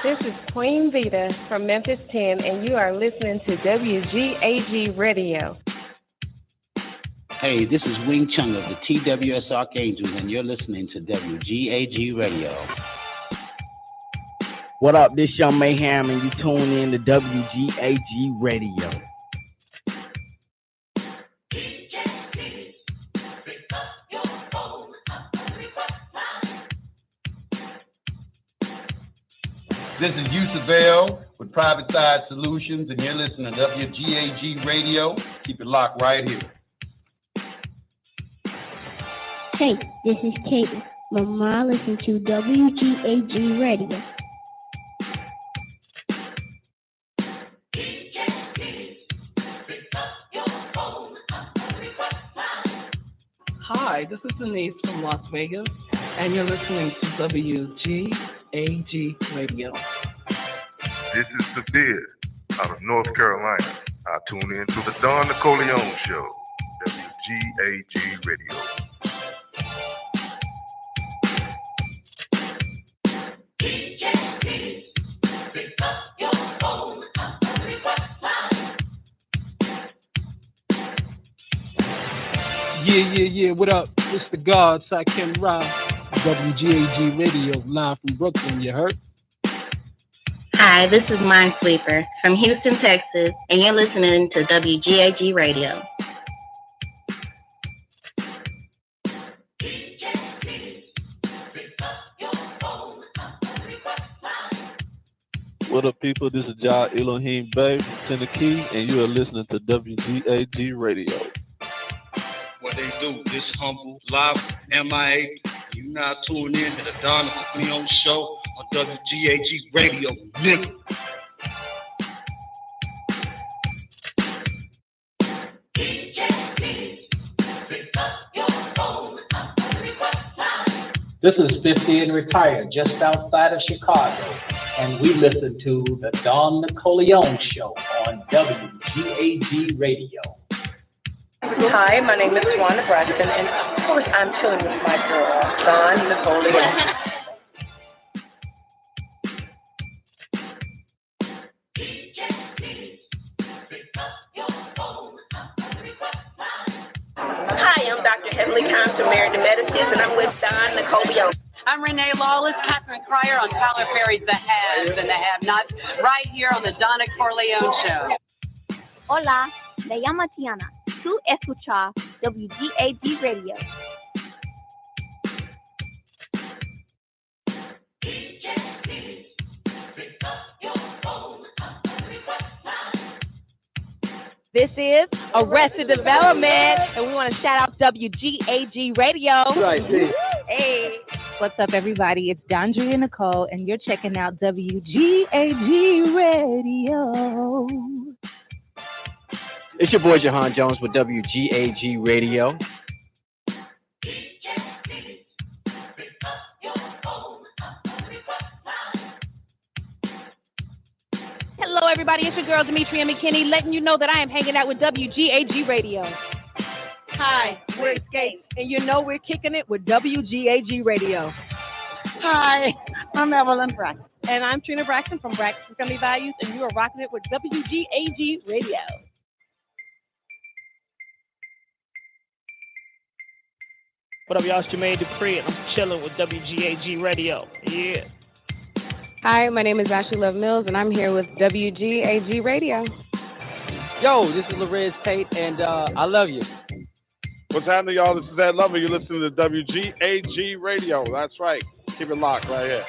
This is Queen Vita from Memphis 10, and you are listening to WGAG Radio. Hey, this is Wing Chung of the TWS Archangels, and you're listening to WGAG Radio. What up, this Young Mayhem, and you tune in to WGAG Radio. This is Yusuf with Private Side Solutions, and you're listening to WGAG Radio. Keep it locked right here. Hey, this is Kate. Mama, listen to WGAG Radio. Hi, this is Denise from Las Vegas, and you're listening to WGAG Radio. This is Severe out of North Carolina. I tune in to the Don Nicoleon Show, WGAG Radio. Yeah, what up? It's the God, Psychedelic Rob, WGAG Radio, live from Brooklyn, you heard? Hi, this is Minesweeper from Houston, Texas, and you're listening to WGAG Radio. What up, people? This is Jah Elohim Bay from Tennessee, and you are listening to WGAG Radio. What they do, this humble, live, MIA. You now tune in to the Don Nicoleon Show on WGAG Radio, nigga. This is 50 and retired, just outside of Chicago, and we listen to the Don Nicoleon Show on WGAG Radio. Hi, my name is Wanda Braxton, and of course I'm chilling with my girl, Don Nicoleon. Hi, I'm Dr. Heavenly Thompson, married to Medicines, and I'm with Don Nicoleon. I'm Renee Lawless, Catherine Cryer on Tyler Perry's The Haves and the Have-Nots, right here on the Don Nicoleon Show. Hola, me llamo Tiana. Tú escuchas WGAG Radio. This is Arrested Development, and we want to shout out WGAG Radio. Right, hey. What's up, everybody? It's Dondria Nicole, and you're checking out WGAG Radio. It's your boy Jahan Jones with WGAG Radio. Hello, everybody. It's your girl, Demetria McKinney, letting you know that I am hanging out with WGAG Radio. Hi, we're Escape, and you know we're kicking it with WGAG Radio. Hi, I'm Evelyn Braxton. And I'm Trina Braxton from Braxton Family Values, and you are rocking it with WGAG Radio. What up, y'all? It's Jermaine Dupree, and I'm chilling with WGAG Radio. Yeah. Hi, my name is Ashley Love Mills, and I'm here with WGAG Radio. Yo, this is Lorez Tate, and I love you. What's happening, y'all? This is Ed Lover. You're listening to WGAG Radio. That's right. Keep it locked right here.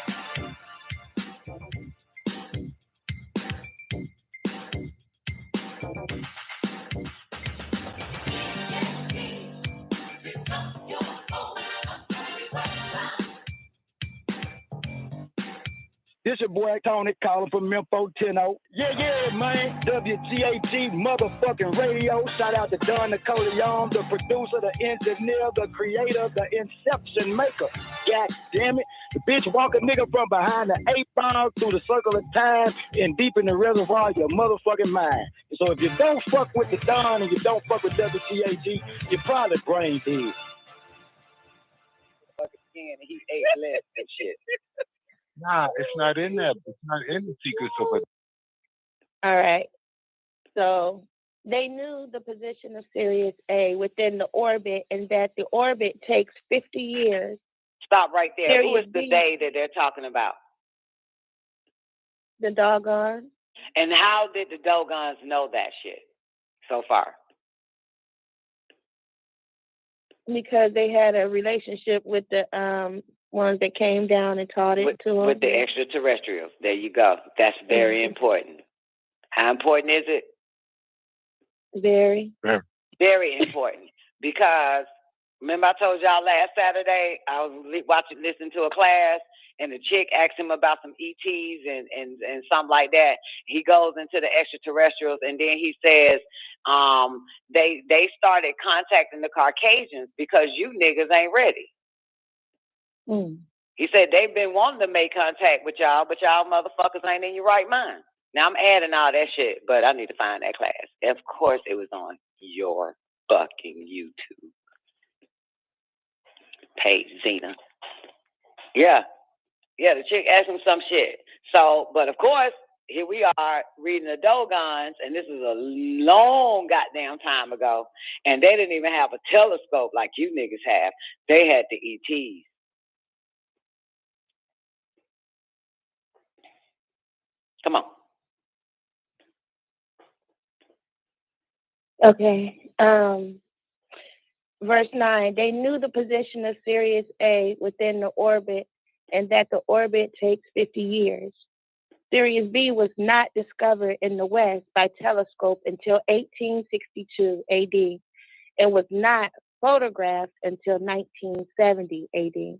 This your boy Tony calling from Memphis 10. Yeah, man. WGAG motherfucking radio. Shout out to Don Nicoleon, the producer, the engineer, the creator, the inception maker. God damn it. The bitch walk a nigga from behind the 8-ball through the circle of time and deep in the reservoir of your motherfucking mind. So if you don't fuck with the Don and you don't fuck with WGAG, you're probably brain dead. He ate less and shit. Nah, it's not in that. It's not in the secrets of it. All right. So they knew the position of Sirius A within the orbit, and that the orbit takes 50 years. Stop right there. Sirius Who is the B, they that they're talking about? the Dogon. And how did the Dogons know that shit so far? Because they had a relationship with the ones that came down and taught it to them. With the extraterrestrials. There you go. That's very important. How important is it? Very. Very important. Because remember I told y'all last Saturday I was listening to a class, and the chick asked him about some ETs and something like that. He goes into the extraterrestrials, and then he says they started contacting the Caucasians because you niggas ain't ready. He said they've been wanting to make contact with y'all, but y'all motherfuckers ain't in your right mind. Now I'm adding all that shit, but I need to find that class. Of course it was on your fucking YouTube page, Zena. Yeah, the chick asked him some shit. So, but of course, here we are reading the Dogons, and this is a long goddamn time ago, and they didn't even have a telescope like you niggas have. They had the ETs. Come on. Okay. Verse 9, they knew the position of Sirius A within the orbit, and that the orbit takes 50 years. Sirius B was not discovered in the West by telescope until 1862 AD and was not photographed until 1970 AD.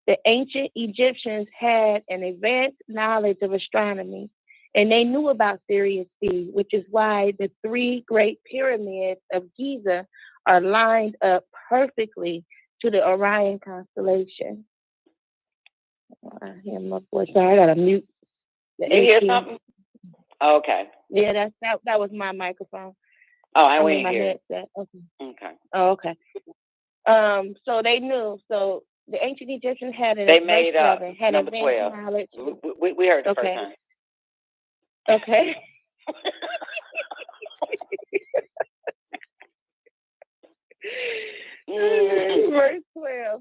The ancient Egyptians had an advanced knowledge of astronomy, and they knew about Sirius B, which is why the three great pyramids of Giza are lined up perfectly to the Orion constellation. I hear my voice. Sorry, I gotta mute. You hear something? Okay. Yeah, that was my microphone. Oh, I ain't my hear. headset. Okay. Okay. Oh, okay. So they knew. So the ancient Egyptians had an They made up had number advanced 12. knowledge. We heard the first time. Okay. Verse 12.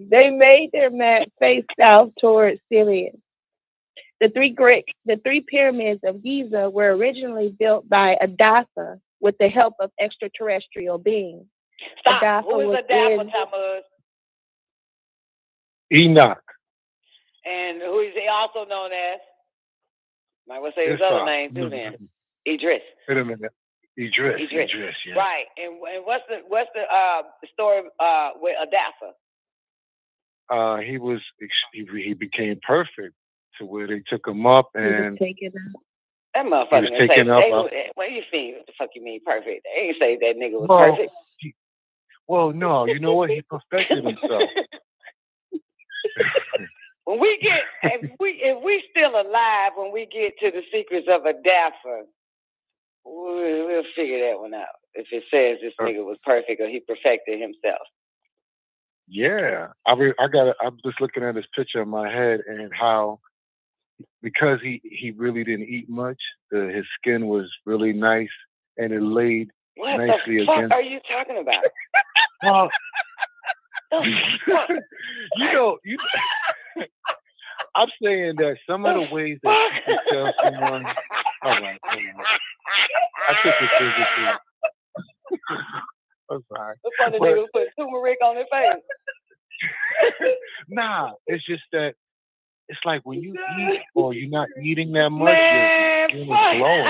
They made their map face south towards Sirius. The three pyramids of Giza were originally built by Adapa with the help of extraterrestrial beings. Stop. Adapa Who is Adapa, Tammuz? Enoch. And who is he also known as? Might well say his other name too then. Idris. Wait a minute. Idris, yeah. Right. And what's the story with Adapa? He became perfect to where they took him up and that motherfucker was taken up. What do you think? What the fuck you mean perfect? They ain't say that nigga was perfect. No, you know what? He perfected himself. When we get, if we still alive when we get to the secrets of Adapa, we'll figure that one out. If it says this nigga was perfect or he perfected himself. Yeah, I'm just looking at his picture in my head and how, because he really didn't eat much, his skin was really nice and it laid nicely against. What the fuck are you talking about? Well, I'm saying that some of the ways that you can tell someone. All right. I took it physically. I'm sorry. The funny niggas put turmeric on their face. Nah, it's just that it's like when you eat or you're not eating that much, your skin is glowing.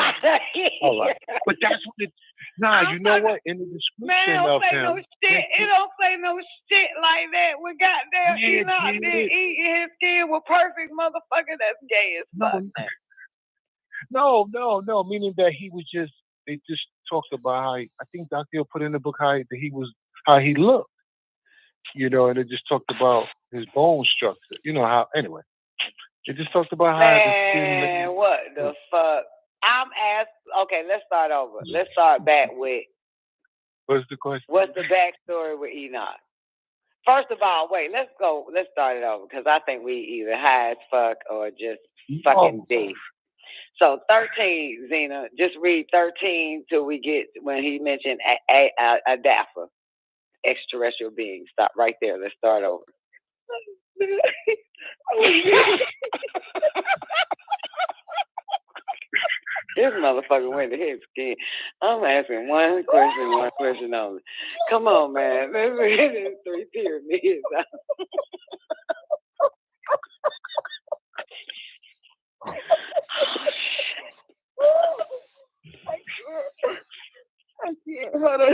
All right. But that's what it. Nah, you know what? In the description of him. It don't say no shit like that. When goddamn Enoch didn't eat and his skin was perfect, motherfucker. That's gay as fuck. No. Meaning that he was just. They just talked about how I think Dr. Hill put in the book how he looked. You know, and it just talked about his bone structure. You know how. Anyway, it just talked about how the skin. What the fuck? I'm asked. Okay, let's start over. Let's start back with. What's the question? What's the backstory with Enoch? First of all, wait, let's go. Let's start it over because I think we either high as fuck or just fucking deep. So 13, Zena, just read 13 till we get when he mentioned Adapa, extraterrestrial beings. Stop right there. Let's start over. This motherfucker went to his skin. I'm asking one question only. Come on, man. Let's read these 3 pyramids. I can't. Hold on.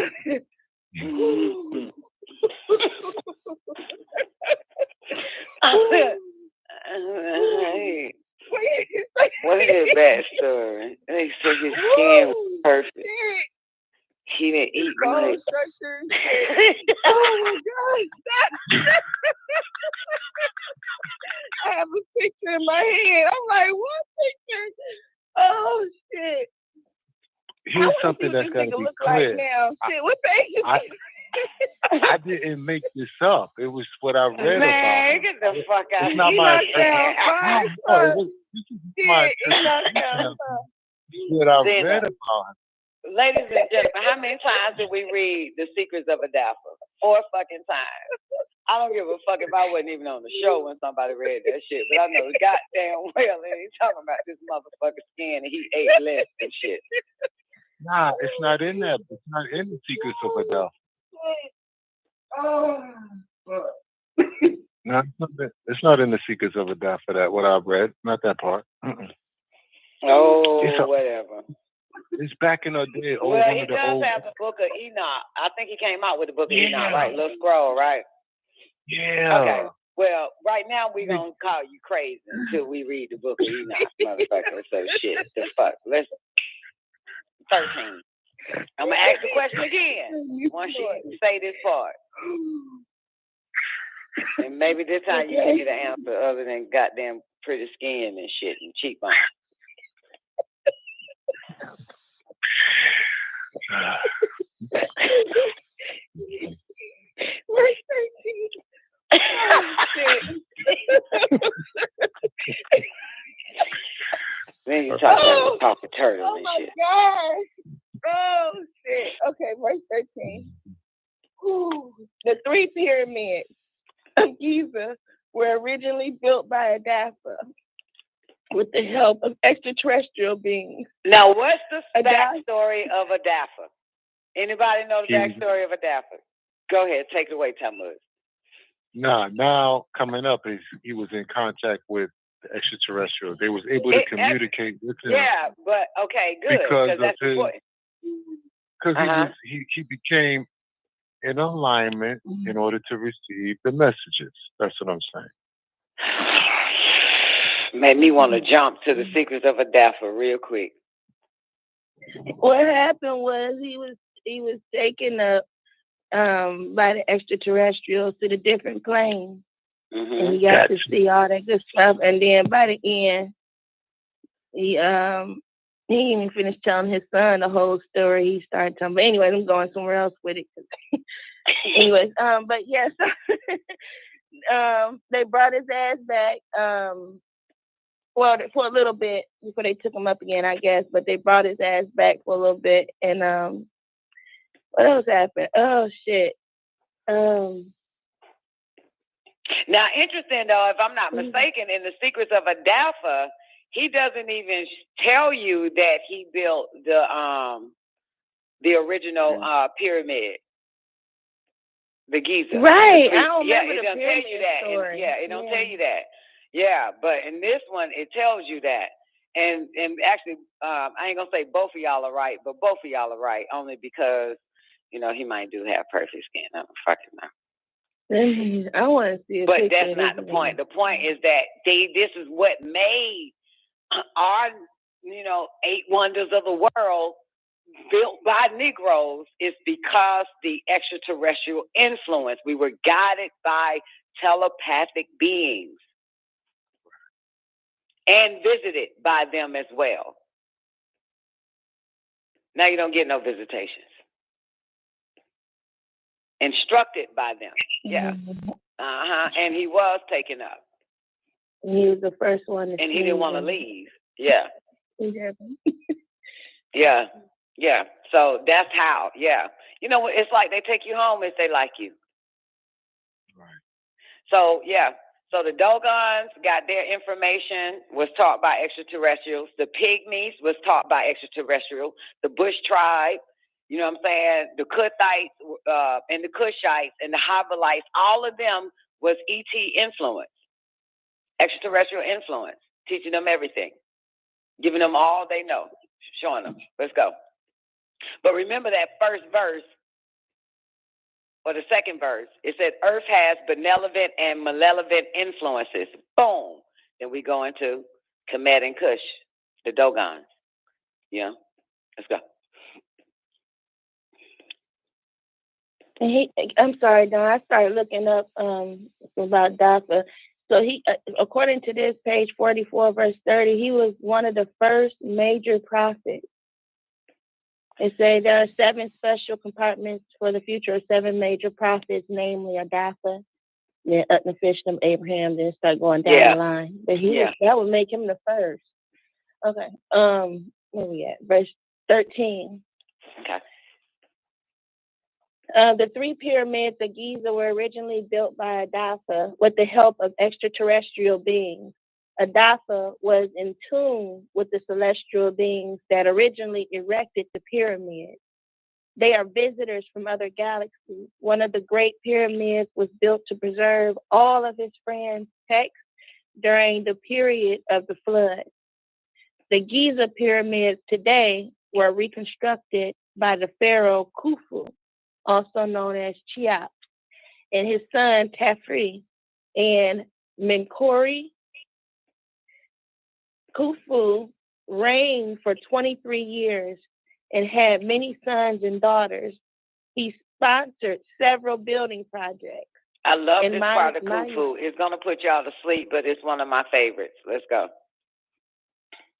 What is his backstory? They said his skin was perfect. He didn't eat much. Oh my God. I have a picture in my head. I'm like, what picture? Oh shit. Here's something that's got to be clear. Like now. Shit, what page I didn't make this up. It was what I read about. Man, get the fuck out of here. It's not my this is my what I read about him. Ladies and gentlemen, how many times did we read The Secrets of Adapa? 4 fucking times. I don't give a fuck if I wasn't even on the show when somebody read that shit, but I know goddamn well they ain't talking about this motherfucking skin and he ate less and shit. Nah, it's not in there. It's not in The Secrets of Adapa. Oh, No, it's not in The Secrets of Adapa. That what I read, not that part. Oh, whatever. It's back in the day. Well, he does have the Book of Enoch. I think he came out with the Book of Enoch, right? Little scroll, right? Yeah. Okay. Well, right now we're going to call you crazy until we read the Book of Enoch, motherfucker. So shit, the fuck. Let's 13. I'm going to ask the question again once you say this part. And maybe this time you give me the answer other than goddamn pretty skin and shit and cheekbones. Verse 13. Then you talk about the Papa Turtle and shit. Oh my God. Oh shit. Okay, verse 13. Ooh. The 3 pyramids of Giza were originally built by Adapa with the help of extraterrestrial beings. Now, what's the backstory of Adapa? Anybody know the backstory of Adapa? Go ahead, take it away, Talmud. Now coming up is he was in contact with the extraterrestrial. They was able to communicate with him. Yeah, but okay, good, because that's important. Because he became in alignment in order to receive the messages. That's what I'm saying. Made me want to jump to The Secrets of Adapa real quick. What happened was he was taken up by the extraterrestrials to the different planes. And he got to see all that good stuff. And then by the end, he even finished telling his son the whole story. He started telling, but anyway, I'm going somewhere else with it. Anyways, but yes, they brought his ass back. Well, for a little bit before they took him up again, I guess. But they brought his ass back for a little bit. And what else happened? Oh shit. Now, interesting though, if I'm not mistaken, in The Secrets of Adapa, he doesn't even tell you that he built the original pyramid, the Giza. Right. I don't remember the it don't tell you that. story. It don't tell you that. Yeah, but in this one, it tells you that. And actually, I ain't gonna say both of y'all are right, but both of y'all are right, only because he might do have perfect skin. I don't fucking know. I want to see it. But that's not the point. The point is that this is what made our, 8 wonders of the world built by Negroes is because the extraterrestrial influence. We were guided by telepathic beings and visited by them as well. Now you don't get no visitations. instructed by them. Yeah. And he was taken up. He was the first one to and he didn't want to leave. Yeah. Yeah. So that's how. Yeah. You know, it's like they take you home if they like you. Right. So yeah. So the Dogons got their information, was taught by extraterrestrials. The Pygmies was taught by extraterrestrials. The Bush tribe, you know what I'm saying? The Kuthites and the Kushites and the Havilites, all of them was ET influence, extraterrestrial influence, teaching them everything, giving them all they know, showing them. Let's go. But remember that first verse, or the second verse, it said Earth has benevolent and malevolent influences. Boom. Then we go into Kemet and Kush, the Dogons. Yeah. Let's go. I'm sorry, Don. I started looking up about Adapa. So he, according to this page 44, verse 30, he was one of the first major prophets. It says there are 7 special compartments for the future of 7 major prophets, namely Adapa, then Utnapishtim, Abraham, then start going down the line. But that would make him the first. Okay. Where we at? Verse 13. Okay. The 3 pyramids of Giza were originally built by Adapa with the help of extraterrestrial beings. Adapa was in tune with the celestial beings that originally erected the pyramids. They are visitors from other galaxies. One of the great pyramids was built to preserve all of his friends' texts during the period of the flood. The Giza pyramids today were reconstructed by the pharaoh Khufu, also known as Cheops, and his son Tafri and Menkori. Khufu reigned for 23 years and had many sons and daughters. He sponsored several building projects. I love this part of Khufu. It's going to put y'all to sleep, but it's one of my favorites. Let's go.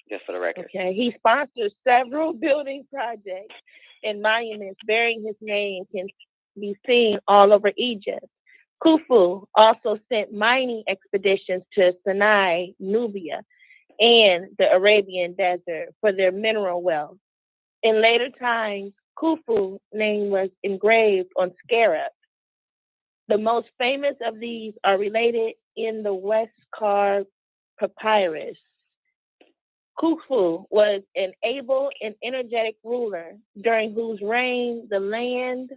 Just for the record. Okay. He sponsored several building projects, and monuments bearing his name can be seen all over Egypt. Khufu also sent mining expeditions to Sinai, Nubia, and the Arabian desert for their mineral wealth. In later times, Khufu's name was engraved on scarabs. The most famous of these are related in the Westcar papyrus. Khufu was an able and energetic ruler during whose reign the land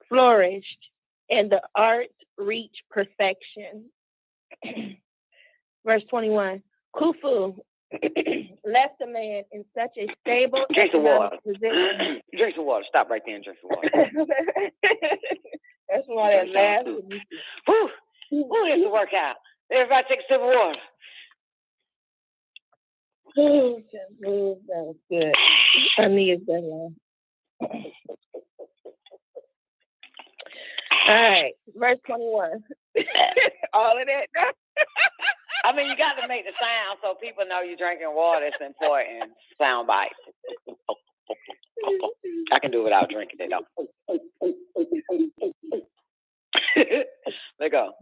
flourished and the art reached perfection. Verse 21, Khufu left the land in such a stable drink some water. Position. Drink some water. Stop right there and drink some water. That's why that laugh. Whew. Woo, it's a workout. Everybody take a sip of water. Oh, that was good. I needed that one. All right, verse 21. All of that now? I mean, you got to make the sound so people know you're drinking water. It's important. Sound bite. I can do it without drinking it, though. Let go.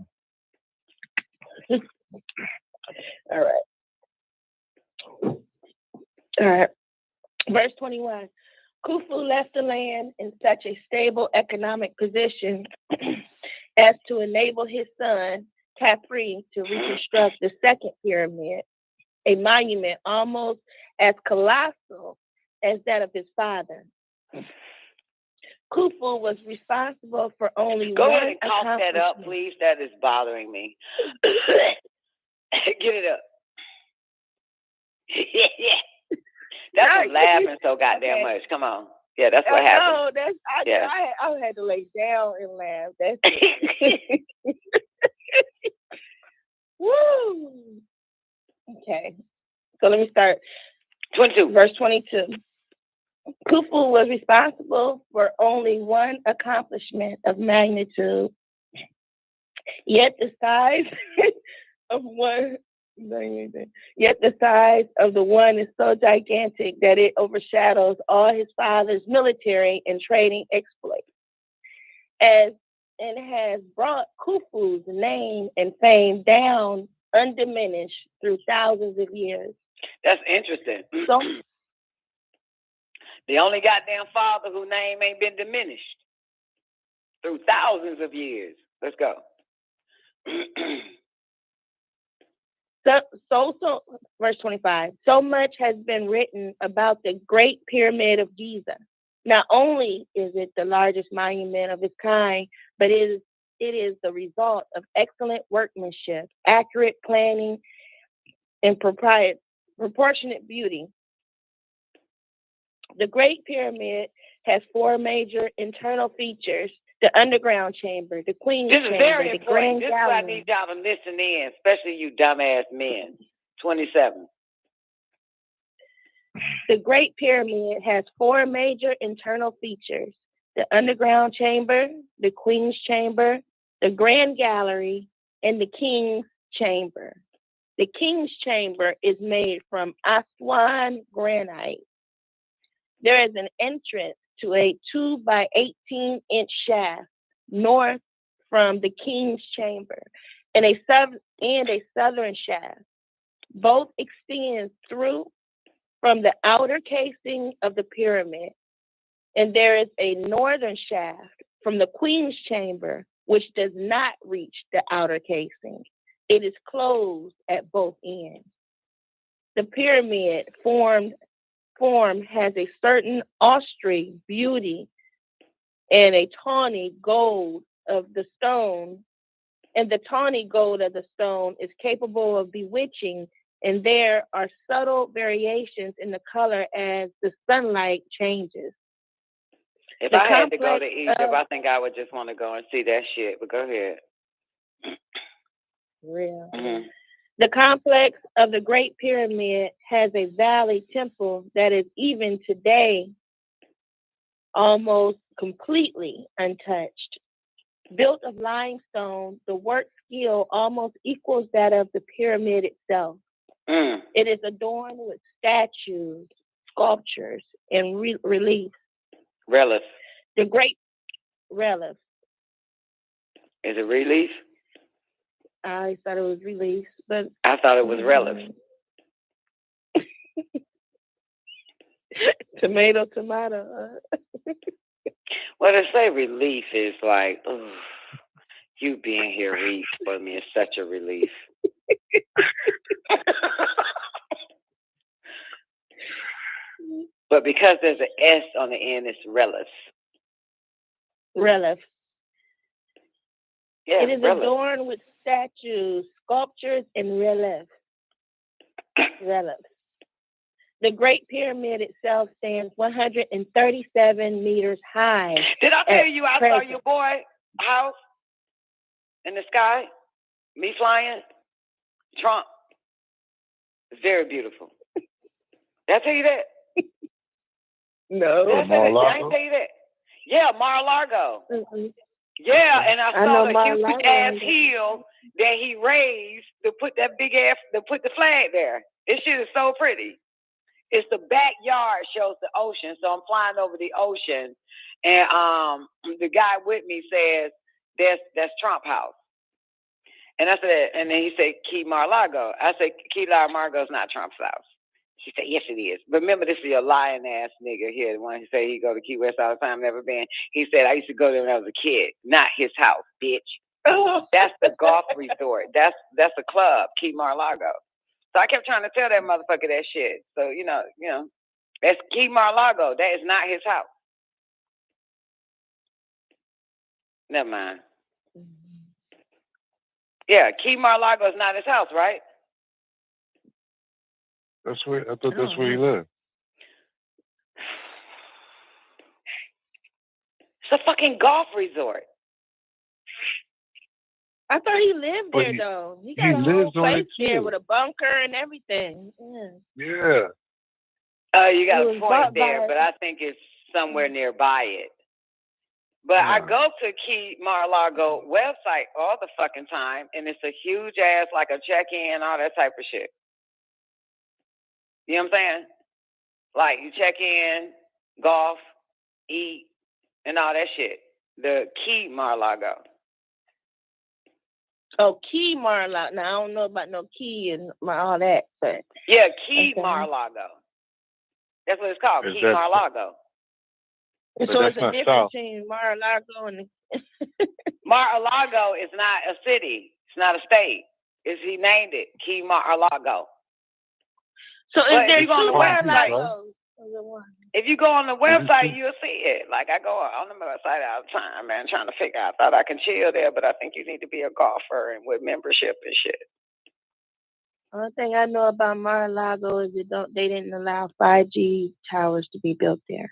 All right. Verse 21. Khufu left the land in such a stable economic position as to enable his son, Khafre, to reconstruct the second pyramid, a monument almost as colossal as that of his father. Khufu was responsible for only Go one ahead and cough that up, please. That is bothering me. Get it up. Yeah. That's what's laughing so goddamn much. Come on. Yeah, that's what happened. No, I had to lay down and laugh. That's Woo! Okay. So let me start. 22. Verse 22. Khufu was responsible for only one accomplishment of magnitude, yet the size of one Yet the size of the one is so gigantic that it overshadows all his father's military and trading exploits, and has brought Khufu's name and fame down undiminished through thousands of years. That's interesting. So, the only goddamn father whose name ain't been diminished through thousands of years. Let's go. So, verse 25. So much has been written about the Great Pyramid of Giza. Not only is it the largest monument of its kind, but it is the result of excellent workmanship, accurate planning, and proportionate beauty. The Great Pyramid has 4 major internal features: the underground chamber, the Queen's This is chamber, very the important. Grand This is why I Gallery. need y'all to listen in, especially you dumbass men. 27. The Great Pyramid has 4 major internal features: the underground chamber, the Queen's chamber, the Grand Gallery, and the King's chamber. The King's chamber is made from Aswan granite. There is an entrance to a 2 by 18-inch shaft north from the King's chamber, and a southern shaft. Both extend through from the outer casing of the pyramid, and there is a northern shaft from the Queen's chamber, which does not reach the outer casing. It is closed at both ends. The pyramid form has a certain austere beauty and a tawny gold of the stone, and the tawny gold of the stone is capable of bewitching, and there are subtle variations in the color as the sunlight changes. If I had to go to Egypt, I think I would just want to go and see that shit, but go ahead. Real. Mm-hmm. The complex of the Great Pyramid has a valley temple that is even today almost completely untouched. Built of limestone, the work skill almost equals that of the pyramid itself. It is adorned with statues, sculptures, and reliefs. Relief. The great relief. Is it relief? I thought it was relief, but I thought it was relief. Tomato. Well, to say relief is like, oh, you being here, Reese, for me is such a relief. But because there's an S on the end, it's relief. Relief. Yeah, it is adorned with statues, sculptures, and reliefs. The Great Pyramid itself stands 137 meters high. Did I tell you I saw your boy house in the sky? Me flying? Trump. It's very beautiful. Did I tell you that? No. Did I didn't tell you that. Yeah, Mar-a-Lago. Mm-hmm. Yeah, and I saw the huge ass Mar-a-Lago. hill that he raised to put that big ass, to put the flag there. This shit is so pretty. It's the backyard shows the ocean, so I'm flying over the ocean, and the guy with me says that's Trump House, and I said, and then he said Key Mar-a-Lago. I said Key Mar-a-Lago is not Trump's house. She said, yes, it is. But remember, this is a lying ass nigga here, the one who said he go to Key West all the time, never been. He said, I used to go there when I was a kid. Not his house, bitch. That's the golf resort. That's a club, Key Mar-a-Lago. So I kept trying to tell that motherfucker that shit. So, you know, that's Key Mar-a-Lago. That is not his house. Never mind. Yeah, Key Mar-a-Lago is not his house, right? That's where I thought that's where he lived. It's a fucking golf resort. I thought he lived there though. He got a whole place there with a bunker and everything. Yeah. Oh, you got a point there, but I think it's somewhere nearby it. But I go to Key Mar-a-Lago website all the fucking time, and it's a huge ass, like a check-in, all that type of shit. You know what I'm saying? Like, you check in, golf, eat, and all that shit. The Key Mar-a-Lago. Oh, Key Mar-a-Lago. Now, I don't know about no key and all that, but... Yeah, Key okay. Mar-a-Lago. That's what it's called, Is Key that- Mar-a-Lago. So that's it's a not difference south. between Mar-a-Lago and... Mar-a-Lago is not a city. It's not a state. He named it Key Mar-a-Lago. So But is there if you go on two the website, Mar-a-Lagos? Or the one? if you go on the website, you'll see it. Like, I go on the website all the time, man, trying to figure out. I thought I can chill there, but I think you need to be a golfer and with membership and shit. Only thing I know about Mar-a-Lago is they didn't allow 5G towers to be built there.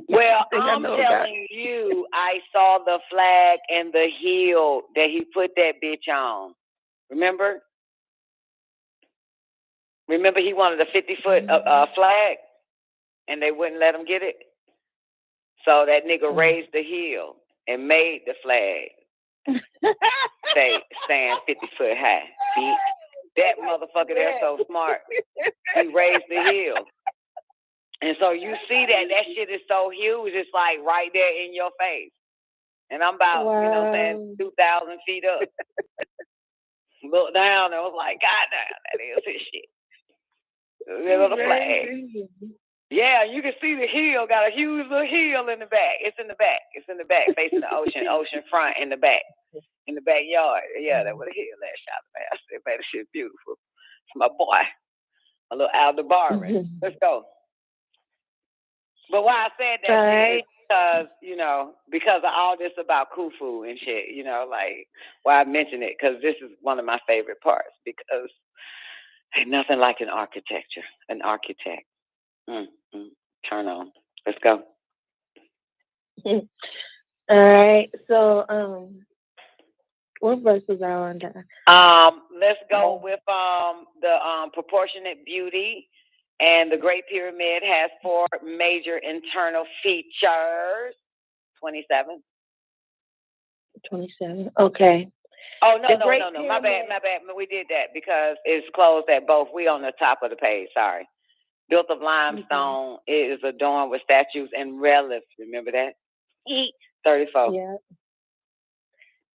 Well, I I'm know about telling you, I saw the flag and the hill that he put that bitch on. Remember? Remember he wanted a 50-foot flag, and they wouldn't let him get it? So that nigga raised the hill and made the flag say, stand 50-foot high. See? That motherfucker there so smart. He raised the hill. And so you see that shit is so huge, it's like right there in your face. And I'm about, you know what I'm saying, 2,000 feet up. Look down and I was like, God damn, that is his shit. There go the flag. Yeah, you can see the hill, got a huge little hill in the back. It's in the back. It's in the back, facing the ocean front in the back. In the backyard. Yeah, that was a hill that shot, man. I said, man, that shit beautiful. It's my boy. A little Aldebaran. Let's go. But why I said that is because, you know, because of all this about Khufu and shit, you know, like, why I mention it, because this is one of my favorite parts, because ain't nothing like an architect. Turn on. Let's go. All right. So, what verse was I on? Let's go with the proportionate beauty. And the Great Pyramid has 4 major internal features. 27. 27. Okay. Oh, no. My bad. We did that because it's closed at both. We on the top of the page. Sorry. Built of limestone. It is adorned with statues and relics. Remember that? 34. Yeah.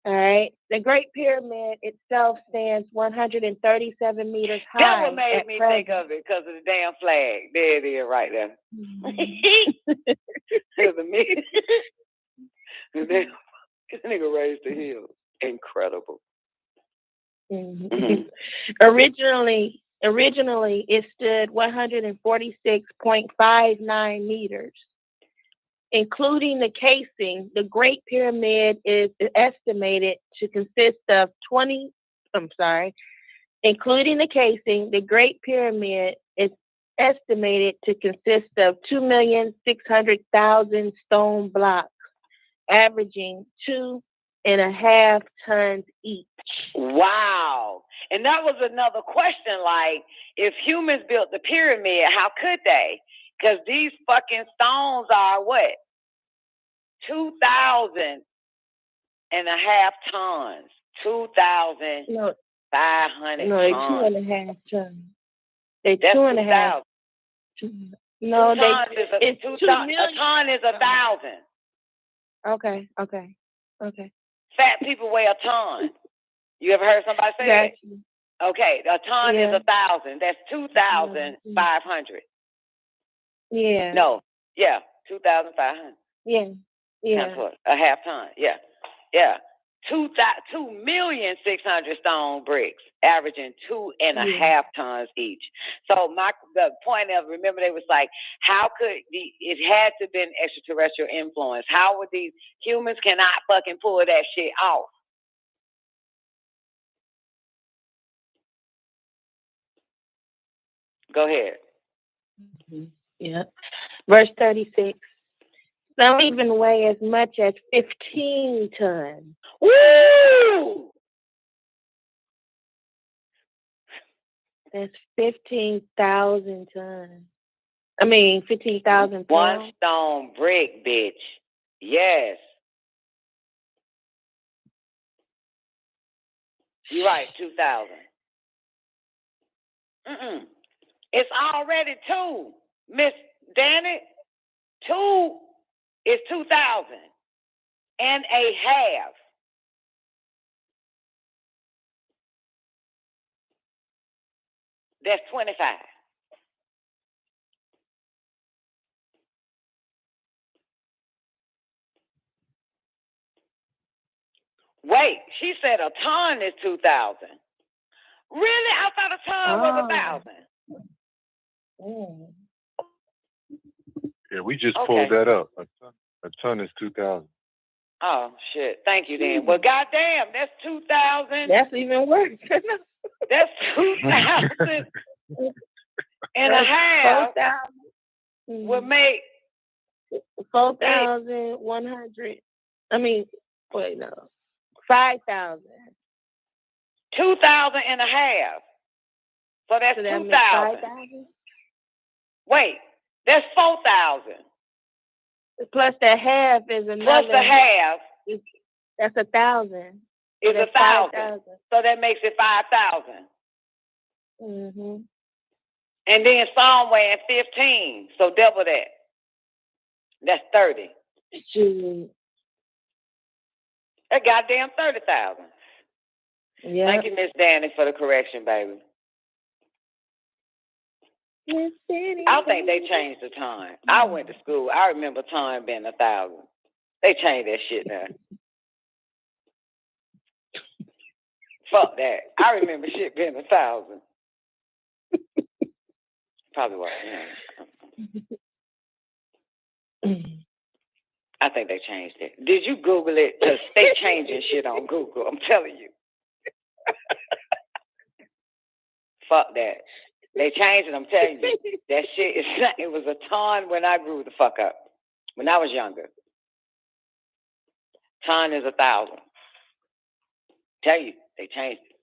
All right. The Great Pyramid itself stands 137 meters high. That's what made me think of it, because of the damn flag. There it is, right there. There's a me. This nigga raised the hill. Incredible. Mm-hmm. Originally, it stood 146.59 meters. Including the casing, the Great Pyramid is estimated to consist of including the casing, the Great Pyramid is estimated to consist of 2,600,000 stone blocks, averaging 2.5 tons each. Wow. And that was another question, like, if humans built the pyramid, how could they? Because these fucking stones are what? 2,500 tons. 2,500 No, they're tons. 2.5 tons. They're That's 2.5. 2,000. No, it's 2 million. A ton is 1,000. Okay. Fat people weigh a ton. You ever heard somebody say that? Okay, a ton is 1,000. That's 2,500. Yeah. No. Yeah. 2,500. Yeah. A half ton. Yeah. 2,600,000 stone bricks, averaging 2.5 tons each. So the point of, remember, they was like, how could it had to been extraterrestrial influence? How would these humans cannot fucking pull that shit off? Go ahead. Yeah. Verse 36. Some even weigh as much as 15 tons. Woo! That's 15,000 tons. I mean, 15,000 pounds. One stone brick, bitch. Yes. You're right, 2,000. It's already 2, Miss Danny. 2 is 2,000 and a half. That's 25. Wait, she said a ton is 2,000. Really? I thought a ton was 1,000. Yeah, we just pulled that up. A ton is 2,000. Oh shit! Thank you, then. Well, goddamn, that's 2,000. That's even worse. That's 2,000 and a half. 4,000 would make 4,100. I mean, wait, no, 5,000. 2,000 and a half. So that's 2,000. Wait, that's 4,000. Plus the half is another. Plus the half. That's 1,000. Is 1,000. So that makes it 5,000. Mhm. And then somewhere 15. So double that. That's 30. Shoot. That goddamn 30,000. Yeah. Thank you, Miss Danny, for the correction, baby. I think they changed the time. I went to school. I remember time being 1,000. They changed that shit now. Fuck that. I remember shit being 1,000. Probably was. Yeah. I think they changed it. Did you Google it? Because they changing shit on Google. I'm telling you. Fuck that. They changed it. I'm telling you. That shit is. It was a ton when I grew the fuck up. When I was younger. Ton is 1,000. Tell you, they changed it.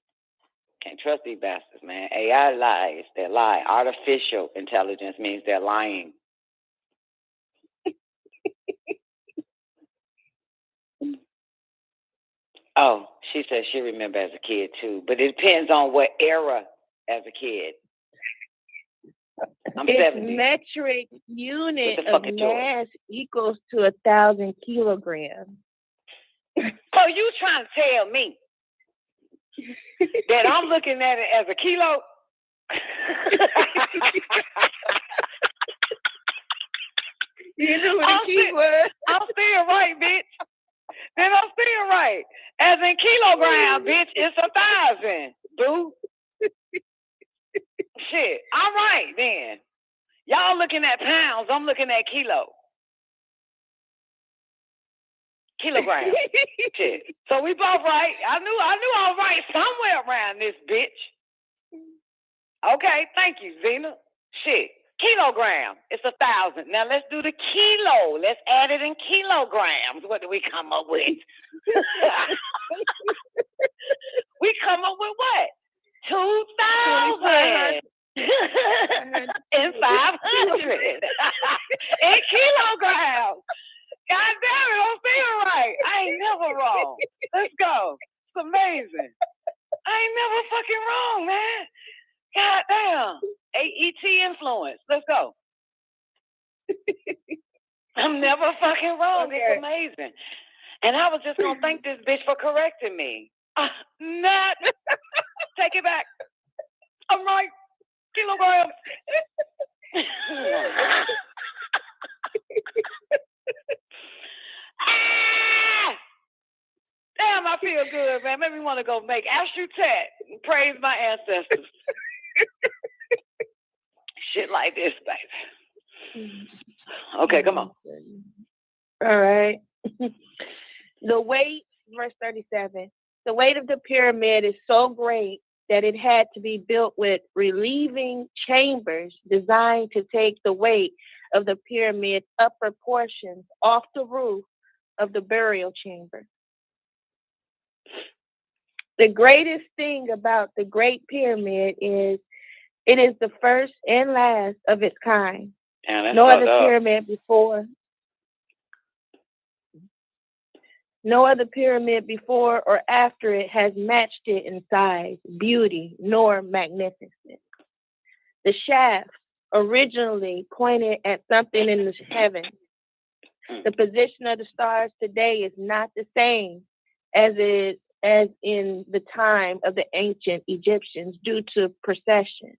Can't trust these bastards, man. AI lies. They lie. Artificial intelligence means they're lying. Oh, she said she remember as a kid too, but it depends on what era as a kid. I'm 70. Metric unit of mass equals to 1,000 kilograms. So you trying to tell me that I'm looking at it as a kilo? You know what the key was? I'm still right, bitch. Then I'm still right. As in kilogram, bitch, it's 1,000, dude. Shit, I'm right then. Y'all looking at pounds, I'm looking at kilo. Kilogram. Shit. So we both right. I knew I was right somewhere around this bitch. Okay, thank you, Zena. Shit. Kilogram. It's 1,000. Now let's do the kilo. Let's add it in kilograms. What do we come up with? We come up with what? 2,000 and 500 in kilograms. God damn it, I'm feeling right. I ain't never wrong. Let's go. It's amazing. I ain't never fucking wrong, man. God damn. AET influence. Let's go. I'm never fucking wrong. Okay. It's amazing. And I was just going to thank this bitch for correcting me. Not. Take it back. I'm right. Kilograms. Damn, I feel good, man. Made me want to go make Astrotet and praise my ancestors. Shit like this, baby. Okay, come on. All right. The weight, verse 37. The weight of the pyramid is so great that it had to be built with relieving chambers designed to take the weight of the pyramid's upper portions off the roof of the burial chamber. The greatest thing about the Great Pyramid is it is the first and last of its kind. No other pyramid before No other pyramid before or after it has matched it in size, beauty, nor magnificence. The shaft originally pointed at something in the heavens. The position of the stars today is not the same as in the time of the ancient Egyptians due to precession.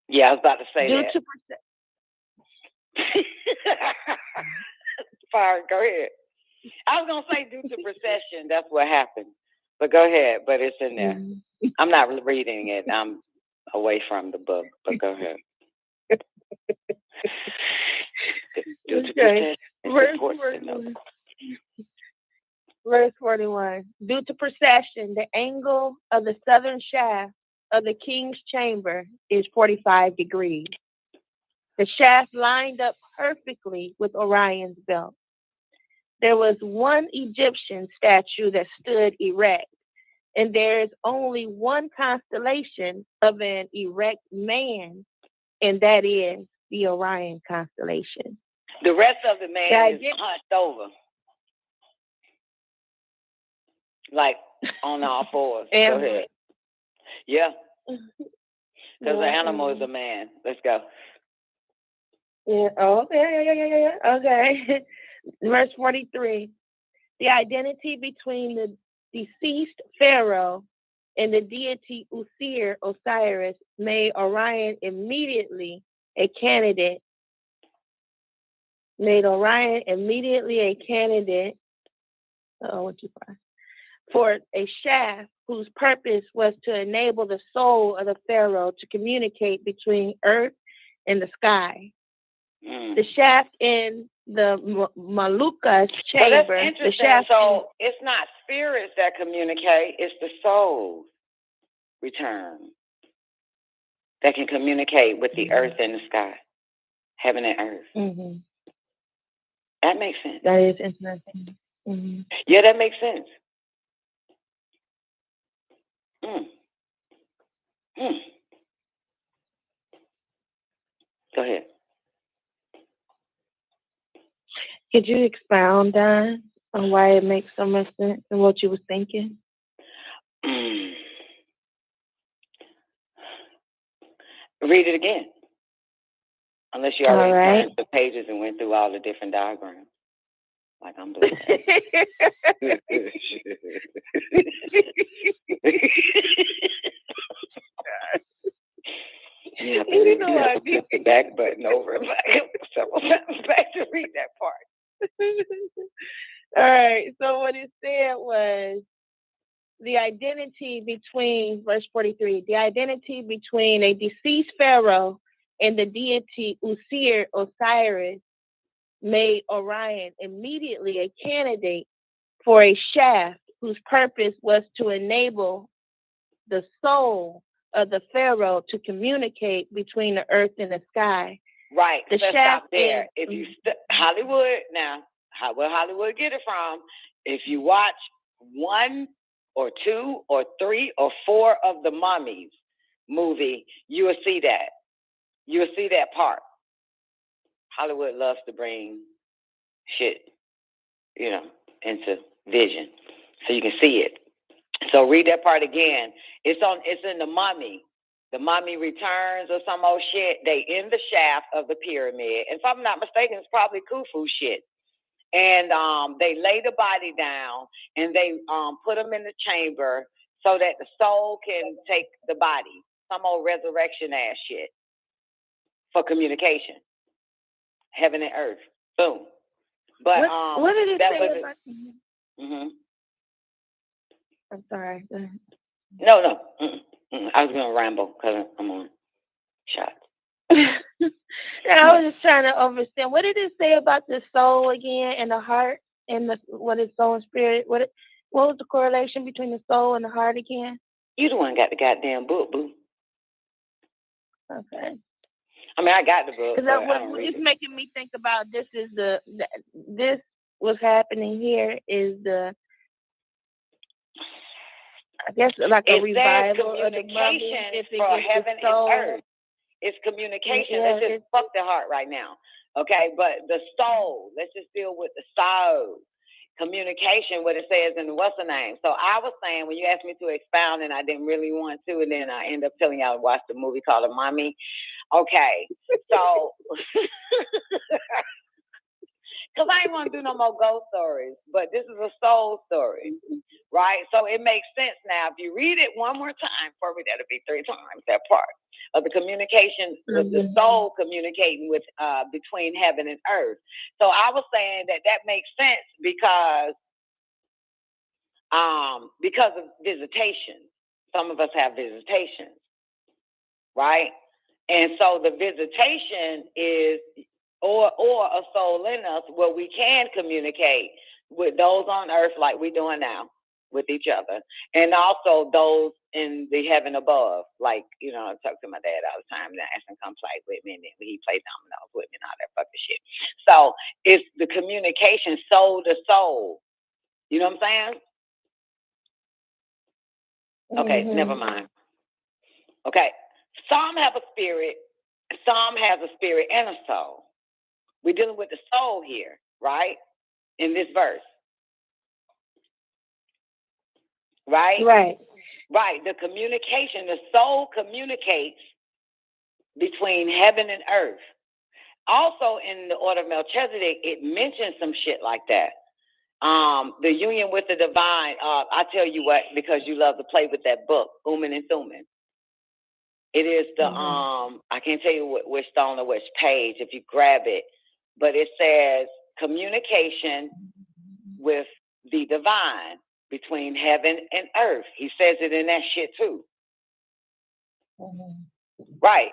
Yeah, I was about to say Due that. to Fire, go ahead. I was going to say due to precession, that's what happened. But go ahead, but it's in there. I'm not reading it. I'm away from the book, but go ahead. Due to precession, Verse 41. Due to precession, the angle of the southern shaft of the king's chamber is 45 degrees. The shaft lined up perfectly with Orion's belt. There was one Egyptian statue that stood erect, and there is only one constellation of an erect man, and that is the Orion constellation. The rest of the man is hunched over, like on all fours. Go ahead. Yeah. Because the animal is a man. Let's go. Yeah. Oh, okay. Yeah. Okay. Verse 43. The identity between the deceased pharaoh and the deity Osiris made Orion immediately a candidate. For a shaft whose purpose was to enable the soul of the pharaoh to communicate between earth and the sky. The shaft in the Maluka's chamber. Well, that's interesting. So it's not spirits that communicate; it's the soul's return that can communicate with the earth and the sky, heaven and earth. Mm-hmm. That makes sense. That is interesting. Mm-hmm. Yeah, that makes sense. Go ahead. Could you expound on why it makes so much sense and what you was thinking? Read it again. Unless you already turned the pages and went through all the different diagrams. Like I'm doing. You have to put the back button over and back several times back to read that part. All right. So what it said was the identity between, verse 43, the identity between a deceased pharaoh and the deity Osiris made Orion immediately a candidate for a shaft whose purpose was to enable the soul of the pharaoh to communicate between the earth and the sky. Right. The Let's shaft stop there. If you Hollywood now, where Hollywood get it from? If you watch 1 or 2 or 3 or 4 of the Mummies movie, you will see that. You will see that part. Hollywood loves to bring shit, into vision, so you can see it. So read that part again. It's in the Mummy. The Mummy Returns or some old shit. They in the shaft of the pyramid. And if I'm not mistaken, it's probably Khufu shit. And they lay the body down and they put them in the chamber so that the soul can take the body. Some old resurrection ass shit for communication. Heaven and earth. Boom. But what did it say about I'm sorry. No. I was going to ramble because I'm on shot. I was just trying to understand. What did it say about the soul again and the heart and what is soul and spirit? What was the correlation between the soul and the heart again? You the one got the goddamn book, boo. Okay. I mean, I got the book. Because it's making me think about this what's happening here is I guess like a revival of the communication for heaven and earth. It's communication. Let's just fuck the heart right now. Okay, but the soul, let's just deal with the soul. communication, what it says in what's the name. So I was saying, when you asked me to expound, and I didn't really want to, and then I end up telling y'all to watch the movie called A Mommy. Okay, so because I ain't want to do no more ghost stories, but this is a soul story, right? So it makes sense now. If you read it one more time, probably that'll be 3 times that part of the communication with the soul communicating with between heaven and earth. So I was saying that makes sense because of visitation. Some of us have visitations, right? And so the visitation is or a soul in us where we can communicate with those on earth like we're doing now with each other, and also those in the heaven above. Like, you know, I talk to my dad all the time and I ask him to come play with me, and then he plays dominoes with me and all that fucking shit. So it's the communication soul to soul. You know what I'm saying? Okay, never mind. Okay, some have a spirit, some has a spirit and a soul. We're dealing with the soul here, right? In this verse. Right? Right. Right. The communication, the soul communicates between heaven and earth. Also in the order of Melchizedek, it mentions some shit like that. The union with the divine. I tell you what, because you love to play with that book, Uman and Thuman. It is the I can't tell you which stone or which page if you grab it, but it says communication with the divine between heaven and earth. He says it in that shit too. Right.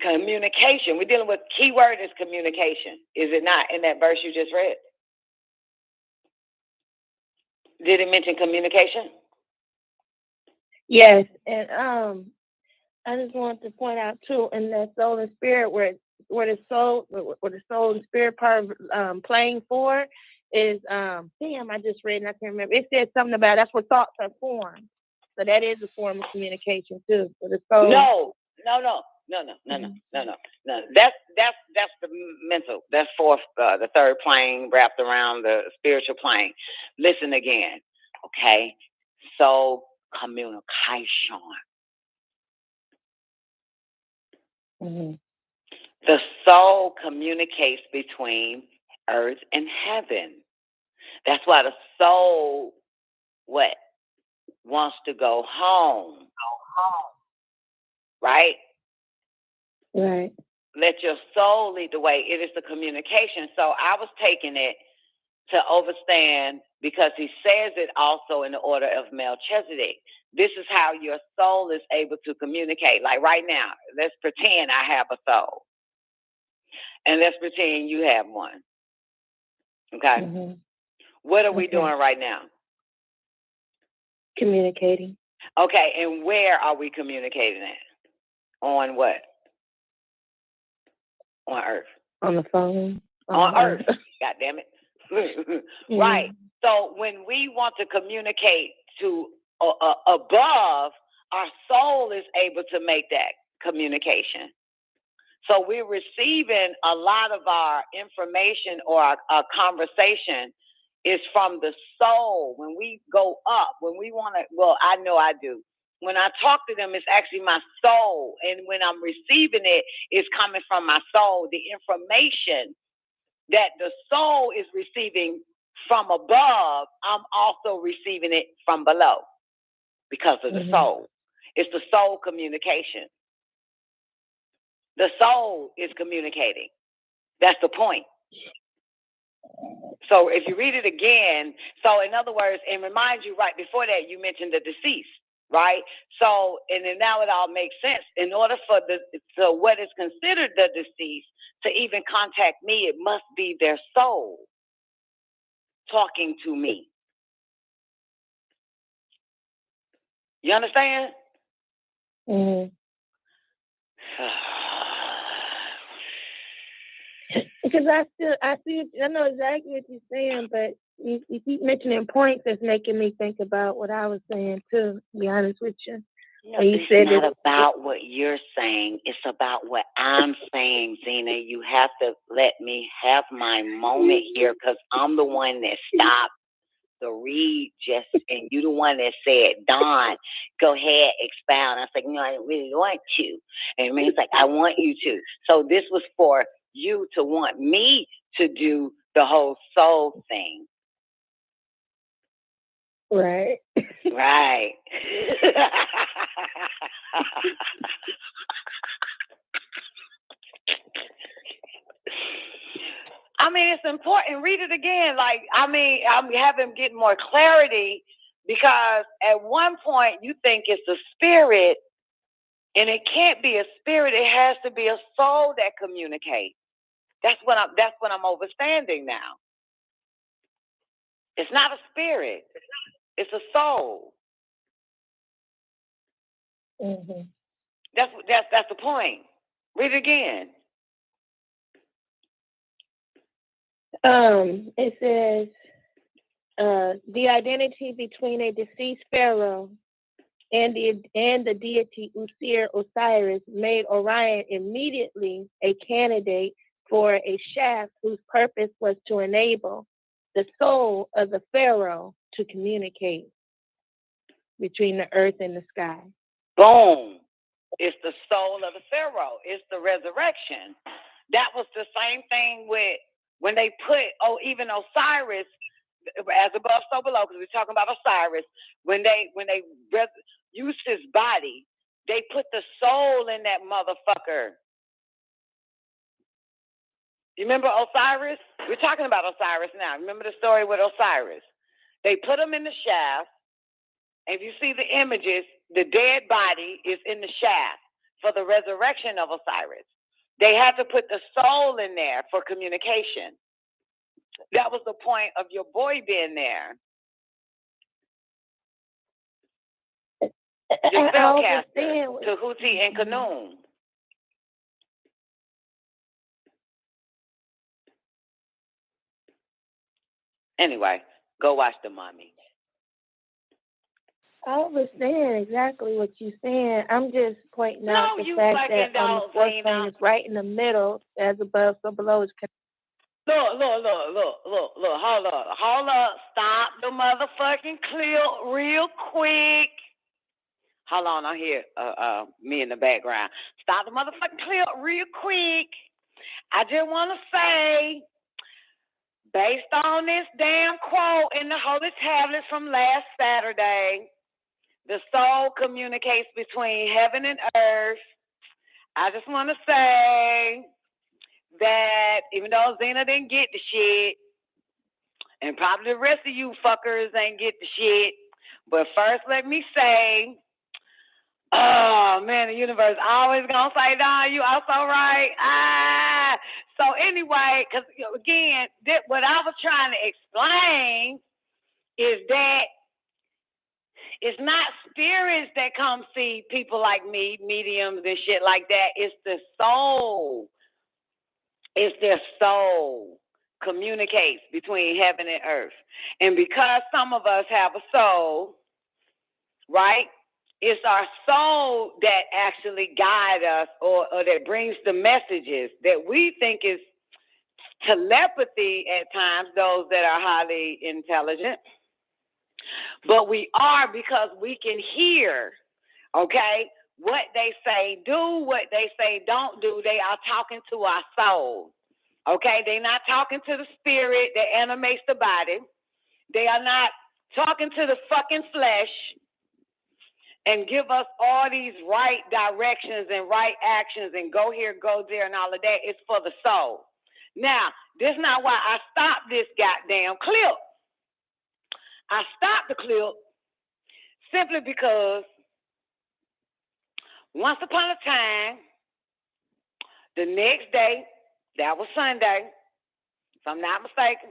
Communication. We're dealing with, key word is communication. Is it not in that verse you just read? Did it mention communication? Yes, and I just wanted to point out too, in that soul and spirit, where the soul and spirit part playing for is damn, I just read and I can't remember. It said something about that's where thoughts are formed. So that is a form of communication too for the soul. No. That's the mental. That's fourth, the third plane wrapped around the spiritual plane. Listen again, okay? So communication. The soul communicates between earth and heaven. That's why the soul, wants to go home. Right? Right. Let your soul lead the way. It is the communication. So I was taking it to understand, because he says it also in the order of Melchizedek. This is how your soul is able to communicate. Like right now, let's pretend I have a soul. And let's pretend you have one. Okay? What are we doing right now? Communicating. Okay, and where are we communicating at? On what? On Earth. On the phone. On Earth. God damn it. Right. So when we want to communicate to above, our soul is able to make that communication. So we're receiving a lot of our information or our conversation is from the soul. When we go up, when we want to, well, I know I do. When I talk to them, it's actually my soul. And when I'm receiving it, it's coming from my soul. The information that the soul is receiving from above, I'm also receiving it from below because of the soul. It's the soul communication. The soul is communicating. That's the point. So if you read it again, so in other words, and remind you right before that, you mentioned the deceased, right? So, and then now it all makes sense. In order for so what is considered the deceased to even contact me, it must be their soul talking to me. You understand? Because I know exactly what you're saying, but you keep mentioning points that's making me think about what I was saying too, to be honest with you. No, it's not about what you're saying. It's about what I'm saying, Zena. You have to let me have my moment here because I'm the one that stopped So read and you the one that said, Dawn, go ahead, expound. I was like, no, I don't really want to. And Ray's like, I want you to. So this was for you to want me to do the whole soul thing. Right. Right. I mean, it's important. Read it again. I'm getting more clarity, because at one point you think it's a spirit, and it can't be a spirit. It has to be a soul that communicates. That's what I'm understanding now. It's not a spirit. It's a soul. Mm-hmm. That's the point. Read it again. It says the identity between a deceased pharaoh and the deity Usir Osiris made Orion immediately a candidate for a shaft whose purpose was to enable the soul of the pharaoh to communicate between the earth and the sky. Boom. It's the soul of the pharaoh. It's the resurrection. That was the same thing with when they put even Osiris as above, so below, because we're talking about Osiris. When they used his body, they put the soul in that motherfucker. You remember Osiris? We're talking about Osiris now. Remember the story with Osiris? They put him in the shaft, and if you see the images, the dead body is in the shaft for the resurrection of Osiris. They had to put the soul in there for communication. That was the point of your boy being there. Your spellcaster, Tahuti and Kanoon. Anyway, go watch The Mummy. I understand exactly what you're saying. I'm just pointing out the fact that on the fourth plane is right in the middle, as above, so below is. Look. Hold up. Stop the motherfucking clip real quick. Hold on, I hear me in the background. Stop the motherfucking clip real quick. I just want to say, based on this damn quote in the Holy Tablets from last Saturday, the soul communicates between heaven and earth. I just want to say that even though Zena didn't get the shit, and probably the rest of you fuckers ain't get the shit, but first let me say, oh man, the universe always gonna say, "Nah, you also right." So anyway, because again, what I was trying to explain is that it's not spirits that come see people like me, mediums and shit like that. It's the soul. It's their soul communicates between heaven and earth. And because some of us have a soul, right? It's our soul that actually guides us or that brings the messages that we think is telepathy at times, those that are highly intelligent. But we are, because we can hear, okay, what they say do, what they say don't do. They are talking to our soul, okay? They're not talking to the spirit that animates the body. They are not talking to the fucking flesh and give us all these right directions and right actions and go here, go there, and all of that. It's for the soul. Now, this is not why I stopped this goddamn clip. I stopped the clip simply because once upon a time, the next day, that was Sunday, if I'm not mistaken,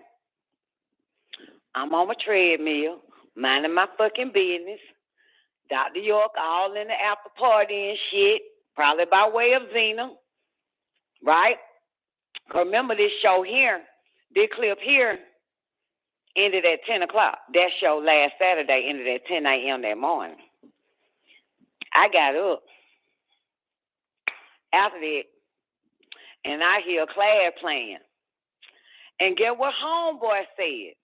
I'm on my treadmill, minding my fucking business. Dr. York all in the after party and shit, probably by way of Zena, right? Remember this show here, this clip here, ended at 10 o'clock. That show last Saturday ended at 10 a.m. that morning. I got up after that, and I hear a class playing. And get what homeboy said.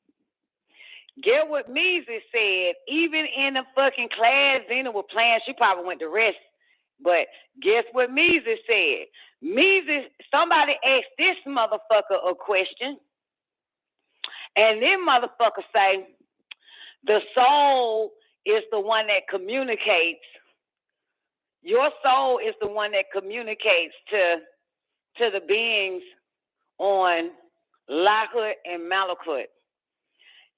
get what Mises said, even in the fucking class Zena was playing, she probably went to rest. But guess what Mises said? Somebody asked this motherfucker a question, and then motherfucker say, the soul is the one that communicates. Your soul is the one that communicates to the beings on Lahut and Malachut.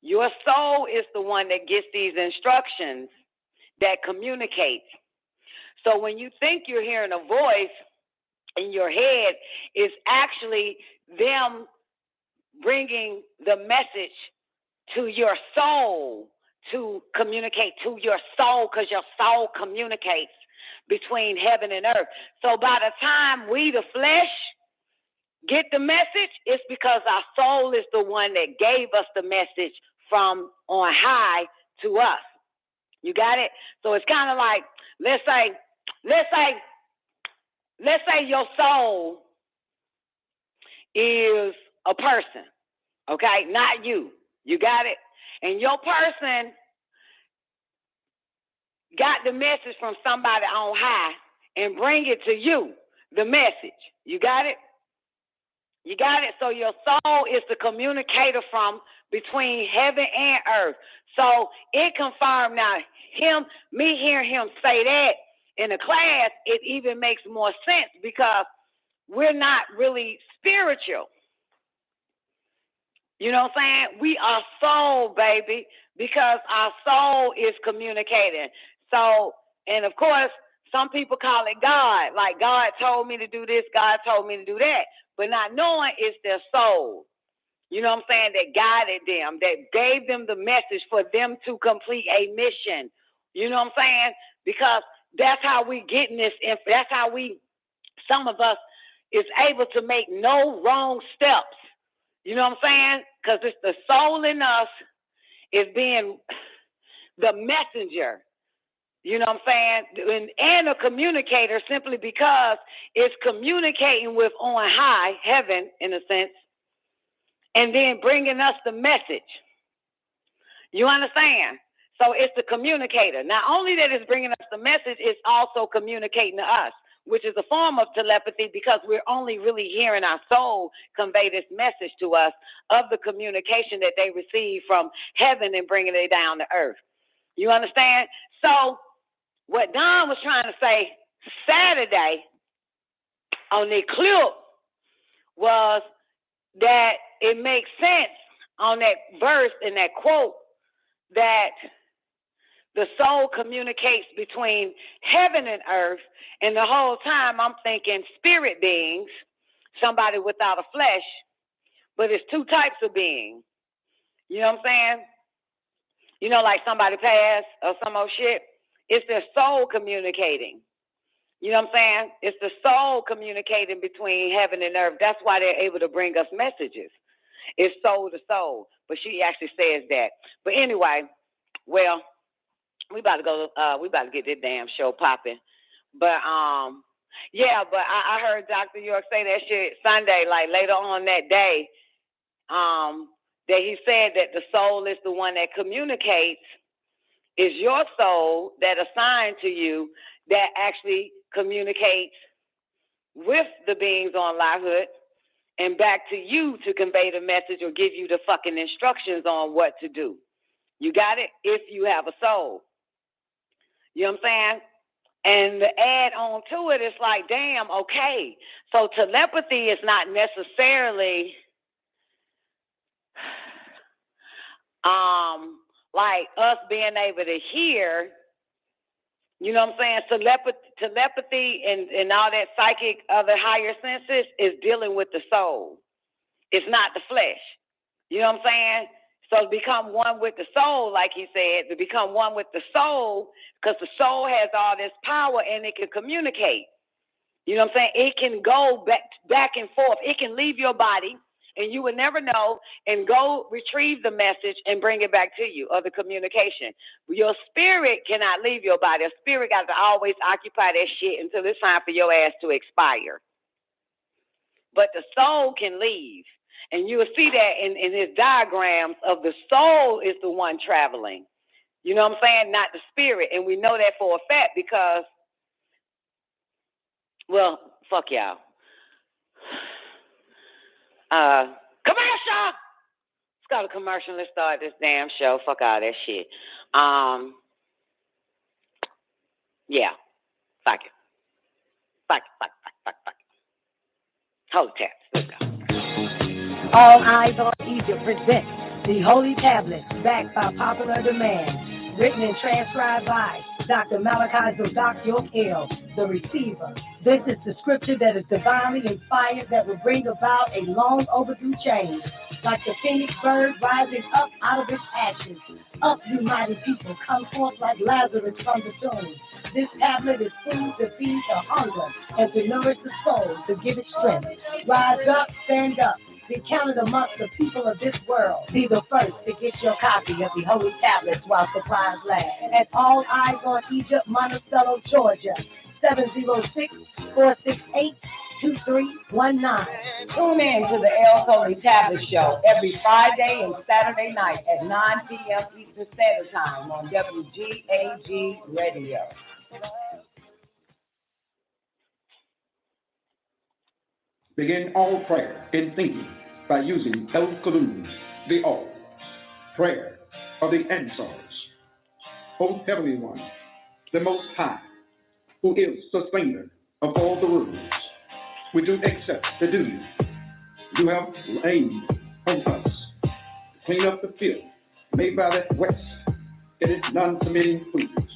Your soul is the one that gets these instructions that communicates. So when you think you're hearing a voice in your head, it's actually them bringing the message to your soul to communicate to your soul, because your soul communicates between heaven and earth. So by the time we, the flesh, get the message, it's because our soul is the one that gave us the message from on high to us. You got it? So it's kind of like, let's say your soul is a person, okay? Not you. You got it? And your person got the message from somebody on high and bring it to you, the message. You got it? You got it? So your soul is the communicator from between heaven and earth. So it confirmed now, me hearing him say that in the class, it even makes more sense because we're not really spiritual. You know what I'm saying? We are soul, baby, because our soul is communicating. So, and of course, some people call it God. Like, God told me to do this, God told me to do that. But not knowing it's their soul. You know what I'm saying? That guided them, that gave them the message for them to complete a mission. You know what I'm saying? Because that's how we get in this. That's how some of us is able to make no wrong steps. You know what I'm saying? Because it's the soul in us is being the messenger. You know what I'm saying? And a communicator, simply because it's communicating with on high, heaven, in a sense, and then bringing us the message. You understand? So it's the communicator. Not only that it's bringing us the message, it's also communicating to us, which is a form of telepathy, because we're only really hearing our soul convey this message to us of the communication that they receive from heaven and bringing it down to earth. You understand? So what Don was trying to say Saturday on the clip was that it makes sense on that verse in that quote that the soul communicates between heaven and earth, and the whole time I'm thinking spirit beings, somebody without a flesh, but it's two types of beings. You know what I'm saying? You know, like somebody passed or some old shit. It's their soul communicating. You know what I'm saying? It's the soul communicating between heaven and earth. That's why they're able to bring us messages. It's soul to soul. But she actually says that. But anyway, well, we about to go. We about to get this damn show popping. But yeah. But I heard Dr. York say that shit Sunday, like later on that day. That he said that the soul is the one that communicates. Is your soul that assigned to you that actually communicates with the beings on Lahut and back to you to convey the message or give you the fucking instructions on what to do. You got it? If you have a soul. You know what I'm saying? And the add on to it is like, damn, okay. So telepathy is not necessarily like us being able to hear, you know what I'm saying? Telepathy and all that psychic other higher senses is dealing with the soul. It's not the flesh. You know what I'm saying? So to become one with the soul, like he said, to become one with the soul, because the soul has all this power and it can communicate. You know what I'm saying? It can go back and forth. It can leave your body, and you would never know, and go retrieve the message and bring it back to you, or the communication. Your spirit cannot leave your body. A spirit got to always occupy that shit until it's time for your ass to expire. But the soul can leave. And you will see that in his diagrams of the soul is the one traveling. You know what I'm saying? Not the spirit. And we know that for a fact because, well, fuck y'all. Commercial! Let's go to commercial. Let's start this damn show. Fuck all that shit. Yeah. Fuck it. Fuck it. Holy taps. Let's go. All Eyes on Egypt presents the Holy Tablets, backed by popular demand, written and transcribed by Dr. Malachi Yokel, the receiver. This is the scripture that is divinely inspired that will bring about a long overdue change. Like the phoenix bird rising up out of its ashes. Up, you mighty people, come forth like Lazarus from the tomb. This tablet is food to feed the hunger and to nourish the soul, to give it strength. Rise up, stand up. Be counted amongst the people of this world. Be the first to get your copy of the Holy Tablets while supplies last. At All Eyes on Egypt, Monticello, Georgia, 706-468-2319. Tune in to the El Holy Tablet Show every Friday and Saturday night at 9 p.m. Eastern Standard Time on WGAG Radio. Begin all prayer in thinking by using El Kulun, the All. Prayer of the Ansars. O Heavenly One, the Most High, who is sustainer of all the worlds, we do accept the duty you have laid on us to clean up the filth made by that West and its non-committing fools.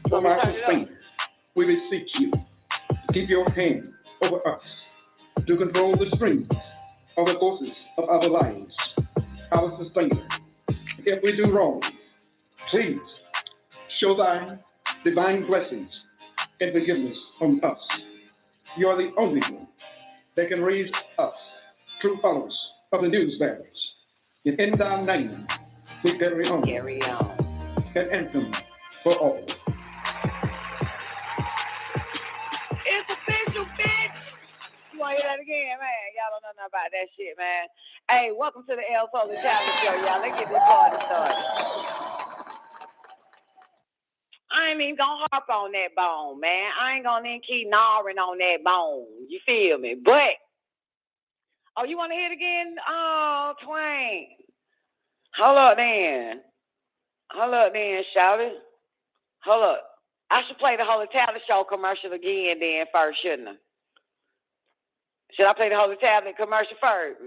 From our sustainer, we beseech you to keep your hand over us, to control the strings of the forces of our lives, our sustainer. If we do wrong, please show thy divine blessings and forgiveness on us. You are the only one that can raise us, true followers of the news bearers. And in thy name, we carry on. An anthem for all. It's official, bitch. You want to hear that again, man? Y'all don't know nothing about that shit, man. Hey, welcome to the El Holy Tablet Show, y'all. Let's get this party started. I ain't even gonna harp on that bone, man. I ain't gonna even keep gnawing on that bone. You feel me? But, oh, you want to hear it again? Oh, Twain. Hold up, then, shout it. Hold up. I should play the Holy Tablet Show commercial again then first, shouldn't I? Should I play the Holy Tablet commercial first?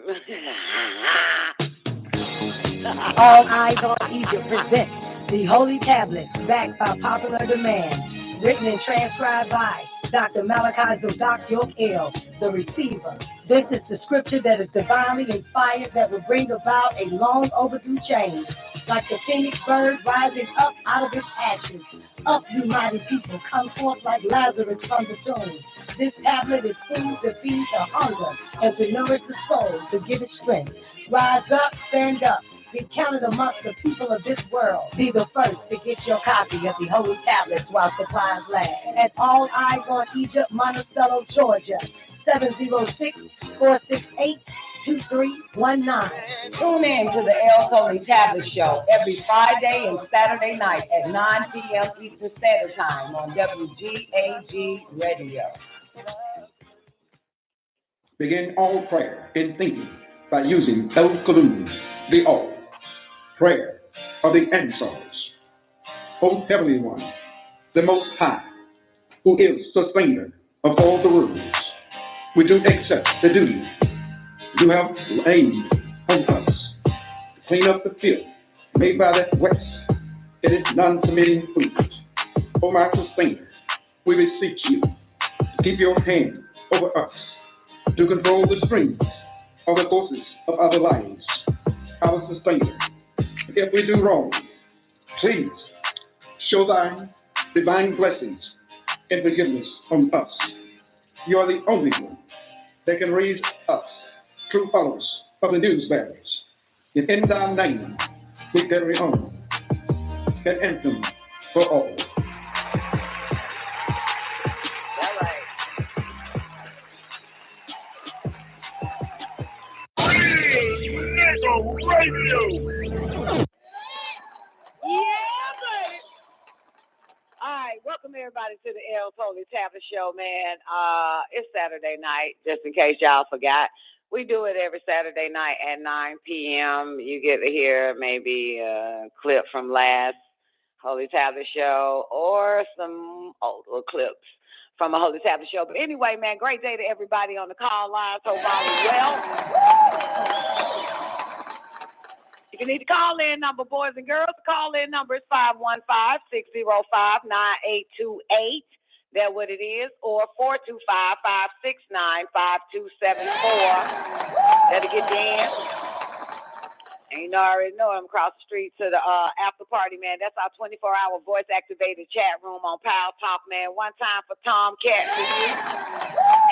All Eyes on Egypt presents the Holy Tablets, backed by popular demand, written and transcribed by Dr. Malachi Yokel, the receiver. This is the scripture that is divinely inspired that will bring about a long overdue change. Like the phoenix bird rising up out of its ashes. Up, you mighty people, come forth like Lazarus from the tomb. This tablet is food to feed the hunger and to nourish the soul, to give it strength. Rise up, stand up. Be counted amongst the people of this world. Be the first to get your copy of the Holy Tablets while supplies last. At All Eyes on Egypt, Monticello, Georgia, 706-468-2319. Tune in to the El Holy Tablet Show every Friday and Saturday night at 9 p.m. Eastern Standard Time on WGAG Radio. Begin all prayer in thinking by using El Kulun, the All. Prayer of the Ansars. O Heavenly One, the Most High, who is sustainer of all the worlds, we do accept the duty you have laid on us to clean up the filth made by that West and its non-committing fools. O my sustainer, we beseech you to keep your hand over us, to control the strings of the forces of our lives, our sustainer. If we do wrong, please show thy divine blessings and forgiveness on us. You are the only one that can raise us, true followers of the news bearers. And in thy name, we carry on an anthem for all. Holy Tablet Show, man. It's Saturday night, just in case y'all forgot. We do it every Saturday night at 9 p.m. You get to hear maybe a clip from last Holy Tablet Show or some older clips from a Holy Tablet Show. But anyway, man, great day to everybody on the call lines. Hope all is well. If you need the call-in number, boys and girls, the call-in number is 515-605-9828. That's what it is. Or 425-569-5274. That'll get you in. And you know, I already know I'm across the street to the after party, man. That's our 24-hour voice-activated chat room on Power Talk, man. One time for Tom Cat for you.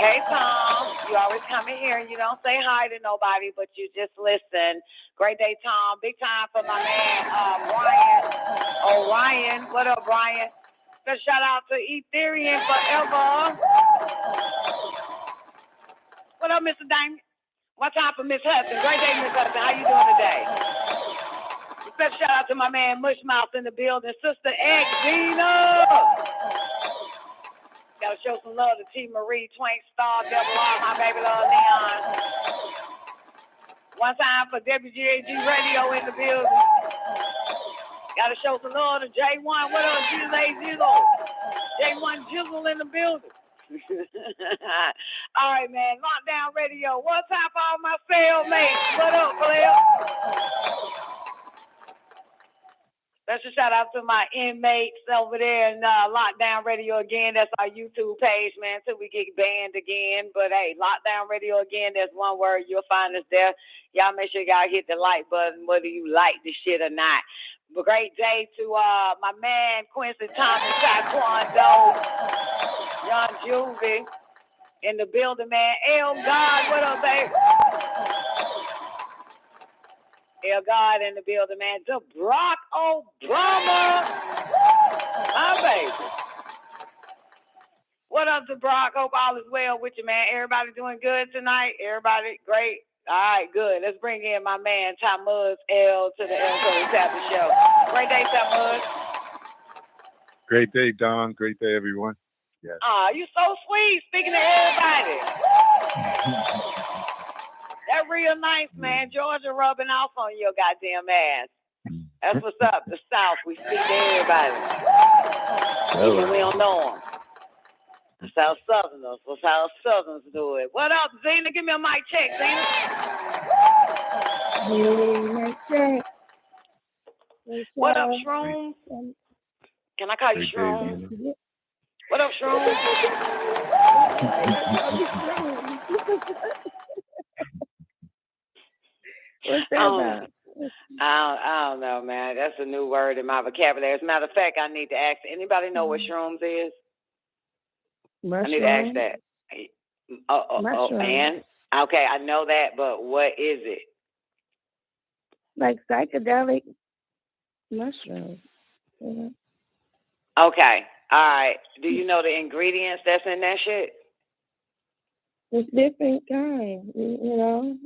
Hey, Tom. You always come in here and you don't say hi to nobody, but you just listen. Great day, Tom. Big time for my man, Brian. Orion. What up, Brian? Special shout out to Ethereum Forever. What up, Mr. Damon? One time for Miss Hudson. Great day, Miss Hudson. How you doing today? Special shout out to my man Mushmouth in the building. Sister X, Dina. Gotta show some love to T. Marie, Twank Star, Double R, my baby love Leon. One time for WGAG Radio in the building. Gotta show some love to J1. What up, Jizzle? J1 Jizzle in the building. All right, man. Lockdown Radio. One time for all my cellmates. What up, player? Special shout out to my inmates over there in Lockdown Radio again. That's our YouTube page, man, till we get banned again. But hey, Lockdown Radio again, that's one word. You'll find us there. Y'all make sure y'all hit the like button, whether you like the shit or not. But great day to my man, Quincy Thomas, Taekwondo, Young Juvie in the building, man. El God, what up, baby? El God in the building, man. The Barack Obama, my baby. What up, the Barack? Hope all is well with you, man. Everybody doing good tonight? Everybody great? All right, good. Let's bring in my man, Tamuz L to the El Cody Tablet Show. Great day, Tamuz. Great day, Don. Great day, everyone. Yes. You so sweet. Speaking to everybody. That real nice, man. Georgia rubbing off on your goddamn ass. That's what's up. The South. We speak to everybody. Even we don't know them. That's how Southerners. That's how Southerners do it. What up, Zena? Give me a mic check, Zena. Mic check. What up, Shrooms? Can I call you Shrooms? What up, Shrooms? What's that about? I don't know, man. That's a new word in my vocabulary. As a matter of fact, I need to ask, anybody know what shrooms is? Mushroom. I need to ask that. And okay, I know that, but what is it? Like psychedelic mushrooms. Yeah. Okay, all right. Do you know the ingredients that's in that shit? It's different kinds, you know.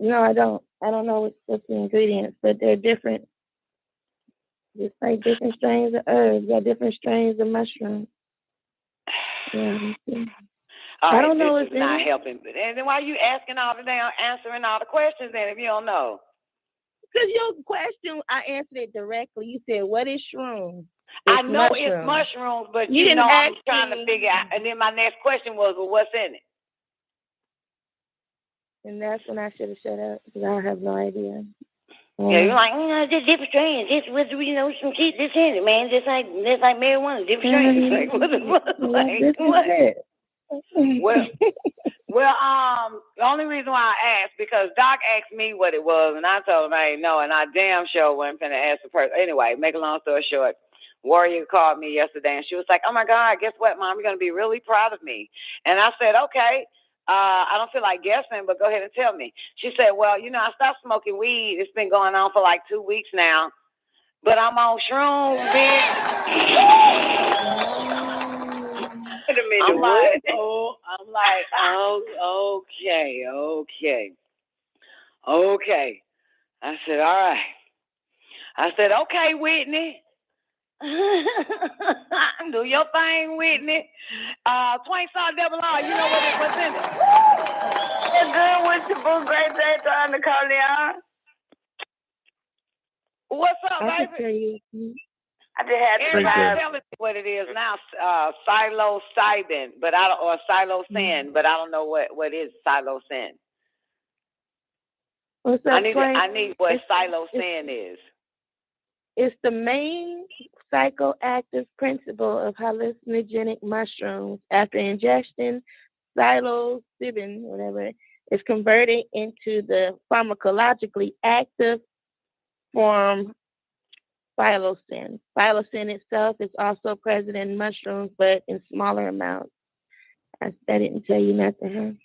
No, I don't. I don't know what's the ingredients, but they're different. Just like different strains of herbs, or different strains of mushrooms. Yeah. All right, I don't know this is not helping. And then why are you asking all the damn, answering all the questions then if you don't know? Because your question, I answered it directly. You said, what is shrooms? I know it's mushrooms, but you know I'm trying to figure out. And then my next question was, well, what's in it? And that's when I should have shut up because I have no idea. Yeah, you're like, there's different strains. This was, you know, some shit this in it, man. Just like marijuana, different strains. Like, what the fuck? Like, what? Well, the only reason why I asked because Doc asked me what it was, and I told him I ain't know, and I damn sure wasn't finna ask the person. Anyway, make a long story short, Warrior called me yesterday, and she was like, "Oh my God, guess what, Mom? You're gonna be really proud of me." And I said, "Okay." I don't feel like guessing, but go ahead and tell me. She said, well, you know, I stopped smoking weed. It's been going on for like 2 weeks now, but I'm on shrooms, bitch. Wait a minute, I'm like, oh, okay. I said, all right. I said, okay, Whitney. Do your thing, Whitney. Twain Star Double R, you know what's in it? It's good with your boo, great day, Don Nicoleon. What's up, I can baby? tell you. I just had to Everybody tell us what it is now. Psilocybin, but I don't, or psilocin, but I don't know what is psilocin. What's up, I need Twain? what psilocin is. It's the main psychoactive principle of hallucinogenic mushrooms. After ingestion, psilocybin, whatever, is converted into the pharmacologically active form psilocin. Psilocin itself is also present in mushrooms, but in smaller amounts. I didn't tell you nothing,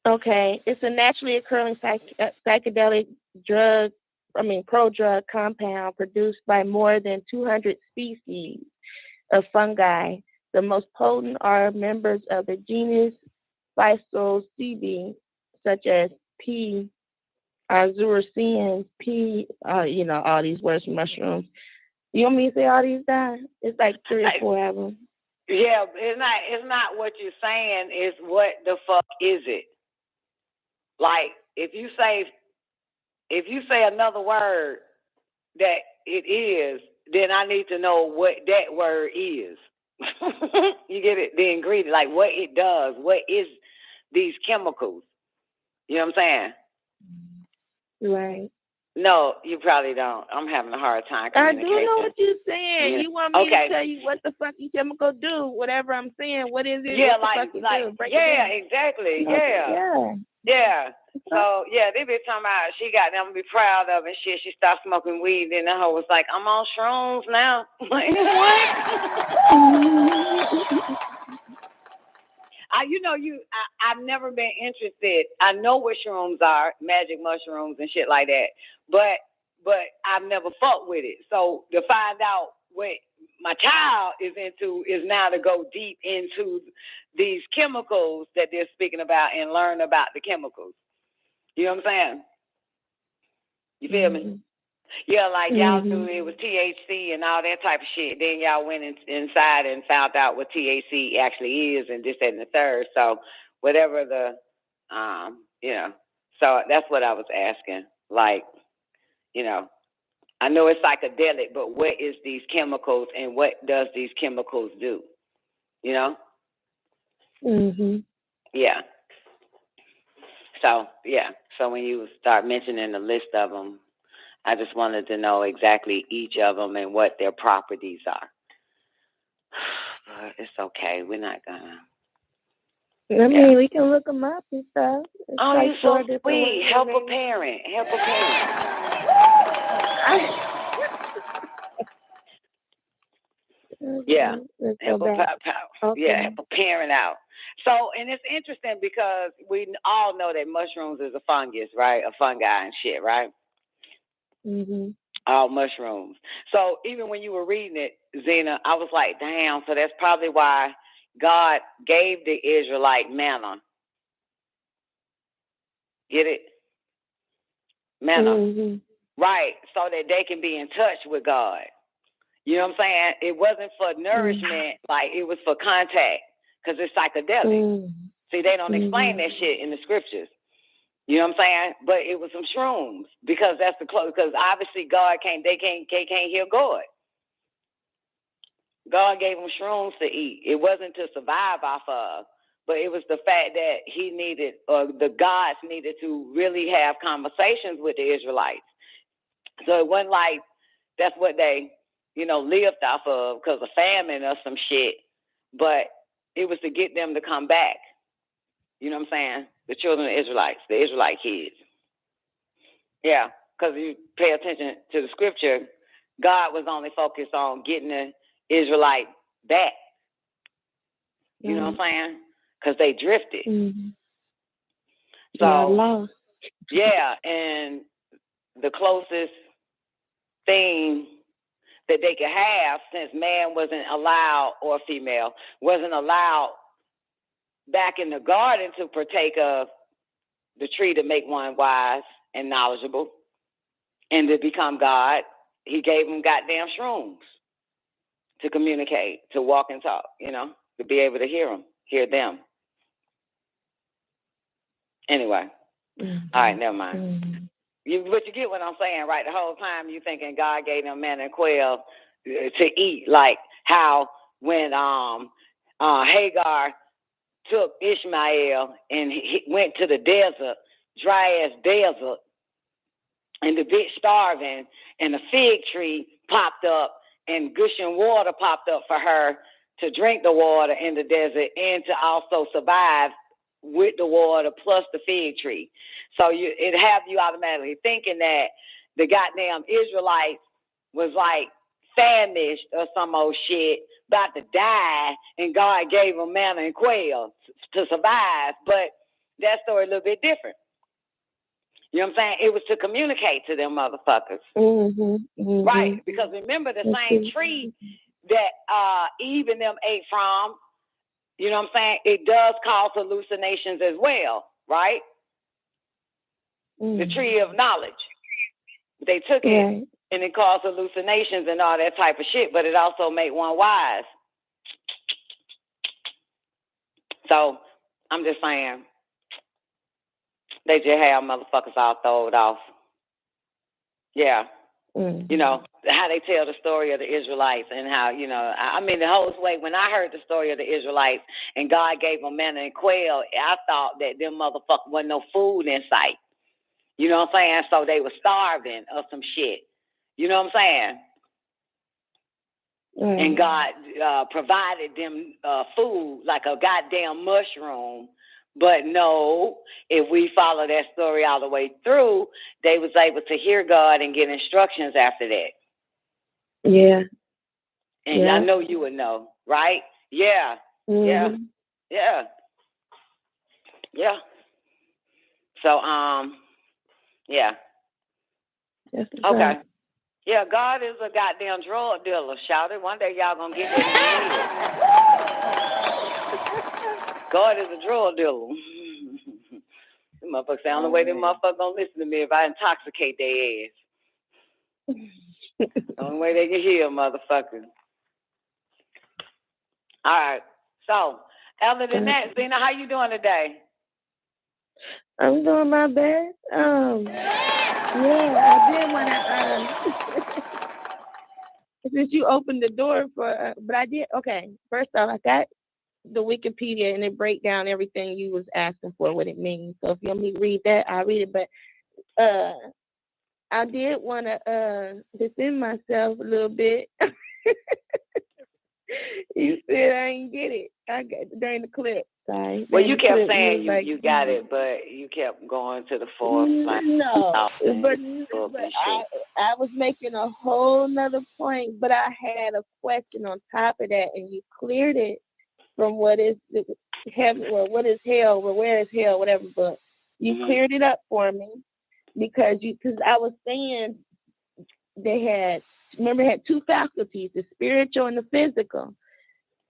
huh? Okay, it's a naturally occurring psychedelic prodrug compound produced by more than 200 species of fungi. The most potent are members of the genus Psilocybin, such as P. Azuricians, all these words from mushrooms. You want me to say all these guys? It's like 3 or 4 of them. Yeah, it's not what you're saying, it's what the fuck is it? Like, if you say another word that it is, then I need to know what that word is. You get it? The ingredient, like what it does, what is these chemicals? You know what I'm saying? Right. No, you probably don't. I'm having a hard time I communicating. do know what you're saying. Yeah. You want me Okay. to tell you what the fuck each chemical do? Whatever I'm saying, what is it? Yeah, what the fuck it do? Break it yeah, down. exactly. Okay, Yeah. So, yeah, they be talking about she got them to be proud of and shit. She stopped smoking weed. Then the hoe was like, I'm on shrooms now. Like, what? I've never been interested. I know what shrooms are, magic mushrooms and shit like that. But I've never fucked with it. So to find out what my child is into is now to go deep into these chemicals that they're speaking about and learn about the chemicals. You know what I'm saying? You feel me? Yeah, like y'all knew it was THC and all that type of shit. Then y'all went inside and found out what THC actually is and this, that, and the third. So whatever the, so that's what I was asking. Like, I know it's psychedelic, but what is these chemicals and what does these chemicals do? You know? Yeah. So, yeah. So when you start mentioning the list of them, I just wanted to know exactly each of them and what their properties are. But it's okay. We're not gonna. I mean, we can look them up and stuff. It's Oh, like you're so 4 different sweet. ways Help of a parent. Help a parent. Yeah. Help a parent out. So, and it's interesting because we all know that mushrooms is a fungus, right? A fungi and shit, right? All mushrooms. So even when you were reading it, Zena, I was like, damn, so that's probably why God gave the Israelite manna. Get it? Manna. Right, so that they can be in touch with God. You know what I'm saying? It wasn't for nourishment, like it was for contact, because it's psychedelic. See, they don't explain that shit in the scriptures. You know what I'm saying? But it was some shrooms because that's the close. Because obviously God can't hear God. God gave them shrooms to eat. It wasn't to survive off of, but it was the fact that he needed, or the gods needed to really have conversations with the Israelites. So it wasn't like that's what they, lived off of because of famine or some shit. But it was to get them to come back. You know what I'm saying? The children of Israelites, the Israelite kids. Yeah, because you pay attention to the scripture, God was only focused on getting the Israelite back. You know what I'm saying? Because they drifted. So, yeah, and the closest thing that they could have, since man wasn't allowed, or female, wasn't allowed back in the garden to partake of the tree to make one wise and knowledgeable and to become God, he gave them goddamn shrooms to communicate, to walk and talk, you know, to be able to hear them. Anyway, all right, never mind. But you get what I'm saying, right? The whole time you thinking God gave them manna and quail to eat, like how when Hagar took Ishmael and he went to the desert, dry ass desert, and the bitch starving, and a fig tree popped up, and gushing water popped up for her to drink the water in the desert and to also survive with the water plus the fig tree. So it have you automatically thinking that the goddamn Israelites was like famished or some old shit, about to die, and God gave them manna and quail to survive. But that story a little bit different. You know what I'm saying? It was to communicate to them motherfuckers. Right, because remember the same tree that Eve and them ate from, you know what I'm saying? It does cause hallucinations as well, right? The tree of knowledge. They took it and it caused hallucinations and all that type of shit, but it also made one wise. So I'm just saying, they just have motherfuckers all throwed off. Yeah. You know, how they tell the story of the Israelites and how, you know, I mean, the whole way, when I heard the story of the Israelites and God gave them manna and quail, I thought that them motherfuckers wasn't no food in sight. You know what I'm saying? So they were starving or some shit. You know what I'm saying? And God provided them food like a goddamn mushroom. But no, if we follow that story all the way through, they was able to hear God and get instructions after that. Yeah. And I know you would know, right? Yeah. Yeah. So, yeah. Okay. Yeah, God is a goddamn drug dealer. Shout it. One day y'all gonna get it. God is a drug dealer. The motherfuckers say, the only way them motherfuckers gonna listen to me if I intoxicate their ass. The only way they can hear, motherfucker. All right. So, other than that, Zena, how you doing today? I'm doing my best. I did want to, since you opened the door for, but I did, okay. First off, I got the Wikipedia and it break down everything you was asking for, what it means. So if you want me to read that, I'll read it. But I did want to defend myself a little bit. You said I didn't get it. I got it during the clip. Sorry. Well, you kept saying you got it, but you kept going to the fourth line. No, but I was making a whole nother point, but I had a question on top of that, and you cleared it from what is heaven or what is hell or where is hell, whatever. But you cleared it up for me because I was saying they had two faculties, the spiritual and the physical,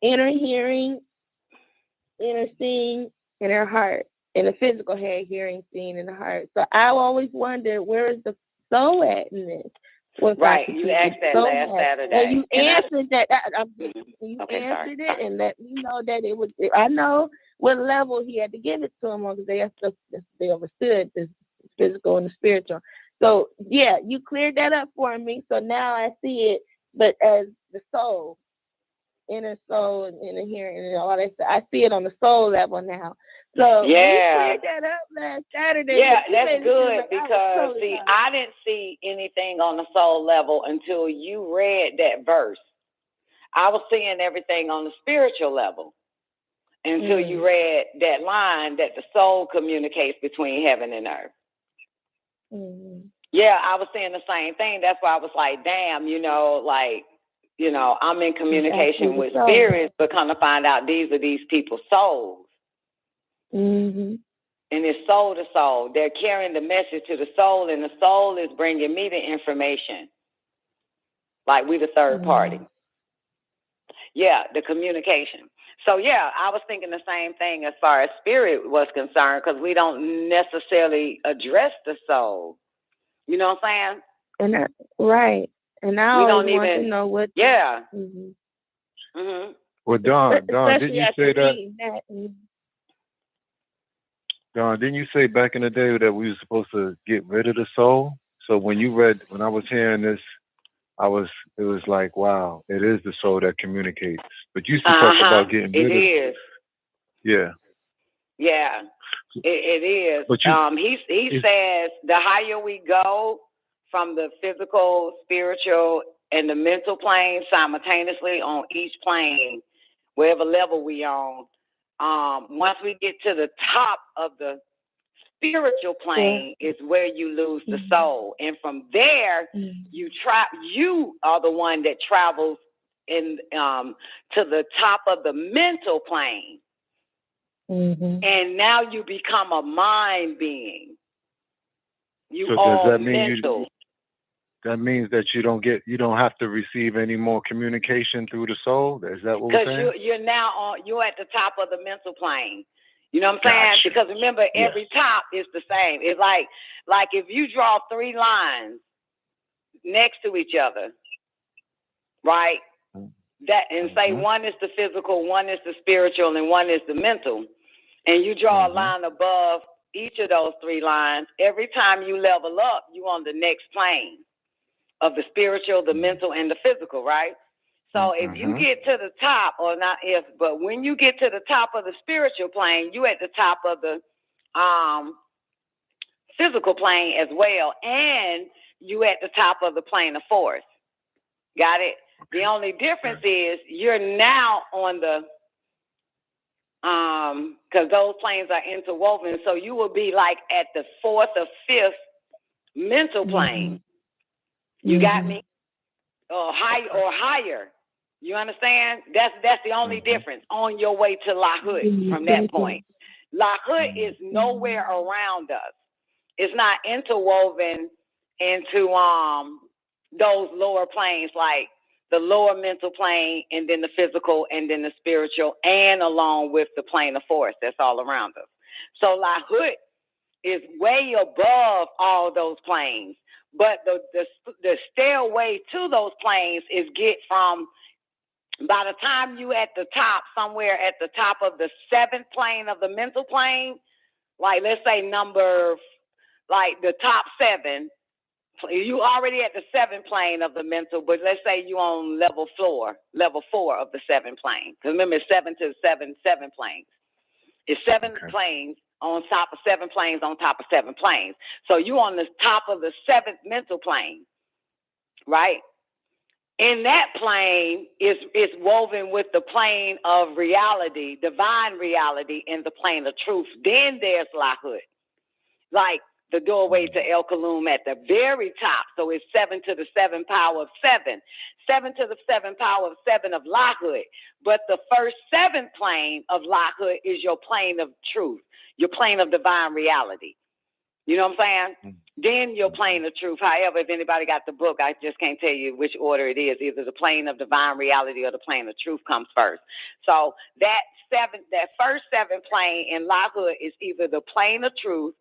inner hearing, inner seeing, and her heart. And the physical had hearing, seeing, and the heart. So I always wondered, where is the soul at in this? Right, you asked that last Saturday. And you answered that. You answered it and let me know that it was. I know what level he had to give it to him on because they understood the physical and the spiritual. So yeah, you cleared that up for me. So now I see it, but as the soul, inner soul and inner hearing and all that stuff. I see it on the soul level now. So we cleared that up last Saturday. Yeah, that's good because I didn't see anything on the soul level until you read that verse. I was seeing everything on the spiritual level until you read that line that the soul communicates between heaven and earth. Yeah, I was saying the same thing. That's why I was like, damn, I'm in communication with spirits, but kind of find out these are these people's souls. And it's soul to soul. They're carrying the message to the soul, and the soul is bringing me the information. Like we the third party. Yeah, the communication. So, yeah, I was thinking the same thing as far as spirit was concerned because we don't necessarily address the soul. You know what I'm saying? Right. And I we always don't want even to know what. Yeah. Mm-hmm. Mm-hmm. Well, Don, didn't you say that? Don, didn't you say back in the day that we were supposed to get rid of the soul? So when I was hearing this, it was like, wow, it is the soul that communicates. But you used to talk about getting rid of it. It is. Yeah. Yeah, it is. But he says the higher we go from the physical, spiritual, and the mental plane simultaneously on each plane, wherever level we on, once we get to the top of the spiritual plane is where you lose the soul. And from there, you are the one that travels in to the top of the mental plane. And now you become a mind being. You so are does that mean mental. That means that you don't have to receive any more communication through the soul? Is that what we're saying? Because you're at the top of the mental plane. You know what I'm saying? Because remember, every top is the same. It's like if you draw 3 lines next to each other, right? That and say one is the physical, one is the spiritual, and one is the mental. And you draw a line above each of those 3 lines. Every time you level up, you're on the next plane of the spiritual, the mental, and the physical, right? So if you get to the top, but when you get to the top of the spiritual plane, you at the top of the physical plane as well, and you at the top of the plane of force. Got it? The only difference is you're now on the because those planes are interwoven, so you will be like at the 4th or 5th mental plane. You got me? Or higher. You understand? That's the only difference on your way to Lahut from that point. Lahut is nowhere around us. It's not interwoven into those lower planes, like the lower mental plane and then the physical and then the spiritual, and along with the plane of force that's all around us. So Lahut is way above all those planes. But the stairway to those planes is get from, by the time you at the top, somewhere at the top of the 7th plane of the mental plane, like let's say like the top 7, you already at the 7th plane of the mental, but let's say you on level 4 of the 7th plane. Because remember, it's 7 to 7 planes. It's 7 planes on top of 7 planes on top of 7 planes. So you on the top of the 7th mental plane, right? In that plane is woven with the plane of reality, divine reality, and the plane of truth. Then there's Lahut, like the doorway to El Kalum at the very top. So it's 7 to the 7 power of 7. 7 to the 7 power of 7 of Lahut. But the first 7th plane of Lahut is your plane of truth, your plane of divine reality. You know what I'm saying? Then your plane of truth. However, if anybody got the book, I just can't tell you which order it is. Either the plane of divine reality or the plane of truth comes first. So that first 7th plane in Lahut is either the plane of truth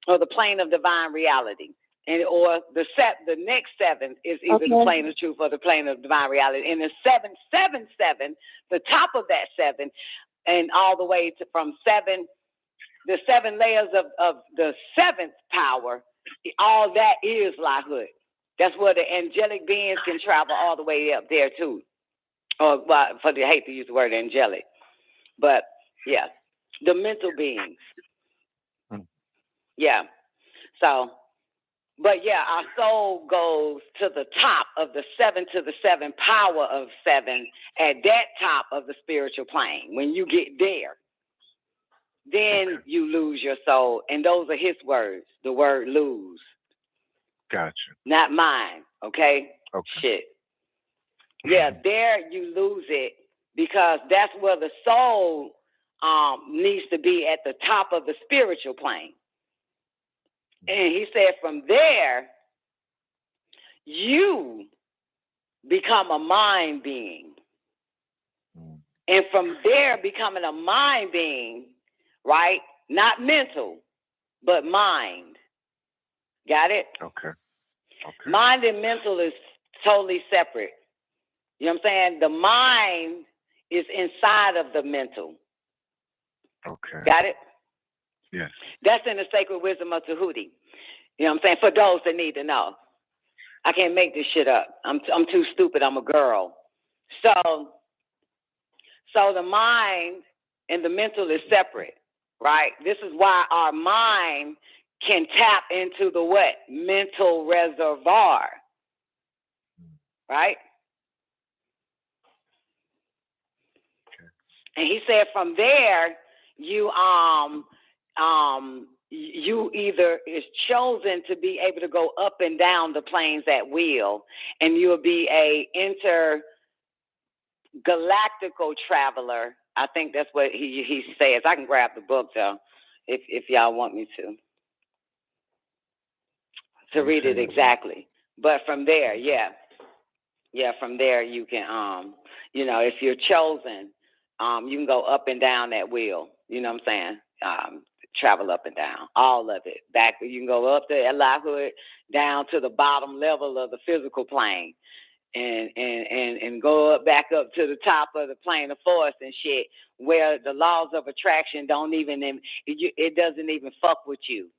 or the plane of divine reality. Or the next 7th is either the plane of truth or the plane of divine reality. And the 777, the top of that 7, and all the way to from 7, the 7 layers of the 7th power, all that is Lahut. That's where the angelic beings can travel all the way up there too. Or I hate to use the word angelic, but yeah, the mental beings. Yeah. So, but yeah, our soul goes to the top of the 7 to the 7 power of 7 at that top of the spiritual plane. When you get there, then you lose your soul. And those are his words, the word lose. Gotcha. Not mine, okay? Shit. Yeah, there you lose it because that's where the soul needs to be, at the top of the spiritual plane. And he said from there, you become a mind being. And from there, becoming a mind being, right? Not mental, but mind. Got it? Okay. Mind and mental is totally separate. You know what I'm saying? The mind is inside of the mental. Okay. Got it? Yes. That's in the sacred wisdom of Tahuti. You know what I'm saying? For those that need to know. I can't make this shit up. I'm too stupid. I'm a girl. So the mind and the mental is separate, right? This is why our mind can tap into the what? Mental reservoir, right? Okay. And he said from there, you either is chosen to be able to go up and down the planes at will, and you'll be a intergalactical traveler. I think that's what he says. I can grab the book though, if y'all want me to read it exactly. But from there, from there you can if you're chosen, you can go up and down at will. You know what I'm saying? Travel up and down, all of it. Back, you can go up to Allahhood, down to the bottom level of the physical plane, and go back up to the top of the plane of force and shit, where the laws of attraction it doesn't even fuck with you.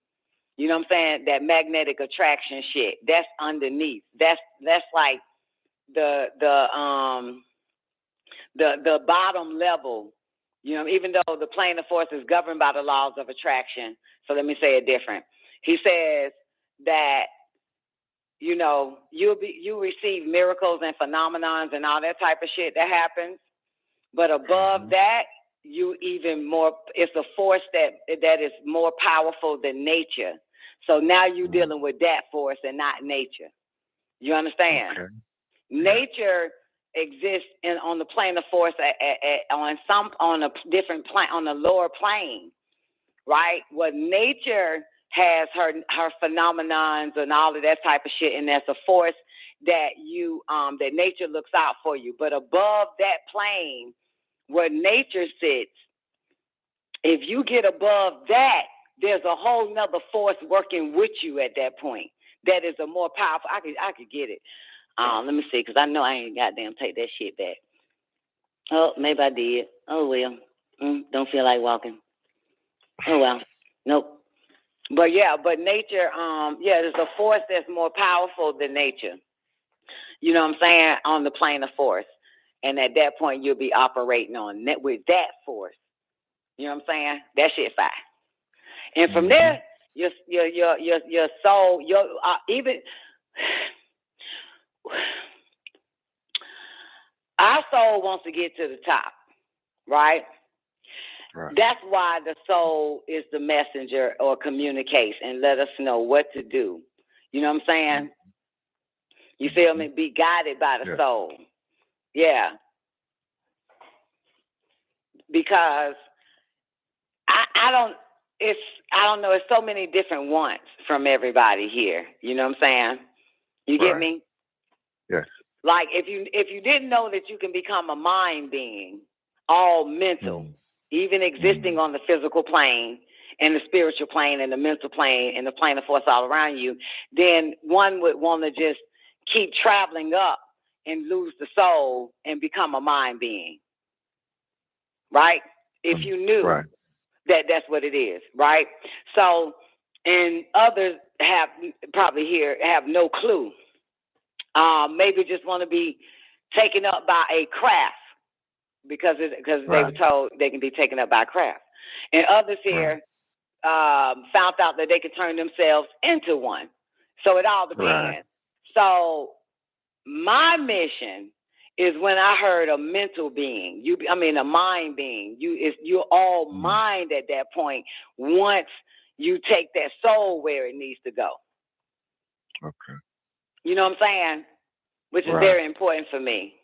You know what I'm saying? That magnetic attraction shit, that's underneath. That's like the bottom level. You know, even though the plane of force is governed by the laws of attraction. So let me say it different. He says that, you receive miracles and phenomenons and all that type of shit that happens. But above that, you even more, it's a force that is more powerful than nature. So now you're dealing with that force and not nature. You understand? Okay. Nature exists on the plane of force on a different plane, on a lower plane, right? What nature has her phenomenons and all of that type of shit, and that's a force that that nature looks out for you. But above that plane where nature sits, if you get above that, there's a whole nother force working with you at that point. That is a more powerful. I could get it. Let me see, because I know I ain't goddamn take that shit back. Oh, maybe I did. Oh, well. Don't feel like walking. Oh, well. Nope. But nature, there's a force that's more powerful than nature. You know what I'm saying? On the plane of force. And at that point, you'll be operating with that force. You know what I'm saying? That shit fine. And from there, your soul, even... Our soul wants to get to the top, right? That's why the soul is the messenger or communicates and let us know what to do. You know what I'm saying? You feel me? Be guided by the soul. Yeah. Because I don't know, it's so many different wants from everybody here. You know what I'm saying? You get me? Yes. Like if you didn't know that you can become a mind being, all mental, even existing on the physical plane and the spiritual plane and the mental plane and the plane of force all around you, then one would want to just keep traveling up and lose the soul and become a mind being. Right? If you knew that that's what it is, right? So, and others have no clue. Maybe just want to be taken up by a craft because they were told they can be taken up by a craft. And others here found out that they could turn themselves into one. So it all depends. So my mission is when I heard a mental being, a mind being. You're all mind at that point once you take that soul where it needs to go. Okay. You know what I'm saying? Which is very important for me.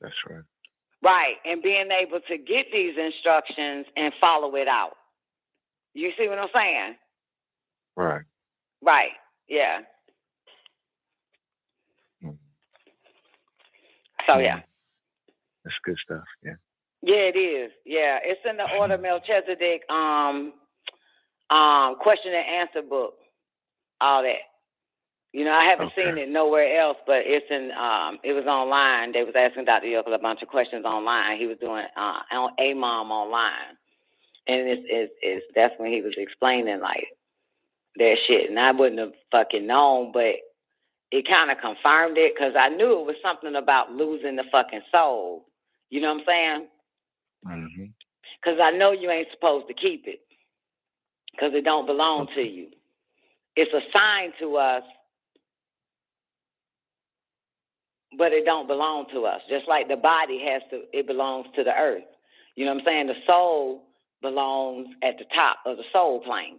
That's right. Right. And being able to get these instructions and follow it out. You see what I'm saying? Right. Right. Yeah. So, yeah. That's good stuff. Yeah. Yeah, it is. Yeah. It's in the Order Melchizedek question and answer book. All that. You know, I haven't seen it nowhere else, but it's in. It was online. They was asking Dr. Yokel a bunch of questions online. He was doing on AMOM online, and it's that's when he was explaining like that shit, and I wouldn't have fucking known, but it kind of confirmed it because I knew it was something about losing the fucking soul. You know what I'm saying? Mm-hmm. Because I know you ain't supposed to keep it because it don't belong to you. It's assigned to us, but it don't belong to us. Just like the body it belongs to the earth. You know what I'm saying? The soul belongs at the top of the soul plane.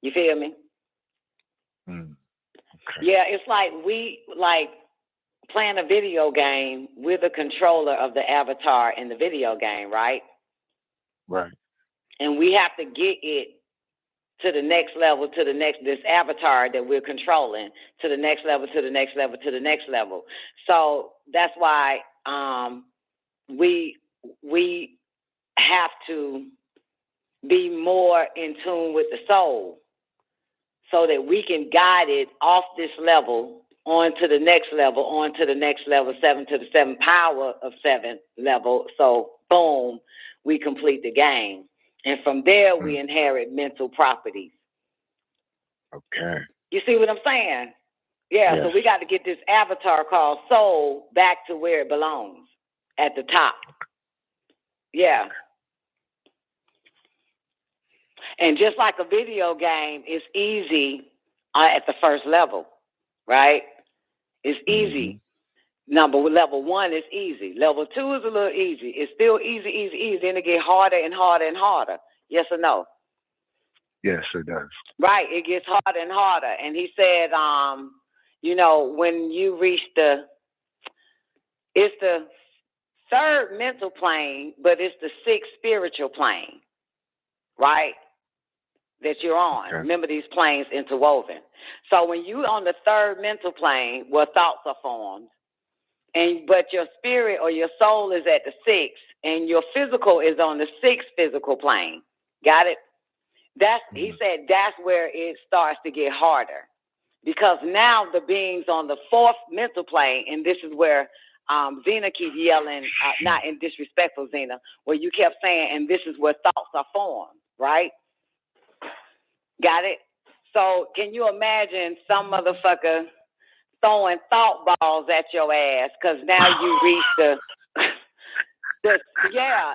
You feel me? Okay. Yeah, it's like we playing a video game. We're the controller of the avatar in the video game, right? Right. And we have to get it to the next level, this avatar that we're controlling, to the next level, to the next level, to the next level. So that's why we have to be more in tune with the soul so that we can guide it off this level on to the next level, on to the next level, 7 to the 7 power of 7 level. So boom, we complete the game. And from there, we inherit mental properties. Okay. You see what I'm saying? Yeah, Yes. So we got to get this avatar called soul back to where it belongs, at the top. Yeah. And just like a video game, it's easy at the first level, right? It's easy. Level 1 is easy. Level 2 is a little easy. It's still easy. Then it gets harder and harder and harder. Yes or no? Yes, it does. Right. It gets harder and harder. And he said, you know, when you reach it's the 3rd mental plane, but it's the 6th spiritual plane, right? That you're on. Okay. Remember, these planes interwoven. So when you're on the 3rd mental plane, where thoughts are formed, but your spirit or your soul is at the 6th, and your physical is on the 6th physical plane. Got it? He said that's where it starts to get harder, because now the being's on the 4th mental plane, and this is where Zena keep yelling, not in disrespectful, Zena, where you kept saying, and this is where thoughts are formed, right? Got it? So can you imagine some motherfucker throwing thought balls at your ass because now you reach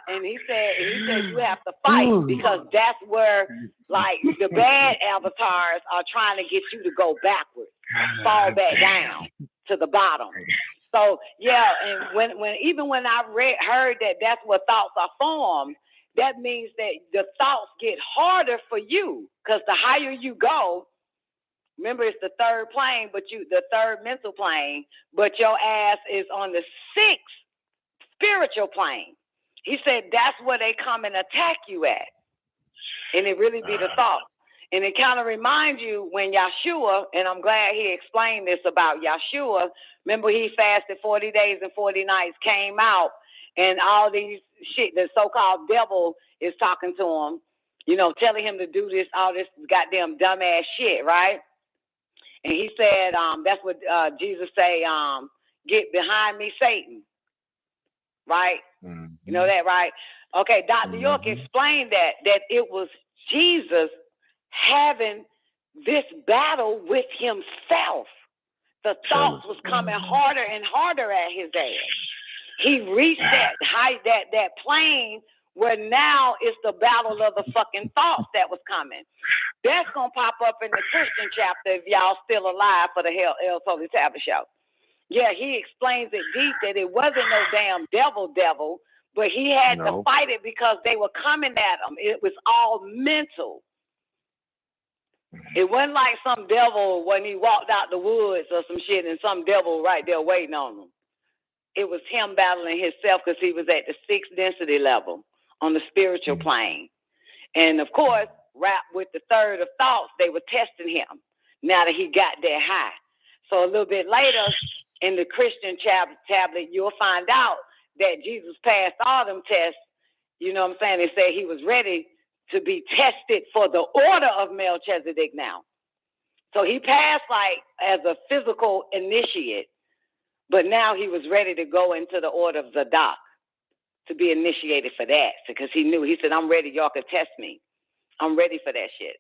and he said you have to fight because that's where like the bad avatars are trying to get you to go backwards, fall back down to the bottom. So yeah, and when I heard that that's where thoughts are formed, that means that the thoughts get harder for you because the higher you go. Remember, it's the 3rd plane, the 3rd mental plane, but your ass is on the 6th spiritual plane. He said that's where they come and attack you at. And it really be the thought. And it kind of reminds you when Yahshua, and I'm glad he explained this about Yahshua. Remember, he fasted 40 days and 40 nights, came out, and all these shit, the so-called devil is talking to him, you know, telling him to do this, all this goddamn dumbass shit, right? And he said, that's what Jesus say, get behind me, Satan. Right? Mm-hmm. You know that, right? Okay, Dr. York explained that it was Jesus having this battle with himself. The thoughts was coming harder and harder at his ass. He reached that height, that plane where now it's the battle of the fucking thoughts that was coming. That's going to pop up in the Christian chapter if y'all still alive for the El Holy Tablet show. Yeah, he explains it deep that it wasn't no damn devil, but he had to fight it because they were coming at him. It was all mental. It wasn't like some devil when he walked out the woods or some shit and some devil right there waiting on him. It was him battling himself because he was at the 6th density level on the spiritual plane. And of course, wrapped with the 3rd of thoughts, they were testing him now that he got that high. So a little bit later in the Christian tablet, you'll find out that Jesus passed all them tests. You know what I'm saying? They say he was ready to be tested for the order of Melchizedek now. So he passed like as a physical initiate, but now he was ready to go into the order of Zadok to be initiated for that, because he knew, he said, I'm ready, y'all can test me. I'm ready for that shit.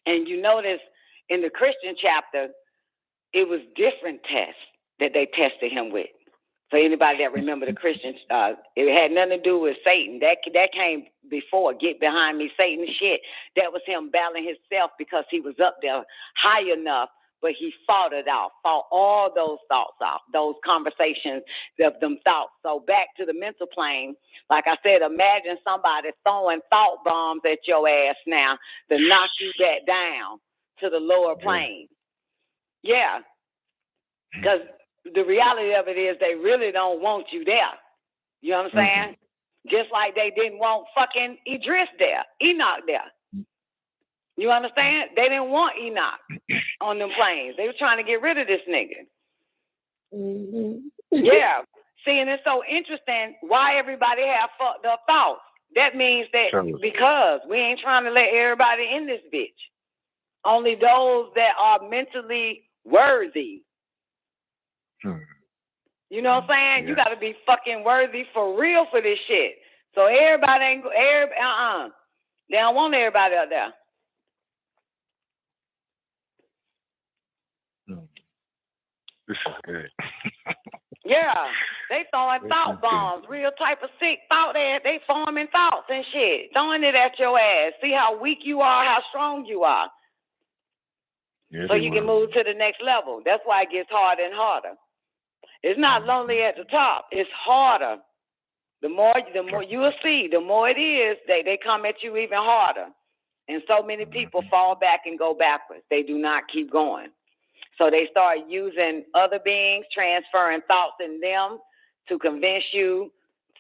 And you notice in the Christian chapter, it was different tests that they tested him with. For anybody that remember the Christians, it had nothing to do with Satan. That came before, get behind me, Satan shit. That was him battling himself because he was up there high enough, but he fought it off, fought all those thoughts off, those conversations, them thoughts. So back to the mental plane, like I said, imagine somebody throwing thought bombs at your ass now to knock you back down to the lower plane. Yeah, because the reality of it is they really don't want you there. You know what I'm saying? Just like they didn't want fucking Idris there, Enoch there. You understand? They didn't want Enoch on them planes. They were trying to get rid of this nigga. Yeah. See, and it's so interesting why everybody have fucked up thoughts. That means that because we ain't trying to let everybody in this bitch. Only those that are mentally worthy. You know what I'm saying? You got to be fucking worthy for real for this shit. So everybody ain't, they don't want everybody out there. This is good. Yeah, they throwing thought bombs, real type of sick thought. They forming thoughts and shit, throwing it at your ass. See how weak you are, how strong you are. Yeah, so you can move to the next level. That's why it gets harder and harder. It's not lonely at the top. It's harder. The more you will see, the more it is, they come at you even harder. And so many people fall back and go backwards. They do not keep going. So they start using other beings, transferring thoughts in them to convince you,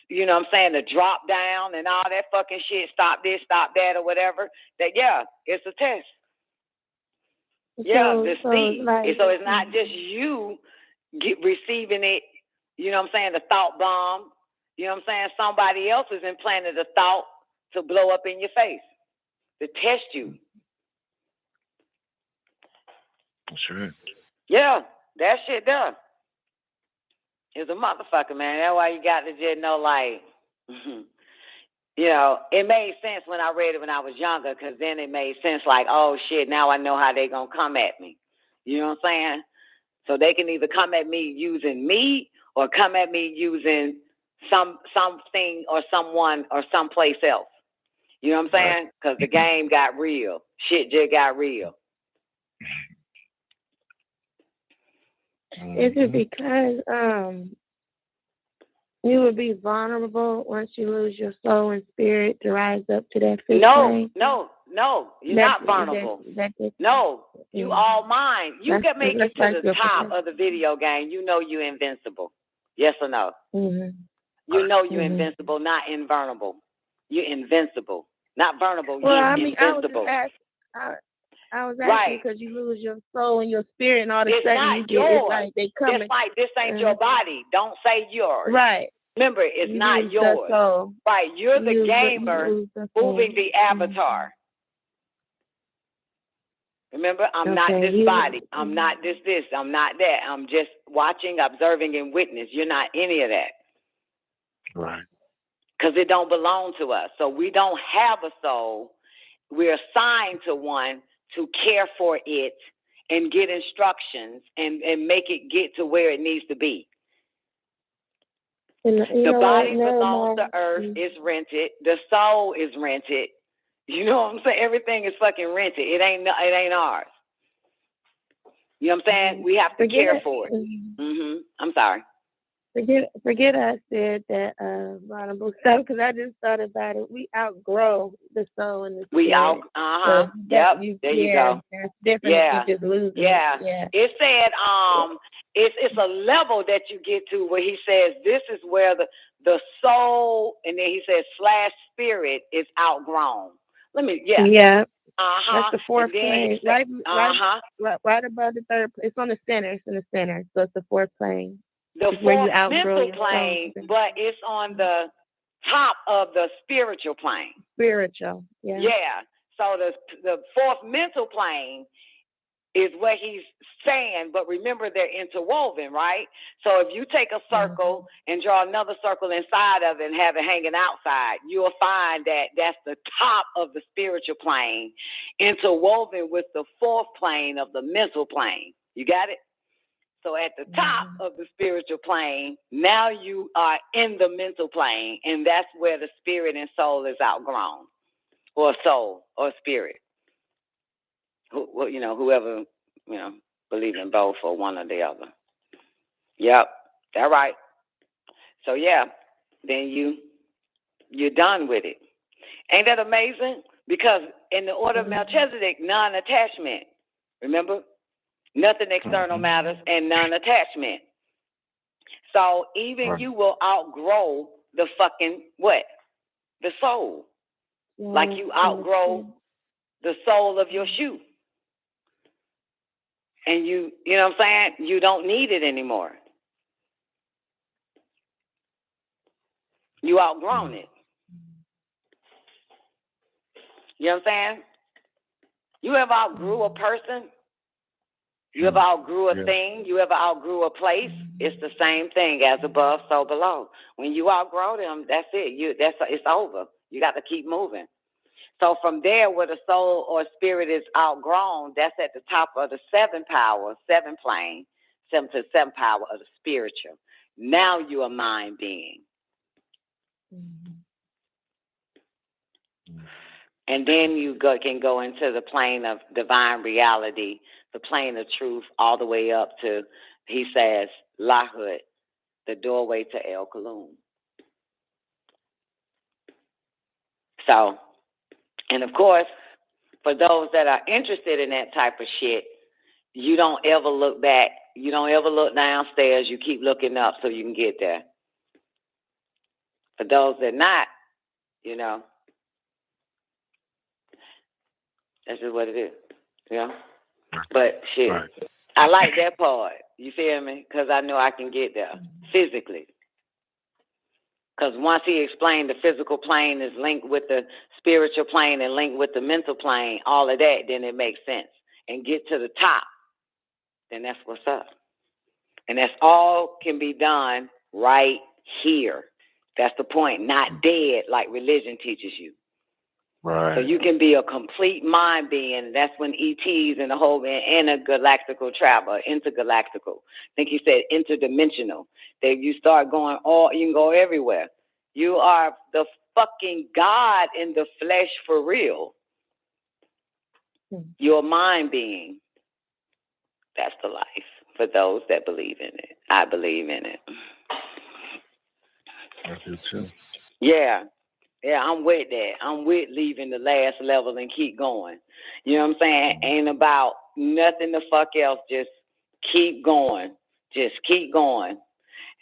you know what I'm saying, to drop down and all that fucking shit, stop this, stop that, or whatever. That, yeah, it's a test. Yeah, the seed. So it's not just you receiving it, you know what I'm saying, the thought bomb. You know what I'm saying? Somebody else has implanted a thought to blow up in your face, to test you. Sure. Yeah, that shit does. It's a motherfucker, man. That's why you got to just know, like, you know, it made sense when I read it when I was younger, because then it made sense like, oh, shit, now I know how they going to come at me. You know what I'm saying? So they can either come at me using me or come at me using something or someone or someplace else. You know what I'm saying? Because the game got real. Shit just got real. Is it because you would be vulnerable once you lose your soul and spirit to rise up to that fifth plane? No. You're not vulnerable. No, you all mind. You can make it to the top of the video game. You know you're invincible. Yes or no? You know you're invincible, not invulnerable. You're invincible, not vulnerable. You're invincible. I was asking because you lose your soul and your spirit, and all of a sudden you get it's like they come. It's like this ain't your body. Don't say yours. Right. Remember, it's not yours. Right. You're the gamer moving the avatar. Remember, I'm not this body. I'm not this. I'm not that. I'm just watching, observing, and witness. You're not any of that. Right. Because it don't belong to us. So we don't have a soul. We're assigned to one to care for it and get instructions and make it get to where it needs to be. The body belongs to earth, it's rented. The soul is rented. You know what I'm saying? Everything is fucking rented. It ain't ours. You know what I'm saying? We have to care for it. I'm sorry. Forget I said that vulnerable stuff, because I just thought about it. We outgrow the soul and the spirit. So yep. There you go. It's different than just losing. Yeah. It said it's a level that you get to where he says this is where the soul, and then he says /spirit is outgrown. Yeah. That's the fourth plane. Right above the third. It's on the center. It's in the center. So it's the fourth plane. The fourth mental plane, but it's on the top of the spiritual plane. Spiritual, yeah. Yeah. So the fourth mental plane is what he's saying, but remember they're interwoven, right? So if you take a circle and draw another circle inside of it and have it hanging outside, you'll find that that's the top of the spiritual plane interwoven with the fourth plane of the mental plane. You got it? So at the top of the spiritual plane, now you are in the mental plane, and that's where the spirit and soul is outgrown, or soul or spirit. Whoever, believe in both or one or the other. Yep, that's right. So yeah, then you're done with it. Ain't that amazing? Because in the order of Melchizedek, non-attachment. Remember? Nothing external matters and non-attachment. So even you will outgrow the fucking what? The soul. Like you outgrow the sole of your shoe. And you know what I'm saying? You don't need it anymore. You outgrown it. You know what I'm saying? You ever outgrew a person? You ever outgrew a thing? You ever outgrew a place? It's the same thing, as above, so below. When you outgrow them, that's it. It's over. You got to keep moving. So from there, where the soul or spirit is outgrown, that's at the top of the seven power, seven plane, 7 to 7 power of the spiritual. Now you're a mind being. And then you can go into the plane of divine reality, the plane of truth, all the way up to, he says, Lahut, the doorway to El Kalum. So, and of course, for those that are interested in that type of shit, you don't ever look back. You don't ever look downstairs. You keep looking up so you can get there. For those that not, that's just what it is. But shit, I like that part. You feel me? Because I know I can get there physically. Because once he explained the physical plane is linked with the spiritual plane and linked with the mental plane, all of that, then it makes sense. And get to the top, then that's what's up. And that's all can be done right here. That's the point. Not dead like religion teaches you. Right. So you can be a complete mind being. That's when ETs and the whole intergalactical travel, intergalactical. I think he said interdimensional. That you start going you can go everywhere. You are the fucking God in the flesh for real. You're a mind being. That's the life for those that believe in it. I believe in it. I do too. Yeah. Yeah, I'm with that. I'm with leaving the last level and keep going. You know what I'm saying? Ain't about nothing the fuck else. Just keep going. Just keep going.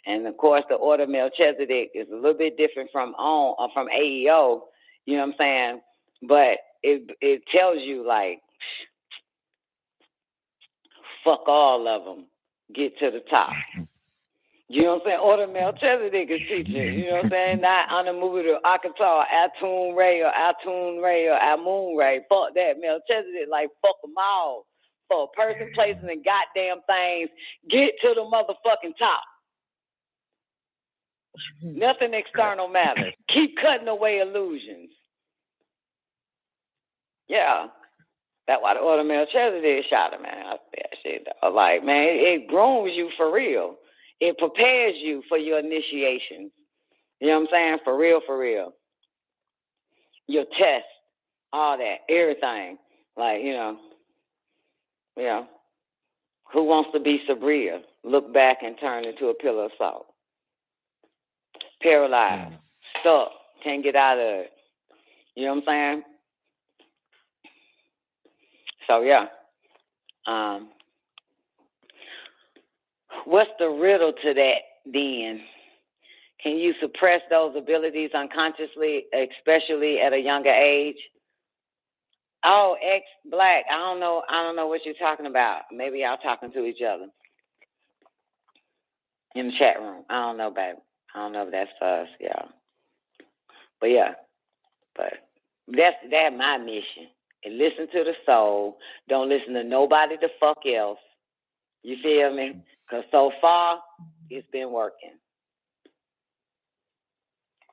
And of course, the order of Melchizedek is a little bit different from AEO. You know what I'm saying? But it tells you like, fuck all of them. Get to the top. You know what I'm saying? Order Melchizedek is teaching. You know what I'm saying? Not Anamudu, Akatar, Atun Ray or Amun Ray. Fuck that. Melchizedek, like, fuck them all. For a person, place, and the goddamn things, get to the motherfucking top. Nothing external matters. Keep cutting away illusions. Yeah. That's why the order Melchizedek shot him, man. I see that shit. Like, man, it grooms you for real. It prepares you for your initiations. You know what I'm saying? For real, for real. Your test, all that, everything. Like, who wants to be Sabria? Look back and turn into a pillar of salt. Paralyzed, stuck, can't get out of it. You know what I'm saying? So, yeah. What's the riddle to that then? Can you suppress those abilities unconsciously, especially at a younger age? Oh, ex-black. I don't know what you're talking about. Maybe y'all talking to each other in the chat room. I don't know, baby. I don't know if that's for us, y'all. But yeah, that's my mission. and listen to the soul. Don't listen to nobody the fuck else. You feel me? Because so far, it's been working.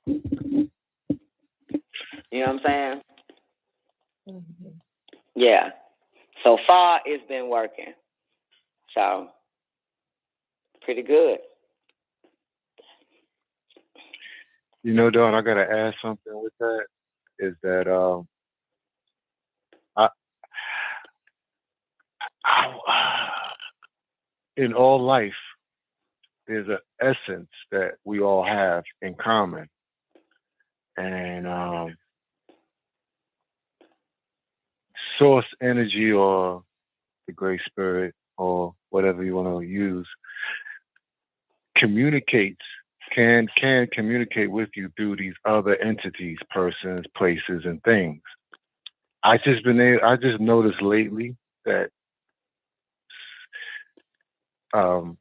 You know what I'm saying? Mm-hmm. Yeah. So far, it's been working. So, pretty good. You know, Dawn, I got to add something with that. Is that in all life, there's an essence that we all have in common. And source energy or the Great Spirit or whatever you want to use can communicate with you through these other entities, persons, places, and things. I just noticed lately that the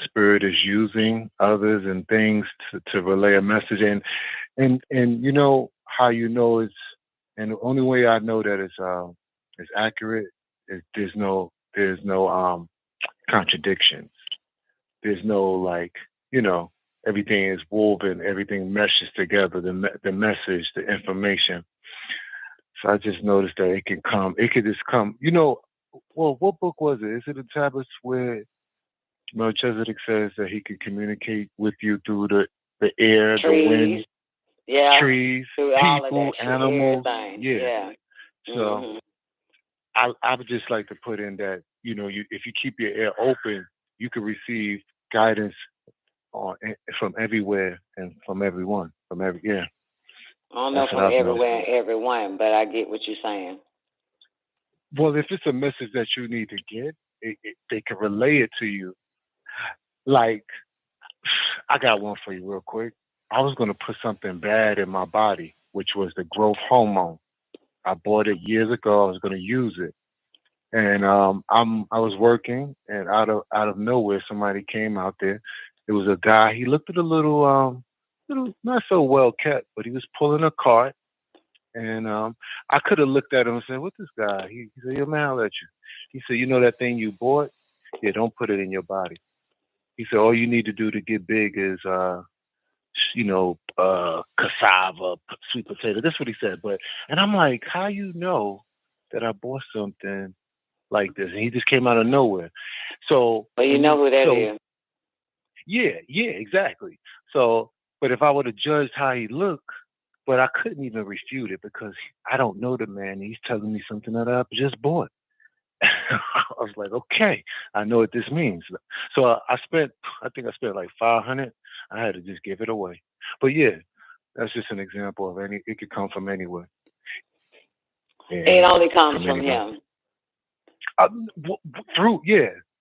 Spirit is using others and things to relay a message, and you know how you know it's, and the only way I know that it's accurate is there's no contradictions. There's no, like, you know, everything is woven, everything meshes together, the message, the information. So I just noticed that it could just come, you know. Well, what book was it? Is it the tablets where Melchizedek says that he could communicate with you through the air, trees, the wind, trees, people, animals? Yeah. So I would just like to put in that, you know, if you keep your ear open, you can receive guidance from everywhere and from everyone, I don't know from everywhere and everyone, but I get what you're saying. Well, if it's a message that you need to get, they can relay it to you. Like, I got one for you real quick. I was going to put something bad in my body, which was the growth hormone. I bought it years ago. I was going to use it. And I was working, and out of nowhere, somebody came out there. It was a guy. He looked at a little not so well kept, but he was pulling a cart. And I could have looked at him and said, "What's this guy?" He said, "Yo, man, I'll let you." He said, "You know that thing you bought? Yeah, don't put it in your body." He said, "All you need to do to get big is, cassava, sweet potato." That's what he said. And I'm like, how you know that I bought something like this? And he just came out of nowhere. So, but you know who that is. Yeah, exactly. So, but if I would have judged how he looked, but I couldn't even refute it because I don't know the man. He's telling me something that I just bought. I was like, okay, I know what this means. So I think I spent like $500. I had to just give it away. But yeah, that's just an example of it could come from anywhere. And it only comes from him.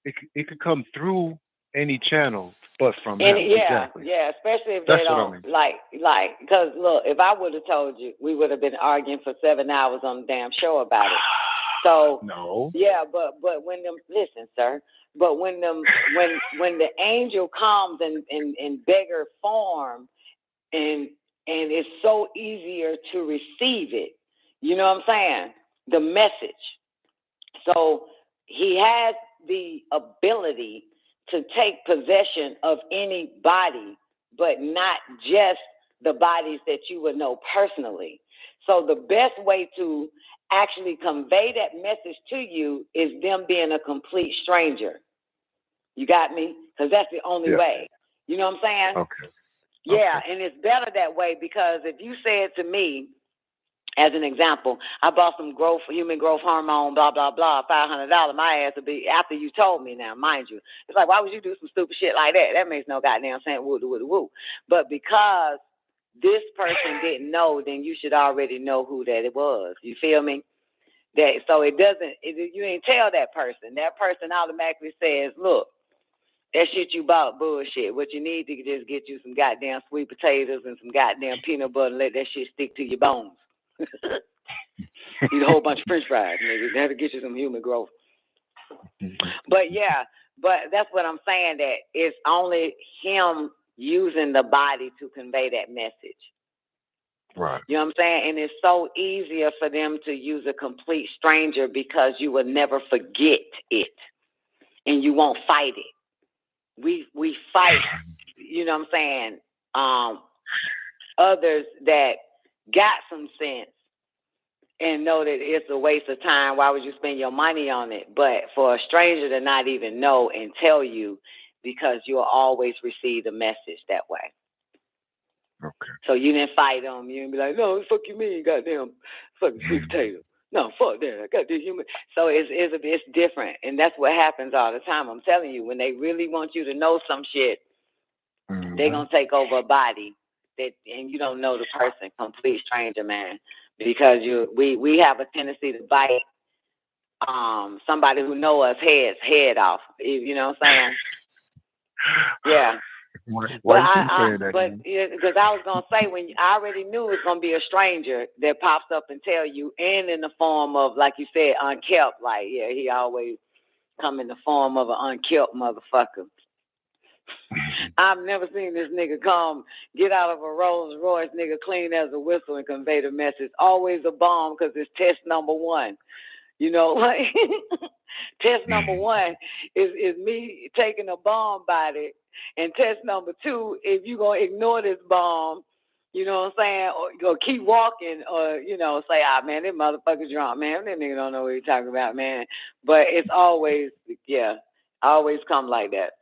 It could come through any channel, but from him. Exactly. Yeah, especially if they don't like, because look, if I would have told you, we would have been arguing for 7 hours on the damn show about it. So no. Yeah, but when them listen, sir. But when the angel comes in beggar form, and it's so easier to receive it. You know what I'm saying? The message. So he has the ability to take possession of any body, but not just the bodies that you would know personally. So the best way to actually convey that message to you is them being a complete stranger. You got me? Because that's the only way. You know what I'm saying? Okay. Yeah, and it's better that way, because if you said to me, as an example, I bought some human growth hormone, blah, blah, blah, $500, my ass would be, after you told me now, mind you. It's like, why would you do some stupid shit like that? That makes no goddamn sense, woo. But because this person didn't know, then you should already know who that it was. You feel me? So you ain't tell that person. That person automatically says, look, that shit you bought bullshit. What you need to just get you some goddamn sweet potatoes and some goddamn peanut butter and let that shit stick to your bones. Eat a whole bunch of french fries, nigga. That'll get you some human growth. But that's what I'm saying, that it's only him using the body to convey that message. Right. You know what I'm saying? And it's so easier for them to use a complete stranger because you will never forget it and you won't fight it. We fight, you know what I'm saying, others that got some sense and know that it's a waste of time. Why would you spend your money on it? But for a stranger to not even know and tell you, because you'll always receive the message that way. Okay. So you didn't fight them. You didn't be like, no, fuck you mean, goddamn, fucking sweet potato. No, fuck that. I got this human. So it's different, and that's what happens all the time. I'm telling you, when they really want you to know some shit, they're gonna take over a body and you don't know the person, complete stranger, man, because we have a tendency to bite somebody who know us head off. You know what I'm saying? Yeah. Why you keep saying that? But because I was gonna say, when I already knew it was gonna be a stranger that pops up and tell you, and in the form of, like you said, unkept. Like, yeah, he always come in the form of an unkept motherfucker. I've never seen this nigga come, get out of a Rolls Royce, nigga clean as a whistle and convey the message. Always a bomb because it's test number one. You know, like test number one is me taking a bomb body, and test number two, if you gonna ignore this bomb, you know what I'm saying, or keep walking, or you know, say, ah man, this motherfucker's drunk, man, that nigga don't know what he's talking about, man. But it's always, always come like that.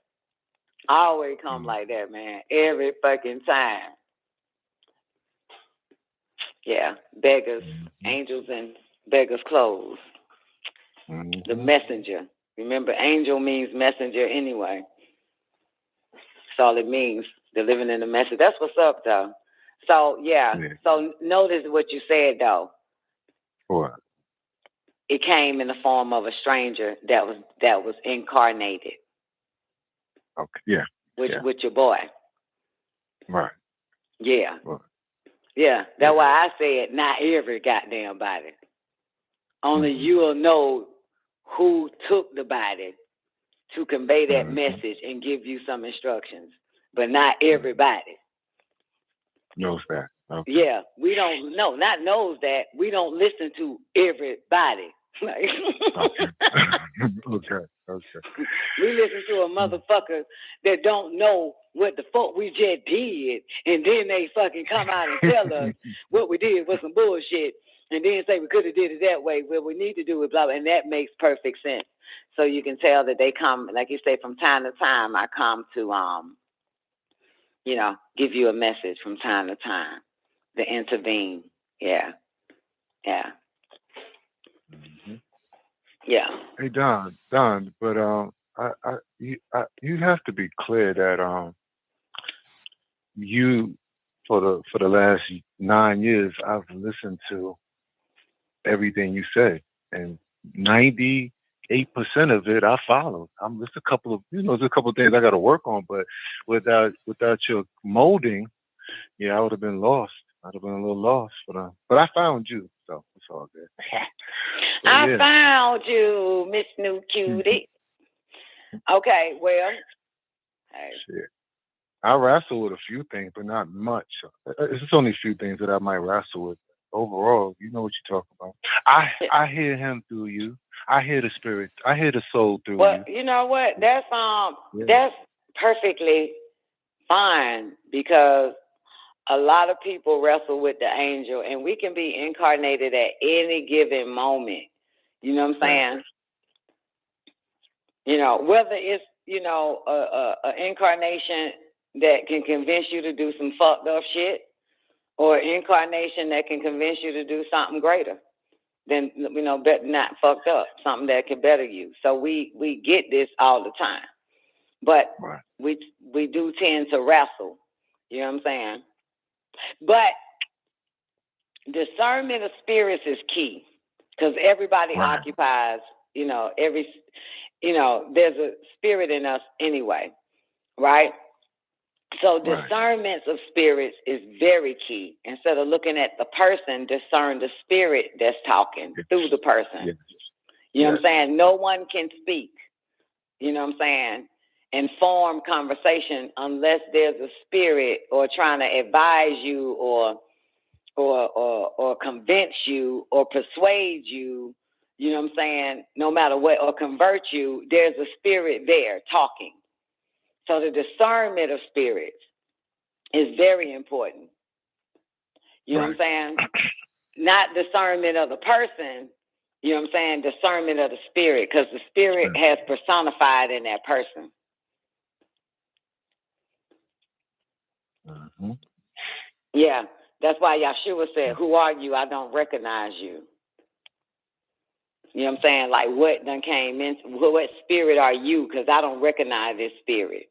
Always come like that, man. Every fucking time. Yeah, beggars, angels in beggars' clothes. The messenger. Remember, angel means messenger anyway. That's all it means, delivering in the message. That's what's up, though. So, yeah. So notice what you said, though. What? It came in the form of a stranger that was incarnated. Okay, yeah. With your boy. Right. Yeah. Right. Yeah. That's why I said not every goddamn body. Only you'll know who took the body to convey that message and give you some instructions, but not everybody. Knows that. Okay. Yeah, we don't know. Not knows that. We don't listen to everybody. Okay. We listen to a motherfucker that don't know what the fuck we just did, and then they fucking come out and tell us what we did was some bullshit, and then say we could have did it that way. Well, we need to do it, blah, blah, and that makes perfect sense. So you can tell that they come, like you say, from time to time. I come to, give you a message from time to time to intervene. Yeah. Yeah. Hey Don, but you have to be clear that you for the last 9 years I've listened to everything you say, and 98% of it I followed. There's a couple of things I got to work on, but without your molding, I would have been lost. I'd have been a little lost, but I found you, so it's all good. I found you, Miss New Cutie. Okay, well. Hey. Shit. I wrestle with a few things, but not much. It's just only a few things that I might wrestle with. Overall, you know what you're talking about. I hear him through you. I hear the spirit. I hear the soul through you. Well, you know what? That's perfectly fine, because a lot of people wrestle with the angel, and we can be incarnated at any given moment. You know what I'm saying? You know, whether it's, an incarnation that can convince you to do some fucked up shit, or an incarnation that can convince you to do something greater than, not fucked up, something that can better you. So we get this all the time. But we do tend to wrestle. You know what I'm saying? But discernment of spirits is key, because everybody occupies, there's a spirit in us anyway, right? So discernment of spirits is very key. Instead of looking at the person, discern the spirit that's talking through the person. Yes. You know what I'm saying? No one can speak, you know what I'm saying, and form conversation unless there's a spirit or trying to advise you or or convince you or persuade you, you know what I'm saying, no matter what, or convert you, there's a spirit there talking. So the discernment of spirits is very important. You know what I'm saying? Not discernment of the person, you know what I'm saying, discernment of the spirit, because the spirit has personified in that person. Mm-hmm. Yeah, that's why Yahshua said, "Who are you? I don't recognize you." You know what I'm saying? Like, what done came in? What spirit are you? Because I don't recognize this spirit.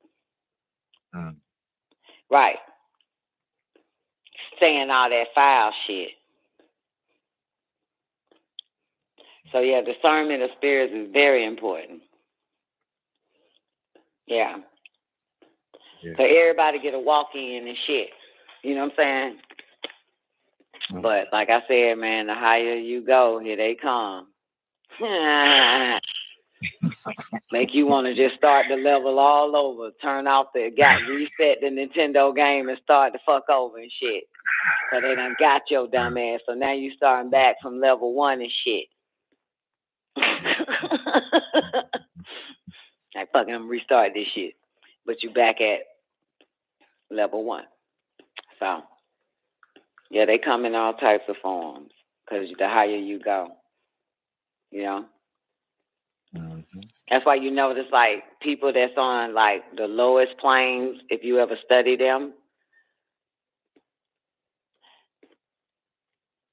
Right. Saying all that foul shit. So, yeah, discernment of spirits is very important. Yeah. So everybody get a walk-in and shit. You know what I'm saying? But like I said, man, the higher you go, here they come. Make you want to just start the level all over. Turn off reset the Nintendo game and start the fuck over and shit. So they done got your dumb ass. So now you starting back from level 1 and shit. Like, fucking restart this shit. But you back at level 1. So, yeah, they come in all types of forms. Because the higher you go, you know. Mm-hmm. That's why you notice, like, people that's on, like, the lowest planes, if you ever study them,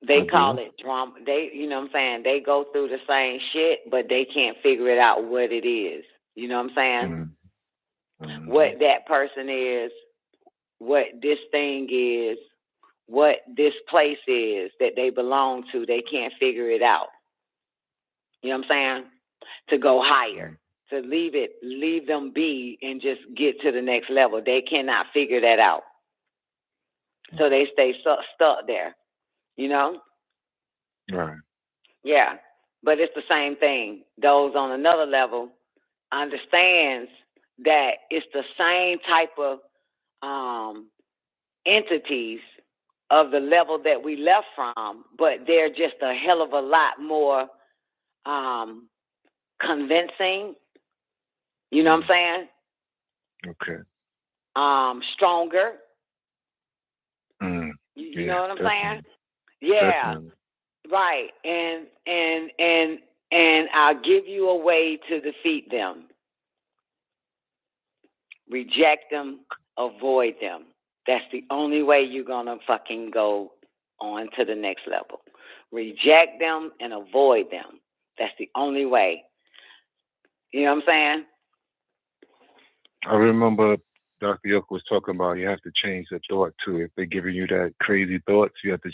they call it drama. They, you know what I'm saying, they go through the same shit, but they can't figure it out what it is. You know what I'm saying? Mm-hmm. What that person is, what this thing is, what this place is that they belong to, they can't figure it out. You know what I'm saying? To go higher, to leave them be and just get to the next level. They cannot figure that out. So they stay stuck there, you know? Right. Yeah, but it's the same thing. Those on another level understands that it's the same type of entities of the level that we left from, but they're just a hell of a lot more convincing. You know what I'm saying? Okay. Stronger. You know what I'm saying? Yeah. Definitely. Right. And I'll give you a way to defeat them. Reject them, avoid them. That's the only way you're gonna fucking go on to the next level. Reject them and avoid them. That's the only way. You know what I'm saying? I remember Dr. Yoke was talking about you have to change the thought too. If they're giving you that crazy thoughts, you have to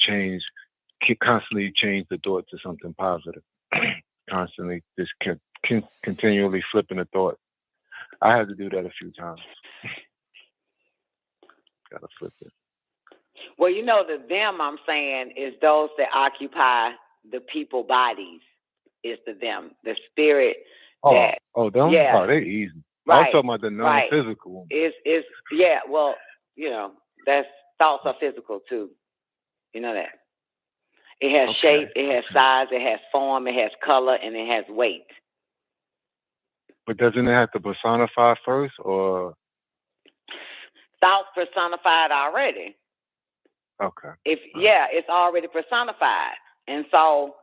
constantly change the thought to something positive. Constantly, just continually flipping the thought. I had to do that a few times. Gotta flip it. Well, you know, the them I'm saying is those that occupy the people bodies. Is the them, the spirit. Them? Yeah. Oh, they're easy. Right. I was talking about the non-physical. Right. Yeah. Well, you know, thoughts are physical too. You know that. It has shape, it has size, it has form, it has color, and it has weight. But doesn't it have to personify first, or? Thoughts personified already. Okay. It's already personified. And so,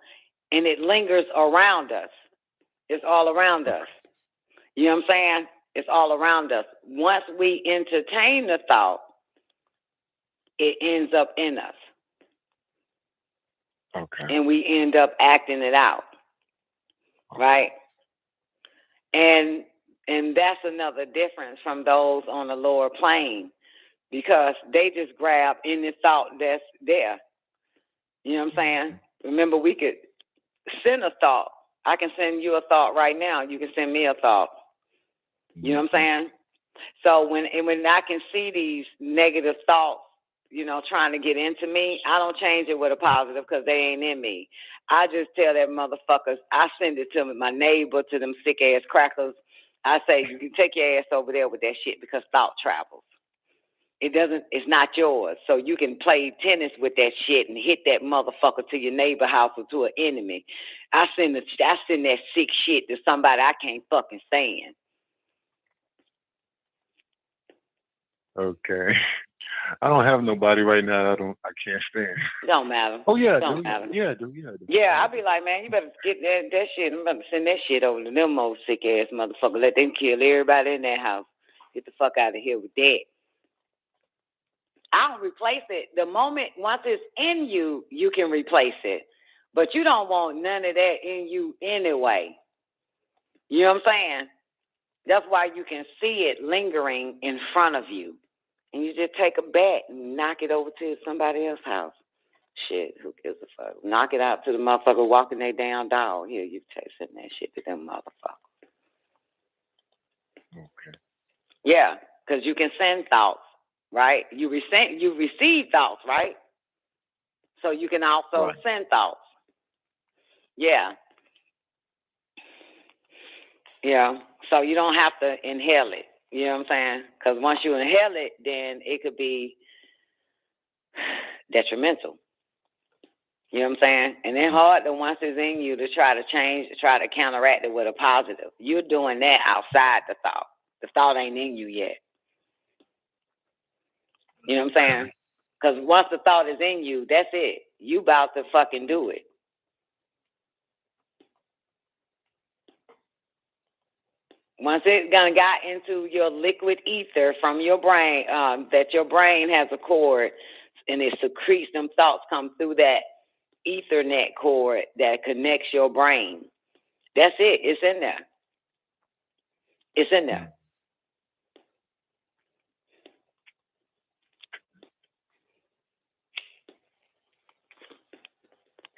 and it lingers around us. It's all around us. You know what I'm saying? It's all around us. Once we entertain the thought, it ends up in us. Okay. And we end up acting it out. Right? And that's another difference from those on the lower plane, because they just grab any thought that's there. You know what I'm saying? Remember, we could send a thought. I can send you a thought right now. You can send me a thought. You know what I'm saying? So when I can see these negative thoughts, you know, trying to get into me, I don't change it with a positive because they ain't in me. I just tell that motherfuckers, I send it to my neighbor, to them sick ass crackers. I say, you can take your ass over there with that shit, because thought travels. it's not yours. So you can play tennis with that shit and hit that motherfucker to your neighbor house or to an enemy. I send that sick shit to somebody I can't fucking stand. Okay. I don't have nobody right now. I can't stand. Don't matter. Oh yeah, don't matter. Yeah. Yeah, I'll be like, man, you better get that shit. I'm about to send that shit over to them old sick ass motherfucker. Let them kill everybody in that house. Get the fuck out of here with that. I'll replace it. The moment, once it's in you, you can replace it. But you don't want none of that in you anyway. You know what I'm saying? That's why you can see it lingering in front of you. And you just take a bat and knock it over to somebody else's house. Shit, who gives a fuck? Knock it out to the motherfucker walking their damn dog. Here, you send that shit to them motherfuckers. Okay. Yeah, because you can send thoughts, right? You receive thoughts, right? So you can also send thoughts. Yeah. Yeah. So you don't have to inhale it. You know what I'm saying? Because once you inhale it, then it could be detrimental. You know what I'm saying? And it's hard that once it's in you to try to counteract it with a positive. You're doing that outside the thought. The thought ain't in you yet. You know what I'm saying? Because once the thought is in you, that's it. You about to fucking do it. Once it got into your liquid ether from your brain, that your brain has a cord and it secretes, them thoughts come through that Ethernet cord that connects your brain. That's it. It's in there. It's in there.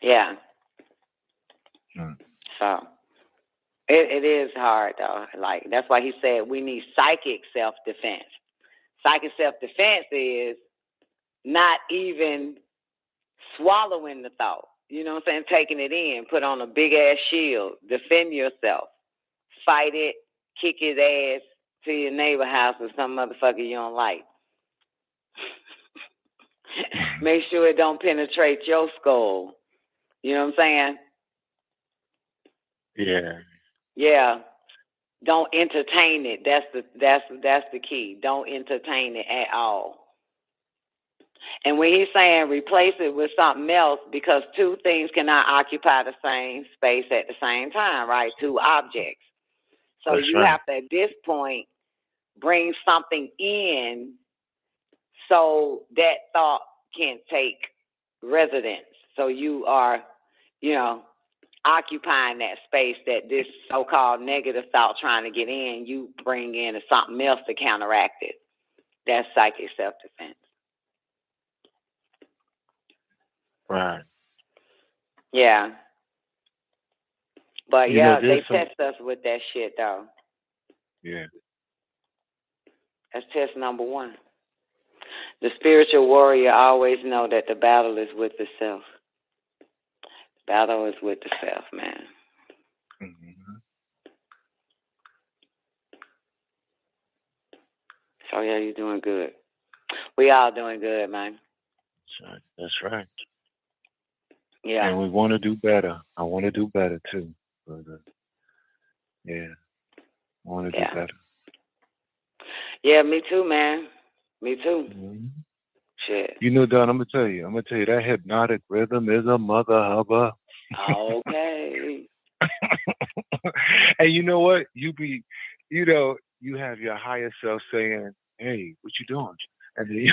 Yeah. So it is hard though. Like that's why he said we need psychic self-defense. Psychic self-defense is not even swallowing the thought. You know what I'm saying? Taking it in, put on a big ass shield, defend yourself, fight it, kick his ass to your neighbor house or some motherfucker you don't like. Make sure it don't penetrate your skull. You know what I'm saying? Yeah. Yeah. Don't entertain it. That's the key. Don't entertain it at all. And when he's saying replace it with something else, because two things cannot occupy the same space at the same time, right? Two objects. So That's you right. have to, at this point, bring something in so that thought can take residence. So you are, occupying that space that this so-called negative thought trying to get in, you bring in something else to counteract it. That's psychic self-defense. Right. Yeah. But they test us with that shit though. Yeah. That's test number one. The spiritual warrior always know that the battle is with the self. The battle is with the self, man. Mm-hmm. So yeah, you're doing good. We all doing good, man. That's right. Yeah. And we want to do better. I want to do better too. But, yeah. I want to do better. Yeah, me too, man. Me too. Mm-hmm. Shit. You know, Don, I'm gonna tell you, that hypnotic rhythm is a mother hubba. Okay. And you know what? You have your higher self saying, "Hey, what you doing?" And then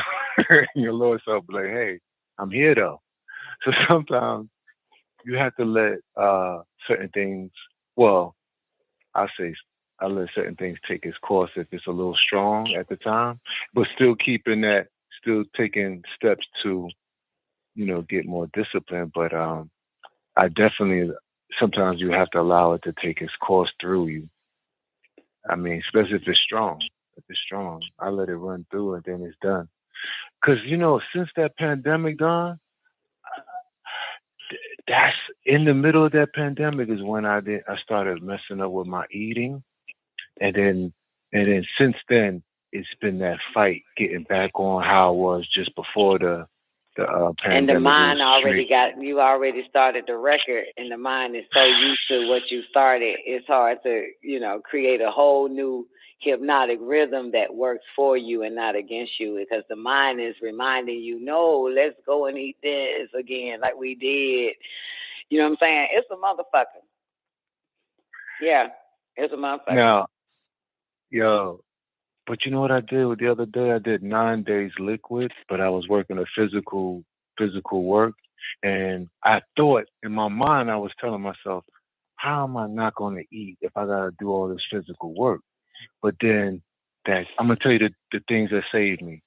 your lower self be like, "Hey, I'm here though." So sometimes you have to let certain things. Well, I let certain things take its course if it's a little strong at the time, but still taking steps to, get more discipline. But I definitely, sometimes you have to allow it to take its course through you. I mean, especially if it's strong. If it's strong, I let it run through and then it's done. Because, since that pandemic, Don, that's in the middle of that pandemic is when I started messing up with my eating. And then since then, it's been that fight getting back on how it was just before the pandemic. And the mind already straight. you already started the record, and the mind is so used to what you started, it's hard to, create a whole new hypnotic rhythm that works for you and not against you, because the mind is reminding you, no, let's go and eat this again like we did. You know what I'm saying? It's a motherfucker. Yeah, it's a motherfucker. Now, yo, but you know what I did the other day? I did 9 days liquid, but I was working a physical work, and I thought in my mind, I was telling myself, how am I not going to eat if I got to do all this physical work? But then I'm going to tell you the things that saved me.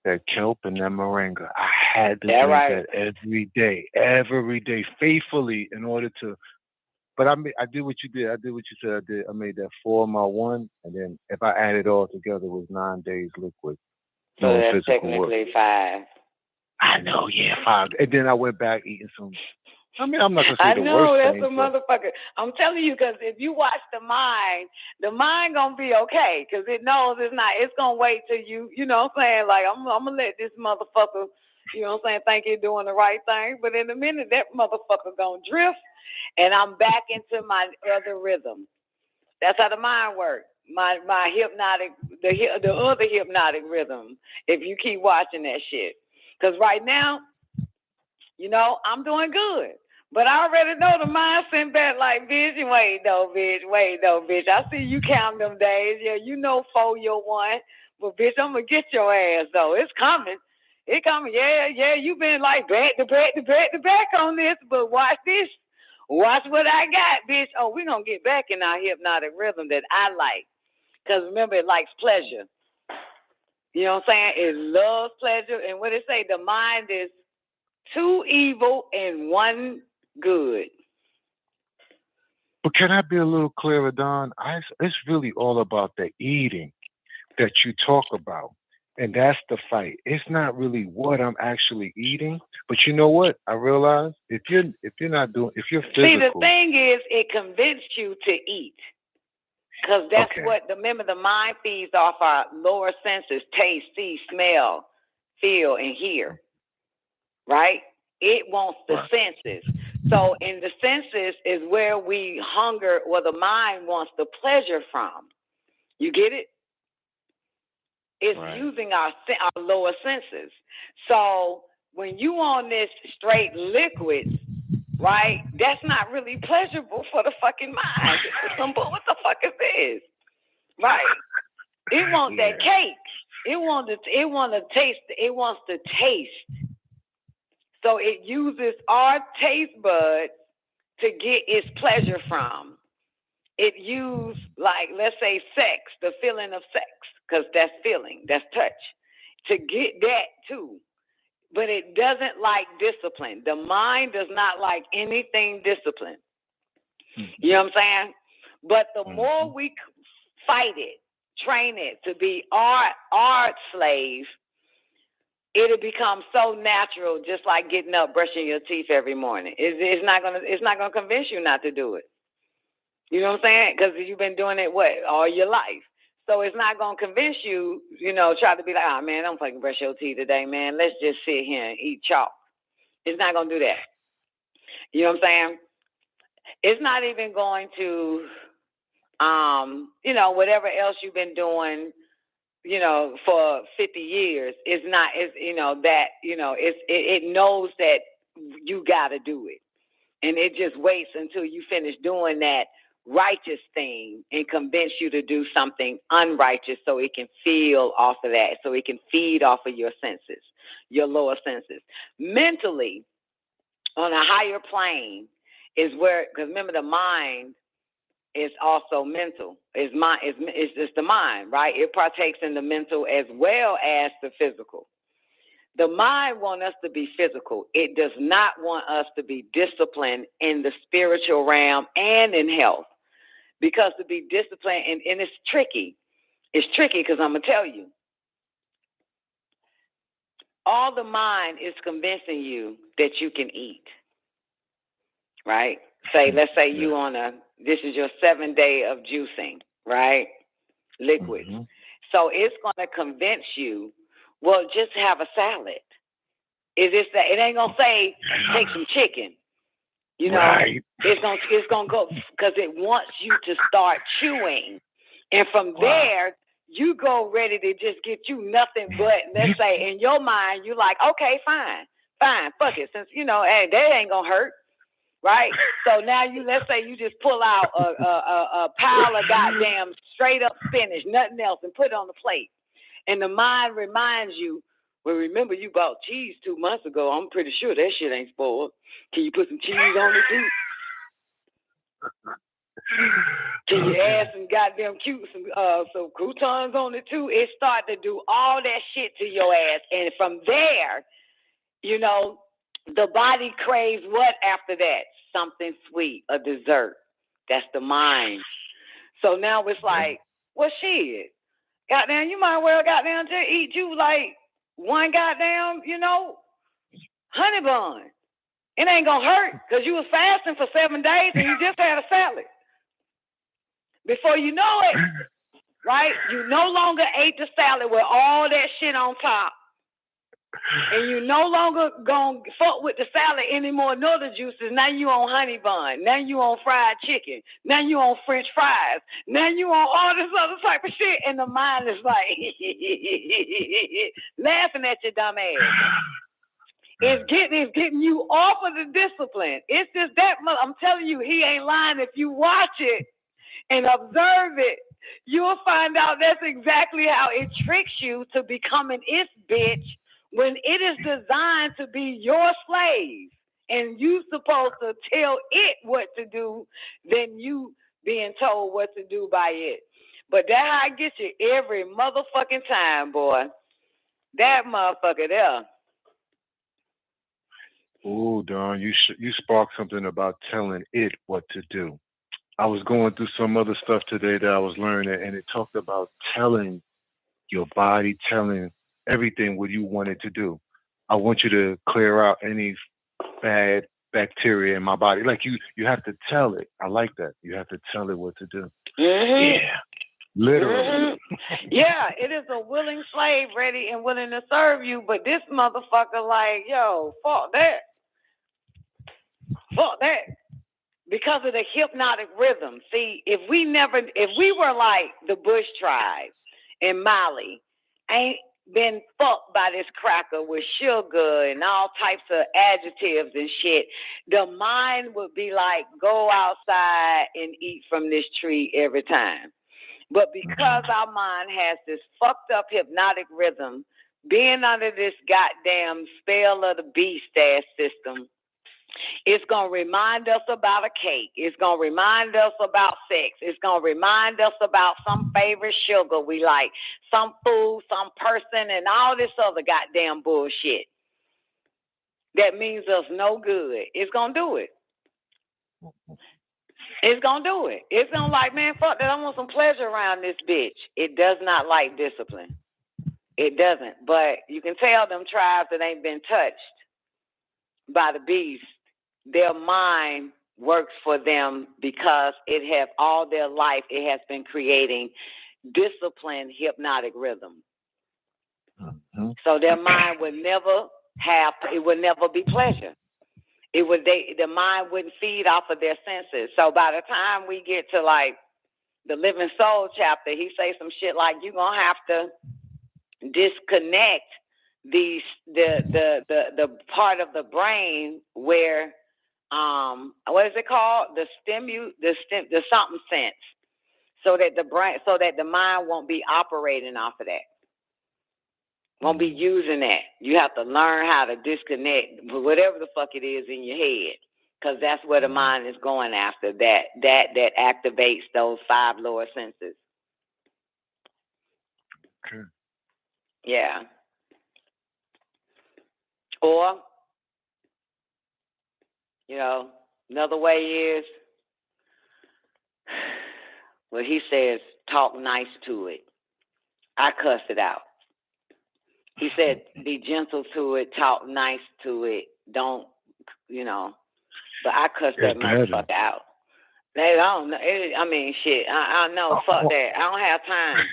That kelp and that moringa. I had to drink that every day, faithfully, in order to. But I did what you did. I did what you said. I made that 4 my 1, and then if I add it all together, it was 9 days liquid. So that's physical technically work. 5. I know, yeah, 5. And then I went back eating some. I mean, I'm not gonna say I the know, worst that's thing. a motherfucker. I'm telling you, because if you watch the mind gonna be okay, because it knows it's not. It's gonna wait till you know what I'm saying? Like, I'm gonna let this motherfucker, you know what I'm saying, think you're doing the right thing. But in a minute, that motherfucker gonna drift, and I'm back into my other rhythm. That's how the mind works. My hypnotic, the other hypnotic rhythm. If you keep watching that shit, because right now, I'm doing good. But I already know the mind sent back like, bitch, wait though, bitch. I see you counting them days. Yeah, 4 your 1. But bitch, I'm gonna get your ass though. It's coming. It coming. Yeah, you been like back to back on this, but watch this. Watch what I got, bitch. Oh, we're gonna get back in our hypnotic rhythm that I like. Because remember, it likes pleasure. You know what I'm saying? It loves pleasure. And what it say, the mind is 2 evil and 1 good. But can I be a little clearer, Don? It's really all about the eating that you talk about. And that's the fight. It's not really what I'm actually eating. But you know what? I realize if you're physical. See, the thing is, it convinced you to eat. Because that's remember, the mind feeds off our lower senses: taste, see, smell, feel, and hear. Right? It wants the senses. So in the senses is where we hunger, where the mind wants the pleasure from. You get it? It's using our lower senses. So when you on this straight liquids, right, that's not really pleasurable for the fucking mind. What the fuck is this? Right? It wants that cake. It wants to taste. So it uses our taste buds to get its pleasure from. It uses, like, let's say sex, the feeling of sex, because that's feeling, that's touch, to get that too. But it doesn't like discipline. The mind does not like anything disciplined. You know what I'm saying? But the more we fight it, train it to be our slave, it'll become so natural, just like getting up, brushing your teeth every morning. It's not gonna convince you not to do it. You know what I'm saying? Because you've been doing it all your life. So it's not gonna convince you. Try to be like, oh man, don't fucking brush your teeth today, man. Let's just sit here and eat chalk. It's not gonna do that. You know what I'm saying? It's not even going to, whatever else you've been doing, for 50 years, it knows that you got to do it. And it just waits until you finish doing that righteous thing and convince you to do something unrighteous so it can feel off of that, so it can feed off of your senses, your lower senses. Mentally, on a higher plane is where, because remember, the mind is also mental. It's just the mind, right? It partakes in the mental as well as the physical. The mind wants us to be physical. It does not want us to be disciplined in the spiritual realm and in health. Because to be disciplined, and it's tricky. It's tricky because I'm going to tell you. All the mind is convincing you that you can eat, right? Let's say this is your 7th day of juicing, right? Liquid. So it's going to convince you, well, just have a salad. Is this that? It ain't going to say take some chicken. You know, right. it's gonna go because it wants you to start chewing, and from there you go ready to just get you nothing but, let's say, in your mind you like, okay, fine, fuck it, since hey, that ain't gonna hurt, right? So now let's say you just pull out a pile of goddamn straight up spinach, nothing else, and put it on the plate, and the mind reminds you, well, remember you bought cheese 2 months ago. I'm pretty sure that shit ain't spoiled. Can you put some cheese on it too? Can you add some goddamn some croutons on it too? It start to do all that shit to your ass, and from there, the body craves what after that? Something sweet, a dessert. That's the mind. So now it's like, well, shit, goddamn, you might well goddamn just eat you like one goddamn, honey bun. It ain't gonna hurt because you was fasting for 7 days and you just had a salad. Before you know it, right? You no longer ate the salad with all that shit on top. And you no longer gonna fuck with the salad anymore, nor the juices. Now you on honey bun. Now you on fried chicken. Now you on French fries. Now you on all this other type of shit. And the mind is like laughing at your dumb ass. It's getting you off of the discipline. It's just that I'm telling you, he ain't lying. If you watch it and observe it, you'll find out that's exactly how it tricks you to becoming its bitch when it is designed to be your slave and you supposed to tell it what to do than you being told what to do by it. But that how I get you every motherfucking time, boy. That motherfucker there. Oh, Don, you sparked something about telling it what to do. I was going through some other stuff today that I was learning, and it talked about telling your body, telling everything what you want it to do. I want you to clear out any bad bacteria in my body. Like you have to tell it. I like that. You have to tell it what to do. Mm-hmm. Yeah, literally. Mm-hmm. Yeah, it is a willing slave ready and willing to serve you, but this motherfucker like, yo, fuck that. Fuck that. Because of the hypnotic rhythm. See, if we were like the Bush tribe in Mali, ain't been fucked by this cracker with sugar and all types of adjectives and shit, the mind would be like, go outside and eat from this tree every time. But because our mind has this fucked up hypnotic rhythm, being under this goddamn spell of the beast ass system, it's going to remind us about a cake. It's going to remind us about sex. It's going to remind us about some favorite sugar we like, some food, some person, and all this other goddamn bullshit that means us no good. It's going to do it. It's going to do it. It's going to like, man, fuck that. I want some pleasure around this bitch. It does not like discipline. It doesn't. But you can tell them tribes that ain't been touched by the beast, their mind works for them because it has all their life, it has been creating disciplined hypnotic rhythm. Mm-hmm. So their mind would never be pleasure. The mind wouldn't feed off of their senses. So by the time we get to like the Living Soul chapter, he say some shit like, you're gonna have to disconnect the part of the brain where what is it called? The something sense, so that the mind won't be operating off of that, won't be using that. You have to learn how to disconnect whatever the fuck it is in your head, because that's where the mind is going after. That activates those 5 lower senses. Okay. Yeah. Or, another way is, well, he says, talk nice to it. I cussed it out. He said, be gentle to it, talk nice to it, don't, but I cussed that motherfucker out. I don't know. Shit, I know, fuck that. I don't have time.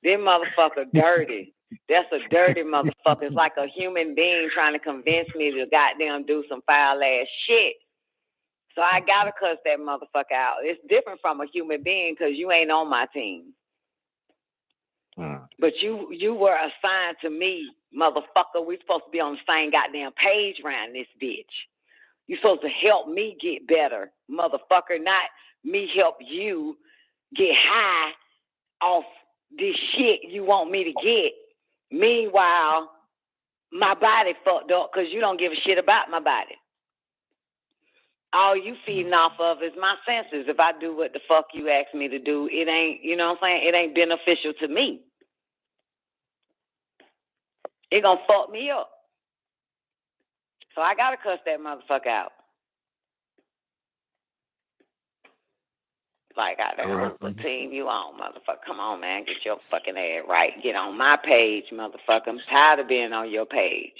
This motherfucker dirty. That's a dirty motherfucker. It's like a human being trying to convince me to goddamn do some foul ass shit. So I gotta cuss that motherfucker out. It's different from a human being because you ain't on my team. But you were assigned to me, motherfucker. We supposed to be on the same goddamn page around this bitch. You supposed to help me get better, motherfucker, not me help you get high off this shit you want me to get. Meanwhile, my body fucked up because you don't give a shit about my body. All you feeding off of is my senses. If I do what the fuck you ask me to do, it ain't, you know what I'm saying? It ain't beneficial to me. It gonna fuck me up. So I gotta cuss that motherfucker out. Like, I don't know what team you on, motherfucker. Come on, man. Get your fucking ass right. Get on my page, motherfucker. I'm tired of being on your page.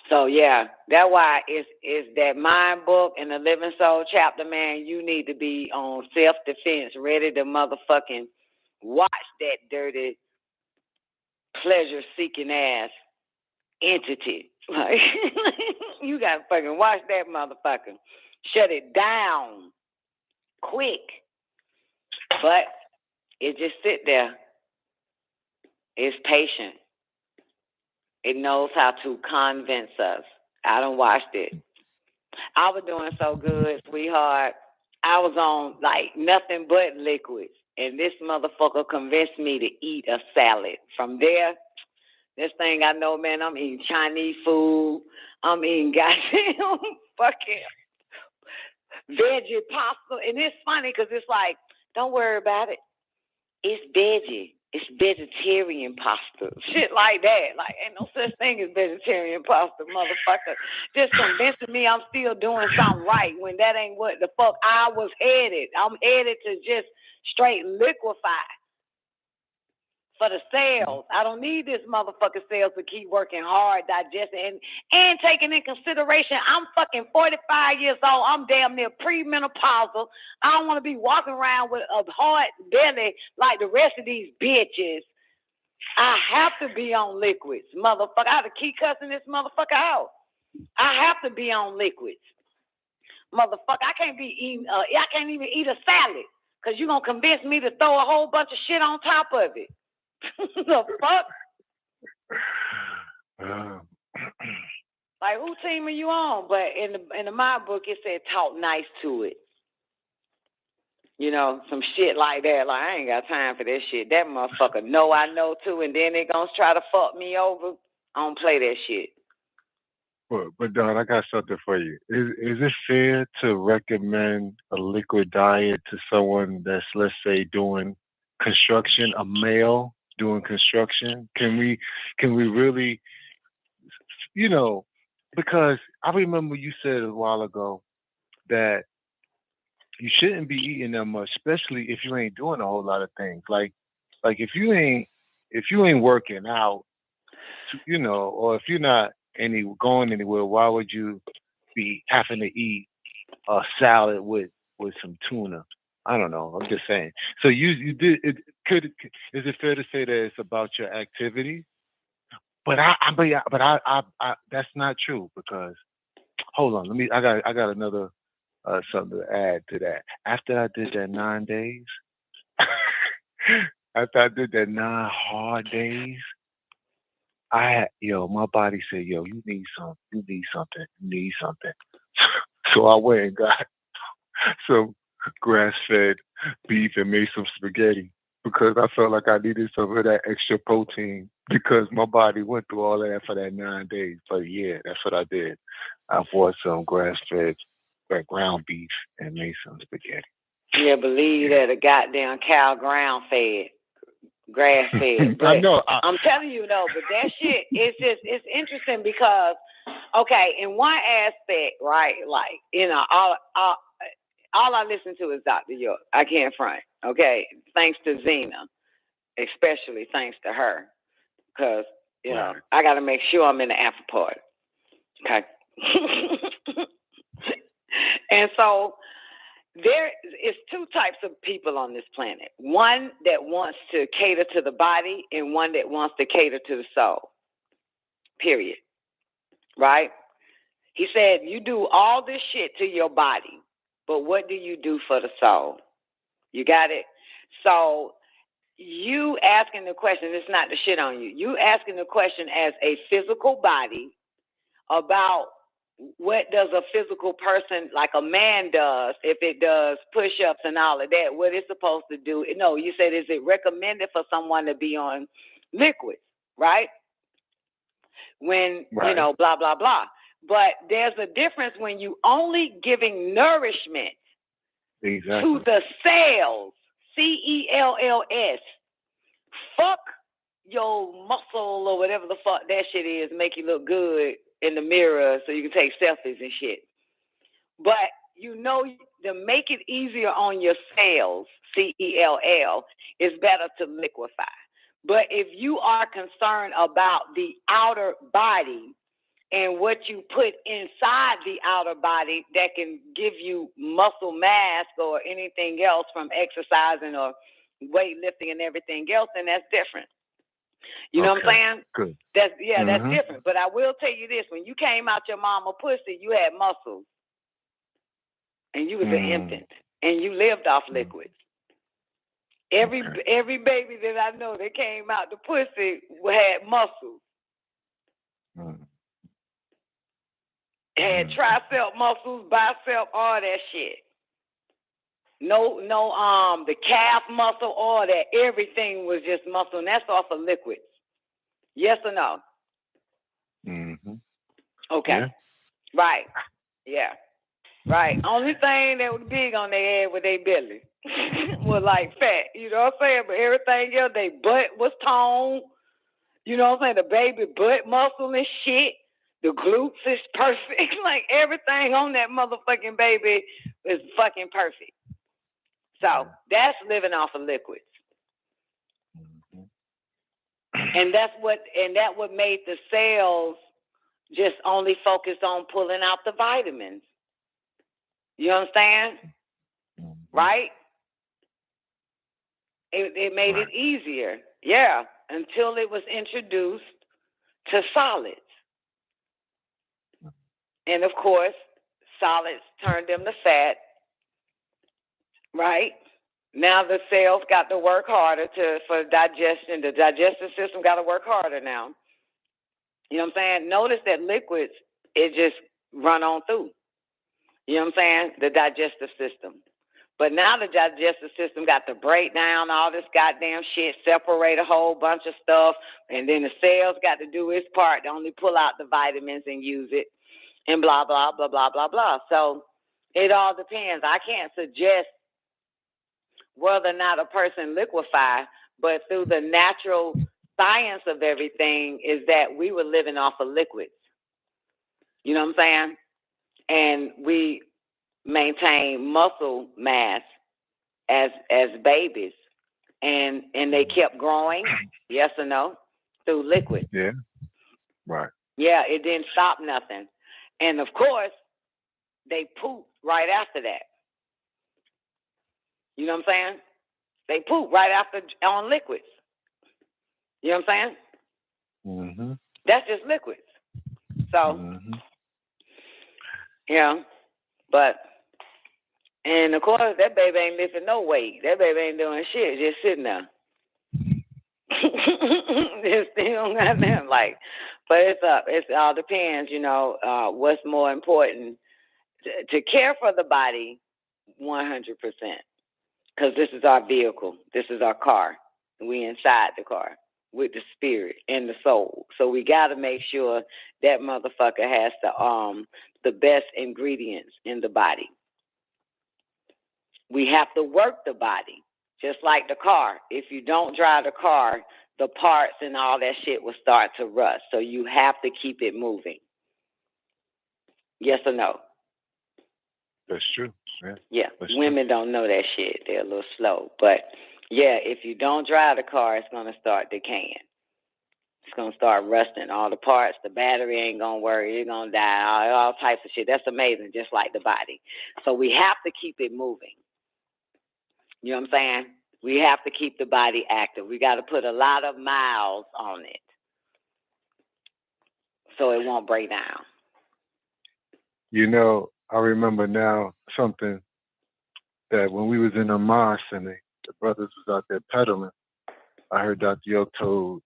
So, yeah, that's why it's that mind book and the Living Soul chapter, man. You need to be on self-defense, ready to motherfucking watch that dirty, pleasure-seeking ass entity. Like, you got to fucking watch that motherfucker. Shut it down quick. But it just sit there. It's patient. It knows how to convince us. I done watched it. I was doing so good, sweetheart. I was on like nothing but liquids. And this motherfucker convinced me to eat a salad. From there, this thing I know, man, I'm eating Chinese food. I'm eating goddamn fucking veggie pasta. And it's funny because it's like, don't worry about it. It's veggie. It's vegetarian pasta. Shit like that. Like, ain't no such thing as vegetarian pasta, motherfucker. Just convincing me I'm still doing something right when that ain't what the fuck I was headed. I'm headed to just straight liquefy for the cells. I don't need this motherfucking cells to keep working hard, digesting, and taking in consideration I'm fucking 45 years old. I'm damn near premenopausal. I don't want to be walking around with a hard belly like the rest of these bitches. I have to be on liquids, motherfucker. I have to keep cussing this motherfucker out. I have to be on liquids. Motherfucker, I can't be eating, I can't even eat a salad because you're going to convince me to throw a whole bunch of shit on top of it. The fuck? Like, who team are you on? But in the my book, it said talk nice to it. You know, some shit like that. Like, I ain't got time for this shit. That motherfucker know I know too, and then they gonna try to fuck me over. I don't play that shit. But Don, I got something for you. Is it fair to recommend a liquid diet to someone that's, let's say, doing construction, a male doing construction? Can we really, you know, because I remember you said a while ago that you shouldn't be eating that much, especially if you ain't doing a whole lot of things. Like if you ain't working out, you know, or if you're not going anywhere, why would you be having to eat a salad with some tuna? I don't know. I'm just saying. So you did it. Is it fair to say that it's about your activity? But I that's not true because hold on. I got another something to add to that. After I did that 9 days, after I did that 9 hard days, my body said, yo, you need something. So I went and got some grass-fed beef and made some spaghetti because I felt like I needed some of that extra protein because my body went through all that for that 9 days. But yeah, that's what I did. I bought some grass-fed ground beef and made some spaghetti. Yeah, believe that a goddamn cow ground-fed. Grass-fed. I know. I'm telling you though, but that shit it's interesting because okay, in one aspect, right? Like, you know, all I listen to is Dr. York. I can't front. Okay, thanks to Zena, especially thanks to her, because you know I got to make sure I'm in the after party. Okay, and so there is two types of people on this planet. One that wants to cater to the body and one that wants to cater to the soul. Period. Right? He said, you do all this shit to your body, but what do you do for the soul? You got it? So you asking the question, it's not the shit on you. You asking the question as a physical body about what does a physical person like a man does if it does push-ups and all of that, what it's supposed to do. No, you said, is it recommended for someone to be on liquids, right? When, you know, blah, blah, blah. But there's a difference when you only giving nourishment to the cells, cells. Fuck your muscle or whatever the fuck that shit is, make you look good in the mirror so you can take selfies and shit. But you know, to make it easier on your cells, CELL, it's better to liquefy. But if you are concerned about the outer body and what you put inside the outer body that can give you muscle mass or anything else from exercising or weightlifting and everything else, then that's different. You know what I'm saying? Good. That's that's different. But I will tell you this: when you came out your mama pussy, you had muscles, and you was an infant, and you lived off liquids. Every baby that I know that came out the pussy had muscles. Had tricep muscles, bicep, all that shit. No, the calf muscle, all that. Everything was just muscle, and that's off of liquids. Yes or no? Okay. Yeah. Right. Yeah. Right. Only thing that was big on their head was their belly. Was like fat. You know what I'm saying? But everything else, their butt was toned. You know what I'm saying? The baby butt muscle and shit. The glutes is perfect. Like everything on that motherfucking baby is fucking perfect. So that's living off of liquids. And that what made the cells just only focus on pulling out the vitamins. You understand? Right? It made it easier. Yeah. Until it was introduced to solids. And of course, solids turned them to fat. Right? Now the cells got to work harder for digestion. The digestive system got to work harder now. You know what I'm saying? Notice that liquids, it just run on through. You know what I'm saying? The digestive system. But now the digestive system got to break down all this goddamn shit, separate a whole bunch of stuff, and then the cells got to do its part to only pull out the vitamins and use it, and blah, blah, blah, blah, blah, blah. So it all depends. I can't suggest whether or not a person liquefy, but through the natural science of everything is that we were living off of liquids. You know what I'm saying? And we maintain muscle mass as babies, and they kept growing, yes or no, through liquids. Yeah. Right. Yeah, it didn't stop nothing. And of course, they pooped right after that. You know what I'm saying? They poop right after on liquids. You know what I'm saying? That's just liquids. So, yeah, but, and of course, that baby ain't lifting no weight. That baby ain't doing shit, just sitting there. Just still got them like, but it's up. It all depends, you know, what's more important to care for the body 100%. Because this is our vehicle. This is our car. We inside the car with the spirit and the soul. So we got to make sure that motherfucker has the best ingredients in the body. We have to work the body, just like the car. If you don't drive the car, the parts and all that shit will start to rust. So you have to keep it moving. Yes or no? That's true. Yeah. Women don't know that shit. They're a little slow. But yeah, if you don't drive the car, it's going to start decaying. It's going to start rusting. All the parts, the battery ain't going to work. You're going to die. All types of shit. That's amazing, just like the body. So we have to keep it moving. You know what I'm saying? We have to keep the body active. We got to put a lot of miles on it so it won't break down. You know, I remember now something that when we was in the mosque and the brothers was out there peddling, I heard Dr. Yoke told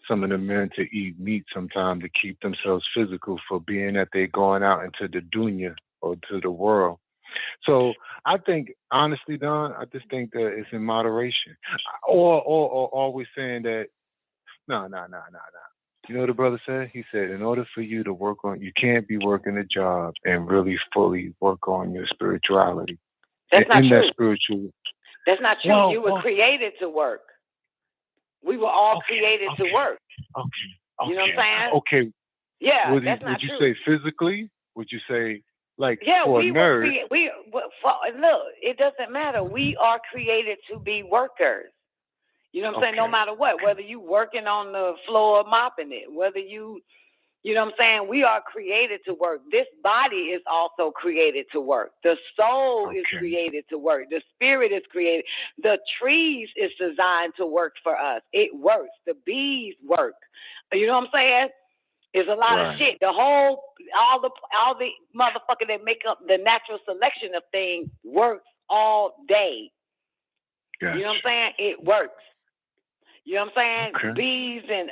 some of the men to eat meat sometime to keep themselves physical for being that they going out into the dunya or to the world. So I think, honestly, Don, I just think that it's in moderation. Or always saying that, no. You know what the brother said? He said, in order for you to work on, you can't be working a job and really fully work on your spirituality. That's not true. That spiritual. That's not true. Well, you were created to work. We were all created to work. Okay. You know what I'm saying? Okay. Yeah, would that's you, not would you true. say physically? Would you say like for we a nerd? Look, it doesn't matter. We are created to be workers. You know what I'm saying? No matter what, whether you working on the floor mopping it, whether you know what I'm saying? We are created to work. This body is also created to work. The soul is created to work. The spirit is created. The trees is designed to work for us. It works. The bees work. You know what I'm saying? It's a lot of shit. All the motherfucker that make up the natural selection of things works all day. Gotcha. You know what I'm saying? It works. You know what I'm saying? Bees and,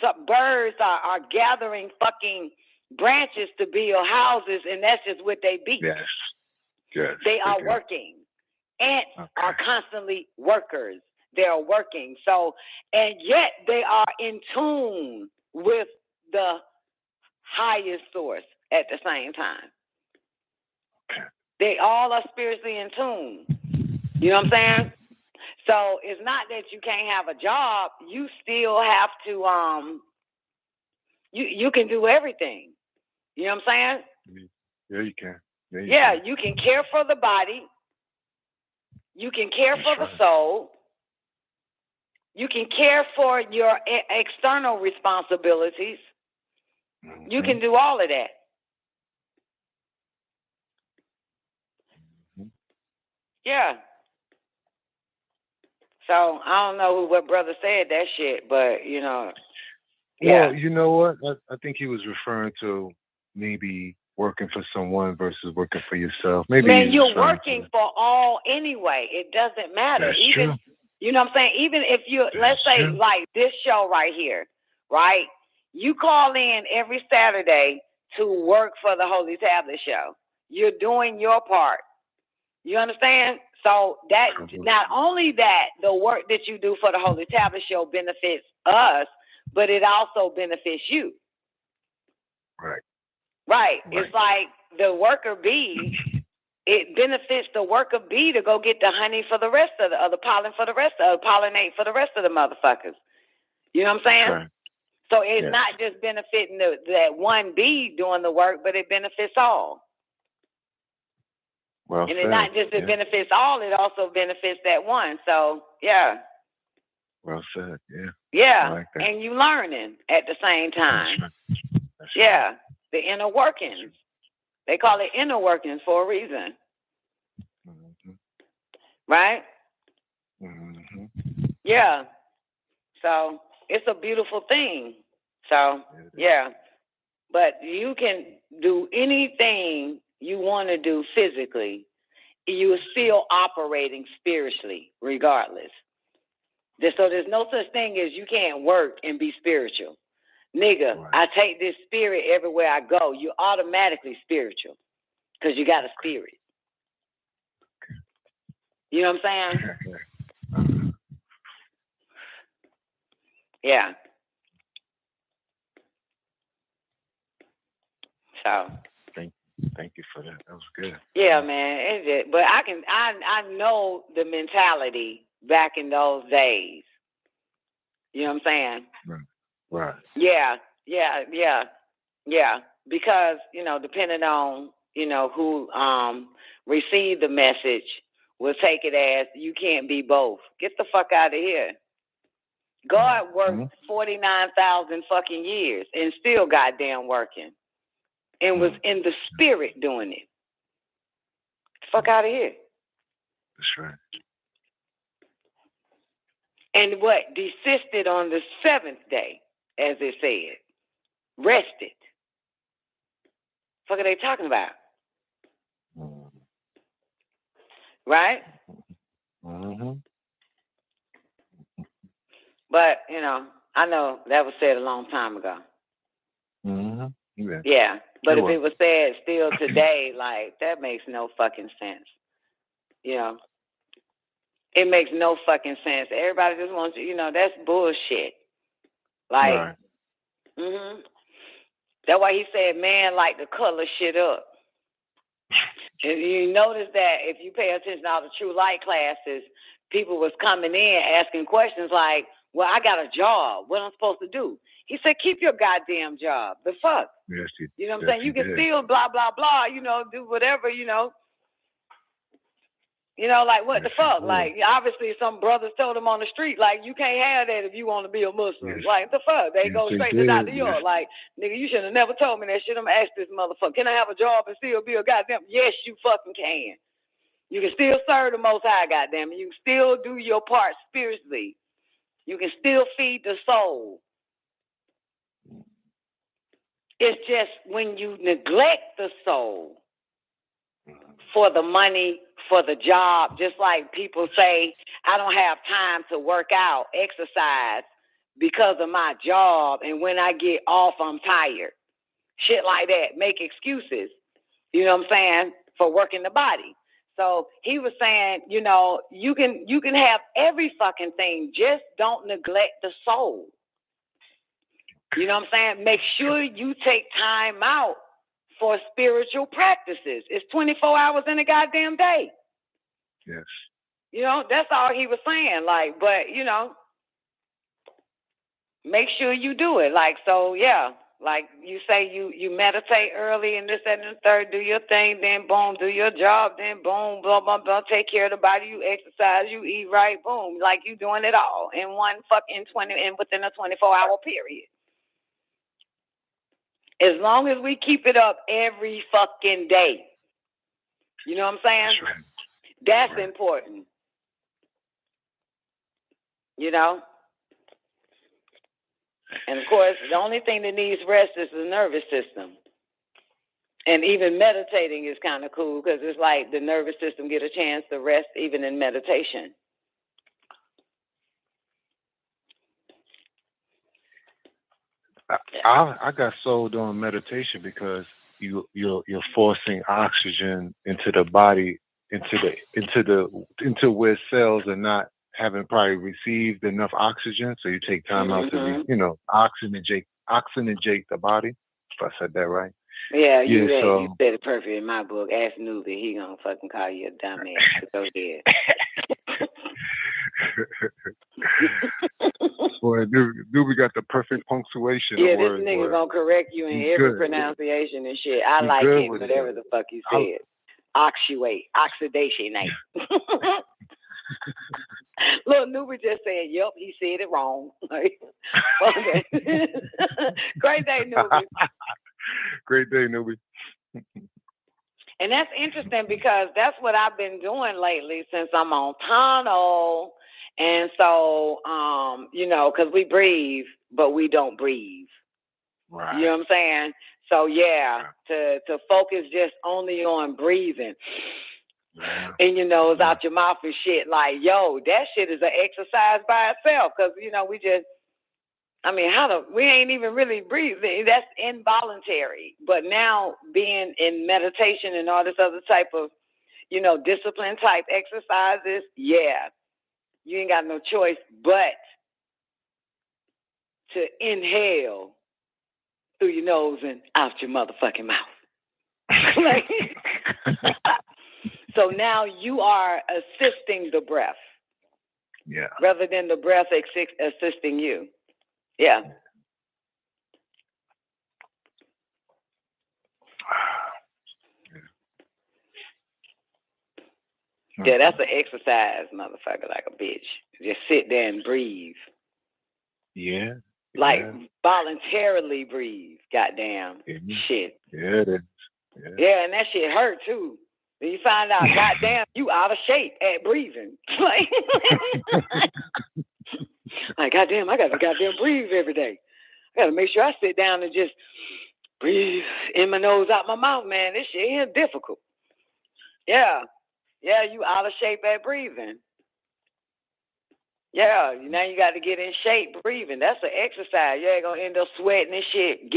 some birds are gathering fucking branches to build houses, and that's just what they be. Yes. They are working. Ants are constantly workers. They are working. So, and yet they are in tune with the highest source at the same time. They all are spiritually in tune. You know what I'm saying? So it's not that you can't have a job. You still have to, you can do everything. You know what I'm saying? Yeah, you can. You can care for the body. You can care for the soul. You can care for your external responsibilities. You can do all of that. Yeah. So I don't know what brother said that shit, but you know. Well, you know what? I think he was referring to maybe working for someone versus working for yourself. Maybe man, you're working for all anyway. It doesn't matter. That's even true. You know what I'm saying? Even if you let's say like this show right here, right? You call in every Saturday to work for the Holy Tablet Show. You're doing your part. You understand? So that not only that the work that you do for the Holy Tablet Show benefits us, but it also benefits you. Right. It's like the worker bee. It benefits the worker bee to go get the honey for the rest of the pollen for the rest of pollinate for the rest of the motherfuckers. You know what I'm saying? Right. So it's not just benefiting that one bee doing the work, but it benefits all. Well, and it's not just it benefits all; it also benefits that one. So Well said. Yeah. Yeah, I like that. and you learning at the same time. That's right. The inner workings. They call it inner workings for a reason. Right? Yeah. So it's a beautiful thing. So but you can do anything you want to do physically. You're still operating spiritually, regardless. So there's no such thing as you can't work and be spiritual. Nigga, I take this spirit everywhere I go. You're automatically spiritual because you got a spirit. You know what I'm saying? Yeah. So. Thank you for that. That was good. Yeah, man. But I know the mentality back in those days. You know what I'm saying? Right. Yeah. Because, depending on, who received the message will take it as you can't be both. Get the fuck out of here. God worked 49,000 fucking years and still goddamn working, and was in the spirit doing it. Fuck out of here. That's right. And what? Desisted on the seventh day, as it said. Rested. Fuck are they talking about? Right? Mm-hmm. But, you know, I know that was said a long time ago. Mm-hmm. Yeah. But Sure. if it was said still today, like, that makes no fucking sense. You know? It makes no fucking sense. Everybody just wants to, you know, that's bullshit. Like, Right. That's why he said man like to color shit up. And you notice that if you pay attention to all the true light classes, people was coming in asking questions like, well, I got a job. What am I supposed to do? He said, keep your goddamn job. The fuck? Yes, You know what I'm saying? You can still blah, blah, blah, you know, do whatever, you know. You know, like, what the fuck? Like, obviously, some brothers told him on the street, like, you can't have that if you want to be a Muslim. Yes. Like, the fuck? They go Yes, straight they to Dr. did. York. Yes. Like, nigga, you should have never told me that shit. I'm going to ask this motherfucker, can I have a job and still be a goddamn? Yes, you fucking can. You can still serve the Most High, goddamn. You can still do your part spiritually. You can still feed the soul. It's just when you neglect the soul for the money, for the job, just like people say, I don't have time to work out, exercise because of my job, and when I get off, I'm tired. Shit like that. Make excuses, you know what I'm saying, for working the body. So he was saying, you know, you can have every fucking thing, just don't neglect the soul. You know what I'm saying? Make sure you take time out for spiritual practices. It's 24 hours in a goddamn day. Yes. You know, that's all he was saying. Like, but, you know, make sure you do it. Like, so, yeah. Like you say, you meditate early and this, that, and the third, do your thing, then boom, do your job, then boom, blah, blah, blah, take care of the body, you exercise, you eat right, boom. Like you doing it all in one fucking within a 24-hour period. As long as we keep it up every fucking day. You know what I'm saying? That's important. You know? And of course, the only thing that needs rest is the nervous system. And even meditating is kind of cool because it's like the nervous system get a chance to rest even in meditation. I got sold on meditation because you're forcing oxygen into the body, into where cells are not having probably received enough oxygen, so you take time out to oxygenate the body. If I said that right. Yeah, you said it perfect in my book. Ask Newbie, he gonna fucking call you a dumbass. Go ahead. Boy, Newbie got the perfect punctuation. Yeah, of words, this nigga boy. gonna correct you in every pronunciation and shit. I like it, whatever the fuck you said. Oxidationate. Look, Newbie just said, yep, he said it wrong. Okay. Great day, Newbie. Great day, Newbie. And that's interesting because that's what I've been doing lately since I'm on tunnel. And so, you know, because we breathe, but we don't breathe. Right. You know what I'm saying? So, yeah, to focus just only on breathing. In your nose, out your mouth and shit. Like, yo, that shit is an exercise by itself. Because, you know, we ain't even really breathing. That's involuntary. But now being in meditation and all this other type of, you know, discipline type exercises, yeah, you ain't got no choice but to inhale through your nose and out your motherfucking mouth. Like, so now you are assisting the breath. Yeah. Rather than the breath assisting you. Yeah. Yeah, that's an exercise, motherfucker, like a bitch. Just sit there and breathe. Yeah. Like voluntarily breathe. Goddamn shit. Yeah, it is. Yeah, and that shit hurt too. Then you find out, goddamn, you out of shape at breathing. Like, goddamn, I gotta goddamn breathe every day. I gotta make sure I sit down and just breathe in my nose, out my mouth, man. This shit is difficult. Yeah, you out of shape at breathing. Yeah, now you got to get in shape breathing. That's an exercise. You ain't gonna end up sweating and shit,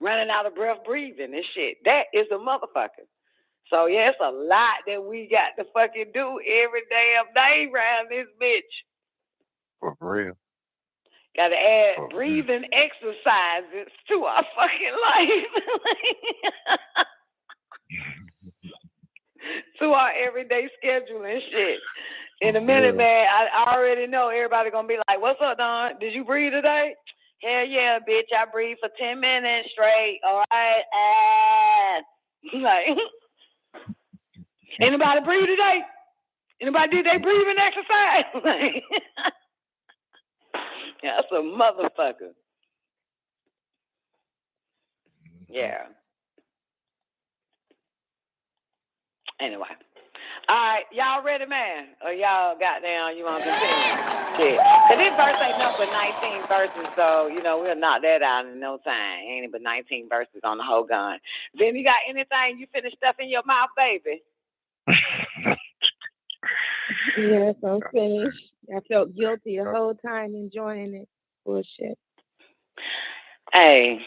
running out of breath breathing and shit. That is a motherfucker. So yeah, it's a lot that we got to fucking do every damn day around this bitch. For real. Got to add breathing exercises to our fucking life. To our everyday schedule and shit. In a minute, man, I already know everybody gonna be like, "What's up, Don? Did you breathe today?" Hell yeah, bitch! I breathe for 10 minutes straight. All right, like, anybody breathe today? Anybody did they breathing exercise? Yeah, that's a motherfucker. Yeah. Anyway. All right, y'all ready, man? Or y'all goddamn, you want to continue? Because this verse ain't nothing but 19 verses, so, we'll knock that out in no time. Ain't but 19 verses on the Hogon. Then you got anything you finished stuff in your mouth, baby? Yes, I'm finished. I felt guilty the whole time enjoying it. Bullshit. Hey,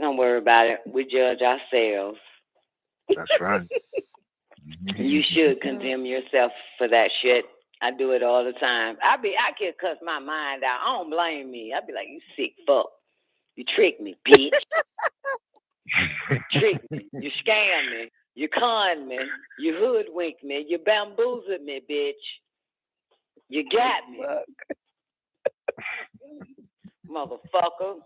don't worry about it. We judge ourselves. That's right. You should condemn yourself for that shit. I do it all the time. I can cuss my mind out. I don't blame me. I be like, you sick fuck. You tricked me, bitch. Tricked me. You scammed me. You conned me. You hoodwinked me. You bamboozled me, bitch. You got me. Motherfucker.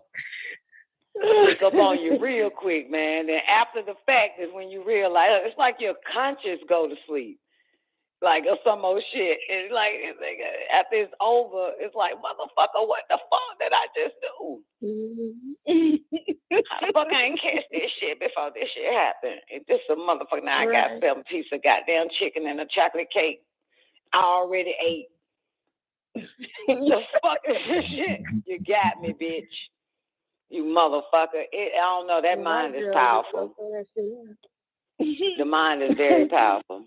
Pick up on you real quick, man. Then after the fact is when you realize it's like your conscience go to sleep, like or some old shit. It's like after it's over, it's like motherfucker, what the fuck did I just do? How the fuck I ain't catch this shit before this shit happened? It's just a motherfucker. Now I got 7 pieces of goddamn chicken and a chocolate cake. I already ate. The fuck is this shit? You got me, bitch. You motherfucker. I don't know. That mind is powerful. The mind is very powerful.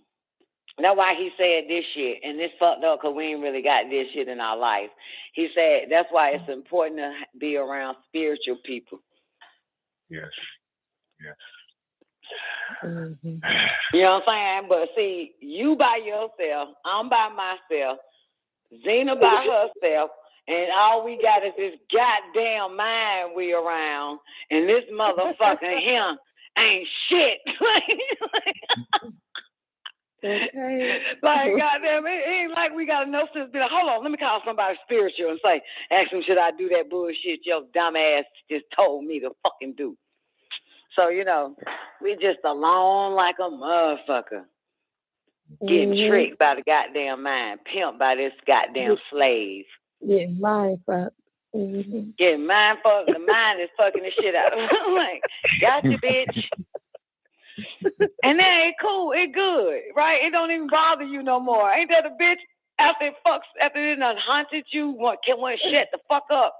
That's why he said this shit. And this fucked up because we ain't really got this shit in our life. He said that's why it's important to be around spiritual people. Yes. Mm-hmm. You know what I'm saying? But see, you by yourself, I'm by myself, Zena by herself, and all we got is this goddamn mind we around, and this motherfucker him ain't shit. Okay. Like, goddamn, it ain't like we got enough sense to be like, hold on, let me call somebody spiritual and say, ask him, should I do that bullshit your dumb ass just told me to fucking do? So, we just alone like a motherfucker. Getting tricked by the goddamn mind, pimped by this goddamn slave. Getting mind fucked. Mm-hmm. Getting mind fucked. The mind is fucking the shit out of me. I'm like, got you, bitch. And then it cool, it good, right? It don't even bother you no more. Ain't that a bitch? After it done haunted you, can't shut the fuck up.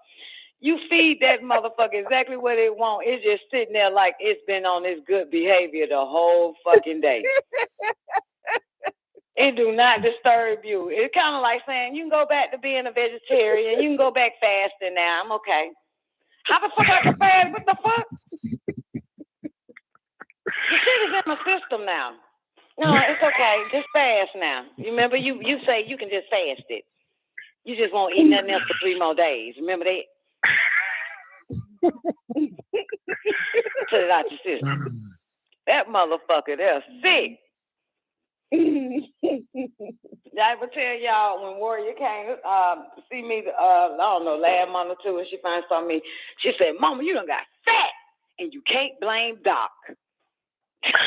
You feed that motherfucker exactly what it want. It's just sitting there like it's been on its good behavior the whole fucking day. It do not disturb you. It's kind of like saying, you can go back to being a vegetarian. You can go back fasting now. I'm okay. How the fuck I can fast? What the fuck? The shit is in my system now. No, it's okay. Just fast now. You remember you say you can just fast it. You just won't eat nothing else for 3 more days. Remember that? Put it out your system. That motherfucker, they're sick. I ever tell y'all when Warrior came see me, I don't know, last month or 2, and she finally saw me. She said, "Mama, you done got fat, and you can't blame Doc."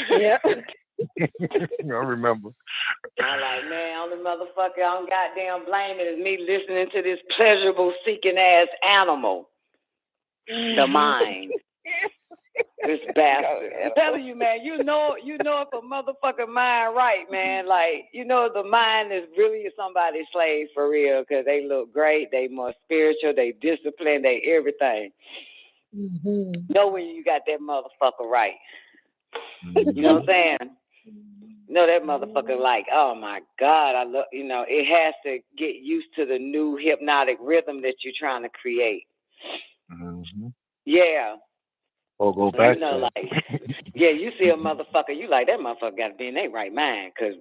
Yeah. I remember. I'm like, man, only motherfucker I'm goddamn blaming is me listening to this pleasurable seeking ass animal. The mind. This bastard. I'm telling you, man, you know if a motherfucker mind right, man, like, the mind is really somebody's slave for real, because they look great, they more spiritual, they disciplined, they everything. Know when you got that motherfucker right. You know what I'm saying? That motherfucker like, oh my God, I love, it has to get used to the new hypnotic rhythm that you're trying to create. Yeah. Or go back to like, yeah, you see a motherfucker, you like, that motherfucker got to be in their right mind, because,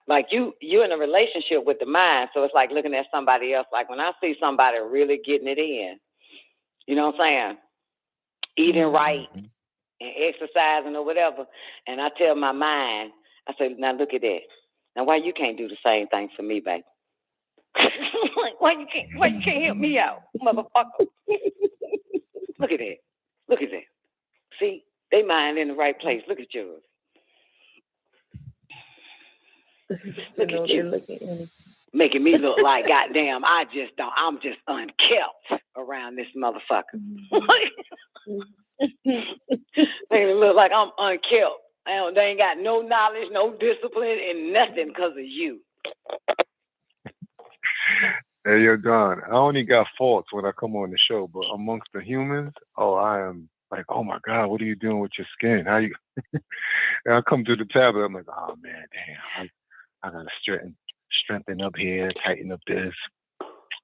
like you're in a relationship with the mind, so it's like looking at somebody else. Like when I see somebody really getting it in, you know what I'm saying, eating right and exercising or whatever, and I tell my mind, I say, now look at that. Now why you can't do the same thing for me, baby? Like, why you can't help me out, motherfucker? Look at that. Look at that. See, they mind in the right place. Look at yours. Look at you. Making me look like goddamn I'm just unkept around this motherfucker. They look like I'm unkept. They ain't got no knowledge, no discipline, and nothing because of you. Hey, you're Don. I only got faults when I come on the show, but amongst the humans, I am like, oh my God, what are you doing with your skin? How you? And I come to the tablet, I'm like, oh man, damn, I gotta strengthen up here, tighten up this.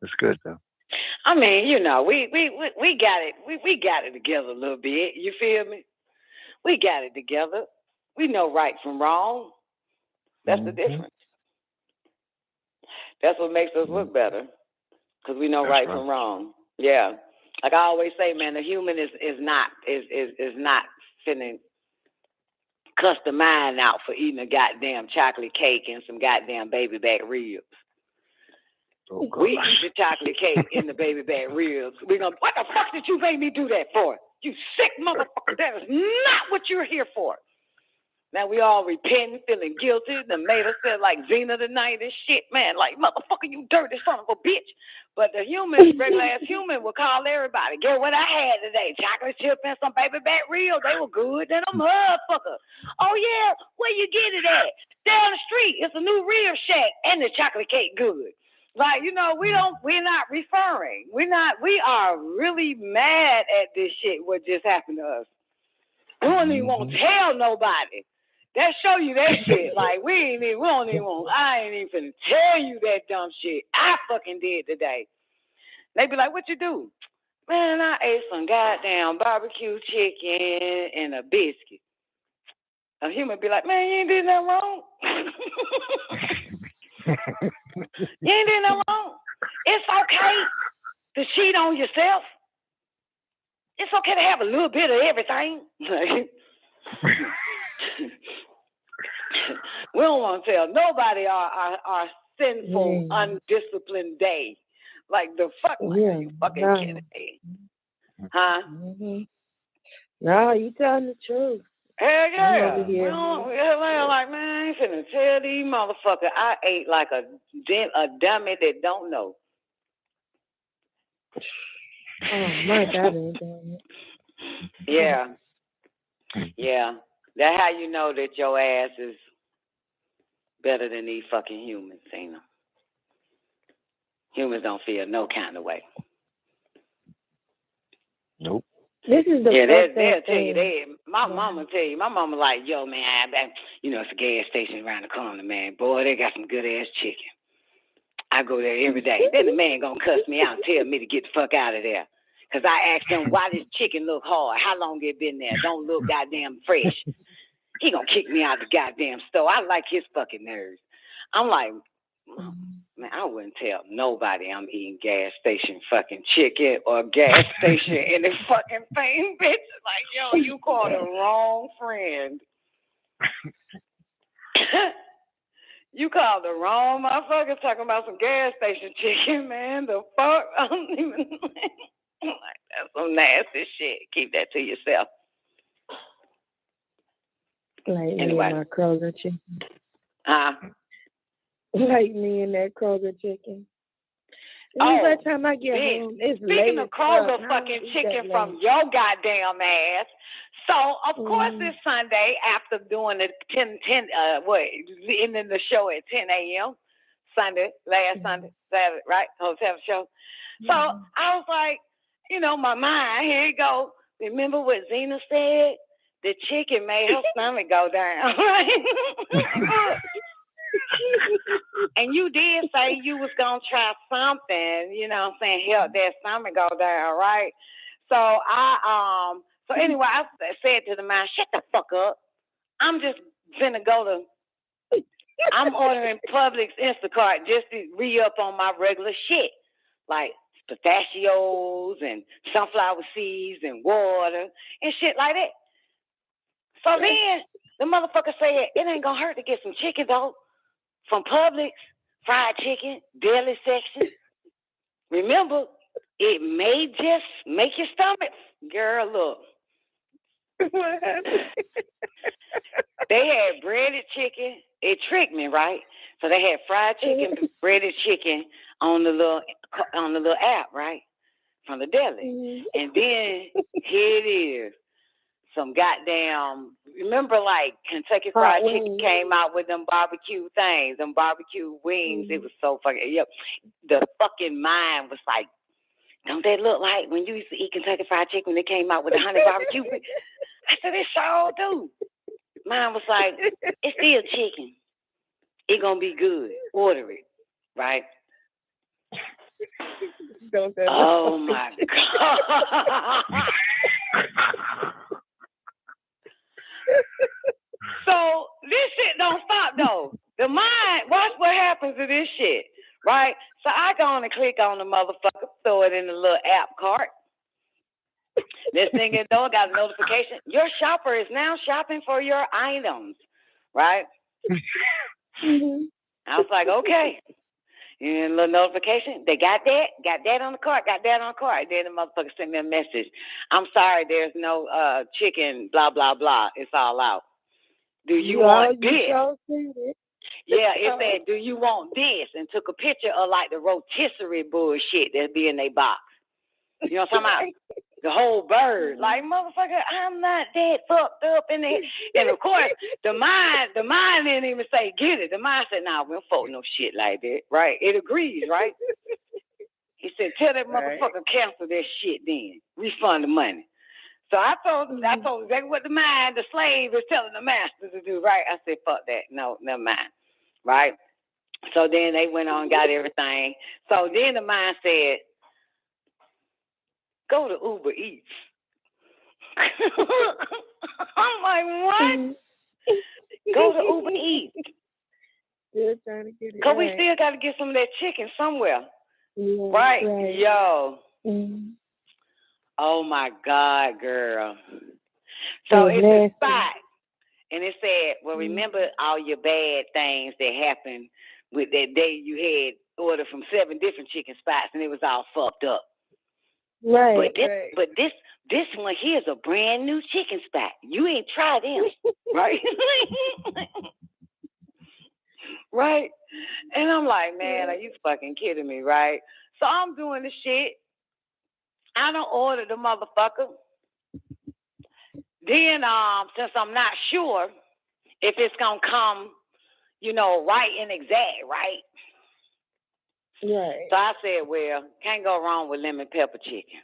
It's good though. I mean, we got it. We got it together a little bit. You feel me? We got it together. We know right from wrong. That's the difference. That's what makes us look better, because we know right from wrong. Yeah, like I always say, man, the human is not finna cuss the mind out for eating a goddamn chocolate cake and some goddamn baby back ribs. Oh, we eat the chocolate cake and the baby back ribs. We're gonna, what the fuck did you make me do that for? You sick motherfucker! That is not what you're here for. Now we all repenting, feeling guilty. They made us feel like Xena tonight and shit, man. Like, motherfucker, you dirty son of a bitch. But the human, regular ass human, will call everybody. Get what I had today? Chocolate chip and some baby back ribs. They were good than a motherfucker. Oh yeah, where you get it at? Down the street. It's a new rib shack and the chocolate cake good. Like, we're not referring. We are really mad at this shit, what just happened to us. We don't even want to tell nobody. That show you that shit. Like, I ain't even finna tell you that dumb shit I fucking did today. They be like, what you do? Man, I ate some goddamn barbecue chicken and a biscuit. A human be like, man, you ain't did nothing wrong. You ain't did nothing wrong. It's okay to cheat on yourself. It's okay to have a little bit of everything. We don't want to tell nobody our sinful, undisciplined day. Like, the fuck, are you fucking kidding me? Huh? No, you telling the truth. Hell yeah. We're like, man, I ain't finna tell these motherfuckers I ate like a dummy that don't know. Oh my God. Yeah. Yeah. That's how you know that your ass is better than these fucking humans, ain't them? Humans don't feel no kind of way. Nope. This is the they'll tell you. My mama tell you. My mama like, yo, man, it's a gas station around the corner, man. Boy, they got some good ass chicken. I go there every day. Then the man gonna cuss me out and tell me to get the fuck out of there. Because I asked him, why this chicken look hard? How long it been there? Don't look goddamn fresh. He gonna kick me out the goddamn store. I like his fucking nerves. I'm like, man, I wouldn't tell nobody I'm eating gas station fucking chicken or gas station any fucking thing, bitch. Like, yo, you called the wrong friend. You called the wrong motherfucker talking about some gas station chicken, man. The fuck? I don't even... Like, that's some nasty shit. Keep that to yourself. Like Anyway. me and my Kroger chicken. Huh? Like me and that Kroger chicken. Oh, By the time I get home, it's late. Speaking of as Kroger fuck. fucking chicken that from late. your goddamn ass. So, of course, this Sunday, after doing the ending the show at 10 a.m., last Sunday, Saturday, right? Hotel show. So, I was like, my mind, here you go. Remember what Zena said? The chicken made her stomach go down, right? And you did say you was going to try something, help that stomach go down, right? So so anyway, I said to the man, shut the fuck up. I'm just finna I'm ordering Publix Instacart just to re-up on my regular shit, like pistachios and sunflower seeds and water and shit like that. So then the motherfucker said, it ain't gonna hurt to get some chicken, though. From Publix, fried chicken, deli section. Remember, it may just make your stomach. Girl, look. What happened? They had breaded chicken. It tricked me, right? So they had fried chicken, breaded chicken on the little app, right? From the deli. And then here it is. Some goddamn, remember like Kentucky Fried Chicken came out with them barbecue things, them barbecue wings. It was so fucking, the fucking mind was like, don't they look like when you used to eat Kentucky Fried Chicken when they came out with the honey barbecue? I said, it sure do. Mine was like, it's still chicken. It gonna be good. Order it, right? Oh my God. So this shit don't stop though. The mind, watch what happens to this shit, right? So I go on and click on the motherfucker, throw it in the little app cart. This thing is though, got a notification. Your shopper is now shopping for your items, right? I was like, okay. And a little notification. They got that on the cart, Then the motherfucker sent me a message. I'm sorry, there's no chicken, blah, blah, blah. It's all out. Do you want this? Yeah, it said, do you want this? And took a picture of like the rotisserie bullshit that be in their box. You know what I'm talking about? The whole bird. Like, motherfucker, I'm not that fucked up in it. And of course, the mind didn't even say, get it. The mind said, nah, we don't fuck no shit like that, right? It agrees, right? He said, tell that motherfucker cancel that shit then. Refund the money. So I told him exactly what the slave is telling the master to do, right? I said, fuck that. No, never mind. Right? So then they went on and got everything. So then the mind said, go to Uber Eats. I'm like, what? Go to Uber Eats. Still trying to get it. Because we still got to get some of that chicken somewhere. Yeah, right? Yo. Mm-hmm. Oh, my God, girl. So it's a spot. And it said, well, remember all your bad things that happened with that day you had ordered from 7 different chicken spots and it was all fucked up. Right. But this one here is a brand new chicken spot. You ain't tried them, right? Right? And I'm like, man, are you fucking kidding me, right? So I'm doing the shit. I don't order the motherfucker. Then, since I'm not sure if it's gonna come, right and exact, right? Right. So I said, well, can't go wrong with lemon pepper chicken,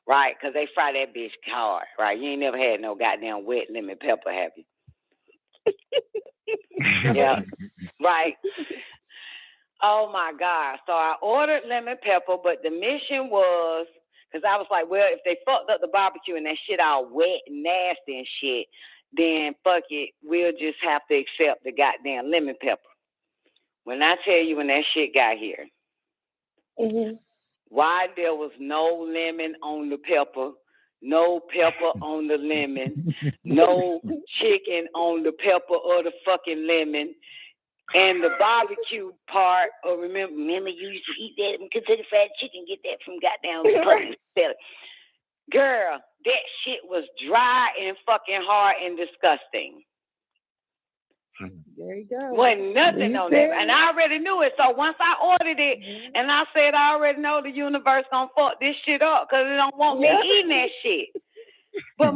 right? Because they fry that bitch hard, right? You ain't never had no goddamn wet lemon pepper, have you? Yeah, right. Oh, my God. So I ordered lemon pepper, but the mission was, because I was like, well, if they fucked up the barbecue and that shit all wet and nasty and shit, then fuck it, we'll just have to accept the goddamn lemon pepper. When I tell you when that shit got here, why there was no lemon on the pepper, no pepper on the lemon, no chicken on the pepper or the fucking lemon, and the barbecue part, remember you used to eat that in Kentucky Fried Chicken, get that from goddamn Catering. Girl, that shit was dry and fucking hard and disgusting. There you go. Wasn't nothing on there. And I already knew it. So once I ordered it, and I said, I already know the universe gonna fuck this shit up because it don't want me eating that shit. But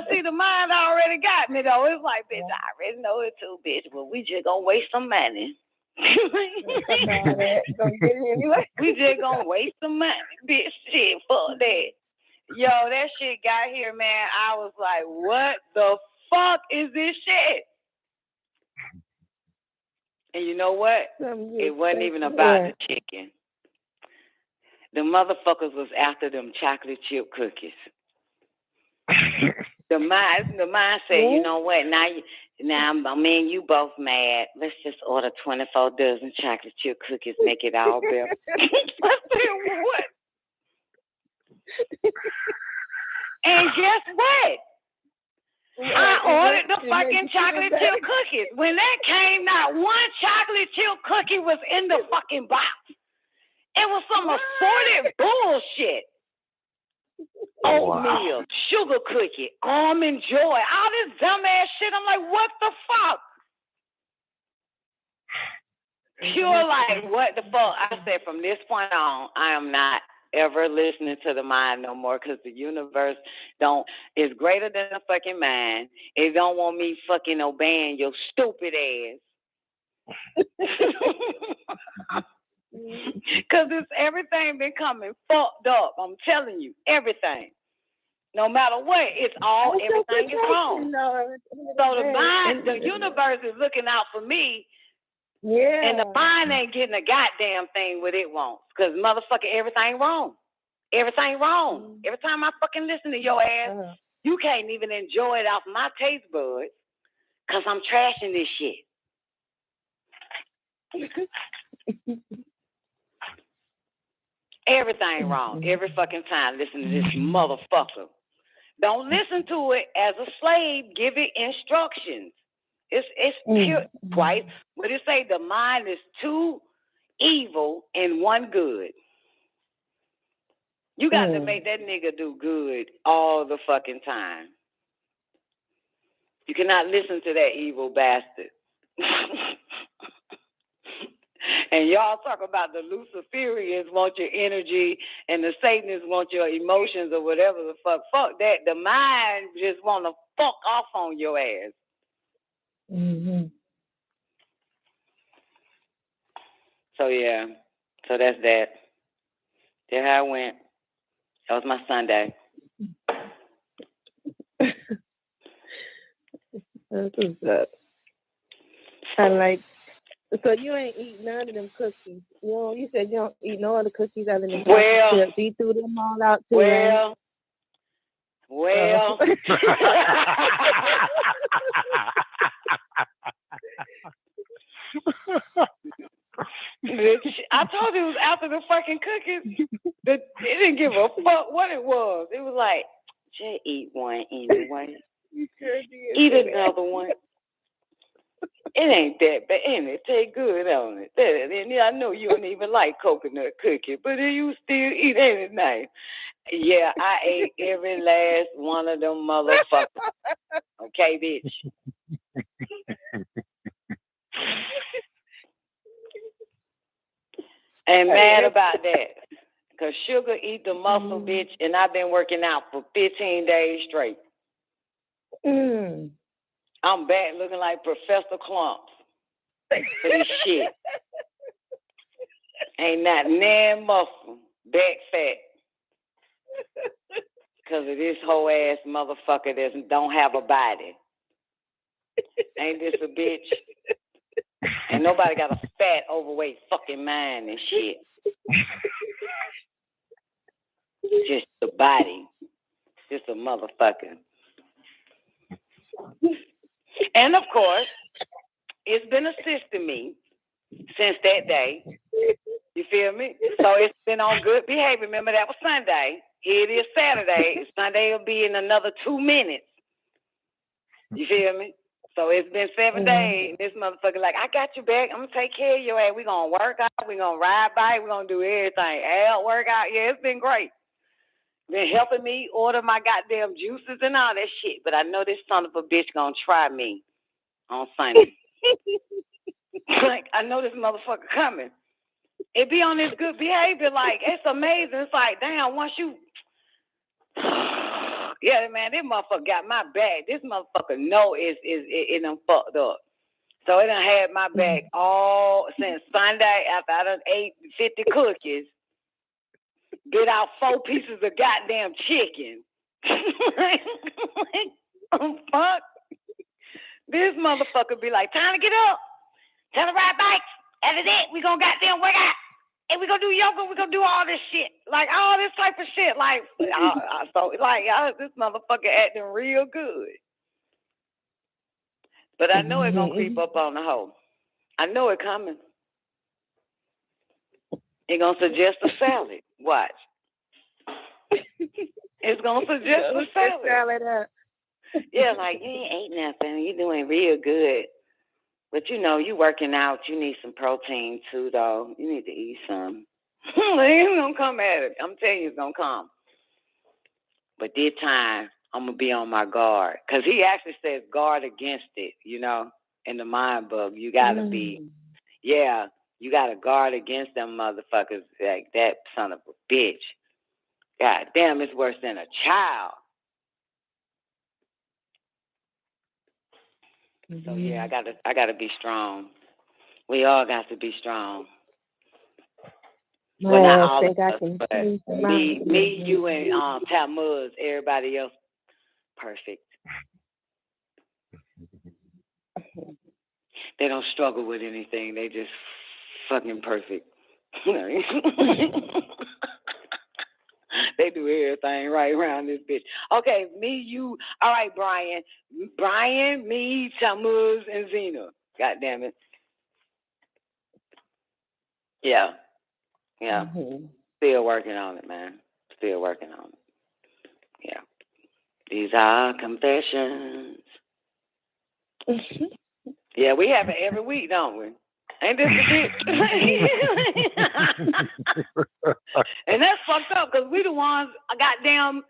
see, the mind already got me though. It's like, bitch, I already know it too, bitch. But we just gonna waste some money. We just gonna waste some money, bitch. Shit, fuck that. Yo, that shit got here, man. I was like, what the fuck is this shit? And you know what? It wasn't even about the chicken. The motherfuckers was after them chocolate chip cookies. The mind said, you know what? Now me and you both mad. Let's just order 24 dozen chocolate chip cookies. Make it all better. I said, what? And guess what? I ordered the fucking chocolate chip cookies. When that came out, one chocolate chip cookie was in the fucking box. It was some assorted bullshit. Oatmeal, sugar cookie, almond joy, all this dumbass shit. I'm like, what the fuck? Pure like, what the fuck? I said, from this point on, I am not ever listening to the mind no more because the universe is greater than the fucking mind. It don't want me fucking obeying your stupid ass. Because everything been coming fucked up. I'm telling you, everything. No matter what, everything is wrong. So the mind, the universe is looking out for me. Yeah. And the mind ain't getting a goddamn thing what it wants. Because motherfucking everything wrong. Everything wrong. Every time I fucking listen to your ass, you can't even enjoy it off my taste buds. Because I'm trashing this shit. Everything wrong. Every fucking time. Listen to this motherfucker. Don't listen to it as a slave. Give it instructions. It's pure twice. What it say? The mind is two evil and one good. You got to make that nigga do good all the fucking time. You cannot listen to that evil bastard. And y'all talk about the Luciferians want your energy and the Satanists want your emotions or whatever the fuck. Fuck that. The mind just want to fuck off on your ass. Mm-hmm. So, yeah. So that's that. That's how I went. That was my Sunday. That's what's up. I like. So you ain't eat none of them cookies. You said you don't eat no other cookies other than chips. You threw them all out too. Well. I told you it was after the fucking cookies. It didn't give a fuck what it was. It was like, just eat one anyway. You sure did. Eat another one. It ain't that bad, and it tastes good on it. And I know you don't even like coconut cookie, but you still eat, ain't it nice? Yeah, I ate every last one of them motherfuckers. Okay, bitch. And mad about that. Because sugar eat the muscle, bitch, and I've been working out for 15 days straight. I'm back looking like Professor Clumps for this shit. Ain't not nan muscle, back fat. Because of this whole ass motherfucker that don't have a body. Ain't this a bitch? And nobody got a fat, overweight fucking mind and shit. Just the body. Just a motherfucker. And of course, it's been assisting me since that day. You feel me? So it's been on good behavior. Remember, that was Sunday. Here it is Saturday. Sunday will be in another 2 minutes. You feel me? So it's been 7 days. This motherfucker like, I got you back. I'm going to take care of your ass. We're going to work out. We're going to ride bike. We're going to do everything. Out, work out. Yeah, it's been great. Been helping me order my goddamn juices and all that shit. But I know this son of a bitch going to try me on Sunday. Like, I know this motherfucker coming. It be on this good behavior. Like, it's amazing. It's like, damn, once you... Yeah, man, this motherfucker got my back. This motherfucker know it done fucked up. So it done had my back all since Sunday after I done ate 50 cookies. Bit out 4 pieces of goddamn chicken. Oh, fuck. This motherfucker be like, time to get up. Time to ride bikes. After that, we gonna goddamn work out. And we gonna do yoga. We gonna do all this shit. Like, all this type of shit. Like, this motherfucker acting real good. But I know it gonna creep up on the hoe. I know it coming. It gonna suggest a salad. Watch. It's gonna suggest a salad. Yeah, like, you ain't ate nothing. You doing real good. But you know, you working out. You need some protein too, though. You need to eat some. It's gonna come at it. I'm telling you, it's gonna come. But this time, I'm gonna be on my guard. Cause he actually says guard against it, you know, in the mind book. You gotta be, yeah, you gotta guard against them motherfuckers like that son of a bitch. God damn, it's worse than a child. So yeah, I gotta be strong. We all got to be strong. Well, not all of us, but me, you, and Tammuz, everybody else, perfect. They don't struggle with anything. They just fucking perfect. They do everything right around this bitch. Okay, me, you, all right, Brian, me, Tammuz, and Zena. God damn it. Yeah. Yeah. Still working on it, man. Still working on it. Yeah. These are confessions. Yeah, we have it every week, don't we? Ain't this a bitch? And that's fucked up because we the ones goddamn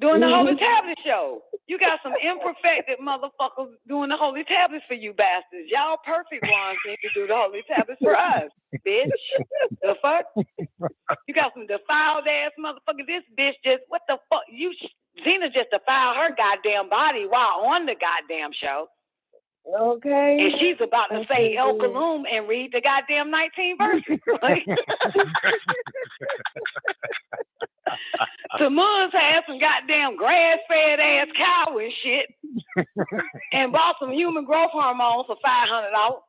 doing the Holy Tablet show. You got some imperfected motherfuckers doing the Holy Tablets for you bastards. Y'all perfect ones need to do the Holy Tablets for us, bitch. The fuck? You got some defiled ass motherfuckers. This bitch just, what the fuck? Zena just defiled her goddamn body while on the goddamn show. Okay. And she's about to say El Kaloum and read the goddamn 19 verses. Tammuz had some goddamn grass-fed ass cow and shit, and bought some human growth hormones for $500.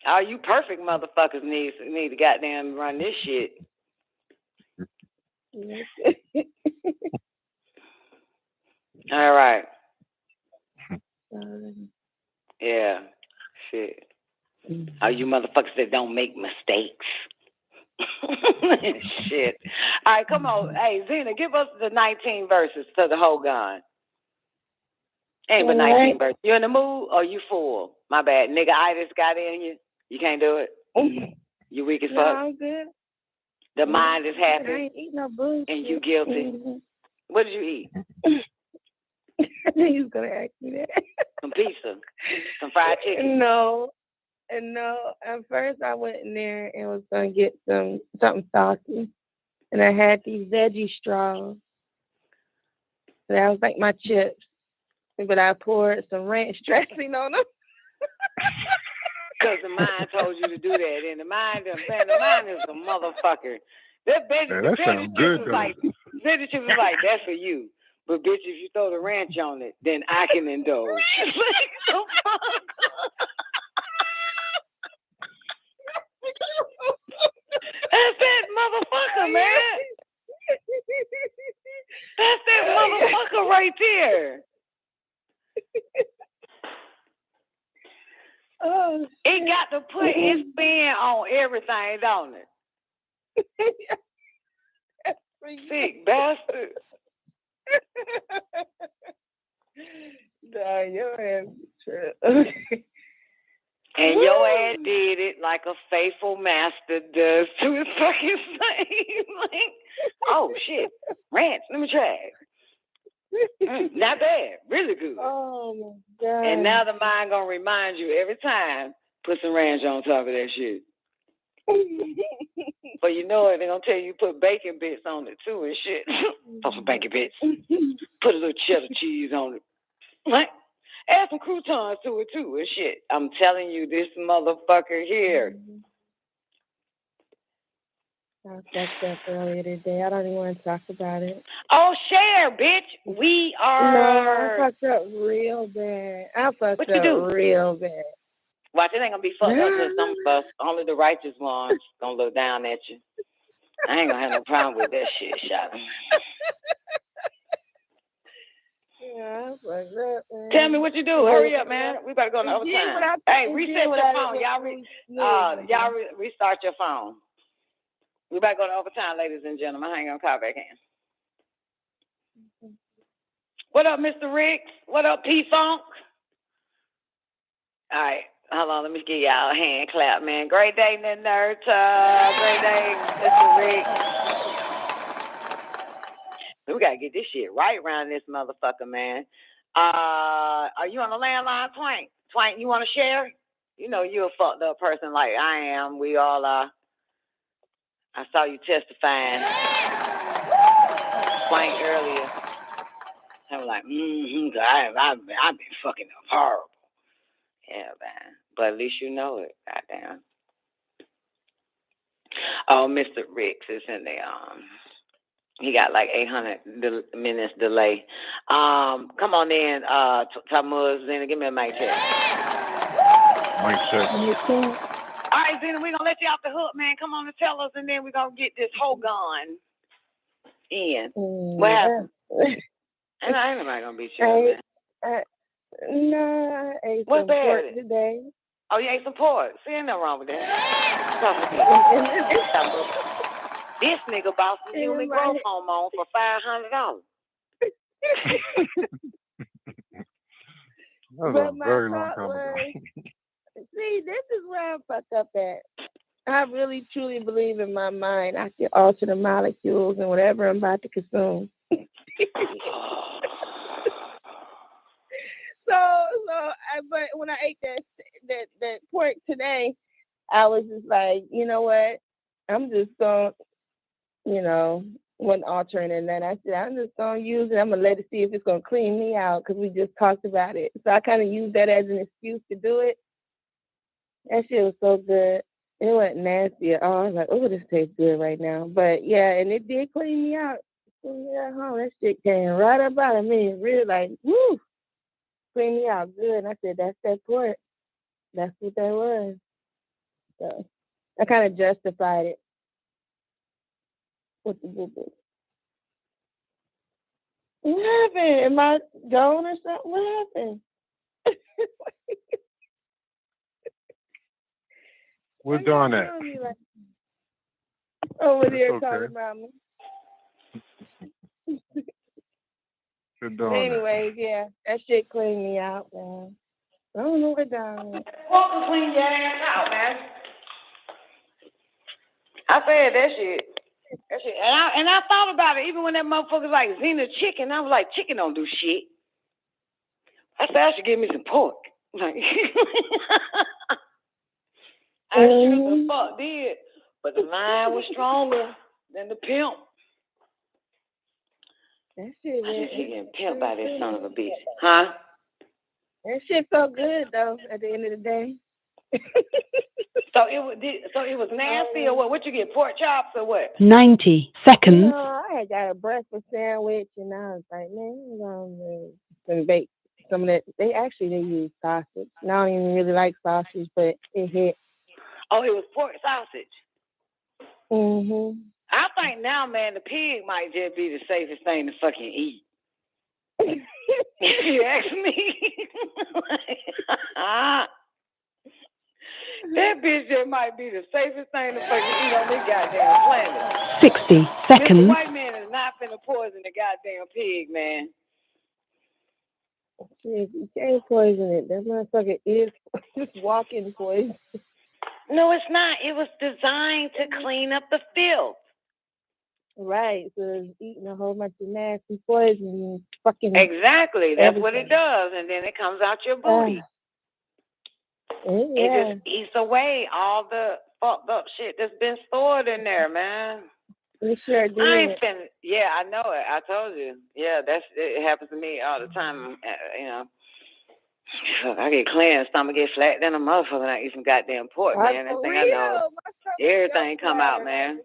All you perfect motherfuckers need to goddamn run this shit. All right. Yeah. Shit. All you motherfuckers that don't make mistakes. Shit. All right, come on. Hey, Zena, give us the 19 verses to the Hogon. Ain't but 19 verses. You in the mood or you full? My bad. Nigga, itis got in you. You can't do it? You weak as fuck? No, I'm good. The mind is happy. I ain't eating no bullshit. And you guilty. What did you eat? I knew you was going to ask me that. Some pizza. Some fried chicken. No. At first I went in there and was going to get something saucy. And I had these veggie straws. That was like my chips. But I poured some ranch dressing on them. Because the mind told you to do that. And the mind is a motherfucker. That veggie chips was like, that's for you. But bitch, if you throw the ranch on it, then I can indulge. That's that motherfucker, man. That's that motherfucker right there. It got to put its spin on everything, don't it? Sick bastard. Nah, your ass trip. And your ass did it like a faithful master does to his fucking slave. Like, oh shit. Ranch, let me try it. Not bad, really good. Oh my God. And now the mind gonna remind you every time, put some ranch on top of that shit. But you know it, they're gonna tell you put bacon bits on it too and shit. Throw some bacon bits. Put a little cheddar cheese on it. Right? Add some croutons to it too and shit. I'm telling you, this motherfucker here. I fucked up earlier today. I don't even want to talk about it. Oh, share, bitch. We are. No, I fucked up real bad. I fucked What you up do? real bad. Watch, it ain't gonna be fucked up to some of us. Only the righteous ones gonna look down at you. I ain't gonna have no problem with that shit, shot. Yeah, I fucked up, man. Tell me what you do. Hurry up, man. We better go to overtime. Hey, reset your phone. Y'all restart your phone. We better go to overtime, ladies and gentlemen. I ain't gonna call back in. What up, Mr. Riggs? What up, P-Funk? All right. Hold on, let me give y'all a hand clap, man. Great day, Nerta. Great day, Mr. Riggs. We gotta get this shit right around this motherfucker, man. Are you on the landline, Twank? Twank, you wanna share? You know you're a fucked up person like I am. We all are. I saw you testifying, Twank, earlier. I was like, I've been fucking up horrible. Yeah, man. But at least you know it. Goddamn. Oh, Mr. Riggs is in there. He got like 800 minutes delay. Come on in, Tamuz, Zena. Give me a mic check. Mic check. All right, Zena, we're going to let you off the hook, man. Come on and tell us, and then we're going to get this Hogon in. What happened? Ain't nobody going to beat you up, man. No, I ate What's some bad? pork today. Oh, you ate some pork. See, ain't nothing wrong with that. This nigga bought some human growth hormone for $500. That was a very long time ago. See, this is where I fucked up at. I really, truly believe in my mind I can alter the molecules and whatever I'm about to consume. But when I ate that pork today, I was just like, you know what? I'm just going to, wasn't altering it. And then I said, I'm just going to use it. I'm going to let it see if it's going to clean me out because we just talked about it. So I kind of used that as an excuse to do it. That shit was so good. It wasn't nasty at all. I was like, oh, this tastes good right now. But, yeah, and it did clean me out. Yeah, that shit came right up out of me. Really like, woo, clean me out good. And I said, that's that pork. That's what that was. So I kind of justified it with the boo-boo. What happened? Am I gone or something? What happened? We're doing that. Over there talking about me. Anyways, yeah, that shit cleaned me out, man. I don't know what down there. Welcome, clean your ass out, man. I said that shit. And I thought about it, even when that motherfucker like Xena chicken, I was like, chicken don't do shit. I said I should give me some pork. Like, I sure the fuck did. But the line was stronger than the pimp. That shit I just getting pimped by this son of a bitch. Huh? That shit felt good though at the end of the day. So it was nasty or what? What you get, pork chops or what? 90 seconds. No, I had got a breakfast sandwich and I was like, man, I'm gonna bake some of that. They use sausage. And I don't even really like sausage, but it hit. Oh, it was pork sausage. Mhm. I think now, man, the pig might just be the safest thing to fucking eat. If you ask me. That bitch just might be the safest thing to fucking eat on this goddamn planet. 60 seconds. Mr. White man is not finna poison the goddamn pig, man. Shit, you can't poison it. That motherfucker is just walking poison. No, it's not. It was designed to clean up the filth. Right. So it's eating a whole bunch of nasty poison, fucking. Exactly. That's everything. what it does, and then it comes out your booty. It just eats away all the fucked up shit that's been stored in there, man. It sure did. I ain't finna. Yeah, I know it. I told you. Yeah, it happens to me all the time. You know, I get cleansed, stomach get flat, then a motherfucker not eat some goddamn pork, man. That thing I know. Everything come out, man.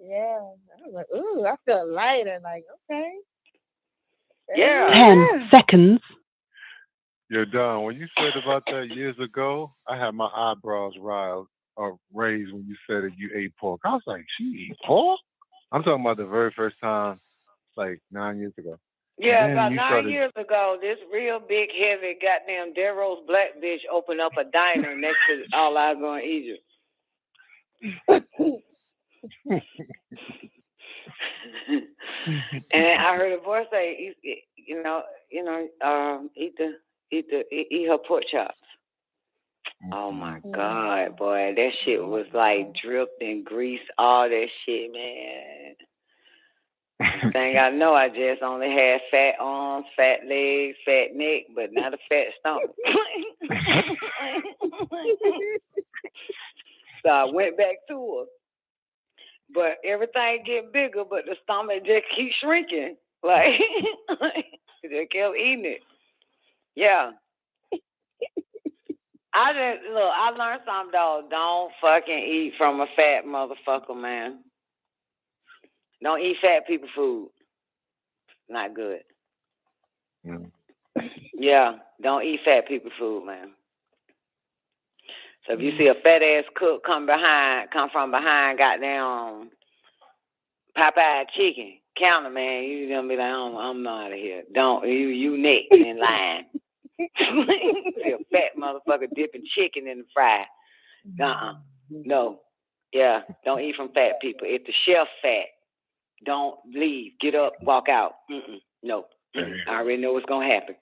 Yeah. I was like, ooh, I felt lighter. Like, okay. Yeah. 10 seconds. Yo, Don, when you said about that years ago, I had my eyebrows raised when you said that you ate pork. I was like, she eat pork? I'm talking about the very first time, like 9 years ago. Yeah, about 9 years ago, this real big, heavy, goddamn Darrow's black bitch opened up a diner next to All Eyes on Egypt. And I heard a voice say, eat her pork chops. Oh my God, boy, that shit was like dripped in grease, all that shit, man. Thing I know, I just only had fat arms, fat legs, fat neck, but not a fat stomach. So I went back to her. But everything get bigger, but the stomach just keeps shrinking. Like, they kept eating it. Yeah. I learned something, though. Don't fucking eat from a fat motherfucker, man. Don't eat fat people food. Not good. Yeah, don't eat fat people food, man. So if you see a fat ass cook come from behind goddamn Popeye chicken counter, man, you gonna be like, I'm not out of here. Don't you next in line. See a fat motherfucker dipping chicken in the fry. No. Yeah, don't eat from fat people. If the chef fat, don't leave. Get up, walk out. No. I already know what's gonna happen.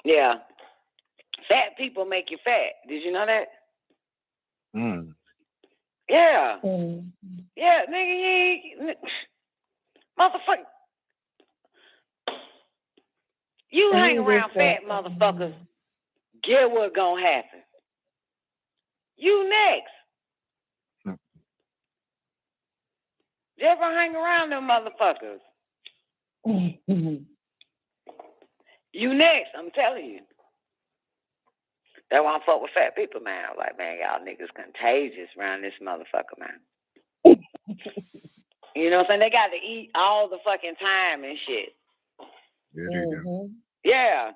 Yeah. Fat people make you fat. Did you know that? Yeah. Yeah, nigga, you ain't... Motherfucker. You hang around fat motherfuckers, get what's gonna happen. You next. You ever hang around them motherfuckers? You next, I'm telling you. That's why I fuck with fat people, man. I'm like, man, y'all niggas contagious around this motherfucker, man. You know what I'm saying? They got to eat all the fucking time and shit. Yeah, they do. Yeah.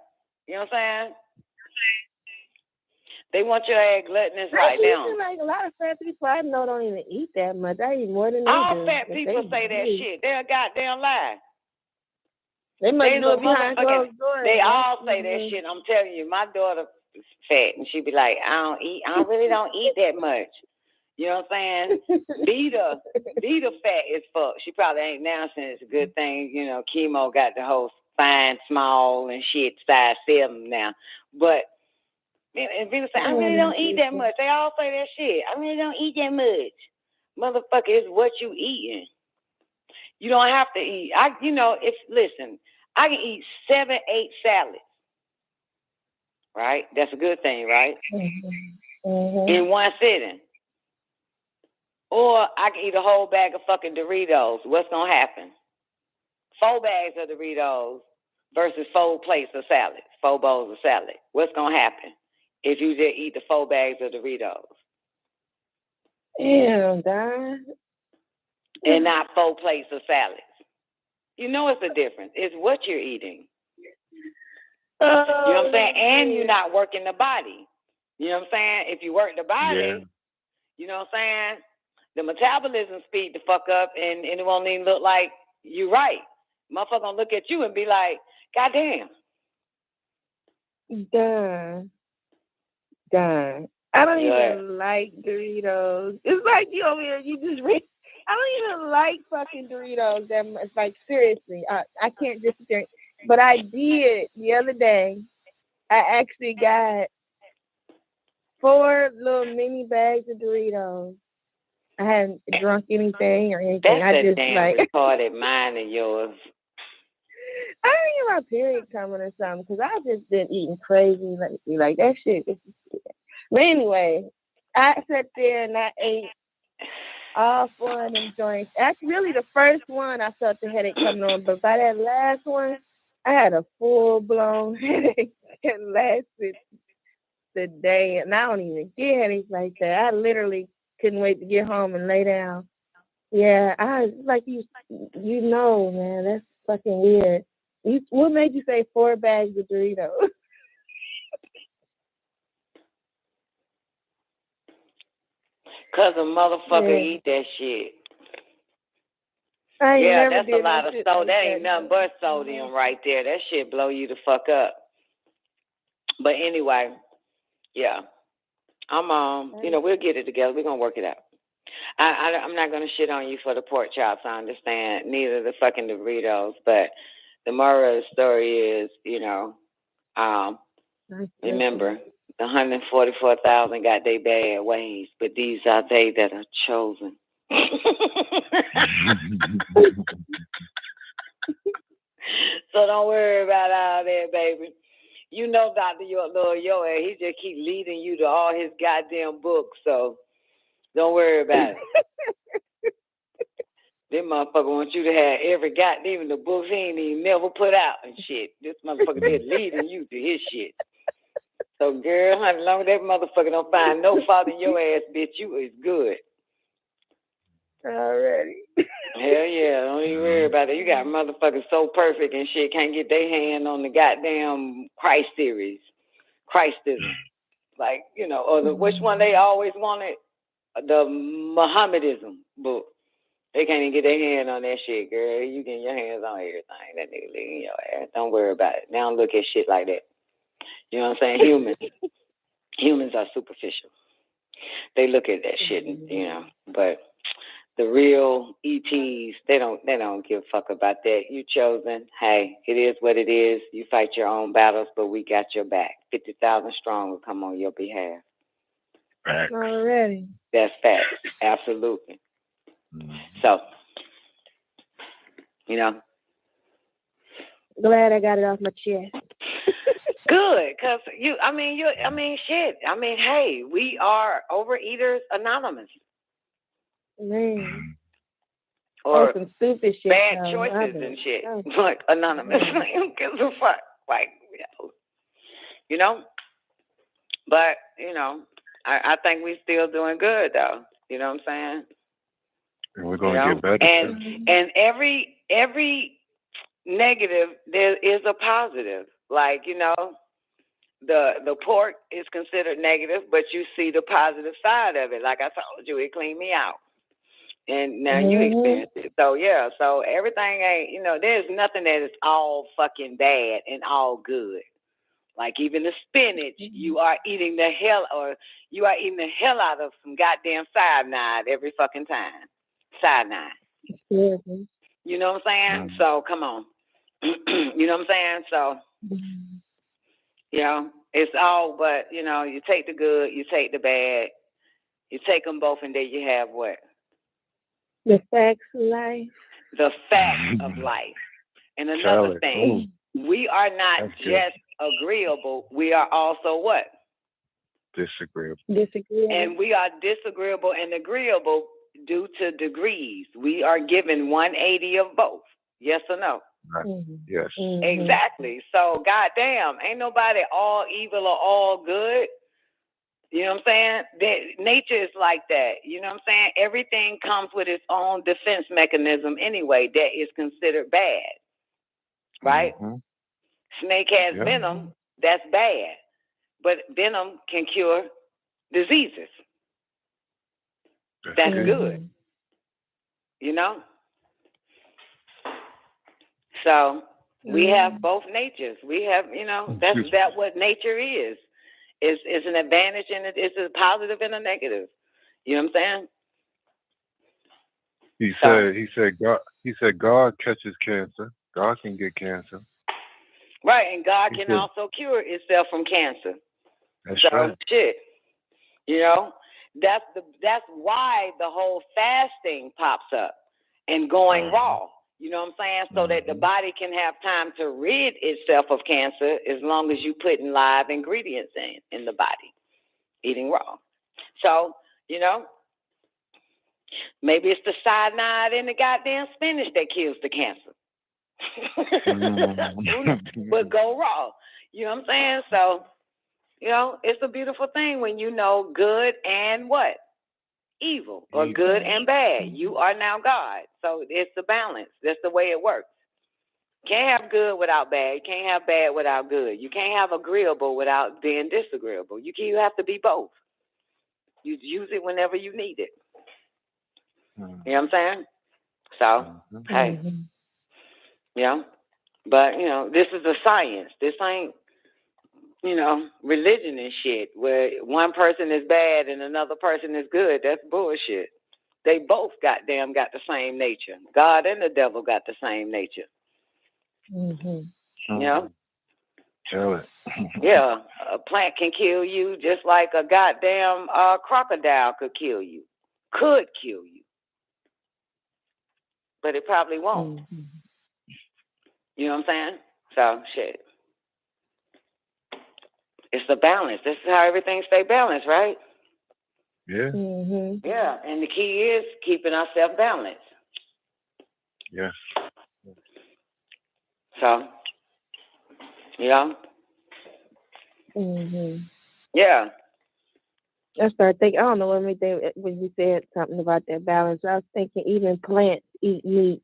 You know what I'm saying? They want your ass gluttonous right now. Like a lot of fat people I know don't even eat that much. I eat more than they all do. Fat people say that shit. They're a goddamn lie. They must do it behind closed doors. They all say that shit. I'm telling you, my daughter is fat, and she be like, I really don't eat that much. You know what I'm saying? Vita fat as fuck. She probably ain't now since a good thing, you know, chemo got the whole fine, small, and shit size 7 now. But and people say, I really don't eat that much. They all say that shit. I really don't eat that much. Motherfucker, it's what you eating. You don't have to eat. I can eat 7, 8 salads. Right? That's a good thing, right? In one sitting. Or I can eat a whole bag of fucking Doritos. What's gonna happen? 4 bags of Doritos versus 4 plates of salad, 4 bowls of salad. What's gonna happen if you just eat the 4 bags of Doritos? Ew, God. And not 4 plates of salads. You know it's a difference. It's what you're eating. You know what I'm saying? And you're not working the body. You know what I'm saying? If you work the body, you know what I'm saying? The metabolism speed the fuck up, and it won't even look like you right. Motherfucker gonna look at you and be like, God damn. Done. I don't even like Doritos. It's like you over here, you just I don't even like fucking Doritos that much. Like, seriously, I can't just sit there. But I did the other day. I actually got 4 little mini bags of Doritos. I hadn't drunk anything or anything. That's I that just damn like retarded mind of yours. I didn't get my period coming or something because I just been eating crazy lately. Like that shit is but anyway, I sat there and I ate all 4 of them joints. Actually, really the first one I felt the headache coming on, but by that last one, I had a full-blown headache that lasted the day, and I don't even get headaches like that. I literally couldn't wait to get home and lay down. Yeah, I like you know, man, that's fucking weird. What made you say 4 bags of Doritos? Cause a motherfucker eat that shit. Yeah, that's a lot of sodium. That ain't nothing but sodium right there. That shit blow you the fuck up. But anyway, yeah. I'm we'll get it together. We're gonna work it out. I'm not gonna shit on you for the pork chops, I understand. Neither the fucking Doritos, but the moral of the story is, remember, the 144,000 got their bad ways, but these are they that are chosen. So don't worry about all that, baby. You know Dr. Yo, he just keep leading you to all his goddamn books, so don't worry about it. This motherfucker wants you to have every goddamn, even the books he ain't even never put out and shit. This motherfucker just leading you to his shit. So, girl, honey, as long as that motherfucker don't find no fault in your ass, bitch, you is good. Already. Hell yeah, don't even worry about it. You got motherfuckers so perfect and shit, can't get their hand on the goddamn Christ series. Christism. Like, or which one they always wanted? The Mohammedism book. They can't even get their hand on that shit, girl. You getting your hands on everything. That nigga leaving your ass. Don't worry about it. Now don't look at shit like that. You know what I'm saying? Humans are superficial. They look at that shit, but the real ETs, they don't give a fuck about that. You chosen. Hey, it is what it is. You fight your own battles, but we got your back. 50,000 strong will come on your behalf. Facts. Already. That's facts. Absolutely. So, glad I got it off my chest. Good, because shit. Hey, we are Overeaters Anonymous. Man. Or some stupid shit. Bad choices and shit. Like, anonymous. Who gives a fuck? Like, But, I think we're still doing good, though. You know what I'm saying? And we're going to get better. And every negative, there is a positive. Like, the pork is considered negative, but you see the positive side of it. Like I told you, it cleaned me out. And now you experience it. So, yeah, so everything ain't, there's nothing that is all fucking bad and all good. Like even the spinach, you are eating the hell out of some goddamn cyanide every fucking time. Cyanide. Mm-hmm. You know what I'm saying? So, come on. You know what I'm saying? So, it's all, but, you take the good, you take the bad, you take them both, and there you have what? The facts of life. The facts of life. And another thing, we are not just agreeable, we are also what? Disagreeable. And we are disagreeable and agreeable due to degrees. We are given 180 of both. Yes or no? Yes. Exactly. So, goddamn, ain't nobody all evil or all good. You know what I'm saying? Nature is like that. You know what I'm saying? Everything comes with its own defense mechanism anyway that is considered bad. Right? Mm-hmm. Snake has venom. That's bad. But venom can cure diseases. That's good. So we have both natures. We have, that's what nature is. It's an advantage and it's a positive and a negative. You know what I'm saying? He said God catches cancer. God can get cancer. Right, and God can also cure itself from cancer. That's right. Shit. That's why the whole fasting pops up and going raw. You know what I'm saying? So that the body can have time to rid itself of cancer as long as you putting live ingredients in the body, eating raw. So, you know, maybe it's the cyanide in the goddamn spinach that kills the cancer. But go raw. You know what I'm saying? So, you know, it's a beautiful thing when you know good and what? Evil, or good and bad. You are now God. So it's the balance. That's the way it works. Can't have good without bad. You can't have bad without good. You can't have agreeable without being disagreeable. You have to be both. You use it whenever you need it. You know what I'm saying? So, hey, you know, but, you know, this is a science. This ain't, you know, religion and shit where one person is bad and another person is good. That's bullshit. They both goddamn got the same nature. God and the devil got the same nature. You know? Tell it. Yeah, a plant can kill you just like a goddamn crocodile could kill you. Could kill you. But it probably won't. You know what I'm saying? So, shit. It's the balance. This is how everything stay balanced, right? Yeah. Yeah, and the key is keeping ourselves balanced. Yeah. So, you know? Yeah. I started thinking, I don't know what made me think when you said something about that balance. I was thinking even plants eat meat.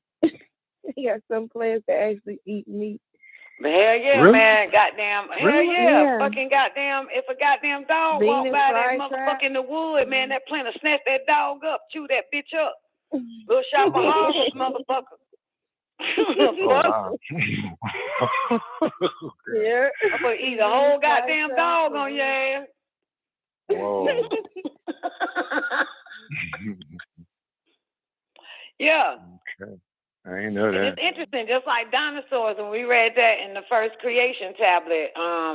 You got some plants that actually eat meat. But hell yeah, Really? man. Goddamn. Hell Really? yeah. Yeah. Fucking goddamn. If a goddamn dog walk Venus by that flytrap. motherfucker in the wood, man, that plant will snatch that dog up, chew that bitch up. Little shopaholic motherfucker. Wow. Yeah. I'm gonna eat a whole goddamn dog on your ass. Whoa. Yeah. Okay. I ain't know that. It's interesting, just like dinosaurs, when we read that in the first creation tablet,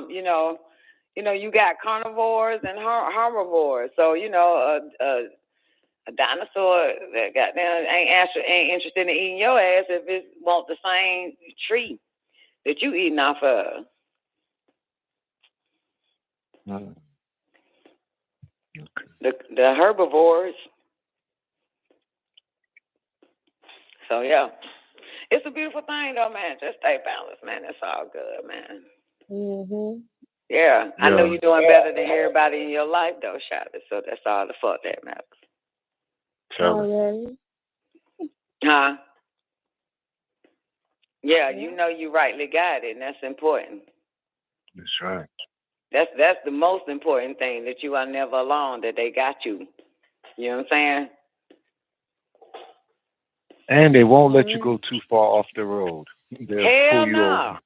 you know, you got carnivores and herbivores. So, you know, a dinosaur that goddamn ain't interested in eating your ass if it want the same tree that you eating off of. The herbivores. So yeah, it's a beautiful thing though, man. Just stay balanced, man. It's all good, man. Yeah, I know you're doing better than everybody in your life though, Shawty. So that's all the fuck that matters. Already. Huh? Yeah, you know you rightly got it, and that's important. That's right. That's the most important thing, that you are never alone, that they got you. You know what I'm saying? And they won't let you go too far off the road. They'll Hell pull you no. over.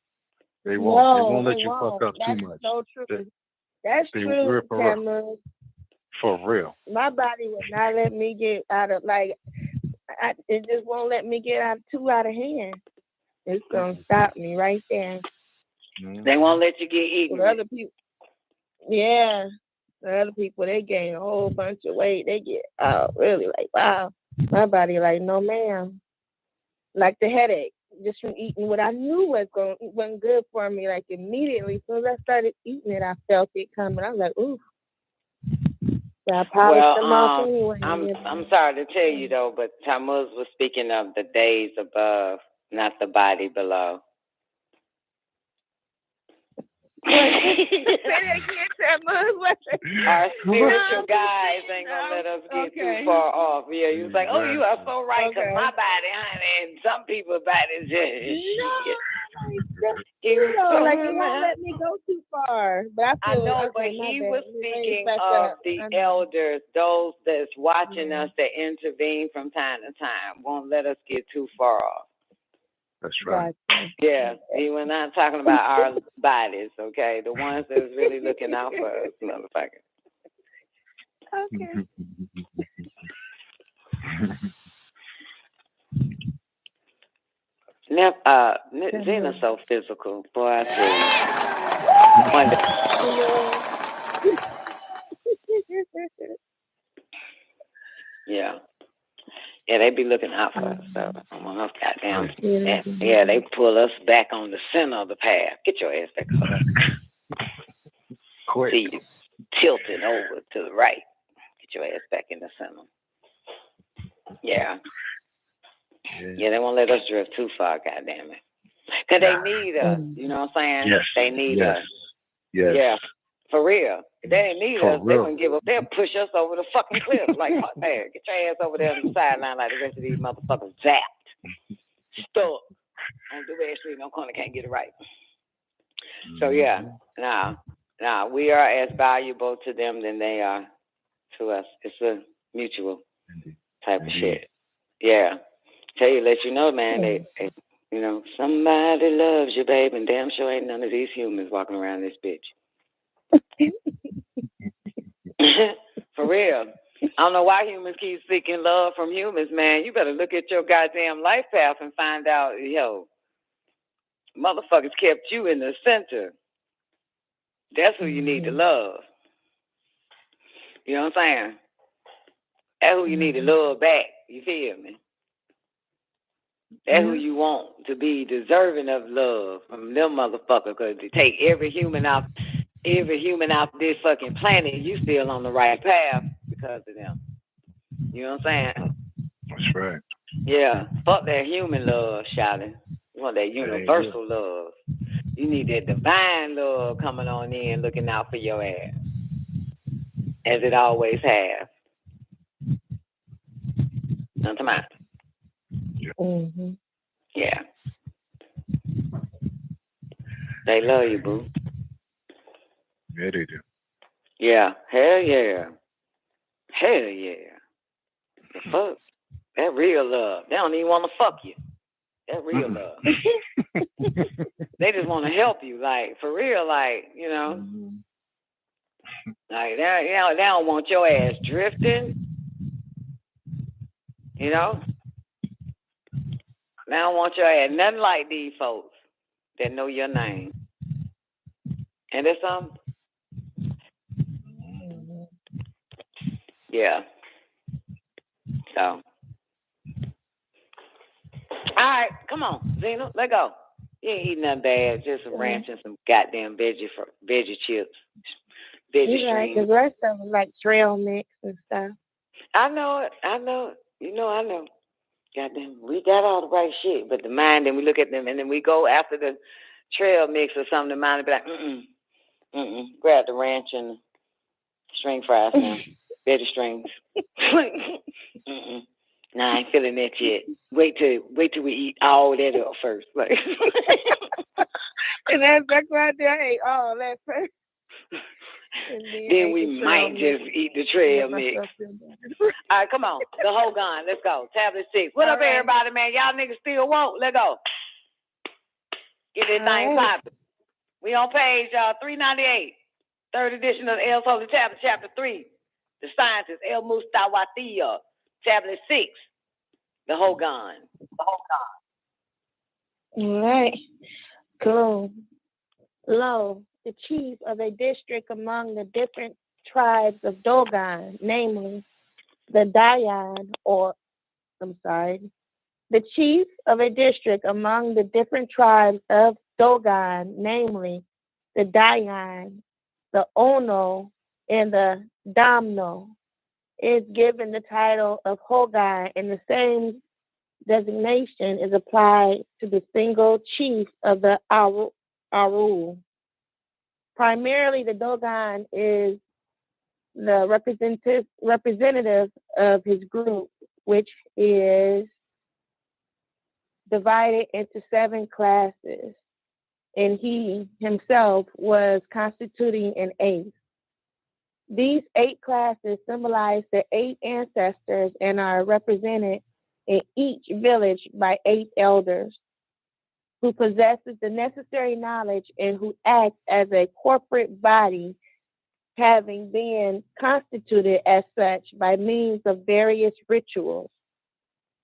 They won't. They won't let you fuck up too much. So true. That's They true, rip her up. Cameron. For real. My body will not let me get out of, like, it just won't let me get too out of hand. It's going to stop me right there. They won't let you get eaten. With other people, yeah. The other people, they gain a whole bunch of weight. They get, really like, wow. My body like, no, ma'am. Like the headache, just from eating what I knew wasn't good for me. Like immediately, as soon as I started eating it, I felt it coming. I was like, ooh. So I polished them off anyway. I'm sorry to tell you though, but Tammuz was speaking of the days above, not the body below. Our spiritual guys ain't gonna let us get too far off. Yeah, he was like, "Oh, you are so right, because my body, honey, and some people's bodies just shit." He was so like, you won't let me go too far. But I know, but he was speaking of the elders, those that's watching us, that intervene from time to time, won't let us get too far off. That's right. Yeah, he was not talking about our bodies, okay? The ones that was really looking out for us, motherfucker. Okay. Zena's so physical, boy. I tell you. Yeah, they be looking out for us. So I'm on us, goddamn. Yeah, they pull us back on the center of the path. Get your ass back over. See you tilted over to the right. Get your ass back in the center. Yeah. Yeah, they won't let us drift too far, goddamn it. Because they need us. You know what I'm saying? Yes. They need us. Yes. Yeah. For real. If they didn't need For us, real. they wouldn't give up. They'll push us over the fucking cliff. Like, fuck that. Get your ass over there on the sideline like the rest of these motherfuckers zapped. Stuck. On the West Street, no corner, can't get it right. So, yeah. Nah, we are as valuable to them than they are to us. It's a mutual type of shit. Yeah. Let you know, man, they you know, somebody loves you, babe, and damn sure ain't none of these humans walking around this bitch. For real. I don't know why humans keep seeking love from humans, man. You better look at your goddamn life path and find out, motherfuckers kept you in the center. That's who you need to love. You know what I'm saying? That's who you need to love back. You feel me? That's who you want to be deserving of love from them motherfuckers. Because to take every human off this fucking planet, you still on the right path because of them. You know what I'm saying? That's right. Yeah. Fuck that human love, shouting. You want that universal love. You need that divine love coming on in, looking out for your ass. As it always has. Nothing matter. Mm-hmm. Yeah. They love you, boo. Yeah, they do. Yeah. Hell yeah. Hell yeah. The fuck? That real love. They don't even want to fuck you. That real love. They just want to help you. Like, for real, like, you know. Like, they don't want your ass drifting. You know? They don't want your ass nothing like these folks that know your name. And there's some. Yeah. So. All right, come on, Zena, let go. You ain't eating nothing bad, just some ranch and some goddamn veggie chips, veggie Right, streams. the rest of them like trail mix and stuff. I know it. You know, I know. Goddamn, we got all the right shit, but the mind, then we look at them, and then we go after the trail mix or something. The mind will be like, grab the ranch and string fries now, veggie strings. Nah, I ain't feeling that yet. Wait till we eat all that up first. Like. And that's right there. I ate all that first. Then we might just eat the trail mix. All right, come on. The Hogon. Let's go. Tablet 6. What up, everybody, man? Y'all niggas still woke. Let's go. Get this thing popping. We on page 398. Third edition of the El Holy Tablet, Chapter 3. The Sciences, El MUSTAWATHEE'YA. Tablet 6. The Hogon. All right. Cool. Lo, the chief of a district among the different tribes of Dogon, namely the the chief of a district among the different tribes of Dogon, namely the Dayan, the Ono, and the Damno, is given the title of Hogon, and the same designation is applied to the single chief of the Aru. Primarily, the Dogon is the representative of his group, which is divided into 7 classes, and he himself was constituting an 8th. These 8 classes symbolize the 8 ancestors and are represented in each village by 8 elders who possesses the necessary knowledge and who act as a corporate body, having been constituted as such by means of various rituals.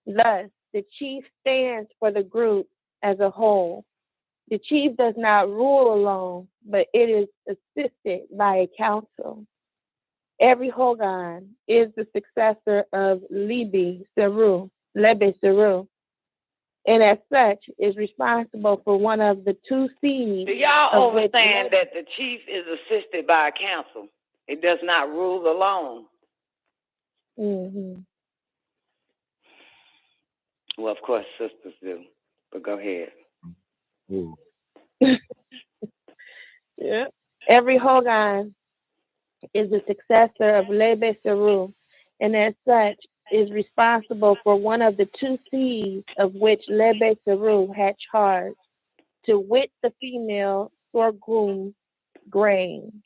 Thus, the chief stands for the group as a whole. The chief does not rule alone, but it is assisted by a council. Every Hogon is the successor of Libi Seru, Lebeseru, and as such is responsible for one of the two seeds. Do y'all of which understand that the chief is assisted by a council? It does not rule alone. Mm-hmm. Well, of course, sisters do. But go ahead. Yeah. Every Hogon is the successor of Lebeseru, and as such is responsible for one of the two seeds of which Lebeseru had charge, to wit the female sorghum grain,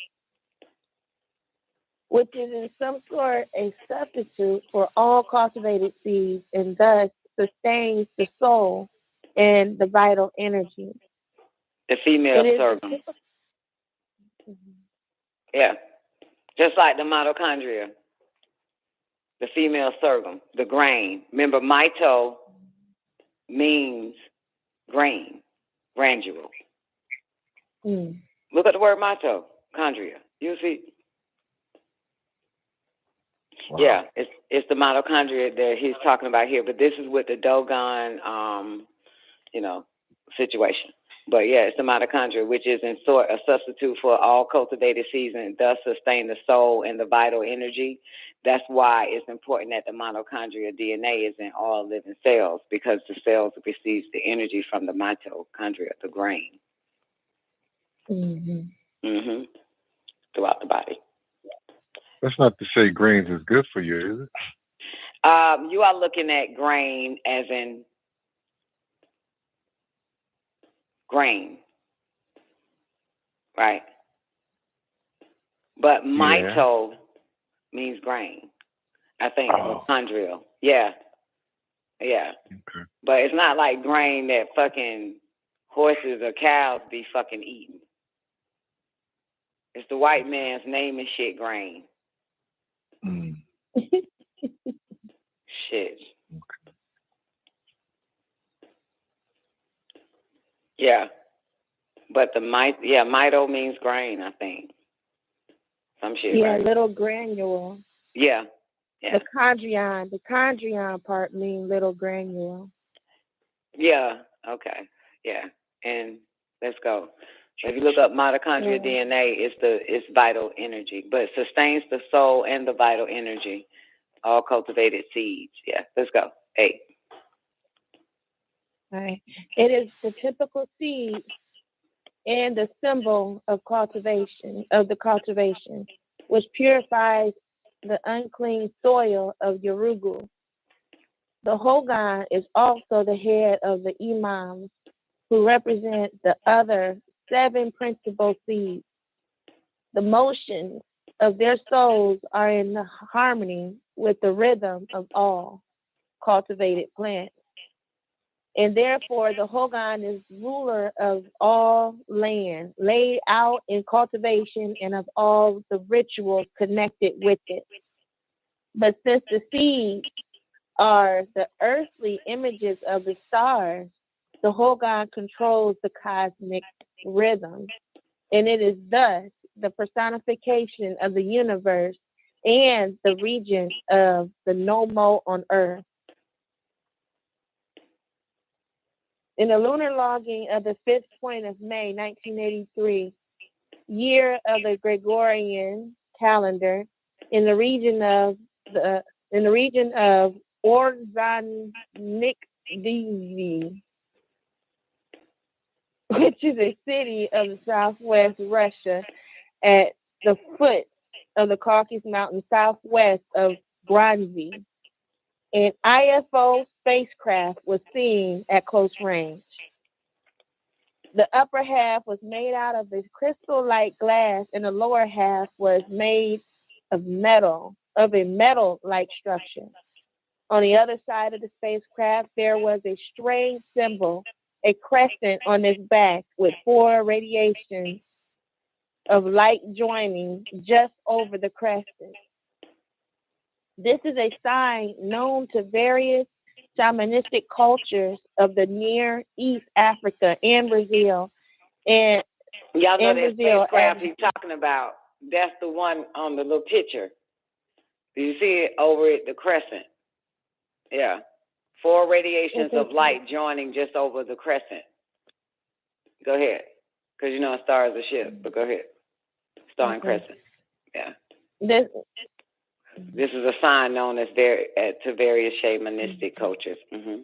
which is in some sort a substitute for all cultivated seeds and thus sustains the soul and the vital energy. The female sorghum. Yeah. Just like the mitochondria. The female sorghum, the grain. Remember, mito means grain, granule. Look at the word mitochondria. You see? Wow. Yeah, it's the mitochondria that he's talking about here, but this is with the Dogon, situation. But yeah, it's the mitochondria, which is in sort a substitute for all cultivated seeds and thus sustain the soul and the vital energy. That's why it's important that the mitochondria DNA is in all living cells, because the cells receives the energy from the mitochondria, the grain. Throughout the body. That's not to say grains is good for you, is it? You are looking at grain as in grain, right? But mito means grain. I think mitochondrial. Yeah. Okay. But it's not like grain that fucking horses or cows be fucking eating. It's the white man's name and shit grain. Shit. Yeah. But the mito means grain, I think. Some shit. Yeah, right? little granule. Yeah. The chondrion part means little granule. Yeah. Okay. Yeah. And let's go. If you look up mitochondria DNA, it's vital energy, but it sustains the soul and the vital energy. All cultivated seeds. Yeah. Let's go. 8. Right. It is the typical seed and the symbol of the cultivation, which purifies the unclean soil of Urugu. The Hogon is also the head of the imams, who represent the other 7 principal seeds. The motions of their souls are in harmony with the rhythm of all cultivated plants. And therefore, the Hogon is ruler of all land, laid out in cultivation and of all the rituals connected with it. But since the seeds are the earthly images of the stars, the Hogon controls the cosmic rhythm. And it is thus the personification of the universe and the regent of the Nomo on earth. In the lunar logging of the 5th point of May, 1983, year of the Gregorian calendar, in the region of Orzhannikdivi, which is a city of the southwest Russia, at the foot of the Caucasus Mountains, southwest of Grozny. An IFO spacecraft was seen at close range. The upper half was made out of a crystal-like glass, and the lower half was made of a metal-like structure. On the other side of the spacecraft, there was a strange symbol, a crescent on its back with 4 radiations of light joining just over the crescent. This is a sign known to various shamanistic cultures of the Near East Africa and Brazil. And y'all know that spacecraft he's talking about. That's the one on the little picture. Do you see it over at the crescent? Yeah. 4 radiations of light joining just over the crescent. Go ahead. Because you know a star is a ship, but go ahead. Star and crescent. Yeah. This is a sign known as to various shamanistic cultures. Mm-hmm.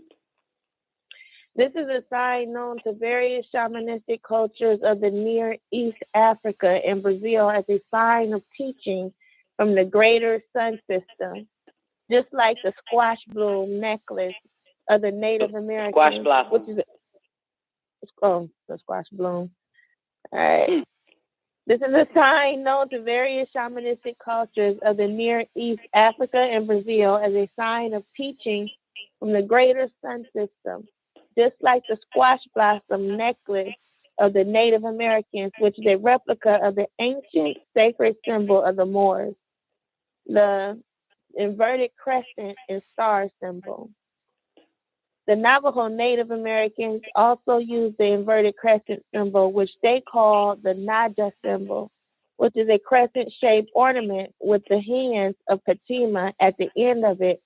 This is a sign known to various shamanistic cultures of the Near East Africa and Brazil as a sign of teaching from the greater sun system, just like the squash bloom necklace of the Native Americans. Squash blossom. Which is the squash bloom. All right. This is a sign known to various shamanistic cultures of the Near East Africa and Brazil as a sign of teaching from the greater sun system, just like the squash blossom necklace of the Native Americans, which is a replica of the ancient sacred symbol of the Moors, the inverted crescent and star symbol. The Navajo Native Americans also use the inverted crescent symbol, which they call the Naja symbol, which is a crescent-shaped ornament with the hands of Fatima at the end of it,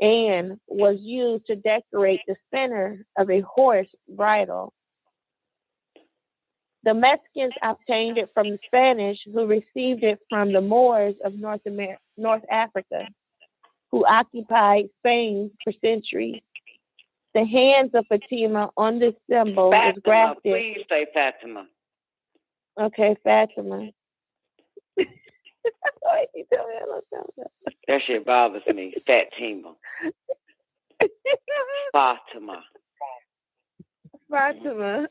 and was used to decorate the center of a horse bridle. The Mexicans obtained it from the Spanish, who received it from the Moors of North Africa, who occupied Spain for centuries. The hands of Fatima on this symbol is grafted. Please say Fatima. Okay, Fatima. Why you tell me I don't know that? That shit bothers me. Fatima. Fatima. Fatima.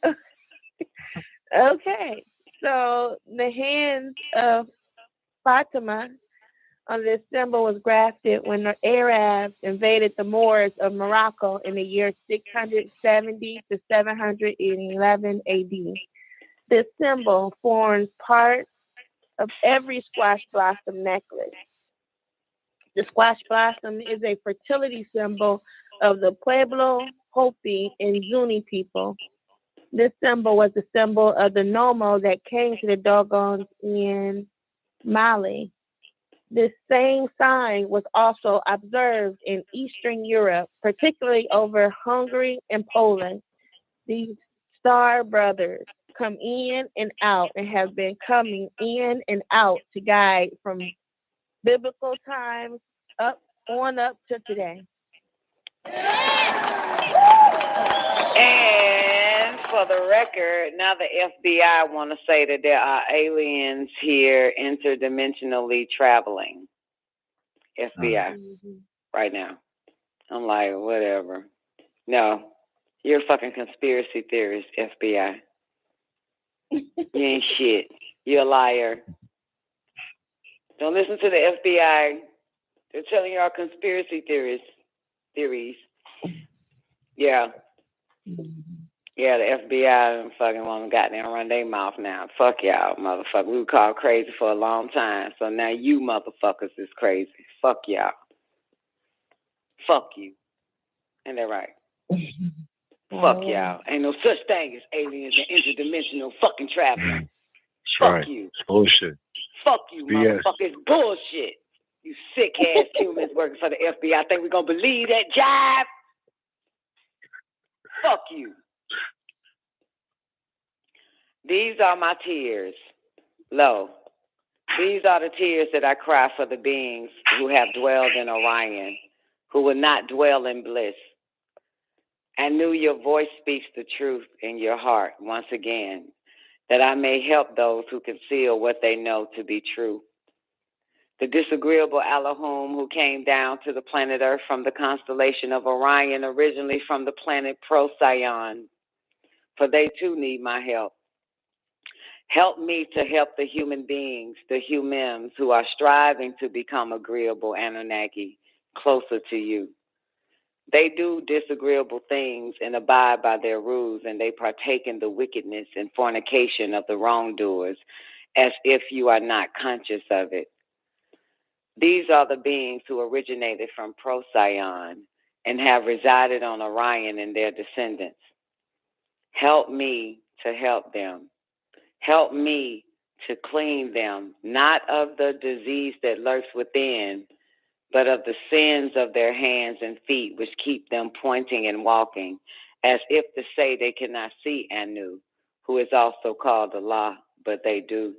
Okay, so the hands of Fatima on this symbol was grafted when the Arabs invaded the Moors of Morocco in the year 670 to 711 AD. This symbol forms part of every squash blossom necklace. The squash blossom is a fertility symbol of the Pueblo, Hopi, and Zuni people. This symbol was the symbol of the Nomo that came to the Dogons in Mali. This same sign was also observed in Eastern Europe, particularly over Hungary and Poland. These star brothers come in and out and have been coming in and out to guide from biblical times up to today. And for the record, now the FBI want to say that there are aliens here interdimensionally traveling. FBI, right now. I'm like, whatever. No, you're a fucking conspiracy theorist, FBI. You ain't shit. You're a liar. Don't listen to the FBI. They're telling you our conspiracy theories. Yeah. Yeah, the FBI fucking want to goddamn run their mouth now. Fuck y'all, motherfucker. We were called crazy for a long time, so now you motherfuckers is crazy. Fuck y'all. Fuck you. And they're right. Fuck y'all. Ain't no such thing as aliens and interdimensional fucking traveling. Fuck right. you. It's bullshit. Fuck you, BS. motherfucker. It's bullshit. You sick-ass humans working for the FBI. I think we're going to believe that jive? Fuck you. These are my tears. Lo, these are the tears that I cry for the beings who have dwelled in Orion, who will not dwell in bliss. I knew your voice speaks the truth in your heart once again, that I may help those who conceal what they know to be true. The disagreeable Elohim who came down to the planet Earth from the constellation of Orion, originally from the planet Procyon, for they too need my help. Help me to help the human beings, the humans who are striving to become agreeable Anunnaki, closer to you. They do disagreeable things and abide by their rules, and they partake in the wickedness and fornication of the wrongdoers as if you are not conscious of it. These are the beings who originated from Procyon and have resided on Orion and their descendants. Help me to help them. Help me to clean them, not of the disease that lurks within, but of the sins of their hands and feet, which keep them pointing and walking, as if to say they cannot see Anu, who is also called Allah, but they do.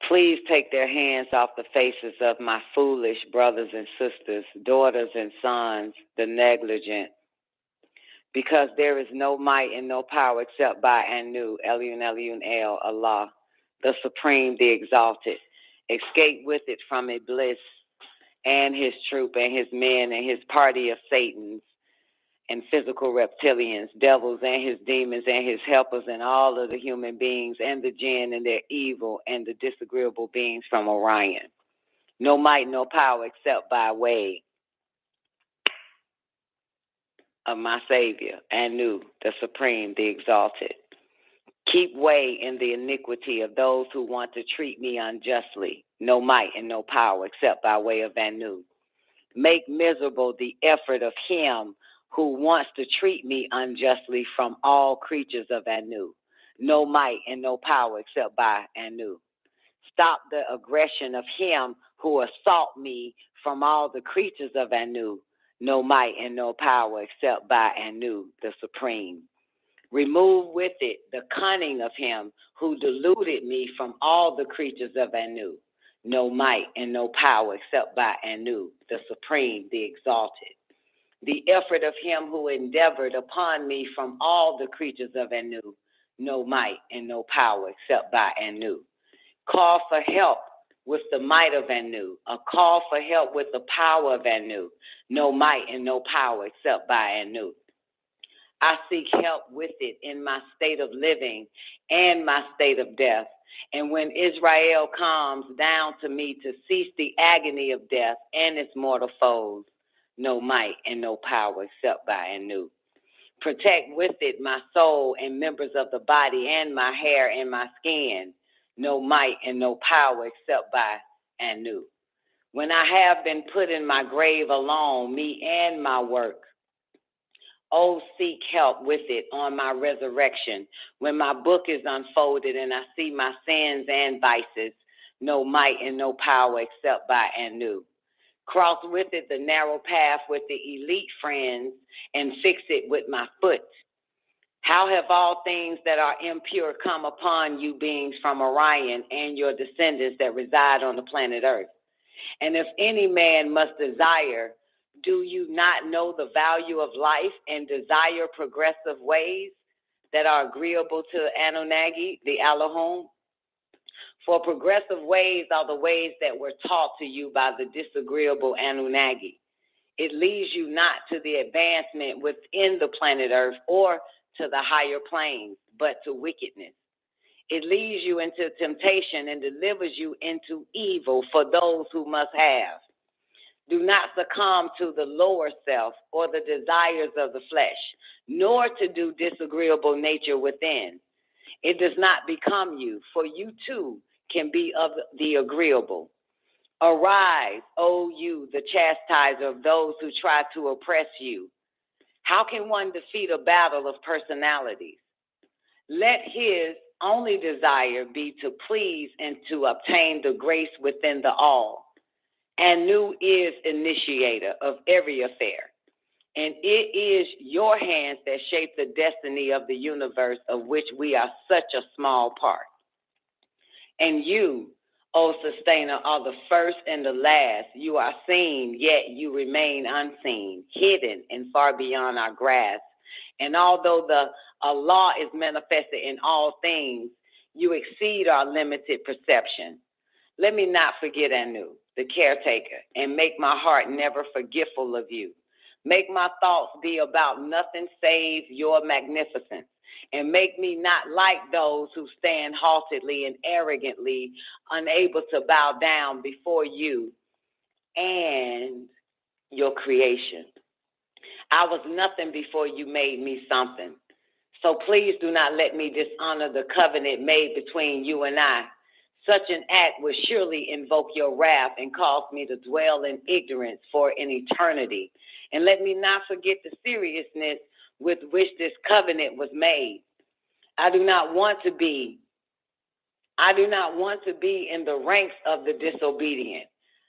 Please take their hands off the faces of my foolish brothers and sisters, daughters and sons, the negligent, because there is no might and no power except by Anu, Elion Elion El, Allah, the Supreme, the Exalted. Escape with it from Iblis and his troop and his men and his party of Satans and physical reptilians, devils and his demons and his helpers and all of the human beings and the jinn and their evil and the disagreeable beings from Orion. No might, no power except by way of my Savior, Anu, the Supreme, the Exalted. Keep way in the iniquity of those who want to treat me unjustly. No might and no power except by way of Anu. Make miserable the effort of him who wants to treat me unjustly from all creatures of Anu. No might and no power except by Anu. Stop the aggression of him who assault me from all the creatures of Anu. No might and no power except by Anu, the Supreme. Remove with it the cunning of him who deluded me from all the creatures of Anu. No might and no power except by Anu, the Supreme, the Exalted. The effort of him who endeavored upon me from all the creatures of Anu. No might and no power except by Anu. Call for help with the might of Anu. A call for help with the power of Anu. No might and no power except by Anu. I seek help with it in my state of living and my state of death. And when Israel comes down to me to cease the agony of death and its mortal foes, no might and no power except by Anu. Protect with it my soul and members of the body and my hair and my skin, no might and no power except by Anu. When I have been put in my grave alone, me and my work, oh, seek help with it on my resurrection. When my book is unfolded and I see my sins and vices, no might and no power except by Anu. Cross with it the narrow path with the elite friends and fix it with my foot. How have all things that are impure come upon you beings from Orion and your descendants that reside on the planet Earth? And if any man must desire, do you not know the value of life and desire progressive ways that are agreeable to Anunnaki, the Elohim? For progressive ways are the ways that were taught to you by the disagreeable Anunnaki. It leads you not to the advancement within the planet Earth or to the higher planes, but to wickedness. It leads you into temptation and delivers you into evil for those who must have. Do not succumb to the lower self or the desires of the flesh, nor to do disagreeable nature within. It does not become you, for you too can be of the agreeable. Arise, O you, the chastiser of those who try to oppress you. How can one defeat a battle of personalities? Let his only desire be to please and to obtain the grace within the all. Anu is initiator of every affair, and it is your hands that shape the destiny of the universe of which we are such a small part. And you, O sustainer, are the first and the last. You are seen, yet you remain unseen, hidden and far beyond our grasp. And although the Allah is manifested in all things, you exceed our limited perception. Let me not forget Anu, the caretaker, and make my heart never forgetful of you. Make my thoughts be about nothing save your magnificence, and make me not like those who stand haughtily and arrogantly, unable to bow down before you and your creation. I was nothing before you made me something. So please do not let me dishonor the covenant made between you and I. Such an act would surely invoke your wrath and cause me to dwell in ignorance for an eternity. And let me not forget the seriousness with which this covenant was made. I do not want to be I do not want to be in the ranks of the disobedient.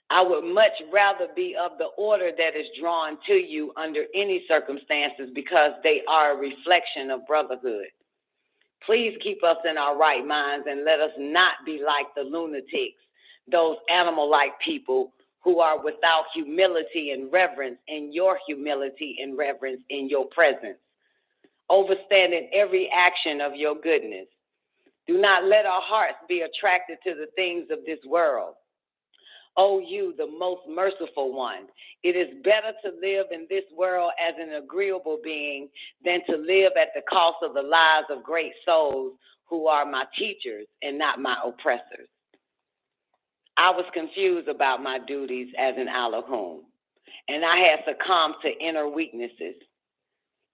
I would much rather be of the order that is drawn to you under any circumstances because they are a reflection of brotherhood. Please keep us in our right minds and let us not be like the lunatics, those animal-like people who are without humility and reverence in your humility and reverence in your presence, overstanding every action of your goodness. Do not let our hearts be attracted to the things of this world. O you, the most merciful one, it is better to live in this world as an agreeable being than to live at the cost of the lives of great souls who are my teachers and not my oppressors. I was confused about my duties as an Elohim, and I had succumbed to inner weaknesses.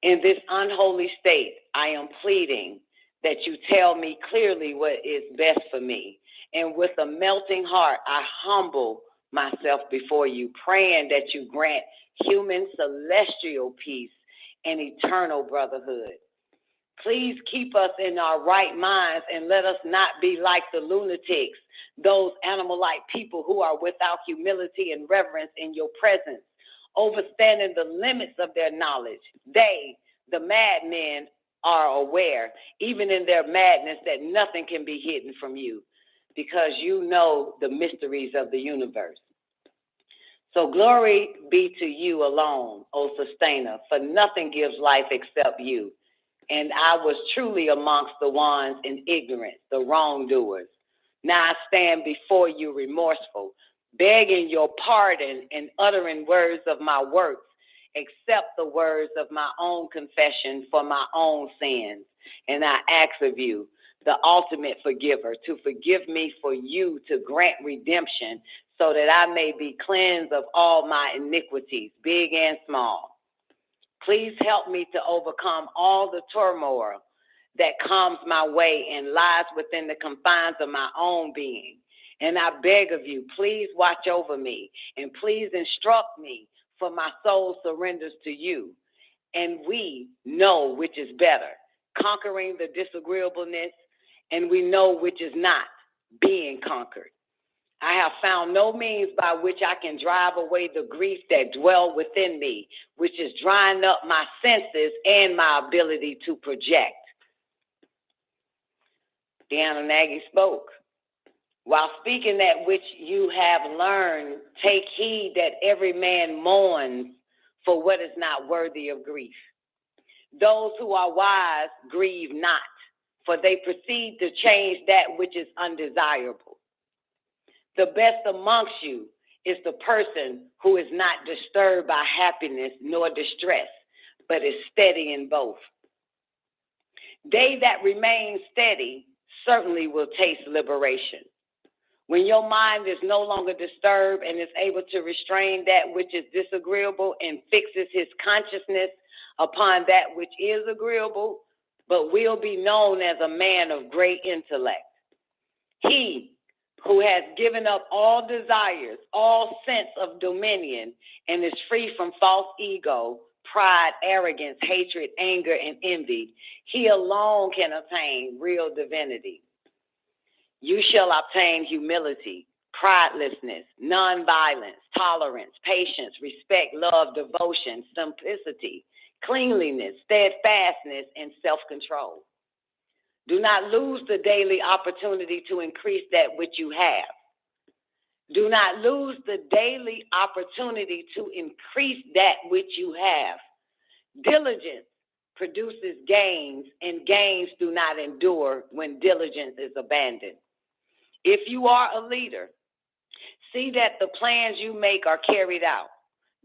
In this unholy state, I am pleading that you tell me clearly what is best for me. And with a melting heart, I humble myself before you, praying that you grant human celestial peace and eternal brotherhood. Please keep us in our right minds and let us not be like the lunatics, those animal-like people who are without humility and reverence in your presence, overstanding the limits of their knowledge. They, the madmen, are aware, even in their madness, that nothing can be hidden from you, because you know the mysteries of the universe. So glory be to you alone, O sustainer, for nothing gives life except you. And I was truly amongst the ones in ignorance, the wrongdoers. Now I stand before you remorseful, begging your pardon and uttering words of my works, except the words of my own confession for my own sins. And I ask of you, the ultimate forgiver, to forgive me, for you to grant redemption so that I may be cleansed of all my iniquities, big and small. Please help me to overcome all the turmoil that comes my way and lies within the confines of my own being. And I beg of you, please watch over me and please instruct me, for my soul surrenders to you. And we know which is better, conquering the disagreeableness, and we know which is not, being conquered. I have found no means by which I can drive away the grief that dwell within me, which is drying up my senses and my ability to project. The Anunnaki spoke. While speaking that which you have learned, take heed that every man mourns for what is not worthy of grief. Those who are wise grieve not, for they proceed to change that which is undesirable. The best amongst you is the person who is not disturbed by happiness nor distress, but is steady in both. They that remain steady certainly will taste liberation. When your mind is no longer disturbed and is able to restrain that which is disagreeable and fixes his consciousness upon that which is agreeable, but will be known as a man of great intellect. He who has given up all desires, all sense of dominion, and is free from false ego, pride, arrogance, hatred, anger, and envy, he alone can attain real divinity. You shall obtain humility, pridelessness, nonviolence, tolerance, patience, respect, love, devotion, simplicity, cleanliness, steadfastness, and self-control. Do not lose the daily opportunity to increase that which you have. Do not lose the daily opportunity to increase that which you have. Diligence produces gains, and gains do not endure when diligence is abandoned. If you are a leader, see that the plans you make are carried out.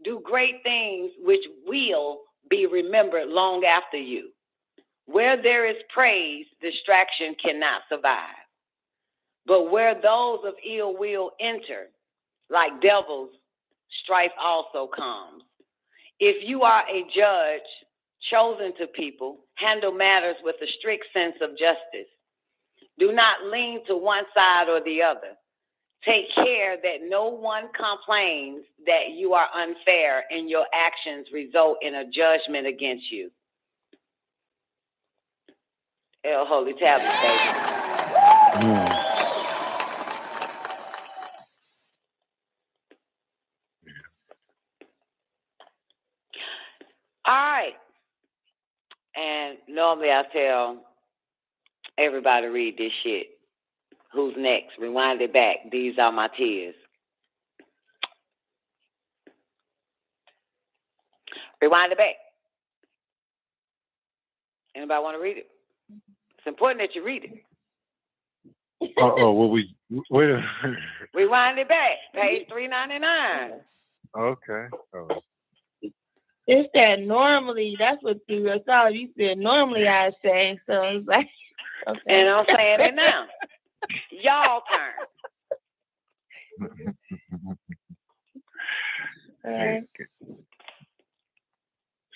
Do great things which will be remembered long after you. Where there is praise, distraction cannot survive. But where those of ill will enter, like devils, strife also comes. If you are a judge chosen to people, handle matters with a strict sense of justice. Do not lean to one side or the other. Take care that no one complains that you are unfair and your actions result in a judgment against you. El Holy Tablet, baby. All right. And normally I tell everybody to read this shit. Who's next? Rewind it back. These are my tears. Rewind it back. Anybody want to read it? It's important that you read it. Well, wait. Rewind it back. Page 399. Okay. Oh. It's that normally, that's what you saw. You said normally I say, so it's like, okay. And I'm saying it now. Y'all turn.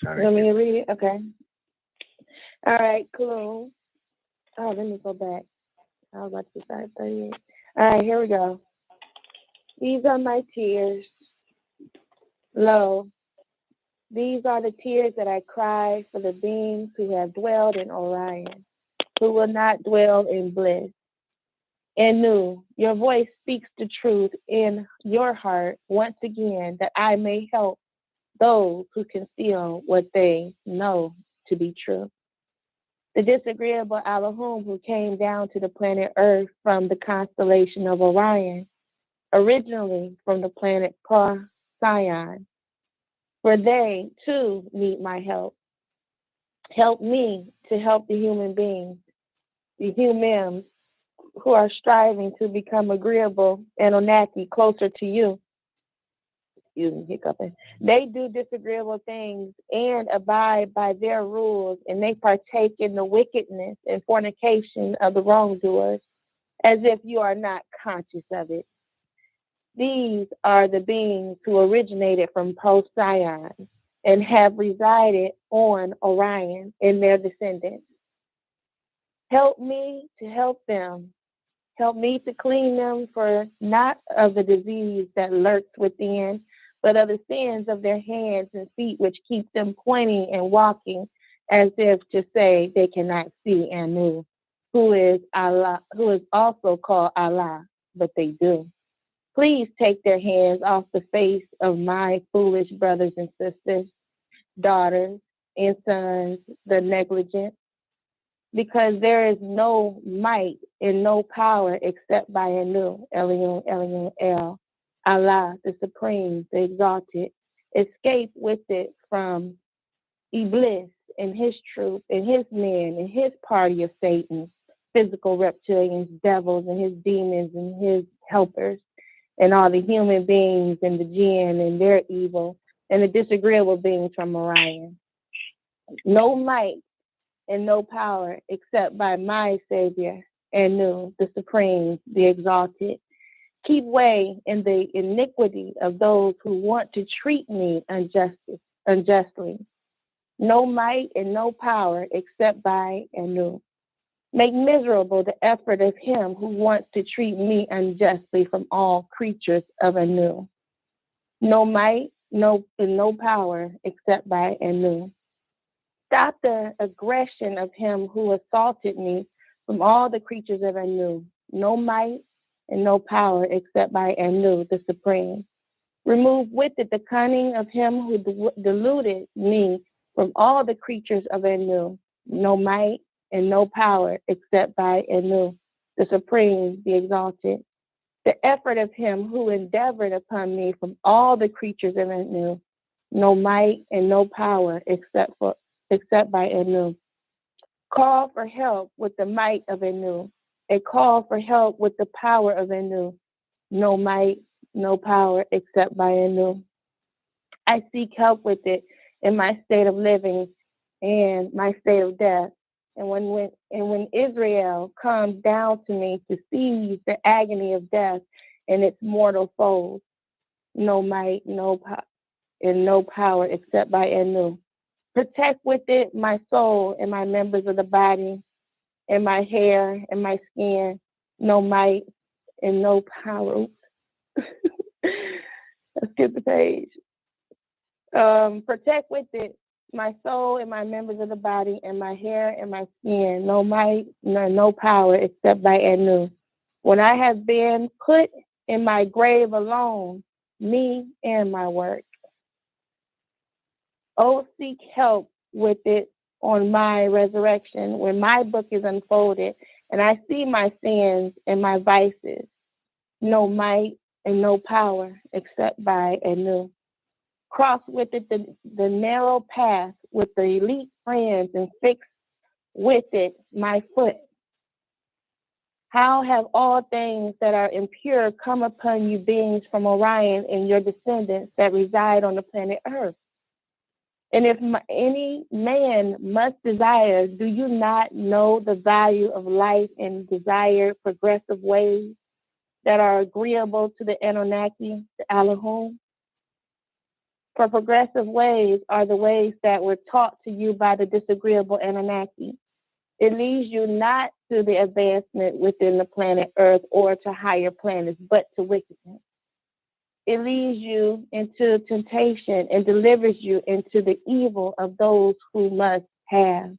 You want me to read it? Okay. All right, cool. Oh, let me go back. I was about to start 38. All right, here we go. These are my tears. Lo, these are the tears that I cry for the beings who have dwelled in Orion, who will not dwell in bliss. Anu, your voice speaks the truth in your heart once again, that I may help those who conceal what they know to be true. The disagreeable Elohim who came down to the planet Earth from the constellation of Orion, originally from the planet Procyon, for they too need my help. Help me to help the human beings, the humans who are striving to become agreeable and Onaki closer to you. Hiccuping. They do disagreeable things and abide by their rules, and they partake in the wickedness and fornication of the wrongdoers, as if you are not conscious of it. These are the beings who originated from Procyon and have resided on Orion in their descendants. Help me to help them. Help me to clean them for not of the disease that lurks within, but of the sins of their hands and feet, which keep them pointing and walking as if to say they cannot see Anu, who is Allah, who is also called Allah, but they do. Please take their hands off the face of my foolish brothers and sisters, daughters and sons, the negligent, because there is no might and no power except by Anu, Elion, Elion, El. Allah, the Supreme, the Exalted. Escape with it from Iblis and his troop and his men and his party of Satan, physical reptilians, devils and his demons and his helpers, and all the human beings and the jinn and their evil, and the disagreeable beings from Orion. No might and no power except by my Savior, Anu, the Supreme, the Exalted. Keep way in the iniquity of those who want to treat me unjustly. No might and no power except by Anu. Make miserable the effort of him who wants to treat me unjustly from all creatures of Anu. No might, no power except by Anu. Stop the aggression of him who assaulted me from all the creatures of Anu. No might and no power except by Anu, the Supreme. Remove with it the cunning of him who deluded me from all the creatures of Anu. No might and no power except by Anu, the Supreme, the Exalted. The effort of him who endeavored upon me from all the creatures of Anu. No might and no power except by Anu. Call for help with the might of Anu. A call for help with the power of Anu. No might, no power except by Anu. I seek help with it in my state of living and my state of death. And when Israel comes down to me to seize the agony of death and its mortal foes, no might, no power except by Anu. Protect with it my soul and my members of the body, and my hair and my skin, no might and no power. Let's skip the page. Protect with it my soul and my members of the body, and my hair and my skin, no might, no power except by Anu. When I have been put in my grave alone, me and my work. Oh, seek help with it on my resurrection, when my book is unfolded, and I see my sins and my vices, no might and no power except by a new. Cross with it the narrow path with the elite friends and fix with it my foot. How have all things that are impure come upon you beings from Orion and your descendants that reside on the planet Earth? And if any man must desire, do you not know the value of life and desire progressive ways that are agreeable to the Anunnaki, the Elohim? For progressive ways are the ways that were taught to you by the disagreeable Anunnaki. It leads you not to the advancement within the planet Earth or to higher planets, but to wickedness. It leads you into temptation and delivers you into the evil of those who must have.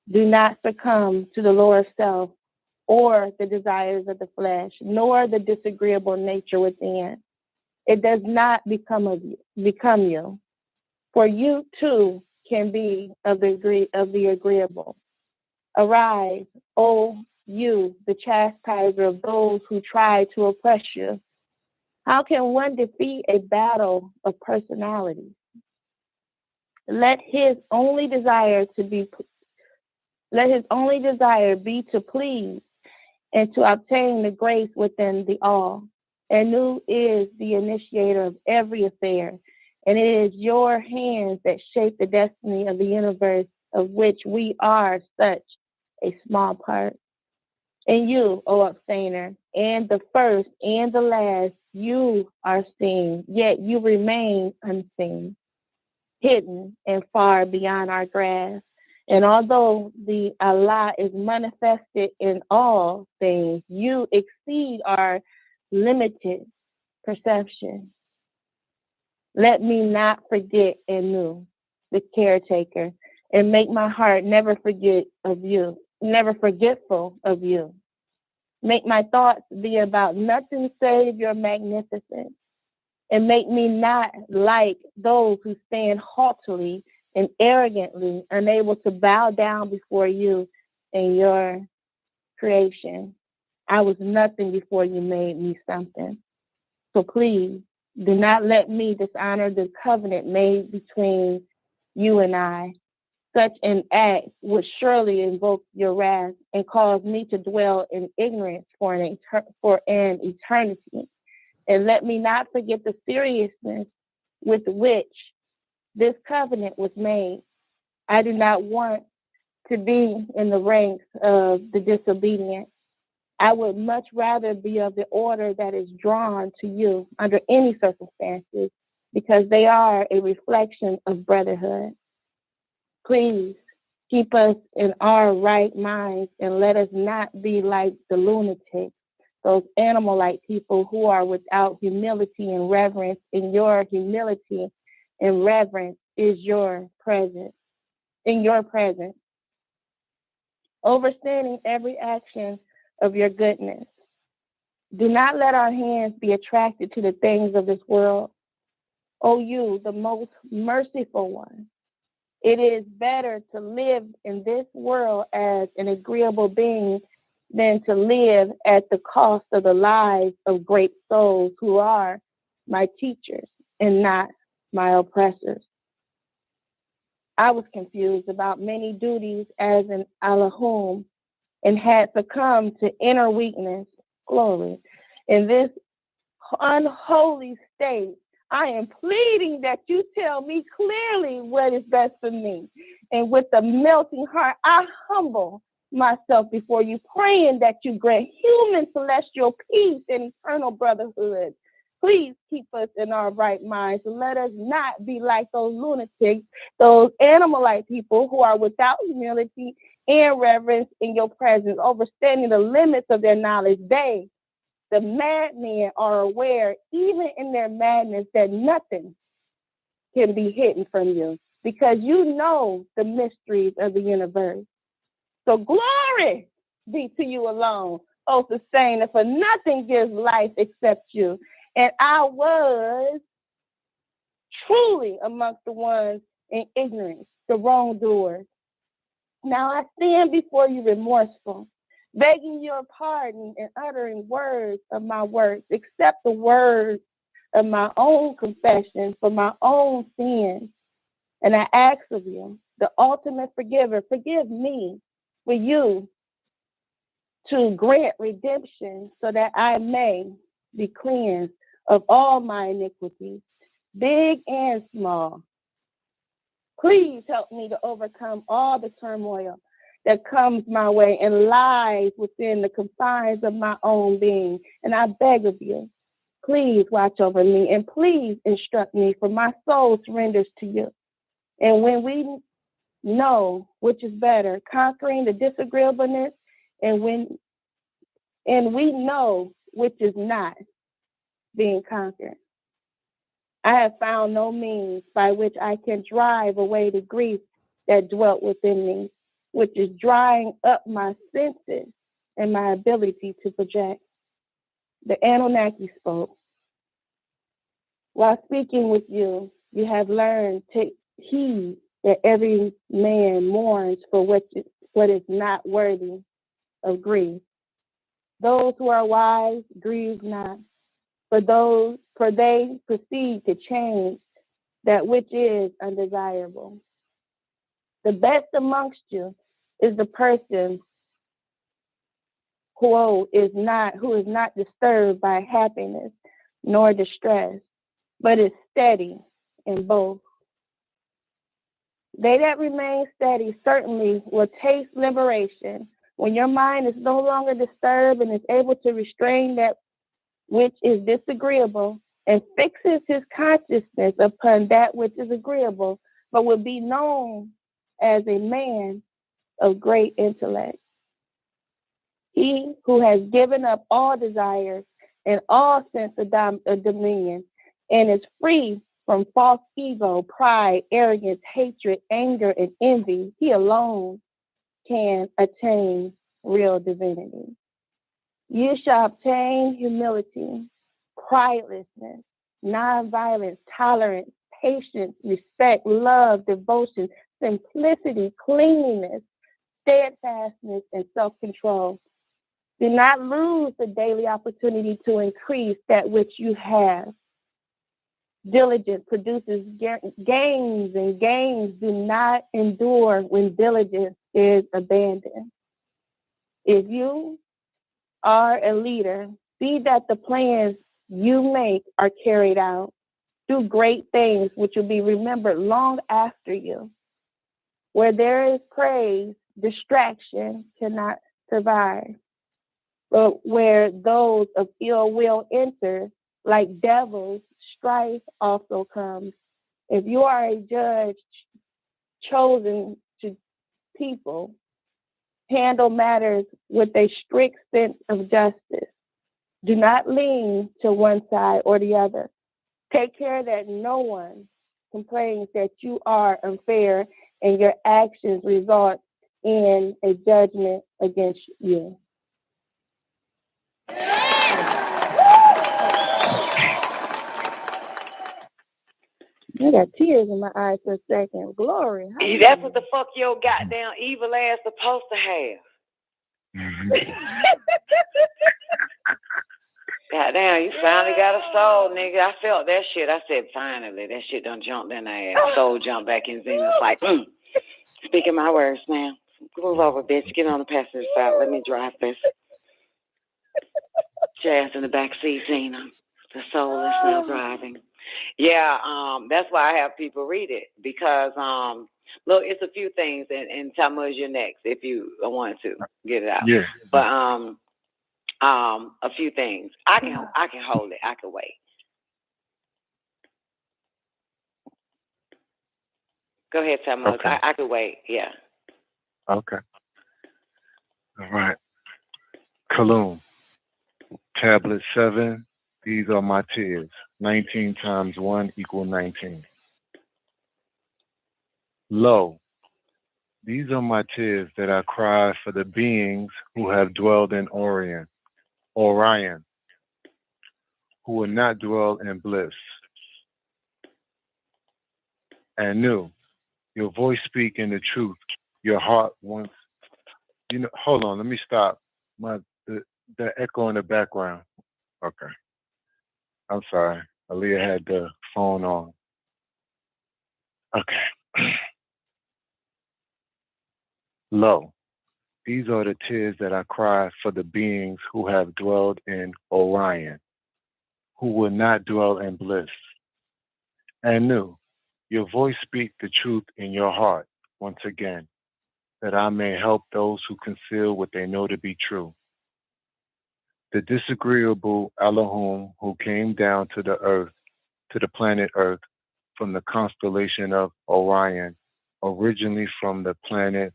Do not succumb to the lower self or the desires of the flesh, nor the disagreeable nature within. It does not become you. For you too can be of the agreeable. Arise, O you, the chastiser of those who try to oppress you. How can one defeat a battle of personalities? Let his only desire be to please and to obtain the grace within the all. Anu is the initiator of every affair, and it is your hands that shape the destiny of the universe, of which we are such a small part. And you, O abstainer, and the first and the last, you are seen, yet you remain unseen, hidden and far beyond our grasp. And although the Allah is manifested in all things, you exceed our limited perception. Let me not forget Anu, the caretaker, and make my heart never forgetful of you. Make my thoughts be about nothing save your magnificence, and make me not like those who stand haughtily and arrogantly, unable to bow down before you and your creation. I was nothing before you made me something. So please, do not let me dishonor the covenant made between you and I. Such an act would surely invoke your wrath and cause me to dwell in ignorance for an eternity. And let me not forget the seriousness with which this covenant was made. I do not want to be in the ranks of the disobedient. I would much rather be of the order that is drawn to you under any circumstances, because they are a reflection of brotherhood. Please keep us in our right minds and let us not be like the lunatics, those animal-like people who are without humility and reverence. In your humility and reverence is your presence. In your presence, overstanding every action of your goodness. Do not let our hands be attracted to the things of this world. O you, the most merciful one, it is better to live in this world as an agreeable being than to live at the cost of the lives of great souls who are my teachers and not my oppressors. I was confused about many duties as an Elohim and had succumbed to inner weakness. Glory. In this unholy state, I am pleading that you tell me clearly what is best for me. And with a melting heart, I humble myself before you, praying that you grant human celestial peace and eternal brotherhood. Please keep us in our right minds and let us not be like those lunatics, those animal-like people who are without humility and reverence in your presence, overstanding the limits of their knowledge. They, the madmen, are aware, even in their madness, that nothing can be hidden from you, because you know the mysteries of the universe. So glory be to you alone, O sustainer, for nothing gives life except you. And I was truly amongst the ones in ignorance, the wrongdoers. Now I stand before you remorseful, begging your pardon and uttering words of my words, except the words of my own confession for my own sins. And I ask of you, the ultimate forgiver, forgive me for you to grant redemption so that I may be cleansed of all my iniquities, big and small. Please help me to overcome all the turmoil that comes my way and lies within the confines of my own being. And I beg of you, please watch over me and please instruct me, for my soul surrenders to you. And when we know which is better, conquering the disagreeableness, and we know which is not being conquered. I have found no means by which I can drive away the grief that dwelt within me, which is drying up my senses and my ability to project. The Anunnaki spoke. While speaking with you, you have learned to heed that every man mourns for what is not worthy of grief. Those who are wise grieve not, for they proceed to change that which is undesirable. The best amongst you is the person who is not disturbed by happiness nor distress, but is steady in both. They that remain steady certainly will taste liberation when your mind is no longer disturbed and is able to restrain that which is disagreeable and fixes his consciousness upon that which is agreeable, but will be known as a man of great intellect. He who has given up all desires and all sense of dominion and is free from false ego, pride, arrogance, hatred, anger, and envy, he alone can attain real divinity. You shall obtain humility, quietlessness, nonviolence, tolerance, patience, respect, love, devotion, simplicity, cleanliness, steadfastness, and self-control. Do not lose the daily opportunity to increase that which you have. Diligence produces gains, and gains do not endure when diligence is abandoned. If you are a leader, see that the plans you make are carried out. Do great things which will be remembered long after you. Where there is praise, distraction cannot survive. But where those of ill will enter, like devils, strife also comes. If you are a judge chosen to people, handle matters with a strict sense of justice. Do not lean to one side or the other. Take care that no one complains that you are unfair and your actions result in a judgment against you. I got tears in my eyes for a second. Glory. That's what the fuck your goddamn evil ass supposed to have. Goddamn, you finally got a soul, nigga. I felt that shit. I said, finally, that shit done jumped in the ass. Soul jumped back in Zenith's like, Speaking my words now. Move over, bitch. Get on the passenger side. Let me drive this. Jazz in the back seat, Zena. The soul is now driving. Yeah, that's why I have people read it, because look, it's a few things, and Talmud, you're next if you want to get it out. Yeah. But a few things. I can hold it. I can wait. Go ahead, Talmud. Okay. I could wait. Yeah. Okay. All right. Kalum, tablet 7. These are my tears. 19 times 1 equals 19. Lo, these are my tears that I cry for the beings who have dwelled in Orion, who will not dwell in bliss. Anu, your voice speaking the truth. Your heart wants. Hold on. Let me stop. The echo in the background. Okay. I'm sorry. Aaliyah had the phone on. Okay. Lo, these are the tears that I cry for the beings who have dwelled in Orion, who will not dwell in bliss. Anu, your voice speak the truth in your heart once again, that I may help those who conceal what they know to be true. The disagreeable Elohim who came down to the earth, to the planet Earth, from the constellation of Orion, originally from the planet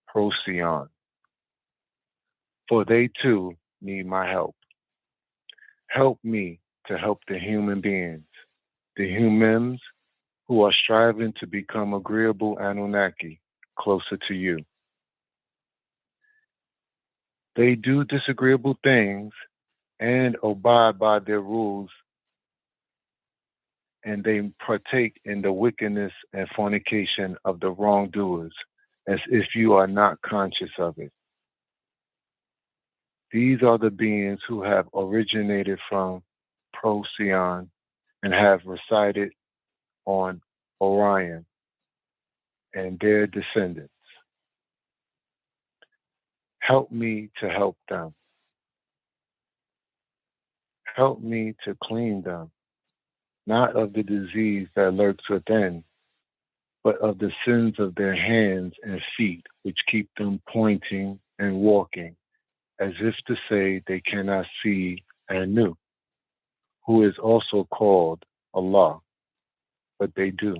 Procyon. For they too need my help. Help me to help the human beings, the humans who are striving to become agreeable Anunnaki, closer to you. They do disagreeable things and abide by their rules, and they partake in the wickedness and fornication of the wrongdoers, as if you are not conscious of it. These are the beings who have originated from Procyon and have resided on Orion and their descendants. Help me to help them. Help me to clean them, not of the disease that lurks within, but of the sins of their hands and feet, which keep them pointing and walking, as if to say they cannot see Anu, who is also called Allah, but they do.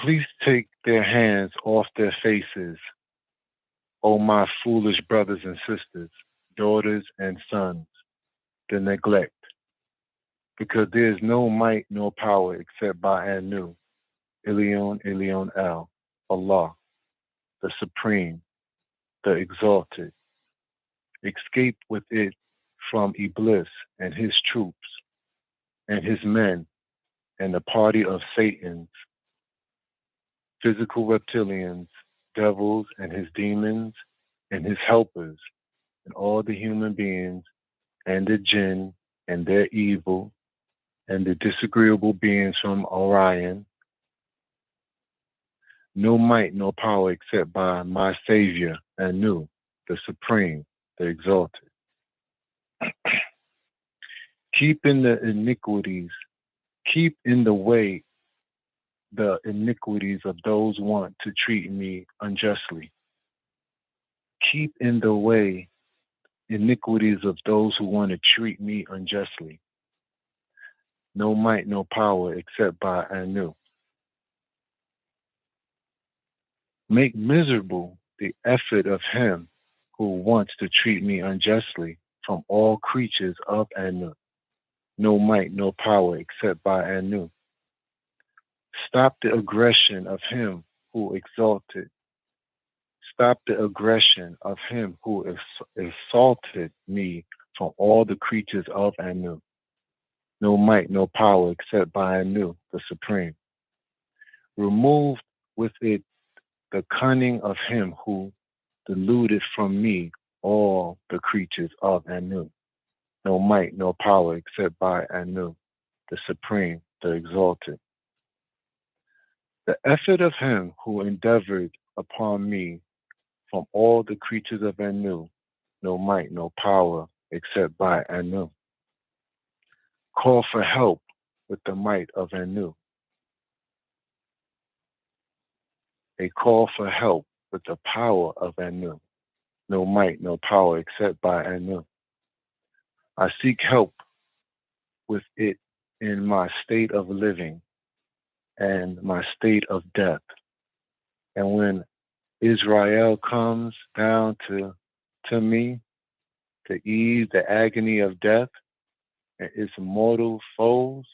Please take their hands off their faces, O my foolish brothers and sisters, daughters and sons, the neglect, because there is no might nor power except by Anu, Ilion, Ilion El, Allah, the Supreme, the Exalted. Escape with it from Iblis and his troops, and his men, and the party of Satans, physical reptilians, devils and his demons, and his helpers, and all the human beings, and the jinn, and their evil, and the disagreeable beings from Orion. No might, no power except by my Savior, Anu, the Supreme, the Exalted. Keep in the iniquities, keep in the way the iniquities of those who want to treat me unjustly. Keep in the way iniquities of those who want to treat me unjustly. No might, no power except by Anu. Make miserable the effort of him who wants to treat me unjustly from all creatures of Anu. No might, no power except by Anu. Stop the aggression of him who exalted. Stop the aggression of him who assaulted me from all the creatures of Anu. No might, no power except by Anu, the Supreme. Remove with it the cunning of him who deluded from me all the creatures of Anu. No might, no power except by Anu, the Supreme, the Exalted. The effort of him who endeavored upon me from all the creatures of Anu, no might, no power except by Anu. Call for help with the might of Anu. A call for help with the power of Anu. No might, no power except by Anu. I seek help with it in my state of living and my state of death. And when Israel comes down to me to ease the agony of death and its mortal foes,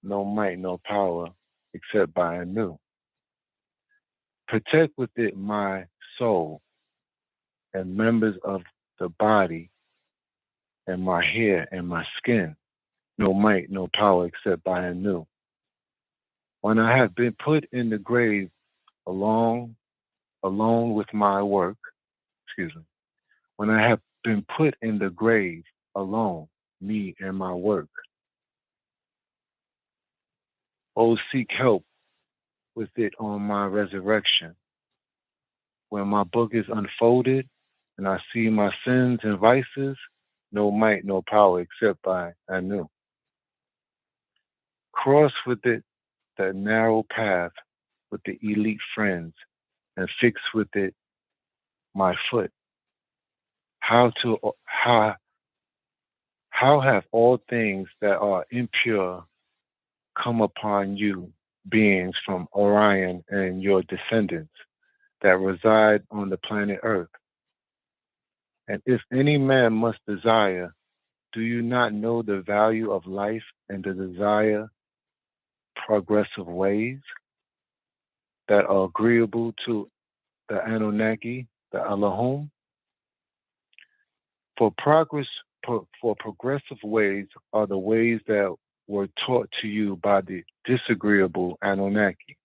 no might, no power except by Anu. Protect with it my soul and members of the body and my hair and my skin. No might, no power except by Anu. When I have been put in the grave alone with my work, when I have been put in the grave alone, me and my work, oh, seek help with it on my resurrection. When my book is unfolded and I see my sins and vices, no might, no power except by Anu. Cross with it that narrow path with the elite friends and fix with it my foot. How have all things that are impure come upon you, beings from Orion and your descendants that reside on the planet Earth? And if any man must desire, do you not know the value of life and the desire progressive ways that are agreeable to the Anunnaki, the Elohim? For progressive ways are the ways that were taught to you by the disagreeable Anunnaki.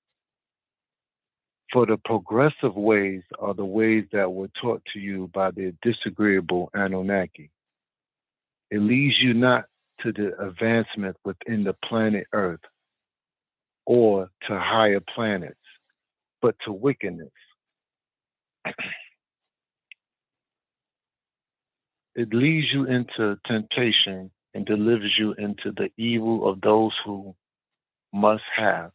For the progressive ways are the ways that were taught to you by the disagreeable Anunnaki. It leads you not to the advancement within the planet Earth or to higher planets, but to wickedness. It leads you into temptation and delivers you into the evil of those who must have.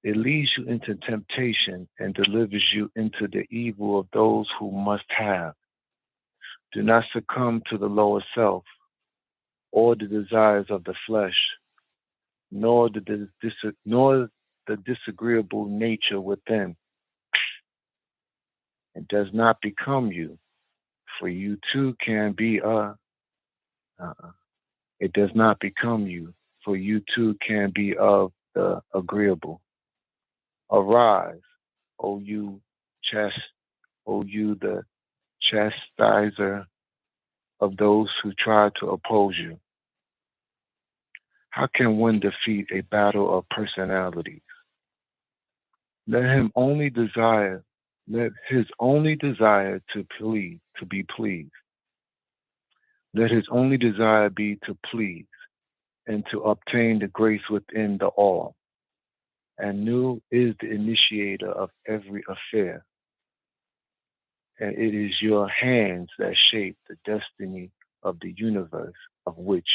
It leads you into temptation and delivers you into the evil of those who must have. Do not succumb to the lower self or the desires of the flesh, nor the disagreeable nature within. It does not become you, for you too can be it does not become you, for you too can be of the agreeable. Arise, O you the chastiser of those who try to oppose you. How can one defeat a battle of personalities? Let his only desire to be pleased. Let his only desire be to please and to obtain the grace within the all. And Nu is the initiator of every affair. And it is your hands that shape the destiny of the universe of which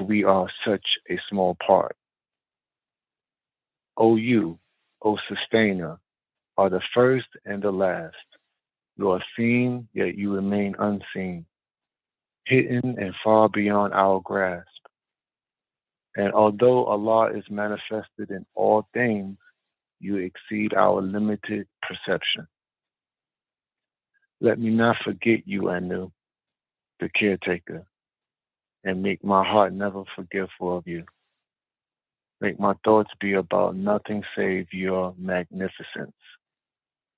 we are such a small part. O you, O sustainer, are the first and the last. You are seen, yet you remain unseen, hidden and far beyond our grasp. And although Allah is manifested in all things, you exceed our limited perception. Let me not forget you, Anu, the caretaker, and make my heart never forgetful of you. Make my thoughts be about nothing save your magnificence,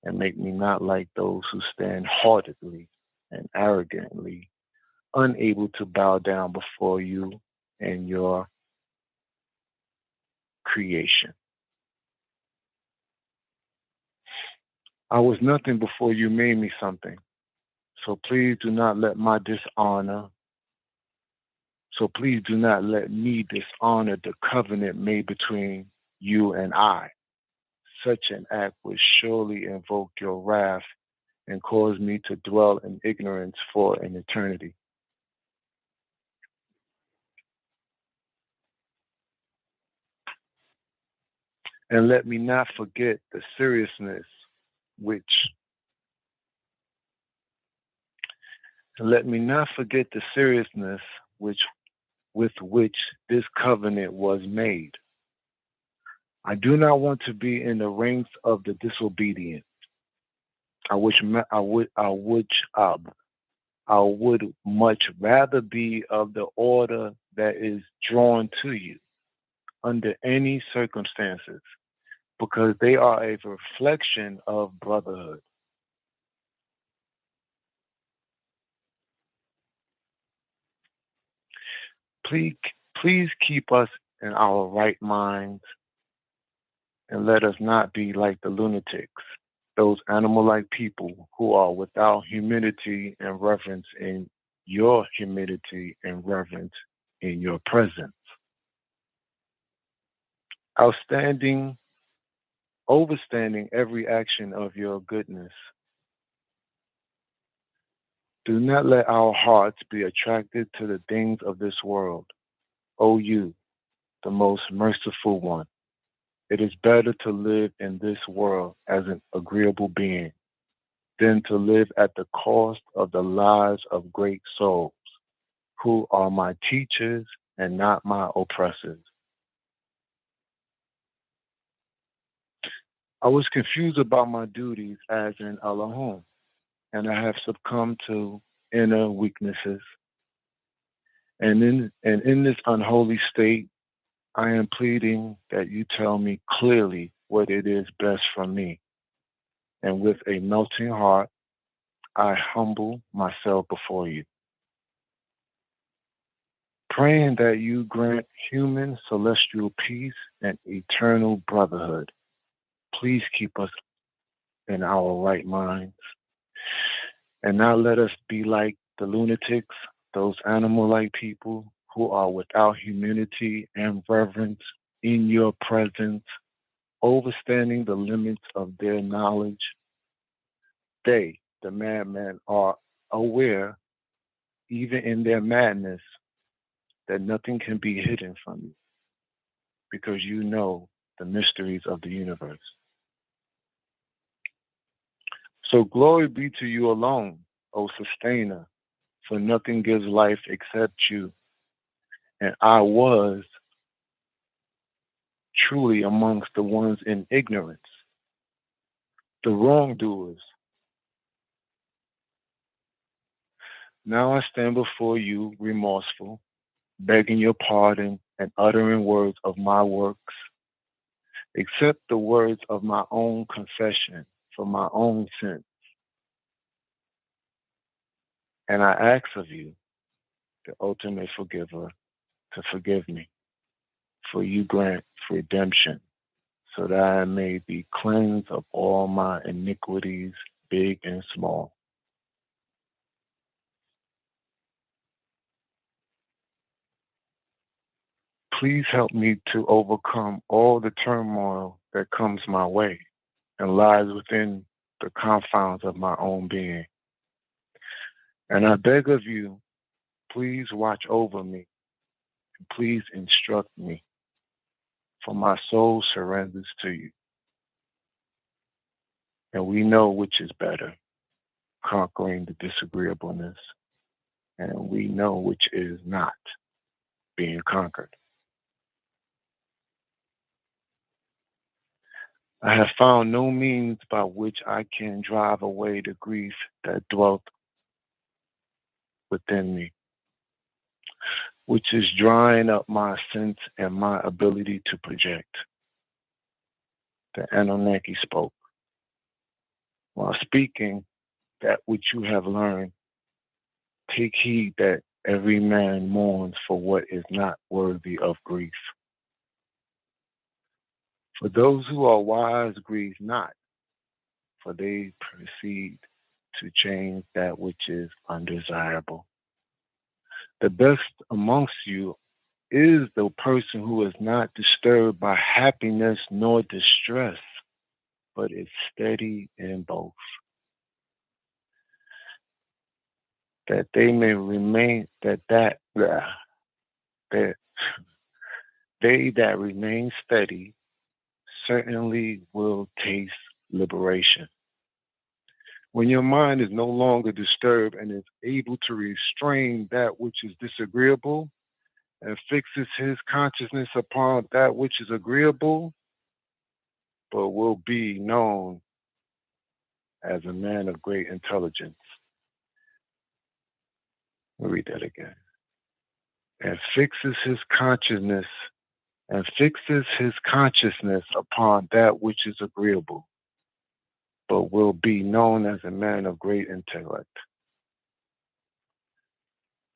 and make me not like those who stand haughtily and arrogantly, unable to bow down before you and your creation. I was nothing before you made me something. So please do not let me dishonor the covenant made between you and I. Such an act would surely invoke your wrath and cause me to dwell in ignorance for an eternity. And let me not forget the seriousness with which this covenant was made. I do not want to be in the ranks of the disobedient. I would much rather be of the order that is drawn to you. under any circumstances because they are a reflection of brotherhood. Please keep us in our right minds and let us not be like the lunatics, those animal-like people who are without humility and reverence in your humility and reverence in your presence. Overstanding every action of your goodness. Do not let our hearts be attracted to the things of this world. O you, the most merciful one. It is better to live in this world as an agreeable being than to live at the cost of the lives of great souls who are my teachers and not my oppressors. I was confused about my duties as an Elohim, and I have succumbed to inner weaknesses. And in this unholy state, I am pleading that you tell me clearly what it is best for me. And with a melting heart, I humble myself before you, praying that you grant human celestial peace and eternal brotherhood. Please keep us in our right minds and not let us be like the lunatics, those animal-like people who are without humility and reverence in your presence, overstanding the limits of their knowledge. They, the madmen, are aware, even in their madness, that nothing can be hidden from you because you know the mysteries of the universe. So glory be to you alone, O sustainer, for nothing gives life except you. And I was truly amongst the ones in ignorance, the wrongdoers. Now I stand before you remorseful, begging your pardon and uttering words of my works, except the words of my own confession for my own sins. And I ask of you, the ultimate forgiver, to forgive me, for you grant redemption, so that I may be cleansed of all my iniquities, big and small. Please help me to overcome all the turmoil that comes my way and lies within the confines of my own being. And I beg of you, please watch over me and please instruct me, for my soul surrenders to you. And we know which is better, conquering the disagreeableness, and we know which is not, being conquered. I have found no means by which I can drive away the grief that dwelt within me, which is drying up my sense and my ability to project. The Anunnaki spoke. While speaking that which you have learned, take heed that every man mourns for what is not worthy of grief. For those who are wise grieve not, for they proceed to change that which is undesirable. The best amongst you is the person who is not disturbed by happiness nor distress, but is steady in both, that they may remain that they that remain steady certainly will taste liberation. When your mind is no longer disturbed and is able to restrain that which is disagreeable and fixes his consciousness upon that which is agreeable, but will be known as a man of great intelligence. Let me read that again. And fixes his consciousness and fixes his consciousness upon that which is agreeable, but will be known as a man of great intellect.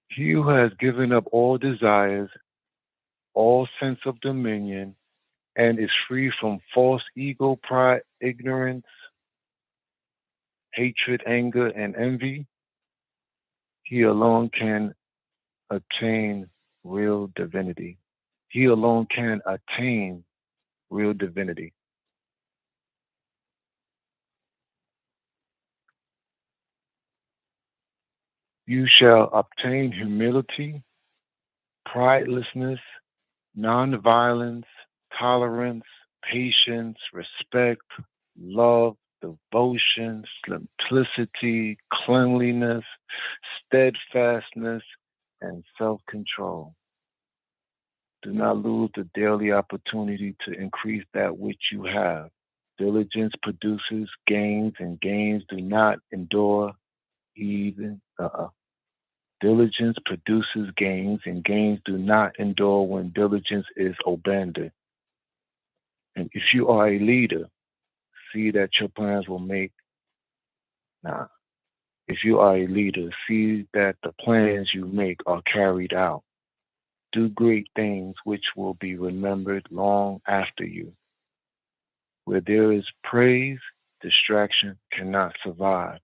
He who has given up all desires, all sense of dominion, and is free from false ego, pride, ignorance, hatred, anger, and envy, he alone can attain real divinity. He alone can attain real divinity. You shall obtain humility, pridelessness, nonviolence, tolerance, patience, respect, love, devotion, simplicity, cleanliness, steadfastness, and self-control. Do not lose the daily opportunity to increase that which you have. Diligence produces gains, and gains do not endure even. Diligence produces gains, and gains do not endure when diligence is abandoned. And if you are a leader, see that your plans will make. If you are a leader, see that the plans you make are carried out. Do great things which will be remembered long after you. Where there is praise, distraction cannot survive.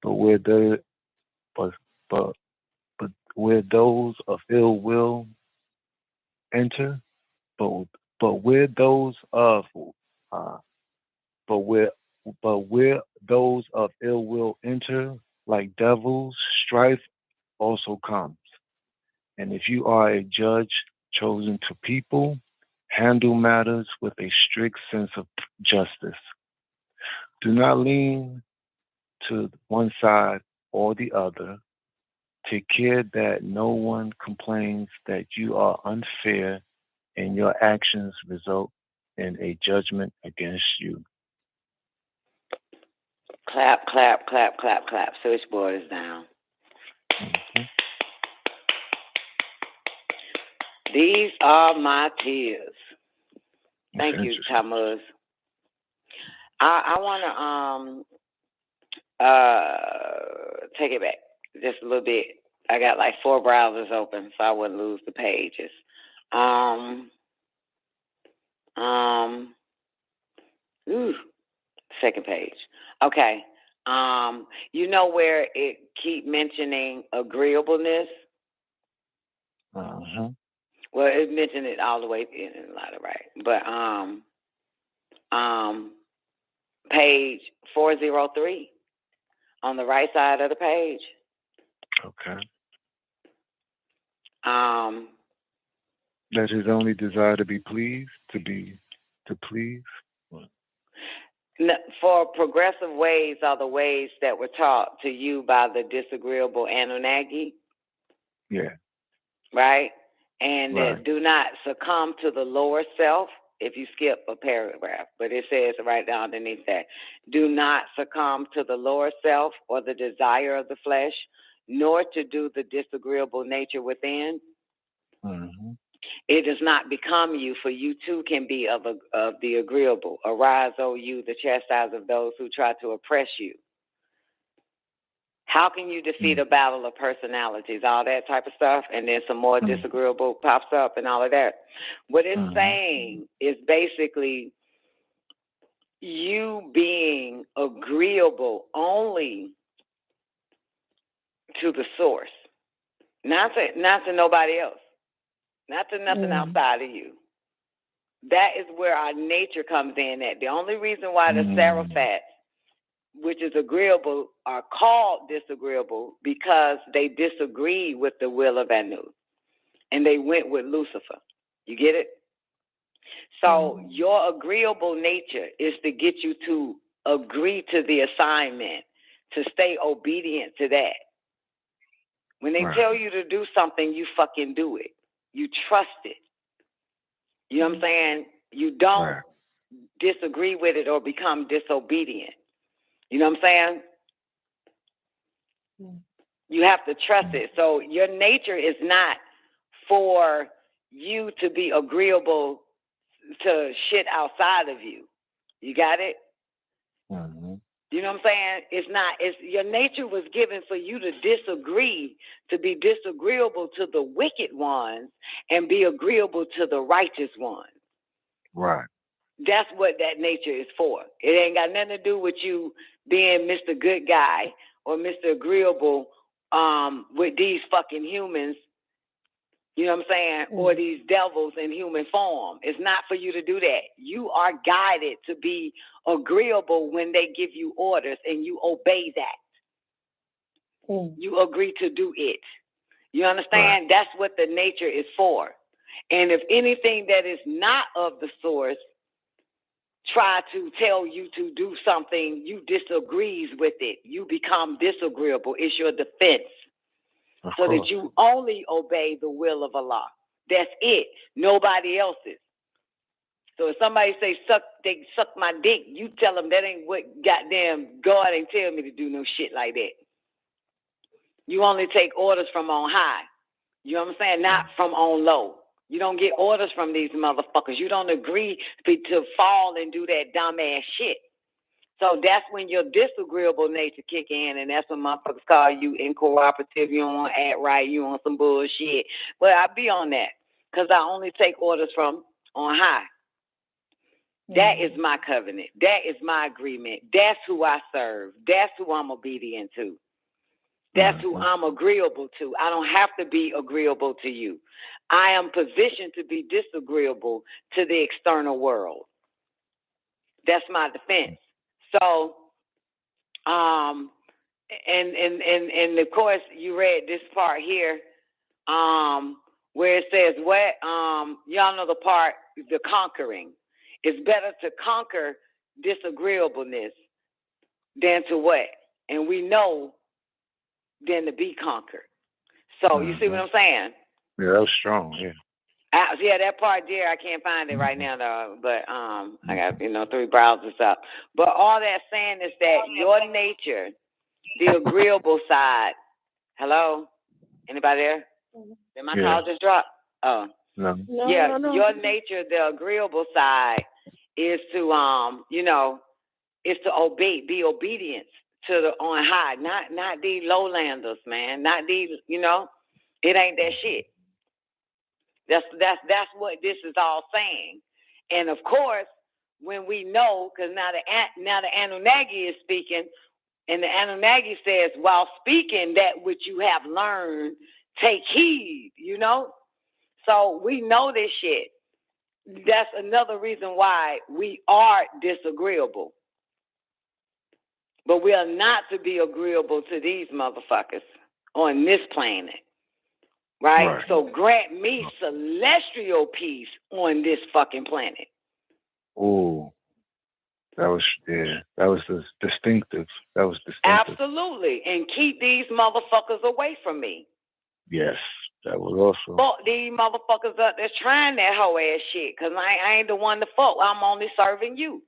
But where where those of ill will enter, where those of ill will enter, like devils, strife also comes. And if you are a judge chosen to people, handle matters with a strict sense of justice. Do not lean to one side or the other. Take care that no one complains that you are unfair and your actions result in a judgment against you. Clap, clap, clap, clap, clap. Switchboard is down. Mm-hmm. These are my tears. Thank you, Thomas. I want to take it back just a little bit. I got like 4 browsers open, so I wouldn't lose the pages. Second page. Okay. You know where it keep mentioning agreeableness? Uh-huh. Well, it mentioned it all the way in a lot of right. But page 403 on the right side of the page. Okay. That his only desire to be pleased, to please. For progressive ways are the ways that were taught to you by the disagreeable Anunnaki. Yeah. Right? And right. That do not succumb to the lower self. If you skip a paragraph, but it says right down underneath that, do not succumb to the lower self or the desire of the flesh, nor to do the disagreeable nature within. Mm-hmm. It does not become you, for you too can be of the agreeable. Arise, O you, the chastise of those who try to oppress you. How can you defeat a battle of personalities? All that type of stuff, and then some more disagreeable pops up and all of that. What it's saying is basically you being agreeable only to the source, not to nobody else, not to nothing outside of you. That is where our nature comes in at. The only reason why the Seraphats, which is agreeable, are called disagreeable because they disagree with the will of Anu. And they went with Lucifer. You get it? So your agreeable nature is to get you to agree to the assignment, to stay obedient to that. When they tell you to do something, you fucking do it. You trust it. You know what I'm saying? You don't disagree with it or become disobedient. You know what I'm saying? You have to trust it. So your nature is not for you to be agreeable to shit outside of you. You got it? Mm-hmm. You know what I'm saying? It's your nature was given for you to disagree, to be disagreeable to the wicked ones and be agreeable to the righteous ones. Right. That's what that nature is for. It ain't got nothing to do with you being Mr. Good Guy or Mr. Agreeable with these fucking humans, you know what I'm saying, or these devils in human form. It's not for you to do that. You are guided to be agreeable when they give you orders and you obey that. You agree to do it. You understand? Right. That's what the nature is for. And if anything that is not of the source try to tell you to do something, you disagrees with it. You become disagreeable. It's your defense. So that you only obey the will of Allah. That's it. Nobody else's. So if somebody say they suck my dick, you tell them that ain't what goddamn God ain't tell me to do no shit like that. You only take orders from on high. You know what I'm saying? Not from on low. You don't get orders from these motherfuckers. You don't agree to fall and do that dumbass shit. So that's when your disagreeable nature kick in, and that's when motherfuckers call you incooperative. You don't want to act right. You want some bullshit. But I be on that because I only take orders from on high. That is my covenant. That is my agreement. That's who I serve. That's who I'm obedient to. That's who I'm agreeable to. I don't have to be agreeable to you. I am positioned to be disagreeable to the external world. That's my defense. So, and of course, you read this part here, where it says, what, y'all know the part, the conquering. It's better to conquer disagreeableness than to what? And we know than to be conquered. So, you see what I'm saying? Yeah, that was strong, yeah. Yeah, that part there, I can't find it right now, though. But I got, 3 browsers up. But all that saying is that your nature, the agreeable side. Hello? Anybody there? Did my call just drop? Oh. No. No. Your nature, the agreeable side, is to, is to obey, be obedient to the on high. Not these lowlanders, man. Not these, it ain't that shit. That's what this is all saying. And of course, when we know, because now the Anunnaki is speaking, and the Anunnaki says, while speaking that which you have learned, take heed, So we know this shit. That's another reason why we are disagreeable. But we are not to be agreeable to these motherfuckers on this planet. Right? So grant me celestial peace on this fucking planet. Oh, that was distinctive. That was distinctive. Absolutely. And keep these motherfuckers away from me. Yes, that was also. Fuck these motherfuckers up that's trying that whole ass shit, because I ain't the one to fuck. I'm only serving you.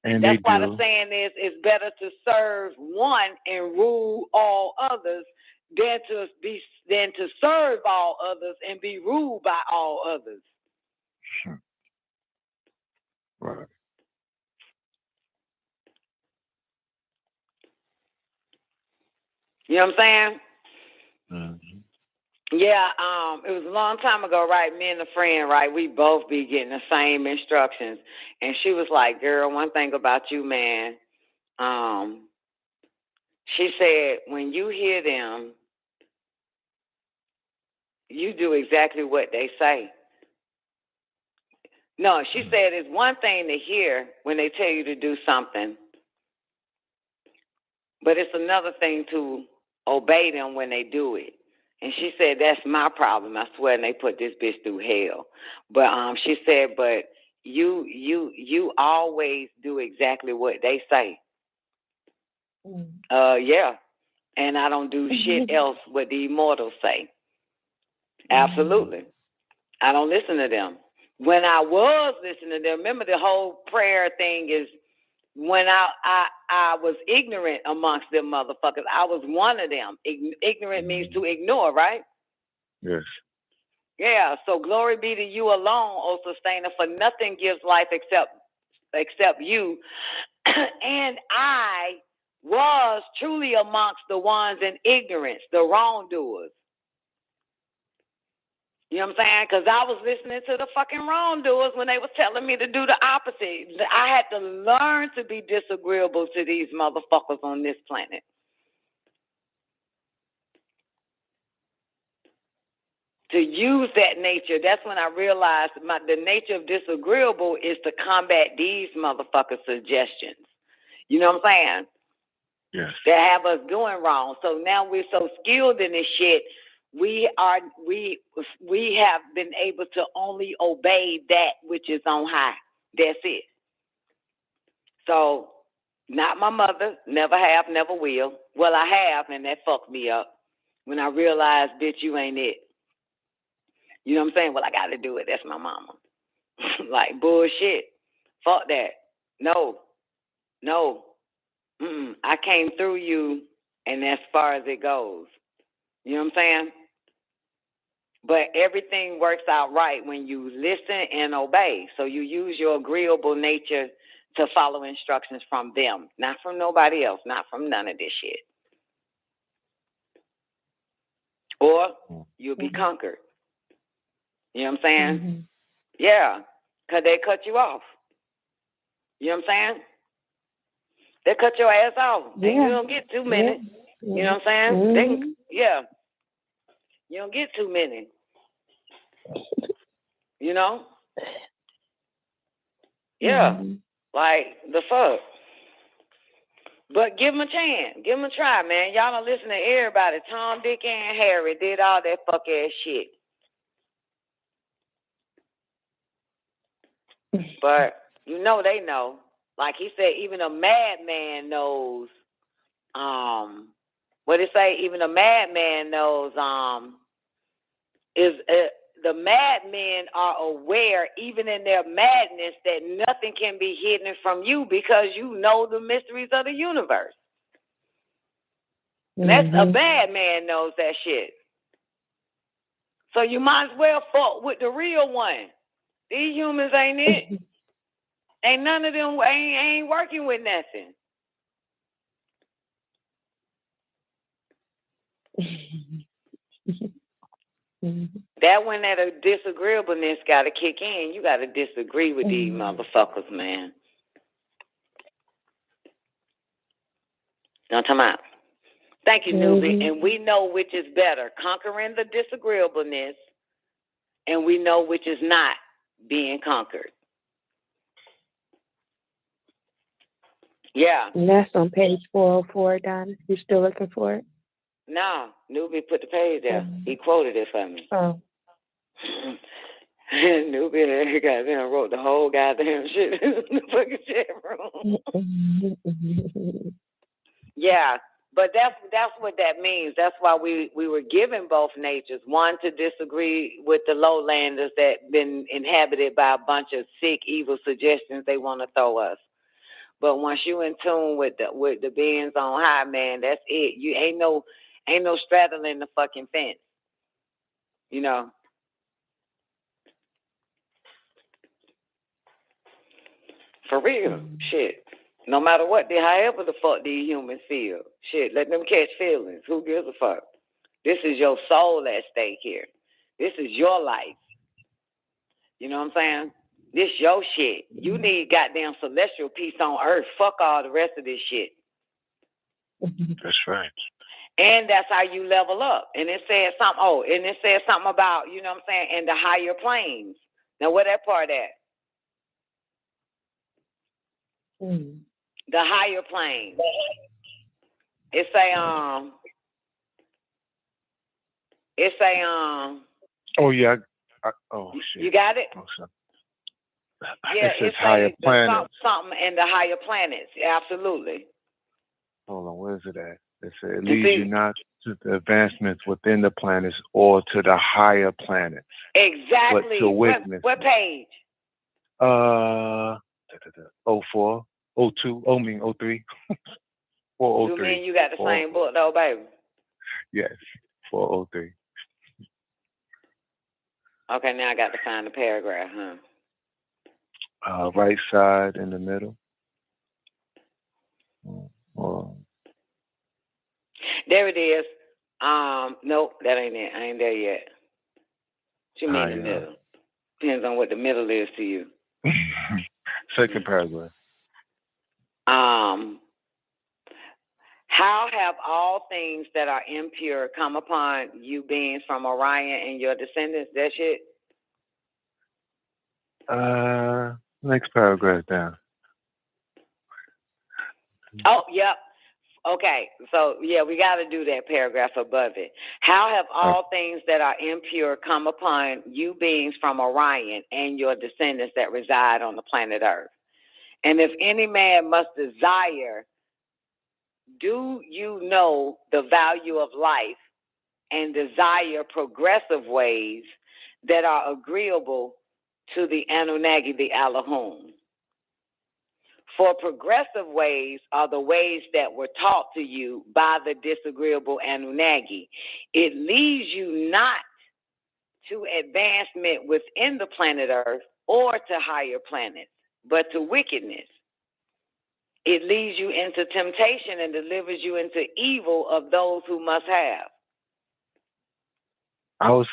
And that's why the saying is, it's better to serve one and rule all others than to serve all others and be ruled by all others. Right. You know what I'm saying? Mm-hmm. Yeah, it was a long time ago, right? Me and a friend, right? We both be getting the same instructions. And she was like, girl, one thing about you, man, she said, when you hear them, you do exactly what they say. No, she said it's one thing to hear when they tell you to do something, but it's another thing to obey them when they do it. And she said, that's my problem. I swear, and they put this bitch through hell. But she said, but you always do exactly what they say. Yeah. And I don't do shit else what the immortals say. Absolutely. I don't listen to them. When I was listening to them, remember the whole prayer thing is when I was ignorant amongst them motherfuckers. I was one of them. Ignorant means to ignore, right? Yes. Yeah, so glory be to you alone, O sustainer, for nothing gives life except you. And I was truly amongst the ones in ignorance, the wrongdoers. You know what I'm saying? Because I was listening to the fucking wrongdoers when they was telling me to do the opposite. I had to learn to be disagreeable to these motherfuckers on this planet. To use that nature, that's when I realized the nature of disagreeable is to combat these motherfuckers' suggestions. You know what I'm saying? Yes. That have us doing wrong. So now we're so skilled in this shit. We have been able to only obey that which is on high. That's it. So, not my mother, never have, never will. Well, I have, and that fucked me up when I realized, bitch, you ain't it. You know what I'm saying? Well, I got to do it. That's my mama. Like, bullshit. Fuck that. No. I came through you, and as far as it goes. You know what I'm saying? But everything works out right when you listen and obey. So you use your agreeable nature to follow instructions from them, not from nobody else, not from none of this shit. Or you'll be conquered. You know what I'm saying? Mm-hmm. Yeah, because they cut you off. You know what I'm saying? They cut your ass off. Yeah. And you don't get too many. Yeah. You know what I'm saying? Mm-hmm. You don't get too many. You know? Yeah. Mm-hmm. Like, the fuck. But give them a chance. Give them a try, man. Y'all don't listen to everybody. Tom, Dick, and Harry did all that fuck ass shit. But you know they know. Like he said, even a madman knows. What it say? Even a madman knows. The madmen are aware, even in their madness, that nothing can be hidden from you because you know the mysteries of the universe. Mm-hmm. That's a bad man knows that shit. So you might as well fuck with the real one. These humans ain't it. Ain't none of them ain't working with nothing. That when that disagreeableness got to kick in, you got to disagree with these motherfuckers, man. Now, come out. Thank you, Newbie. And we know which is better, conquering the disagreeableness, and we know which is not being conquered. Yeah. And that's on page 404, Donna. You still looking for it? No, Newbie put the page there. He quoted it for me. Oh. Newbie goddamn wrote the whole goddamn shit in the fucking chat room. Yeah, but that's what that means. That's why we were given both natures. One, to disagree with the lowlanders that been inhabited by a bunch of sick, evil suggestions they want to throw us. But once you in tune with the beings on high, man, that's it. You ain't no straddling the fucking fence. You know. For real. Shit. No matter what, however the fuck these humans feel. Shit, let them catch feelings. Who gives a fuck? This is your soul at stake here. This is your life. You know what I'm saying? This your shit. You need goddamn celestial peace on earth. Fuck all the rest of this shit. That's right. And that's how you level up. And it says something about, you know what I'm saying, and the higher planes. Now, where that part at? The higher planes. It say oh yeah. Oh shit. You got it? Oh, yeah, it says higher planets. Something in the higher planets. Absolutely. Hold on, where's it at? It says it leads you not to the advancements within the planets or to the higher planets. Exactly. But to witness. What page? 04, 02, 03. 403. You mean you got the same book though, baby? Yes, 403. Okay, now I got to find the paragraph, huh? Right side in the middle. There it is. Nope, that ain't it. I ain't there yet. What you mean the middle? Depends on what the middle is to you. Second paragraph. How have all things that are impure come upon you beings from Orion and your descendants? That shit? Next paragraph down. Oh, yep. Okay, so yeah, we got to do that paragraph above it. How have all things that are impure come upon you beings from Orion and your descendants that reside on the planet Earth? And if any man must desire, do you know the value of life and desire progressive ways that are agreeable to the Anunnaki, the Allahum? For progressive ways are the ways that were taught to you by the disagreeable Anunnaki. It leads you not to advancement within the planet Earth or to higher planets, but to wickedness. It leads you into temptation and delivers you into evil of those who must have. I was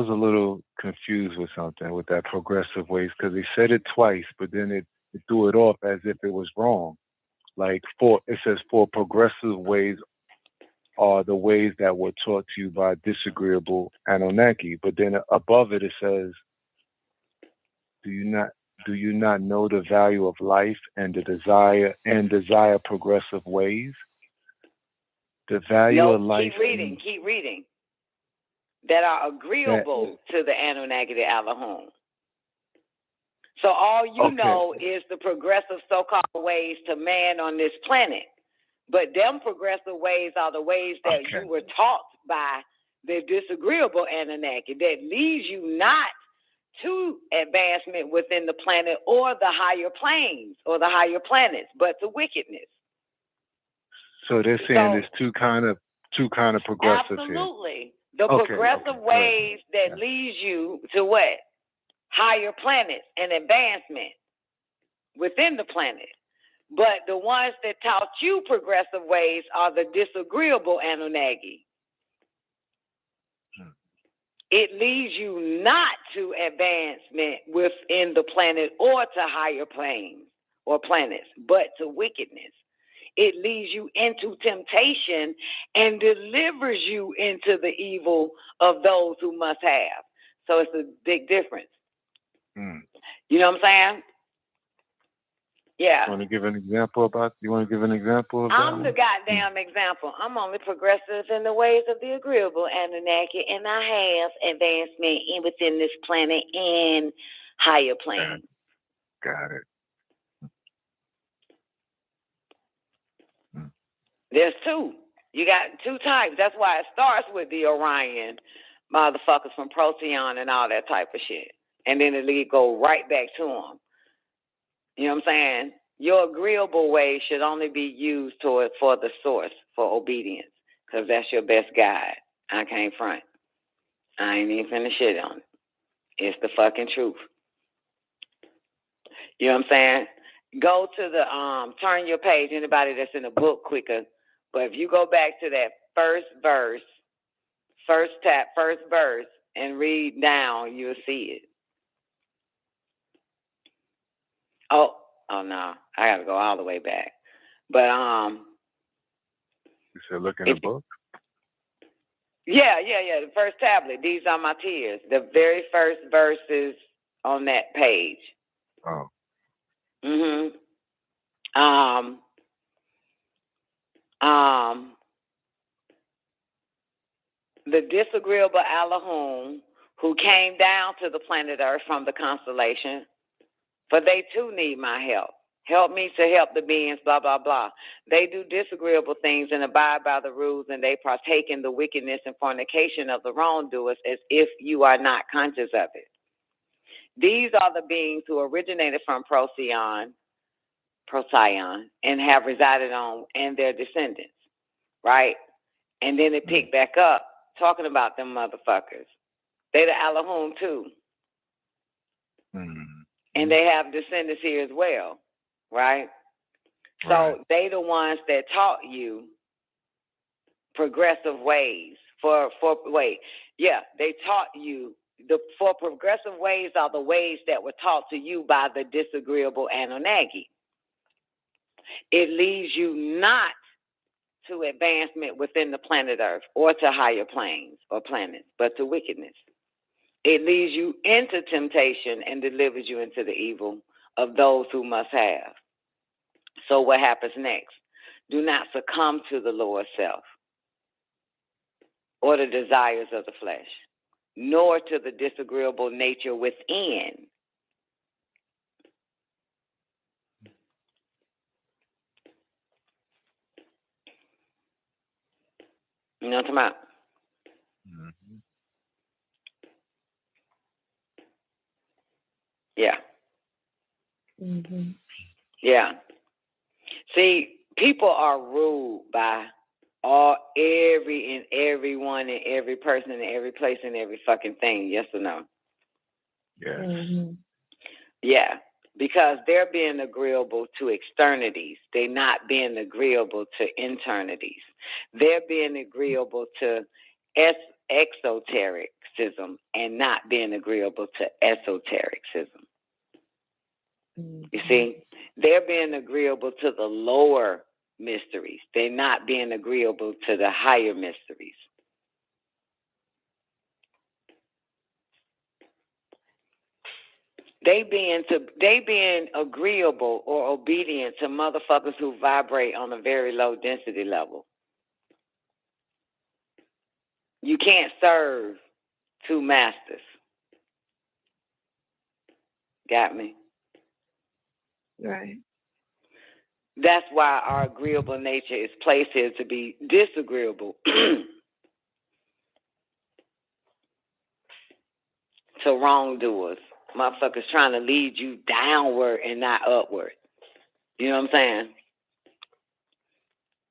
a little confused with something with that progressive ways, because they said it twice, but then it threw it off as if it was wrong. Like it says for progressive ways are the ways that were taught to you by disagreeable Anunnaki. But then above it says, do you not know the value of life and desire progressive ways? The value of life. Keep reading. That are agreeable to the Anunnaki, the Allahum. So all you know is the progressive so-called ways to man on this planet. But them progressive ways are the ways that you were taught by the disagreeable Anunnaki that leads you not to advancement within the planet or the higher planes or the higher planets, but to wickedness. So they're saying there's two kind of progressive Absolutely. Here. The progressive ways that leads you to what? Higher planets and advancement within the planet. But the ones that taught you progressive ways are the disagreeable Anunnaki. It leads you not to advancement within the planet or to higher planes or planets, but to wickedness. It leads you into temptation and delivers you into the evil of those who must have. So it's a big difference. You know what I'm saying? Yeah. You want to give an example of that? I'm the goddamn example. I'm only progressive in the ways of the agreeable Anunnaki, and I have advancement within this planet and higher planes. Got it. There's two. You got two types. That's why it starts with the Orion motherfuckers from Procyon and all that type of shit. And then it go right back to them. You know what I'm saying? Your agreeable way should only be used for the source, for obedience, because that's your best guide. I can't front. I ain't even finna shit on it. It's the fucking truth. You know what I'm saying? Go to the, turn your page, anybody that's in the book quicker. But if you go back to that first verse, first verse, and read down, you'll see it. Oh no, I gotta go all the way back. But you said look in the book? Yeah. The first tablet. These are my tears. The very first verses on that page. Oh. The disagreeable Allahum who came down to the planet Earth from the constellation, for they too need my help. Help me to help the beings, blah, blah, blah. They do disagreeable things and abide by the rules, and they partake in the wickedness and fornication of the wrongdoers as if you are not conscious of it. These are the beings who originated from Procyon, and have resided on, and their descendants, right? And then it picked back up, talking about them motherfuckers. They the Elohim too. And they have descendants here as well, right? So they the ones that taught you progressive ways. They taught you for progressive ways are the ways that were taught to you by the disagreeable Anunnaki. It leads you not to advancement within the planet Earth or to higher planes or planets, but to wickedness. It leads you into temptation and delivers you into the evil of those who must have. So what happens next? Do not succumb to the lower self or the desires of the flesh, nor to the disagreeable nature within. You know what I'm talking about? Yeah. Yeah. See, people are ruled by everyone and every person and every place and every fucking thing. Yes or no? Yes. Yeah. Because they're being agreeable to externities. They're not being agreeable to internities. They're being agreeable to exotericism and not being agreeable to esotericism. You see, they're being agreeable to the lower mysteries. They're not being agreeable to the higher mysteries. They being agreeable or obedient to motherfuckers who vibrate on a very low density level. You can't serve two masters. Got me? Right. That's why our agreeable nature is placed here to be disagreeable to wrongdoers. Motherfuckers trying to lead you downward and not upward. You know what I'm saying?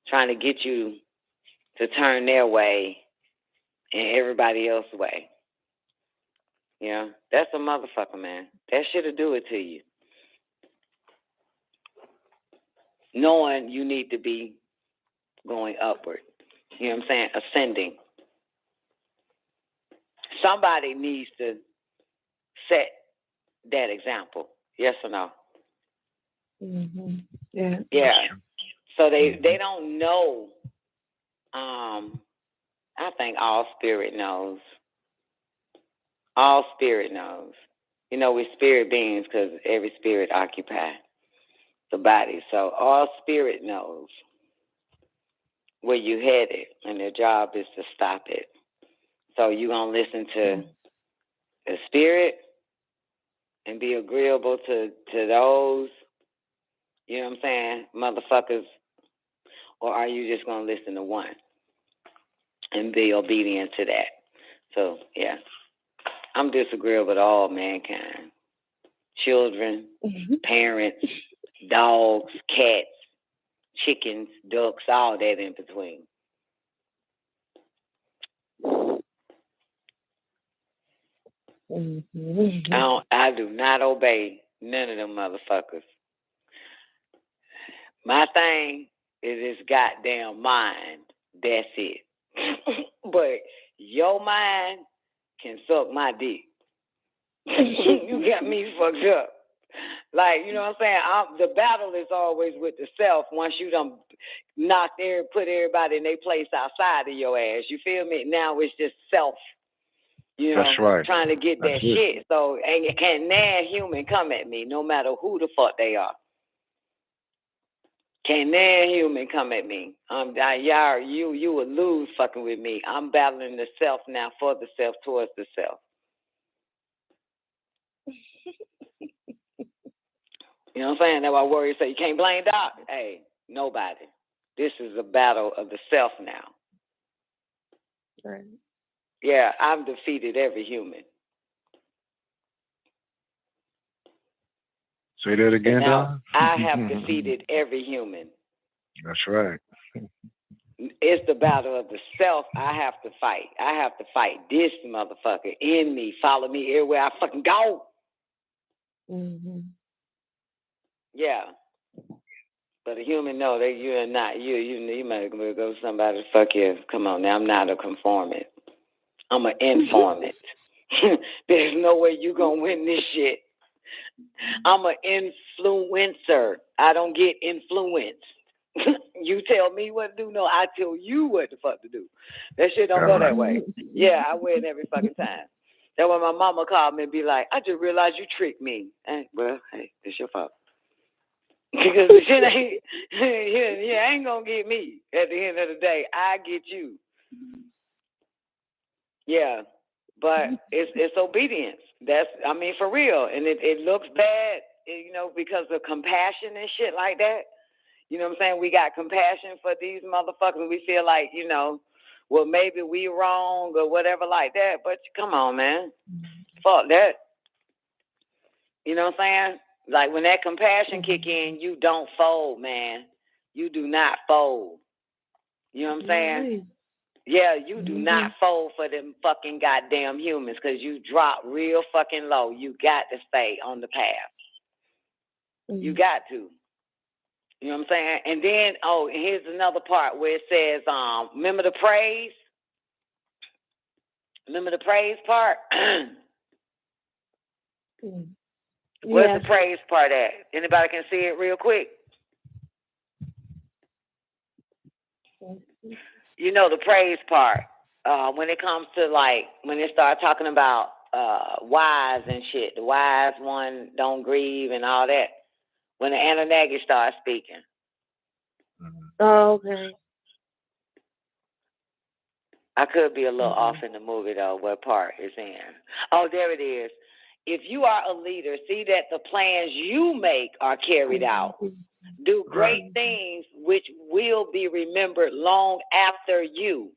Trying to get you to turn their way and everybody else's way. You know, that's a motherfucker, man. That shit'll do it to you. Knowing you need to be going upward. You know what I'm saying? Ascending. Somebody needs to set that example. Yes or no? Yeah. Yeah. So they don't know. I think all spirit knows. All spirit knows. You know, we're spirit beings because every spirit occupies the body. So all spirit knows where you headed, and their job is to stop it. So you're going to listen to the spirit and be agreeable to those, you know what I'm saying, motherfuckers, or are you just going to listen to one and be obedient to that? So, yeah, I'm disagreeable with all mankind. Children, parents, dogs, cats, chickens, ducks, all that in between. I do not obey none of them motherfuckers. My thing is this goddamn mind. That's it. But your mind can suck my dick. You got me fucked up. Like, you know what I'm saying? The battle is always with the self once you done put everybody in their place outside of your ass. You feel me? Now it's just self. You know, that's right. Trying to get that shit. So, and can nan human come at me, no matter who the fuck they are. Can nan human come at me? You would lose fucking with me. I'm battling the self now for the self towards the self. You know what I'm saying? That's why warriors say you can't blame Doc. Hey, nobody. This is a battle of the self now. Right. Yeah, I've defeated every human. Say that again, now, Don? I have defeated every human. That's right. It's the battle of the self I have to fight. I have to fight this motherfucker in me. Follow me everywhere I fucking go. Mm-hmm. Yeah. But a human, no, that you are not. You might go to somebody, fuck you. Come on now, I'm not a conformant. I'm an informant. There's no way you gonna win this shit. I'm an influencer. I don't get influenced. You tell me what to do. No, I tell you what the fuck to do. That shit don't go that way. Yeah, I win every fucking time. That's when my mama called me and be like, I just realized you tricked me. Well, hey, it's your fault. Because the shit ain't gonna get me at the end of the day. I get you. Yeah. But it's obedience. That's, I mean, for real. And it looks bad, because of compassion and shit like that. You know what I'm saying? We got compassion for these motherfuckers. We feel like, well, maybe we wrong or whatever like that. But come on, man. Fuck that. You know what I'm saying? Like when that compassion kick in, you don't fold, man. You do not fold. You know what I'm saying? Yeah, you do not fold for them fucking goddamn humans because you drop real fucking low. You got to stay on the path. You got to. You know what I'm saying? And then, here's another part where it says, remember the praise? Remember the praise part? Where's the praise part at? Anybody can see it real quick? The praise part. When it comes to, like, when they start talking about wise and shit, the wise one don't grieve and all that. When the Anunnaki starts speaking. Oh, okay. I could be a little off in the movie, though, what part it's in. Oh, there it is. If you are a leader, see that the plans you make are carried out. Do great things which will be remembered long after you.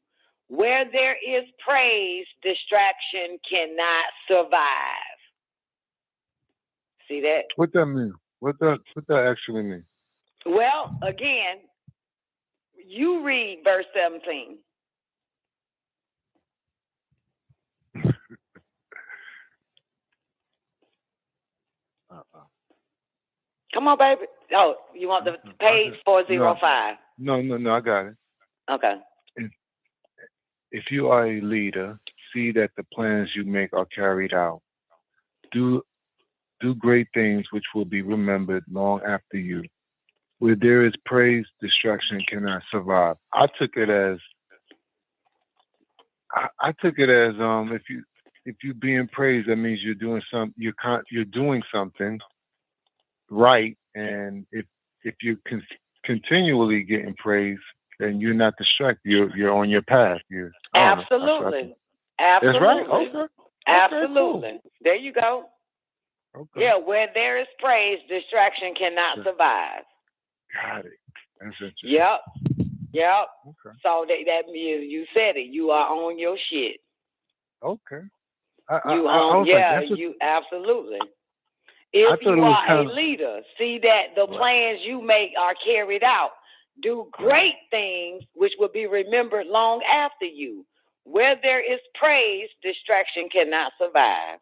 Where there is praise, distraction cannot survive. See that? What that mean? What that actually mean? Well, again, you read verse 17. Come on, baby. Oh, you want the page 405? No, I got it. Okay. If you are a leader, see that the plans you make are carried out. Do great things which will be remembered long after you. Where there is praise, distraction cannot survive. I took it as if you being praised, that means you're doing you're doing something right, and if you're continually getting praise, then you're not distracted. You're on your path. Absolutely. That's right. Okay. Absolutely. Cool. There you go. Okay. Yeah, where there is praise, distraction cannot survive. Got it. That's interesting. Yep. Okay. So that means you said it. You are on your shit. Okay. You absolutely. If you are a leader, see that the plans you make are carried out. Do great things which will be remembered long after you. Where there is praise, distraction cannot survive.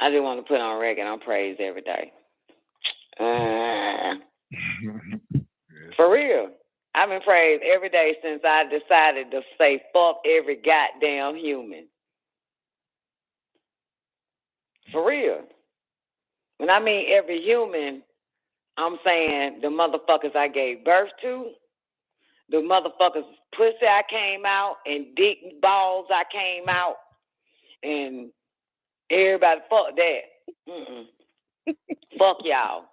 I just want to put on record, I'm praised every day. For real. I've been praised every day since I decided to say fuck every goddamn human. For real. When I mean every human, I'm saying the motherfuckers I gave birth to, the motherfuckers pussy I came out, and dick balls I came out, and everybody, fuck that. Fuck y'all.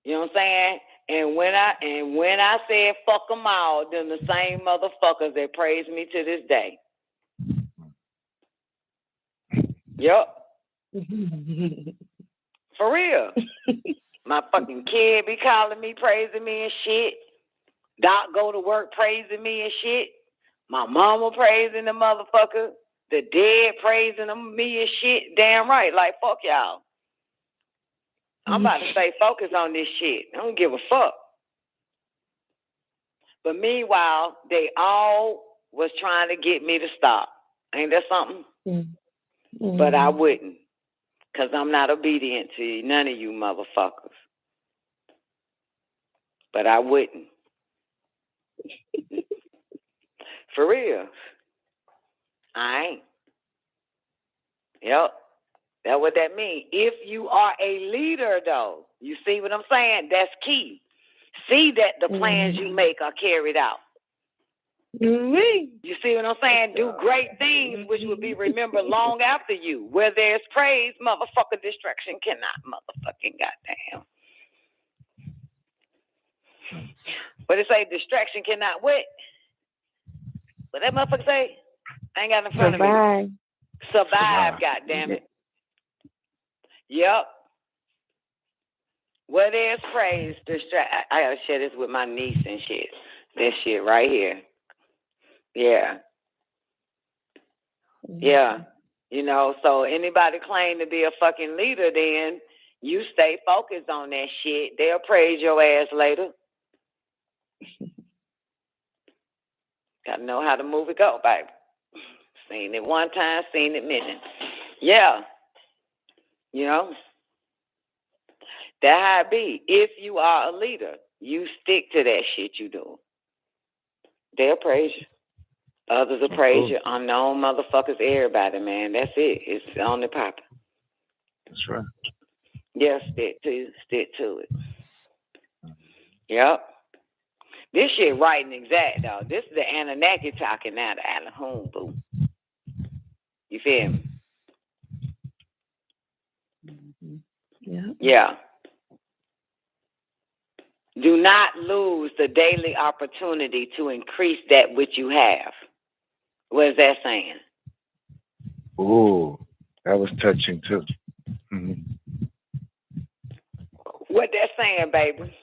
You know what I'm saying? And when I said fuck them all, then the same motherfuckers that praise me to this day. Yup. For real. My fucking kid be calling me, praising me and shit. Doc go to work praising me and shit. My mama praising the motherfucker. The dead praising me and shit. Damn right. Like, fuck y'all. I'm about to stay focused on this shit. I don't give a fuck. But meanwhile, they all was trying to get me to stop. Ain't that something? Mm-hmm. But I wouldn't, because I'm not obedient to none of you motherfuckers. But I wouldn't. For real. I ain't. Yep. That's what that means. If you are a leader, though, you see what I'm saying? That's key. See that the plans you make are carried out. You see what I'm saying? Do great things which will be remembered long after you. Where there's praise, motherfucker, distraction cannot motherfucking goddamn. What it say? Distraction cannot what? What that motherfucker say? I ain't got in front of me. Survive, goddamn it. Yep. Where there's praise, I gotta share this with my niece and shit. This shit right here. Yeah. Yeah. You know, so anybody claim to be a fucking leader, then you stay focused on that shit. They'll praise your ass later. Gotta know how the movie go, baby. Seen it one time, seen it many. Yeah. You know? That's how it be. If you are a leader, you stick to that shit you do. They'll praise you. Others will praise you. Unknown motherfuckers, everybody, man. That's it. It's on the popping. That's right. Yeah, stick to it. Yep. This shit right and exact, though. This is the Anunnaki talking now, the Alahum, boo. You feel me? Yeah. Do not lose the daily opportunity to increase that which you have. What is that saying? Ooh, that was touching too. Mm-hmm. What that saying, baby?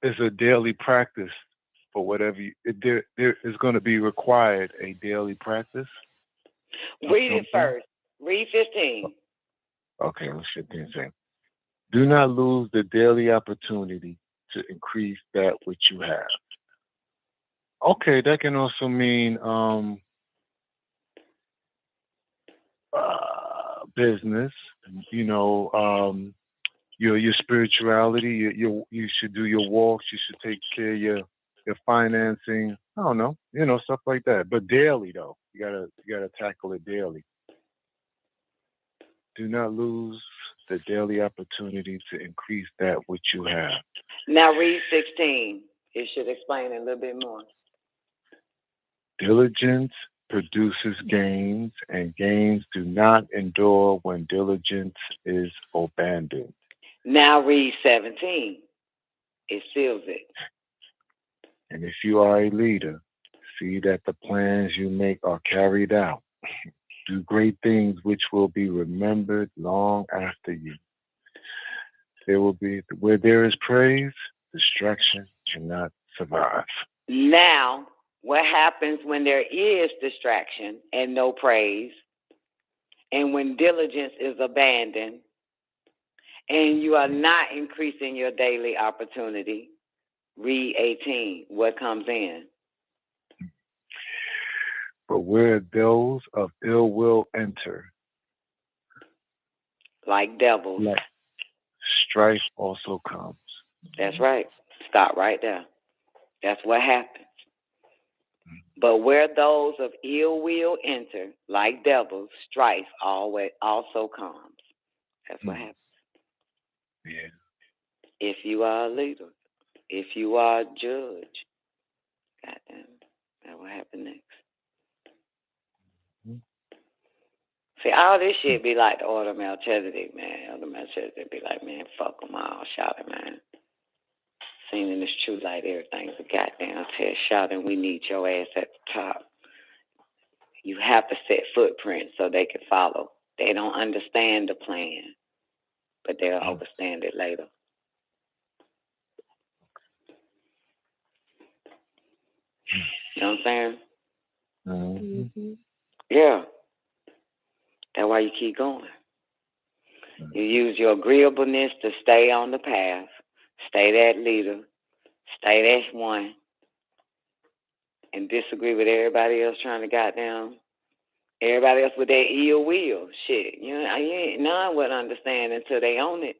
It's a daily practice for whatever there is going to be required a daily practice. Read it first. Read 15. Okay, let's 15 say. Do not lose the daily opportunity to increase that which you have. Okay, that can also mean business. You know, your spirituality. You should do your walks. You should take care of your financing. I don't know, stuff like that. But daily though, you gotta tackle it daily. Do not lose the daily opportunity to increase that which you have. Now read 16. It should explain a little bit more. Diligence produces gains, and gains do not endure when diligence is abandoned. Now read 17. It seals it. And if you are a leader, see that the plans you make are carried out. Do great things which will be remembered long after you. There will be, where there is praise, distraction cannot survive. Now, what happens when there is distraction and no praise, and when diligence is abandoned, and you are not increasing your daily opportunity? Read 18. What comes in? But where those of ill will enter, like devils, strife also comes. That's right. Stop right there. That's what happens. But where those of ill will enter, like devils, strife always also comes. That's what happens. Yeah. If you are a leader, if you are a judge, goddamn, that will happen next. See, all this shit be like the order of Melchizedek, man. Order of Melchizedek be like, man, fuck them all. Shout it, man. Seen in this true light, everything's a goddamn test. Shouting, we need your ass at the top. You have to set footprints so they can follow. They don't understand the plan, but they'll understand it later. You know what I'm saying? Mm-hmm. Yeah. That's why you keep going. You use your agreeableness to stay on the path. Stay that leader. Stay that one. And disagree with everybody else trying to goddamn. Everybody else with their ill will. Shit. You ain't none would understand until they own it.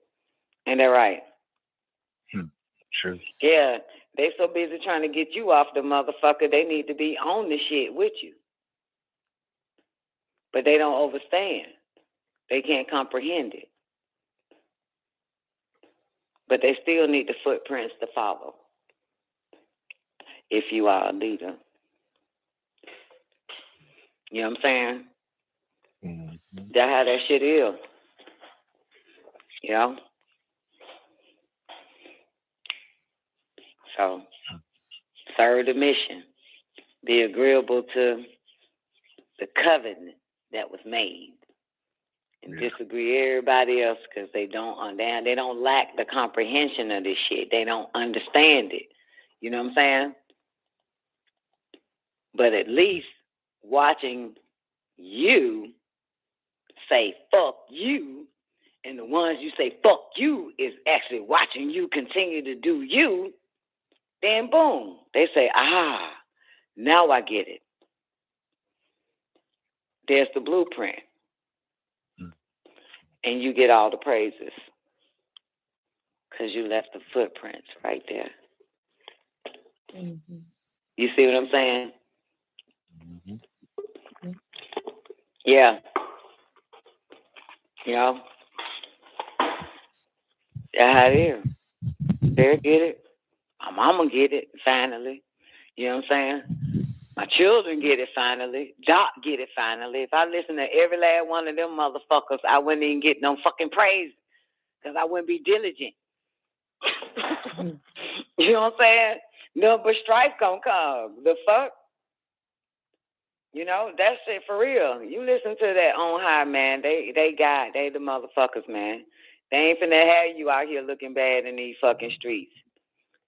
Ain't that right? True. Yeah. They so busy trying to get you off the motherfucker, they need to be on the shit with you. But they don't understand. They can't comprehend it. But they still need the footprints to follow. If you are a leader. You know what I'm saying? Mm-hmm. That's how that shit is. You know? So, serve the mission. Be agreeable to the covenant that was made. And disagree everybody else because they don't lack the comprehension of this shit. They don't understand it. You know what I'm saying? But at least watching you say fuck you, and the ones you say fuck you is actually watching you continue to do you, then boom, they say, now I get it. There's the blueprint. And you get all the praises because you left the footprints right there. Mm-hmm. You see what I'm saying? Mm-hmm. Yeah. You know? That's how it is. They'll get it. My mama get it finally. You know what I'm saying? My children get it finally. Doc get it finally. If I listen to every last one of them motherfuckers, I wouldn't even get no fucking praise because I wouldn't be diligent. You know what I'm saying? No, but strife gonna come. The fuck? You know, that's it for real. You listen to that on high, man. They the motherfuckers, man. They ain't finna have you out here looking bad in these fucking streets.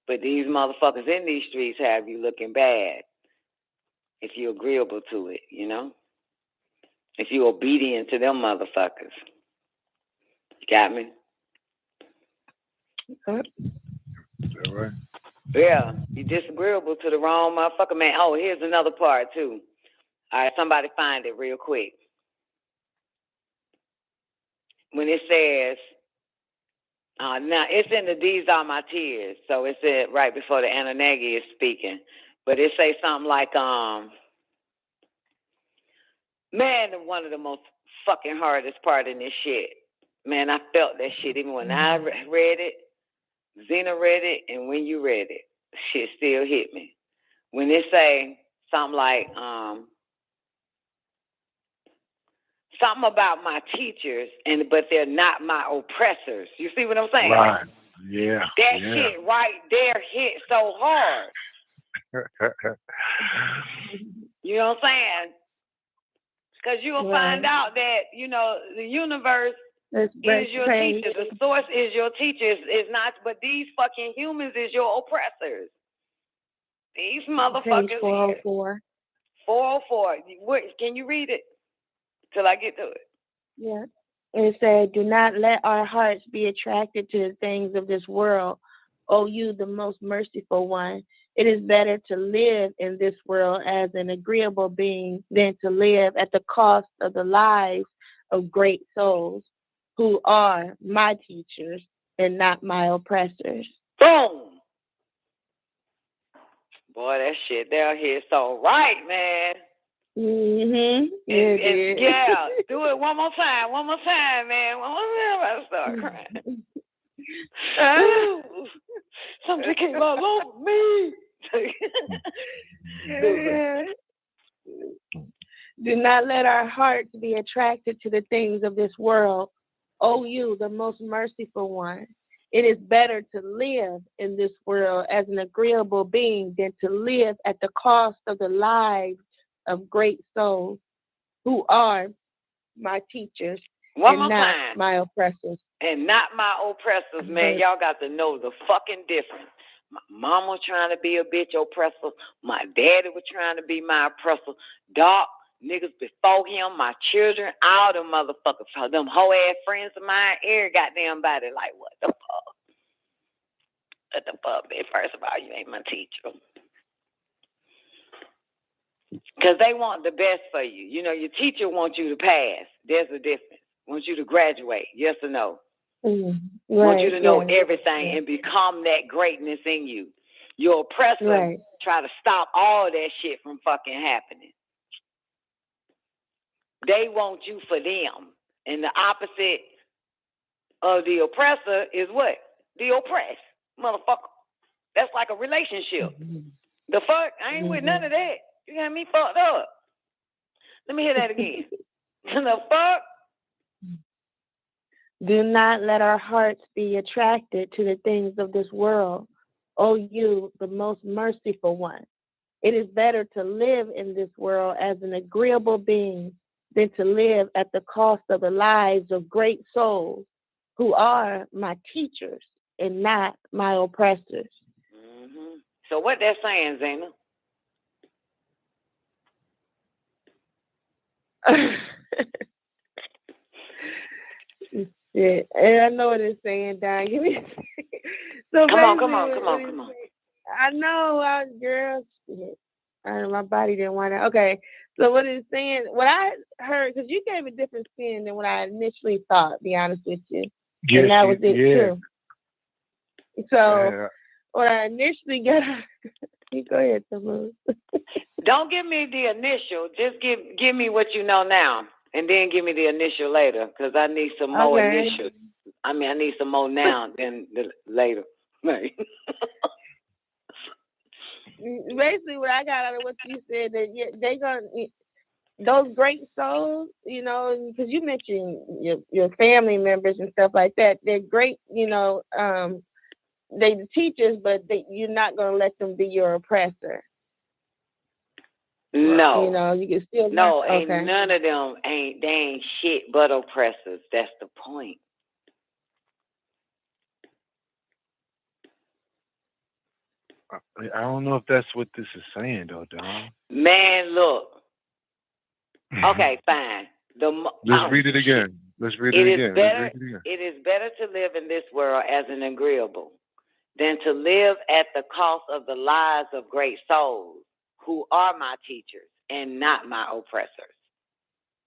But these motherfuckers in these streets have you looking bad. If you're agreeable to it, you know? If you're obedient to them motherfuckers. Got me? All right. Yeah, you disagreeable to the wrong motherfucker, man. Oh, here's another part, too. All right, somebody find it real quick. When it says, now it's in the These Are My Tears, so it's right before the Anunnaki is speaking. But it say something like, man, one of the most fucking hardest part in this shit. Man, I felt that shit even when I read it, Zena read it, and when you read it, shit still hit me. When they say something like, something about my teachers, but they're not my oppressors. You see what I'm saying? Right. Yeah. That shit right there hit so hard. You know what I'm saying? Because you'll find out that, you know, the universe is your teacher. The source is your teacher. Is not, but these fucking humans is your oppressors. These motherfuckers. Page 404. 404. Can you read it till I get to it? Yeah. It said, do not let our hearts be attracted to the things of this world. O you, the most merciful one. It is better to live in this world as an agreeable being than to live at the cost of the lives of great souls who are my teachers and not my oppressors. Boom! Boy, that shit down here is so right, man. Mm-hmm. Yeah, do it one more time, man. One more time, I start crying. Something came all over me. Do not let our hearts be attracted to the things of this world. O you, the most merciful one. It is better to live in this world as an agreeable being than to live at the cost of the lives of great souls who are my teachers and not my oppressors. And not my oppressors, man. Y'all got to know the fucking difference. My mama was trying to be a bitch oppressor. My daddy was trying to be my oppressor. Doc, niggas before him, my children, all them motherfuckers, them hoe ass friends of mine, every goddamn body, like, what the fuck? What the fuck, man? First of all, you ain't my teacher. Because they want the best for you. You know, your teacher wants you to pass. There's a difference. Wants you to graduate. Yes or no? Want you to know everything and become that greatness in you. Your oppressor try to stop all that shit from fucking happening. They want you for them. And the opposite of the oppressor is what? The oppressed. Motherfucker. That's like a relationship. The fuck? I ain't with none of that. You got me fucked up. Let me hear that again. The fuck? Do not let our hearts be attracted to the things of this world. O you, the most merciful one. It is better to live in this world as an agreeable being than to live at the cost of the lives of great souls who are my teachers and not my oppressors. Mm-hmm. So what that saying, Zena? Yeah, and I know what it's saying, Don. Give me. So come on. I know, girl. Shit. My body didn't want to. Okay, so what it's saying, what I heard, because you gave a different spin than what I initially thought. To be honest with you, yes, and that was it too. So what I initially got. You go ahead, Tamu. Don't give me the initial. Just give me what you know now. And then give me the initial later, because I need some more initial. I mean, I need some more now than the later. Basically, what I got out of what you said, that they gonna, those great souls, you know, because you mentioned your family members and stuff like that. They're great, you know. They the teachers, but you're not gonna let them be your oppressor. No. You know, you can still. No, ain't none of them they ain't shit but oppressors. That's the point. I don't know if that's what this is saying, though, Don. Man, look. Okay, fine. Let's read it again. It is better to live in this world as an agreeable than to live at the cost of the lives of great souls who are my teachers and not my oppressors.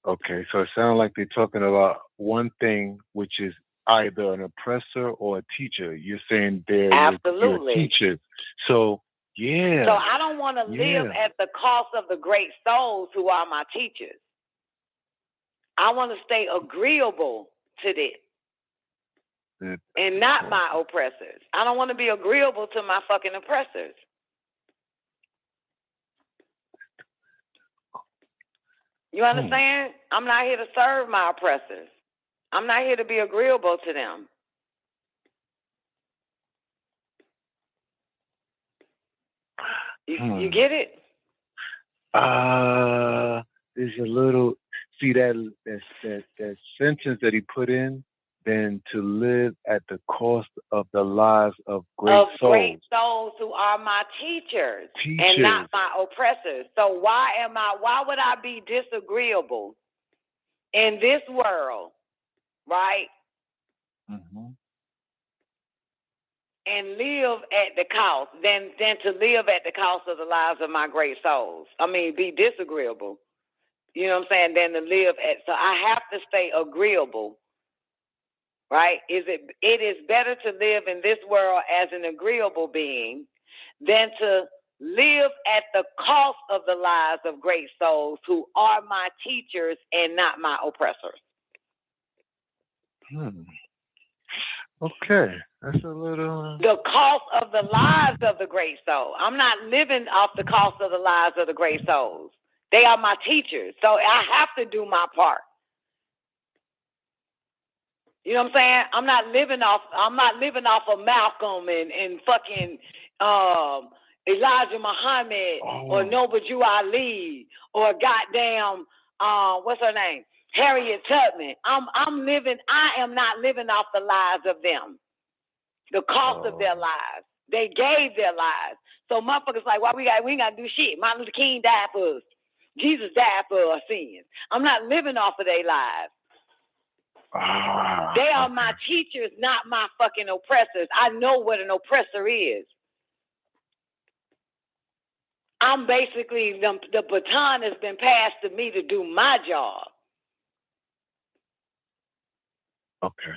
Okay, so it sounds like they're talking about one thing, which is either an oppressor or a teacher. You're saying they're your teachers. So, yeah. So I don't want to live at the cost of the great souls who are my teachers. I want to stay agreeable to them and not my oppressors. I don't want to be agreeable to my fucking oppressors. You understand? I'm not here to serve my oppressors. I'm not here to be agreeable to them. You get it? There's a little, see that sentence that he put in, then to live at the cost of the lives of great souls. Great souls who are my teachers and not my oppressors. So why would I be disagreeable in this world, right? Mm-hmm. And live at the cost than to live at the cost of the lives of my great souls. I mean, be disagreeable. You know what I'm saying? Than to live at. So I have to stay agreeable. Right? It is better to live in this world as an agreeable being than to live at the cost of the lives of great souls who are my teachers and not my oppressors. Okay. That's a little... The cost of the lives of the great soul. I'm not living off the cost of the lives of the great souls. They are my teachers. So I have to do my part. You know what I'm saying? I'm not living off of Malcolm and fucking Elijah Muhammad or Noble Jew Ali or goddamn what's her name? Harriet Tubman. I am not living off the lives of them. The cost of their lives. They gave their lives. So motherfuckers like, why we ain't gotta do shit. Martin Luther King died for us. Jesus died for our sins. I'm not living off of their lives. They are my teachers, not my fucking oppressors. I know what an oppressor is. I'm basically, the baton has been passed to me to do my job. Okay.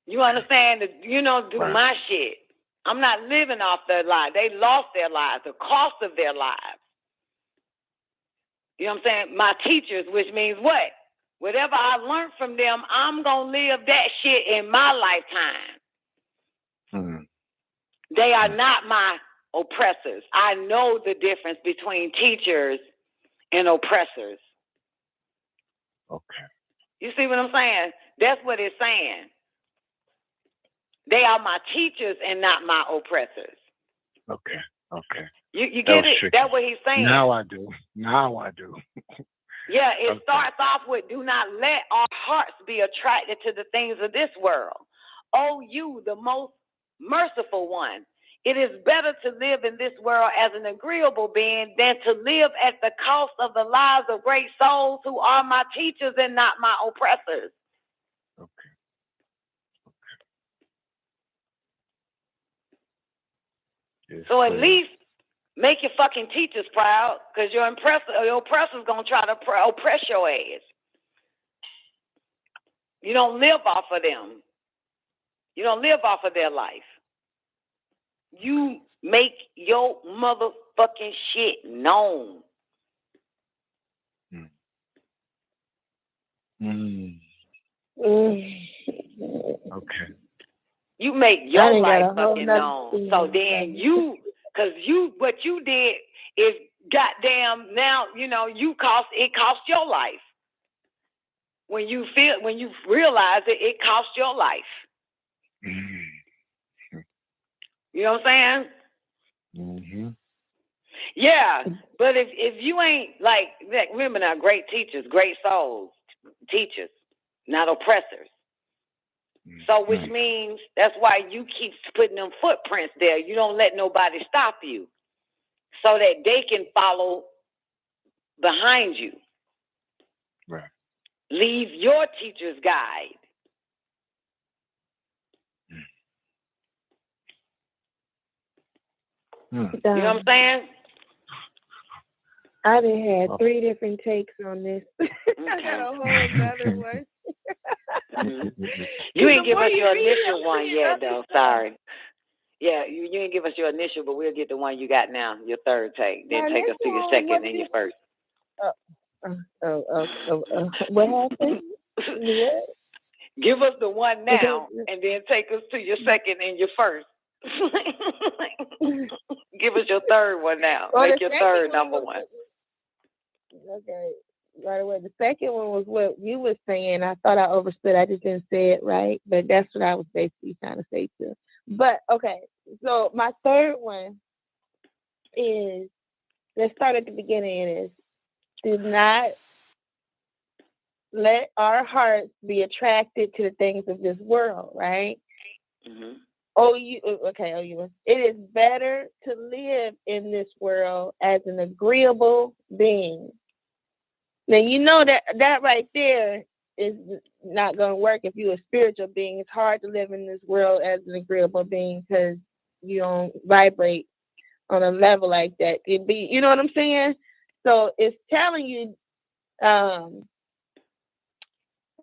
You understand? Do Right. my shit. I'm not living off their lives. They lost their lives, the cost of their lives. You know what I'm saying? My teachers, which means what? Whatever I learned from them, I'm going to live that shit in my lifetime. They are not my oppressors. I know the difference between teachers and oppressors. Okay. You see what I'm saying? That's what it's saying. They are my teachers and not my oppressors. Okay. Okay. You get it? Tricky. That's what he's saying. Now I do. Yeah, it starts off with, do not let our hearts be attracted to the things of this world. Oh, you, the most merciful one. It is better to live in this world as an agreeable being than to live at the cost of the lives of great souls who are my teachers and not my oppressors. Yes, so at least make your fucking teachers proud, because your oppressor's going to try to oppress your ass. You don't live off of them. You don't live off of their life. You make your motherfucking shit known. Okay. You make your life fucking known. So then what you did is goddamn now, it cost your life. When you realize it cost your life. You know what I'm saying? Yeah, but if you ain't remember now, great teachers, great souls, teachers, not oppressors. So which means that's why you keep putting them footprints there. You don't let nobody stop you so that they can follow behind you. Right. Leave your teacher's guide. You know what I'm saying? I done had 3 different takes on this. I got a whole other one. You ain't give us your initial one yet, though. Sorry. Yeah, you ain't give us your initial, but we'll get the one you got now, your third take. Then take us to your second and your first. What happened? What? Give us the one now, and then take us to your second and your first. Give us your third one now. Make your third number one. Okay, right away. The second one was what you were saying. I thought I overstood. I just didn't say it right, but that's what I was basically trying to say too. But okay, so my third one is, let's start at the beginning. It is, do not let our hearts be attracted to the things of this world, right? It is better to live in this world as an agreeable being. Now, you know that right there is not going to work if you're a spiritual being. It's hard to live in this world as an agreeable being because you don't vibrate on a level like that. You know what I'm saying? So it's telling you,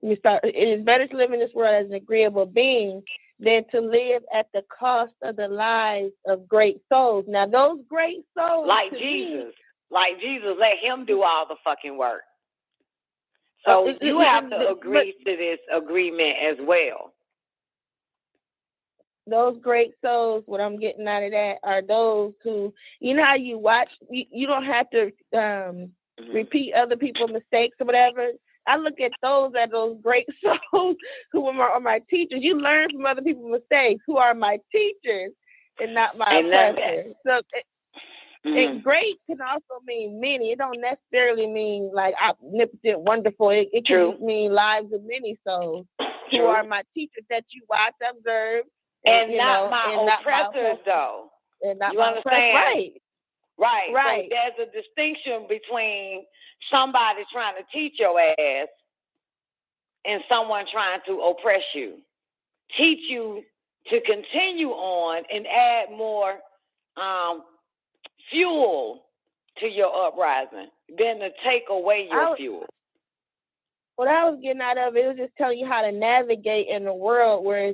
it is better to live in this world as an agreeable being than to live at the cost of the lives of great souls. Now, those great souls, like Jesus, let him do all the fucking work. So you have to agree to this agreement as well. Those great souls, what I'm getting out of that are those who, you know how you watch, you don't have to repeat other people's mistakes or whatever. I look at those as those great souls who are my teachers. You learn from other people's mistakes, who are my teachers and not my oppressors. So and great can also mean many. It don't necessarily mean like omnipotent, wonderful. It can mean lives of many souls who are my teachers that you watch, observe, and not my oppressors, though. And not you my understand? Right. Right. So there's a distinction between somebody trying to teach your ass and someone trying to oppress you. Teach you to continue on and add more fuel to your uprising than to take away your fuel. What I was getting out of it was just telling you how to navigate in a world where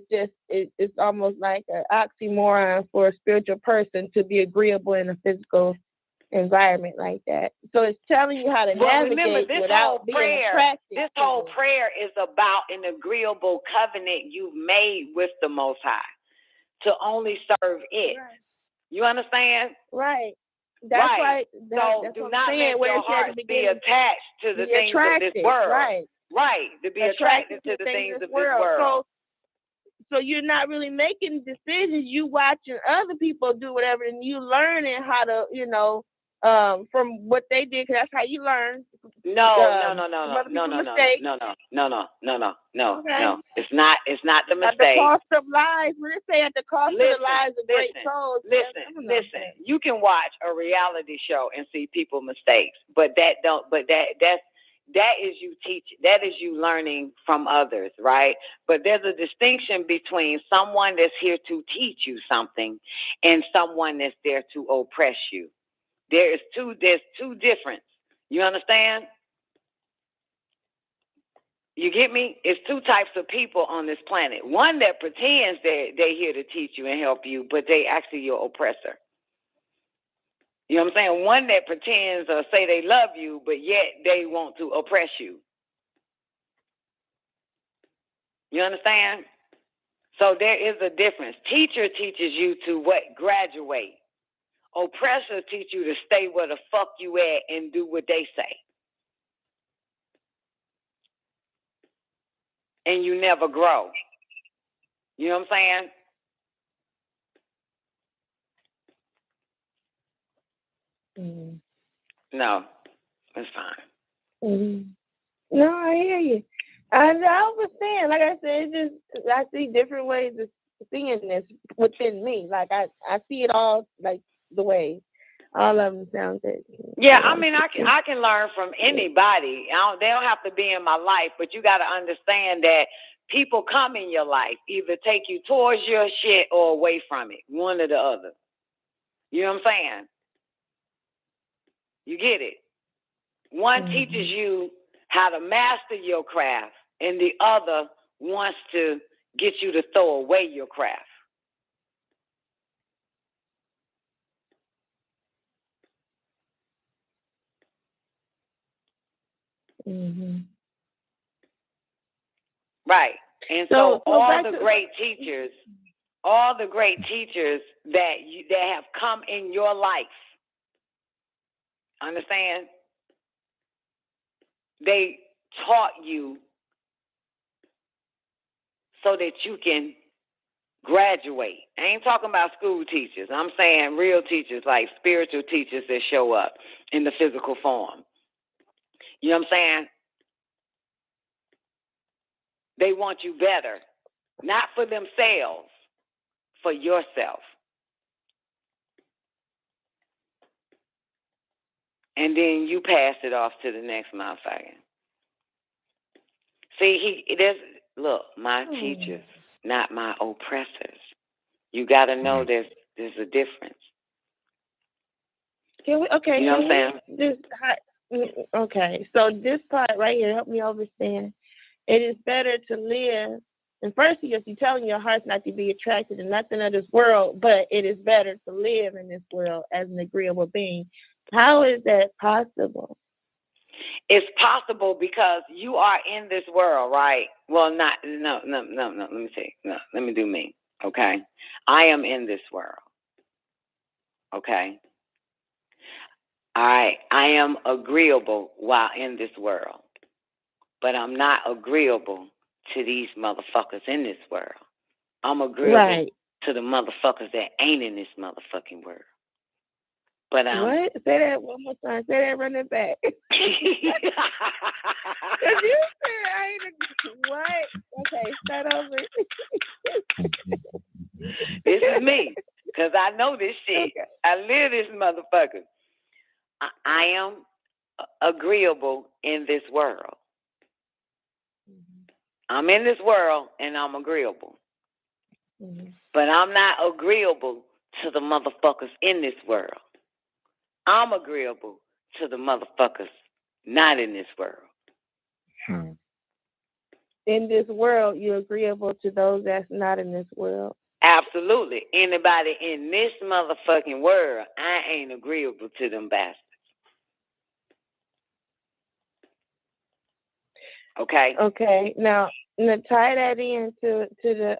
it's almost like an oxymoron for a spiritual person to be agreeable in a physical environment like that. So it's telling you how to navigate without being attracted. This whole prayer is about an agreeable covenant you've made with the Most High to only serve it. Right. You understand? Right. That's right. That's do not let your heart be attached to the things of this world. Right. To be attracted to the things of this world. So you're not really making decisions. You watching other people do whatever, and you learning how to, from what they did, because that's how you learn. No. It's not the mistake. At the cost of lives. When they say at the cost of the lives of great souls. Listen. You can watch a reality show and see people mistakes, but that is you teach. That is you learning from others, right? But there's a distinction between someone that's here to teach you something and someone that's there to oppress you. There's two difference. You understand? You get me? It's two types of people on this planet. One that pretends they're here to teach you and help you, but they actually your oppressor. You know what I'm saying? One that pretends or say they love you, but yet they want to oppress you. You understand? So there is a difference. Teacher teaches you to graduate. Oppressors teach you to stay where the fuck you at and do what they say. And you never grow. You know what I'm saying? No, it's fine. No, I hear you. I understand. Like I said, it's just I see different ways of seeing this within me. Like I see it all like the way. All of them sound good. Yeah, I mean, I can learn from anybody. They don't have to be in my life, but you got to understand that people come in your life, either take you towards your shit or away from it, one or the other. You know what I'm saying? You get it? One teaches you how to master your craft, and the other wants to get you to throw away your craft. Right. And so all the great teachers that have come in your life, understand? They taught you so that you can graduate. I ain't talking about school teachers. I'm saying real teachers, like spiritual teachers that show up in the physical form. You know what I'm saying? They want you better, not for themselves, for yourself. And then you pass it off to the next motherfucker. See, look, my teachers, not my oppressors. You got to know there's a difference. You know what I'm saying? Okay, so this part right here, help me understand. It is better to live. And first, you're telling your heart not to be attracted to nothing of this world, but it is better to live in this world as an agreeable being. How is that possible? It's possible because you are in this world, right? Well, no. Let me see. No, let me do me. Okay, I am in this world. Okay. All right. I am agreeable while in this world. But I'm not agreeable to these motherfuckers in this world. I'm agreeable to the motherfuckers that ain't in this motherfucking world. But what? Say that one more time. Say that, run it back. Because you said I ain't what? Okay, start over. This is me. Because I know this shit. Okay. I live this motherfucker. I am agreeable in this world. I'm in this world and I'm agreeable. Mm-hmm. But I'm not agreeable to the motherfuckers in this world. I'm agreeable to the motherfuckers not in this world. In this world, you're agreeable to those that's not in this world. Absolutely. Anybody in this motherfucking world, I ain't agreeable to them bastards. Okay? Okay. Now tie that into the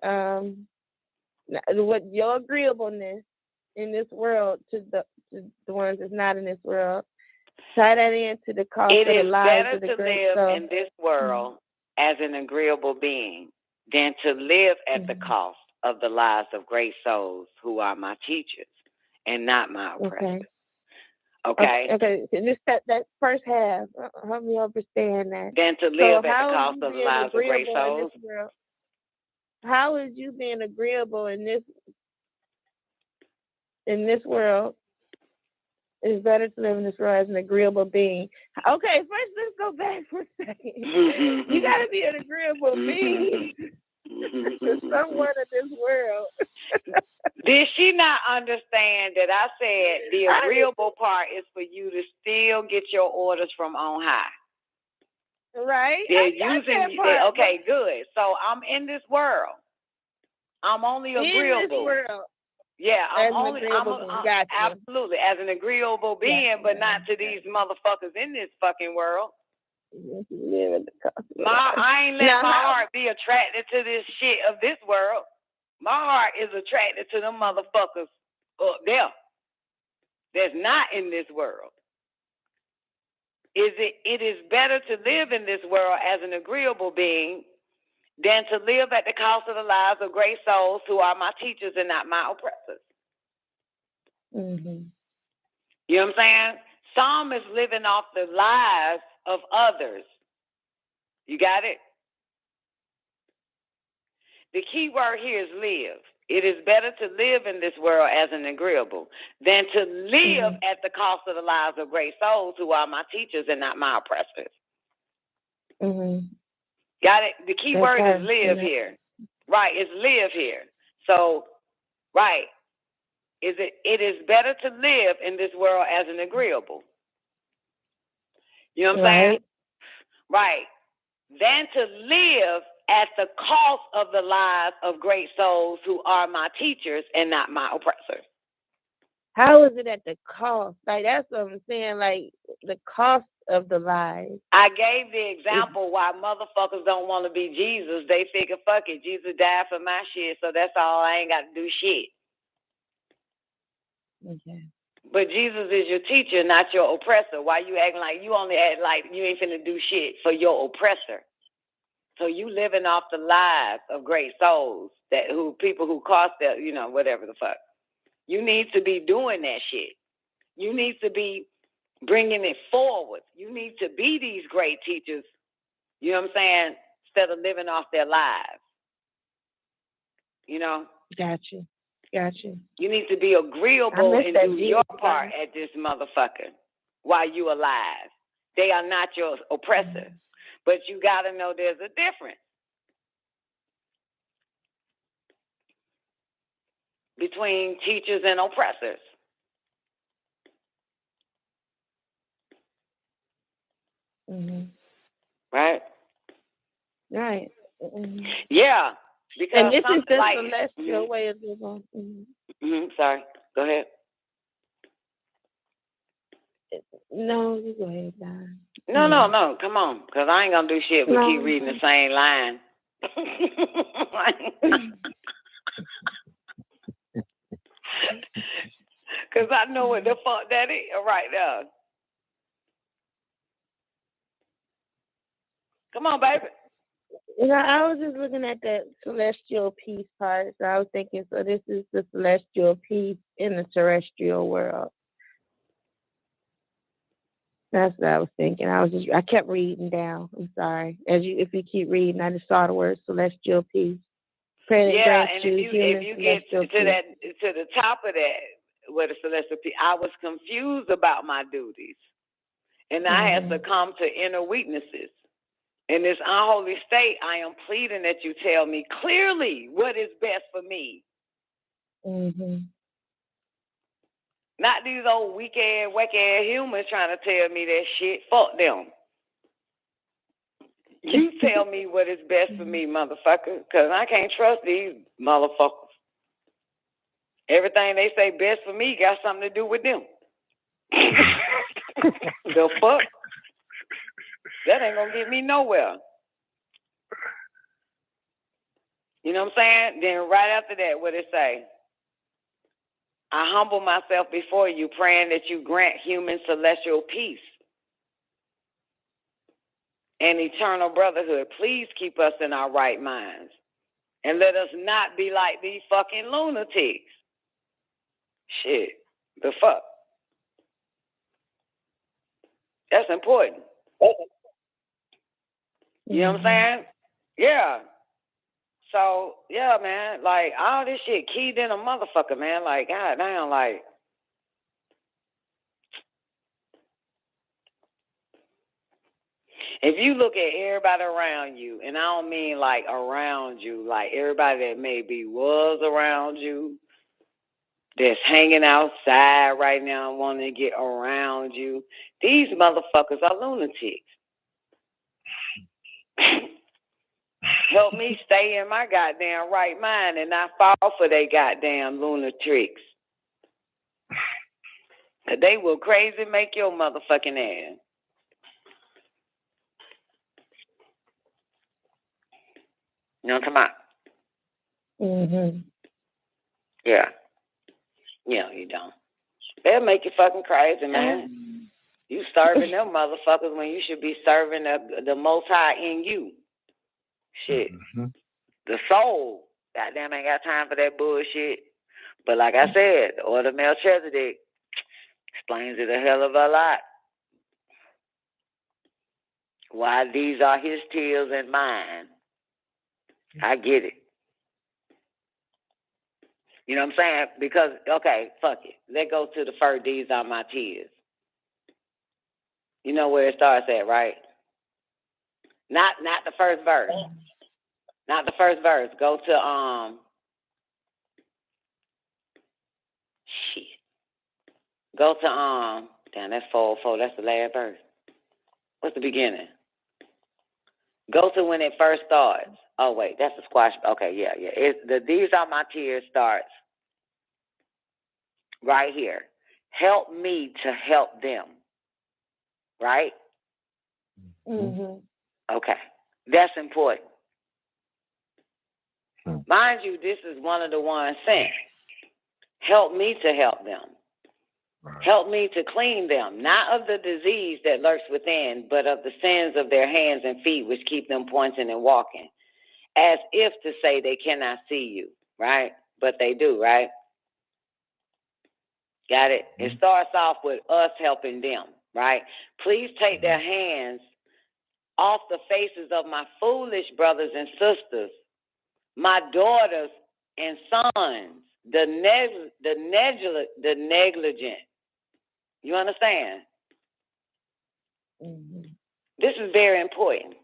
what your agreeableness in this world to the ones that's not in this world. Tie that into the cost of the lives of the great It is better to soul. live in this world as an agreeable being than to live at the cost of the lives of great souls who are my teachers and not my oppressors. Okay. Okay. Just that first half. Help me understand that. Than to live at the cost of the lives of great souls. How is you being agreeable in this world? It's better to live in this world as an agreeable being. Okay, first let's go back for a second. You got to be an agreeable being to someone in this world. Did she not understand that I said the agreeable part is for you to still get your orders from on high? Right. They're using. Okay, good. So I'm in this world. I'm only agreeable. In this world. Yeah, absolutely as an agreeable being, but not to these motherfuckers in this fucking world. I ain't let my heart be attracted to this shit of this world. My heart is attracted to them motherfuckers up there that's not in this world. It is better to live in this world as an agreeable being than to live at the cost of the lives of great souls who are my teachers and not my oppressors. Mm-hmm. You know what I'm saying? Some is living off the lives of others. You got it? The key word here is live. It is better to live in this world as an agreeable than to live at the cost of the lives of great souls who are my teachers and not my oppressors. Mm-hmm. Got it? The key word is live here. Right, it's live here. So, right. It is better to live in this world as an agreeable. You know what I'm saying? Right. Than to live at the cost of the lives of great souls who are my teachers and not my oppressors. How is it at the cost? Like, that's what I'm saying, like, the cost of the lives. I gave the example why motherfuckers don't want to be Jesus. They figure, fuck it, Jesus died for my shit, so that's all, I ain't got to do shit. Okay. But Jesus is your teacher, not your oppressor. Why you acting like you only act like you ain't finna do shit for your oppressor? So you living off the lives of great souls people who cost their, whatever the fuck. You need to be doing that shit. You need to be bringing it forward. You need to be these great teachers. You know what I'm saying? Instead of living off their lives. Gotcha. You need to be agreeable and do your part at this motherfucker while you alive. They are not your oppressor. But you got to know there's a difference between teachers and oppressors. Mm-hmm. Right? Right. Mm-hmm. Yeah. Because and this is the celestial way of living. Mm-hmm. Sorry. Go ahead. No, you go ahead, Don. No. Come on. Because I ain't going to do shit but keep reading the same line. Because I know what the fuck that is right now. Come on, baby. I was just looking at that celestial peace part. So I was thinking, so this is the celestial peace in the terrestrial world. That's what I was thinking. I kept reading down. I'm sorry. If you keep reading, I just saw the word celestial peace. And if you get to the top of that, with the celestial peace, I was confused about my duties, and I had succumbed to inner weaknesses. In this unholy state, I am pleading that you tell me clearly what is best for me. Mm-hmm. Not these old weak-ass, whack-ass humans trying to tell me that shit. Fuck them. You tell me what is best for me, motherfucker, because I can't trust these motherfuckers. Everything they say best for me got something to do with them. The fuck? That ain't gonna get me nowhere. You know what I'm saying? Then right after that, what it say? I humble myself before you, praying that you grant human celestial peace and eternal brotherhood. Please keep us in our right minds. And let us not be like these fucking lunatics. Shit. The fuck? That's important. You know what I'm saying? Yeah. So, yeah, man, like, all this shit keyed in a motherfucker, man. Like, God damn, like, if you look at everybody around you, and I don't mean, like, around you, like, everybody that maybe was around you, that's hanging outside right now and wanting to get around you, these motherfuckers are lunatics. Help me stay in my goddamn right mind and not fall for they goddamn lunatics. They will crazy make your motherfucking ass. You know what I'm talking about? Mm-hmm. Yeah. Yeah, you don't. They'll make you fucking crazy, man. You serving them motherfuckers when you should be serving the Most High in you. Shit. Mm-hmm. The soul, goddamn, ain't got time for that bullshit. But like I said, the order of Melchizedek explains it a hell of a lot. Why these are his tears and mine. I get it. You know what I'm saying? Because, okay, fuck it. Let's go to the first, these are my tears. You know where it starts at, right? Not the first verse. Not the first verse. Go to, shit. Go to, damn, that's 404. That's the last verse. What's the beginning? Go to when it first starts. Oh, wait, that's the squash. Okay, yeah. It's these are my tears starts right here. Help me to help them. Right? Mm-hmm. Okay. That's important. Mind you, this is one of the ones sent. Help me to help them. Help me to clean them, not of the disease that lurks within, but of the sins of their hands and feet, which keep them pointing and walking, as if to say they cannot see you, right? But they do, right? Got it? It starts off with us helping them, right? Please take their hands off the faces of my foolish brothers and sisters, my daughters and sons, the negligent. You understand? Mm-hmm. This is very important.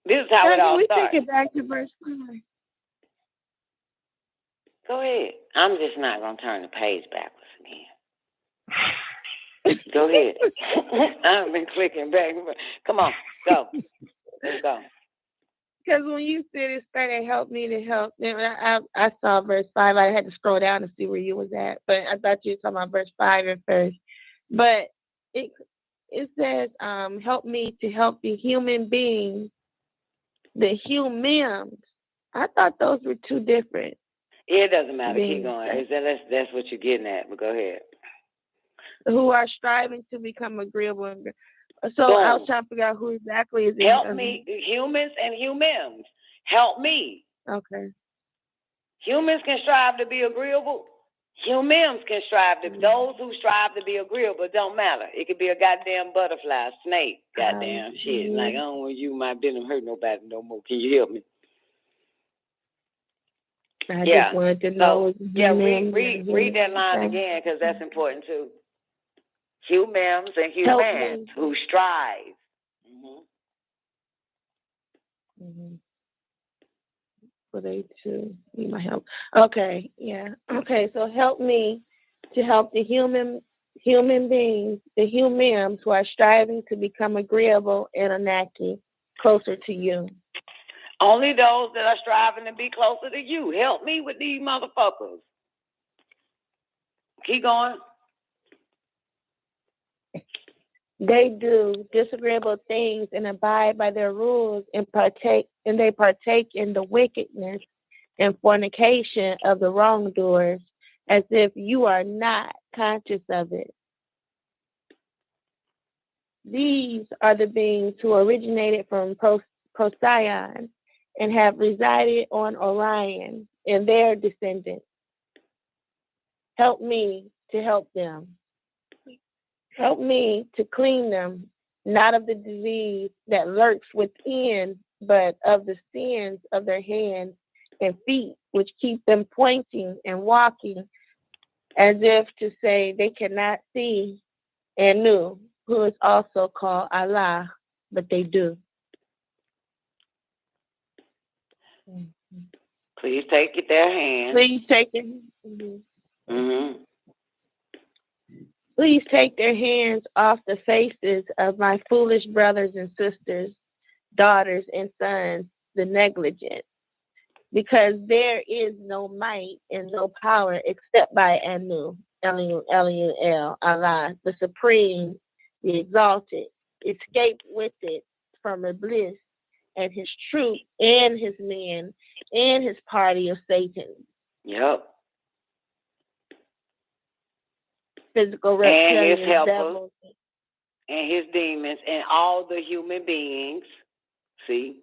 This is how it all starts. We take it back to verse 5. Go ahead. I'm just not going to turn the page backwards again. Go ahead. I've been clicking back. Come on, go. Let's go. Because when you said it started, help me to help them, I saw verse 5. I had to scroll down to see where you was at, but I thought you were talking about verse 5 at first. But it says, help me to help the human beings, the humans. I thought those were two different. It doesn't matter. Keep going. That's what you're getting at, but go ahead. Who are striving to become agreeable. So Boom. I was trying to figure out who exactly is help me, humans and humans. Help me. Okay. Humans can strive to be agreeable. Humans can strive to. Those who strive to be agreeable, it don't matter. It could be a goddamn butterfly, snake, goddamn shit. Like, I don't want you, my business hurt nobody no more. Can you help me? I just wanted to know. So, read that line again because that's important too. Humans and humans who strive. For they too need my help. Okay, yeah. Okay, so help me to help the human beings, the humans who are striving to become agreeable and Anunnaki closer to you. Only those that are striving to be closer to you. Help me with these motherfuckers. Keep going. They do disagreeable things and abide by their rules and they partake in the wickedness and fornication of the wrongdoers as if you are not conscious of it. These are the beings who originated from Procyon and have resided on Orion and their descendants. Help me to help them. Help me to clean them, not of the disease that lurks within, but of the sins of their hands and feet, which keep them pointing and walking as if to say they cannot see Anu, who is also called Allah, but they do. Please take their hands. Please take their Please take their hands off the faces of my foolish brothers and sisters, daughters and sons, the negligent, because there is no might and no power except by Anu, Eliel, Allah, the Supreme, the Exalted. Escape with it from Iblis and his troop and his men and his party of Satan. Yep. Physical reptilians, and his helpers, devils, and his demons, and all the human beings, see,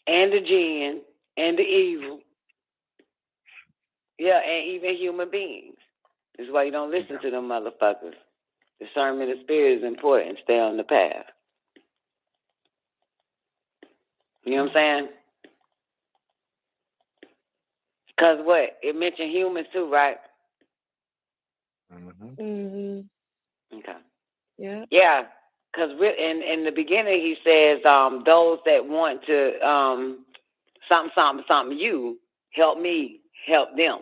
and the jinn, and the evil. Yeah, and even human beings. This is why you don't listen to them motherfuckers. Discernment of spirit is important. Stay on the path. You know what I'm saying? Because what? It mentioned humans too, right? Okay. Yeah. Yeah, because in the beginning he says those that want to something you, help me, help them.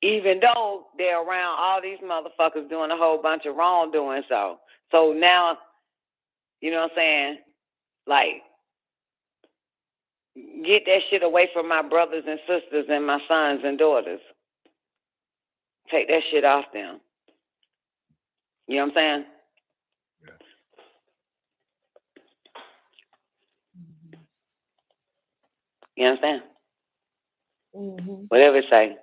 Even though they're around all these motherfuckers doing a whole bunch of wrongdoing, so now, you know what I'm saying, like, get that shit away from my brothers and sisters and my sons and daughters. Take that shit off them. You know what I'm saying? You understand? Whatever it say.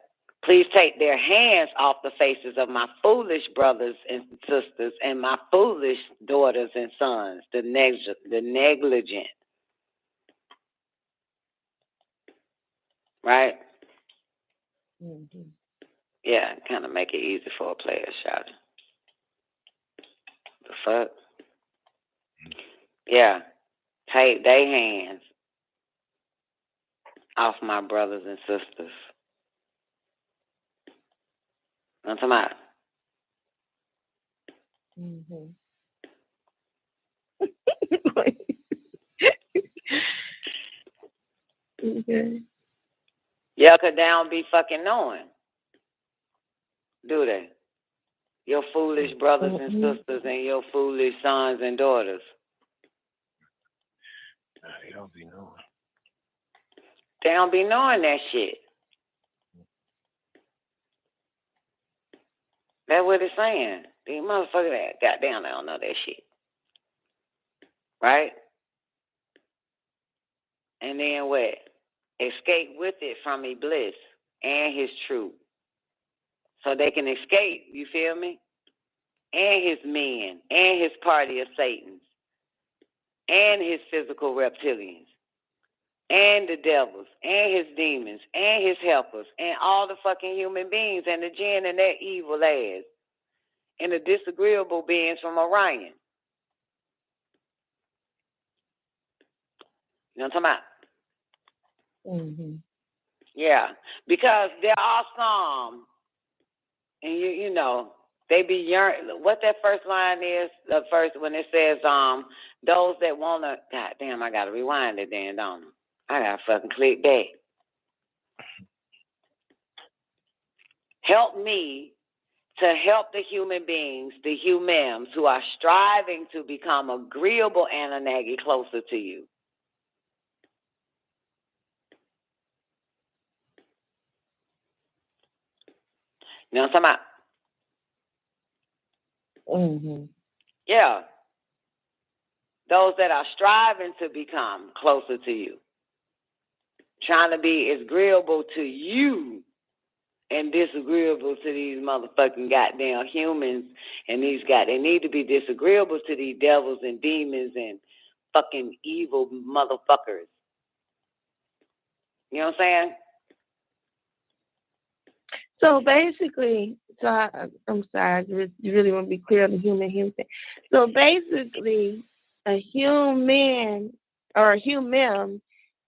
Please take their hands off the faces of my foolish brothers and sisters and my foolish daughters and sons, the negligent. Right? Yeah, kind of make it easy for a player shot. The fuck? Yeah. Take their hands off my brothers and sisters. You know what I'm talking about? Okay. Yeah, because they don't be fucking knowing. Do they? Your foolish brothers and sisters and your foolish sons and daughters. They don't be knowing. They don't be knowing that shit. That's what it's saying. These motherfuckers, that goddamn, they don't know that shit. Right? And then what? Escape with it from Iblis and his troop. So they can escape, you feel me? And his men, and his party of Satans, and his physical reptilians, and the devils, and his demons, and his helpers, and all the fucking human beings, and the jinn and their evil ass, and the disagreeable beings from Orion. You know what I'm talking about? Yeah, because there are some, and you know, They be what that first line is, the first when it says, those that wanna, God damn, I gotta rewind it then, don't I? I gotta fucking click back. Help me to help the human beings, the humans who are striving to become agreeable Anunnaki closer to you. You know what I'm talking about? Mm-hmm. Yeah. Those that are striving to become closer to you. Trying to be as agreeable to you and disagreeable to these motherfucking goddamn humans. And they need to be disagreeable to these devils and demons and fucking evil motherfuckers. You know what I'm saying? So basically, I'm sorry, I just really want to be clear on the human thing. So basically, a human or a human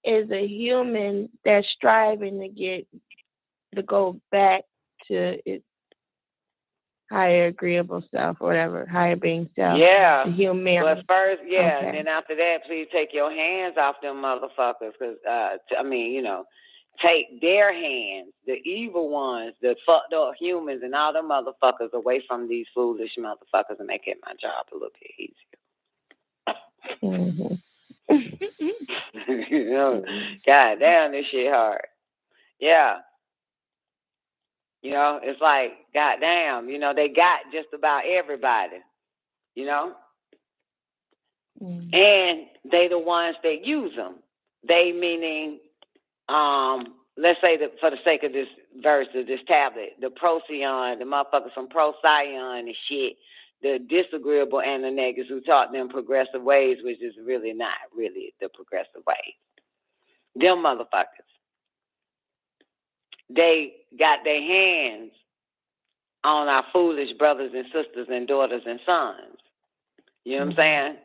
is a human that's striving to go back to its higher agreeable self or whatever, higher being self. Yeah. The human. But first, yeah, Okay. and then after that, please take your hands off them motherfuckers, because, take their hands, the evil ones, the fucked up humans and all them motherfuckers away from these foolish motherfuckers and make it my job a little bit easier. Mm-hmm. You know, God damn, this shit hard. Yeah. You know, it's like, God damn, you know, they got just about everybody, you know? And they the ones that use them. They meaning, let's say that for the sake of this verse, of this tablet, the Procyon, the motherfuckers from Procyon and shit, the disagreeable Anunnakis who taught them progressive ways, which is really not really the progressive ways. Them motherfuckers. They got their hands on our foolish brothers and sisters and daughters and sons. You know what I'm saying?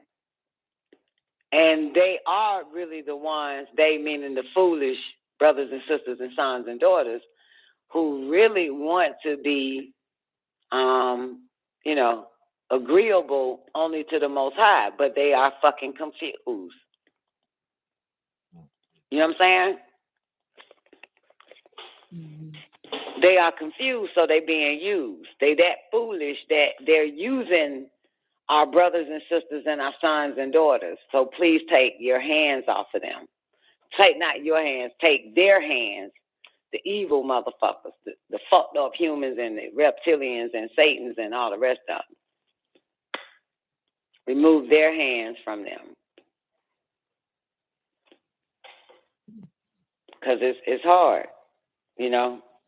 And they are really the ones, they meaning the foolish brothers and sisters and sons and daughters, who really want to be, agreeable only to the Most High, but they are fucking confused. You know what I'm saying? Mm-hmm. They are confused, so they being used. They that foolish that they're using our brothers and sisters and our sons and daughters. So please take your hands off of them. Take not your hands, take their hands, the evil motherfuckers, the fucked up humans and the reptilians and Satans and all the rest of them. Remove their hands from them. Because it's hard,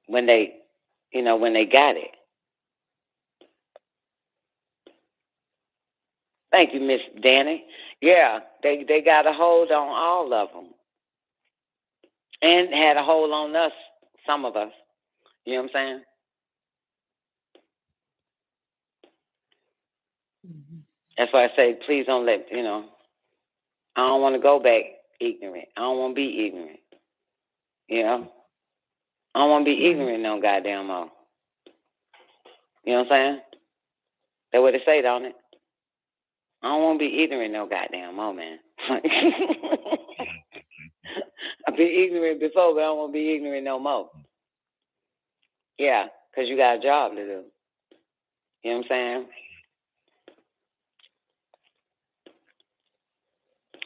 when they got it. Thank you, Miss Danny. Yeah, they got a hold on all of them. And had a hold on us, some of us. You know what I'm saying? Mm-hmm. That's why I say, please don't let, I don't want to go back ignorant. I don't want to be ignorant. I don't want to be ignorant no goddamn more. You know what I'm saying? That's what they say, don't it? I don't want to be ignorant no goddamn more, man. I've been ignorant before, but I don't want to be ignorant no more. Yeah, because you got a job to do. You know what I'm saying?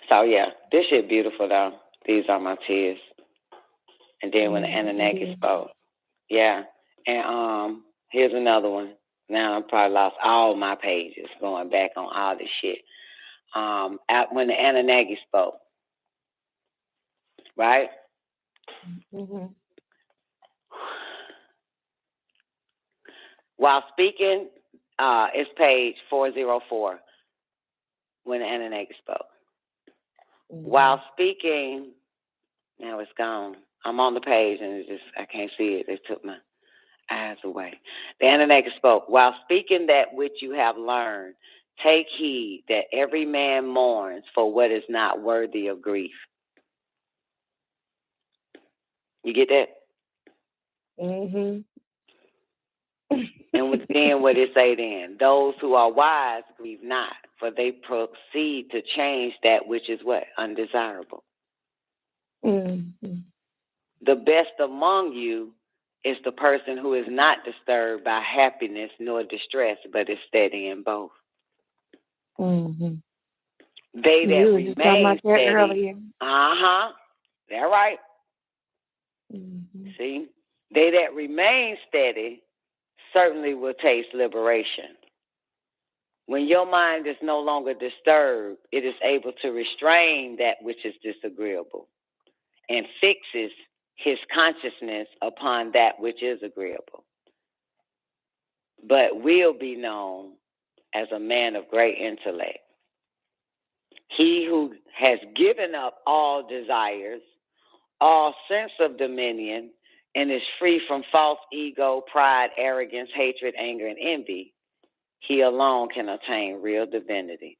So, yeah, this shit beautiful, though. These are my tears. And then when the Anunnaki spoke. Yeah. And here's another one. Now I probably lost all my pages going back on all this shit. When the Anunnaki spoke. Right? Mm-hmm. While speaking, it's page 404 when the Anunnaki spoke. Mm-hmm. While speaking, now it's gone. I'm on the page and I can't see it. They took my eyes away. The Anunnaki spoke. While speaking that which you have learned, take heed that every man mourns for what is not worthy of grief. You get that? Mm-hmm. And then what it say then? Those who are wise grieve not, for they proceed to change that which is what? Undesirable. Mm-hmm. The best among you is the person who is not disturbed by happiness nor distress, but is steady in both. Mm-hmm. They that You were just talking remain about that steady. earlier. That right. Mm-hmm. See? They that remain steady certainly will taste liberation. When your mind is no longer disturbed, it is able to restrain that which is disagreeable and fixes his consciousness upon that which is agreeable, but will be known as a man of great intellect. He who has given up all desires, all sense of dominion, and is free from false ego, pride, arrogance, hatred, anger, and envy, he alone can attain real divinity.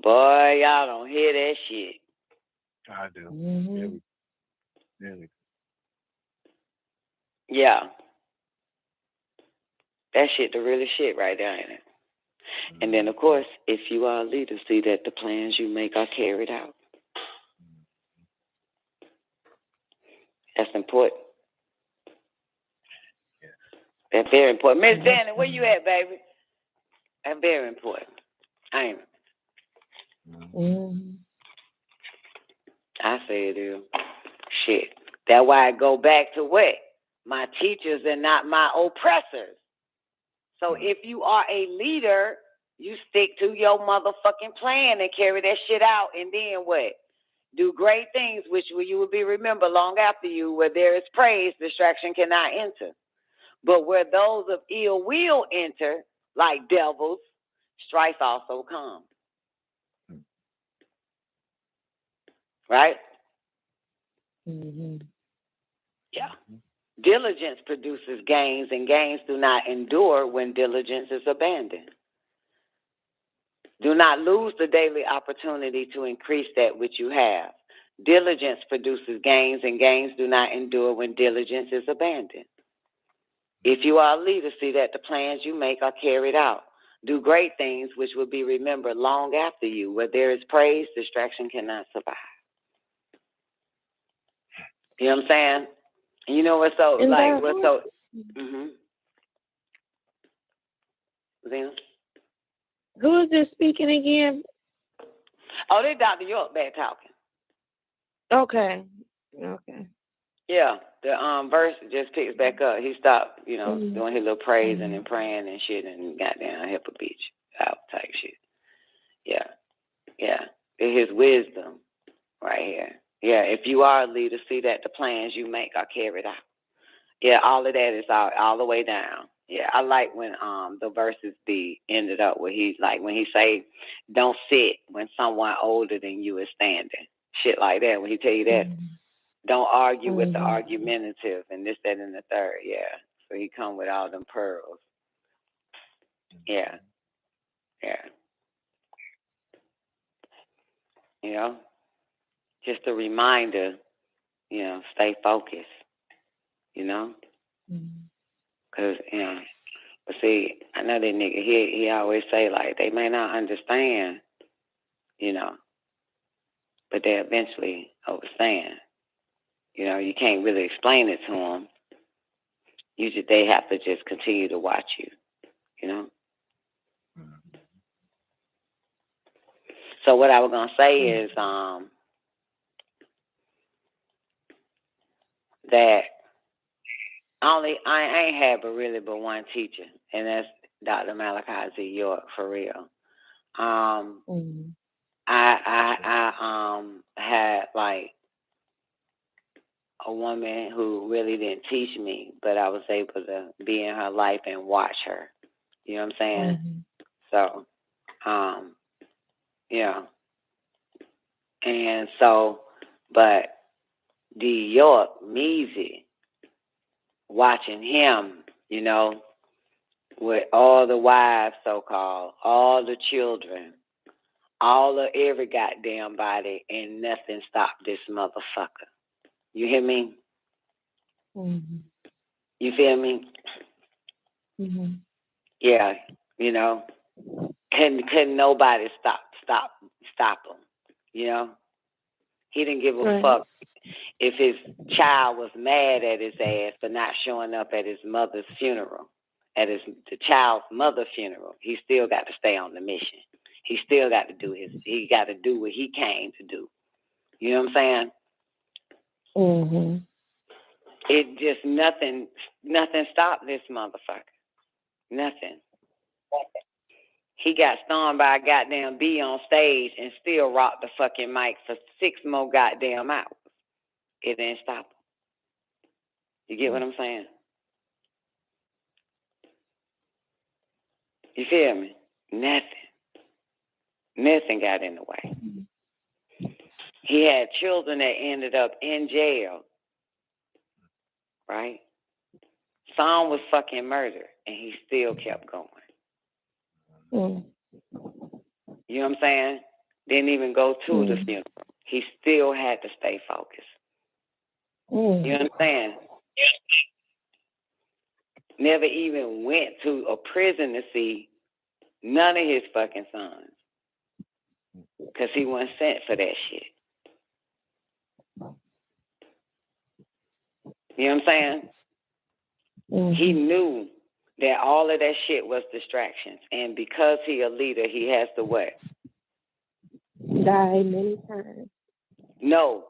Boy, y'all don't hear that shit. I do. Mm-hmm. Yeah. That shit the really shit right there, ain't it? Mm-hmm. And then, of course, if you are a leader, see that the plans you make are carried out. That's important. That's very important. Miss Janet, where you at, baby? That's very important. Ain't it? Mm-hmm. I say it is. Shit. That's why I go back to what? My teachers and not my oppressors. So if you are a leader, you stick to your motherfucking plan and carry that shit out, and then what? Do great things which you will be remembered long after you. Where there is praise, distraction cannot enter. But where those of ill will enter, like devils, strife also comes. Right? Mm-hmm. Yeah. Diligence produces gains, and gains do not endure when diligence is abandoned. Do not lose the daily opportunity to increase that which you have. Diligence produces gains, and gains do not endure when diligence is abandoned. If you are a leader, see that the plans you make are carried out. Do great things which will be remembered long after you. Where there is praise, distraction cannot survive. You know what I'm saying? And you know what's so, mm-hmm. Then? Who is this speaking again? Oh, they Dr. York back talking. Okay. Yeah, the verse just picks back up. He stopped, doing his little praising and praying and shit, and got down, hit a beach out type shit. Yeah. His wisdom right here. Yeah, if you are a leader, see that the plans you make are carried out. Yeah, all of that is all the way down. Yeah, I like when the verses be ended up where he's like, when he say, don't sit when someone older than you is standing. Shit like that, when he tell you that. Mm-hmm. Don't argue with the argumentative and this, that, and the third. Yeah, so he come with all them pearls. Yeah. Just a reminder, stay focused, because, but see, I know that nigga, he always say, like, they may not understand, but they eventually understand. You can't really explain it to them. They have to just continue to watch you, So what I was going to say is that I ain't had but one teacher, and that's Dr. Malachi Z. York, for real. I had like a woman who really didn't teach me, but I was able to be in her life and watch her. You know what I'm saying? Mm-hmm. So, and so, but D. York, Measy, watching him, with all the wives, so-called, all the children, all of every goddamn body, and nothing stopped this motherfucker. You hear me? Mm-hmm. You feel me? Mm-hmm. Yeah, you know, couldn't nobody stop him. You know, he didn't give a fuck if his child was mad at his ass for not showing up at his mother's funeral, at the child's mother's funeral. He still got to stay on the mission. He still got to do he got to do what he came to do. You know what I'm saying? Mm-hmm. It just nothing stopped this motherfucker. Nothing. He got stoned by a goddamn bee on stage and still rocked the fucking mic for 6 more goddamn hours. It didn't stop him. You get what I'm saying? You feel me? Nothing got in the way. He had children that ended up in jail, right? Some was fucking murdered, and he still kept going. Mm. You know what I'm saying? Didn't even go to the funeral. He still had to stay focused. You understand? Never even went to a prison to see none of his fucking sons. Because he wasn't sent for that shit. You know what I'm saying? Mm-hmm. He knew that all of that shit was distractions. And because he a leader, he has to what? Die many times. No.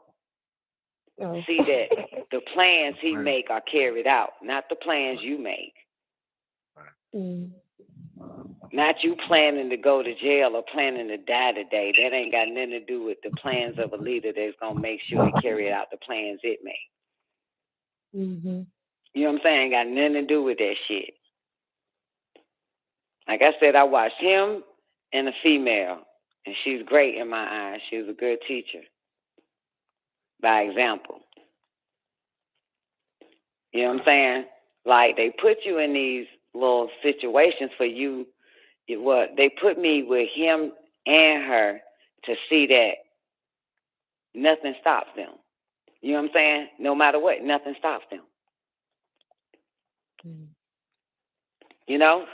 Oh. See that the plans he make are carried out, not the plans you make. Mm. Not you planning to go to jail or planning to die today. That ain't got nothing to do with the plans of a leader that's going to make sure he carry out the plans it makes. Mm-hmm. You know what I'm saying? Got nothing to do with that shit. Like I said, I watched him and a female, and she's great in my eyes. She was a good teacher. By example. You know what I'm saying? Like, they put you in these little situations for you. They put me with him and her to see that nothing stops them. You know what I'm saying? No matter what, nothing stops them. Mm. You know?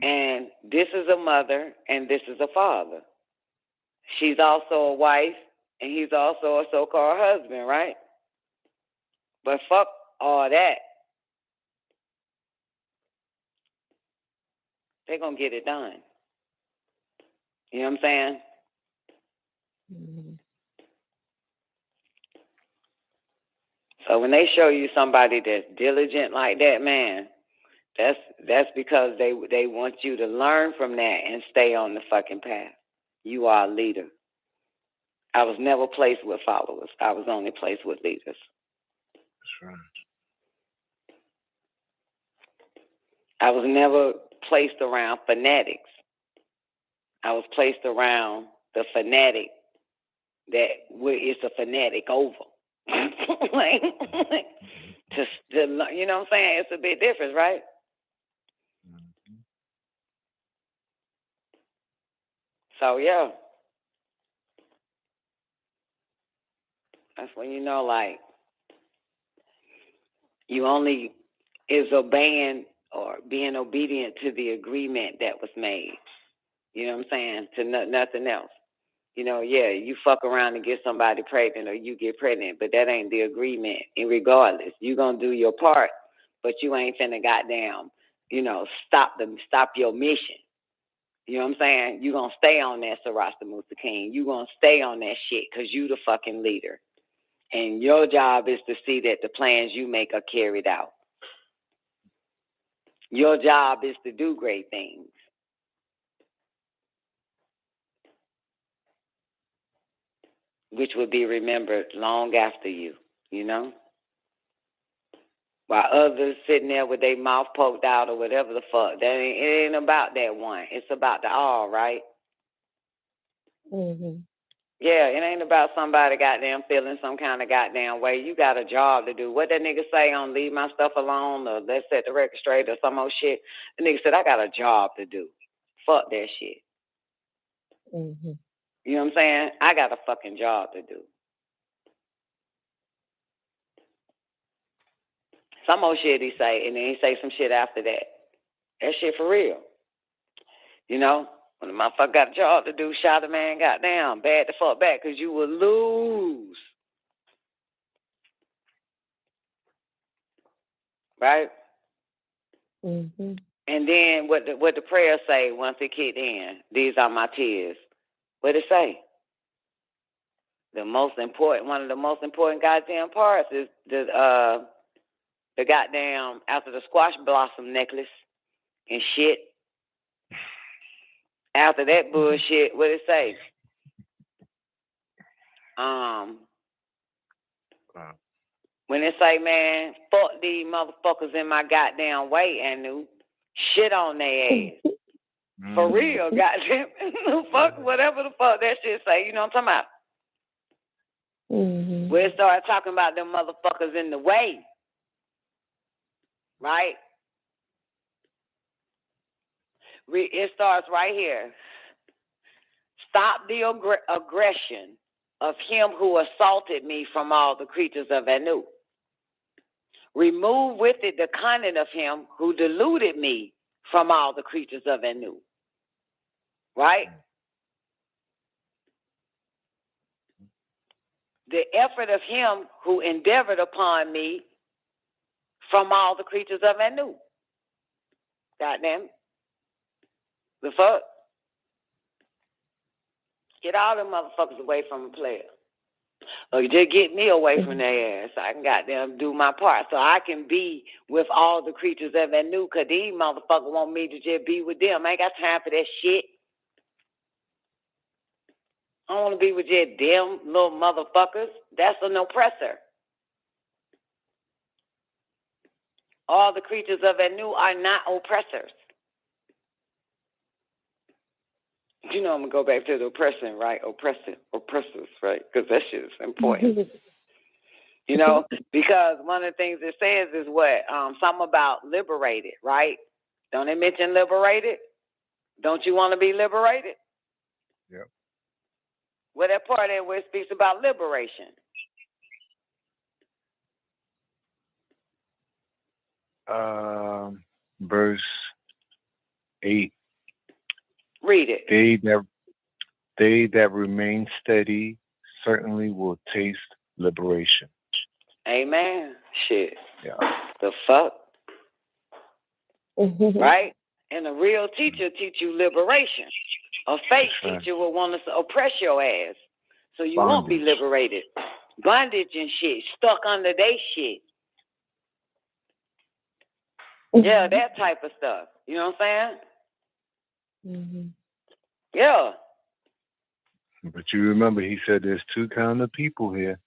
And this is a mother and this is a father. She's also a wife and he's also a so-called husband, right? But fuck all that. They're going to get it done. You know what I'm saying? Mm-hmm. So when they show you somebody that's diligent like that, man, that's because they want you to learn from that and stay on the fucking path. You are a leader. I was never placed with followers. I was only placed with leaders. That's right. I was never placed around fanatics. I was placed around the fanatic that is a fanatic over. like, to you know what I'm saying? It's a big difference, right? So, yeah. That's when you know, like, you only is obeying or being obedient to the agreement that was made. You know what I'm saying? To nothing else. You know, yeah, you fuck around and get somebody pregnant or you get pregnant, but that ain't the agreement. And regardless, you going to do your part, but you ain't finna goddamn, you know, stop your mission. You know what I'm saying? You going to stay on that Sarasta Musa King. You going to stay on that shit because you the fucking leader. And your job is to see that the plans you make are carried out. Your job is to do great things. Which will be remembered long after you, you know? While others sitting there with their mouth poked out or whatever the fuck, it ain't about that one. It's about the all, right? Mm-hmm. Yeah, it ain't about somebody goddamn feeling some kind of goddamn way. You got a job to do. What that nigga say on leave my stuff alone or let's set the record straight or some old shit? The nigga said, I got a job to do. Fuck that shit. Mm-hmm. You know what I'm saying? I got a fucking job to do. Some old shit he say, and then he say some shit after that. That shit for real. You know, when the motherfucker got a job to do, shot a man, goddamn, bad the fuck back, because you will lose. Right? Mm-hmm. And then what the prayer say once it kicked in? These are my tears. What it say? One of the most important goddamn parts is the goddamn after the squash blossom necklace and shit. After that bullshit, what it say? When it say, man, fuck these motherfuckers in my goddamn way, Anu, shit on their ass. For real, goddamn. Fuck whatever the fuck that shit say, you know what I'm talking about? Mm-hmm. Where it started talking about them motherfuckers in the way. Right? It starts right here. Stop the aggression of him who assaulted me from all the creatures of Anu. Remove with it the cunning of him who deluded me from all the creatures of Anu. Right? The effort of him who endeavored upon me from all the creatures of Anu. Goddamn. The fuck? Get all them motherfuckers away from a player. Or just get me away from their ass so I can goddamn do my part. So I can be with all the creatures of Anu, because these motherfuckers want me to just be with them. I ain't got time for that shit. I don't want to be with just them little motherfuckers. That's an oppressor. All the creatures of Anu are not oppressors. You know I'm going to go back to the oppression, right? Oppressors, right? Because that shit is important. You know, because one of the things it says is what? Something about liberated, right? Don't it mention liberated? Don't you want to be liberated? Yep. Well, that part there where it speaks about liberation. Verse 8. Read it. They that remain steady certainly will taste liberation. Amen. Shit. Yeah. The fuck? Right? And a real teacher teach you liberation. A fake teacher will want to oppress your ass. So you won't be liberated. Bondage and shit. Stuck under they shit. Yeah, that type of stuff. You know what I'm saying? Mm-hmm. Yeah. But you remember, he said there's two kinds of people here.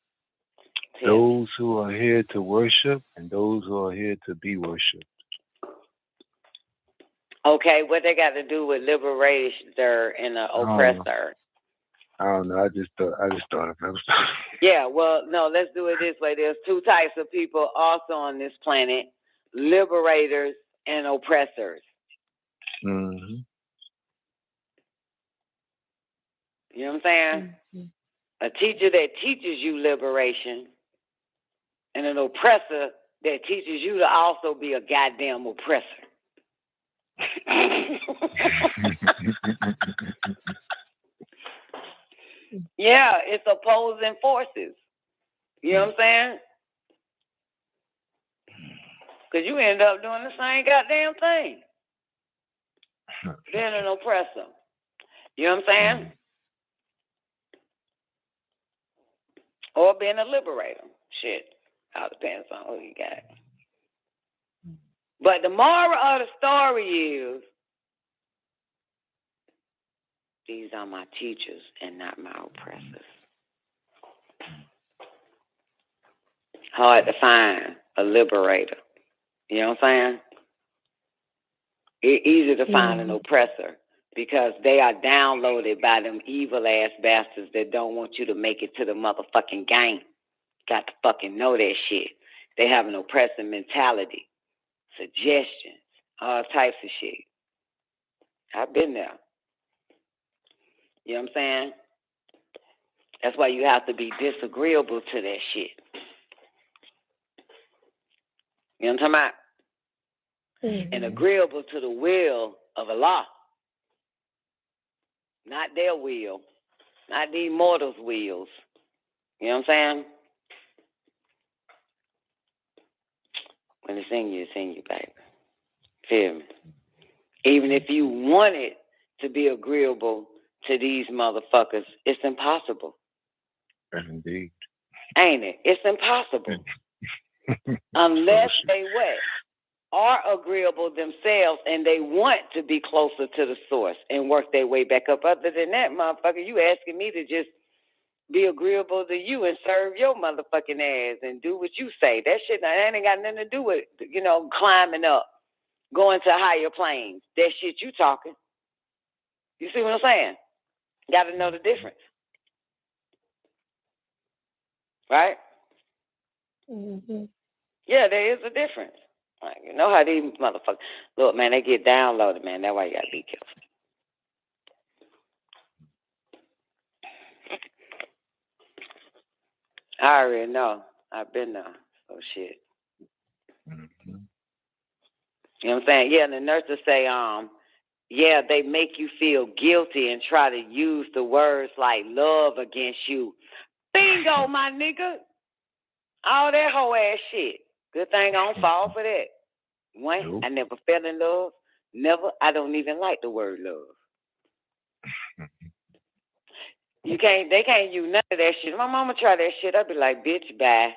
Yeah. Those who are here to worship and those who are here to be worshipped. Okay, what they got to do with liberator and the oppressor? I don't know. I just thought of it. Yeah, well, no, let's do it this way. There's two types of people also on this planet, liberators and oppressors. Mm-hmm. You know what I'm saying? Mm-hmm. A teacher that teaches you liberation and an oppressor that teaches you to also be a goddamn oppressor. Yeah, it's opposing forces. You know what I'm saying? Because you end up doing the same goddamn thing. Being an oppressor. You know what I'm saying? Or being a liberator. Shit. All depends on who you got. But the moral of the story is, these are my teachers and not my oppressors. Hard to find a liberator. You know what I'm saying? It's easy to find an oppressor because they are downloaded by them evil ass bastards that don't want you to make it to the motherfucking game. Got to fucking know that shit. They have an oppressive mentality, suggestions, all types of shit. I've been there. You know what I'm saying? That's why you have to be disagreeable to that shit. You know what I'm talking about? And agreeable to the will of Allah. Not their will. Not these mortals' wills. You know what I'm saying? When it's in you, baby. Feel me? Even if you wanted to be agreeable to these motherfuckers, it's impossible. Indeed. Ain't it? It's impossible. Unless they what? Are agreeable themselves and they want to be closer to the source and work their way back up. Other than that, motherfucker, you asking me to just be agreeable to you and serve your motherfucking ass and do what you say. That shit that ain't got nothing to do with, climbing up, going to higher planes. That shit you talking. You see what I'm saying? Got to know the difference. Right? Mm-hmm. Yeah, there is a difference. Like, you know how these motherfuckers, look, man, they get downloaded, man. That's why you got to be careful. I already know. I've been there. So shit. Mm-hmm. You know what I'm saying? Yeah, and the nurses say, yeah, they make you feel guilty and try to use the words like love against you. Bingo, my nigga. All that whole ass shit. Good thing I don't fall for that. One, nope. I never fell in love. Never. I don't even like the word love. They can't use none of that shit. My mama try that shit. I'd be like, bitch, bye.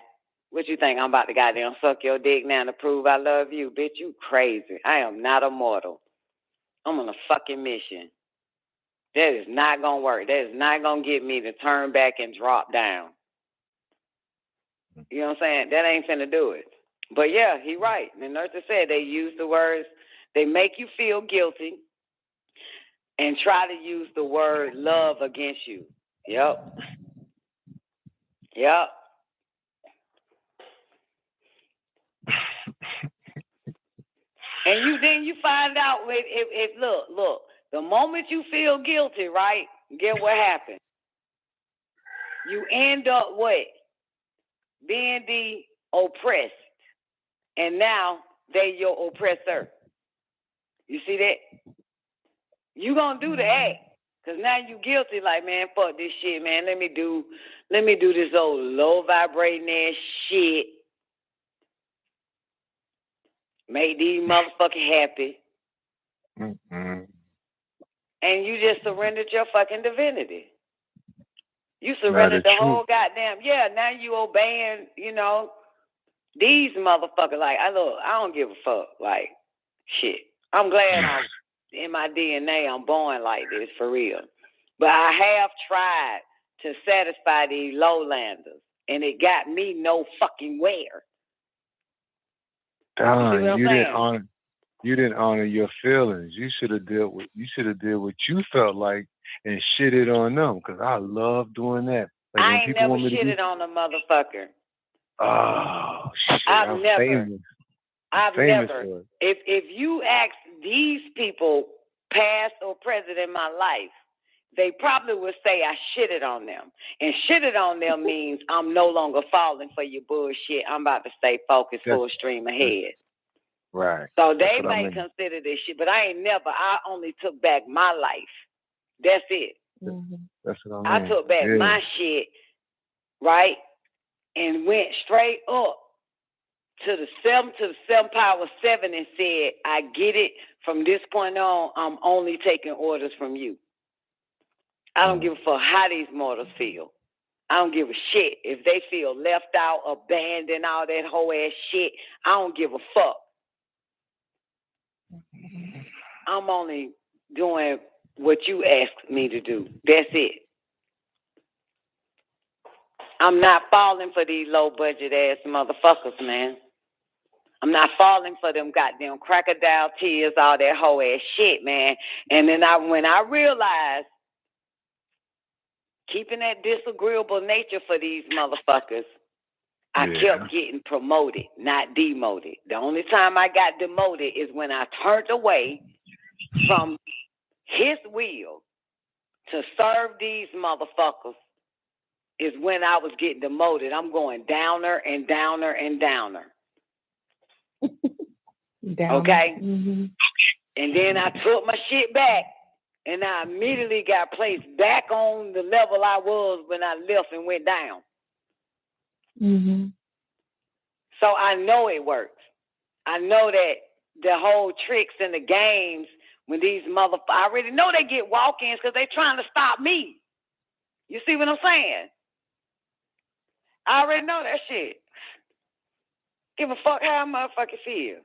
What you think? I'm about to goddamn suck your dick now to prove I love you? Bitch, you crazy. I am not a mortal. I'm on a fucking mission. That is not going to work. That is not going to get me to turn back and drop down. You know what I'm saying? That ain't finna do it. But yeah, he right. The nurses said they use the words, they make you feel guilty and try to use the word love against you. Yep. Yep. And then you find out if look, the moment you feel guilty, right? Get what happened? You end up what? Being the oppressed. And now they your oppressor. You see that? You gonna do the act. Cause now you guilty, like, man, fuck this shit, man. Let me do this old low vibrating ass shit. Make these motherfuckers happy. Mm-hmm. And you just surrendered your fucking divinity. You surrendered the whole goddamn, now you obeying, these motherfuckers. Like, I don't give a fuck. Like, shit. I'm glad I'm in my DNA, I'm born like this, for real. But I have tried to satisfy these lowlanders, and it got me no fucking where. Don, you didn't honor your feelings. You should have did what you felt like and shitted on them. Cause I love doing that. Like, I ain't never shitted on a motherfucker. Oh shit! I've never. For it. If you ask these people, past or present in my life, they probably would say I shitted on them. And shitted on them means I'm no longer falling for your bullshit. I'm about to stay focused, full stream ahead. Right. So they may consider this shit, but I only took back my life. That's it. Mm-hmm. That's what I mean. I took back my shit, right? And went straight up to the 7 power 7 and said, I get it. From this point on, I'm only taking orders from you. I don't give a fuck how these mortals feel. I don't give a shit if they feel left out, abandoned, all that whole ass shit. I don't give a fuck. I'm only doing what you asked me to do. That's it. I'm not falling for these low budget ass motherfuckers, man. I'm not falling for them goddamn crocodile tears, all that whole ass shit, man. And then when I realized keeping that disagreeable nature for these motherfuckers, I kept getting promoted, not demoted. The only time I got demoted is when I turned away from his will to serve these motherfuckers, is when I was getting demoted. I'm going downer and downer and downer. Okay? Mm-hmm. And then I took my shit back, and I immediately got placed back on the level I was when I left and went down. Mm-hmm. So I know it works. I know that the whole tricks and the games when these I already know they get walk-ins because they trying to stop me. You see what I'm saying? I already know that shit. Give a fuck how I motherfucking feel.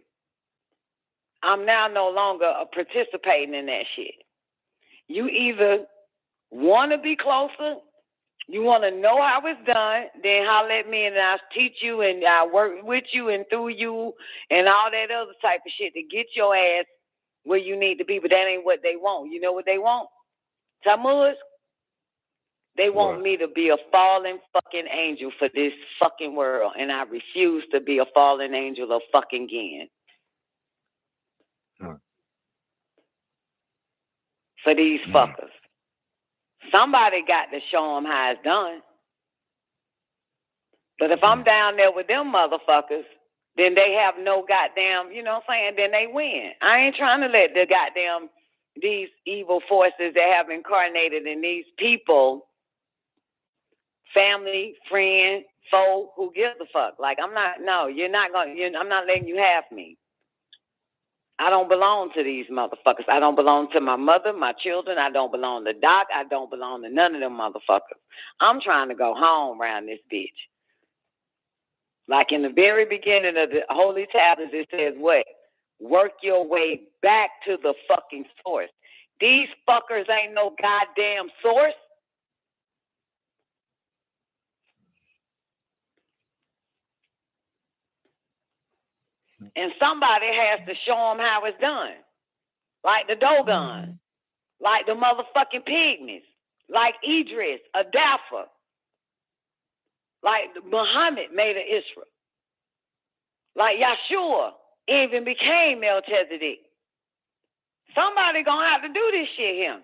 I'm now no longer participating in that shit. You either want to be closer, you want to know how it's done, then holler at me and I'll teach you and I'll work with you and through you and all that other type of shit to get your ass where you need to be. But that ain't what they want. You know what they want? Tammuz? They want me to be a fallen fucking angel for this fucking world, and I refuse to be a fallen angel of fucking again. For these fuckers. Somebody got to show them how it's done. But if I'm down there with them motherfuckers, then they have no goddamn, you know what I'm saying, then they win. I ain't trying to let the goddamn, these evil forces that have incarnated in these people, family, friend, foe, who gives a fuck. Like, I'm not letting you have me. I don't belong to these motherfuckers. I don't belong to my mother, my children. I don't belong to Doc. I don't belong to none of them motherfuckers. I'm trying to go home around this bitch. Like in the very beginning of the Holy Tablets, it says what? Work your way back to the fucking source. These fuckers ain't no goddamn source. And somebody has to show them how it's done. Like the Dogon. Like the motherfucking pygmies. Like Idris, Adapa. Like Muhammad made of Israel. Like Yahshua even became Melchizedek. Somebody gonna have to do this shit here.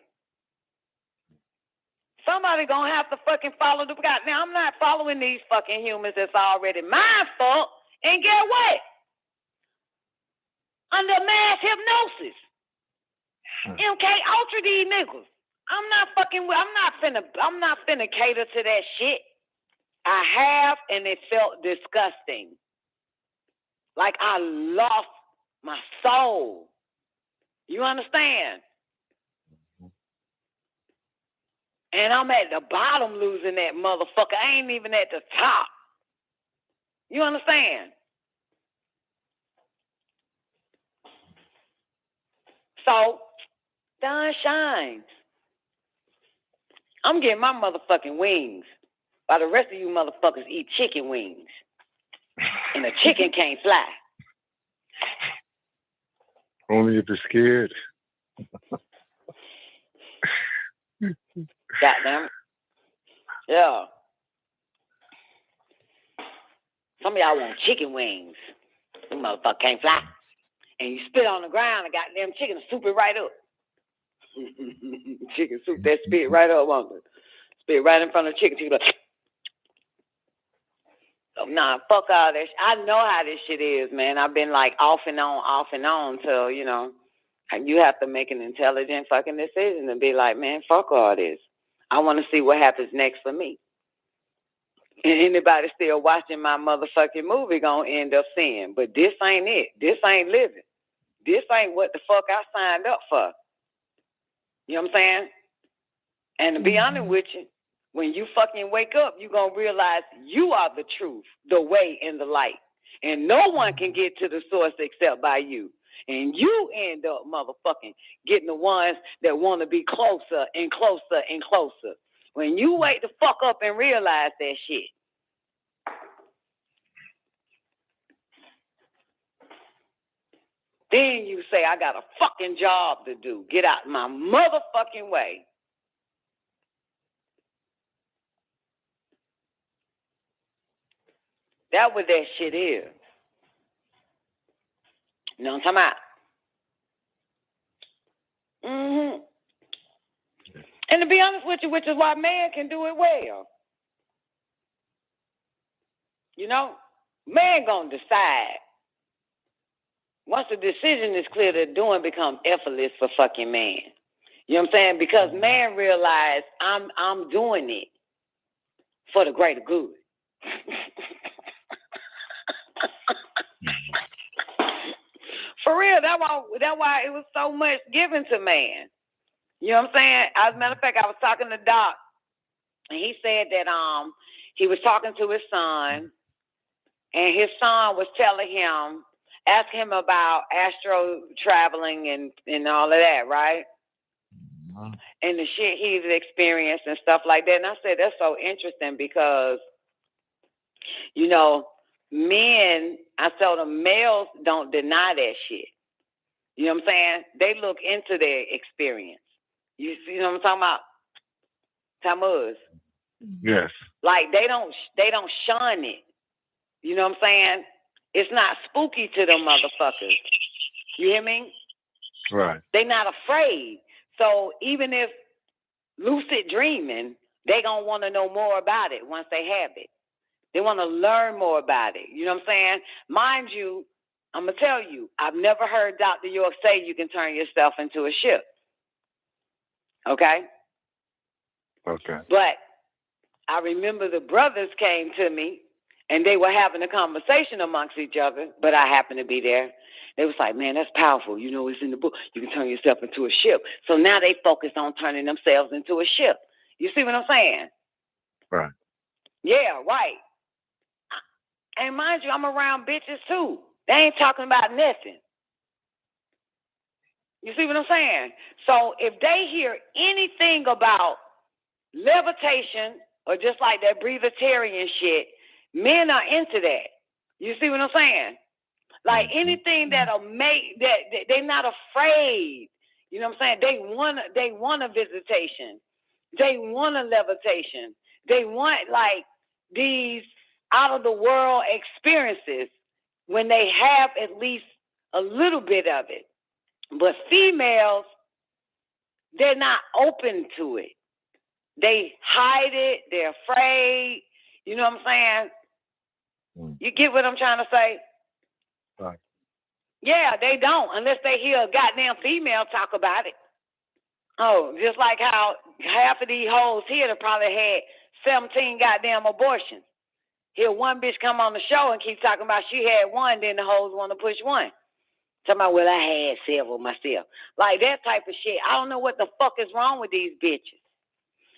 Somebody gonna have to fucking follow the God. Now, I'm not following these fucking humans that's already my fault. And get what? Under mass hypnosis. MK Ultra these niggas. I'm not finna cater to that shit. I have, and it felt disgusting. Like I lost my soul. You understand? And I'm at the bottom losing that motherfucker. I ain't even at the top. You understand? So, sun shines. I'm getting my motherfucking wings while the rest of you motherfuckers eat chicken wings. And a chicken can't fly. Only if it's scared. Goddamn it. Yeah. Some of y'all want chicken wings. Them motherfucker can't fly. And you spit on the ground and goddamn chicken soup it right up. Chicken soup that spit right up, won't it? Spit right in front of the chicken. Chicken like, so, nah, fuck all that shit. I know how this shit is, man. I've been like off and on till, you know, you have to make an intelligent fucking decision and be like, man, fuck all this. I want to see what happens next for me. And anybody still watching my motherfucking movie gonna end up seeing. But this ain't it. This ain't living. This ain't what the fuck I signed up for. You know what I'm saying? And to be honest with you, when you fucking wake up, you're going to realize you are the truth, the way, and the light. And no one can get to the source except by you. And you end up motherfucking getting the ones that want to be closer and closer and closer. When you wake the fuck up and realize that shit. Then you say, I got a fucking job to do. Get out my motherfucking way. That's what that shit is. You know what I'm talking about? Mm-hmm. And to be honest with you, which is why man can do it well. You know? Man gonna decide once the decision is clear, the doing becomes effortless for fucking man. You know what I'm saying? Because man realized I'm doing it for the greater good. For real, that's why it was so much given to man. You know what I'm saying? As a matter of fact, I was talking to Doc, and he said that he was talking to his son, and his son was telling him, asking him about astro traveling and all of that, right? And the shit he's experienced and stuff like that. And I said, that's so interesting because, you know, men, I told them males don't deny that shit. You know what I'm saying? They look into their experience. You see what I'm talking about? Tammuz. Yes. Like they don't shun it. You know what I'm saying? It's not spooky to them motherfuckers. You hear me? Right. They're not afraid. So even if lucid dreaming, they gonna want to know more about it once they have it. They want to learn more about it. You know what I'm saying? Mind you, I'm gonna tell you, I've never heard Dr. York say you can turn yourself into a ship. Okay? Okay. But I remember the brothers came to me and they were having a conversation amongst each other, but I happened to be there. They was like, man, that's powerful. You know, it's in the book. You can turn yourself into a ship. So now they focus on turning themselves into a ship. You see what I'm saying? Right. Yeah, right. And mind you, I'm around bitches too. They ain't talking about nothing. You see what I'm saying? So if they hear anything about levitation or just like that breatharian shit, men are into that. You see what I'm saying? Like anything that'll make that they're not afraid. You know what I'm saying? They want a visitation. They want a levitation. They want like these out of the world experiences when they have at least a little bit of it. But females, they're not open to it. They hide it. They're afraid. You know what I'm saying? You get what I'm trying to say? Right. Yeah, they don't unless they hear a goddamn female talk about it. Oh, just like how half of these hoes here that probably had 17 goddamn abortions. Hear one bitch come on the show and keep talking about she had one, then the hoes want to push one. Talking about, well, I had several myself. Like that type of shit. I don't know what the fuck is wrong with these bitches.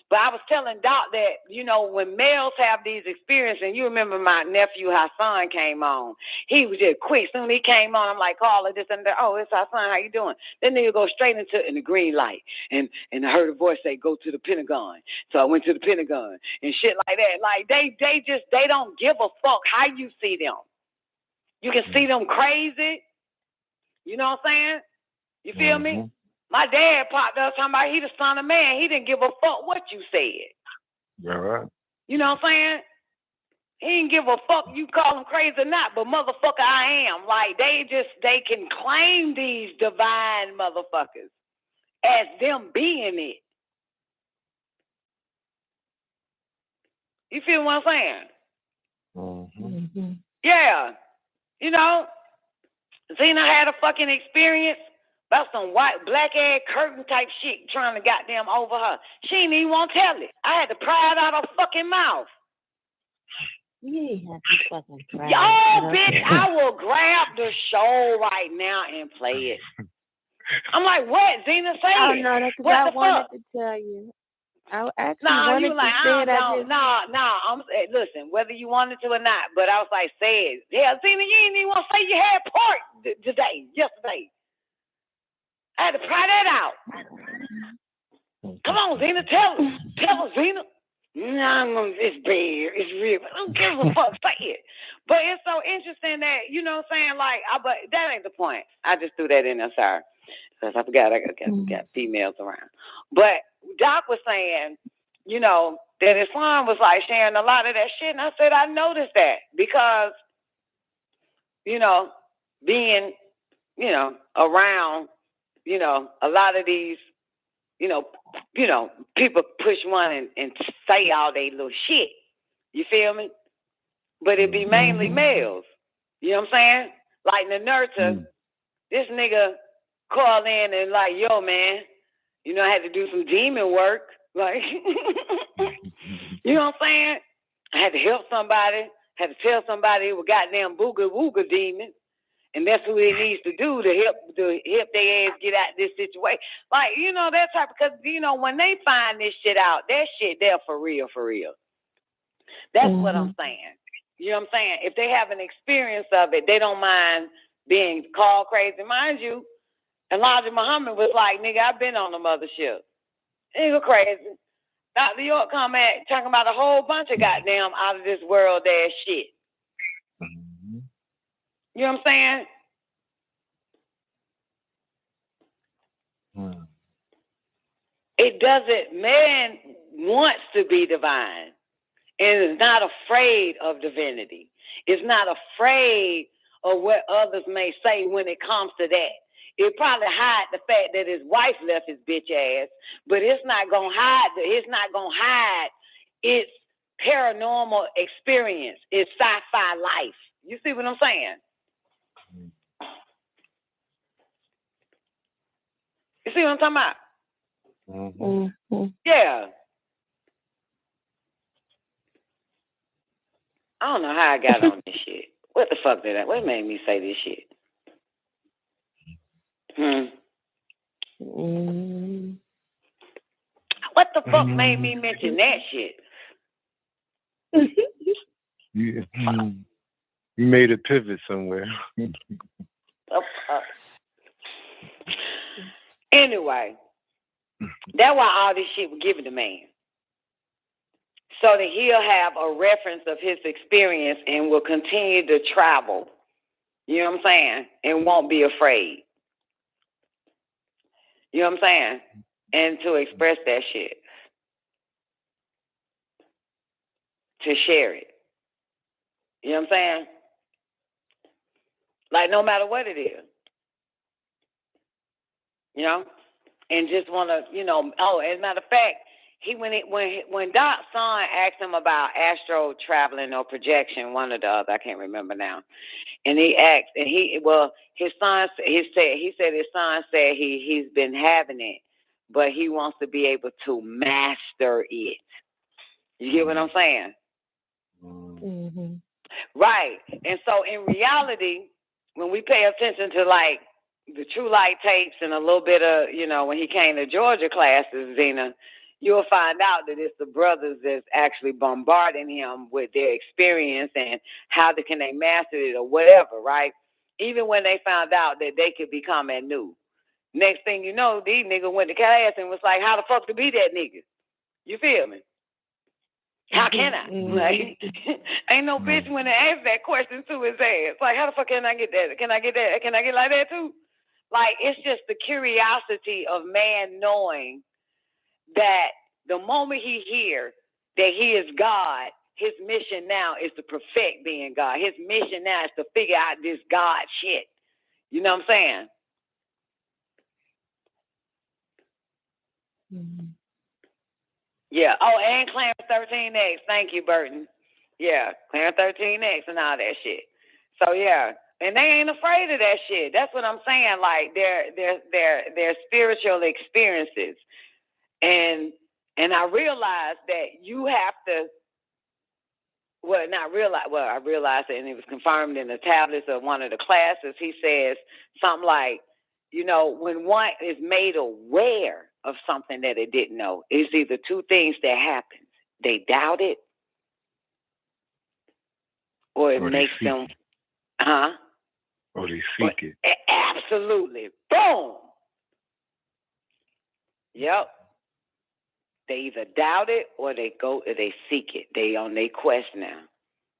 But I was telling Doc that, you know, when males have these experiences, and you remember my nephew Hassan came on. He was just quick. Soon he came on, I'm like, Carla, this and that. Oh, it's Hassan. How you doing? Then nigga go straight into the green light. And I heard a voice say, go to the Pentagon. So I went to the Pentagon and shit like that. Like they don't give a fuck how you see them. You can see them crazy. You know what I'm saying? You feel me? My dad popped up talking about he the son of man. He didn't give a fuck what you said. Yeah, right. You know what I'm saying? He didn't give a fuck you call him crazy or not, but motherfucker I am. Like they can claim these divine motherfuckers as them being it. You feel what I'm saying? Yeah. You know, Zena had a fucking experience about some white, black-ass curtain type shit trying to goddamn over her. She didn't even want to tell it. I had to pry it out her fucking mouth. You ain't have to fucking cry. Yo, bitch, I will grab the show right now and play it. I'm like, what? Zena, say Oh, it. no, that's What what I the wanted fuck? to tell you. I actually No, wanted you like, to say it. Listen, whether you wanted to or not, but I was like, say it. Yeah, Zena, you didn't even want to say you had pork yesterday. I had to pry that out. Come on, Zena, tell her, Zena. No, it's bad. It's real. I don't give a fuck. Say it. But it's so interesting that, you know what I'm saying, like, but that ain't the point. I just threw that in there, sorry. Because I forgot I got females around. But Doc was saying, you know, that Islam was like sharing a lot of that shit. And I said, I noticed that because, you know, being, you know, around, you know, a lot of these, you know, people push one and say all they little shit. You feel me? But it be mainly males. You know what I'm saying? Like Nanerta, this nigga called in and like, yo, man, you know, I had to do some demon work. Like, you know what I'm saying? I had to help somebody, had to tell somebody it was goddamn booga wooga demon. And that's what he needs to do to help their ass get out of this situation. Like, you know, that type, because, you know, when they find this shit out, that shit there for real, for real. That's what I'm saying. You know what I'm saying? If they have an experience of it, they don't mind being called crazy. Mind you, Elijah Muhammad was like, nigga, I've been on the mothership. Nigga crazy. Dr. York come at talking about a whole bunch of goddamn out of this world ass shit. You know what I'm saying? It doesn't, man wants to be divine and is not afraid of divinity. It's not afraid of what others may say when it comes to that. It probably hide the fact that his wife left his bitch ass, but it's not gonna hide its paranormal experience, its sci-fi life. You see what I'm saying? You see what I'm talking about? Mm-hmm. Yeah. I don't know how I got on this shit. What the fuck what made me say this shit? What the fuck made me mention that shit? You made a pivot somewhere. Anyway, that's why all this shit was given to man. So that he'll have a reference of his experience and will continue to travel. You know what I'm saying? And won't be afraid. You know what I'm saying? And to express that shit. To share it. You know what I'm saying? Like, no matter what it is. You know? And just want to, you know, as a matter of fact, when Doc's son asked him about astro traveling or projection, one or the other, I can't remember now. And he asked, and his son said his son said he's been having it, but he wants to be able to master it. You get what I'm saying? Mm-hmm. Right. And so in reality, when we pay attention to like the True Light tapes and a little bit of, you know, when he came to Georgia classes, Zena, you'll find out that it's the brothers that's actually bombarding him with their experience and how can they master it or whatever, right? Even when they found out that they could become a new. Next thing you know, these niggas went to class and was like, how the fuck to be that nigga? You feel me? How can I? Like, ain't no bitch when they ask that question to his ass. Like, how the fuck can I get that? Can I get that? Can I get like that too? Like, it's just the curiosity of man knowing that the moment he hears that he is God, his mission now is to perfect being God. His mission now is to figure out this God shit. You know what I'm saying? Mm-hmm. Yeah. Oh, and Clarence 13X. Thank you, Burton. Yeah, Clarence 13X and all that shit. So yeah, and they ain't afraid of that shit. That's what I'm saying. Like their spiritual experiences, and I realized that you have to. Well, not realize. Well, I realized it, and it was confirmed in the tablets of one of the classes. He says something like, you know, when one is made aware of something that it didn't know, it's either two things that happen. They doubt it, or it makes them, or they seek it. Absolutely. Boom. Yep. They either doubt it or they seek it. They on their quest now.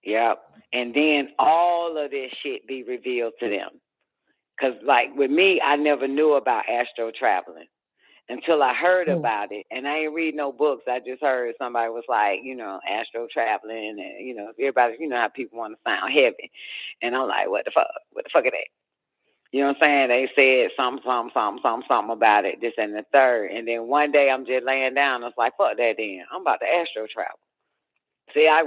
Yep. And then all of this shit be revealed to them. Because, like, with me, I never knew about astro traveling until I heard about it. And I ain't read no books. I just heard somebody was like, you know, astro traveling. And, you know, everybody, you know how people want to sound heavy. And I'm like, what the fuck? What the fuck is that? You know what I'm saying? They said something about it, this and the third. And then one day I'm just laying down. I was like, fuck that then. I'm about to astro travel. See, I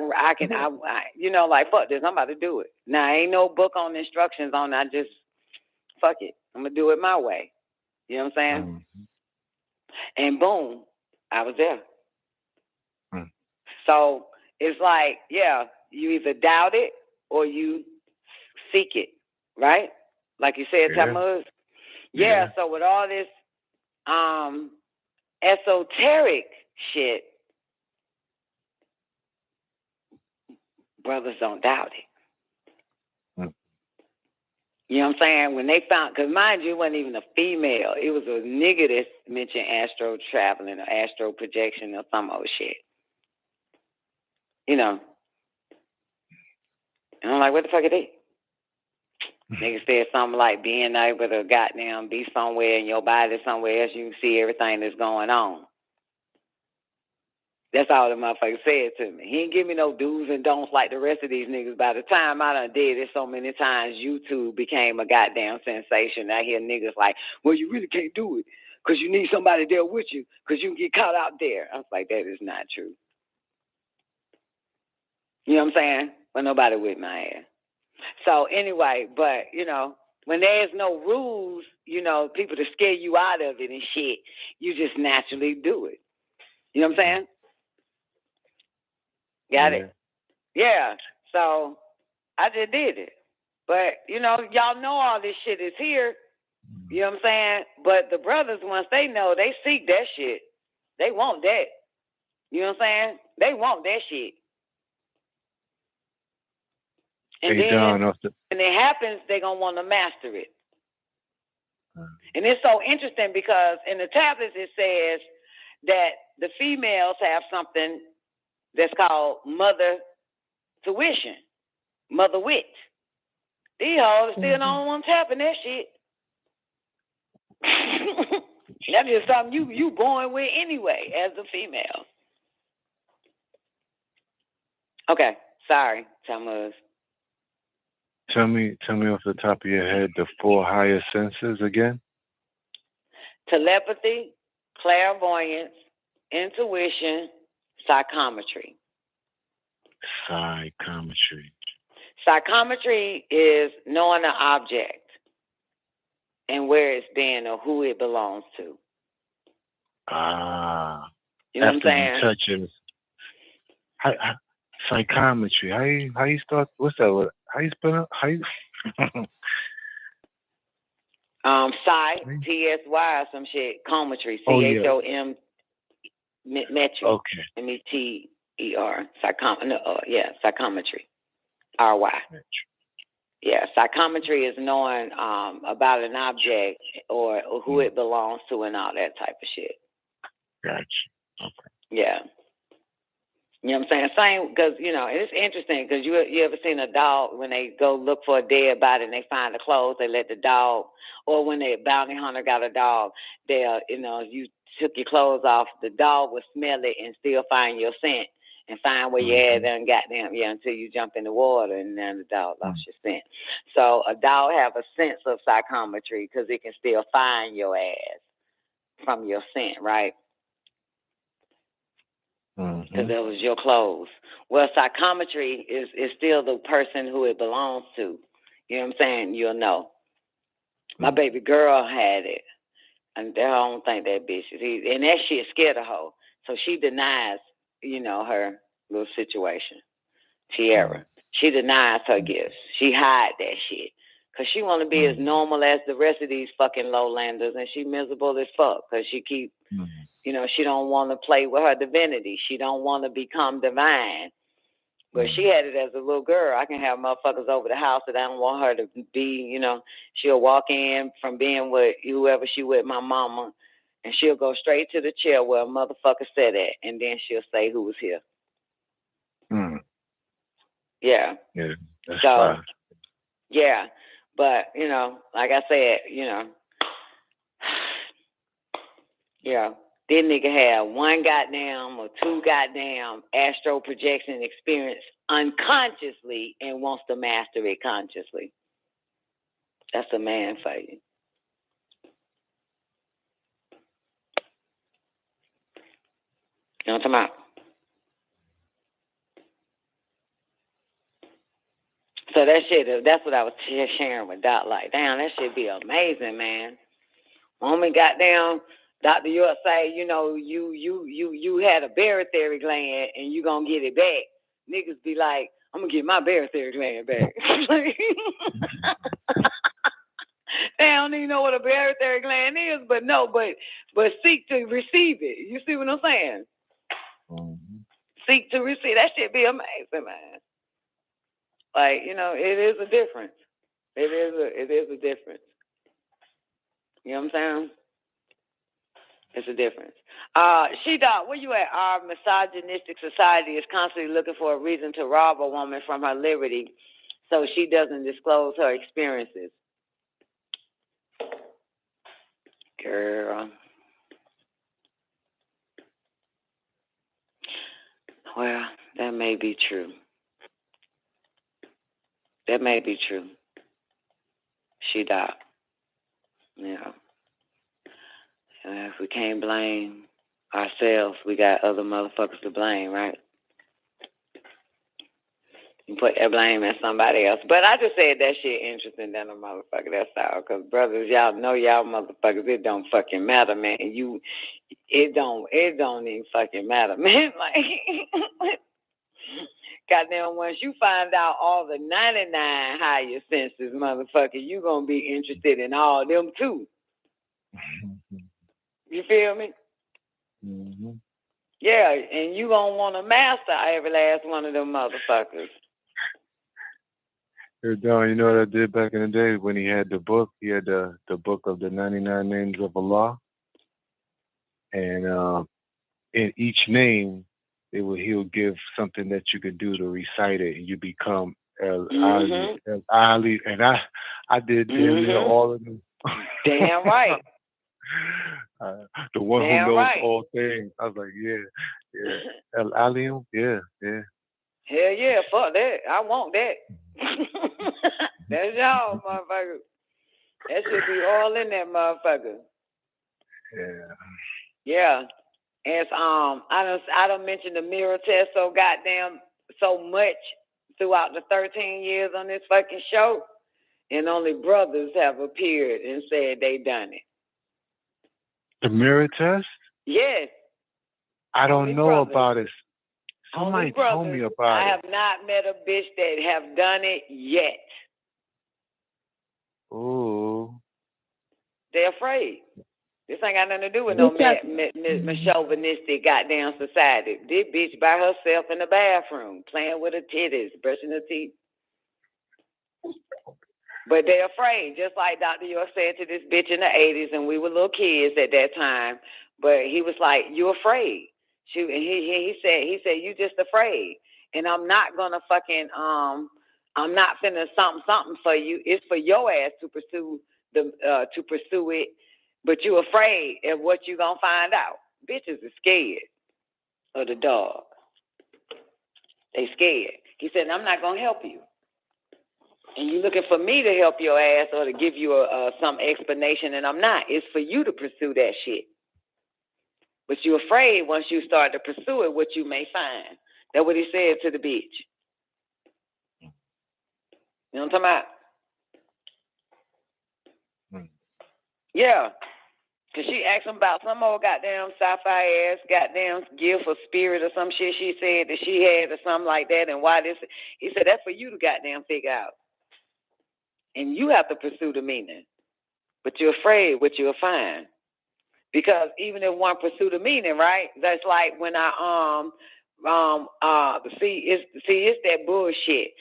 you know, like, fuck this. I'm about to do it. Now, ain't no book on instructions on it. I just fuck it. I'm going to do it my way. You know what I'm saying? And boom, I was there. So it's like, yeah, you either doubt it or you seek it, right? Like you said, Tammuz. Yeah, so with all this esoteric shit, brothers don't doubt it. You know what I'm saying? When they found, because mind you, it wasn't even a female. It was a nigga that mentioned astro traveling or astro projection or some old shit. You know. And I'm like, what the fuck are they? Nigga said something like being able to goddamn be somewhere in your body somewhere else, you can see everything that's going on. That's all the motherfucker said to me. He ain't give me no do's and don'ts like the rest of these niggas. By the time I done did it so many times, YouTube became a goddamn sensation. I hear niggas like, well, you really can't do it because you need somebody there with you because you can get caught out there. I was like, that is not true. You know what I'm saying? But nobody with my ass. So anyway, but, you know, when there's no rules, you know, people to scare you out of it and shit, you just naturally do it. You know what I'm saying? Got it? Yeah. So I just did it. But, you know, y'all know all this shit is here. You know what I'm saying? But the brothers, once they know, they seek that shit. They want that. You know what I'm saying? They want that shit. And then when it happens, they're going to want to master it. And it's so interesting because in the tablets it says that the females have something that's called mother tuition, mother wit. These hoes are still the only ones tapping that shit. That's just something you born with anyway as a female. Okay, sorry, Tammuz. Tell me off the top of your head the 4 higher senses again. Telepathy, clairvoyance, intuition, psychometry. Psychometry is knowing an object and where it's been or who it belongs to. You know what I'm saying? Touches. Psychometry. How you start? What's that word? How you spell it? How you? Psy, T-S-Y or some shit. Cometry, C-H-O-M, metry. Okay. M-E-T-E-R. Psychometry. R-Y. Yeah, psychometry is knowing about an object or who it belongs to and all that type of shit. Gotcha. Okay. Yeah. You know what I'm saying? Same, because, you know, it's interesting because you ever seen a dog when they go look for a dead body and they find the clothes, they let the dog, or when the bounty hunter got a dog, they'll, you know, you took your clothes off, the dog will smell it and still find your scent and find where you had and goddamn, until you jump in the water and then the dog lost your scent. So a dog have a sense of psychometry because it can still find your ass from your scent, right? Because that was your clothes. Well, psychometry is still the person who it belongs to. You know what I'm saying? You'll know. My baby girl had it. And I don't think that bitch is. And that shit scared her hoe. So she denies, you know, her little situation. Tierra. She denies her gifts. She hide that shit. Because she want to be as normal as the rest of these fucking lowlanders. And she miserable as fuck. Because she keep... You know, she don't want to play with her divinity. She don't want to become divine. But she had it as a little girl. I can have motherfuckers over the house that I don't want her to be, you know. She'll walk in from being with whoever she with, my mama, and she'll go straight to the chair where a motherfucker sat at, and then she'll say who was here. Yeah. Yeah, that's so, fine. Yeah. But, you know, like I said, you know, yeah. This nigga had 1 goddamn or 2 goddamn astral projection experience unconsciously and wants to master it consciously. That's a man for you. You know what I'm talking about? So that shit, that's what I was sharing with Doc. Like, damn, that shit be amazing, man. Moment goddamn, Dr. York say, you know, you had a barytheric gland and you gonna get it back. Niggas be like, I'm gonna get my barytheric gland back. They don't even know what a barytheric gland is, but seek to receive it. You see what I'm saying? Mm-hmm. Seek to receive. That shit be amazing, man. Like, you know, it is a difference. It is a difference. You know what I'm saying? It's a difference. She-Dot, where you at? Our misogynistic society is constantly looking for a reason to rob a woman from her liberty so she doesn't disclose her experiences. Girl. Well, that may be true. That may be true. She-Dot. Yeah. If we can't blame ourselves, we got other motherfuckers to blame, right? You put that blame at somebody else. But I just said that shit interesting than a motherfucker. That's all. Because, brothers, y'all know y'all motherfuckers, it don't fucking matter, man. It don't even fucking matter, man. Like, goddamn, once you find out all the 99 higher senses, motherfucker, you gonna be interested in all them too. You feel me? Mm-hmm. Yeah, and you gonna want to master every last one of them motherfuckers. Hey, Don, you know what I did back in the day when he had the book? He had the book of the 99 names of Allah. And in each name, he'll give something that you can do to recite it, and you become El Ali. And I did damn near all of them. Damn right. The one damn who knows right. all things. I was like, yeah. El Alium, yeah. Hell yeah, fuck that. I want that. That's y'all, motherfucker. That should be all in that motherfucker. Yeah. Yeah. As I don't mention the mirror test so much throughout the 13 years on this fucking show, and only brothers have appeared and said they done it. The mirror test? Yes. I don't know about it. Somebody told me about it. I have not met a bitch that have done it yet. Ooh. They're afraid. This ain't got nothing to do with no chauvinistic goddamn society. This bitch by herself in the bathroom, playing with her titties, brushing her teeth. But they're afraid, just like Dr. York said to this bitch in the 80s, and we were little kids at that time. But he was like, "You afraid?" He said, "You just afraid." And I'm not gonna fucking I'm not finna something for you. It's for your ass to pursue it. But you afraid of what you gonna find out. Bitches are scared of the dog. They scared. He said, "I'm not gonna help you. And you looking for me to help your ass or to give you some explanation, and I'm not. It's for you to pursue that shit. But you're afraid once you start to pursue it, what you may find." That's what he said to the bitch. You know what I'm talking about? Yeah. Because she asked him about some old goddamn sci-fi ass goddamn gift or spirit or some shit she said that she had or something like that, and why this. He said, that's for you to goddamn figure out. And you have to pursue the meaning. But you're afraid what you'll find. Because even if one pursue the meaning, right? That's like when it's that bullshit.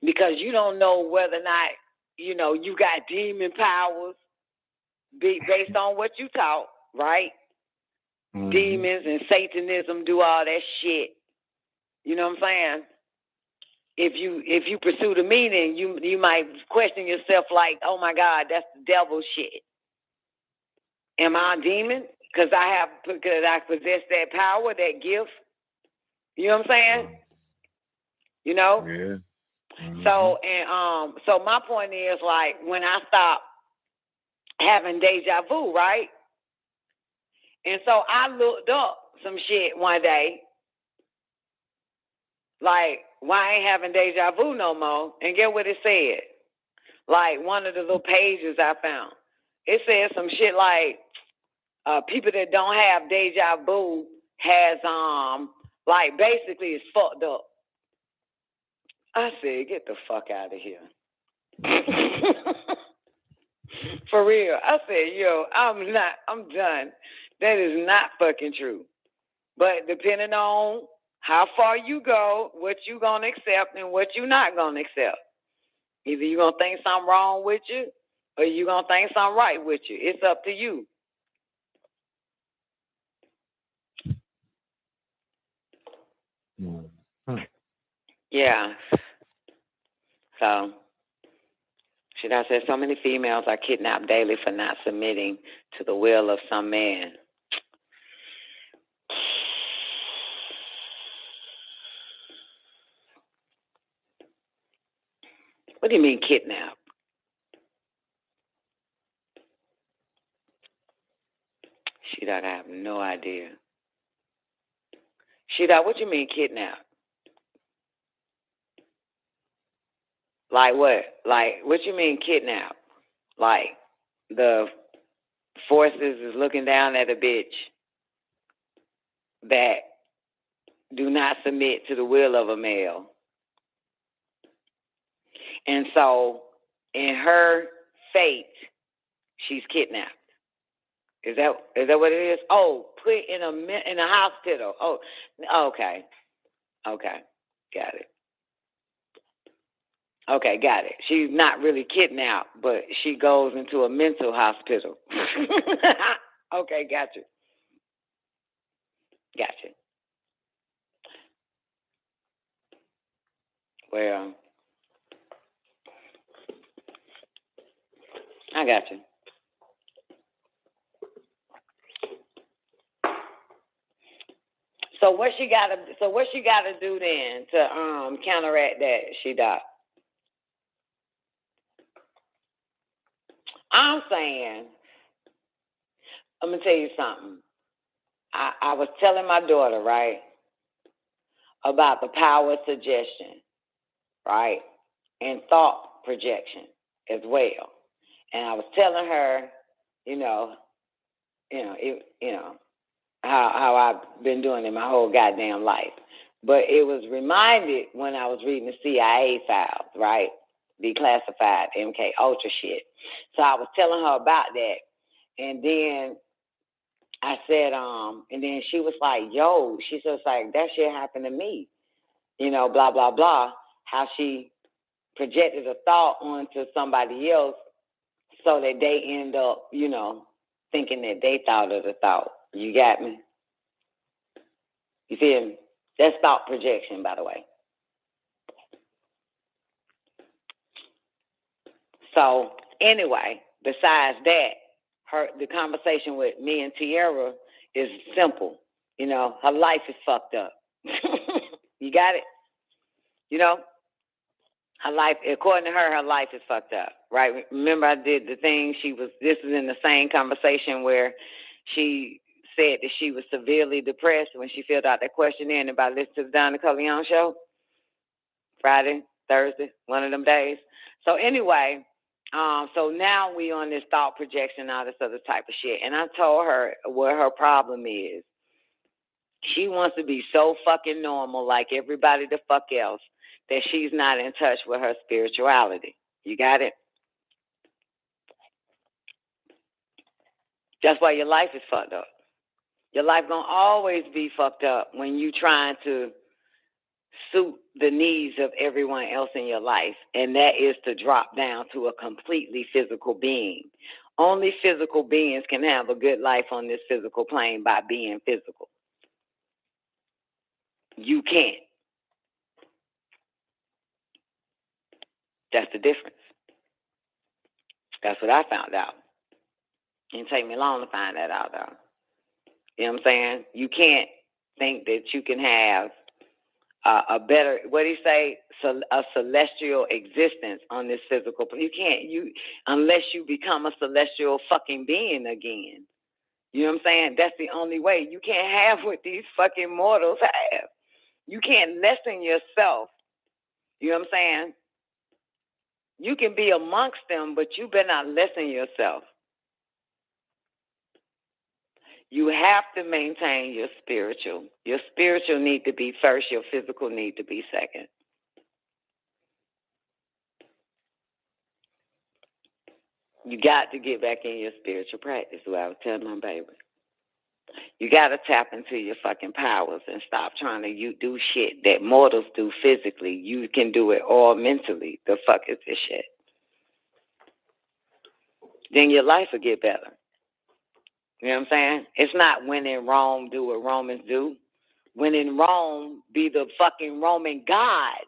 Because you don't know whether or not, you know, you got demon powers based on what you taught, right? Mm-hmm. Demons and Satanism do all that shit. You know what I'm saying? If you pursue the meaning, you might question yourself like, oh my God, that's the devil shit. Am I a demon? Because I possess that power, that gift. You know what I'm saying? You know? Yeah. Mm-hmm. So my point is, like, when I stop having deja vu, right? And so I looked up some shit one day. Like, why I ain't having deja vu no more? And get what it said. Like one of the little pages I found. It said some shit like people that don't have deja vu has like basically is fucked up. I said, get the fuck out of here. For real. I said, yo, I'm done. That is not fucking true. But depending on how far you go, what you gonna accept and what you not gonna accept. Either you gonna think something wrong with you or you gonna think something right with you. It's up to you. Mm-hmm. Yeah. So, should I say so many females are kidnapped daily for not submitting to the will of some man. What do you mean kidnap? Shida, I have no idea. Shida, what you mean kidnap? Like what? Like, what you mean kidnap? Like, the forces is looking down at a bitch that do not submit to the will of a male. And so, in her fate, she's kidnapped. Is that what it is? Oh, put in a hospital. Oh, okay, got it. Okay, got it. She's not really kidnapped, but she goes into a mental hospital. Okay, gotcha. Well, I got you. So what she gotta do then to counteract that, Shida? I'm saying, I'm gonna tell you something. I was telling my daughter, right, about the power of suggestion, right, and thought projection as well. And I was telling her, how I've been doing it my whole goddamn life. But it was reminded when I was reading the CIA files, right? Declassified MK Ultra shit. So I was telling her about that. And then I said, and then she was like, yo, she's just like, that shit happened to me. Blah, blah, blah. How she projected a thought onto somebody else so that they end up, thinking that they thought of the thought. You got me? You feel me? That's thought projection, by the way. So, anyway, besides that, the conversation with me and Tierra is simple. Her life is fucked up. You got it? Her life, according to her life is fucked up, right? Remember I did the thing, this is in the same conversation where she said that she was severely depressed when she filled out that questionnaire and about listening to the Don Nicoleon show. Friday, Thursday, one of them days. So anyway, so now we on this thought projection, all this other type of shit. And I told her what her problem is. She wants to be so fucking normal like everybody the fuck else that she's not in touch with her spirituality. You got it? That's why your life is fucked up. Your life gonna always be fucked up when you trying to suit the needs of everyone else in your life, and that is to drop down to a completely physical being. Only physical beings can have a good life on this physical plane by being physical. You can't. That's the difference. That's what I found out. It didn't take me long to find that out, though. You know what I'm saying? You can't think that you can have a better, what do you say, a celestial existence on this physical. You can't, unless you become a celestial fucking being again. You know what I'm saying? That's the only way. You can't have what these fucking mortals have. You can't lessen yourself You know what I'm saying? You can be amongst them, but you better not lessen yourself. You have to maintain your spiritual. Your spiritual need to be first. Your physical need to be second. You got to get back in your spiritual practice, what I was telling my baby. You got to tap into your fucking powers and stop trying to do shit that mortals do physically. You can do it all mentally. The fuck is this shit? Then your life will get better. You know what I'm saying? It's not when in Rome, do what Romans do. When in Rome, be the fucking Roman God.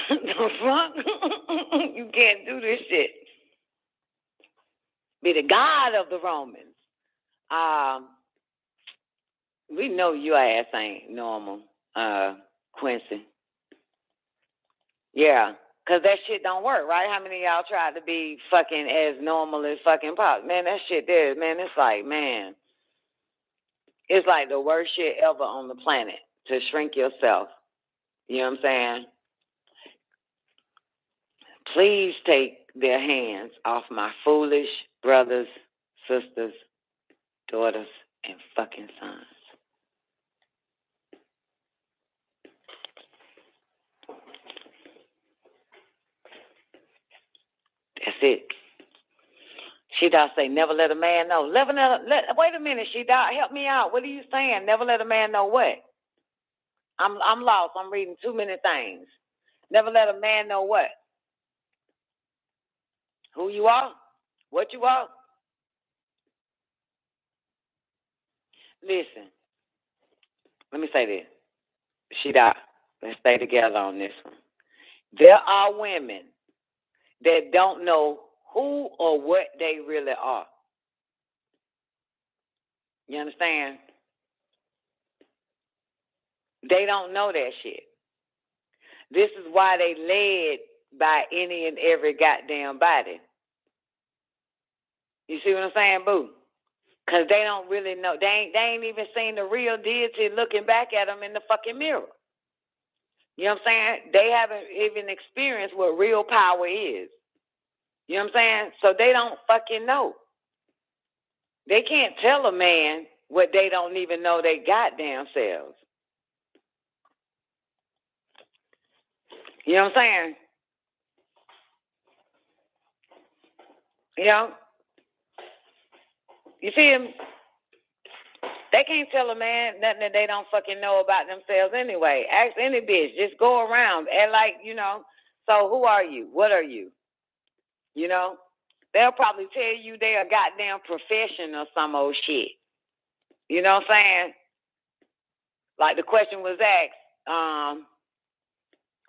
The fuck? You can't do this shit. Be the God of the Romans. We know your ass ain't normal, Quincy. Yeah, because that shit don't work, right? How many of y'all tried to be fucking as normal as fucking Pop? Man, that shit there, man, it's like, man, it's like the worst shit ever on the planet to shrink yourself. You know what I'm saying? Please take their hands off my foolish brothers, sisters, daughters, and fucking sons. That's it. She does say, never let a man know. Wait a minute, she died. Help me out. What are you saying? Never let a man know what? I'm lost. I'm reading too many things. Never let a man know what? Who you are? What you are? Listen. Let me say this. She died. Let's stay together on this one. There are women that don't know who or what they really are. You understand? They don't know that shit. This is why they led by any and every goddamn body. You see what I'm saying, boo? Because they don't really know. They ain't even seen the real deity looking back at them in the fucking mirror. You know what I'm saying? They haven't even experienced what real power is. You know what I'm saying? So they don't fucking know. They can't tell a man what they don't even know they goddamn selves. You know what I'm saying? You know? You see him? They can't tell a man nothing that they don't fucking know about themselves anyway. Ask any bitch. Just go around and like, you know, so who are you? What are you? You know? They'll probably tell you they're a goddamn profession or some old shit. You know what I'm saying? Like the question was asked,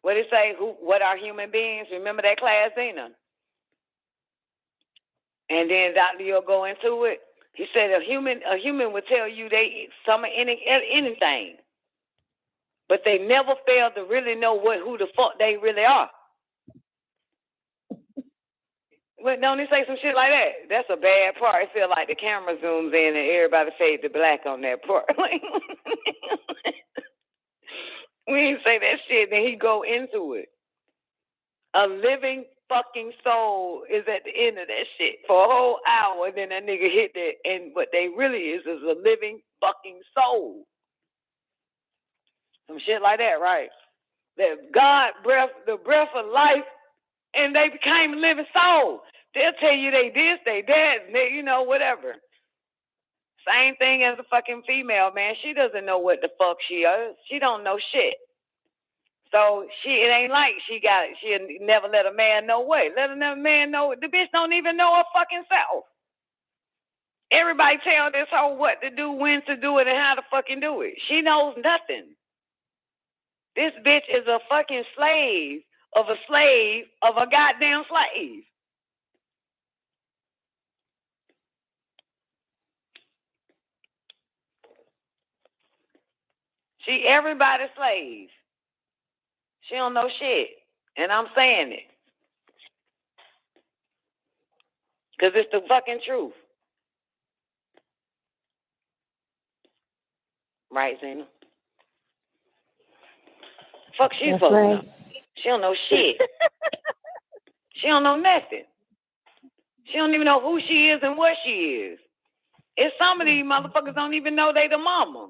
what did it say? What are human beings? Remember that class, Zena? And then Dr. You'll go into it. He said a human would tell you they eat some of anything, but they never fail to really know who the fuck they really are. Well, don't he say some shit like that? That's a bad part. It feel like the camera zooms in and everybody fades to black on that part. We didn't say that shit, then he go into it. A living fucking soul is at the end of that shit for a whole hour, and then that nigga hit that, and what they really is a living fucking soul. Some shit like that, right? That God breath, the breath of life, and they became a living soul. They'll tell you they this, they that, and they, you know, whatever. Same thing as a fucking female, man. She doesn't know what the fuck she is. She don't know shit. So it ain't like she'll never let a man know what. Let a man know. The bitch don't even know her fucking self. Everybody tell this hoe what to do, when to do it, and how to fucking do it. She knows nothing. This bitch is a fucking slave of a goddamn slave. She everybody's slave. She don't know shit. And I'm saying it. Because it's the fucking truth. Right, Zena? Fuck she supposed to know? She don't know shit. She don't know nothing. She don't even know who she is and what she is. It's some of these motherfuckers don't even know they the mama.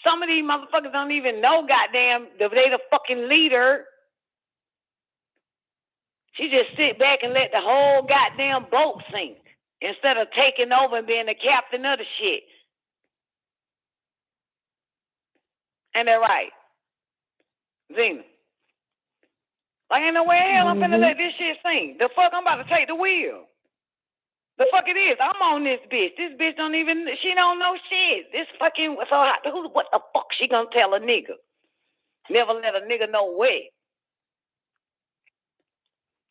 Some of these motherfuckers don't even know goddamn they the fucking leader. She just sit back and let the whole goddamn boat sink instead of taking over and being the captain of the shit. Ain't that right? Zena. Like, ain't no way in hell I'm finna let this shit sink. The fuck, I'm about to take the wheel. The fuck it is. I'm on this bitch. This bitch she don't know shit. This fucking, what the fuck she gonna tell a nigga? Never let a nigga know where.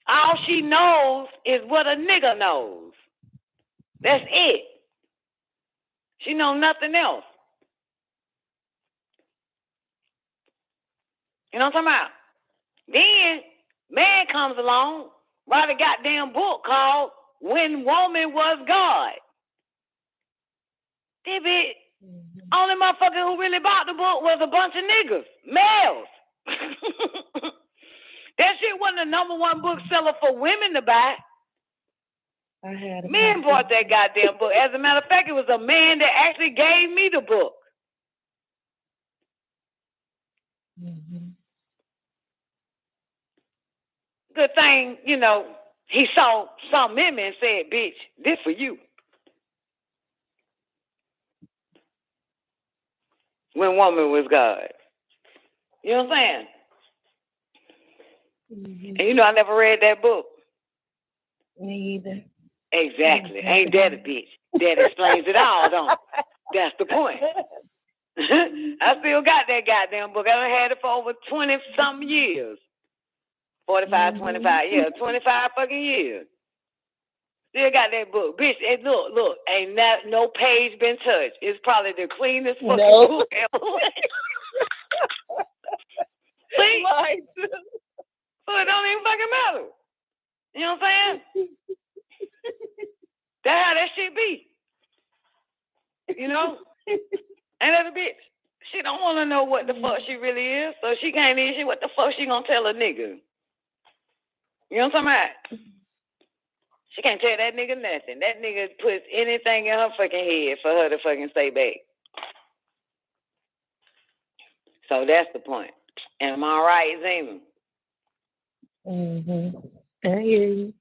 All she knows is what a nigga knows. That's it. She know nothing else. You know what I'm talking about? Then, man comes along, write a goddamn book called When Woman Was God. That bitch, only motherfucker who really bought the book was a bunch of niggas, males. That shit wasn't the number one bookseller for women to buy. Men bought that goddamn book. As a matter of fact, it was a man that actually gave me the book. Good thing, you know, he saw something in me and said, bitch, this for you. When Woman Was God. You know what I'm saying? And you know, I never read that book. Me either. Exactly. Ain't that a bitch? That explains it all, don't it? That's the point. I still got that goddamn book. I done had it for over 20-something years. 45, 25, 25 fucking years. Still got that book. Bitch, and look, ain't no page been touched. It's probably the cleanest fucking book ever. See? So it don't even fucking matter. You know what I'm saying? That's how that shit be. You know? Ain't that a bitch? She don't want to know what the fuck she really is, so she can't even what the fuck she gonna tell a nigga. You know what I'm talking about? She can't tell that nigga nothing. That nigga puts anything in her fucking head for her to fucking stay back. So that's the point. Am I right, Zena? I hear you.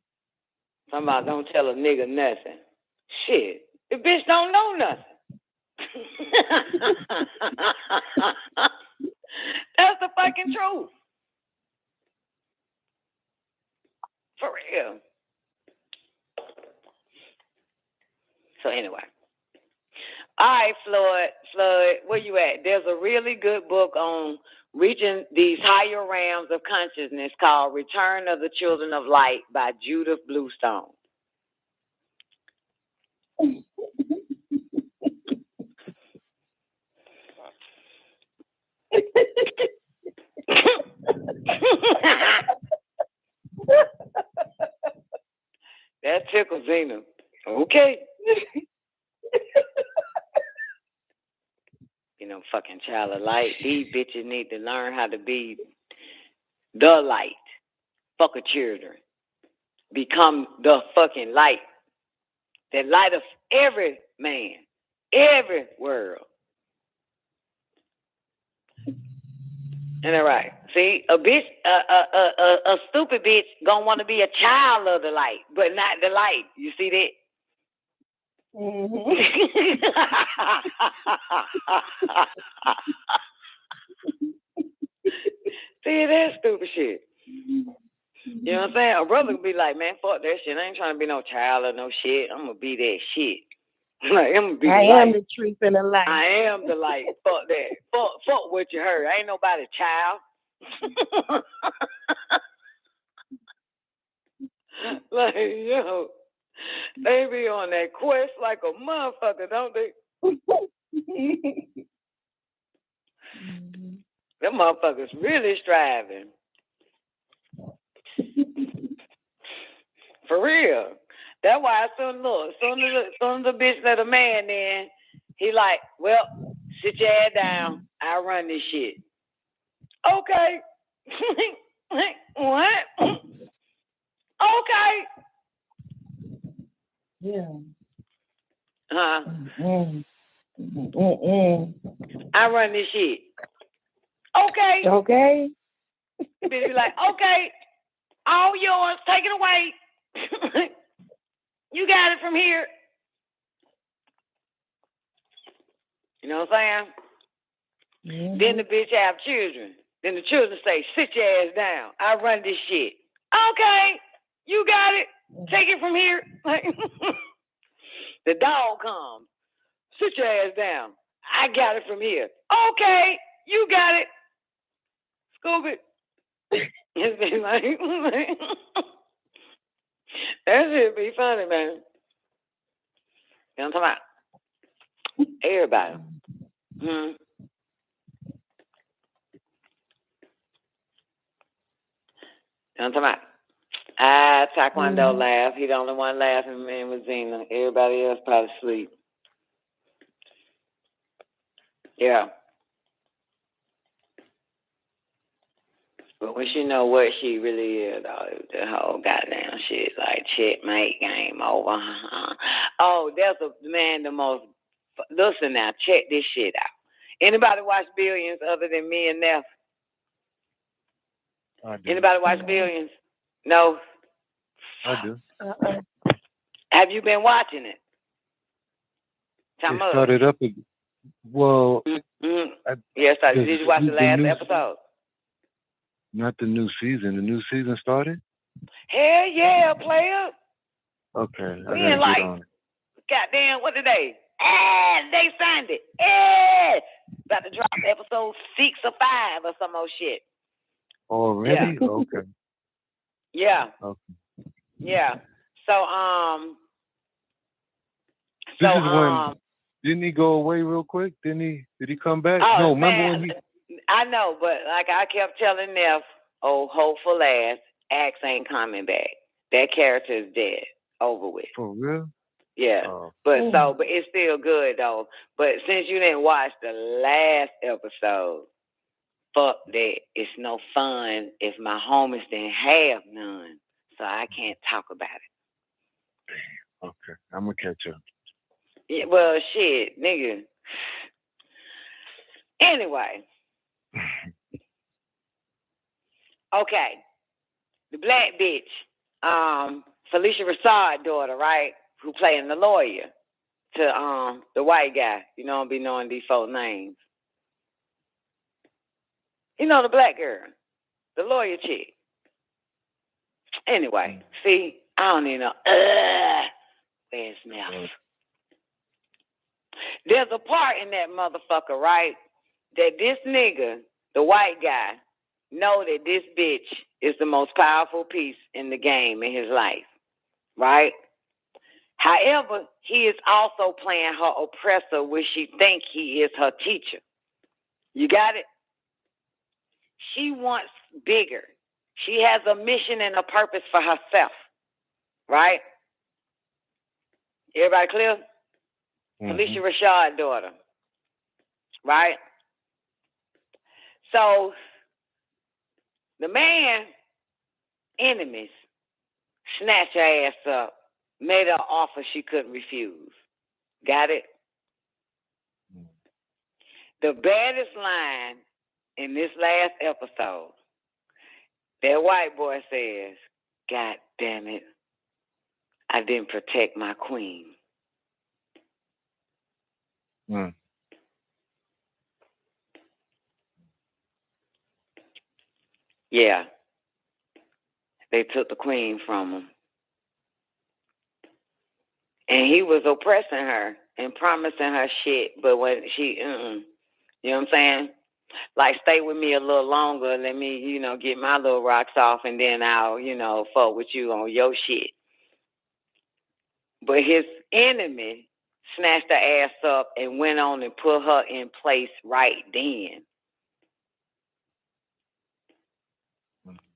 Somebody don't tell a nigga nothing. Shit. The bitch don't know nothing. That's the fucking truth. For real. So anyway. All right, Floyd, where you at? There's a really good book on reaching these higher realms of consciousness called Return of the Children of Light by Judith Bluestone. That tickles Zena. Okay. You know, fucking child of light. These bitches need to learn how to be the light. Fuck a children. Become the fucking light. The light of every man. Every world. Ain't that right? See, a bitch, a stupid bitch gonna want to be a child of the light, but not the light. You see that? See, that's stupid shit. You know what I'm saying? A brother could be like, man, fuck that shit. I ain't trying to be no child or no shit. I'm gonna be that shit. Like, I'm gonna be I the light. am the truth and the light. I am the light. Fuck that. Fuck what you heard. I ain't nobody child. Like, yo, they be on that quest like a motherfucker, don't they? Them motherfuckers really striving. For real. That's why soon as the bitch let a man in, he like, well, sit your ass down. I run this shit. Okay. What? Okay. Yeah. Huh? I run this shit. Okay. Okay. Bitch be like, okay, all yours, take it away. You got it from here. You know what I'm saying? Mm-hmm. Then the bitch have children. Then the children say, sit your ass down. I run this shit. Okay, you got it. Take it from here. The dog comes. Sit your ass down. I got it from here. Okay, you got it. Scoop it. It's been like, that should be funny, man. You know what I'm talking about? Everybody. Hmm. You know what I'm talking about? Taekwondo laugh. He the only one laughing, man, with Zena. Everybody else probably sleep. Yeah. But when she know what she really is, though, the whole goddamn shit, like checkmate, game over. Oh, that's the most. Listen now, check this shit out. Anybody watch Billions other than me and Neff? I do. Anybody watch Billions? No. I do. Have you been watching it? It started up again. Well, Yes, did you watch the last episode? Not the new season. The new season started? Hell yeah, player. Okay. We in like, goddamn, what today? They signed it. About to drop episode 6 or 5 or some old shit. Already? Yeah. Okay. Yeah. Okay. Yeah. So, This is when, didn't he go away real quick? Did he come back? Oh, no, man, remember when he... I know, but like I kept telling Neff, hopeful ass, Axe ain't coming back. That character is dead. Over with. For real? Yeah. But it's still good though. But since you didn't watch the last episode, fuck that. It's no fun if my homies didn't have none. So I can't talk about it. Okay. I'm going to catch up. Yeah, well, shit, nigga. Anyway. Okay. The black bitch, Felicia Rashad's daughter, right? Who playing the lawyer to the white guy. You know, don't be knowing these folk names. You know the black girl, the lawyer chick. Anyway, see, I don't even know. Where's Mel? There's a part in that motherfucker, right? That this nigga, the white guy, know that this bitch is the most powerful piece in the game in his life, right? However, he is also playing her oppressor, which she think he is her teacher. You got it? She wants bigger. She has a mission and a purpose for herself, right? Everybody clear? Mm-hmm. Felicia Rashad's daughter, right? So the man, enemies, snatched her ass up, made her an offer she couldn't refuse. Got it? The baddest line in this last episode, that white boy says, God damn it, I didn't protect my queen. Mm. Yeah. They took the queen from him. And he was oppressing her and promising her shit, but when she, you know what I'm saying? Like, stay with me a little longer, let me, get my little rocks off, and then I'll, fuck with you on your shit. But his enemy snatched her ass up and went on and put her in place right then.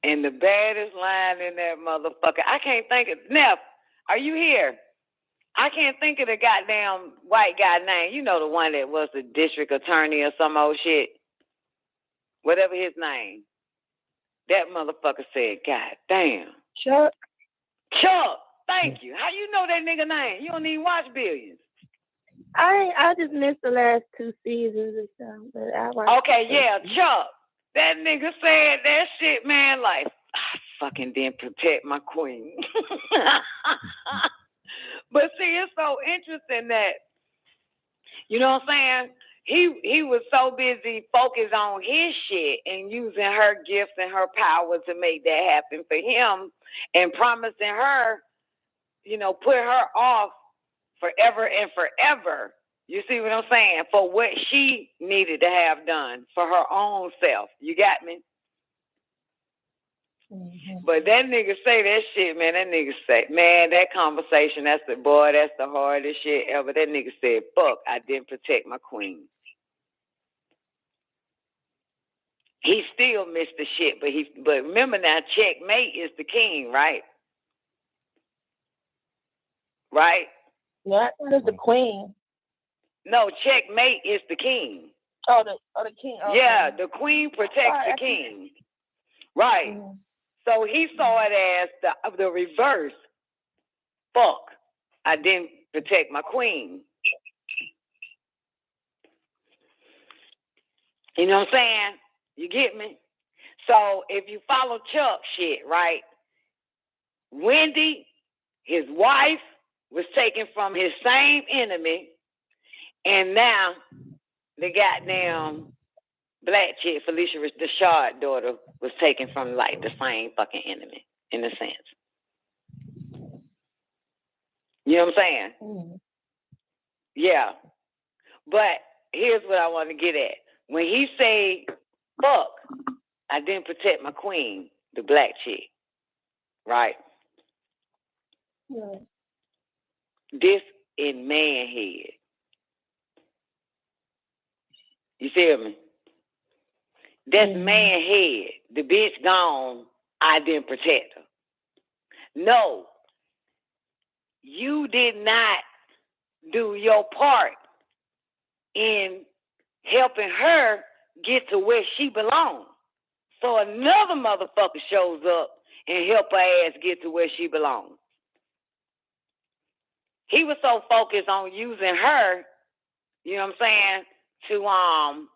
And the baddest line in that motherfucker, I can't think of, Neff, are you here? I can't think of the goddamn white guy name. You know, the one that was the district attorney or some old shit. whatever his name. That motherfucker said, God damn. Chuck. Chuck, thank you. How you know that nigga name? You don't even watch Billions. I just missed the last 2 seasons or something. But I watched Okay, yeah, Chuck. That nigga said that shit, man, like, I fucking didn't protect my queen. But see, it's so interesting that, you know what I'm saying? He was so busy focused on his shit and using her gifts and her power to make that happen for him and promising her, you know, put her off forever and forever. You see what I'm saying? For what she needed to have done for her own self. You got me? Mm-hmm. But that nigga say that shit, man. That nigga say, man, that conversation, that's the hardest shit ever. That nigga said, fuck, I didn't protect my queen. He still missed the shit, but remember now, checkmate is the king, right? Right? Yeah, that is the queen. No, checkmate is the king. Oh, the king. Okay. Yeah, the queen protects the king. Right. Mm-hmm. So he saw it as the reverse. Fuck, I didn't protect my queen. You know what I'm saying? You get me? So if you follow Chuck shit, right? Wendy, his wife, was taken from his same enemy, and now the goddamn black chick, Felicia Rashad daughter, was taken from like the same fucking enemy, in a sense. You know what I'm saying? Mm-hmm. Yeah. But here's what I want to get at. When he say, fuck, I didn't protect my queen, the black chick, right? Yeah. This in man head. You feel me? That's man head. The bitch gone, I didn't protect her. No. You did not do your part in helping her get to where she belongs. So another motherfucker shows up and help her ass get to where she belongs. He was so focused on using her, you know what I'm saying, to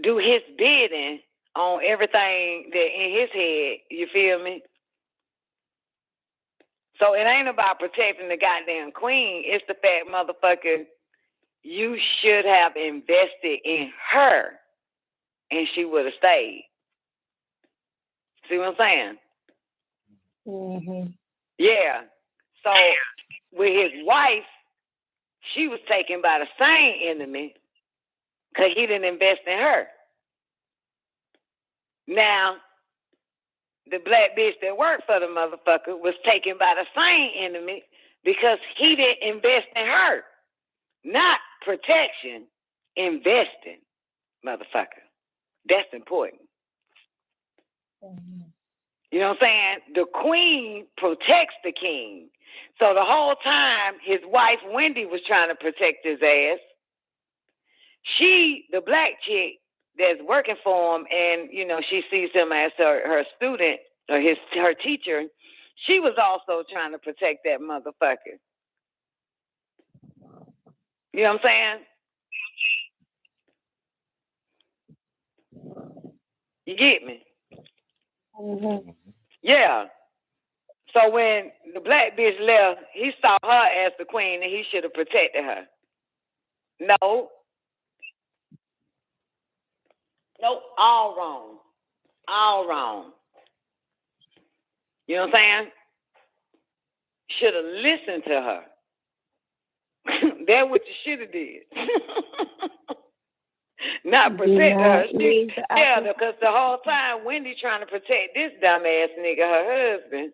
do his bidding on everything that in his head, you feel me? So it ain't about protecting the goddamn queen. It's the fact, motherfucker, you should have invested in her and she would have stayed. See what I'm saying? Mm-hmm. Yeah. So with his wife, she was taken by the same enemy because he didn't invest in her. Now, the black bitch that worked for the motherfucker was taken by the same enemy because he didn't invest in her. Not protection, investing, motherfucker. That's important. Mm-hmm. You know what I'm saying? The queen protects the king. So the whole time his wife Wendy was trying to protect his ass, she, the black chick that's working for him, and you know she sees him as her student or her teacher, she was also trying to protect that motherfucker. You know what I'm saying? You get me? Mm-hmm. Yeah. So when the black bitch left, he saw her as the queen and he should have protected her. No. Nope, all wrong. All wrong. You know what I'm saying? Should have listened to her. That's what you should have did. Not protect her. Yeah, because the whole time Wendy trying to protect this dumbass nigga, her husband,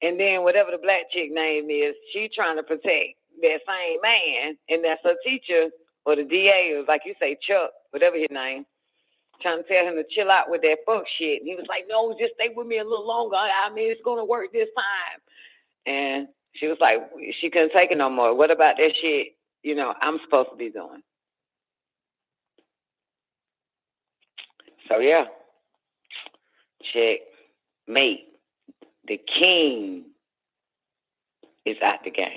and then whatever the black chick name is, she trying to protect that same man, and that's her teacher or the DA, or like you say, Chuck, whatever his name, trying to tell him to chill out with that fuck shit. And he was like, no, just stay with me a little longer. I mean, it's going to work this time. And she was like, she couldn't take it no more. What about that shit, you know, I'm supposed to be doing? So yeah, check, mate. The king is out the game.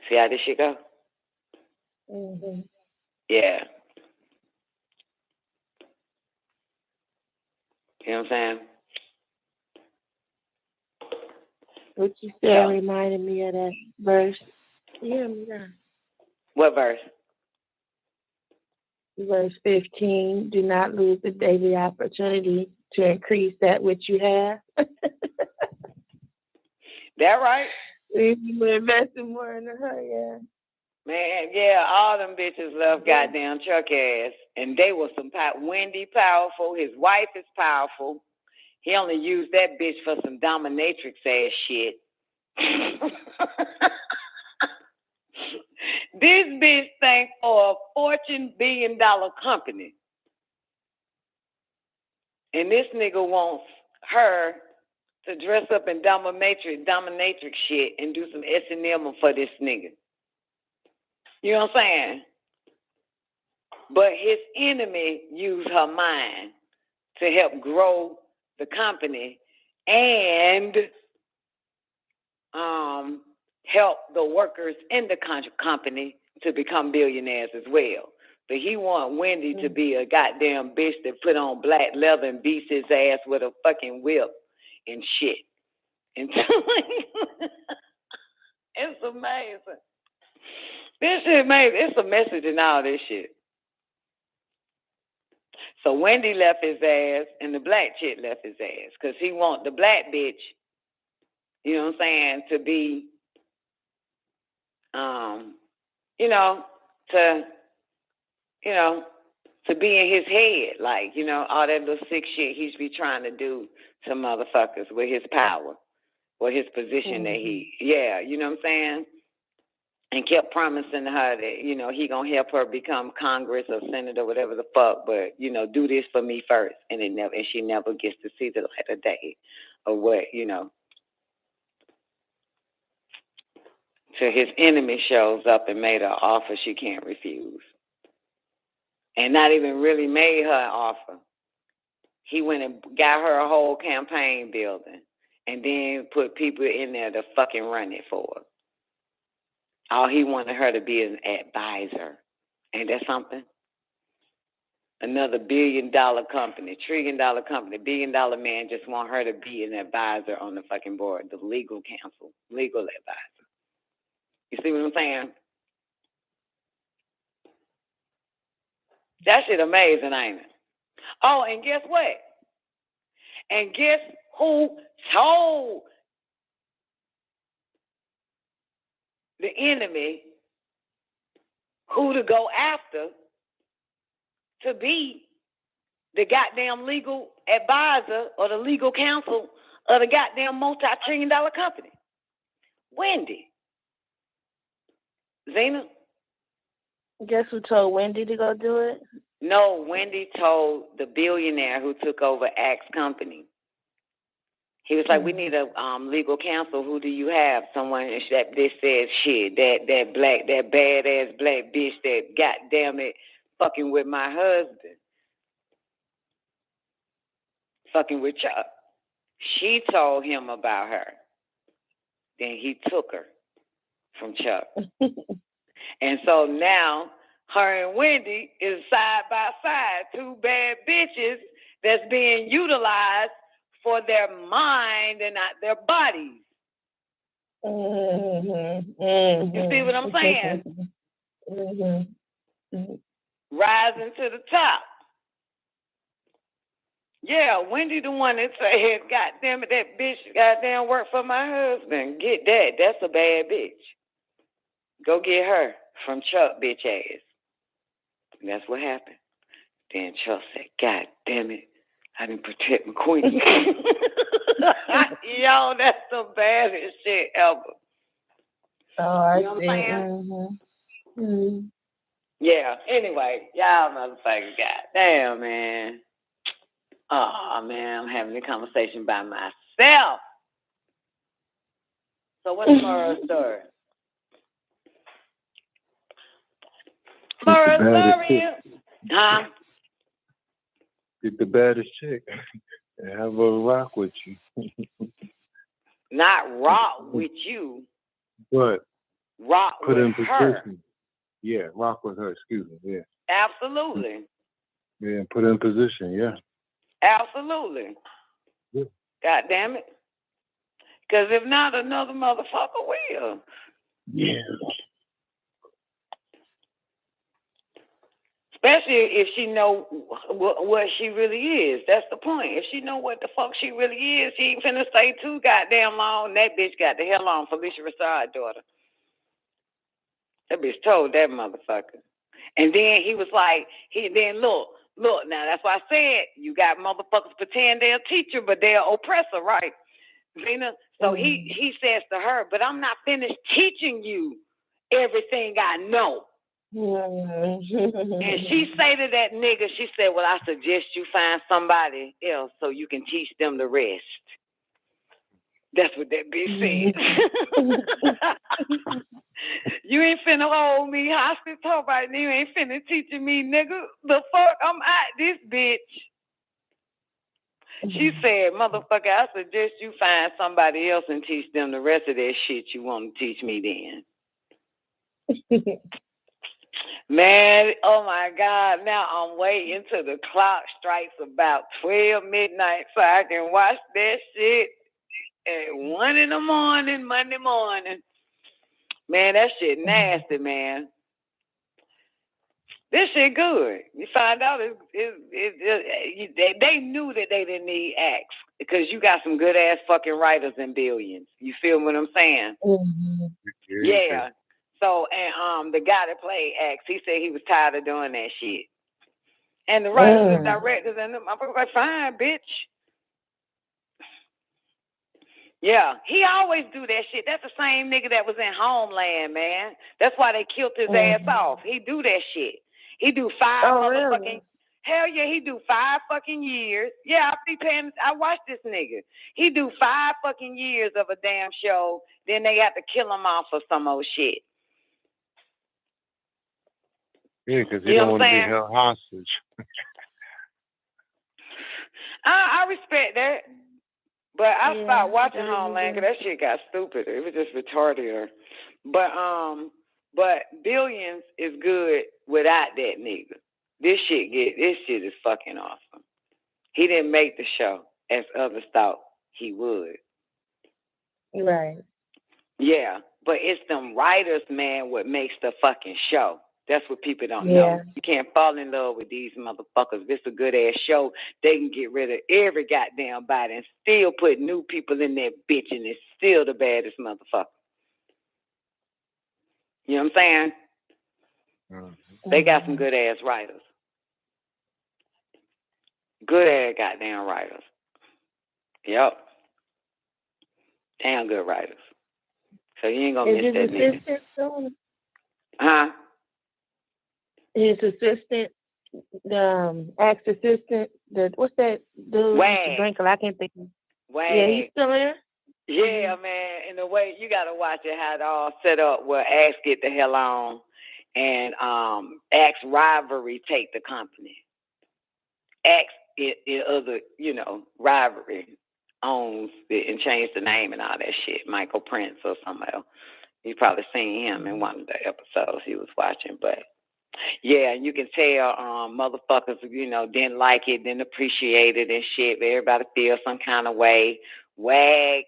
See how this shit go? Mm-hmm. Yeah. You know what I'm saying? What you said reminded me of that verse. Yeah, What verse? Verse 15. Do not lose the daily opportunity to increase that which you have. That right? You invested more in her, yeah. Man, yeah, all them bitches love goddamn Chuck ass. And they were some Wendy powerful. His wife is powerful. He only used that bitch for some dominatrix ass shit. This bitch thinks for a Fortune $1 billion company. And this nigga wants her to dress up in dominatrix shit and do some S&M for this nigga. You know what I'm saying? But his enemy used her mind to help grow the company and help the workers in the company to become billionaires as well. But he want Wendy to be a goddamn bitch that put on black leather and beats his ass with a fucking whip and shit. And it's amazing. This shit amazing. It's a message in all this shit. So Wendy left his ass and the black chick left his ass because he want the black bitch, you know what I'm saying, to be, to be in his head, like, all that little sick shit he should be trying to do to motherfuckers with his power, with his position that you know what I'm saying? And kept promising her that, he gonna help her become Congress or senator, whatever the fuck, but, do this for me first. And she never gets to see the light of day or what, till his enemy shows up and made her an offer she can't refuse. And not even really made her an offer. He went and got her a whole campaign building and then put people in there to fucking run it for her. All he wanted her to be is an advisor. Ain't that something? Another $1 billion company, $1 trillion company, $1 billion man just want her to be an advisor on the fucking board, the legal counsel, legal advisor. You see what I'm saying? That shit amazing, ain't it? Oh, and guess what? And guess who told the enemy who to go after to be the goddamn legal advisor or the legal counsel of the goddamn multi-trillion-dollar company? Wendy. Zena? Guess who told Wendy to go do it? No, Wendy told the billionaire who took over Axe Company. He was like, we need a legal counsel. Who do you have? Someone that this says shit, that badass black bitch that, goddamn it, fucking with my husband. Fucking with Chuck. She told him about her. Then he took her from Chuck. And so now her and Wendy is side by side, two bad bitches that's being utilized for their mind and not their bodies. You see what I'm saying? Rising to the top. Yeah, Wendy the one that said, God damn it, that bitch goddamn work for my husband. Get that. That's a bad bitch. Go get her from Chuck, bitch ass. And that's what happened. Then Chuck said, God damn it, I didn't protect my queen. Yo, that's the baddest shit ever. Oh, I you know see. what I'm saying? Yeah, anyway, y'all motherfuckers, goddamn, man. Oh, man, I'm having a conversation by myself. So what's tomorrow's story? Tomorrow's story is Huh? Get the baddest chick and have her rock with you. Not rock with you. But rock put with in her. position. Yeah, rock with her. Excuse me. Yeah. Absolutely. Yeah, put in position. Yeah. Absolutely. Yeah. God damn it. Because if not, another motherfucker will. Yeah. Especially if she know what she really is. That's the point. If she know what the fuck she really is, she ain't finna stay too goddamn long. That bitch got the hell on, Felicia Rashad's daughter. That bitch told that motherfucker. And then he was like, look, now that's why I said you got motherfuckers pretend they're a teacher, but they're an oppressor, right? Zena? So he says to her, but I'm not finished teaching you everything I know. And she say to that nigga, she said, well, I suggest you find somebody else so you can teach them the rest. That's what that bitch said. You ain't finna hold me hostage. Talk about you ain't finna teaching me, nigga. The fuck? I'm out this bitch. She said, motherfucker, I suggest you find somebody else and teach them the rest of that shit you want to teach me then. Man, oh my God, now I'm waiting till the clock strikes about 12 midnight so I can watch that shit at 1 in the morning, Monday morning. Man, that shit nasty, man. This shit good. You find out they knew that they didn't need acts because you got some good ass fucking writers in Billions. You feel what I'm saying? Mm-hmm. Yeah. So, and the guy that played Axe, he said he was tired of doing that shit. And the writers and directors and them, I'm like, fine, bitch. Yeah, he always do that shit. That's the same nigga that was in Homeland, man. That's why they killed his ass off. He do that shit. He do 5 motherfucking... Really? Hell yeah, he do 5 fucking years. Yeah, I watched this nigga. He do 5 fucking years of a damn show, then they have to kill him off for some old shit. Yeah, because you don't want to be held hostage. I respect that. But I stopped watching Homeland because that shit got stupid. It was just retarded. But Billions is good without that nigga. This shit is fucking awesome. He didn't make the show as others thought he would. Right. Yeah, but it's them writers, man, what makes the fucking show. That's what people don't know. You can't fall in love with these motherfuckers. If it's a good ass show, they can get rid of every goddamn body and still put new people in that bitch, and it's still the baddest motherfucker. You know what I'm saying? Mm-hmm. They got some good ass writers. Good ass goddamn writers. Yep. Damn good writers. So you ain't gonna miss that nigga. Huh? His assistant, the Axe assistant, what's that dude? Wag. Drinker, I can't think of. Wag. Yeah, he's still there? Yeah, man. In a way, you gotta watch it how it all set up where Axe get the hell on and Axe rivalry take the company. Axe other, rivalry owns it and changed the name and all that shit. Michael Prince or something else. You probably seen him in one of the episodes he was watching, but yeah, you can tell motherfuckers, didn't like it, didn't appreciate it and shit. But everybody feels some kind of way. Wags,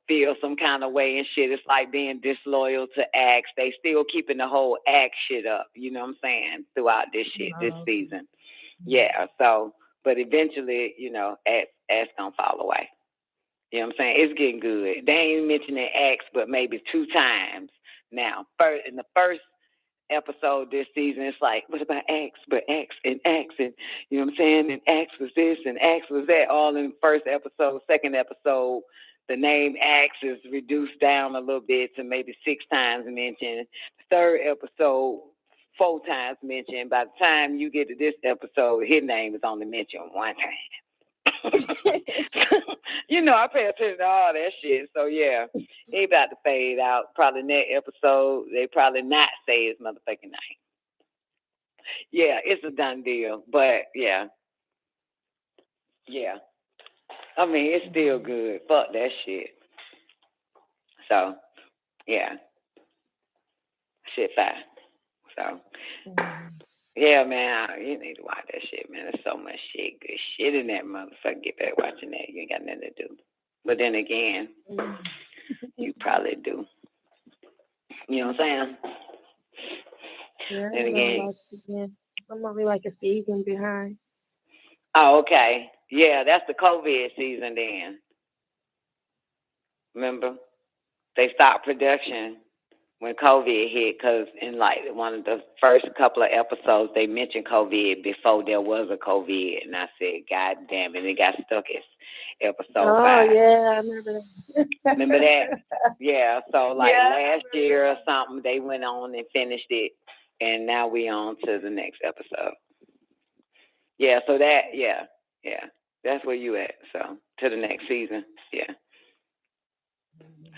feel some kind of way and shit. It's like being disloyal to Axe. They still keeping the whole Axe shit up, you know what I'm saying, throughout this shit, this season. Yeah, so, but eventually, Axe gonna fall away. You know what I'm saying? It's getting good. They ain't mentioning Axe, but maybe 2 times now. In the first episode this season, it's like, what about Axe? But Axe and Axe, and you know what I'm saying? And Axe was this and Axe was that. All in the first episode. Second episode, the name Axe is reduced down a little bit to maybe 6 times mentioned. Third episode, 4 times mentioned. By the time you get to this episode, his name is only mentioned 1 time. I pay attention to all that shit. So yeah, he about to fade out. Probably next episode, they probably not say his motherfucking name. Yeah, it's a done deal. But yeah. I mean, it's still good. Fuck that shit. So, yeah. Shit fine. So, yeah, man, you need to watch that shit, man. There's so much shit, good shit in that motherfucker. Get back watching that. You ain't got nothing to do. But then again, you probably do. You know what I'm saying? Yeah, And again, I'm only like a season behind. oh, okay. Yeah, that's the COVID season then. Remember? They stopped production when COVID hit because in like one of the first couple of episodes, they mentioned COVID before there was a COVID. And I said, God damn it, it got stuck as episode 5. Oh, yeah, I remember that. Remember that? Yeah, so like last year or something, they went on and finished it. And now we on to the next episode. Yeah, so that, yeah, that's where you at. So to the next season, yeah.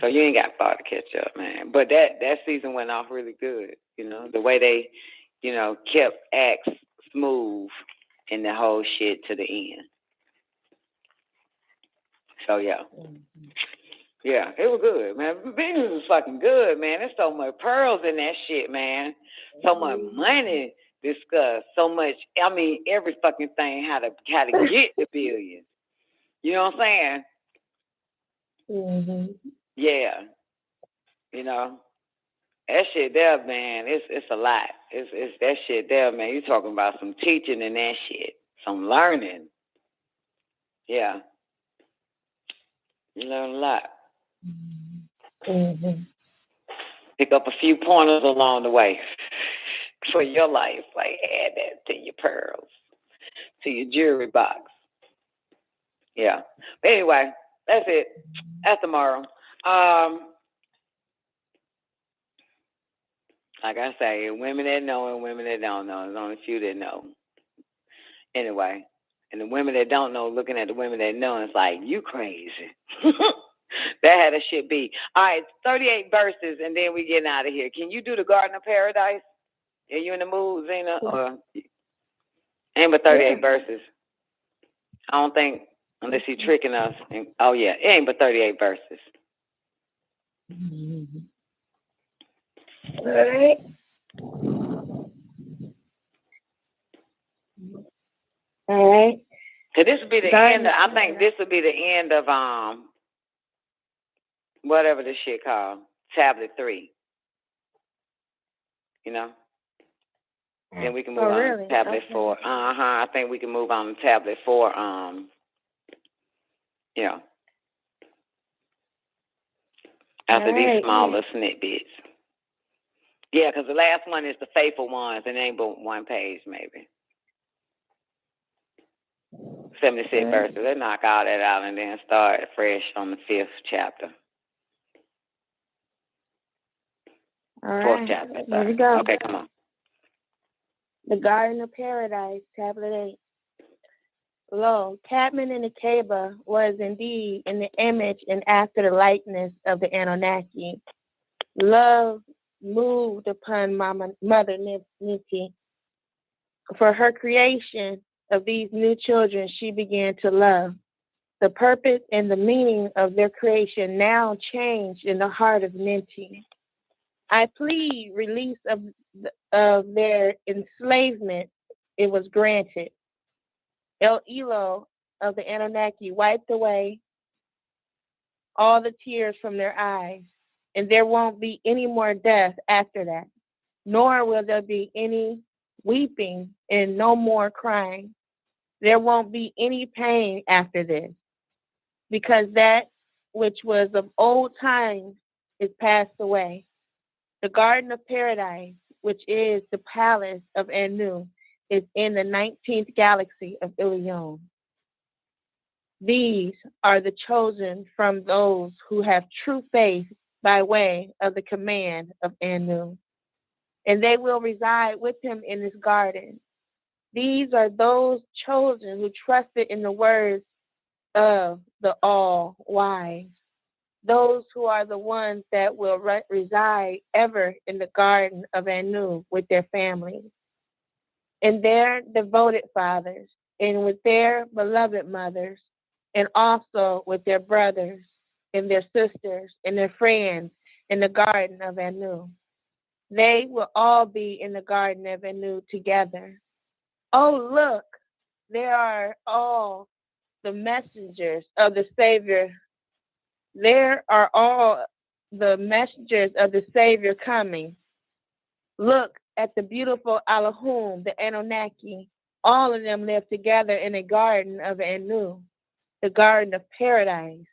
So you ain't got far to catch up, man. But that season went off really good. You know, the way they, kept acts smooth in the whole shit to the end. So yeah. Yeah, it was good, man. Business was fucking good, man. There's so much pearls in that shit, man. So much money discussed. So much, I mean, every fucking thing, how to get the billions. You know what I'm saying? Yeah. That shit there, man, it's a lot. It's that shit there, man. You talking about some teaching and that shit. Some learning. Yeah. You learn a lot. Pick up a few pointers along the way for your life. Like add that to your pearls, to your jewelry box. Yeah. But anyway, that's it. That's tomorrow. Like I say, women that know and women that don't know. There's only a few that know. Anyway. And the women that don't know, looking at the women that know, it's like, you crazy. That had a shit be. All right, 38 verses, and then we getting out of here. Can you do the Garden of Paradise? Are you in the mood, Zena? Or ain't but 38 verses. I don't think, unless he's tricking us. Oh, yeah, it ain't but 38 verses. All right. All right. So this will be the end. I think this will be the end of whatever this shit called, Tablet 3. Then we can move on to Tablet 4. I think we can move on to Tablet 4. After these smaller snippets. Yeah, because the last one is the faithful ones, and it ain't but one page, maybe. 76 verses. Let's knock all that out and then start fresh on the 5th chapter. All right. 4th chapter. Here we go. Okay, come on. The Garden of Paradise, Tablet 8. Lo, Cadman and Akaba was indeed in the image and after the likeness of the Anunnaki. Love moved upon Mother Niti. For her creation of these new children, she began to love. The purpose and the meaning of their creation now changed in the heart of Niti. I plead release of their enslavement. It was granted. El Elo of the Anunnaki wiped away all the tears from their eyes, and there won't be any more death after that, nor will there be any weeping and no more crying. There won't be any pain after this, because that which was of old times is passed away. The Garden of Paradise, which is the palace of Anu, is in the 19th galaxy of Ilion. These are the chosen from those who have true faith by way of the command of Anu, and they will reside with him in this garden. These are those chosen who trusted in the words of the All-Wise, those who are the ones that will reside ever in the garden of Anu with their families. and their devoted fathers, and with their beloved mothers, and also with their brothers and their sisters and their friends in the garden of Anu. They will all be in the garden of Anu together. Oh, look, there are all the messengers of the Savior. There are all the messengers of the Savior coming. Look at the beautiful Alahum, the Anunnaki. All of them live together in a garden of Anu, the garden of paradise.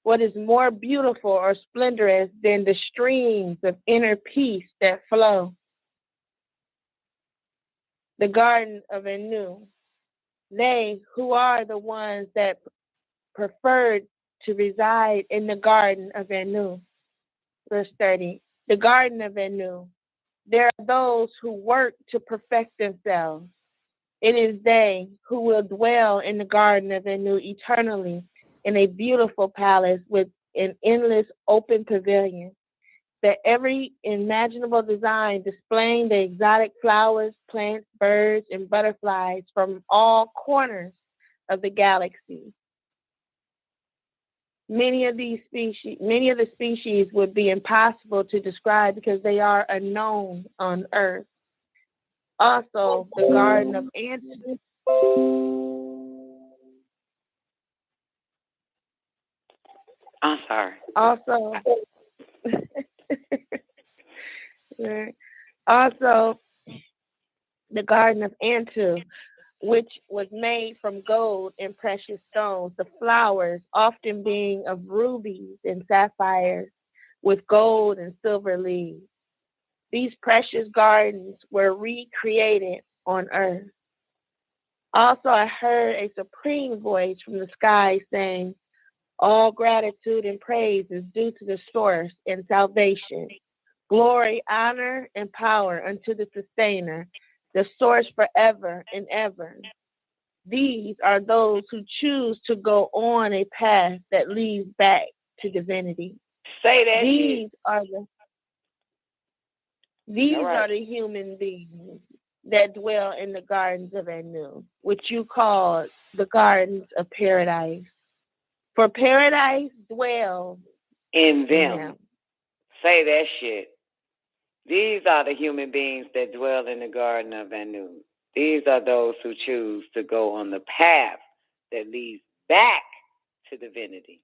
What is more beautiful or splendorous than the streams of inner peace that flow? The garden of Anu. They who are the ones that preferred to reside in the garden of Anu. Verse 30. The garden of Anu. There are those who work to perfect themselves. It is they who will dwell in the garden of Anu eternally in a beautiful palace with an endless open pavilion, that every imaginable design displaying the exotic flowers, plants, birds, and butterflies from all corners of the galaxy. Many of the species would be impossible to describe because they are unknown on Earth. Also, the garden of Anu. I'm sorry. Also, also, the garden of Anu, which was made from gold and precious stones, the flowers often being of rubies and sapphires with gold and silver leaves. These precious gardens were recreated on Earth. Also, I heard a supreme voice from the sky saying, all gratitude and praise is due to the source and salvation. Glory, honor, and power unto the sustainer, the source forever and ever. These are those who choose to go on a path that leads back to divinity. Say that. These are the human beings that dwell in the gardens of Anu, which you call the gardens of paradise. For paradise dwells in them. Say that shit. These are the human beings that dwell in the garden of Anu. These are those who choose to go on the path that leads back to divinity.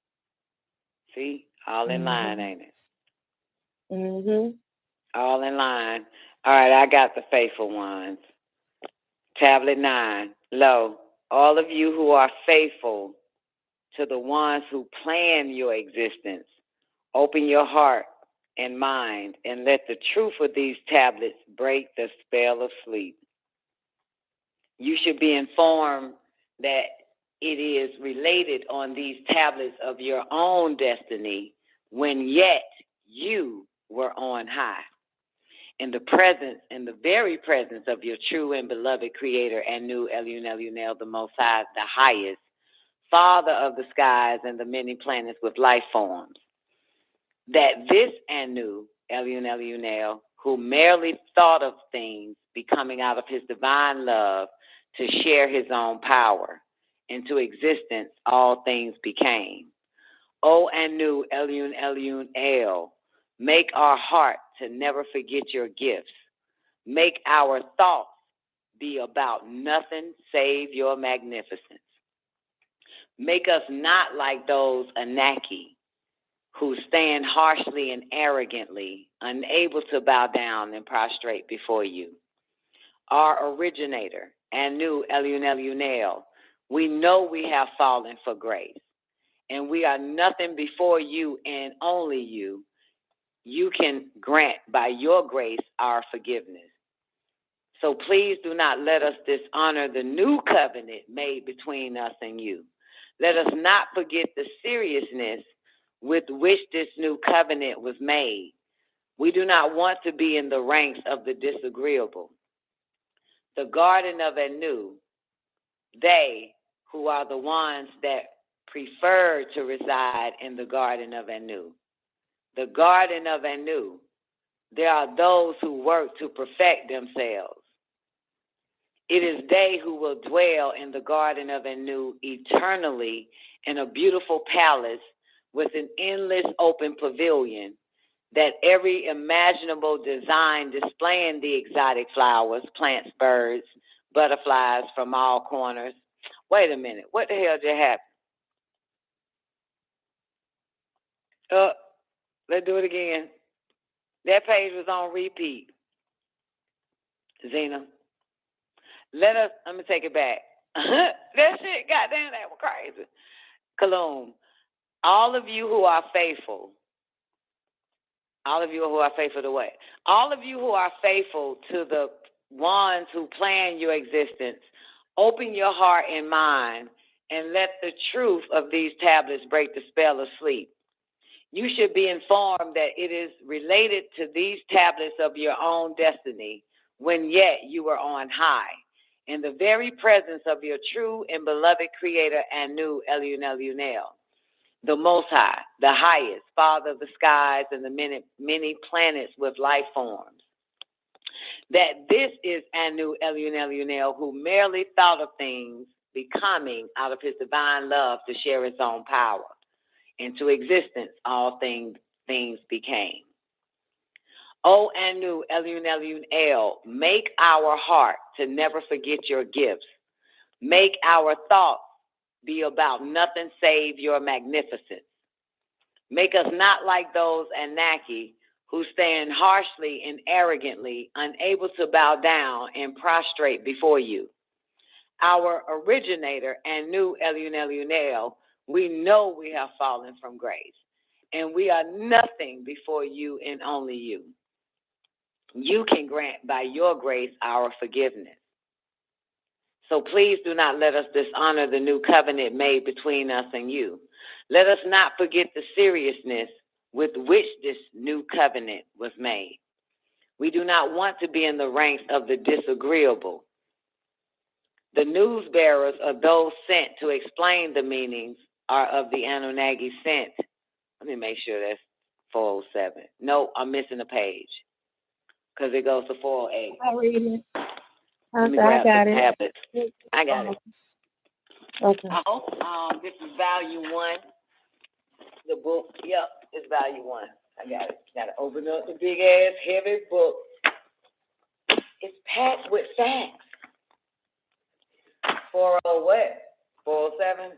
See? All in line, ain't it? Mm-hmm. All in line. All right, I got the faithful ones. Tablet 9. Lo, all of you who are faithful to the ones who plan your existence, open your heart and mind and let the truth of these tablets break the spell of sleep. You should be informed that it is related on these tablets of your own destiny when yet you were on high. In the presence, in the very presence of your true and beloved Creator, Anu, Elun, Elunel, the Most High, the highest, Father of the skies and the many planets with life forms, that this Anu, Elun, Elunel, who merely thought of things becoming out of his divine love to share his own power, into existence all things became. O Anu, Elun, Elun, El, make our heart to never forget your gifts. Make our thoughts be about nothing save your magnificence. Make us not like those Anunnaki who stand harshly and arrogantly, unable to bow down and prostrate before you. Our originator, Anu, Elun, Elunel, we know we have fallen for grace, and we are nothing before you and only you. You can grant by your grace our forgiveness. So please do not let us dishonor the new covenant made between us and you. Let us not forget the seriousness with which this new covenant was made. We do not want to be in the ranks of the disagreeable. The garden of Anu, they who are the ones that prefer to reside in the garden of Anu. The garden of Anu, there are those who work to perfect themselves. It is they who will dwell in the garden of Anu eternally in a beautiful palace with an endless open pavilion, that every imaginable design displaying the exotic flowers, plants, birds, butterflies from all corners. Wait a minute, what the hell just happened? Let's do it again. That page was on repeat. Zena, let me take it back. That shit, goddamn, that was crazy. Kaloum, all of you who are faithful, all of you who are faithful to what? All of you who are faithful to the ones who plan your existence, open your heart and mind and let the truth of these tablets break the spell of sleep. You should be informed that it is related to these tablets of your own destiny when yet you were on high, in the very presence of your true and beloved Creator, Anu Elunel, the Most High, the highest, Father of the skies and the many planets with life forms. That this is Anu Elunel, who merely thought of things becoming out of his divine love to share his own power. Into existence, all things became. O Anu Elunel, make our heart to never forget your gifts. Make our thoughts be about nothing save your magnificence. Make us not like those Anunnaki who stand harshly and arrogantly, unable to bow down and prostrate before you. Our originator, Anu Elunel, we know we have fallen from grace, and we are nothing before you and only you. You can grant by your grace our forgiveness. So please do not let us dishonor the new covenant made between us and you. Let us not forget the seriousness with which this new covenant was made. We do not want to be in the ranks of the disagreeable. The news bearers of those sent to explain the meanings are of the Anunnaki sent. Let me make sure that's 407. No, I'm missing a page because it goes to 408. I read it. Let me I grab got the it. tablet. I got it. Okay. This is value 1. The book, yep, it's value 1. I got it. Got to open up the big ass heavy book. It's packed with facts. 40 what? 407?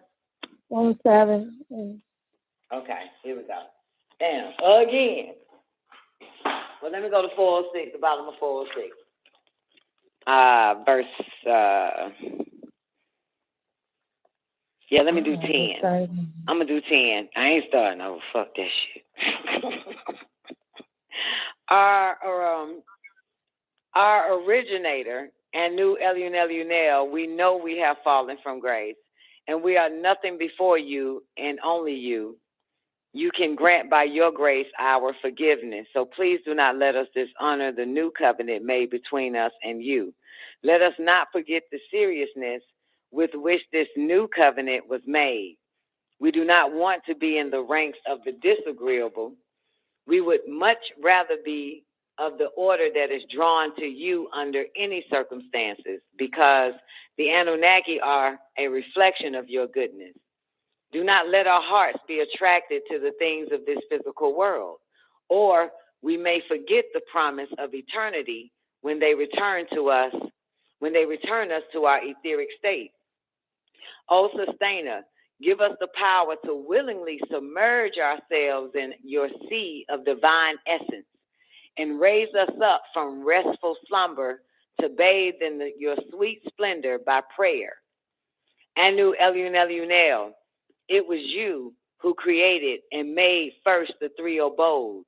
107. Okay, here we go. Damn, again. Well, let me go to 406, the bottom of 406. Let me do 10. I'm going to do 10. I ain't starting over. Fuck that shit. Our originator, Anu Elunel, we know we have fallen from grace, and we are nothing before you and only you. You can grant by your grace our forgiveness. So please do not let us dishonor the new covenant made between us and you. Let us not forget the seriousness with which this new covenant was made. We do not want to be in the ranks of the disagreeable. We would much rather be of the order that is drawn to you under any circumstances, because the Anunnaki are a reflection of your goodness. Do not let our hearts be attracted to the things of this physical world, or we may forget the promise of eternity when they return us to our etheric state. O Sustainer, give us the power to willingly submerge ourselves in your sea of divine essence and raise us up from restful slumber to bathe in your sweet splendor by prayer. Anu Elunel, it was you who created and made first the 3 abodes,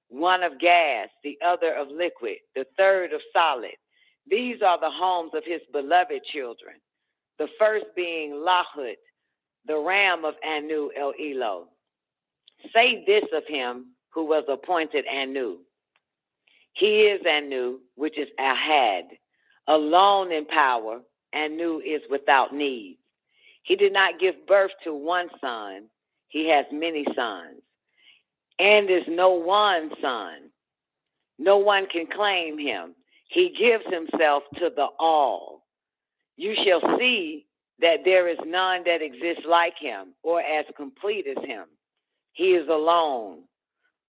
one of gas, the other of liquid, the third of solid. These are the homes of his beloved children, the first being Lahut, the ram of Anu El-Elo. Say this of him who was appointed Anu. He is Anu, which is Ahad, alone in power. Anu is without need. He did not give birth to one son. He has many sons, and is no one son. No one can claim him. He gives himself to the all. You shall see that there is none that exists like him or as complete as him. He is alone,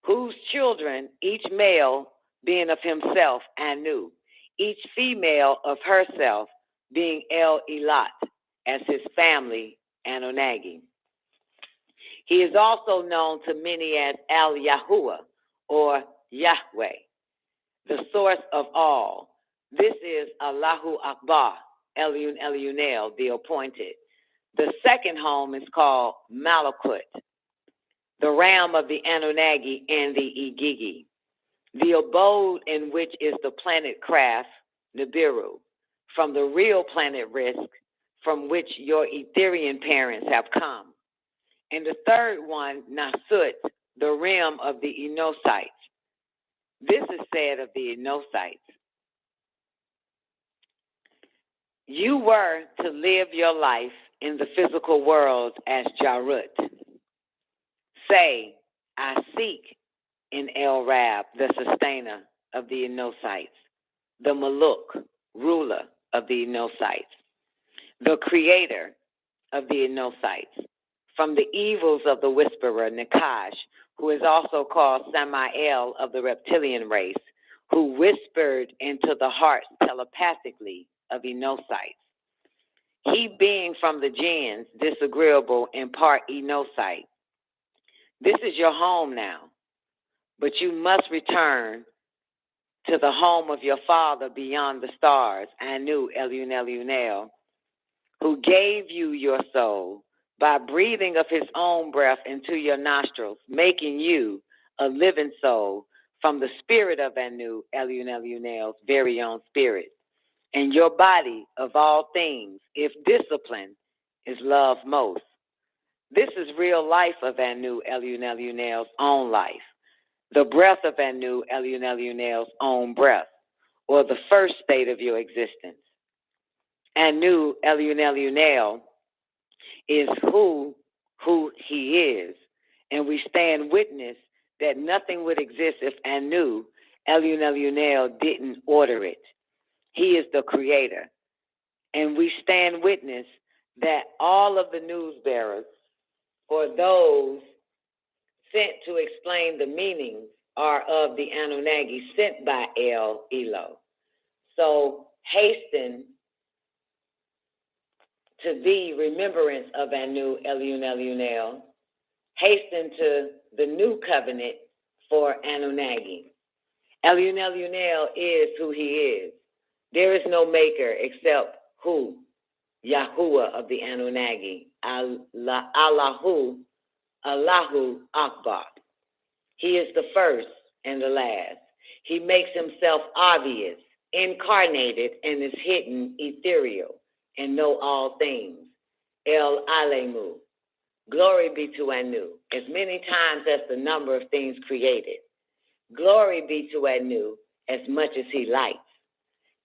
whose children, each male being of himself, Anu, each female of herself, being El Elat, as his family, Anunnaki. He is also known to many as Al Yahuwah, or Yahweh, the source of all. This is Allahu Akbar, Elyon Elyonel, the appointed. The second home is called Malakut, the realm of the Anunnaki and the Igigi, the abode in which is the planet Craft, Nibiru, from the real planet Risk, from which your Etherian parents have come. And the third one, Nasut, the realm of the Enosites. This is said of the Enosites. You were to live your life in the physical world as Jarut. Say, I seek in El Rab, the sustainer of the Enosites, the Maluk, ruler of the Enosites, the creator of the Enosites, from the evils of the whisperer, Nakash, who is also called Samael of the reptilian race, who whispered into the hearts telepathically of Enosites. He being from the jinns, disagreeable in part Enosite. This is your home now, but you must return to the home of your father beyond the stars, Anu Elyon Elyonel, who gave you your soul by breathing of his own breath into your nostrils, making you a living soul from the spirit of Anu Elyon Elyonel's very own spirit. And your body, of all things, if discipline is loved most. This is real life of Anu Elyon Elyonel's own life, the breath of Anu Elyon Elyonel's own breath, or the first state of your existence. Anu Elyon Elyonel is who he is, and we stand witness that nothing would exist if Anu Elyon Elyonel didn't order it. He is the creator, and we stand witness that all of the news bearers, or those sent to explain the meanings, are of the Anunnaki sent by El Elo. So hasten to the remembrance of Anu Elyon Elyonel, hasten to the new covenant for Anunnaki. Elyon Elyonel is who he is. There is no maker except who? Yahuwah of the Anunnaki, Allahu Akbar. He is the first and the last. He makes himself obvious, incarnated, and is hidden, ethereal, and know all things. El Alemu. Glory be to Anu, as many times as the number of things created. Glory be to Anu, as much as he likes.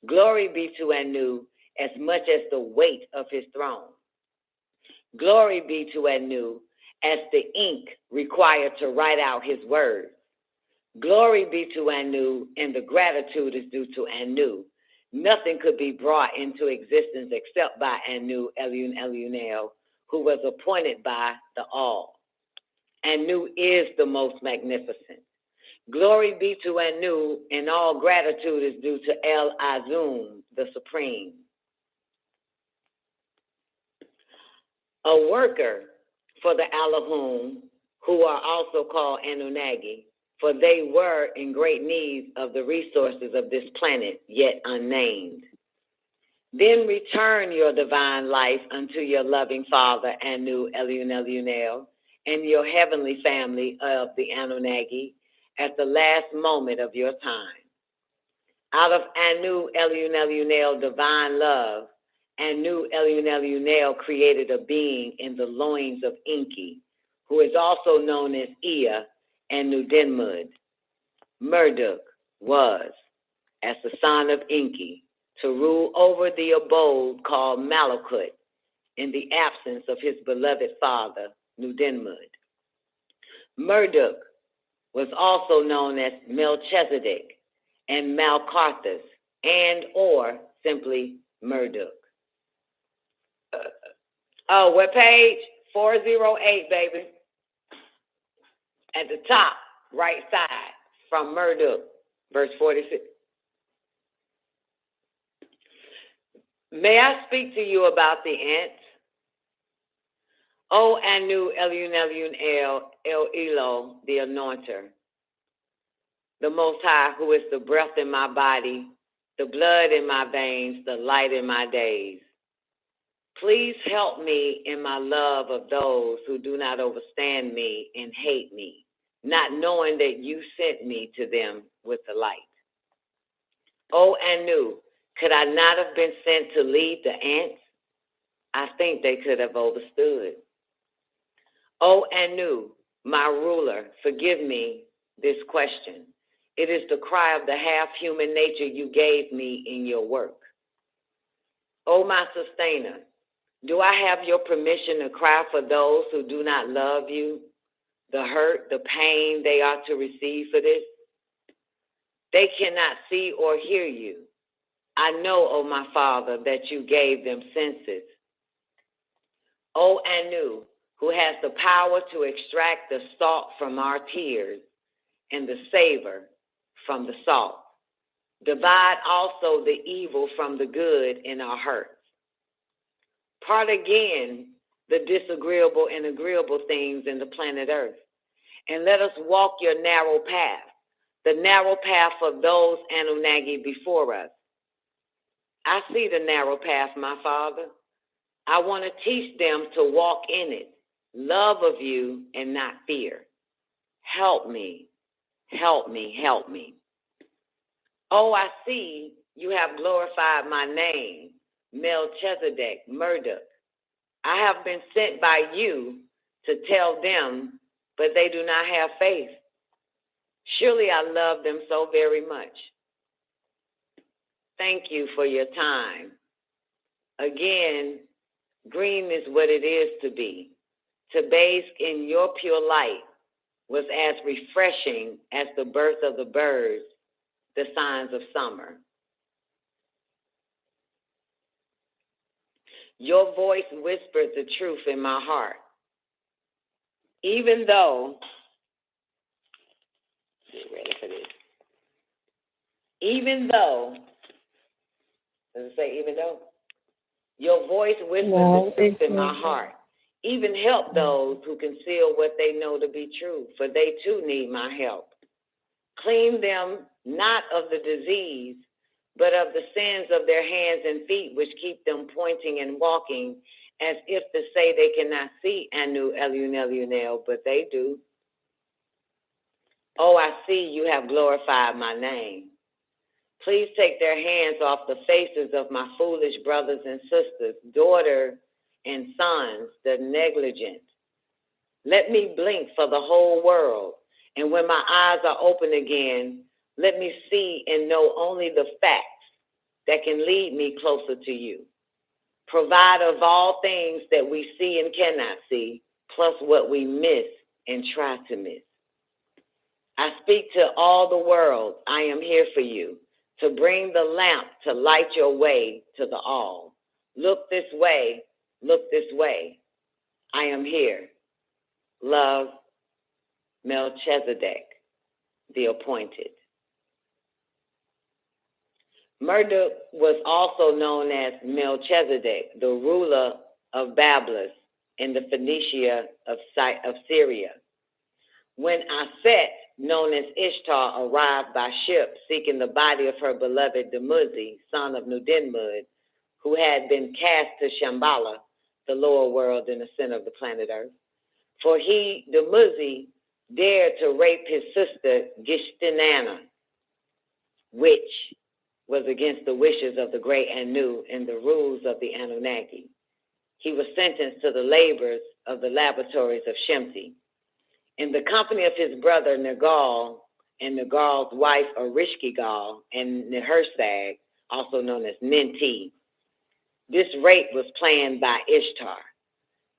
Glory be to Anu, as much as the weight of his throne. Glory be to Anu, as the ink required to write out his words. Glory be to Anu, and the gratitude is due to Anu. Nothing could be brought into existence except by Anu Elyon Elyonel, who was appointed by the All. Anu is the most magnificent. Glory be to Anu, and all gratitude is due to El Azum, the Supreme. A worker for the Elohim, who are also called Anunnaki, for they were in great need of the resources of this planet, yet unnamed. Then return your divine life unto your loving Father, Anu Elyon Elyonel, and your heavenly family of the Anunnaki, at the last moment of your time. Out of Anu Elyon Elyonel divine love, Anu Elyon Elyonel created a being in the loins of Enki, who is also known as Ea and Nudenmud. Marduk was, as the son of Enki, to rule over the abode called Malakut in the absence of his beloved father, Nudenmud. Marduk was also known as Melchizedek and Malkarthus, and or simply Marduk. Oh, what page? 408, baby. At the top, right side, from Marduk, verse 46. May I speak to you about the ants? O Anu Elion El Elo, the anointer, the Most High, who is the breath in my body, the blood in my veins, the light in my days. Please help me in my love of those who do not understand me and hate me, not knowing that you sent me to them with the light. O Anu, could I not have been sent to lead the ants? I think they could have understood. O Anu, my ruler, forgive me this question. It is the cry of the half-human nature you gave me in your work. O my sustainer, do I have your permission to cry for those who do not love you, the hurt, the pain they are to receive for this? They cannot see or hear you. I know, O my Father, that you gave them senses. O Anu, who has the power to extract the salt from our tears and the savor from the salt. Divide also the evil from the good in our hurts. Part again the disagreeable and agreeable things in the planet Earth, and let us walk your narrow path, the narrow path of those Anunnaki before us. I see the narrow path, my Father. I want to teach them to walk in it, love of you and not fear. Help me, help me, help me. Oh, I see you have glorified my name, Melchizedek, Marduk. I have been sent by you to tell them, but they do not have faith. Surely I love them so very much. Thank you for your time. Again, green is what it is to be. To bathe in your pure light was as refreshing as the birth of the birds, the signs of summer. Your voice whispered the truth in my heart. Even though, get ready for this. Even though, does it say even though? Your voice whispered the truth in my heart. Even help those who conceal what they know to be true, for they too need my help. Clean them not of the disease, but of the sins of their hands and feet, which keep them pointing and walking as if to say they cannot see Anu Elunel, but they do. Oh, I see you have glorified my name. Please take their hands off the faces of my foolish brothers and sisters, daughter and sons, the negligent. Let me blink for the whole world, and when my eyes are open again, let me see and know only the facts that can lead me closer to you. Provide of all things that we see and cannot see, plus what we miss and try to miss. I speak to all the world. I am here for you, to bring the lamp to light your way to the all. Look this way, look this way. I am here. Love, Melchizedek, the appointed. Marduk was also known as Melchizedek, the ruler of Babylon in the Phoenicia of Syria. When Aset, known as Ishtar, arrived by ship seeking the body of her beloved Dumuzi, son of Nudenmud, who had been cast to Shambhala, the lower world in the center of the planet Earth, for he, Dumuzi, dared to rape his sister Gishtinana, which was against the wishes of the great Anu and the rules of the Anunnaki. He was sentenced to the labors of the laboratories of Shemti. In the company of his brother Nergal and Nergal's wife Erishkigal and Nehursag, also known as Ninti, this rape was planned by Ishtar.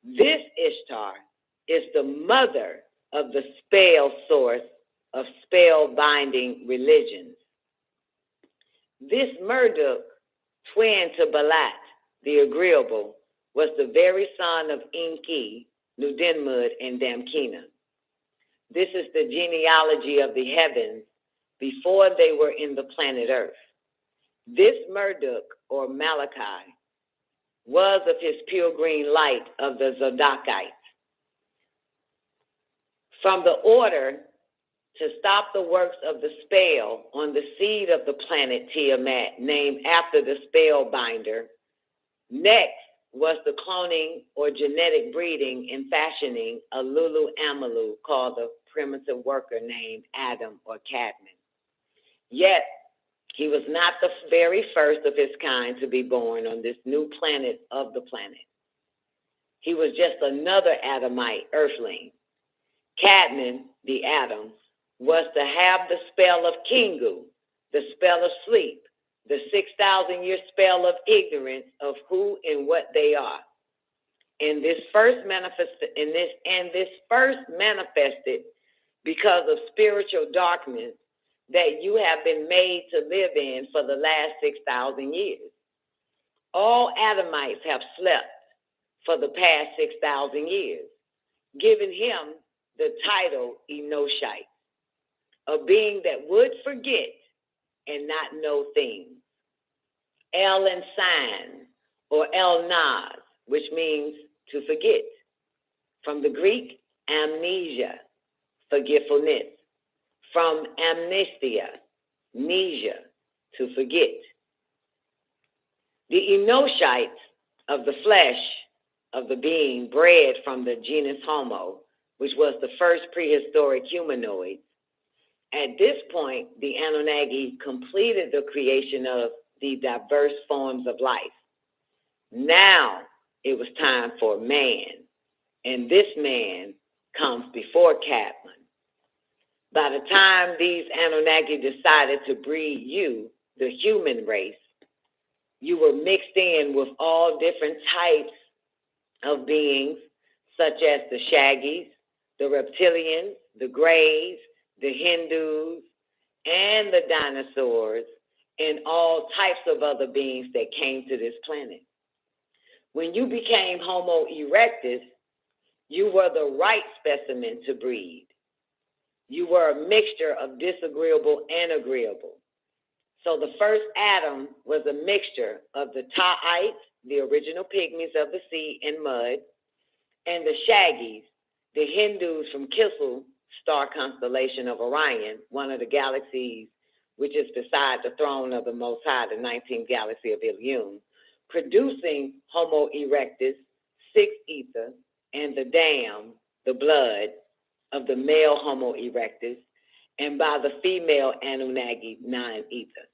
This Ishtar is the mother of the spell source of spell-binding religions. This Marduk, twin to Balat, the agreeable, was the very son of Enki, Nudenmud, and Damkina. This is the genealogy of the heavens before they were in the planet Earth. This Marduk, or Malachi, was of his pure green light of the Zodakites. From the order to stop the works of the spell on the seed of the planet Tiamat, named after the spellbinder. Next was the cloning or genetic breeding and fashioning a Lulu Amalu called the primitive worker named Adam or Cadman. Yet, he was not the very first of his kind to be born on this new planet of the planet. He was just another Adamite earthling. Cadman, the Adam, was to have the spell of Kingu, the spell of sleep, the 6,000-year spell of ignorance of who and what they are. And this first manifested because of spiritual darkness that you have been made to live in for the last 6,000 years. All Adamites have slept for the past 6,000 years, giving him the title Enoshite, a being that would forget and not know things. El Insan, or El Nas, which means to forget. From the Greek, amnesia, forgetfulness. From amnestia, amnesia, to forget. The Enoshites of the flesh of the being bred from the genus Homo, which was the first prehistoric humanoid. At this point, the Anunnaki completed the creation of the diverse forms of life. Now it was time for man, and this man comes before Cadman. By the time these Anunnaki decided to breed you, the human race, you were mixed in with all different types of beings, such as the Shaggies, the Reptilians, the Greys, the Hindus, and the dinosaurs, and all types of other beings that came to this planet. When you became Homo erectus, you were the right specimen to breed. You were a mixture of disagreeable and agreeable. So the first Adam was a mixture of the Ta'ites, the original pygmies of the sea and mud, and the Shaggies, the Hindus from Kissel star constellation of Orion, one of the galaxies which is beside the throne of the Most High, the 19th galaxy of Ilium, producing Homo erectus, 6 ether, and the dam, the blood, of the male Homo erectus, and by the female Anunnaki, 9 ether.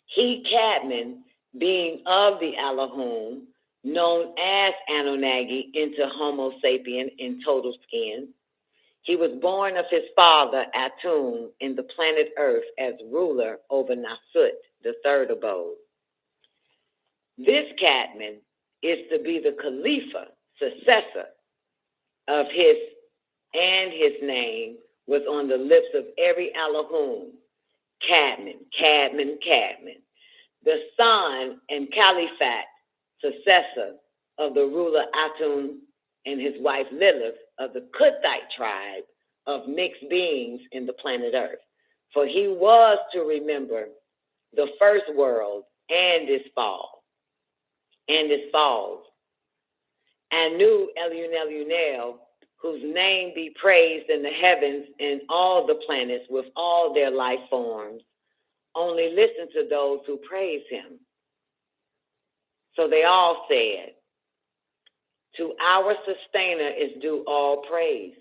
He, Cadman, being of the Elohim, known as Anunnaki into Homo sapien in total skin, he was born of his father, Atum, in the planet Earth as ruler over Nasut, the third abode. This Cadman is to be the Khalifa, successor of his, and his name was on the lips of every Elohim, Cadman, Cadman, Cadman, the son and Caliphate, successor of the ruler Atum and his wife Lilith of the Kuthite tribe of mixed beings in the planet Earth. For he was to remember the first world and its fall, and its falls. Anu Elunel, whose name be praised in the heavens and all the planets with all their life forms, only listen to those who praise him. So they all said, to our sustainer is due all praise.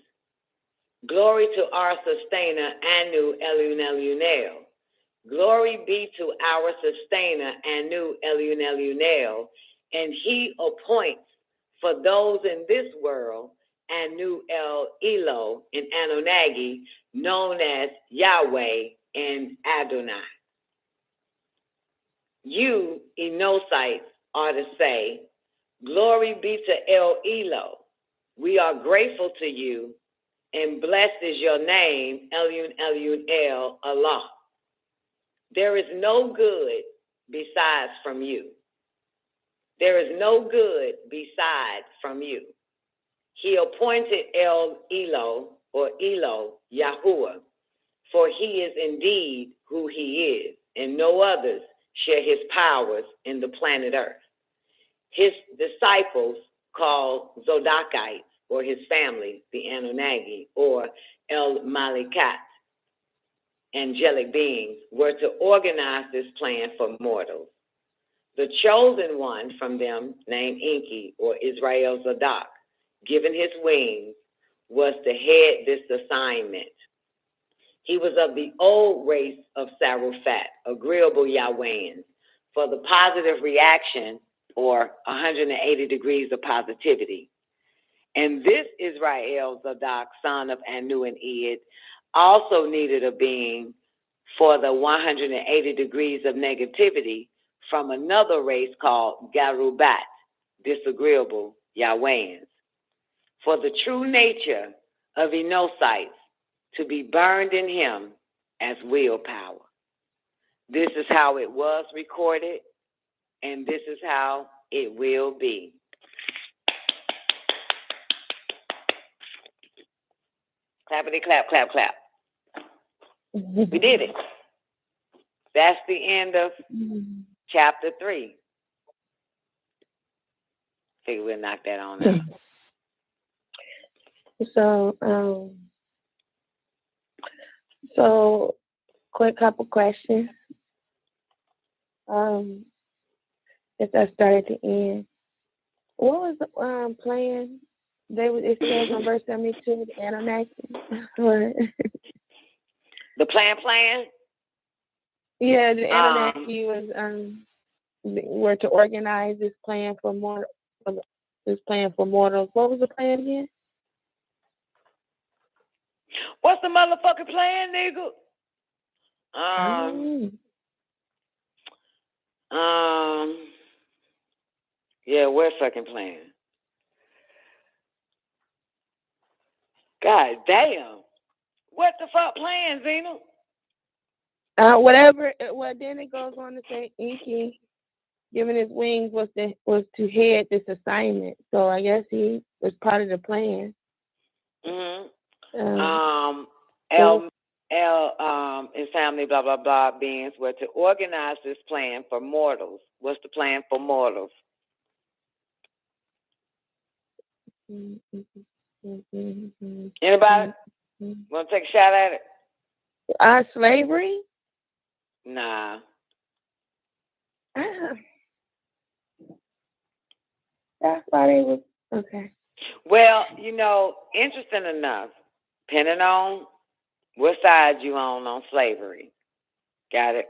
Glory to our sustainer, Anu Elunel. Glory be to our sustainer, Anu Elunel, and he appoints for those in this world, Anu El Elo in Anunnaki, known as Yahweh and Adonai. You, Enosites, are to say, glory be to El Elo. We are grateful to you, and blessed is your name, Elun El Allah. There is no good besides from you. There is no good beside from you. He appointed El Elo, or Elo, Yahuwah, for he is indeed who he is, and no others share his powers in the planet Earth. His disciples, called Zodakites, or his family, the Anunnaki, or El Malikat, angelic beings, were to organize this plan for mortals. The chosen one from them, named Enki, or Israel Zadok, given his wings, was to head this assignment. He was of the old race of Sarufat, agreeable Yahwehans, for the positive reaction, or 180 degrees of positivity. And this Israel Zadok, son of Anu and Ed, also needed a being for the 180 degrees of negativity from another race called Garubat, disagreeable Yahwehans, for the true nature of Enosites to be burned in him as willpower. This is how it was recorded, and this is how it will be. Clappity clap, clap, clap. We did it. That's the end of chapter 3. Figure we'll knock that on out. So quick couple questions. If I start at the end, what was the plan? It says on verse 72, the Anunnaki. The plan? Yeah, the Anunnaki were to organize this plan for mortals. What was the plan again? What's the motherfucking plan, nigga? Yeah, what fucking plan? God damn. What the fuck plan, Zena? Whatever. Well, then it goes on to say Enki, given his wings, was to head this assignment. So I guess he was part of the plan. His family, blah blah blah, beings were to organize this plan for mortals. What's the plan for mortals? Anybody want to take a shot at it? Slavery? Nah. That's why they was okay. Well, interesting enough, depending on what side you on slavery. Got it?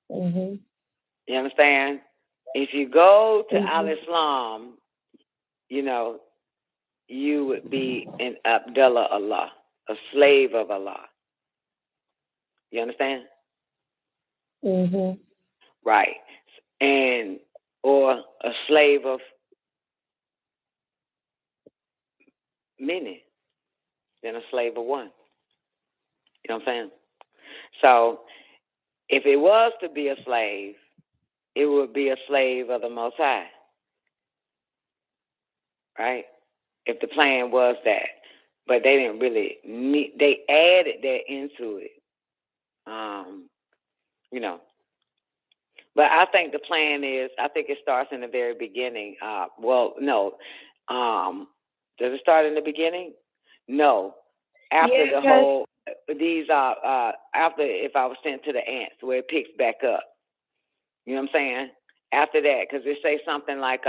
You understand? If you go to Al-Islam, you would be an Abdullah Allah, a slave of Allah. You understand? Right. Or a slave of many, then a slave of one. You know what I'm saying? So, if it was to be a slave, it would be a slave of the Most High. Right? If the plan was that. But they didn't really they added that into it. But I think the plan is, it starts in the very beginning. Does it start in the beginning? No. After the whole, after if I was sent to the ants, where it picks back up. You know what I'm saying? After that, because it say something like,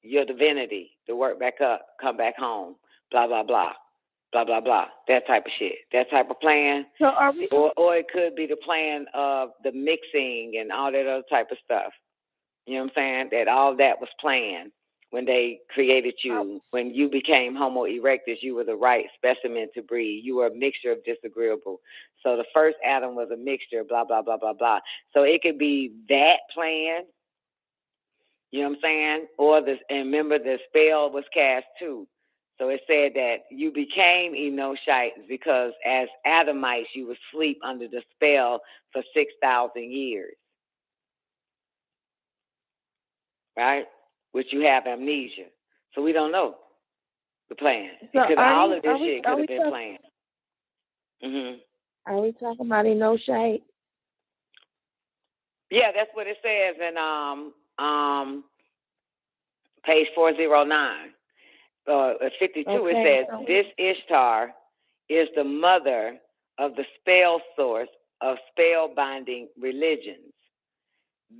your divinity, to work back up, come back home, blah, blah, blah, blah, blah, blah, that type of shit, that type of plan. So are we? Or it could be the plan of the mixing and all that other type of stuff. You know what I'm saying? That all that was planned when they created you. When you became Homo erectus, you were the right specimen to breed. You were a mixture of disagreeable. So the first Adam was a mixture, blah, blah, blah, blah, blah. So it could be that plan. You know what I'm saying? And remember, the spell was cast too. So it said that you became Enoshites because as Adamites, you would sleep under the spell for 6,000 years. right? Which you have amnesia. So we don't know the plan. So Because all of this shit could have been planned. Are we talking about Enoshite? Yeah, that's what it says in page 409. 52, Okay. it says, this Ishtar is the mother of the spell source of spellbinding religions.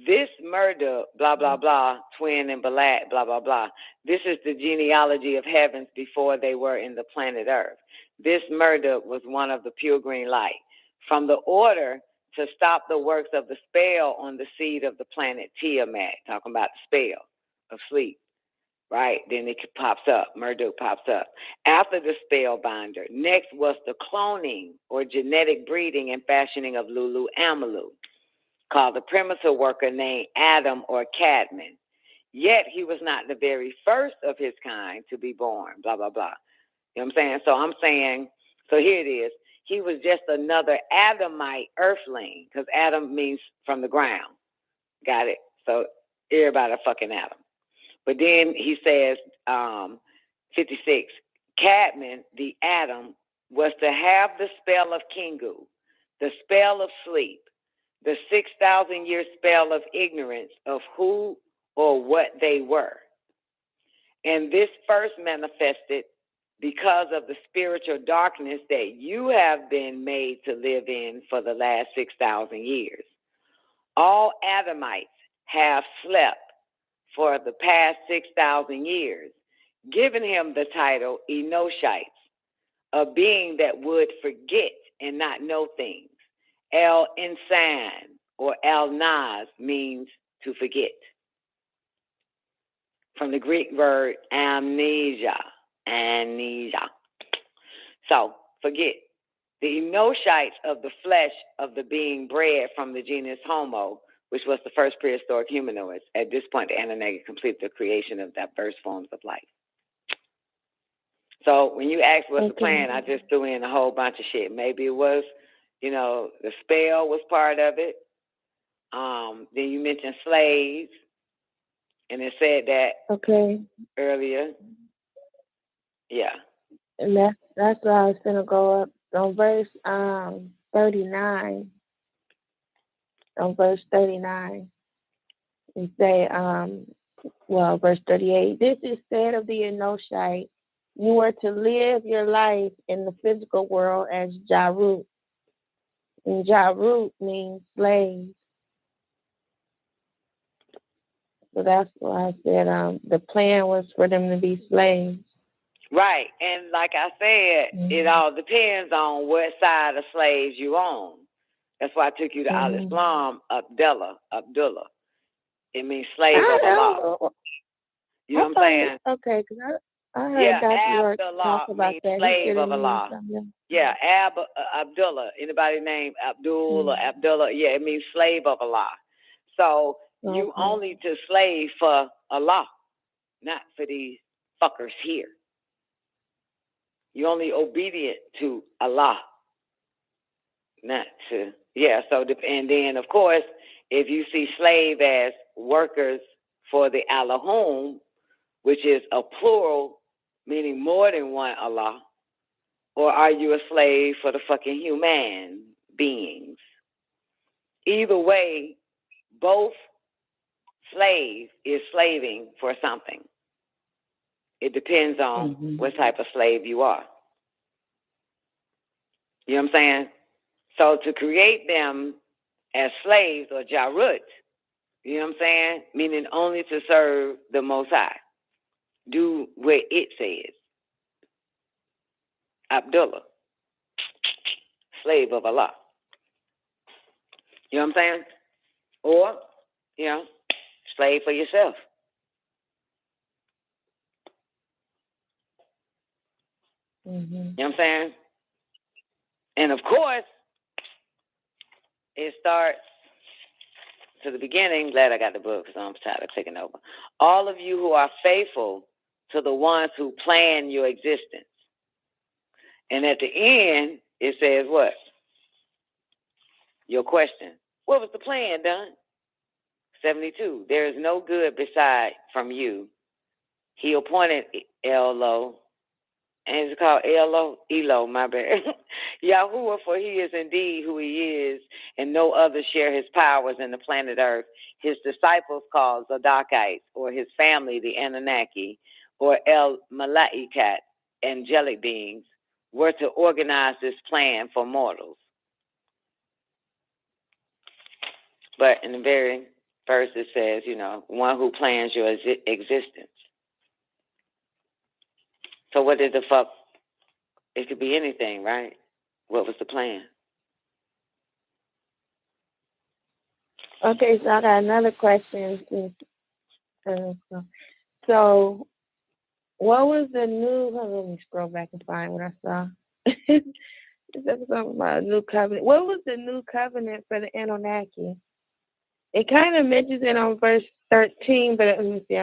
This murder, blah, blah, blah, twin and Balat, blah, blah, blah. This is the genealogy of heavens before they were in the planet Earth. This murder was one of the pure green light. From the order to stop the works of the spell on the seed of the planet Tiamat, talking about the spell of sleep, right? Then it pops up, Marduk pops up. After the spellbinder, next was the cloning or genetic breeding and fashioning of Lulu Amalu, called the primitive worker named Adam or Cadman. Yet he was not the very first of his kind to be born, blah, blah, blah. You know what I'm saying? So here it is. He was just another Adamite earthling, because Adam means from the ground. Got it? So everybody a fucking Adam. But then he says, 56, Cadman, the Adam, was to have the spell of Kingu, the spell of sleep, the 6,000-year spell of ignorance of who or what they were. And this first manifested because of the spiritual darkness that you have been made to live in for the last 6,000 years. All Adamites have slept for the past 6,000 years, giving him the title Enoshites, a being that would forget and not know things. El Insan or El Nas means to forget. From the Greek word amnesia. So, forget. The Enoshites of the flesh of the being bred from the genus Homo, which was the first prehistoric humanoids. At this point, the Anunnaki completed the creation of diverse forms of life. So when you ask what's the plan, I just threw in a whole bunch of shit. Maybe it was, the spell was part of it. Then you mentioned slaves, and it said that earlier. Yeah. And that's why I was gonna go up on verse 39. On verse 39, and say, verse 38. This is said of the Enoshite: you are to live your life in the physical world as Jarut. And Jarut means slave. So that's why I said the plan was for them to be slaves. Right. And like I said, it all depends on what side of slaves you own. That's why I took you to Al-Islam, Abdullah. It means slave of Allah. You know what I'm saying? Okay, because I heard Dr. Abdullah talk about means that. Slave of Allah. Yeah, Abdullah. Anybody named Abdul or Abdullah? Yeah, it means slave of Allah. So you only to slave for Allah, not for these fuckers here. You're only obedient to Allah, not to, so, and then, of course, if you see slave as workers for the Allahum, which is a plural, meaning more than one Allah, or are you a slave for the fucking human beings? Either way, both slave is slaving for something. It depends on what type of slave you are. You know what I'm saying? So to create them as slaves or Jarut, you know what I'm saying? Meaning only to serve the Most High. Do what it says. Abdullah, slave of Allah. You know what I'm saying? Or, slave for yourself. You know what I'm saying? And of course, it starts to the beginning. Glad I got the book because I'm tired of taking over. All of you who are faithful to the ones who plan your existence. And at the end, it says what? Your question. What was the plan, Don? 72. There is no good beside from you. He appointed Elo, and it's called Elo, my bad. Yahuwah, for he is indeed who he is, and no other share his powers in the planet Earth. His disciples called Zadokites, or his family, the Anunnaki, or El Malaikat, angelic beings, were to organize this plan for mortals. But in the very verse it says, one who plans your existence. So what did the fuck? It could be anything, right? What was the plan? Okay, so I got another question. So, what was the new? Let me scroll back and find what I saw. It said something about a new covenant. What was the new covenant for the Anunnaki? It kind of mentions it on verse 13, but let me see.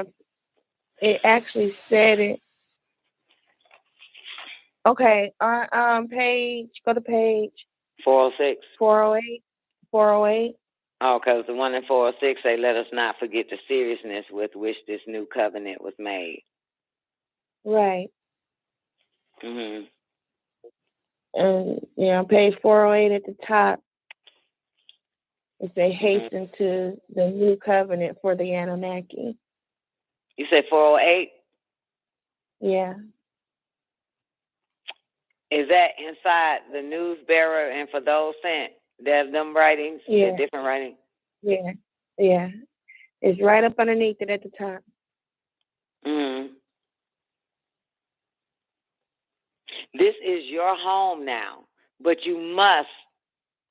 It actually said it. Okay, on go to page 406. 408. 408. Oh, because the one in 406 say, let us not forget the seriousness with which this new covenant was made. Right. Mm-hmm. And on page 408 at the top, it say hasten to the new covenant for the Anunnaki. You said 408? Yeah. Is that inside the news bearer and for those sent? There's them writings? Yeah. They're different writings? Yeah. Yeah. It's right up underneath it at the top. Mm-hmm. This is your home now, but you must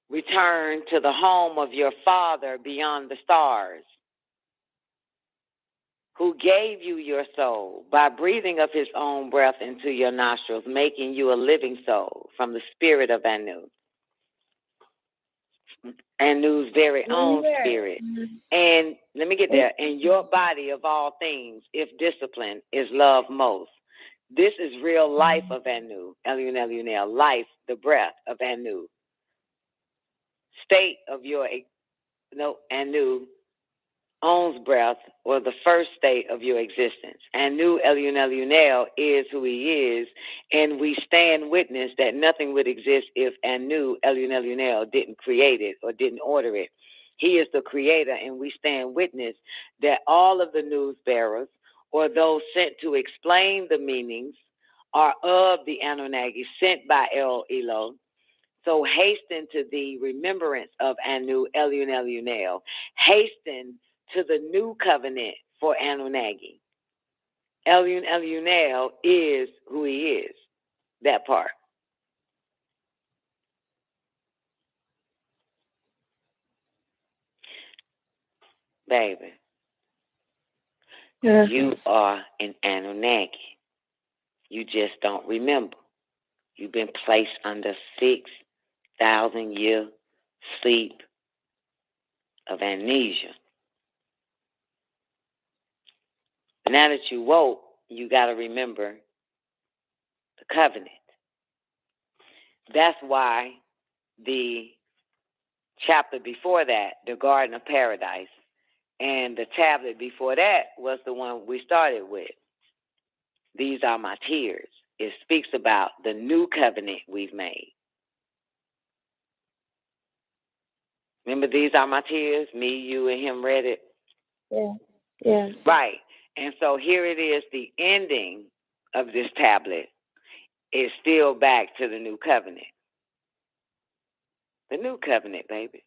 return to the home of your Father beyond the stars, who gave you your soul by breathing of his own breath into your nostrils, making you a living soul from the spirit of Anu. Anu's very own spirit. And let me get there. And your body of all things, if discipline, is loved most. This is real life of Anu, Elunel, life, the breath of Anu. State of your, Anu owns breath, or the first state of your existence. Anu, Elunel, is who he is, and we stand witness that nothing would exist if Anu, Elunel, didn't create it or didn't order it. He is the creator, and we stand witness that all of the news bearers, or those sent to explain the meanings, are of the Anunnaki sent by El Elo. So hasten to the remembrance of Anu, Elunel. Hasten to the new covenant for Anunnaki. Elunel is who he is. That part. Baby. Yeah. You are an Anunnaki. You just don't remember. You've been placed under 6,000-year sleep of amnesia. Now that you woke, you got to remember the covenant. That's why the chapter before that, the Garden of Paradise, and the tablet before that was the one we started with. These are my tears. It speaks about the new covenant we've made. Remember, these are my tears? Me, you, and him read it? Yeah. Yeah. Right. And so here it is, the ending of this tablet is still back to the new covenant. The new covenant, baby.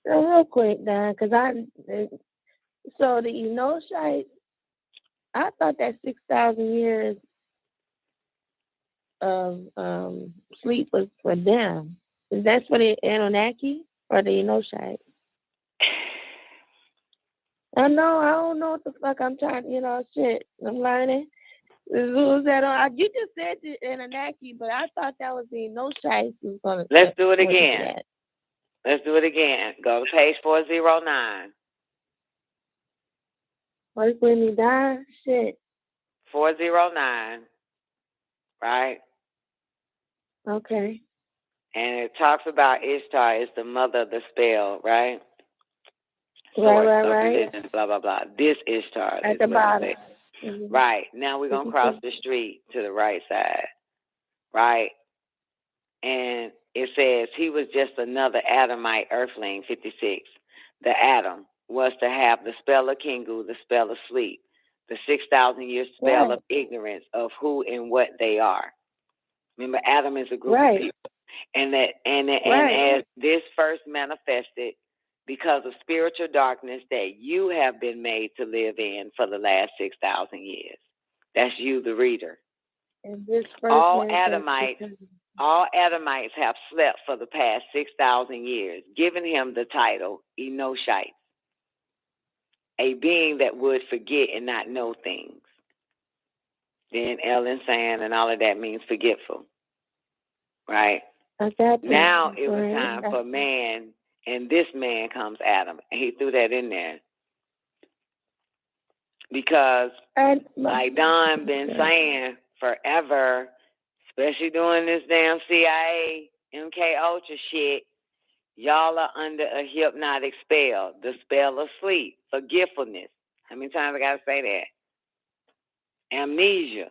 So real quick, Dan, because so the Enoshites, I thought that 6,000 years of sleep was for them. Is that for the Anunnaki or the Enoshites? I don't know what the fuck I'm trying, shit. I'm learning. You just said the Anunnaki, but I thought that was the Enoshites. Let's do it again. Let's do it again. Go to page 409. What's when you die? Shit. 409. Right? Okay. And it talks about Ishtar is the mother of the spell, right? source of right. religion, blah, blah, blah. This Ishtar. At is the what it bottom. says. Mhm. Right. Now we're going to cross the street to the right side. Right. And it says he was just another Adamite earthling, 56. The Adam was to have the spell of Kingu, the spell of sleep, the 6,000-year spell of ignorance of who and what they are. Remember, Adam is a group of people. And as this first manifested because of spiritual darkness that you have been made to live in for the last 6,000 years. That's you, the reader. And this first All Adamites have slept for the past 6,000 years, giving him the title Enoshite, a being that would forget and not know things. Then Ellen Sand and all of that means forgetful, right? Now it was time for man, and this man comes Adam, and he threw that in there because, like Don been saying forever, especially doing this damn CIA, MK Ultra shit, y'all are under a hypnotic spell, the spell of sleep, forgetfulness. How many times I gotta say that? Amnesia.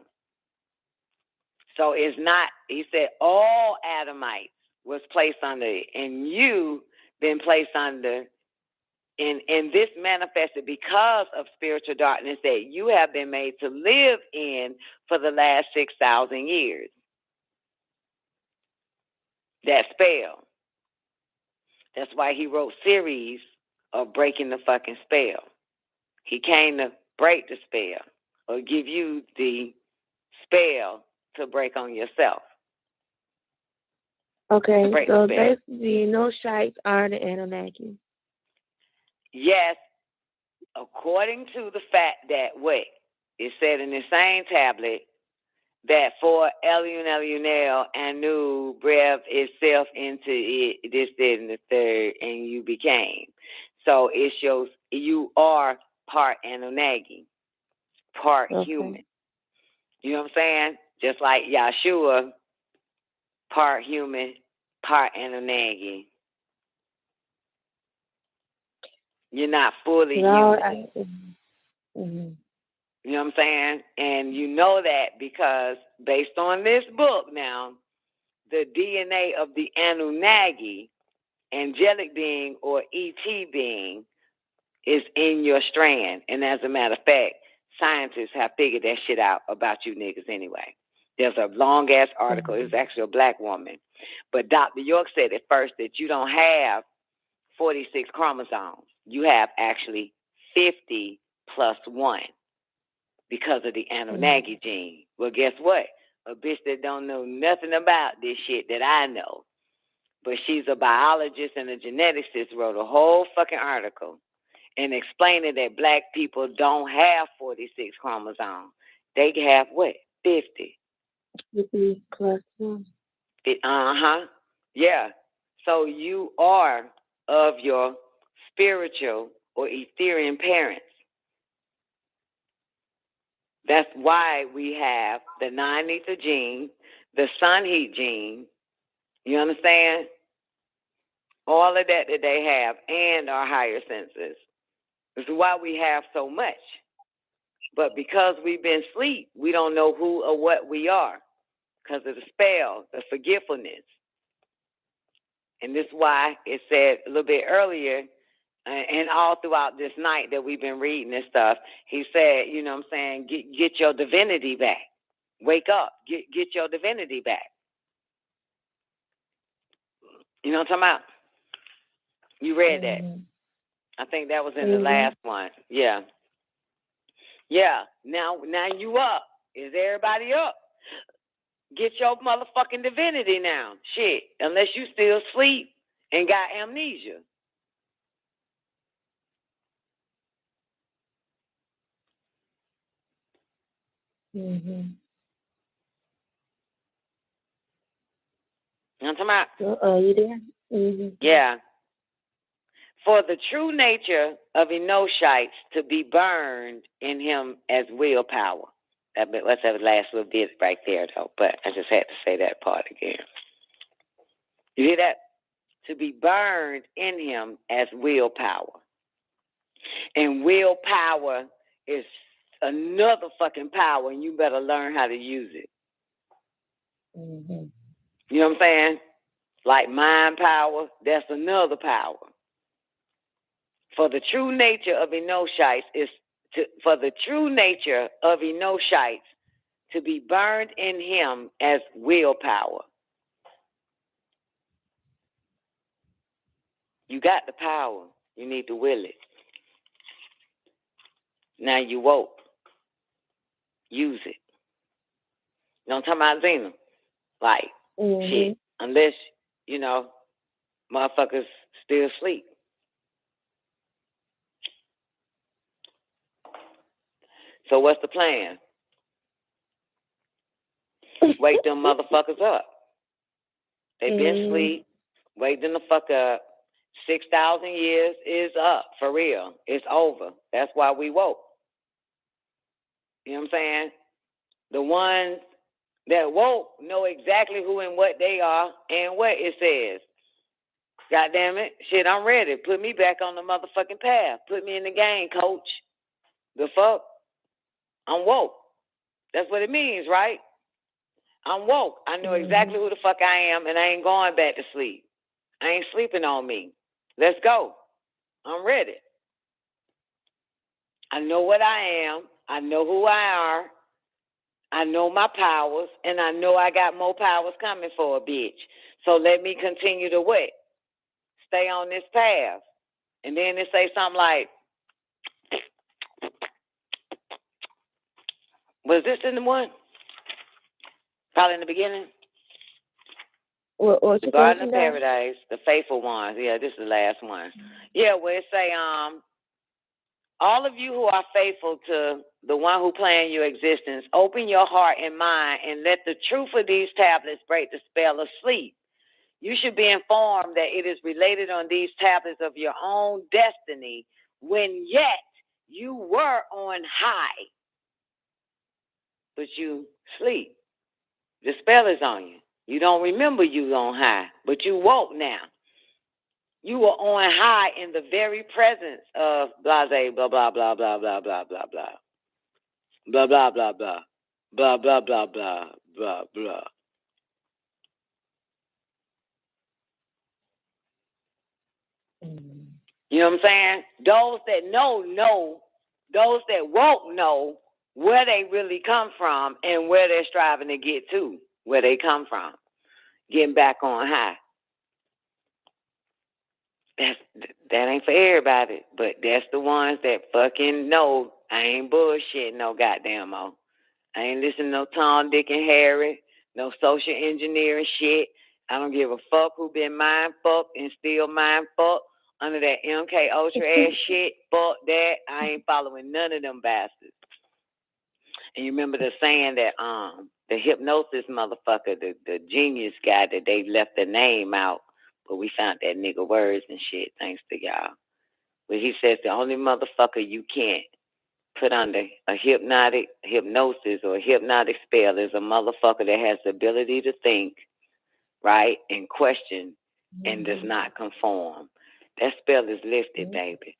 So it's not, he said all Adamites was placed under it, and you been placed under, and this manifested because of spiritual darkness that you have been made to live in for the last 6,000 years. That spell. That's why he wrote series of breaking the fucking spell. He came to break the spell or give you the spell to break on yourself. Okay, so basically, no shites are the Anunnaki. Yes, according to the fact that what it said in the same tablet that for Elunel Anu breath itself into it, this, that, and the third, and you became. So it shows you are part Anunnaki, part human. You know what I'm saying? Just like Yahshua, part human, part Anunnaki. You're not fully human. You know what I'm saying? And you know that because based on this book now, the DNA of the Anunnaki, angelic being or ET being, is in your strand. And as a matter of fact, scientists have figured that shit out about you niggas anyway. There's a long-ass article. It was actually a black woman. But Dr. York said at first that you don't have 46 chromosomes. You have actually 50 plus 1 because of the Anunnaki gene. Well, guess what? A bitch that don't know nothing about this shit that I know, but she's a biologist and a geneticist, wrote a whole fucking article and explaining that black people don't have 46 chromosomes. They have what? 50. 50 plus 1. Yeah. So you are of your spiritual or etherian parents. That's why we have the 9-ether gene, the sun heat gene. You understand? All of that they have and our higher senses. This is why we have so much. But because we've been asleep, we don't know who or what we are because of the spell, the forgetfulness. And this is why it said a little bit earlier, and all throughout this night that we've been reading this stuff, he said, you know what I'm saying, get your divinity back. Wake up. Get your divinity back. You know what I'm talking about? You read that. I think that was in the last one. Yeah. Yeah. Now you up. Is everybody up? Get your motherfucking divinity now. Shit. Unless you still sleep and got amnesia. You know what I'm talking about? Are you there? Yeah. For the true nature of Enoshites to be burned in him as willpower. Let's have the last little bit right there, though. But I just had to say that part again. You hear that? To be burned in him as willpower. And willpower is another fucking power, and you better learn how to use it. Mm-hmm. You know what I'm saying? Like mind power, that's another power. For the true nature of Enoshites to be burned in him as willpower. You got the power. You need to will it. Now you woke. Use it. You know what I'm talking about, Zena? Like, shit. Unless, motherfuckers still sleep. So what's the plan? Wake them motherfuckers up. They been asleep. Wake them the fuck up. 6,000 years is up, for real. It's over. That's why we woke. You know what I'm saying? The ones that woke know exactly who and what they are and what it says. God damn it. Shit, I'm ready. Put me back on the motherfucking path. Put me in the game, coach. The fuck? I'm woke. That's what it means, right? I'm woke. I know exactly who the fuck I am, and I ain't going back to sleep. I ain't sleeping on me. Let's go. I'm ready. I know what I am. I know who I are. I know my powers, and I know I got more powers coming for a bitch. So let me continue to what? Stay on this path. And then they say something like, was this in the one? Probably in the beginning? What the Garden of Paradise, the faithful ones. Yeah, this is the last one. Yeah, where it say, all of you who are faithful to the one who planned your existence, open your heart and mind and let the truth of these tablets break the spell of sleep. You should be informed that it is related on these tablets of your own destiny when yet you were on high, but you sleep. The spell is on you. You don't remember you on high, but you woke now. You were on high in the very presence of blase, blah, blah, blah, blah, blah, blah, blah, blah. Blah, blah, blah, blah. Blah, blah, blah, blah, blah, blah. You know what I'm saying? Those that know. Those that won't know where they really come from and where they're striving to get to, where they come from. Getting back on high. That ain't for everybody, but that's the ones that fucking know. I ain't bullshitting no goddamn more. I ain't listening to no Tom, Dick, and Harry, no social engineering shit. I don't give a fuck who been mind fucked and still mind fucked under that MK Ultra ass shit. Fuck that. I ain't following none of them bastards. And you remember the saying that the hypnosis motherfucker, the genius guy that they left the name out, but we found that nigga words and shit, thanks to y'all. But he says the only motherfucker you can't put under a hypnosis or a hypnotic spell is a motherfucker that has the ability to think, right, and question and does not conform. That spell is lifted, baby.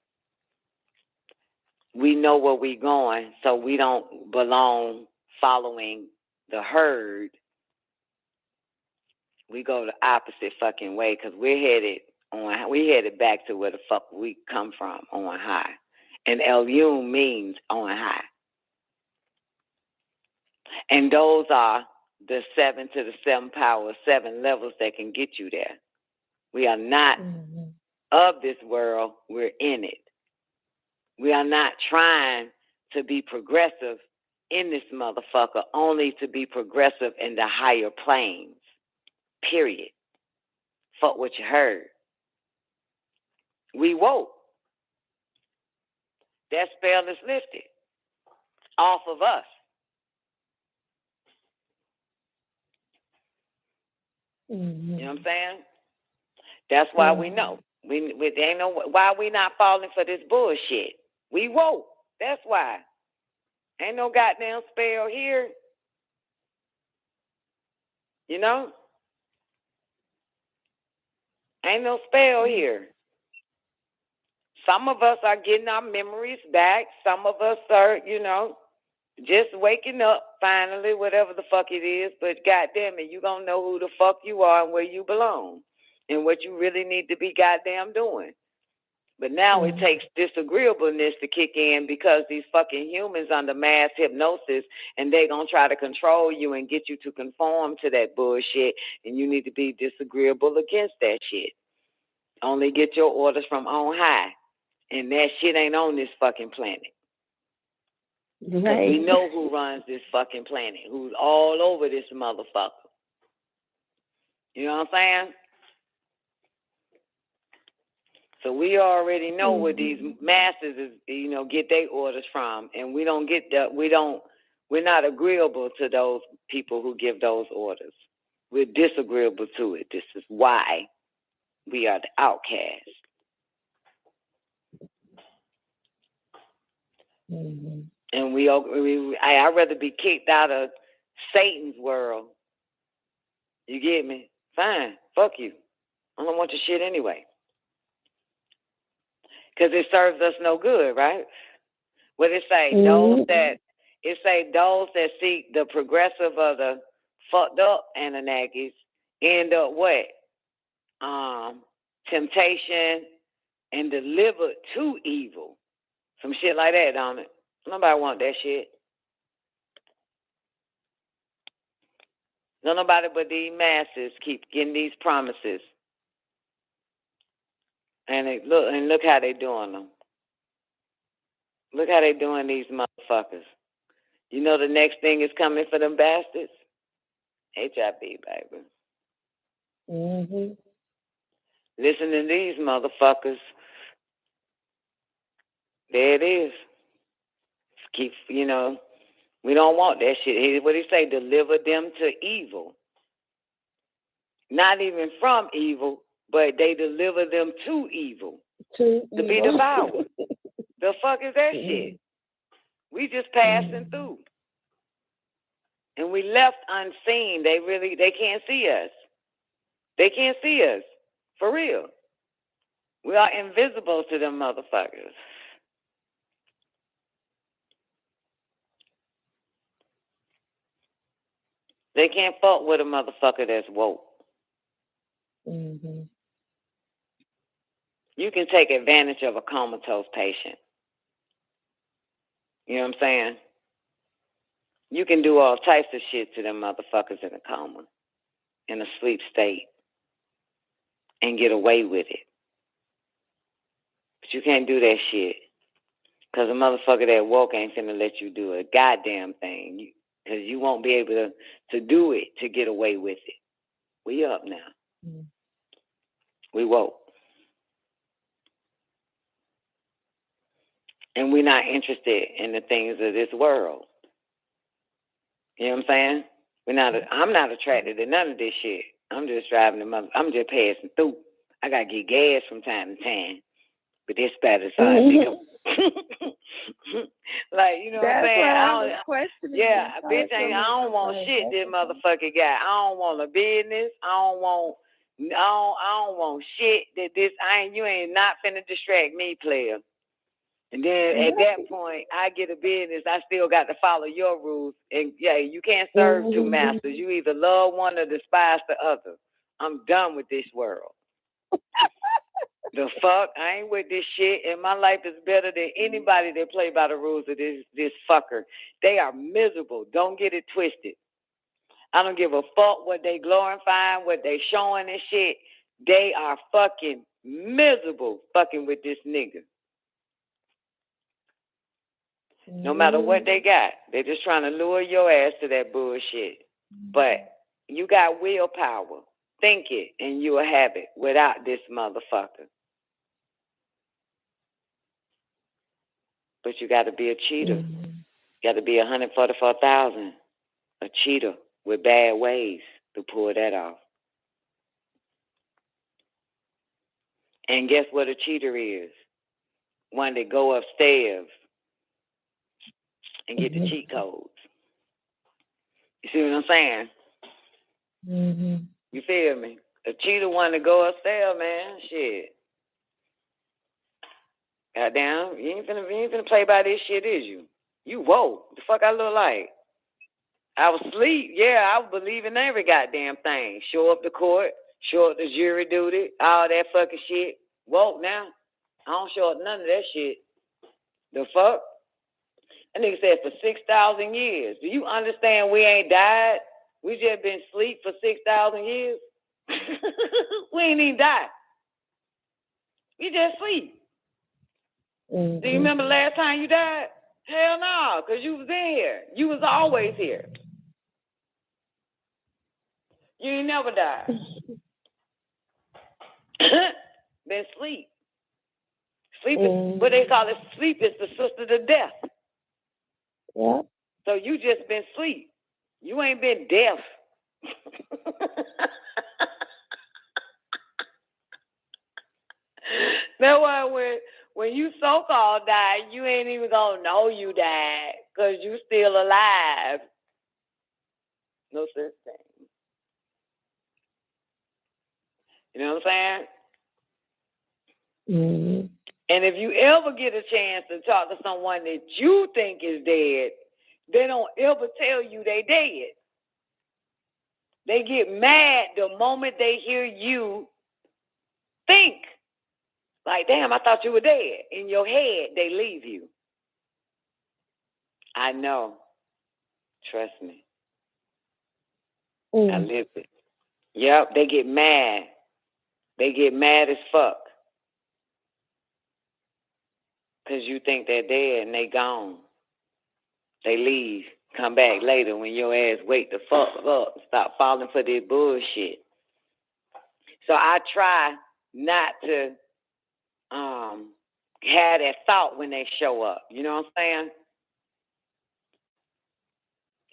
We know where we're going, so we don't belong following the herd. We go the opposite fucking way because we headed back to where the fuck we come from, on high. And Elyum means on high. And those are the 7 to the 7 power, 7 levels that can get you there. We are not of this world, we're in it. We are not trying to be progressive in this motherfucker, only to be progressive in the higher planes. Period. Fuck what you heard. We woke. That spell is lifted off of us. You know what I'm saying? That's why we know. We ain't know why we not falling for this bullshit. We woke. That's why. Ain't no goddamn spell here. You know? Ain't no spell here. Some of us are getting our memories back. Some of us are, just waking up finally, whatever the fuck it is. But goddamn it, you gonna know who the fuck you are and where you belong and what you really need to be goddamn doing. But now it takes disagreeableness to kick in because these fucking humans under mass hypnosis, and they gonna try to control you and get you to conform to that bullshit, and you need to be disagreeable against that shit. Only get your orders from on high, and that shit ain't on this fucking planet. Right. We know who runs this fucking planet, who's all over this motherfucker. You know what I'm saying? So we already know where these masses is, get their orders from, and we're not agreeable to those people who give those orders. We're disagreeable to it. This is why we are the outcasts. And I'd rather be kicked out of Satan's world. You get me? Fine. Fuck you. I don't want your shit anyway. Because it serves us no good, right? What it say? Those that seek the progressive of the fucked up Anunnakis end up what? Temptation and delivered to evil. Some shit like that, don't it? Nobody want that shit. Nobody but these masses keep getting these promises. And look how they doing them. Look how they doing these motherfuckers. You know the next thing is coming for them bastards? HIV, baby. Listen to these motherfuckers. There it is. Keep, we don't want that shit. What do you say? Deliver them to evil. Not even from evil, but they deliver them to evil. To be devoured. The fuck is that shit? We just passing through. And we left unseen. They can't see us. They can't see us. For real. We are invisible to them motherfuckers. They can't fuck with a motherfucker that's woke. You can take advantage of a comatose patient. You know what I'm saying? You can do all types of shit to them motherfuckers in a coma, in a sleep state, and get away with it. But you can't do that shit. Because a motherfucker that woke ain't finna let you do a goddamn thing. Because you won't be able to do it to get away with it. We up now. We woke. And we're not interested in the things of this world. You know what I'm saying? I'm not attracted to none of this shit. I'm just driving I'm just passing through. I gotta get gas from time to time. But this bad as like, you know what I'm saying? Bitch, I don't want shit this motherfucker got. I don't want a business. I don't want shit that you ain't not finna distract me, player. And then at that point, I get a business. I still got to follow your rules. And you can't serve two masters. You either love one or despise the other. I'm done with this world. The fuck? I ain't with this shit. And my life is better than anybody that play by the rules of this fucker. They are miserable. Don't get it twisted. I don't give a fuck what they glorifying, what they showing and shit. They are fucking miserable fucking with this nigga. No matter what they got, they're just trying to lure your ass to that bullshit. But you got willpower. Think it, and you'll have it without this motherfucker. But you got to be a cheater. You got to be 144,000. A cheater with bad ways to pull that off. And guess what a cheater is? One that go upstairs and get the cheat codes. You see what I'm saying? You feel me? A cheater want to go upstairs, man. Shit. Goddamn, you ain't finna play by this shit, is you? You woke. The fuck I look like? I was asleep. Yeah, I was believing every goddamn thing. Show up to court, show up to jury duty, all that fucking shit. Woke now. I don't show up none of that shit. The fuck? That nigga said for 6,000 years. Do you understand we ain't died? We just been asleep for 6,000 years. We ain't even died. We just sleep. Mm-hmm. Do you remember the last time you died? Hell no, because you was in here. You was always here. You ain't never died. Been sleep. Sleep is what they call it. Sleep is the sister to death. Yeah. So you just been sleep. You ain't been deaf. That's why when you so-called died, you ain't even gonna know you died because you still alive. No such thing. You know what I'm saying? Mm-hmm. And if you ever get a chance to talk to someone that you think is dead, they don't ever tell you they dead. They get mad the moment they hear you think. Like, damn, I thought you were dead. In your head, they leave you. I know. Trust me. I lived it. Yep, they get mad. They get mad as fuck. Because you think they're dead and they gone. They leave. Come back later when your ass wake the fuck up. Stop falling for this bullshit. So I try not to have that thought when they show up. You know what I'm saying?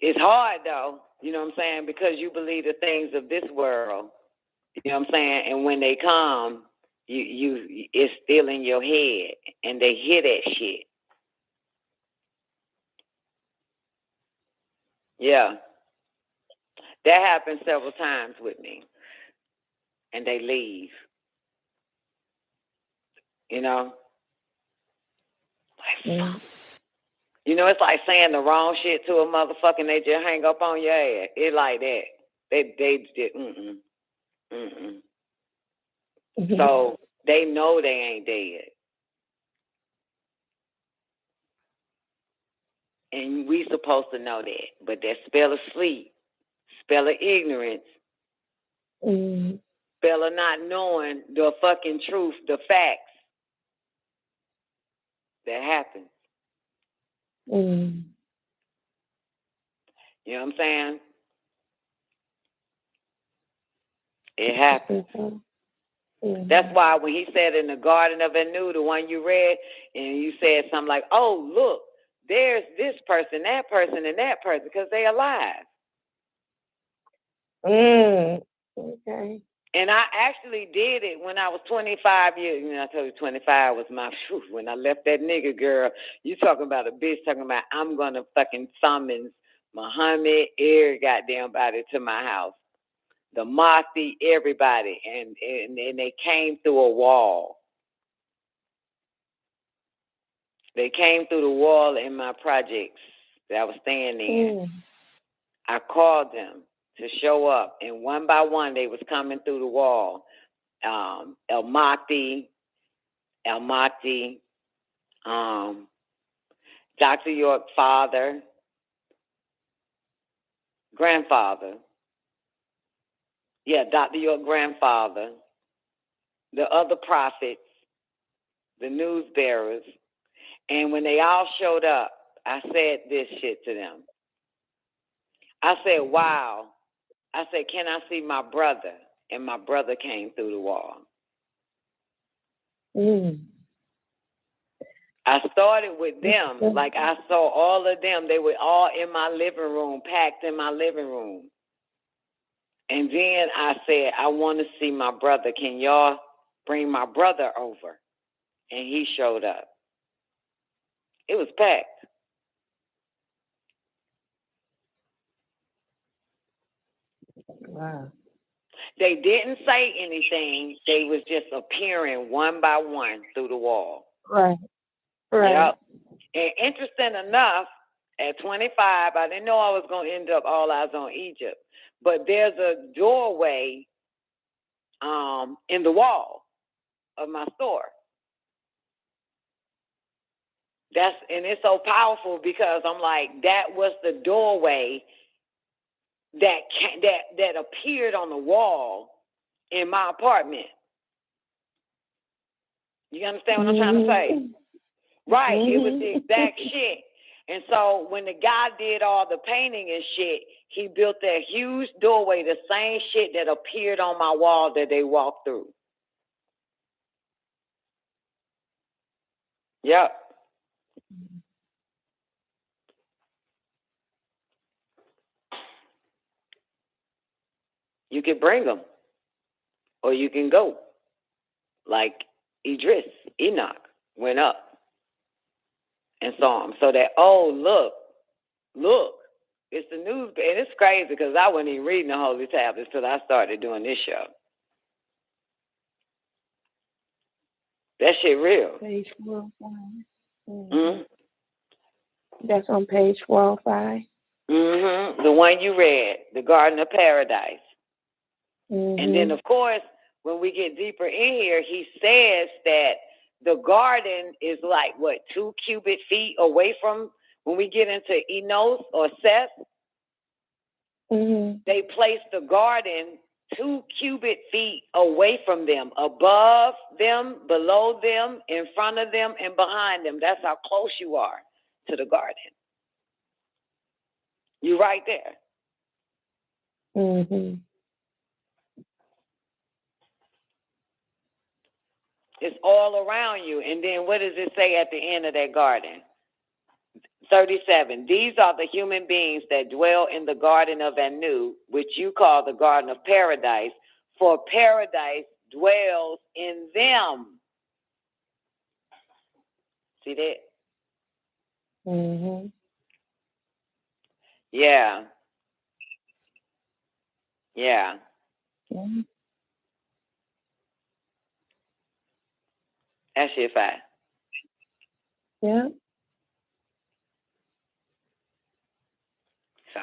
It's hard though, you know what I'm saying, because you believe the things of this world. You know what I'm saying? And when they come, you it's still in your head and they hear that shit. Yeah. That happened several times with me. And they leave. You know? You know, it's like saying the wrong shit to a motherfucker and they just hang up on your ass. It's like that. They just, So they know they ain't dead. And we supposed to know that. But that spell of sleep, spell of ignorance, spell of not knowing the fucking truth, the facts that happens. You know what I'm saying? It happens. That's why when he said in the Garden of Anu, the one you read, and you said something like, oh, look, there's this person, and that person, because they're alive. Okay. And I actually did it when I was 25 years. You know, I told you 25 was my, when I left that nigga girl, you talking about a bitch talking about I'm going to fucking summons Muhammad, every goddamn body to my house. The Mahdi, everybody. And they came through a wall. They came through the wall in my projects that I was staying in. I called them to show up, and one by one they was coming through the wall. El Mahdi, Dr. York father, grandfather. Yeah, Dr. York grandfather, the other prophets, the news bearers. And when they all showed up, I said this shit to them. I said, wow. I said, can I see my brother? And my brother came through the wall. I started with them. Like I saw all of them. They were all in my living room, packed in my living room. And then I said, I want to see my brother. Can y'all bring my brother over? And he showed up. It was packed. Wow. They didn't say anything. They was just appearing one by one through the wall. Right. Right. Yep. And interesting enough, at 25, I didn't know I was going to end up all eyes on Egypt. But there's a doorway in the wall of my store. And it's so powerful because I'm like, that was the doorway that appeared on the wall in my apartment. You understand what I'm trying to say? Right. It was the exact shit. And so when the guy did all the painting and shit, he built that huge doorway, the same shit that appeared on my wall that they walked through. Yep. You can bring them, or you can go. Like Enoch went up and saw him. So that, look, it's the news. And it's crazy because I wasn't even reading the Holy Tablets until I started doing this show. That shit real. Page 405. Mm-hmm. That's on page 405. Mm-hmm. The one you read, the Garden of Paradise. Mm-hmm. And then, of course, when we get deeper in here, he says that the garden is like, 2 cubic feet away from, when we get into Enos or Seth, they place the garden 2 cubic feet away from them, above them, below them, in front of them, and behind them. That's how close you are to the garden. You're right there. Mm-hmm. It's all around you. And then what does it say at the end of that garden? 37. These are the human beings that dwell in the garden of Anu, which you call the garden of paradise, for paradise dwells in them. See that? Mm-hmm. Yeah. Yeah. Mm-hmm. That shit fine. Yeah. So,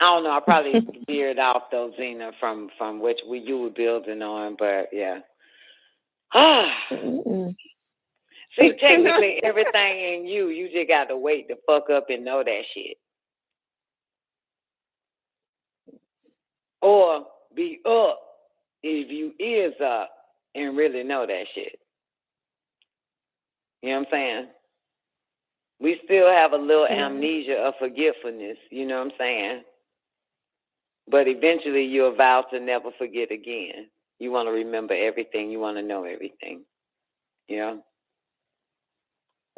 I don't know. I probably veered off though, Zena, from which you were building on, but yeah. See, technically, everything in you just got to wait to fuck up and know that shit. Or be up if you is up and really know that shit. You know what I'm saying? We still have a little amnesia of forgetfulness, you know what I'm saying? But eventually you'll vow to never forget again. You want to remember everything. You want to know everything. You know?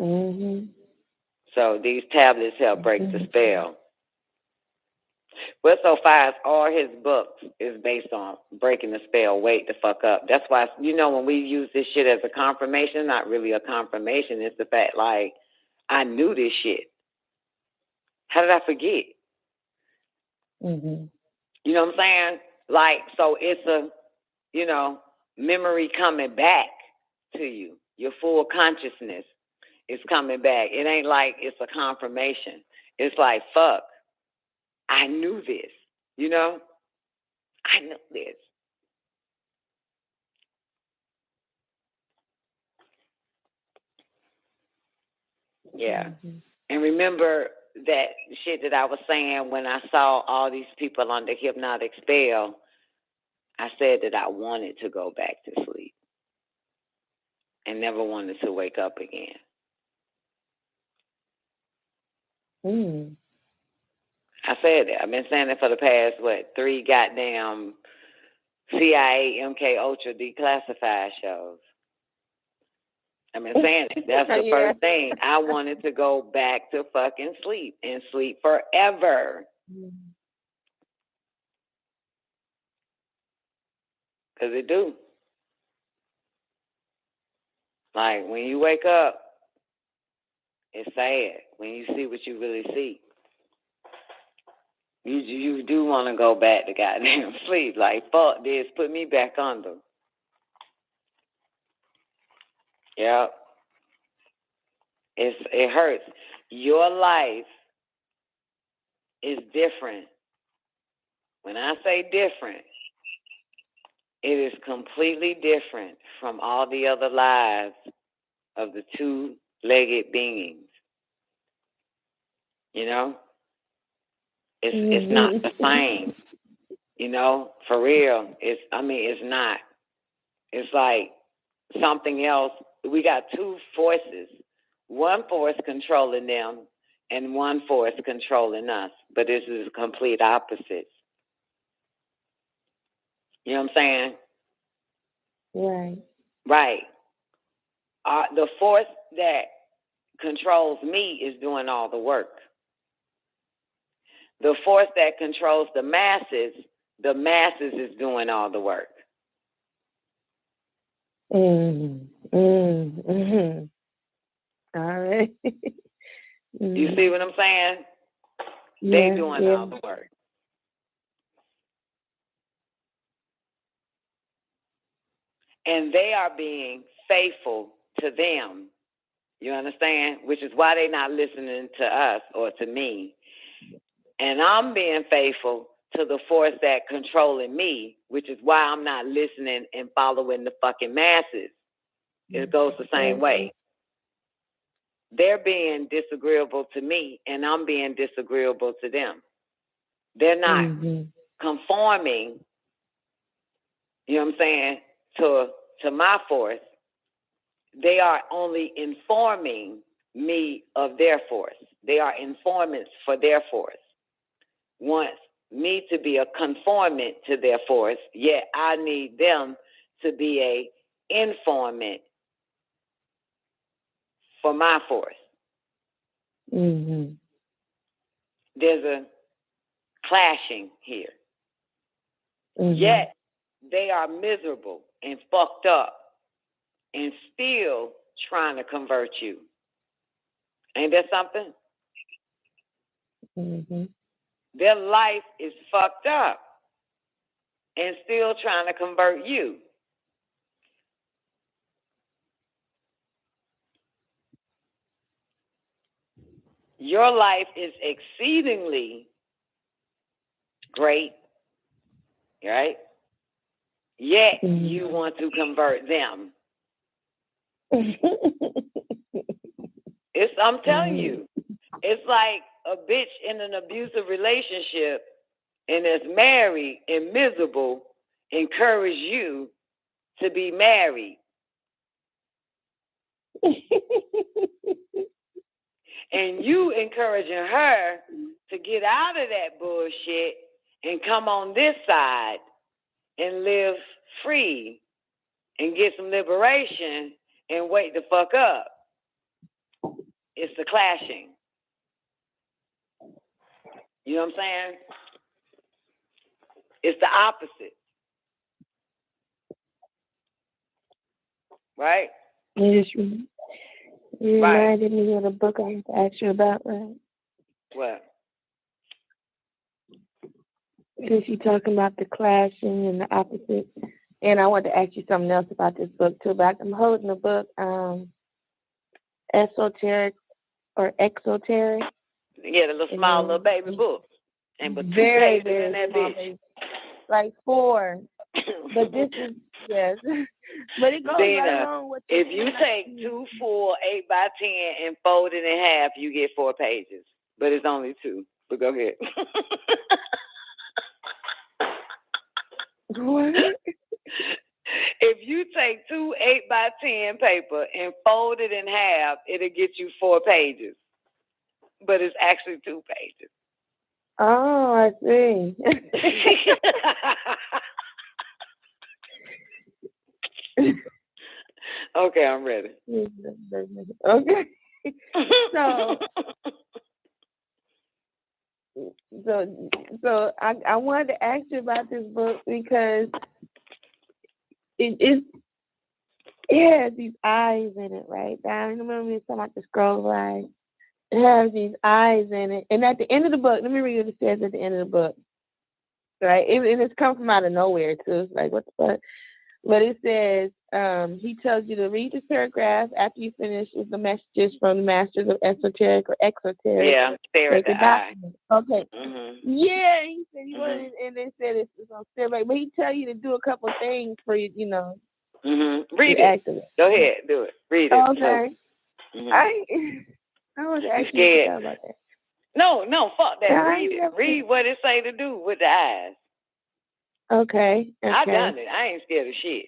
Mm-hmm. So these tablets help break the spell. Well, so far as all his books is based on breaking the spell, wait the fuck up. That's why, when we use this shit as a confirmation, not really a confirmation, it's the fact, like, I knew this shit. How did I forget? Mm-hmm. You know what I'm saying? Like, so it's a, memory coming back to you. Your full consciousness is coming back. It ain't like it's a confirmation. It's like, fuck, I knew this, I knew this. Yeah. Mm-hmm. And remember that shit that I was saying when I saw all these people under hypnotic spell, I said that I wanted to go back to sleep and never wanted to wake up again. Mm. I said that. I've been saying it for the past, 3 goddamn CIA MK Ultra declassified shows. I've been saying it. That's the first thing. I wanted to go back to fucking sleep and sleep forever. Because it do. Like, when you wake up, it's sad when you see what you really see. You do want to go back to goddamn sleep. Like, fuck this, put me back under. Yep. It hurts. Your life is different. When I say different, it is completely different from all the other lives of the two-legged beings. You know? It's not the same. You know, for real. It's not. It's like something else. We got two forces. One force controlling them and one force controlling us. But this is complete opposites. You know what I'm saying? Right. Right. The force that controls me is doing all the work. The force that controls the masses is doing all the work. All right. You see what I'm saying? They doing all the work. And they are being faithful to them. You understand? Which is why they're not listening to us or to me. And I'm being faithful to the force that controlling me, which is why I'm not listening and following the fucking masses. It goes the same way. They're being disagreeable to me, and I'm being disagreeable to them. They're not conforming, you know what I'm saying, to my force. They are only informing me of their force. They are informants for their force. Want me to be a conformant to their force, yet I need them to be a informant for my force. There's a clashing here. Yet they are miserable and fucked up and still trying to convert you. Ain't that something? Their life is fucked up and still trying to convert you. Your life is exceedingly great, right? Yet you want to convert them. I'm telling you, it's like a bitch in an abusive relationship and is married and miserable encourage you to be married. And you encouraging her to get out of that bullshit and come on this side and live free and get some liberation and wake the fuck up. It's the clashing. You know what I'm saying? It's the opposite. Right? You reminded me of the book I was to ask you about, right? What? Since you're talking about the clashing and the opposite. And I wanted to ask you something else about this book, too. But I'm holding the book, Esoteric or Exoteric. Yeah, the little small little baby book. And but 2 very, pages very in that small bitch. baby. Like 4. But this is, yes. But it goes Dina, right along with if you take 2 full 8x10 and fold it in half, you get 4 pages. But it's only 2. But go ahead. What? If you take 2 8x10 paper and fold it in half, it'll get you 4 pages. But it's actually 2 pages. Oh, I see. Okay, I'm ready. Okay. So I wanted to ask you about this book because it has these eyes in it, right? I remember we were talking about the scroll of eyes. It has these eyes in it. And at the end of the book, let me read what it says at the end of the book. Right? And it's come from out of nowhere, too. It's like, what the fuck? But it says, he tells you to read this paragraph after you finish with the messages from the masters of esoteric or exoteric. Yeah, stare at the eye. Okay. Mm-hmm. Yeah, he said he wanted, and they said it's on steroid. But he tell you to do a couple things for you, you know. Mm-hmm. Read it. Activate. Go ahead, do it. Read it. Okay. Mm-hmm. I want to ask you about that. No, fuck that. Yeah, read it. Read what it say to do with the eyes. Okay. I done it. I ain't scared of shit.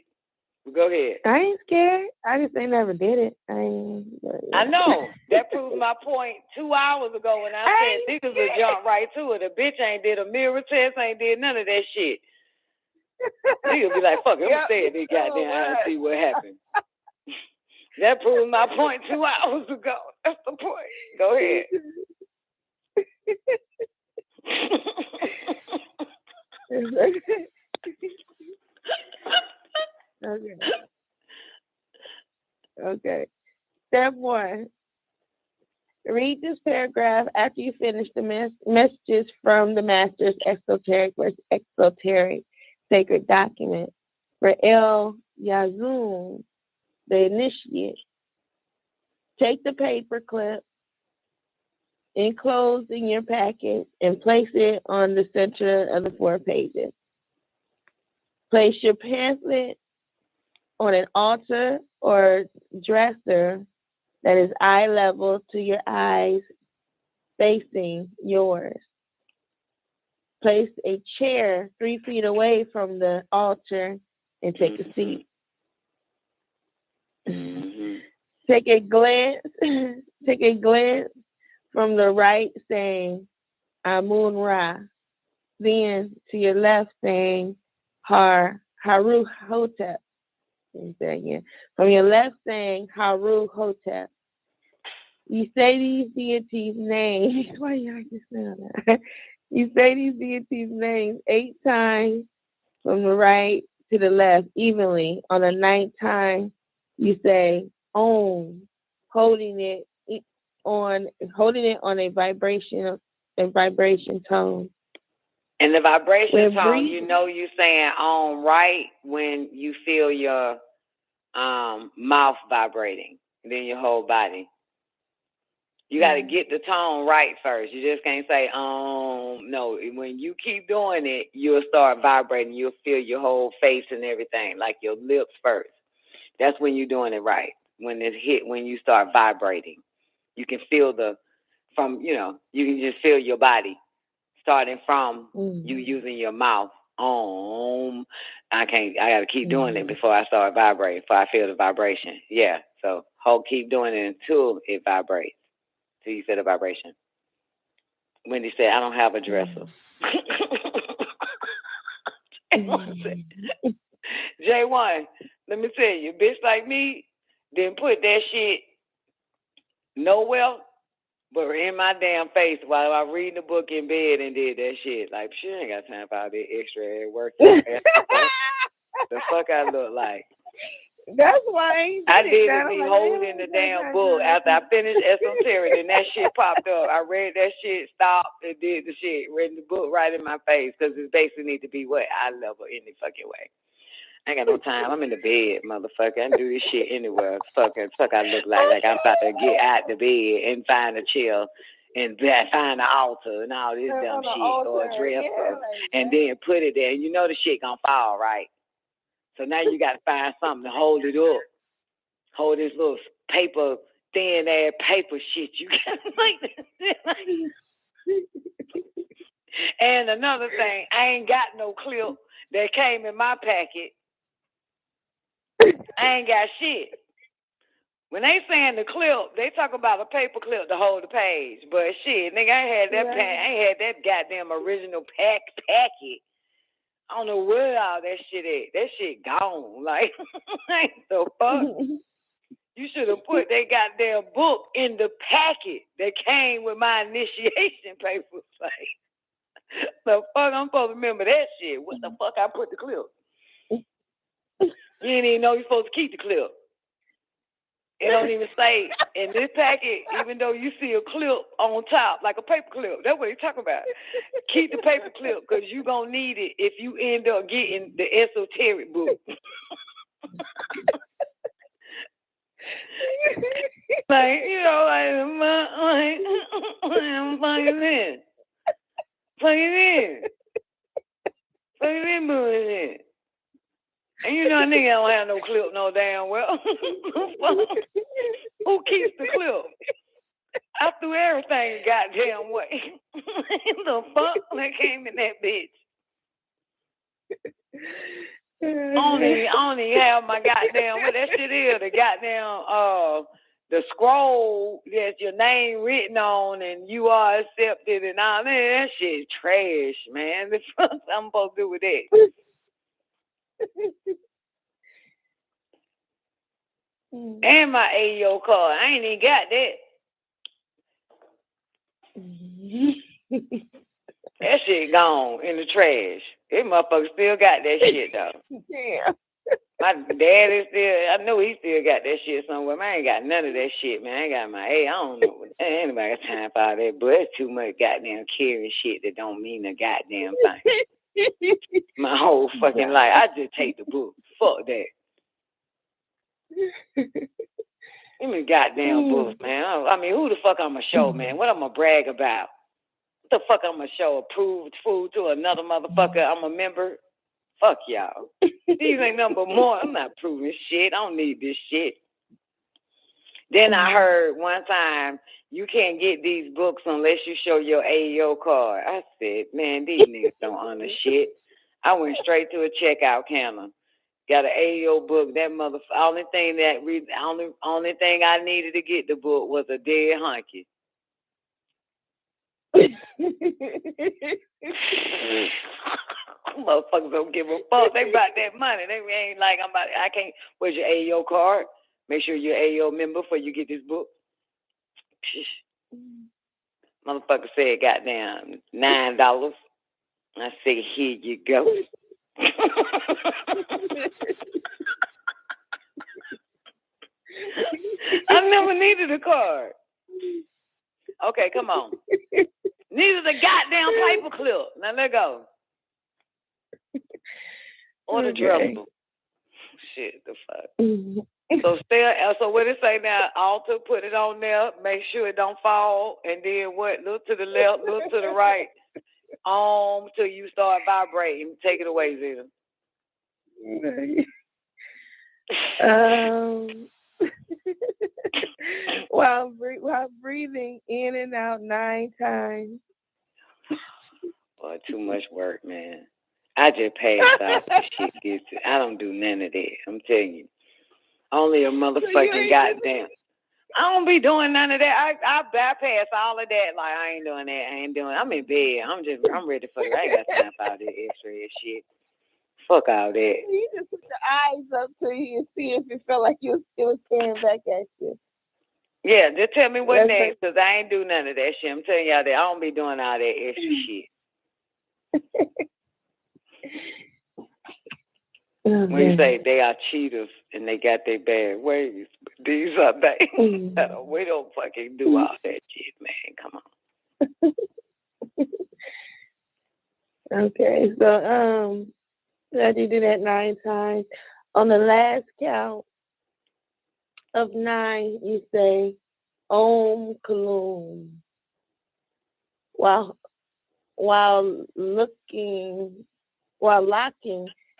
Go ahead. I ain't scared. I just ain't never did it. I know. That proves my point 2 hours ago when I said niggas will jump right to it. A bitch ain't did a mirror test, ain't did none of that shit. Niggas be like, fuck it, I'm gonna stay at this goddamn eye and see what happens. That proves my point 2 hours ago. That's the point. Go ahead. Okay. Step 1. Read this paragraph after you finish the messages from the master's esoteric versus exoteric sacred document for El Yazun, the initiate. Take the paper clip enclosed in your packet and place it on the center of the 4 pages. Place your pamphlet on an altar or dresser that is eye level to your eyes facing yours. Place a chair 3 feet away from the altar and take a seat. Take a glance from the right saying Amun Ra. Then to your left saying Haru Hotep. From your left saying Haru Hotep. You say these deities' names. Why y'all just saying that? You say these deities' names 8 times from the right to the left evenly. On the 9th time, you say Om, holding it on a vibration tone. And the vibration tone, you know you saying on right when you feel your mouth vibrating, then your whole body. You got to get the tone right first. You just can't say no. When you keep doing it, you'll start vibrating. You'll feel your whole face and everything, like your lips first. That's when you're doing it right. When you start vibrating, you can feel you can just feel your body. Starting from you using your mouth, I gotta keep doing it before I start vibrating, before I feel the vibration. Yeah, so keep doing it until it vibrates, till you feel the vibration. Wendy said, I don't have a dresser. J1, let me tell you, bitch like me didn't put that shit nowhere but in my damn face while I reading the book in bed and did that shit. Like, she ain't got time for all that extra work. The fuck I look like. That's why I did it me holding the damn book after I finished esoteric and that shit popped up. I read that shit, stopped, and did the shit. Read the book right in my face because it basically need to be what I level any fucking way. I ain't got no time. I'm in the bed, motherfucker. I can do this shit anywhere. Fuck I look like I'm about to get out the bed and find a chair and find an altar and all this dumb shit or a dresser and then put it there. And you know the shit gonna fall, right? So now you got to find something to hold it up. Hold this little paper, thin ass paper shit. You got like And another thing, I ain't got no clip that came in my packet. I ain't got shit. When they saying the clip, they talk about a paper clip to hold the page. But shit, nigga, I ain't had that goddamn original packet. I don't know where all that shit at. That shit gone. Like, the fuck? You should have put that goddamn book in the packet that came with my initiation papers. Like, the fuck I'm supposed to remember that shit? What the fuck I put the clip? You didn't even know you're supposed to keep the clip. It don't even say in this packet, even though you see a clip on top, like a paper clip. That's what he's talking about. Keep the paper clip because you're going to need it if you end up getting the esoteric book. Like, you know, I'm fucking in. Fucking in. Fucking in, bullshit. And you know, a nigga don't have no clip no damn well. Who keeps the clip? I threw everything the goddamn way. The fuck that came in that bitch? I don't even have my goddamn, what that shit is, the goddamn, the scroll that's your name written on and you are accepted and all that shit trash, man. The fuck I'm supposed to do with that? And my AO card. I ain't even got that. That shit gone in the trash. This motherfucker still got that shit though. Yeah. My dad is still, I know he still got that shit somewhere. Man, I ain't got none of that shit, man. I ain't got my A. I don't know. Ain't anybody got time for all that, but it's too much goddamn carrying shit that don't mean a goddamn thing. My whole fucking life. I just take the book. Fuck that. Give me the goddamn book, man. I mean, who the fuck I'ma show, man? What I'ma brag about? What the fuck I'ma show? Approved food to another motherfucker I'm a member? Fuck y'all. These ain't nothing but more. I'm not proving shit. I don't need this shit. Then I heard one time, you can't get these books unless you show your AEO card. I said, man, these niggas don't honor shit. I went straight to a checkout counter. Got an AEO book. That motherfucker. Only thing I needed to get the book was a dead hunky. Motherfuckers don't give a fuck. They about that money. They ain't like I can't. Where's your AEO card? Make sure you're AEO member before you get this book. Motherfucker said, goddamn, $9. I said, here you go. I never needed a card. Okay, come on. Needed a goddamn paper clip. Now let go. Or the dribble. Shit, the fuck. So what it say now? Alter, put it on there. Make sure it don't fall. And then what? Look to the left. Look to the right. Till you start vibrating. Take it away, Zeta. While breathing in and out 9 times. Boy, too much work, man. I just passed out. Shit gets to. I don't do none of that. I'm telling you. Only a motherfucking goddamn. I don't be doing none of that. I bypass all of that. Like, I ain't doing that. I'm in bed. I'm ready for it. I ain't got time for all that extra shit. Fuck all that. You just put your eyes up to you and see if it felt like it was staring back at you. Yeah, just tell me what next, because I ain't do none of that shit. I'm telling y'all that I don't be doing all that extra shit. When you say they are cheaters and they got their bad ways, these are they. We don't fucking do all that shit, man. Come on. Okay, so that you do that 9 times. On the last count of 9, you say Om Kalum. While locking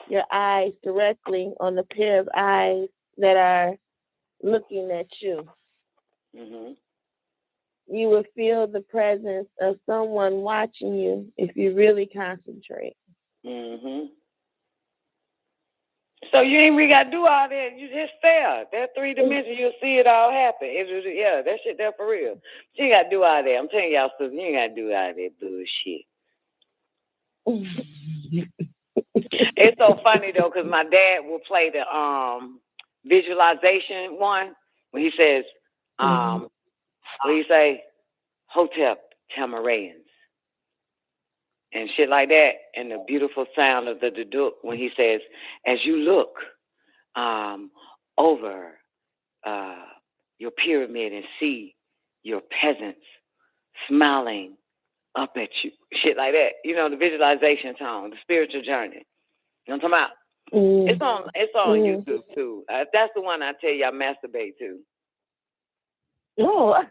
your eyes directly on the pair of eyes that are looking at you. Mm-hmm. You will feel the presence of someone watching you if you really concentrate. Mm-hmm. So you ain't really got to do all that. You just stare. That 3 dimensions, you'll see it all happen. Yeah, that shit there for real. You ain't got to do all that. I'm telling y'all, sister, you ain't got to do all that bullshit. It's so funny, though, because my dad will play the visualization one when he says, when he say, Hotep Tamarayans. And shit like that, and the beautiful sound of the duduk when he says, as you look over your pyramid and see your peasants smiling up at you, shit like that. You know, the visualization tone, the spiritual journey. You know what I'm talking about? It's on YouTube too. That's the one I tell y'all masturbate to. No.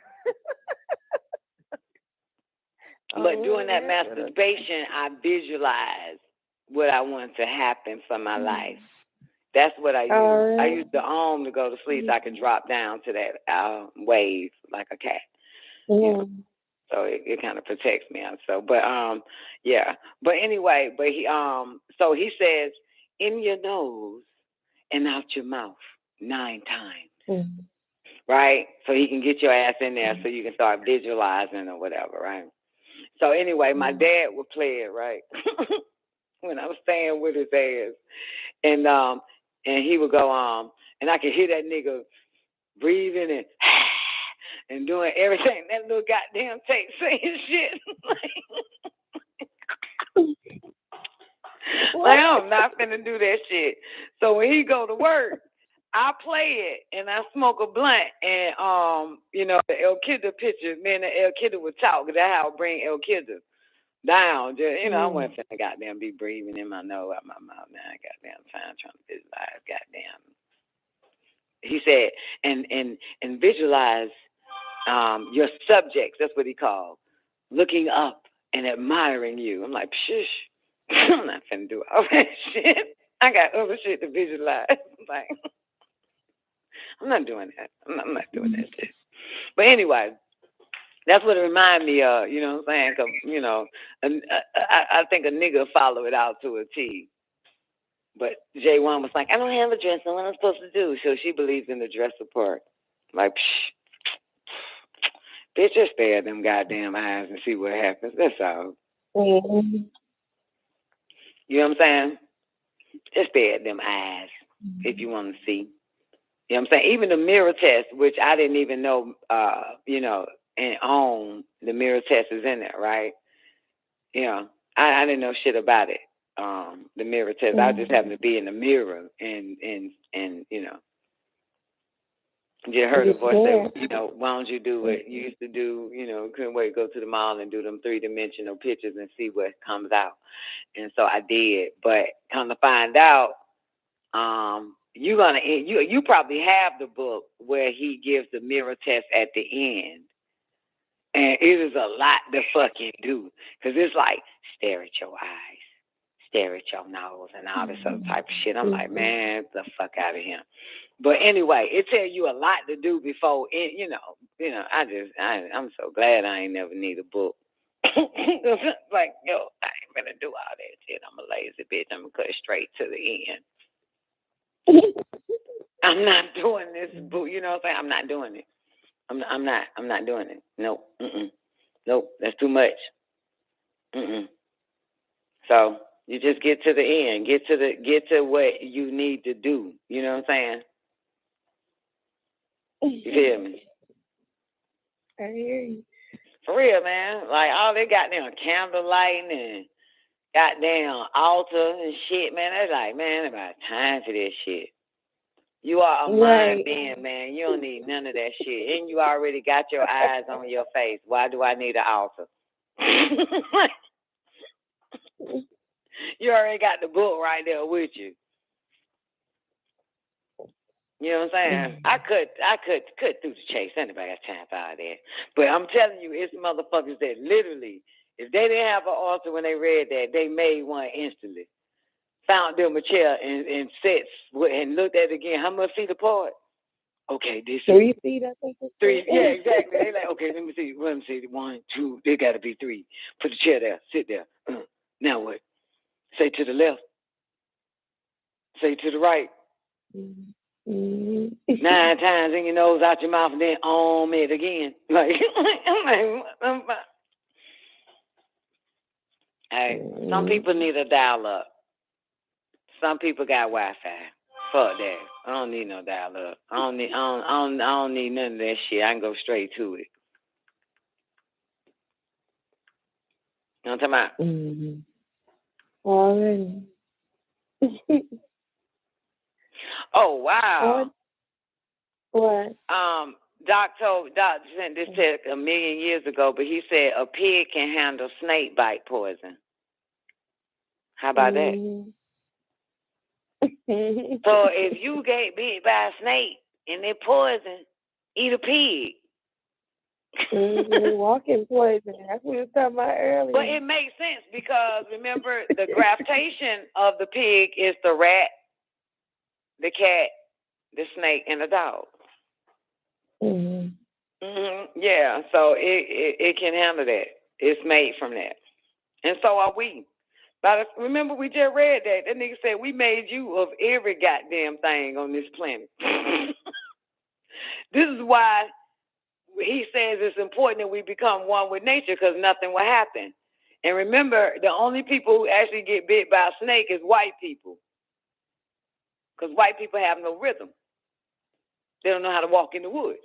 But during that masturbation, I visualized what I want to happen for my life. That's what I use. I use the to go to sleep so I can drop down to that wave like a cat. You know? So it kind of protects me. So, but yeah. But anyway, so he says, in your nose and out your mouth 9 times. Right? So he can get your ass in there so you can start visualizing or whatever, right? So anyway, my dad would play it, right? When I was staying with his ass. And he would go and I could hear that nigga breathing and doing everything that little goddamn tape saying shit. Like, I'm not finna do that shit. So when he go to work, I play it and I smoke a blunt and the El Kidda picture, me and the El Kidda would talk. That's how I bring El Kidda down. Just, I wasn't finna goddamn be breathing in my nose out my mouth now. Goddamn time trying to visualize. Goddamn. He said, and visualize your subjects. That's what he called. Looking up and admiring you. I'm like, shush. I'm not finna do all that shit. I got other shit to visualize. Like, I'm not doing that. I'm not doing that shit. But anyway, that's what it reminded me of, you know what I'm saying? 'Cause, I think a nigga follow it out to a T. But J1 was like, I don't have a dress. What am I supposed to do? So she believes in the dresser part. Like, bitch, just stare at them goddamn eyes and see what happens. That's all. You know what I'm saying? Just stare at them eyes if you want to see. You know what I'm saying? Even the mirror test, which I didn't even know, and own, the mirror test is in there, right? I didn't know shit about it. The mirror test. I just happened to be in the mirror and you heard a voice say, why don't you do what you used to do, couldn't wait to go to the mall and do them 3-dimensional pictures and see what comes out. And so I did. But come to find out, you probably have the book where he gives the mirror test at the end. And it is a lot to fucking do. Because it's like, stare at your eyes, stare at your nose, and all this other type of shit. I'm like, man, get the fuck out of here. But anyway, it tells you a lot to do before, I'm so glad I ain't never need a book. Like, I ain't gonna do all that shit. I'm a lazy bitch. I'm gonna cut straight to the end. I'm not doing this book. You know what I'm saying? I'm not doing it. I'm not doing it. Nope. Nope. That's too much. So you just get to the end. Get to what you need to do. You know what I'm saying? You feel me? I hear you. For real, man. Like all they goddamn candle lighting and goddamn altar and shit, man. They're like, man, about time for this shit. You are a mind being, man. You don't need none of that shit. And you already got your eyes on your face. Why do I need an altar? You already got the book right there with you. You know what I'm saying? I could through the chase. Anybody got time for all that? But I'm telling you, it's motherfuckers that literally, if they didn't have an altar when they read that, they made one instantly. Found them a chair and sat and looked at it again. How much feet apart? Okay, this 3 feet, I think it's 3. Yeah, exactly. They like, okay, let me see. 1, 2. They got to be 3. Put the chair there. Sit there. Now what? Say to the left. Say to the right. 9 times in your nose, out your mouth, and then on it again. Like, hey, some people need a dial up. Some people got Wi-Fi. Fuck that. I don't need no dial up. I don't need none of that shit. I can go straight to it. You know what I'm talking about? Already. Oh wow. What? Doc sent this tech a million years ago, but he said a pig can handle snake bite poison. How about that? So if you get bit by a snake and they poison, eat a pig. Walking poison. That's what we were talking about earlier. But it makes sense because remember the gravitation of the pig is the rat, the cat, the snake, and the dog. Yeah, so it can handle that. It's made from that, and so are we. But remember, we just read that. That nigga said we made you of every goddamn thing on this planet. This is why he says it's important that we become one with nature because nothing will happen. And remember, the only people who actually get bit by a snake is white people. Because white people have no rhythm. They don't know how to walk in the woods.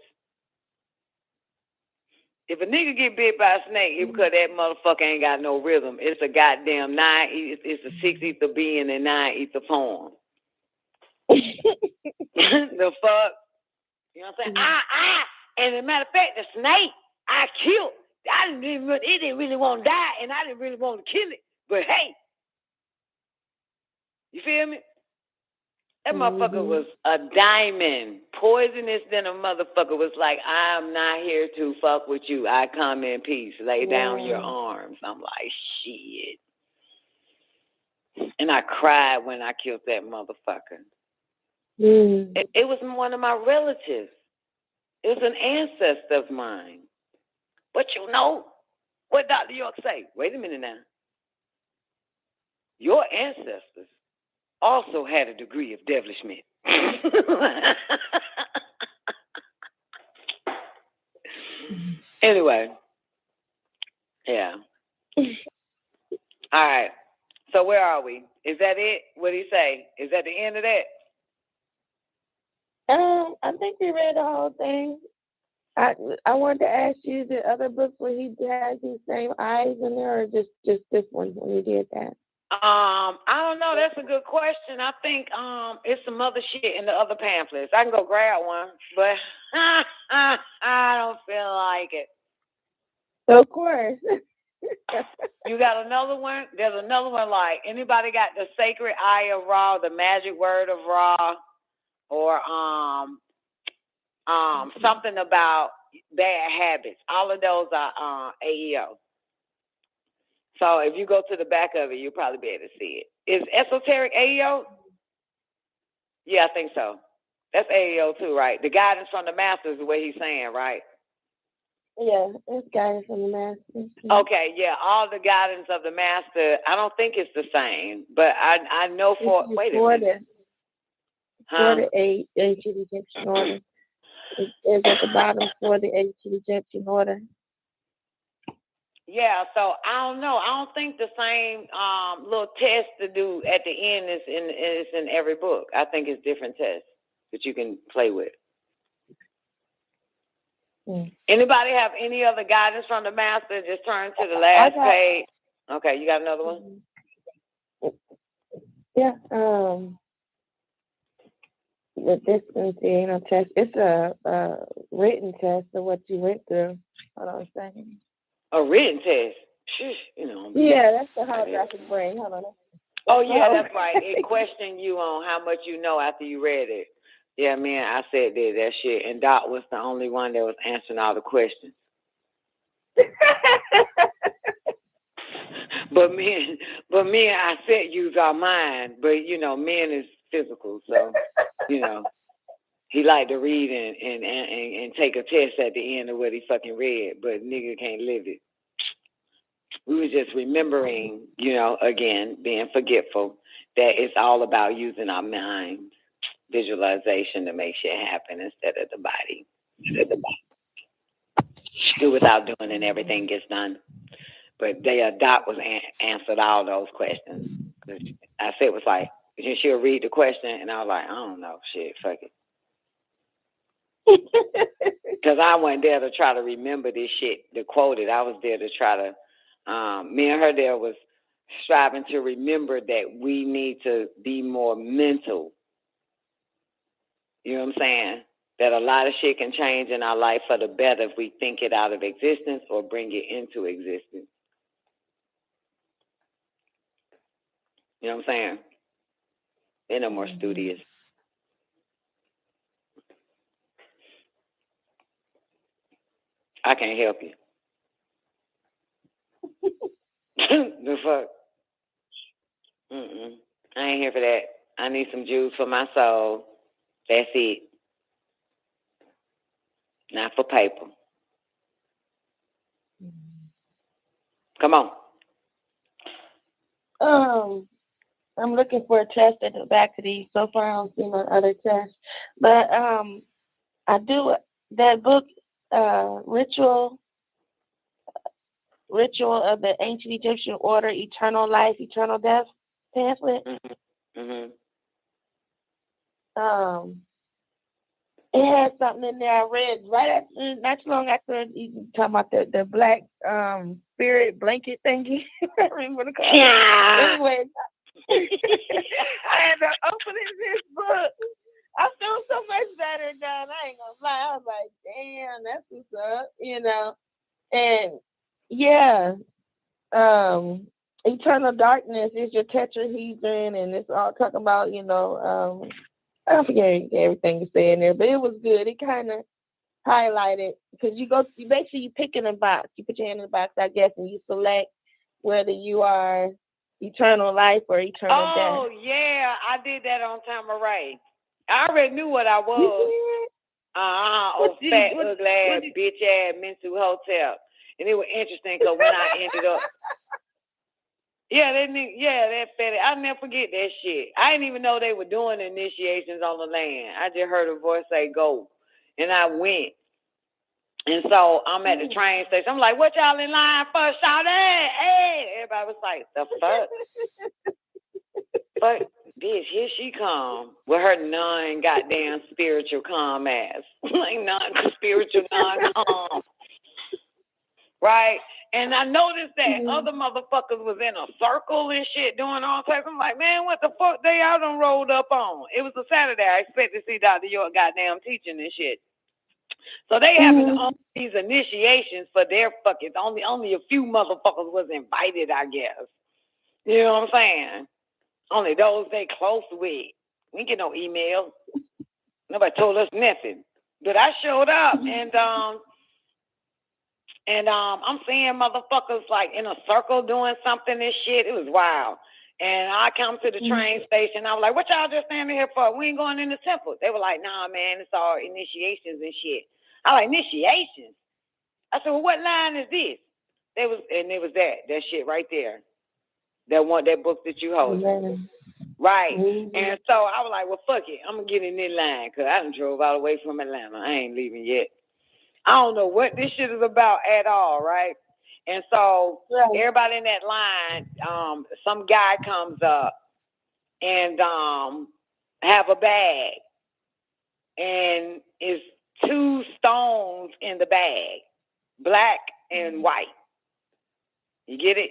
If a nigga get bit by a snake, it's because that motherfucker ain't got no rhythm. It's a goddamn it's a 6 ether being and 9 ether form. The fuck? You know what I'm saying? And as a matter of fact, the snake I killed. It didn't really want to die, and I didn't really want to kill it. But hey, you feel me? That motherfucker was a diamond, poisonous than a motherfucker. Was like, I'm not here to fuck with you. I come in peace. Lay down your arms. I'm like, shit. And I cried when I killed that motherfucker. It was one of my relatives. It was an ancestor of mine. But you know what Dr. York say? Wait a minute now. Your ancestors also had a degree of devilishment. Anyway, yeah. All right. So where are we? Is that it? What did he say? Is that the end of that? I think we read the whole thing. I wanted to ask you the other book where he has these same eyes in there, or just this one when he did that. I don't know. That's a good question. I think it's some other shit in the other pamphlets. I can go grab one, but I don't feel like it. Of course. You got another one? There's another one like, anybody got the Sacred Eye of Ra, the Magic Word of Ra, or something about bad habits. All of those are AEO. So if you go to the back of it, you'll probably be able to see it. Is esoteric AEO? Yeah, I think so. That's AEO too, right? The guidance from the masters is what he's saying, right? Yeah, it's guidance from the master. Okay, yeah, all the guidance of the master. I don't think it's the same, but I know for wait a minute. For the ancient Egyptian order. It's at the bottom for the ancient Egyptian order. Yeah, so I don't know. I don't think the same little test to do at the end is in every book. I think it's different tests that you can play with. Anybody have any other guidance from the master? Just turn to the last page. Okay, you got another one? Yeah. The distancing test. It's a written test of what you went through. Hold on a second. A written test? Shush, you know. Yeah, that's the holographic brain. Hold on. Oh, yeah, that's right. It questioned you on how much you know after you read it. Yeah, man, I said that shit. And Doc was the only one that was answering all the questions. But me and I said use our mind. But, you know, men is physical. So, you know, he liked to read and take a test at the end of what he fucking read. But nigga can't live it. We were just remembering, you know, again, being forgetful, that it's all about using our mind, visualization to make shit happen instead of the body. Do without doing and everything gets done. But Doc was answered all those questions. I said it was like, she'll read the question, and I was like, I don't know, shit, fuck it. Because I wasn't there to try to remember this shit, to quote it. I was there to try to, me and her there was striving to remember that we need to be more mental. You know what I'm saying? That a lot of shit can change in our life for the better if we think it out of existence or bring it into existence. You know what I'm saying? They're no more studious. I can't help you. The fuck? I ain't here for that. I need some juice for my soul. That's it. Not for paper. Come on. I'm looking for a test at the back of these. So far, I don't see no other tests. But I do that book, Ritual of the Ancient Egyptian Order, Eternal Life, Eternal Death pamphlet. It had something in there I read right after, not too long after you talking about the black spirit blanket thingy. I remember what it called. Yeah. Anyway, I had to open this book. I feel so much better, John. I ain't gonna lie. I was like, damn, that's what's up, you know. And yeah, Eternal Darkness is your tetrahedron, and it's all talking about, you know, I forget everything you say in there, but it was good. It kind of highlighted, because you pick in a box. You put your hand in the box, I guess, and you select whether you are eternal life or eternal death. Oh, yeah, I did that on Tama Ray. I already knew what I was. Fat, ugly ass, bitch ass, mental hotel. And it was interesting because when I ended up, that fat. I'll never forget that shit. I didn't even know they were doing initiations on the land. I just heard a voice say go. And I went. And so I'm at the train station. I'm like, what y'all in line for? Shout out. Hey. Everybody was like, the fuck? But bitch, here she come with her non-goddamn spiritual calm ass. Like non-spiritual, non-calm. Right? And I noticed that other motherfuckers was in a circle and shit doing all types. I'm like, man, what the fuck they all done rolled up on? It was a Saturday. I expect to see Dr. York goddamn teaching and shit. So they having all these initiations for their fucking, only a few motherfuckers was invited, I guess. You know what I'm saying? Only those they close with. We didn't get no email. Nobody told us nothing. But I showed up and I'm seeing motherfuckers like in a circle doing something and shit. It was wild. And I come to the train station. I was like, what y'all just standing here for? We ain't going in the temple. They were like, nah, man, it's all initiations and shit. I like, initiations? I said, well, what line is this? It was that shit right there. That book that you hold. Right. And so I was like, well, fuck it. I'm going to get in this line because I done drove all the way from Atlanta. I ain't leaving yet. I don't know what this shit is about at all, right? And so everybody in that line, some guy comes up and have a bag. And it's 2 stones in the bag, black and white. You get it?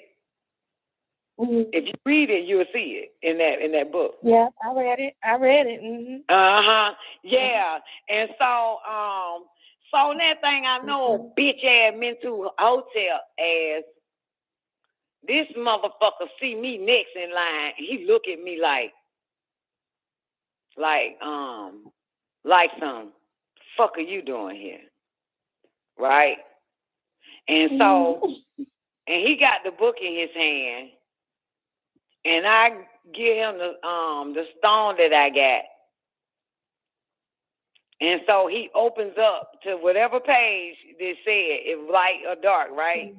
If you read it, you'll see it in that book. Yeah, I read it. Yeah. And so in that thing, I know bitch ass mental hotel ass. This motherfucker see me next in line. He look at me like some fuck are you doing here, right? And so, and he got the book in his hand, and I give him the stone that I got. And so he opens up to whatever page they said, if light or dark, right?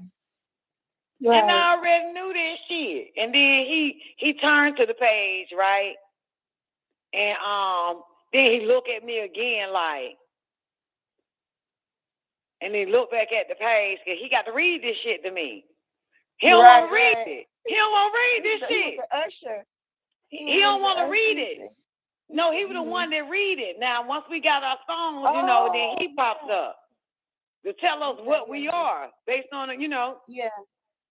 And I already knew this shit. And then he turned to the page, right? And then he looked at me again like, and he looked back at the page because he got to read this shit to me. He don't want to read it. He don't want to read this shit. Usher. He don't want to read it. No, he was the one that read it. Now, once we got our songs, then he pops up to tell us what we are based on it, Yeah.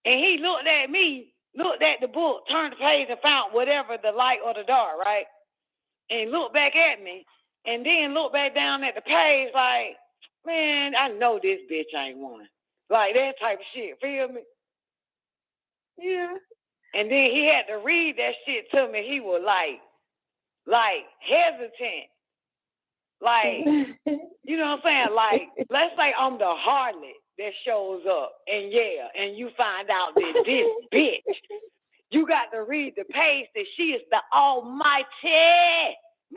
And he looked at me, looked at the book, turned the page and found whatever, the light or the dark, right? And looked back at me, and then looked back down at the page like, man, I know this bitch ain't one. Like that type of shit, feel me? Yeah. And then he had to read that shit to me. He was like hesitant. Like, you know what I'm saying? Like, let's say I'm the harlot. that shows up, and you find out that this bitch, you got to read the page that she is the almighty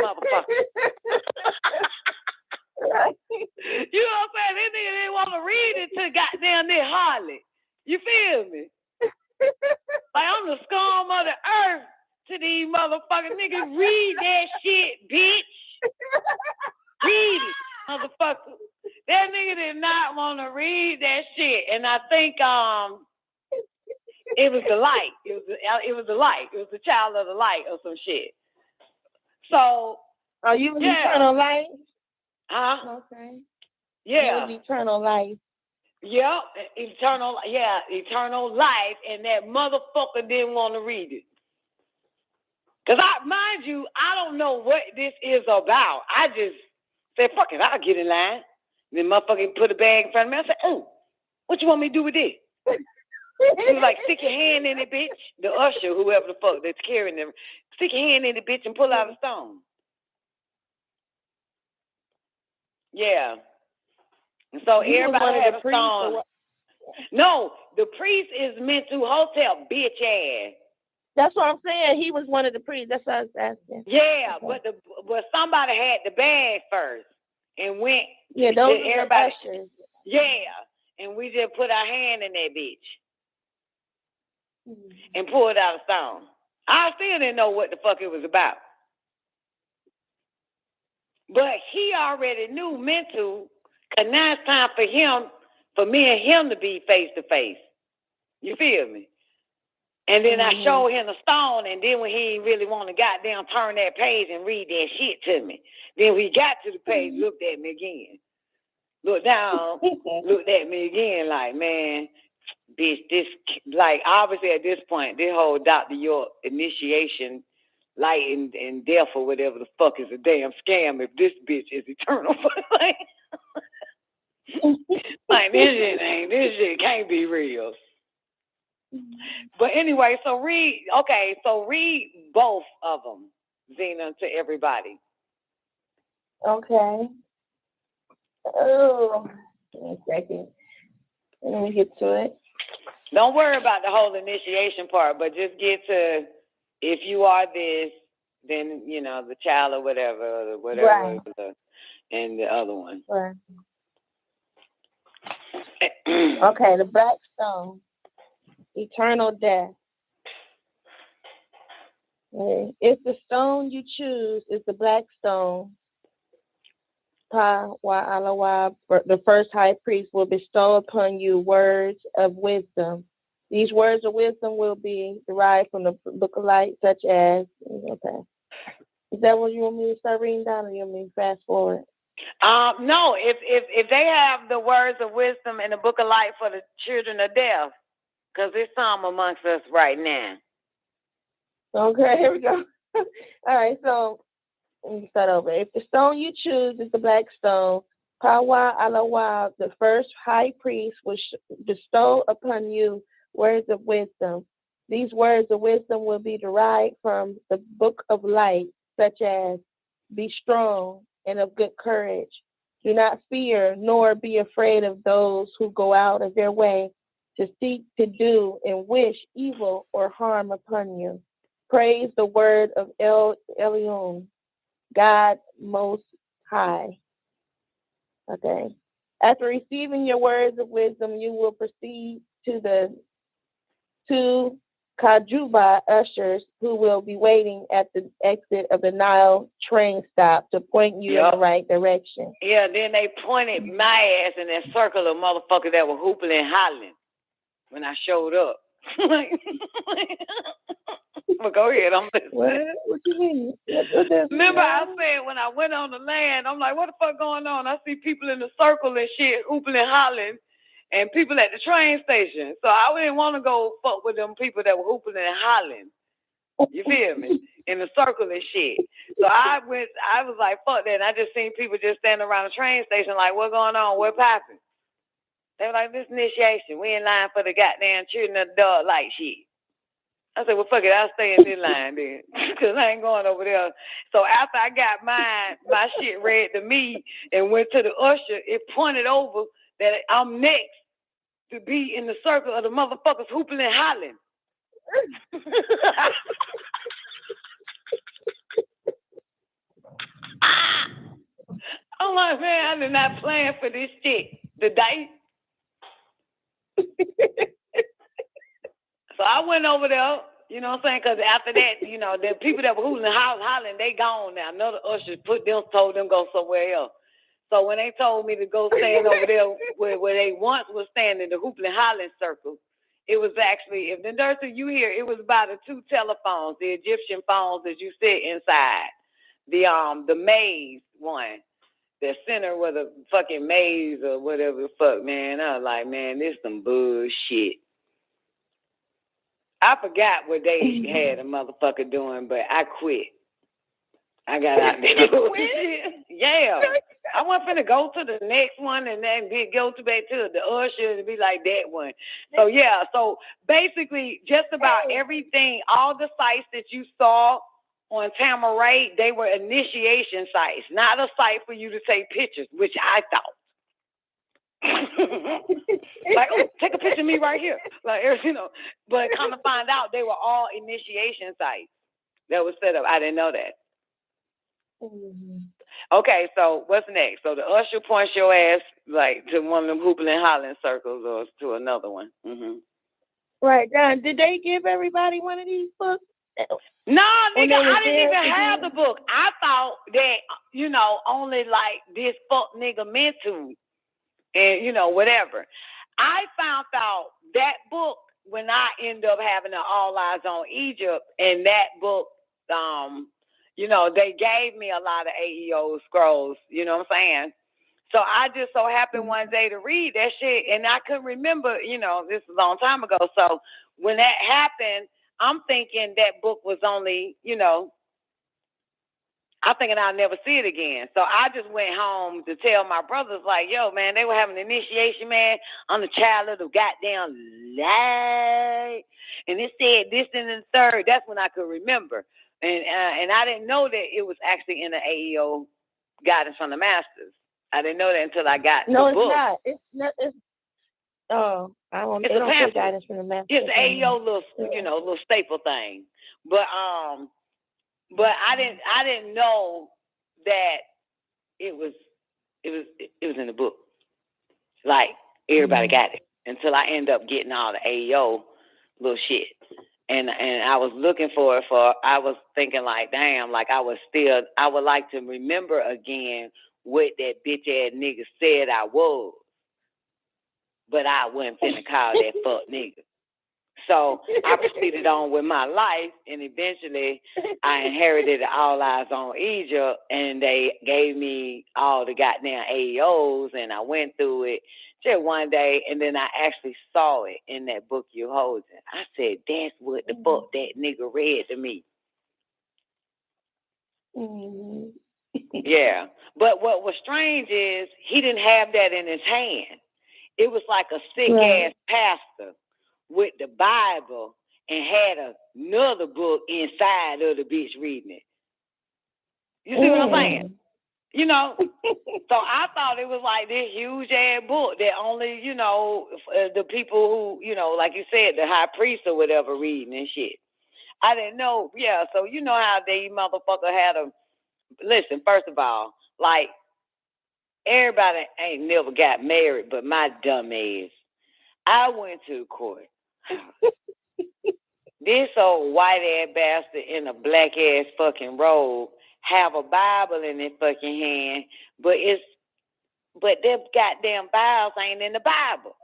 motherfucker. You know what I'm saying? This nigga didn't want to read it to goddamn near Harley. You feel me? Like I'm the scum of the earth to these motherfuckers. Nigga, read that shit, bitch. Read it, motherfucker. That nigga did not want to read that shit, and I think it was the light. It was the light. It was the child of the light or some shit. So, you was eternal life? Huh? Okay. Yeah. You was eternal life. Yep, eternal life, and that motherfucker didn't want to read it. Cause mind you, I don't know what this is about. I just said, fuck it, I'll get in line. Then motherfucker put a bag in front of me. I said, oh, what you want me to do with this? He was like, stick your hand in it, bitch. The usher, whoever the fuck that's carrying them, stick your hand in it, bitch, and pull out a stone. Yeah. And so everybody had a stone. No, the priest is meant to hotel, bitch ass. That's what I'm saying. He was one of the priests. That's what I was asking. Yeah, okay. but somebody had the bag first and went. Yeah, those are everybody. Yeah, and we just put our hand in that bitch and pulled out a stone. I still didn't know what the fuck it was about, but he already knew mental. Cause now it's time for me and him to be face to face. You feel me? And then I showed him the stone, and then when he didn't really want to goddamn turn that page and read that shit to me, then we got to the page, looked at me again. Looked down, looked at me again like, man, bitch, this, like, obviously at this point, this whole Dr. York initiation, light and death or whatever the fuck is a damn scam if this bitch is eternal. Like, this shit can't be real. But anyway, so read both of them, Zena, to everybody. Okay. Oh, give me a second. Let me get to it. Don't worry about the whole initiation part, but just get to, if you are this, then, you know, the child or whatever, Right. And the other one. Right. Okay, the black stone. Eternal death. Okay. If the stone you choose is the black stone, the first high priest will bestow upon you words of wisdom. These words of wisdom will be derived from the Book of Light, such as, okay. Is that what you want me to start reading down, or you want me to fast forward? No, if they have the words of wisdom in the Book of Light for the children of death, because there's some amongst us right now. Okay, here we go. All right, so let me start over. If the stone you choose is the black stone, Pawa Alawa, the first high priest, will bestow upon you words of wisdom. These words of wisdom will be derived from the Book of Light, such as, be strong and of good courage. Do not fear nor be afraid of those who go out of their way to seek to do and wish evil or harm upon you. Praise the word of El Elyon, God Most High. Okay. After receiving your words of wisdom, you will proceed to the two Kajuba ushers who will be waiting at the exit of the Nile train stop to point you in the right direction. Yeah, then they pointed my ass in that circle of motherfuckers that were hooping and hollering when I showed up. Well, go ahead, I'm listening. What you mean? Remember I said when I went on the land, I'm like, what the fuck going on? I see people in the circle and shit, hooping and hollering, and people at the train station. So I didn't want to go fuck with them people that were hooping and hollering. You feel me? In the circle and shit. So I was like, fuck that. And I just seen people just standing around the train station like, what going on? What poppin'? They were like, this initiation. We in line for the goddamn children of the dog light shit. I said, well, fuck it. I'll stay in this line then. Because I ain't going over there. So after I got my shit read to me and went to the usher, it pointed over that I'm next to be in the circle of the motherfuckers hooping and hollering. I'm like, man, I did not plan for this shit today. So I went over there, you know what I'm saying? Because after that, you know, the people that were hooting and hollering, they gone now. Another usher told them go somewhere else. So when they told me to go stand over there where they once was standing, the hooping and hollering circle, it was actually, if the nurses you hear, it was by the two telephones, the Egyptian phones that you sit inside. The maze one. The center with a fucking maze or whatever the fuck, man. I was like, man, this some bullshit. I forgot what they had a motherfucker doing, but I quit. I got out there. Yeah. I wasn't finna go to the next one and then go back to the usher and be like that one. So, yeah. So, basically, just about everything, all the sites that you saw on Tamaray, they were initiation sites, not a site for you to take pictures, which I thought. Like, oh, take a picture of me right here. Like, you know, but come to find out they were all initiation sites that was set up. I didn't know that. Okay, so what's next? So the usher points your ass like to one of them hooping and hollering circles or to another one. Right. Did they give everybody one of these books? No, nigga, I didn't even have the book. I thought that, you know, only like this fuck nigga meant to. And, you know, whatever. I found out that book when I ended up having an All Eyes on Egypt, and that book, you know, they gave me a lot of AEO scrolls, you know what I'm saying? So I just so happened one day to read that shit, and I couldn't remember, you know, this was a long time ago. So when that happened, I'm thinking that book was only, you know, I'm thinking I'll never see it again. So I just went home to tell my brothers, like, yo, man, they were having an initiation, man. I'm the child of the goddamn light. And it said this and the third. That's when I could remember. And I didn't know that it was actually in the AEO Guidance from the Masters. I didn't know that until I got the book. No, it's not. I don't It's know. a pamphlet. Guidance from the Masters. It's an AEO little, you know, little staple thing. But I didn't know that it was in the book. Like everybody got it until I end up getting all the AEO little shit. And I was looking for it I was thinking like, damn, like I would like to remember again what that bitch ass nigga said I was. But I wasn't finna call that fuck nigga. So I proceeded on with my life, and eventually I inherited All Eyes on Egypt, and they gave me all the goddamn AEOs, and I went through it just one day, and then I actually saw it in that book you're holding. I said, that's what the fuck that nigga read to me. Yeah. But what was strange is he didn't have that in his hand. It was like a sick-ass pastor with the Bible and had another book inside of the bitch reading it. You see what I'm saying? You know? So I thought it was like this huge ass book that only, you know, the people who, you know, like you said, the high priest or whatever reading and shit. I didn't know. Yeah, so you know how they motherfucker had a... Listen, first of all, like, everybody ain't never got married but my dumb ass. I went to court. This old white ass bastard in a black ass fucking robe have a Bible in his fucking hand, but them goddamn Bibles ain't in the Bible.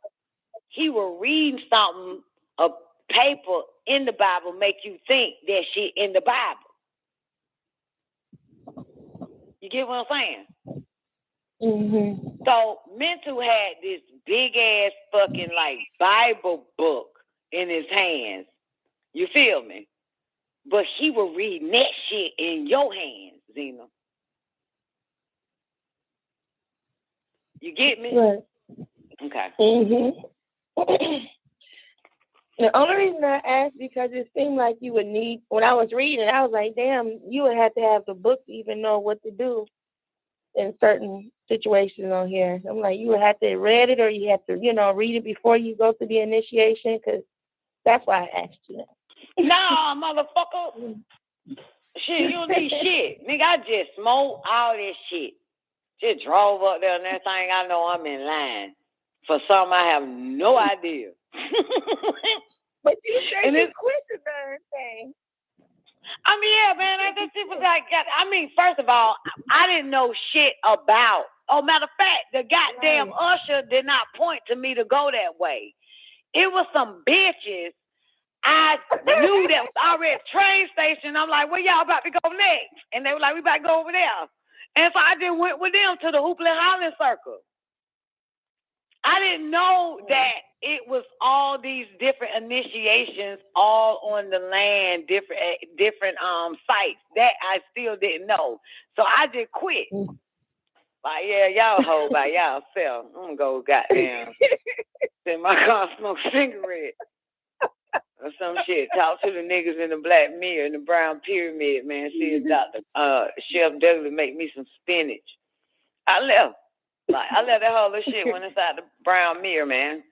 He was reading something, a paper in the Bible make you think that shit in the Bible. You get what I'm saying? So Mental had this big ass fucking like Bible book in his hands. You feel me? But he was reading that shit in your hands, Zena. You get me? Right. Okay. The only reason I asked because it seemed like you would need, when I was reading, I was like, damn, you would have to have the book to even know what to do. in certain situations on here. I'm like, you have to read it or you have to, read it before you go to the initiation, because that's why I asked you that. Nah, motherfucker. Shit, you don't need shit. Nigga, I just smoked all this shit. Just drove up there and everything. I know I'm in line for something I have no idea. But you said you quit the darn thing. I mean, yeah, man, that shit was like, first of all, I didn't know shit about. Oh, matter of fact, the goddamn usher did not point to me to go that way. It was some bitches I knew that was already at the train station. I'm like, where y'all about to go next? And they were like, we about to go over there. And so I just went with them to the Hoopla Highland Circle. I didn't know that it was all these different initiations all on the land, different sites. That I still didn't know. So I just quit. Like, yeah, y'all hold by y'all self. I'm gonna go goddamn sit in my car, smoke a cigarette or some shit. Talk to the niggas in the black mirror, in the brown pyramid, man. See if Dr. Chef Douglas make me some spinach. I left. I left that whole little shit went inside the brown mirror, man.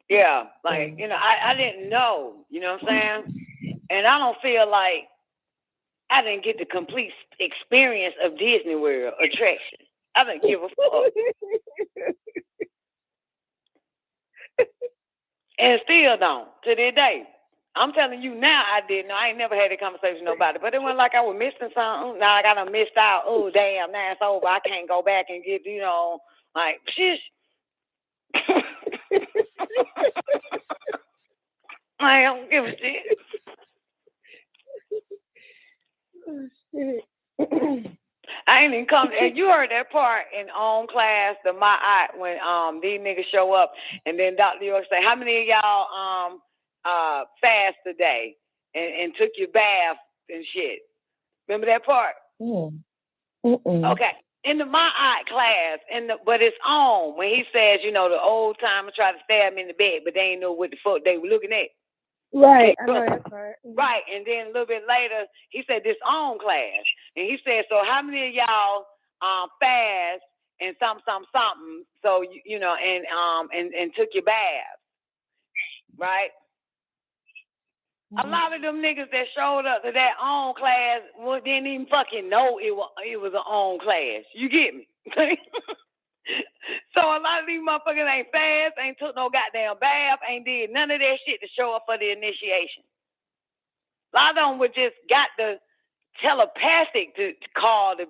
Yeah, I didn't know, you know what I'm saying? And I don't feel like I didn't get the complete experience of Disney World attraction. I didn't give a fuck. And still don't, to this day. I'm telling you now, I didn't know. I ain't never had a conversation with nobody. But it wasn't like I was missing something. Now I got to miss out. Oh, damn, now it's over. I can't go back and get, like, shish. I don't give a shit. Oh, shit. I ain't even come. And you heard that part in class, the when these niggas show up, and then Dr. York say, how many of y'all fast today and took your bath and shit? Remember that part? Okay. In the class, but it's on when he says, the old timer tried to stab me in the bed, but they ain't know what the fuck they were looking at. Right, I know that part. Right, and then a little bit later, he said this on class, and he said, so how many of y'all fast and something, so and took your bath, right? A lot of them niggas that showed up to that on class didn't even fucking know it was an on class. You get me? So a lot of these motherfuckers ain't fast, ain't took no goddamn bath, ain't did none of that shit to show up for the initiation. A lot of them would just got the telepathic to call to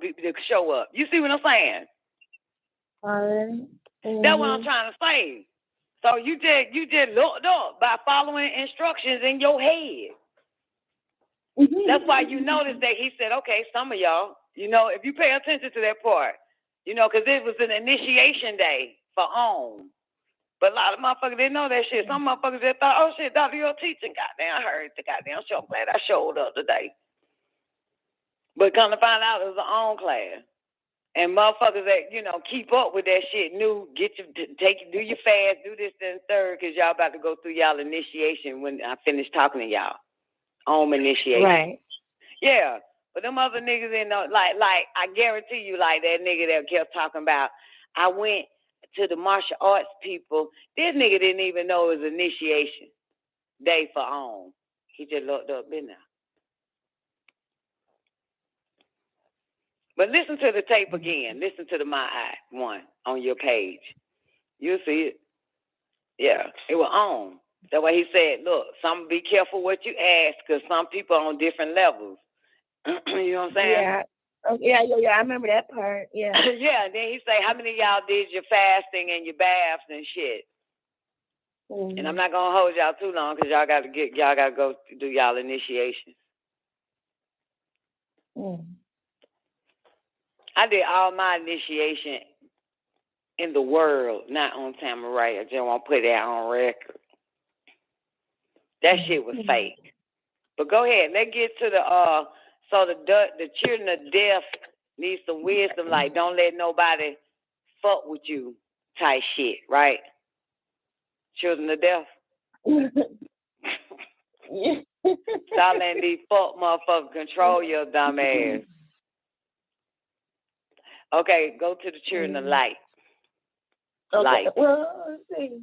show up. You see what I'm saying? That's what I'm trying to say. So you just looked up by following instructions in your head. That's why you notice that he said, okay, some of y'all, if you pay attention to that part, because it was an initiation day for OM. But a lot of motherfuckers didn't know that shit. Some motherfuckers just thought, oh shit, Dr. You're teaching. Goddamn, I heard the goddamn show. I'm glad I showed up today. But come to find out it was an OM class. And motherfuckers that, keep up with that shit knew, do your fast, do this, then third, because y'all about to go through y'all initiation when I finish talking to y'all. OM initiation. Right. Yeah. But them other niggas didn't know, like, I guarantee you, like that nigga that kept talking about, I went to the martial arts people. This nigga didn't even know it was initiation day for OM. He just looked up in there. But listen to the tape again. Listen to the My Eye one on your page. You'll see it. Yeah, it was on. That's why he said, look, be careful what you ask, because some people are on different levels. You know what I'm saying? Yeah. Yeah, I remember that part. Yeah. Yeah, and then he say, how many of y'all did your fasting and your baths and shit? And I'm not gonna hold y'all too long, because y'all gotta go do y'all initiations. I did all my initiation in the world, not on Tamaray. I just want to put that on record. That shit was fake. But go ahead, let's get to the so the children of death need some wisdom, like don't let nobody fuck with you type shit, right? Children of death. Stop letting these fuck motherfuckers control your dumb ass. Okay, go to the children of light. Okay. Light. Well, let's see.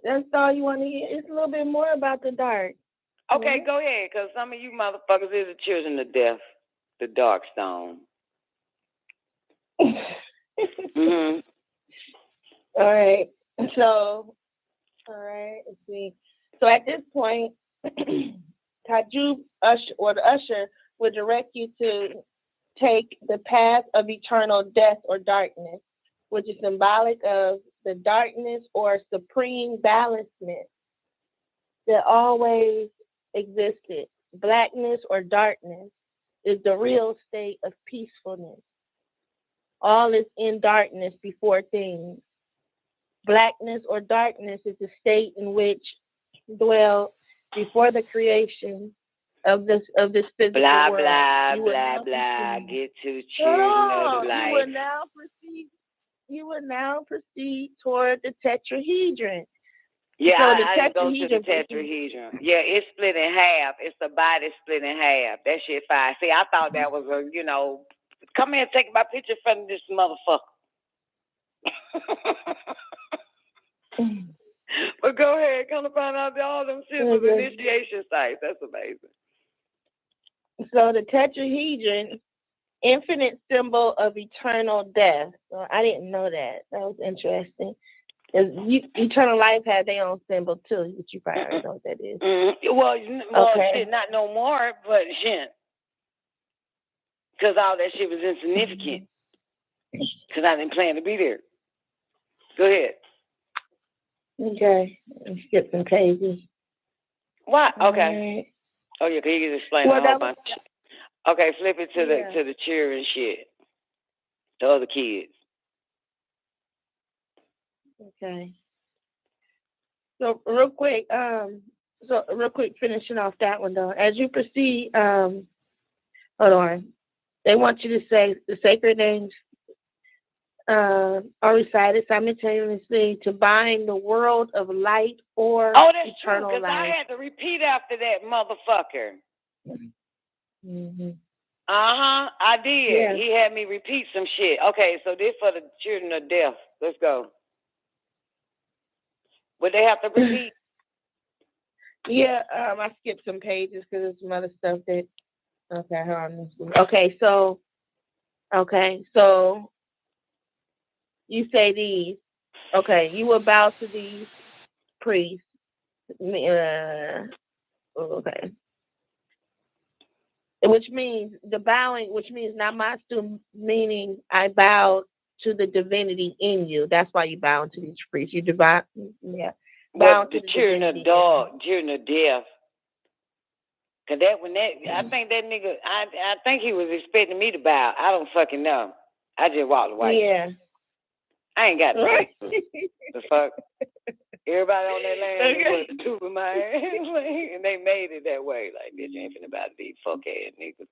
That's all you want to hear. It's a little bit more about the dark. Okay, go ahead, because some of you motherfuckers is the children of death, the dark stone. Mm-hmm. All right. So, let's see. So at this point, Kaju the usher would direct you to take the path of eternal death or darkness, which is symbolic of the darkness or supreme balancement that always existed. Blackness or darkness is the real state of peacefulness. All is in darkness before things. Blackness or darkness is the state in which dwelled before the creation of this physical blah, world. Blah, blah, blah. Get to children of the light. You will now proceed toward the tetrahedron. Yeah, so I go to the tetrahedron. Yeah, it's split in half. It's the body split in half. That shit fine. See, I thought that was a, come here and take my picture from this motherfucker. But go ahead, come to find out that all them shit was initiation sites. That's amazing. So the tetrahedron, infinite symbol of eternal death. So I didn't know that. That was interesting. Eternal life had their own symbol too, which you probably already know what that is. Well, shit, not no more, but shit. Because all that shit was insignificant. Because I didn't plan to be there. Go ahead. Okay. Let's skip some pages. What? Okay. Right. Oh, yeah, because you can explain a whole bunch. Okay, flip it to the cheering shit. The other kids. Okay. So real quick, finishing off that one though. As you proceed, hold on. They want you to say the sacred names are recited simultaneously to bind the world of light or eternal life. Because I had to repeat after that motherfucker. Mm-hmm. I did. Yeah. He had me repeat some shit. Okay, so this for the children of death. Let's go. Would they have to repeat? Yeah, I skipped some pages because there's some other stuff that. Okay, hold on. So you say these. Okay, you will bow to these priests. Okay. Which means the bowing, which means namastu, meaning I bow to the divinity in you. That's why you bow to these priests. You bow to the children of death. Cause I think that nigga, I think he was expecting me to bow. I don't fucking know. I just walked away. Yeah. I ain't got the the fuck. Everybody on that land was the tube of my ass, and they made it that way. Like, bitch, you ain't finna about to be fuckhead niggas.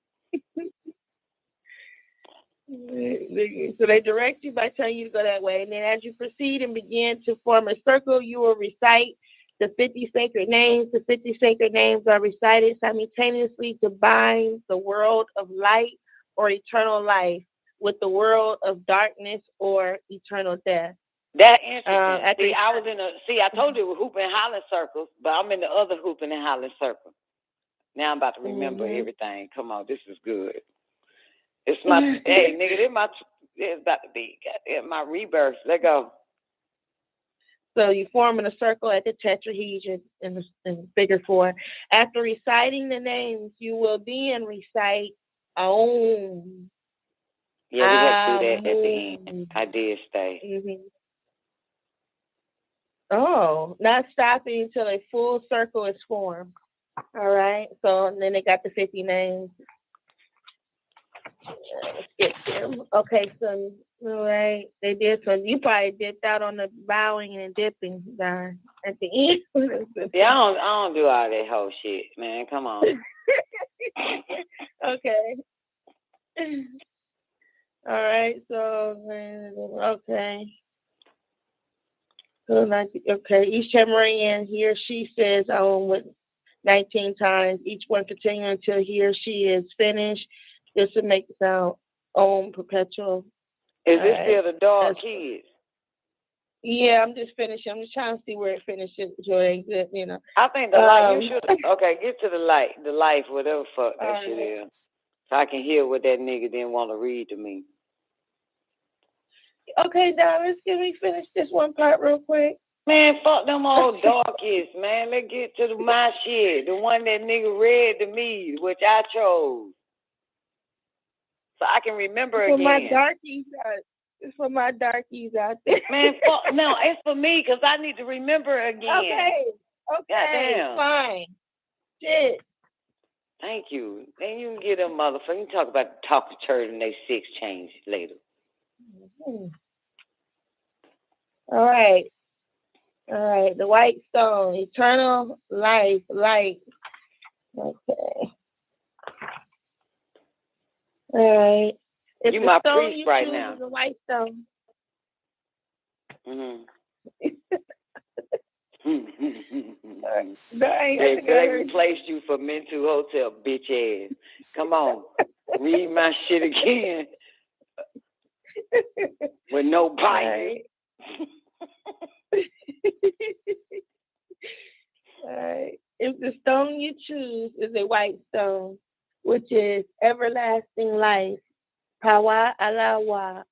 So they direct you by telling you to go that way, and then as you proceed and begin to form a circle, you will recite the 50 sacred names. The 50 sacred names are recited simultaneously to bind the world of light or eternal life with the world of darkness or eternal death. That interesting. I told you it was hooping and hollering circles, but I'm in the other hooping and hollering circle. Now I'm about to remember everything. Come on, this is good. It's my hey nigga, it's about to be goddamn my rebirth. Let go. So you form in a circle at the tetrahedron in figure 4. After reciting the names, you will then recite Om. Yeah, we had to do that at the end. I did stay. Mm-hmm. Oh, not stopping until a full circle is formed. All right. So then they got the 50 names. Let's get them. Okay, so all right, they did. So you probably dipped out on the bowing and dipping down at the end. Yeah, I don't do all that whole shit, man. Come on. Okay. All right. So okay. So okay. Each Tamarian, he or she says with 19 times. Each one continuing until he or she is finished. This would make the sound own perpetual. Is this still the dog kids? Yeah, I'm just finishing. I'm just trying to see where it finishes. So it, you know. I think the light. You should. Okay, get to the light. The life, whatever fuck that shit is, so I can hear what that nigga didn't want to read to me. Okay, Doris, can we finish this one part real quick? Man, fuck them old dog kids, man. Let's get to my shit. The one that nigga read to me, which I chose, so I can remember again. For my darkies out. It's for my darkies out there. Man, fuck, no, it's for me because I need to remember again. Okay, goddamn. Fine. Shit. Thank you. Then you can get them motherfucker. You can talk about the talking turd and they 6 change later. Mm-hmm. All right. The white stone, eternal life, light. Okay. All right. If you the my stone priest you right choose now. is a white stone. Mm-hmm. They replaced you for mental hotel, bitch ass. Come on, read my shit again with no bite. All right. If the stone you choose is a white stone, which is everlasting life, Pawa Alawa,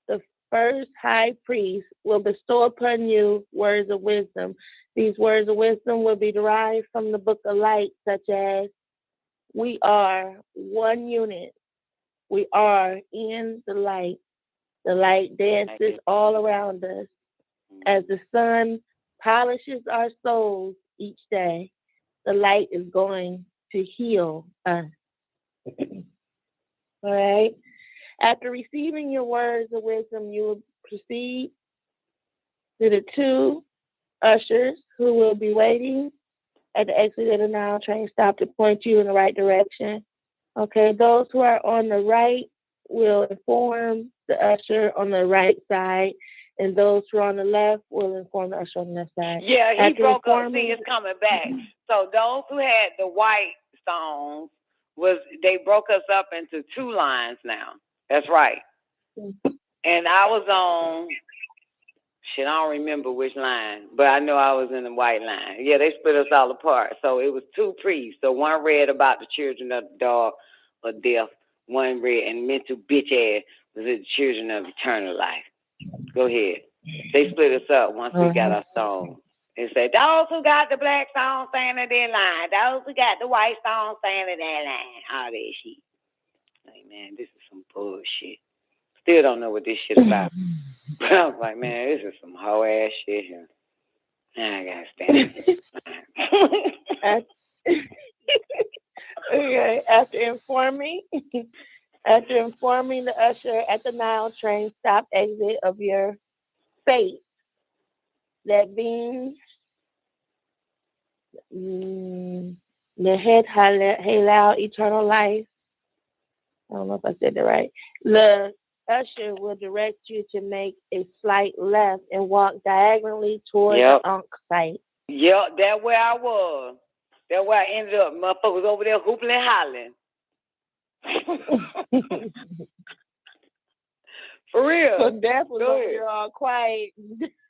the first high priest will bestow upon you words of wisdom. These words of wisdom will be derived from the book of light, such as, we are one unit. We are in the light. The light dances all around us. As the sun polishes our souls each day, the light is going to heal us. All right. After receiving your words of wisdom, you will proceed to the 2 ushers who will be waiting at the exit of the now train stop to point you in the right direction. Okay, those who are on the right will inform the usher on the right side, and those who are on the left will inform the usher on the left side. Yeah, he After broke up. See, it's coming back. So those who had the white stones, they broke us up into 2 lines now. That's right. And I was on, I don't remember which line, but I know I was in the white line. Yeah, they split us all apart. So it was 2 priests. So one read about the children of the dog or death. One read and mental bitch ass was the children of eternal life. Go ahead. They split us up once we got our stone. They said, those who got the black stone stand in their line. Those who got the white stone stand in their line. All that shit. Like, man, this is some bullshit. Still don't know what this shit about. But I was like, man, this is some hoe ass shit here. I gotta stand it. Okay, after informing the usher at the Nile train stop exit of your fate that beams the head halal eternal life. I don't know if I said that right. The usher will direct you to make a slight left and walk diagonally toward the Ankh site. Yep, that's where I was. That's where I ended up. Motherfuckers over there hooping and hollering. For real. So Death was over there all quiet.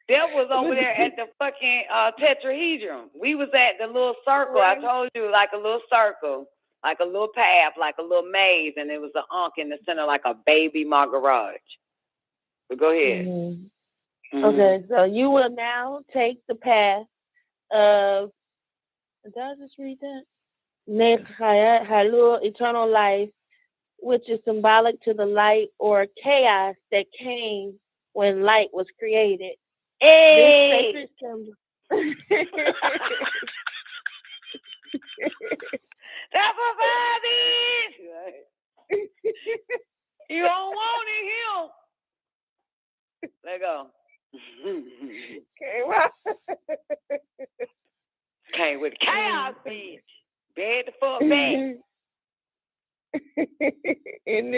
Death was over there at the fucking tetrahedron. We was at the little circle. Right. I told you, like a little circle, like a little path, like a little maze, and there was an Ankh in the center, like a baby Margarage. But go ahead. Mm-hmm. Okay, so you will now take the path of, did I just read that? Nechayat Halul, eternal life, which is symbolic to the light or chaos that came when light was created. Hey! This sacred symbol. That's what that is! You don't want it, him! Let go. Came with chaos, bitch. Bed the fuck back. And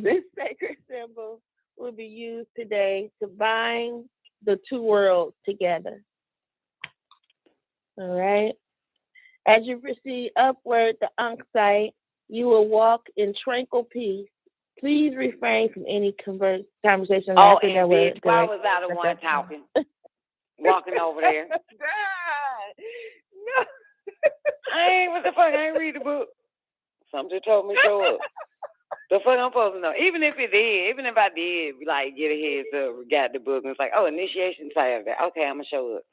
this sacred symbol will be used today to bind the 2 worlds together. All right. As you proceed upward, the Ankh site You will walk in tranquil peace. Please refrain from any conversation. Oh, and bitch, why was I the one talking? Walking over there. God. No. What the fuck? I ain't read the book. Something told me show up. The fuck I'm supposed to know. Even if I did, like, get a heads up, got the book, and it's like, oh, initiation Saturday. Okay, I'm going to show up.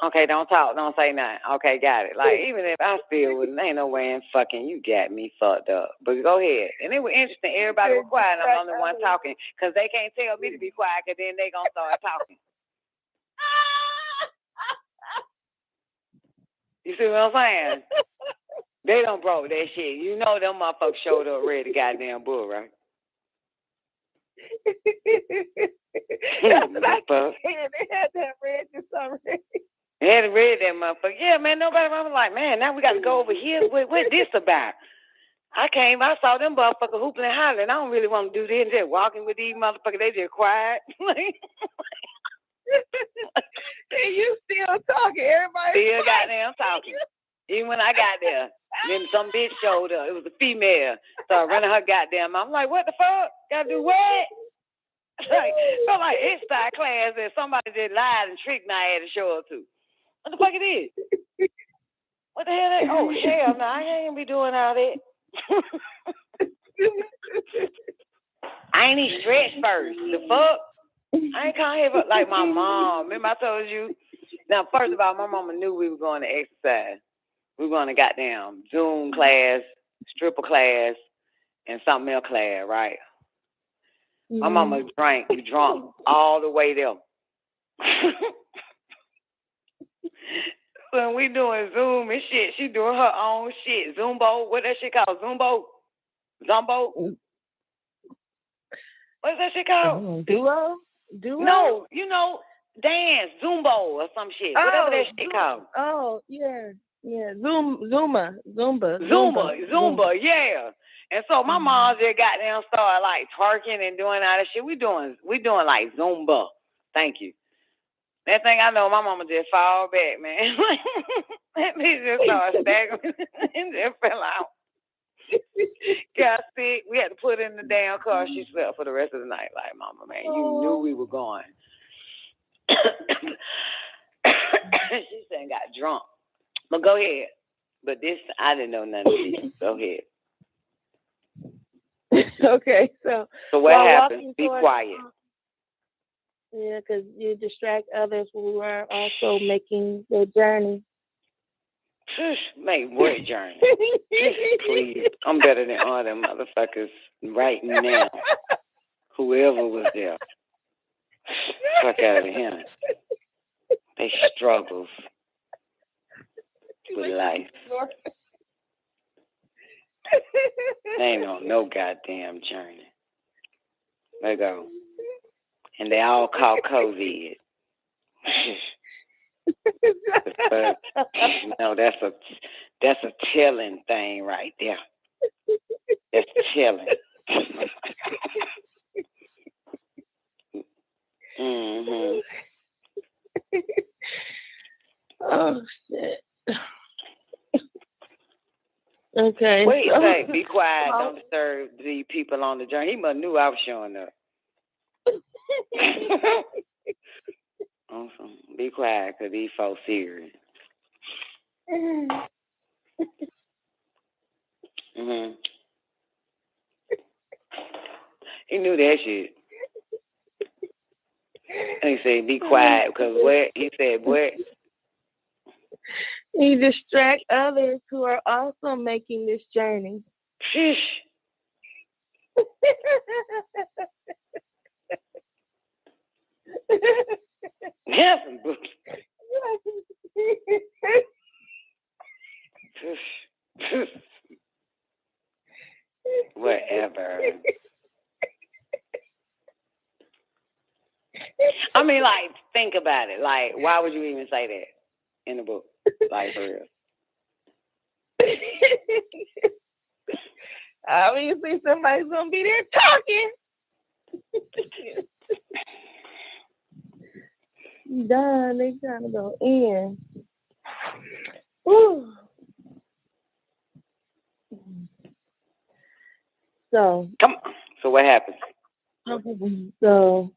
Okay, don't talk, don't say nothing. Okay, got it. Like, even if I still wouldn't, ain't no way in fucking you got me fucked up. But go ahead. And it was interesting. Everybody was quiet, and I'm the only one talking, because they can't tell me to be quiet, because then they going to start talking. You see what I'm saying? They done broke that shit. You know them motherfuckers showed up ready the goddamn book, right? That's what I said. They had that read this already. They had read that motherfucker. Yeah, man, nobody was like, man, now we got to go over here. What this about? I saw them motherfuckers hooping and hollering. I don't really want to do this. Just walking with these motherfuckers. They just quiet. And you still talking. Everybody still goddamn talking. Even when I got there, then some bitch showed up. It was a female. Started running her goddamn mouth. I'm like, what the fuck? Gotta do what? Felt like it's that class that somebody just lied and tricked me. I had to show up to. What the fuck it is? What the hell? Oh, hell no. I ain't gonna be doing all that. I ain't even stretch first. The fuck? I ain't come here like my mom. Remember I told you? Now, first of all, my mama knew we were going to exercise. We were going to goddamn Zoom class, stripper class, and something else class, right? Mm-hmm. My mama drunk all the way there. When we doing Zoom and shit, she doing her own shit. Zumbo, what that shit called? Zumbo? What's that shit called? Duo? No, you know, dance, Zumbo or some shit. Whatever that shit called. Oh, yeah. Yeah. Zumba, yeah. And so my mom just got down, started like twerking and doing all that shit. We doing like Zumba. Thank you. That thing I know, my mama just fall back, man. That bitch just started staggering and just fell out. Got sick. We had to put her in the damn car. She slept for the rest of the night. Like, mama, man, you knew we were going. She said got drunk. But go ahead. But this, I didn't know none of this. Go ahead. Okay, so what happened? Be quiet. Yeah, because you distract others who are also making their journey. Make what journey? Please. I'm better than all them motherfuckers right now. Whoever was there. Fuck out of here. They struggles with life. They ain't on no goddamn journey. They go. And they all call COVID. No, that's a chilling thing right there. That's chilling. Mm-hmm. Oh shit. Okay. What do you say? Be quiet. Don't disturb the people on the journey. He must knew I was showing up. Awesome. Be quiet, because these folks serious. Mm-hmm. He knew that shit. And he said, be quiet, because what? He said, what? You distract others who are also making this journey. Sheesh. Have some books. Whatever. I mean, like, think about it. Like, why would you even say that in the book? Like, for real. Obviously, somebody's going to be there talking. Done. They trying to go in. Whew. So come on. So what happened? So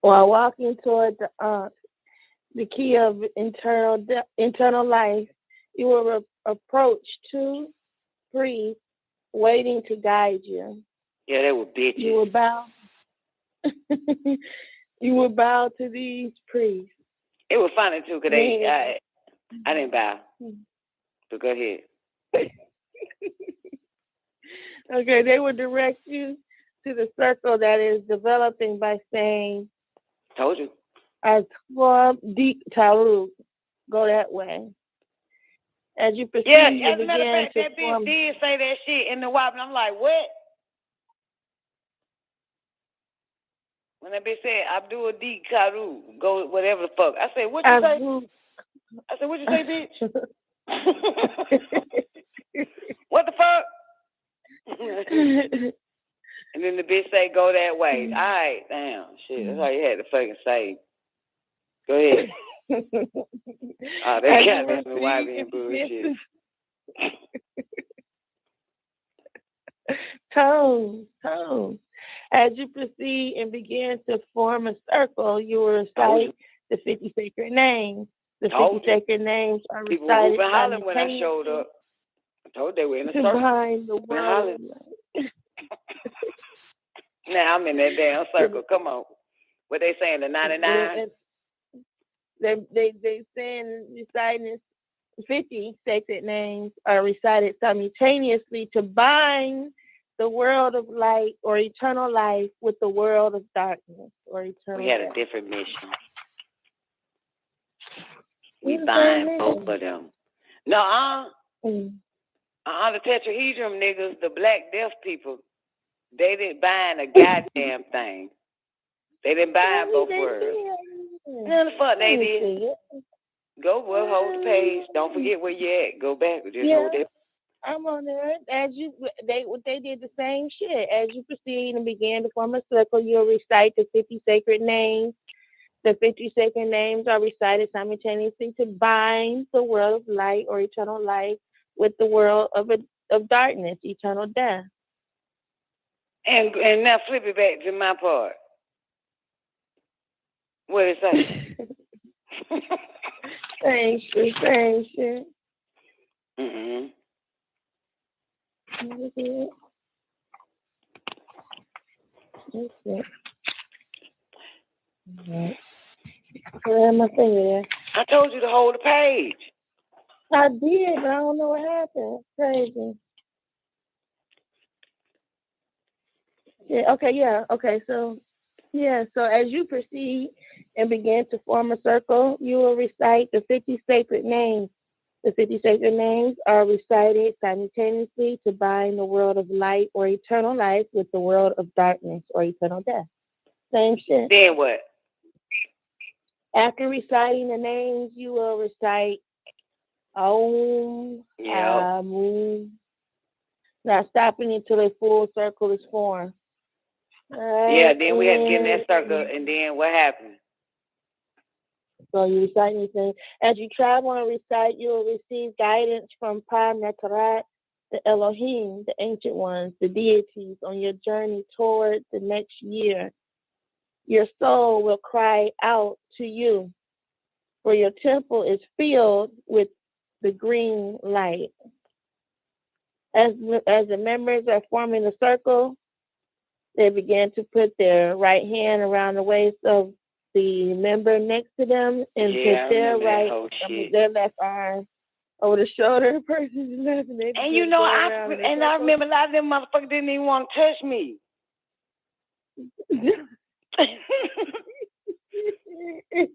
while walking toward the key of internal life, you will approach two priests waiting to guide you. Yeah, they were bitches. You will bow. You will bow to these priests. It was funny too, cause I didn't bow. So go ahead. Okay, they will direct you to the circle that is developing by saying, "Told you." Deep Taru, go that way. As you proceed, yeah, you as a matter of fact, that bitch did say that shit in the WAP, and I'm like, what? When that bitch said, Abdul D. Karu, go whatever the fuck. I said, what you say? I said, what you say, bitch? What the fuck? And then the bitch say, go that way. All right, damn, shit. That's all you had to fucking say. Go ahead. Oh, they got me in YB bullshit. Tone. As you proceed and begin to form a circle, you will recite the 50 sacred names. The 50 sacred names are people recited were hollering when I showed up. I told they were in a circle. Behind the world. Now I'm in that damn circle. Come on. What they saying, the 99? They saying reciting 50 sacred names are recited simultaneously to bind the world of light or eternal life with the world of darkness or eternal We had death. a different mission. We bind both of them. No, the tetrahedron niggas, the Black Death people, they didn't bind a goddamn thing. They didn't bind both words. None the fuck they did. Go, hold the page. Don't forget where you at. Go back. Just hold it. I'm on there. They did the same shit. As you proceed and begin to form a circle, you'll recite the 50 sacred names. The 50 sacred names are recited simultaneously to bind the world of light or eternal life with the world of darkness, eternal death. And now flip it back to my part. What did it say? Same shit. Mm-hmm. That's it. Right. Where am I finger there? I told you to hold the page. I did, but I don't know what happened. Crazy. So as you proceed and begin to form a circle, you will recite the 50 sacred names. The 50 sacred names are recited simultaneously to bind the world of light or eternal life with the world of darkness or eternal death. Same shit. Then what? After reciting the names, you will recite Om, Amun. Not stopping until a full circle is formed. Yeah, then we had to get in that circle, and then what happened? So you recite anything. As you travel and recite, you will receive guidance from Pa-Netarat, the Elohim, the ancient ones, the deities, on your journey toward the next year. Your soul will cry out to you, for your temple is filled with the green light. As the members are forming a circle, they begin to put their right hand around the waist of the member next to them and put their left arm over the shoulder of the person's left. And you know, I remember a lot of them motherfuckers didn't even want to touch me.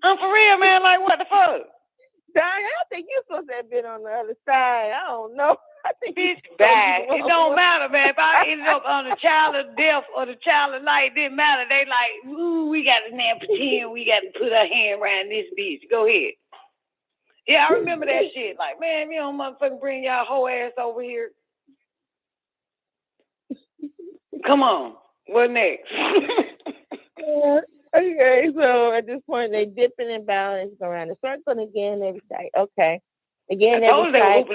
I'm for real, man. Like, what the fuck? Dang, I think you're supposed to have been on the other side. I don't know. I think bitch bad. It don't matter, man. If I ended up on the child of death or the child of light, it didn't matter. They like, ooh, we got to now pretend we got to put our hand around this bitch. Go ahead. Yeah, I remember that shit. Like, man, you don't motherfucking bring y'all whole ass over here. Come on. What next? Okay, so at this point, they dipping and bowing, go around the circle, and again, they recite. Okay. Again, they recite.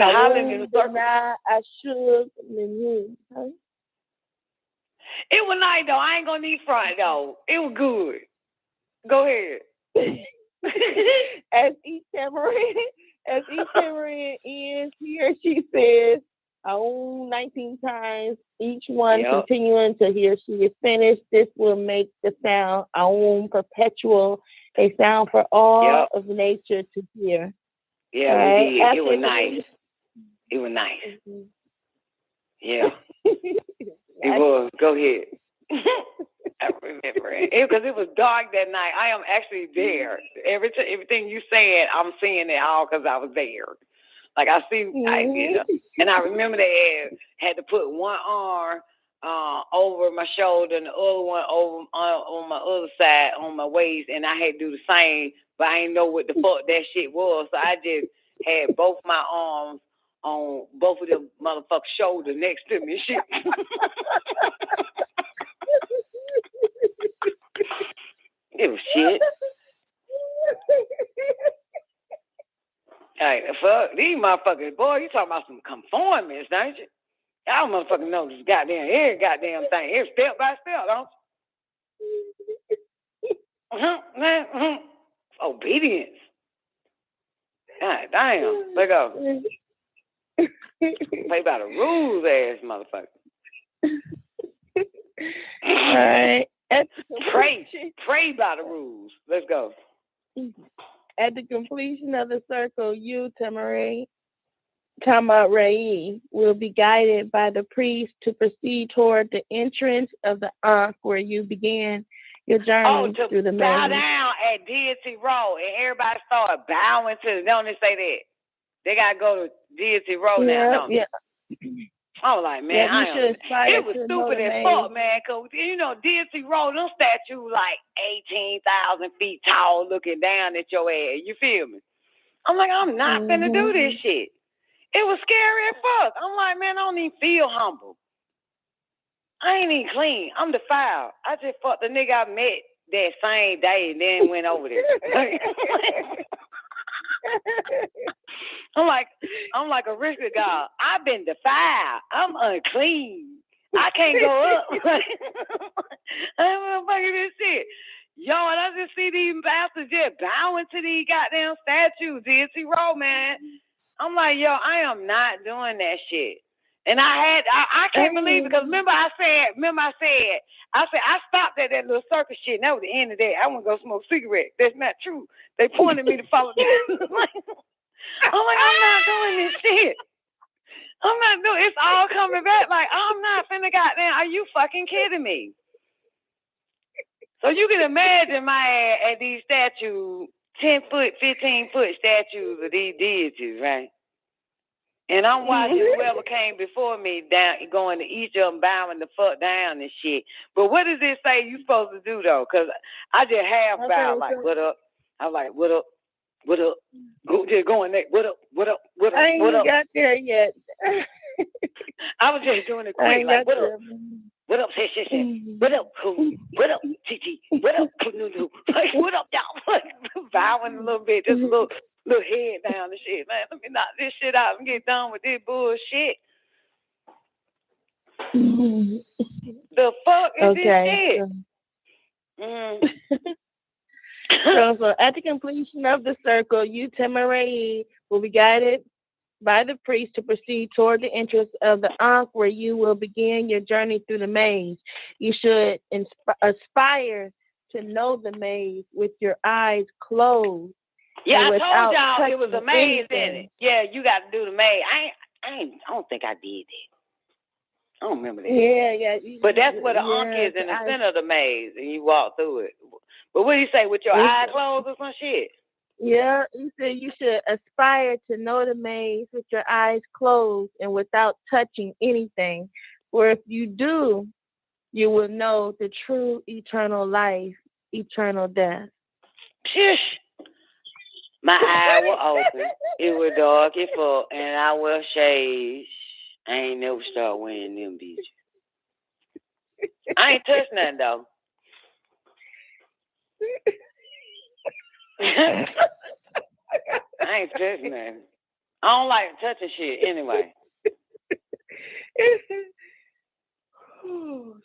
It was nice though. I ain't gonna need front though. It was good. Go ahead. As each tamarind ends, he or she says, "Aum" 19 times, each one continuing until he or she is finished. This will make the sound Aum perpetual, a sound for all of nature to hear. Yeah, right? we did. It was nice. It was nice. Mm-hmm. Yeah. It was. Go ahead. I remember it because it was dark that night. I am actually there. Everything you said, I'm seeing it all because I was there. Like I see, and I remember they had to put one arm over my shoulder and the other one over on my other side on my waist, and I had to do the same, but I didn't know what the fuck that shit was, so I just had both my arms on both of them motherfuckers' shoulders next to me and shit. It was shit. Hey, fuck these motherfuckers, boy. You talking about some conformists, don't you? Y'all motherfuckers know this every goddamn thing, every step by step, don't you? Obedience. God damn. Let go. Play by the rules, ass motherfucker. All right. Pray by the rules. Let's go. At the completion of the circle, you, Tamarai, will be guided by the priest to proceed toward the entrance of the Ankh where you began your journey through the bow maze. down at Deity Road, and everybody started bowing to. Don't they say that? They gotta go to Deity Road now, don't they? I was like, man, it was stupid as fuck, man, because, Deity Road, them statues like 18,000 feet tall looking down at your ass. You feel me? I'm like, I'm not finna do this shit. It was scary as fuck. I'm like, man, I don't even feel humble. I ain't even clean. I'm defiled. I just fucked the nigga I met that same day and then went over there. I'm like a rich god. I've been defiled. I'm unclean. I can't go up. I'm motherfucking this shit. Yo, and I just see these bastards just bowing to these goddamn statues. DNC Road, man. I'm like, yo, I am not doing that shit. And I can't believe it, because remember I said I stopped at that little circus shit, and that was the end of that. I want to go smoke cigarettes. That's not true. They pointed me to follow them. I'm like, I'm not doing this shit. I'm not doing it's all coming back. Like, I'm not finna goddamn, are you fucking kidding me? So you can imagine my ass at these statues, 10-foot, 15-foot statues of these deities, right? And I'm watching whoever came before me down, going to each of them, bowing the fuck down and shit. But what does it say you supposed to do, though? Because I just half bowed, like, what up? I was like, what up? What up? Just going there. What up? What up? What up? I ain't what up? got there yet. I was just doing it quick, like, what up? What up, shit? What up, cool? What up, TT? What up, Nunu? Like, what up, y'all? Bowing a little bit, just a little head down and shit, man. Let me knock this shit out and get done with this bullshit. The fuck is this shit? So at the completion of the circle, you, Tamarai, will be guided by the priest to proceed toward the entrance of the Ankh, where you will begin your journey through the maze. You should aspire to know the maze with your eyes closed. Yeah, I told y'all it was a maze in it. Yeah, you got to do the maze. I don't think I did that. I don't remember that. Yeah. But that's where the Ankh is, in the center of the maze, and you walk through it. But what do you say, with your eyes closed or some shit? Yeah, you said you should aspire to know the maze with your eyes closed and without touching anything. For if you do, you will know the true eternal life, eternal death. Shush. My eyes were open. It was dark as fuck, and I wear shades. I ain't never start wearing them bitches. I ain't touched nothing, though. I ain't touching nothing. I don't like touching shit anyway. Oh,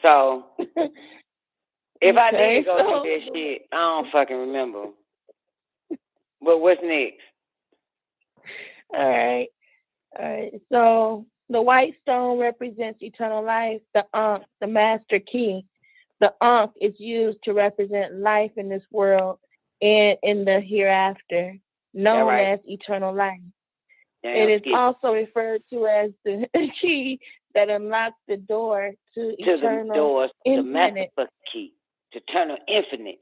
So if I Okay, need to go so- through that shit, I don't fucking remember. But what's next? All right. So the white stone represents eternal life. The Ankh, the master key. The Ankh is used to represent life in this world and in the hereafter, known right. as eternal life. Damn, It is skip. also referred to as the key that unlocks the door to To the eternal doors, the master infinite fucking key, to eternal infinite.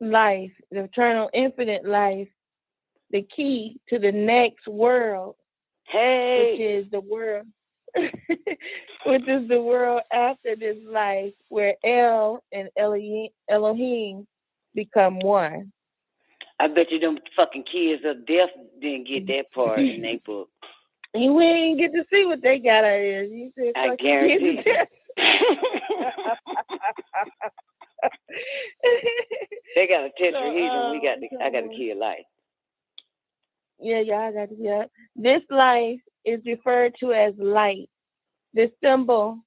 life, the eternal infinite life, the key to the next world, which is the world, which is the world after this life, where El and Elohim become one. I bet you them fucking kids of death didn't get that part in their book. And we ain't get to see what they got out of this. You said I fucking guarantee. kids. They got a tetrahedron. So, I got a key of life. Yeah, I got it. Yeah. This life is referred to as light. This symbol,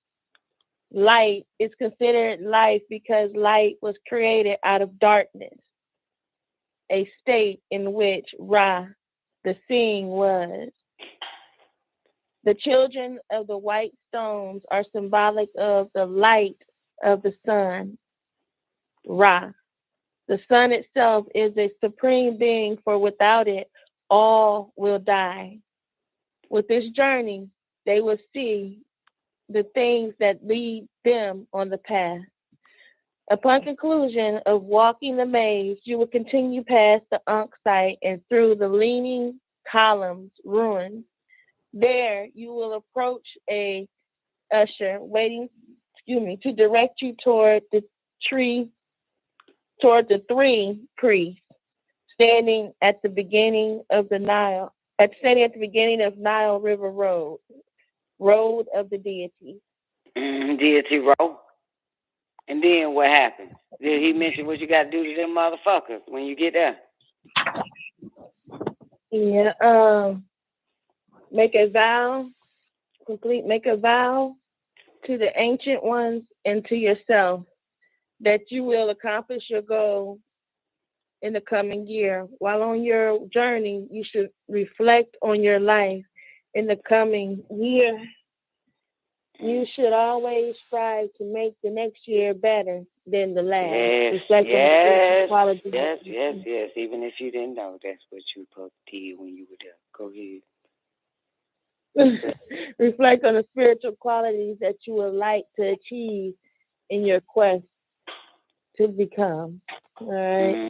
light, is considered life because light was created out of darkness, a state in which Ra, the seeing, was. The children of the white stones are symbolic of the light of the sun, Ra. The sun itself is a supreme being, for without it, all will die. With this journey, they will see the things that lead them on the path. Upon conclusion of walking the maze, you will continue past the Ankh site and through the leaning columns, ruins. There, you will approach a usher waiting, to direct you toward the three priests standing at the beginning of Nile River Road of the deities. Deity row. And then what happened? Did he mention what you got to do to them motherfuckers when you get there? Yeah. Make a vow to the ancient ones and to yourself that you will accomplish your goal in the coming year. While on your journey, you should reflect on your life in the coming year. You should always strive to make the next year better than the last. Yes. Even if you didn't know, that's what you did when you were there. Go ahead. Reflect on the spiritual qualities that you would like to achieve in your quest to become. All right. Mm-hmm.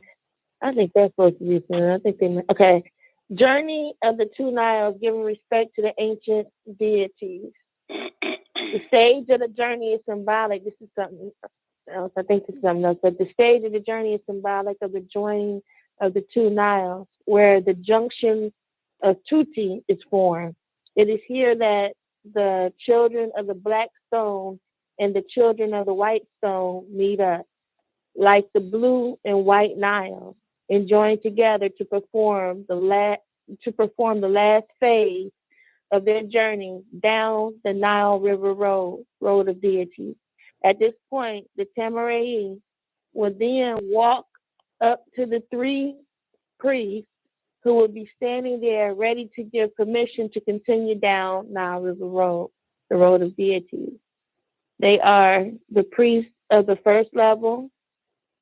I think that's supposed to be soon. Okay. Journey of the two Niles, giving respect to the ancient deities. The stage of the journey is symbolic. This is something else. I think this is something else. But the stage of the journey is symbolic of the joining of the two Niles, where the junction of Tuti is formed. It is here that the children of the black stone and the children of the white stone meet up, like the blue and white Nile, and join together to perform the last phase of their journey down the Nile River Road of deities. At this point, the Tamarai will then walk up to the three priests who will be standing there ready to give permission to continue down Nile River Road, the road of deities. They are the priests of the first level,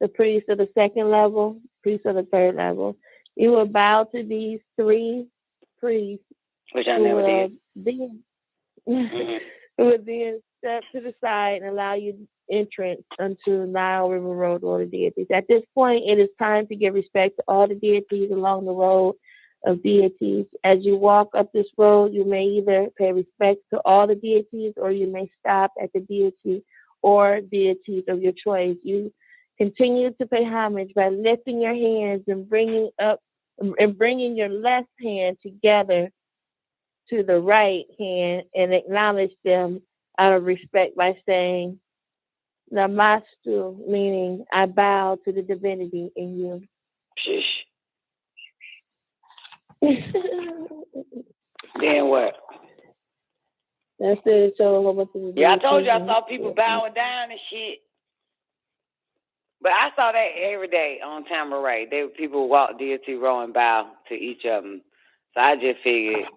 the priests of the second level, priests of the third level. You will bow to these three priests, which I never did. Who would then step to the side and allow you entrance unto Nile River Road or the deities. At this point, it is time to give respect to all the deities along the road of deities. As you walk up this road, you may either pay respect to all the deities or you may stop at the deity or deities of your choice. You continue to pay homage by lifting your hands and bringing your left hand together to the right hand and acknowledge them out of respect by saying Namastu, meaning I bow to the divinity in you. Then what? Instead of showing a whole bunch of Yeah, I told you I people. saw people bowing down and shit. But I saw that every day on Tamaray. People walk deity row and bow to each of them. So I just figured,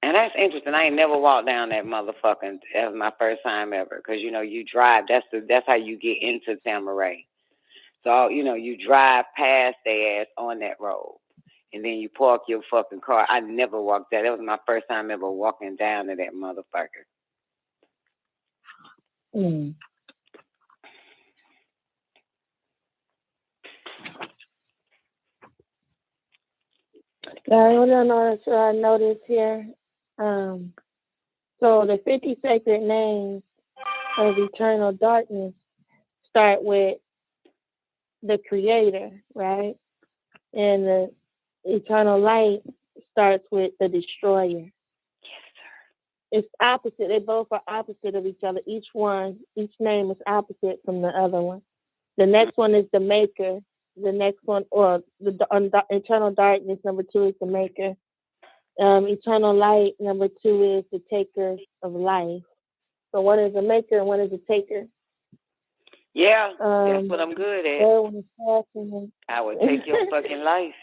and that's interesting. I ain't never walked down that motherfucking. That was my first time ever. Because you drive. That's how you get into Tamaray. So you drive past their ass on that road, and then you park your fucking car. I never walked that. That was my first time ever walking down to that motherfucker. Mm. Now, I noticed here. So the 50 sacred names of eternal darkness start with the Creator, right? And the eternal light starts with the Destroyer. Yes, sir. It's opposite. They both are opposite of each other. Each name is opposite from the other one. The next one is the Maker. The next one, or the eternal darkness, number 2 is the Maker. Eternal light, number 2 is the Taker of life. So one is the Maker and one is the Taker. Yeah, that's what I'm good at. I would take your fucking life.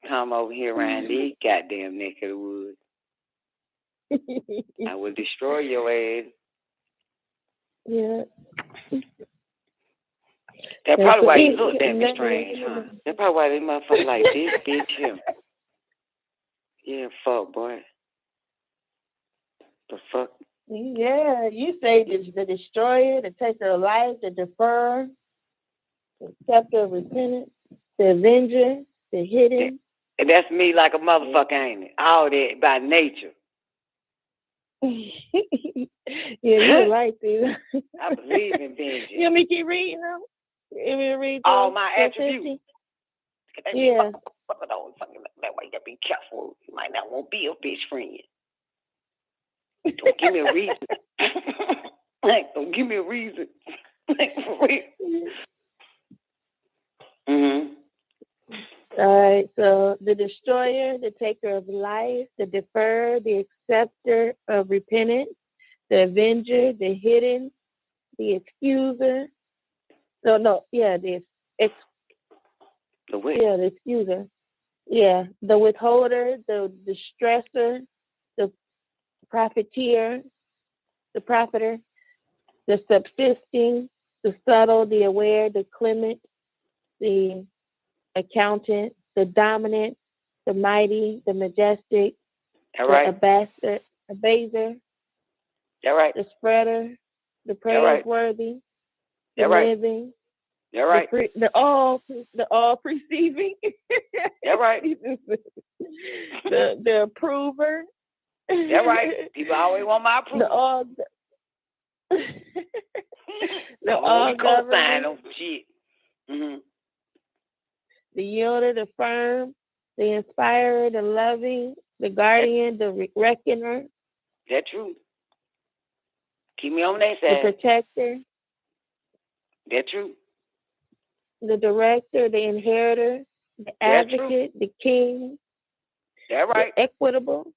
Come over here around these goddamn neck of the woods. I would destroy your ass. Yeah. That's probably why you look that strange, huh? That's probably why they motherfuckers like this bitch here. Yeah, fuck, boy. The fuck? Yeah, you say the Destroyer, the Taker of life, the Deferrer, the Scepter of repentance, the Avenger, the Hidden. And that's me like a motherfucker, ain't it? All that by nature. Yeah, you're right, dude. I believe in vengeance. You want me to keep reading them? You want me to read all my attributes? Yeah. That way you gotta be careful. You might not want to be a bitch friend. Don't give me a reason. Don't give me a reason. For real. All right, so the Destroyer, the Taker of life, the Deferrer, the Acceptor of repentance, the Avenger, the Hidden, the Excuser. The Excuser. Yeah, the Withholder, the Distresser, the Profiteer, the Profiter, the Subsisting, the Subtle, the Aware, the Clement, the Accountant, the Dominant, the Mighty, the Majestic, the Abaser, the Spreader, the Praiseworthy, the Living, the all perceiving, the Approver. That's right. People always want my approval. The all co-sign on shit. The Yielder, the Firm, the Inspirer, the Loving, the Guardian, the Reckoner. That's true. Keep me on that side. The Protector. That's true. The Director, the Inheritor, the Advocate, the King. That's right. The Equitable.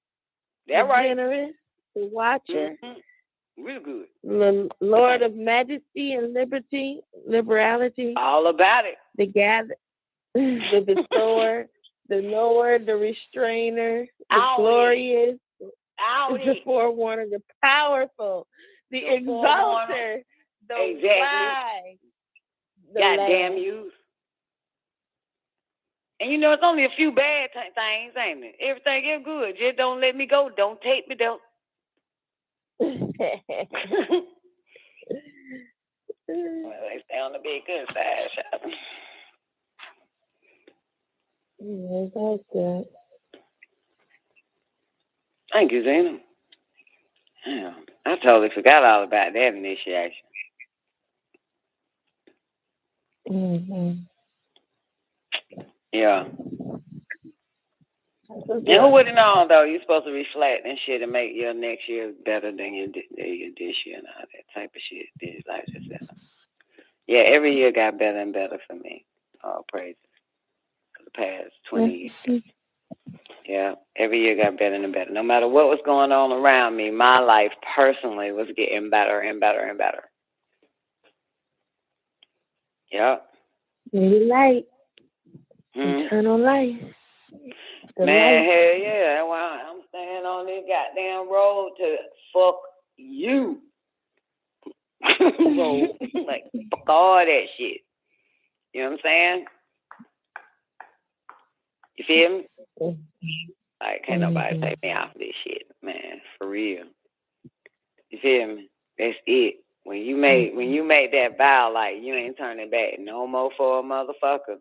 That's right. Generous, the Watcher. Real good. The Lord of Majesty and Liberality. All about it. The Gather. The Bestower, the Knower, the Restrainer, the Glorious, the Forewarner, the Powerful, the Exalter, the Wise, the Goddamn you. And it's only a few bad things, ain't it? Everything is good. Just don't let me go. Don't take me, though. Well, they stay on the big good side, shop. Yeah, that's good. Thank you, Zena. Yeah, I totally forgot all about that initiation. Yeah. And who would have known, though? You're supposed to reflect and shit and make your next year better than your this year and all that type of shit. This life is better. Yeah, every year got better and better for me. All praises for the past 20 years. Yeah, every year got better and better. No matter what was going on around me, my life personally was getting better and better and better. Yep. Maybe light. Eternal life. Man, hell yeah. That's why I'm staying on this goddamn road to fuck you. So, like, fuck all that shit. You know what I'm saying? You feel me? Like, can't nobody take me off this shit, man. For real. You feel me? That's it. When you make that vow, like, you ain't turning back no more for a motherfucker.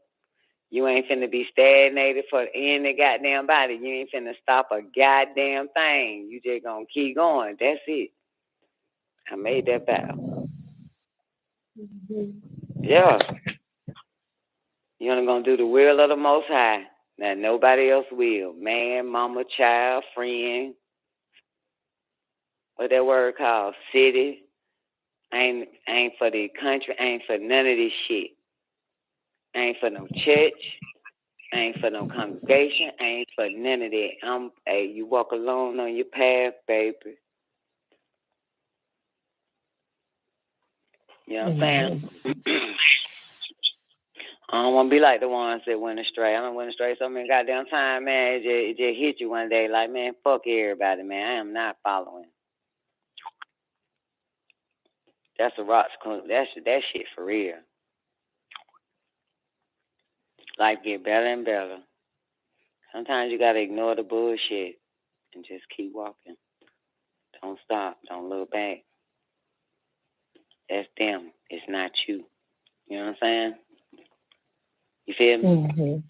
You ain't finna be stagnated for any goddamn body. You ain't finna stop a goddamn thing. You just gonna keep going. That's it. I made that vow. Yeah. You're only gonna do the will of the Most High. Now nobody else will. Man, mama, child, friend. What that word called? City. Ain't for the country. Ain't for none of this shit. Ain't for no church. Ain't for no congregation. Ain't for none of that. Hey, you walk alone on your path, baby. You know what I'm saying? I don't want to be like the ones that went astray. I don't went astray so many goddamn time, man. It just hit you one day like, man, fuck everybody, man. I am not following. That's a rocks. That shit for real. Life get better and better. Sometimes you gotta ignore the bullshit and just keep walking. Don't stop. Don't look back. That's them. It's not you. You know what I'm saying? You feel me?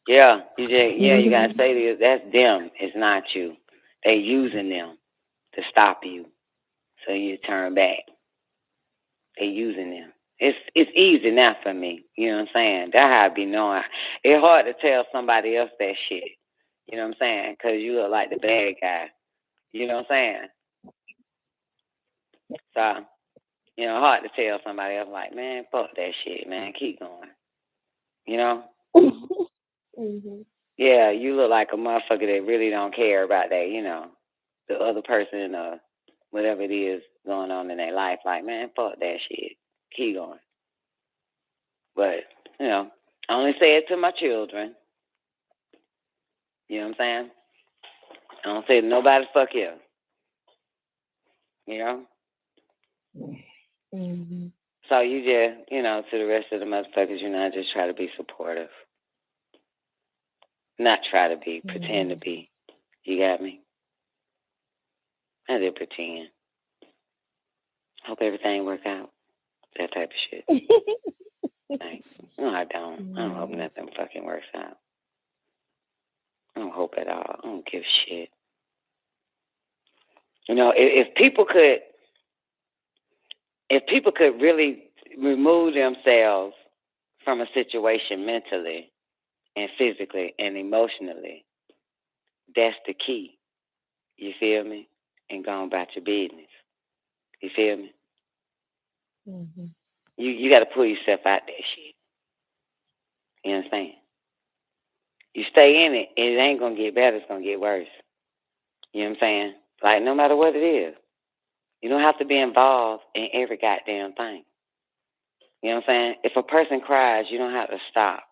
Yeah. You gotta say this. That's them. It's not you. They using them to stop you, so you turn back. They using them. It's easy now for me. You know what I'm saying? That's how I be knowing. It's hard to tell somebody else that shit. You know what I'm saying? Because you look like the bad guy. You know what I'm saying? So, you know, hard to tell somebody else like, man, fuck that shit, man. Keep going. You know? Yeah, you look like a motherfucker that really don't care about that, you know, the other person or whatever it is going on in their life. Like, man, fuck that shit. Keep going. But, you know, I only say it to my children. You know what I'm saying? I don't say it to nobody fuck you. You know? So you just, you know, to the rest of the motherfuckers, you know, just try to be supportive. Not try to be, pretend to be. You got me? I did pretend. Hope everything work out. That type of shit. Like, no, I don't. I don't hope nothing fucking works out. I don't hope at all. I don't give a shit. You know, if people could really remove themselves from a situation mentally and physically and emotionally, that's the key. You feel me? And go about your business. You feel me? You got to pull yourself out that shit. You understand? You stay in it, it ain't going to get better. It's going to get worse. You know what I'm saying? Like, no matter what it is. You don't have to be involved in every goddamn thing. You know what I'm saying? If a person cries, you don't have to stop.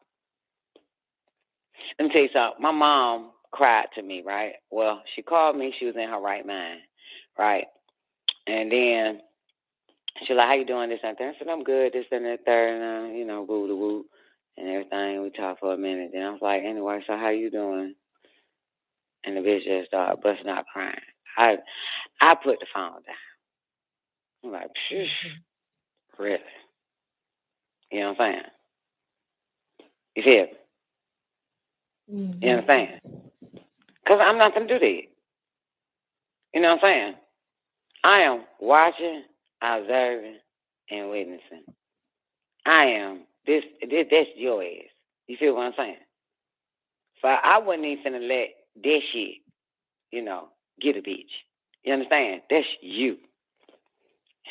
Let me tell you something. My mom cried to me, right? Well, she called me. She was in her right mind, right? And then she like, how you doing, this and that? I said, I'm good, this and that, third, and you know, woo-de-woo, and everything. We talked for a minute. Then I was like, anyway, so how you doing? And the bitch just started busting out crying. I put the phone down. I'm like, really? You know what I'm saying? You feel me? You know what I'm saying? Because I'm not going to do that. You know what I'm saying? I am watching, observing, and witnessing. I am. That's your ass. You feel what I'm saying? So I wasn't even finna let that shit, you know, get a bitch. You understand? That's you.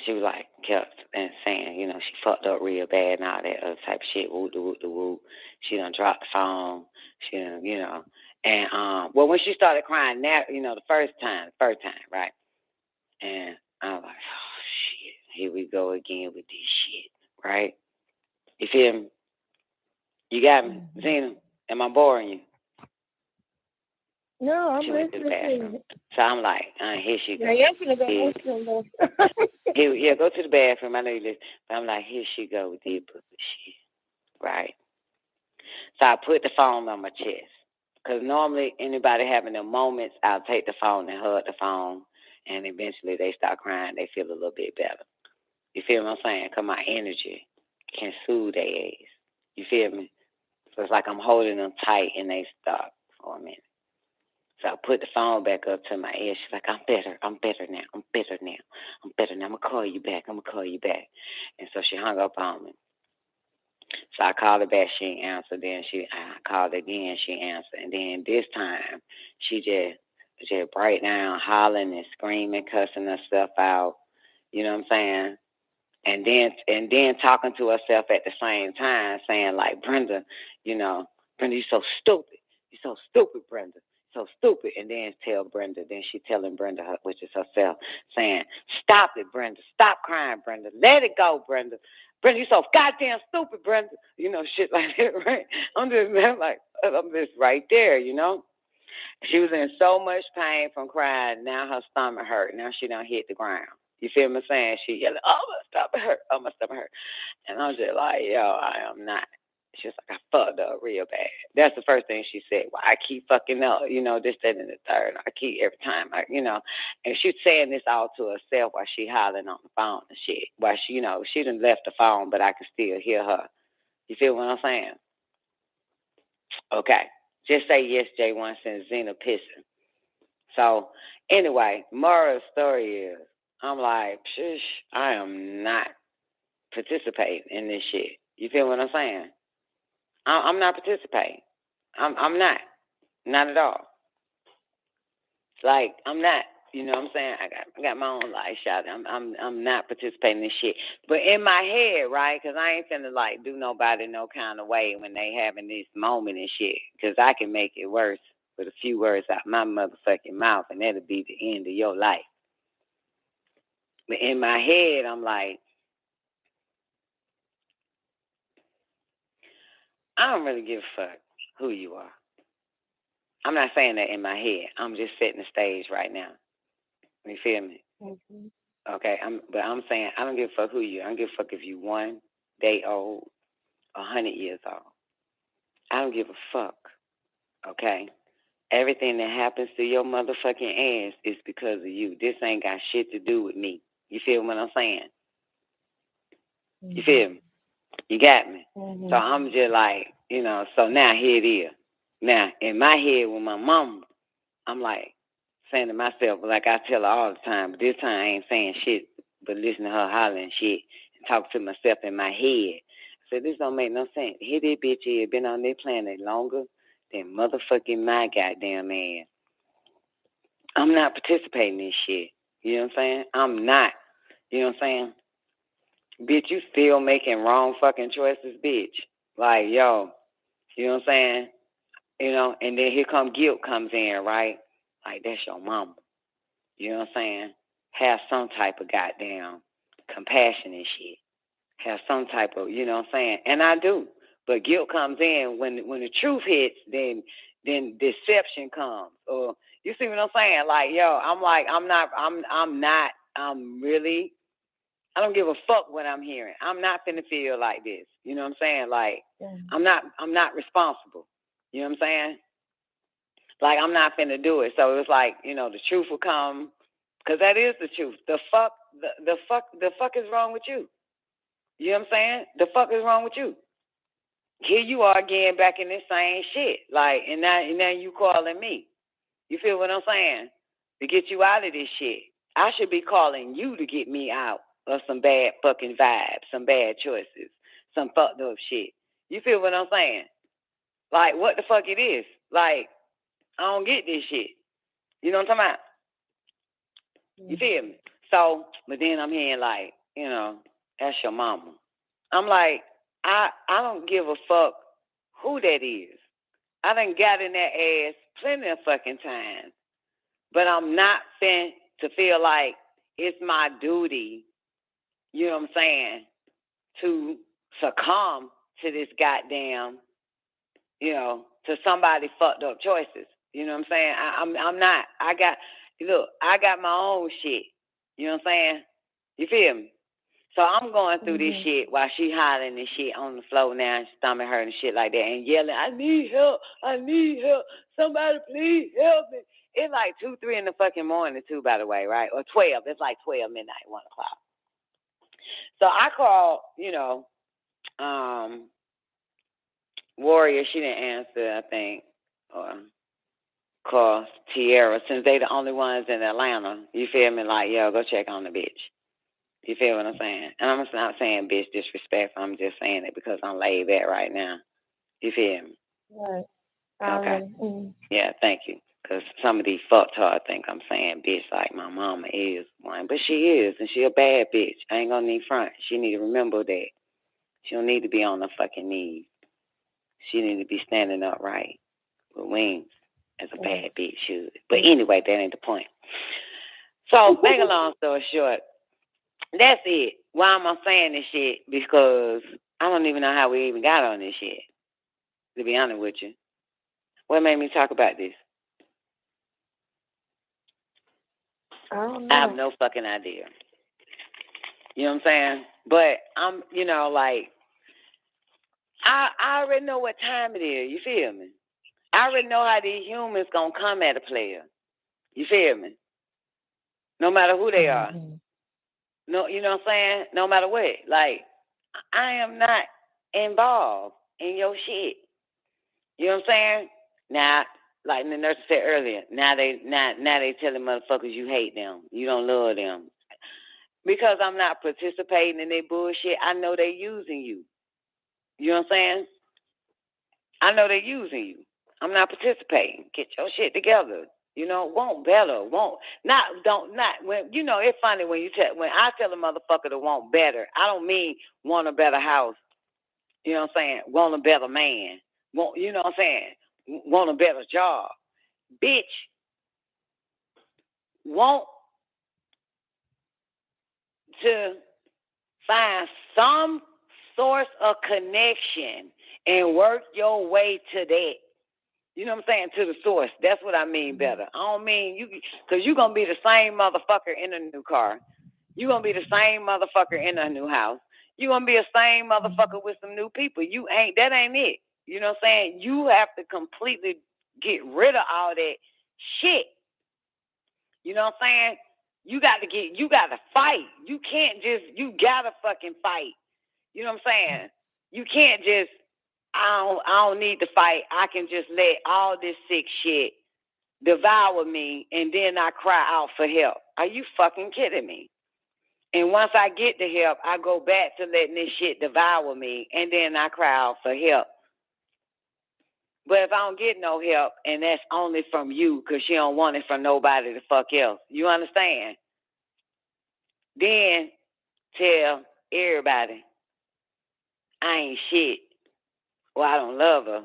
She was like, kept and saying, you know, she fucked up real bad and all that other type of shit. Woo-de-woo-de-woo. She done dropped the phone. She done, you know, And well, when she started crying, now the first time, right? And I was like, oh shit, here we go again with this shit, right? You feel me? You got me, Zena? Am I boring you? No, I'm She went to the listening. bathroom. So I'm like, here she goes. Yeah, you're gonna go listen though. Yeah, go to the bathroom. I know you listen. But I'm like, here she go with this shit, right? So I put the phone on my chest. Because normally anybody having their moments, I'll take the phone and hug the phone. And eventually they start crying. They feel a little bit better. You feel what I'm saying? Because my energy can soothe their ass. You feel me? So it's like I'm holding them tight and they stop for a minute. So I put the phone back up to my ear. She's like, I'm better now. I'm better now. I'm going to call you back. And so she hung up on me. So I called her back. She didn't answer. Then I called again. She answered. And then this time, she just break down, hollering and screaming, cussing herself out. You know what I'm saying? And then talking to herself at the same time, saying like, Brenda, Brenda, you're so stupid. You're so stupid, Brenda. So stupid. And then she telling Brenda, which is herself, saying, stop it, Brenda. Stop crying, Brenda. Let it go, Brenda. Brenda, you so goddamn stupid, Brenda. Shit like that, right? I'm just right there, She was in so much pain from crying. Now her stomach hurt. Now she done hit the ground. You feel me saying? She yelling, oh, my stomach hurt. And I'm just like, yo, I am not. She was like, I fucked up real bad. That's the first thing she said. Well, I keep fucking up, this, that, and the third. I keep every time, And she's saying this all to herself while she hollering on the phone and shit. While she, she done left the phone, but I can still hear her. You feel what I'm saying? Okay. Just say yes, J1, since Zena pissing. So, anyway, Mara's story is, I'm like, shush, I am not participating in this shit. You feel what I'm saying? I'm not participating. I'm not. Not at all. Like, I'm not. You know what I'm saying? I got my own life shot. I'm not participating in this shit. But in my head, right? Because I ain't finna like do nobody no kind of way when they having this moment and shit. Because I can make it worse with a few words out my motherfucking mouth, and that'll be the end of your life. But in my head, I'm like, I don't really give a fuck who you are. I'm not saying that in my head. I'm just setting the stage right now. You feel me? Mm-hmm. Okay, but I'm saying I don't give a fuck who you are. I don't give a fuck if you 1 day old, 100 years old. I don't give a fuck. Okay? Everything that happens to your motherfucking ass is because of you. This ain't got shit to do with me. You feel what I'm saying? Mm-hmm. You feel me? You got me? Mm-hmm. So I'm just like, so now here it is. Now, in my head with my mama, I'm like saying to myself, like I tell her all the time, but this time I ain't saying shit, but listen to her hollering shit and talk to myself in my head. I said, this don't make no sense. Here this bitch is been on this planet longer than motherfucking my goddamn ass. I'm not participating in this shit. You know what I'm saying? I'm not. You know what I'm saying? Bitch, you still making wrong fucking choices, bitch. Like, yo, you know what I'm saying? And then here guilt comes in, right? Like, that's your mama. You know what I'm saying? Have some type of goddamn compassion and shit. Have some type of, you know what I'm saying? And I do. But guilt comes in when the truth hits, then deception comes. Or you see what I'm saying? Like, yo, I don't give a fuck what I'm hearing. I'm not finna feel like this. You know what I'm saying? Like, I'm not responsible. You know what I'm saying? Like, I'm not finna do it. So it's like, the truth will come, because that is the truth. The fuck is wrong with you? You know what I'm saying? The fuck is wrong with you? Here you are again back in this same shit. Like, and now you calling me. You feel what I'm saying? To get you out of this shit. I should be calling you to get me out of some bad fucking vibes, some bad choices, some fucked up shit. You feel what I'm saying? Like, what the fuck it is? Like, I don't get this shit. You know what I'm talking about? You feel me? So, but then I'm hearing like, that's your mama. I'm like, I don't give a fuck who that is. I done got in that ass plenty of fucking time. But I'm not fin to feel like it's my duty, you know what I'm saying, to succumb to this goddamn, you know, to somebody fucked up choices. You know what I'm saying? I'm not. I got my own shit. You know what I'm saying? You feel me? So I'm going through this shit while she hollering this shit on the floor now, and stomach hurt and shit like that, and yelling, I need help, somebody please help me. It's like 2, 3 in the fucking morning too, by the way, right? Or 12. It's like 12 midnight, 1 o'clock. So I called, you know, Warrior. She didn't answer, I think. Or call Tierra, since they the only ones in Atlanta. You feel me? Like, yo, go check on the bitch. You feel what I'm saying? And I'm not saying bitch disrespectful. I'm just saying it because I'm laid back right now. You feel me? Right. Okay. Yeah, thank you. Because some of these fucktards think I'm saying bitch like my mama is one. But she is, and she a bad bitch. I ain't gonna need front. She need to remember that. She don't need to be on her fucking knees. She need to be standing upright with wings as a bad bitch should. But anyway, that ain't the point. So, make a long story short, that's it. Why am I saying this shit? Because I don't even know how we even got on this shit, to be honest with you. What made me talk about this? I don't know. I have no fucking idea. You know what I'm saying? But I'm, you know, like, I already know what time it is. You feel me? I already know how these humans gonna come at a player. You feel me? No matter who they are. No, you know what I'm saying? No matter what. Like, I am not involved in your shit. You know what I'm saying? Now, like the nurse said earlier, now they telling motherfuckers you hate them. You don't love them. Because I'm not participating in their bullshit, I know they using you. You know what I'm saying? I know they're using you. I'm not participating. Get your shit together. You know, want better. When you know, it's funny when when I tell a motherfucker to want better, I don't mean want a better house. You know what I'm saying? Want a better man. You know what I'm saying? Want a better job. Bitch, want to find some source of connection and work your way to that. You know what I'm saying? To the source. That's what I mean better. I don't mean you, because you're going to be the same motherfucker in a new car. You're going to be the same motherfucker in a new house. You're going to be the same motherfucker with some new people. That ain't it. You know what I'm saying? You have to completely get rid of all that shit. You know what I'm saying? You got to fight. You got to fucking fight. You know what I'm saying? You can't just, I don't need to fight. I can just let all this sick shit devour me and then I cry out for help. Are you fucking kidding me? And once I get the help, I go back to letting this shit devour me and then I cry out for help. But if I don't get no help and that's only from you because you don't want it from nobody the fuck else, you understand? Then tell everybody I ain't shit. Well, I don't love her.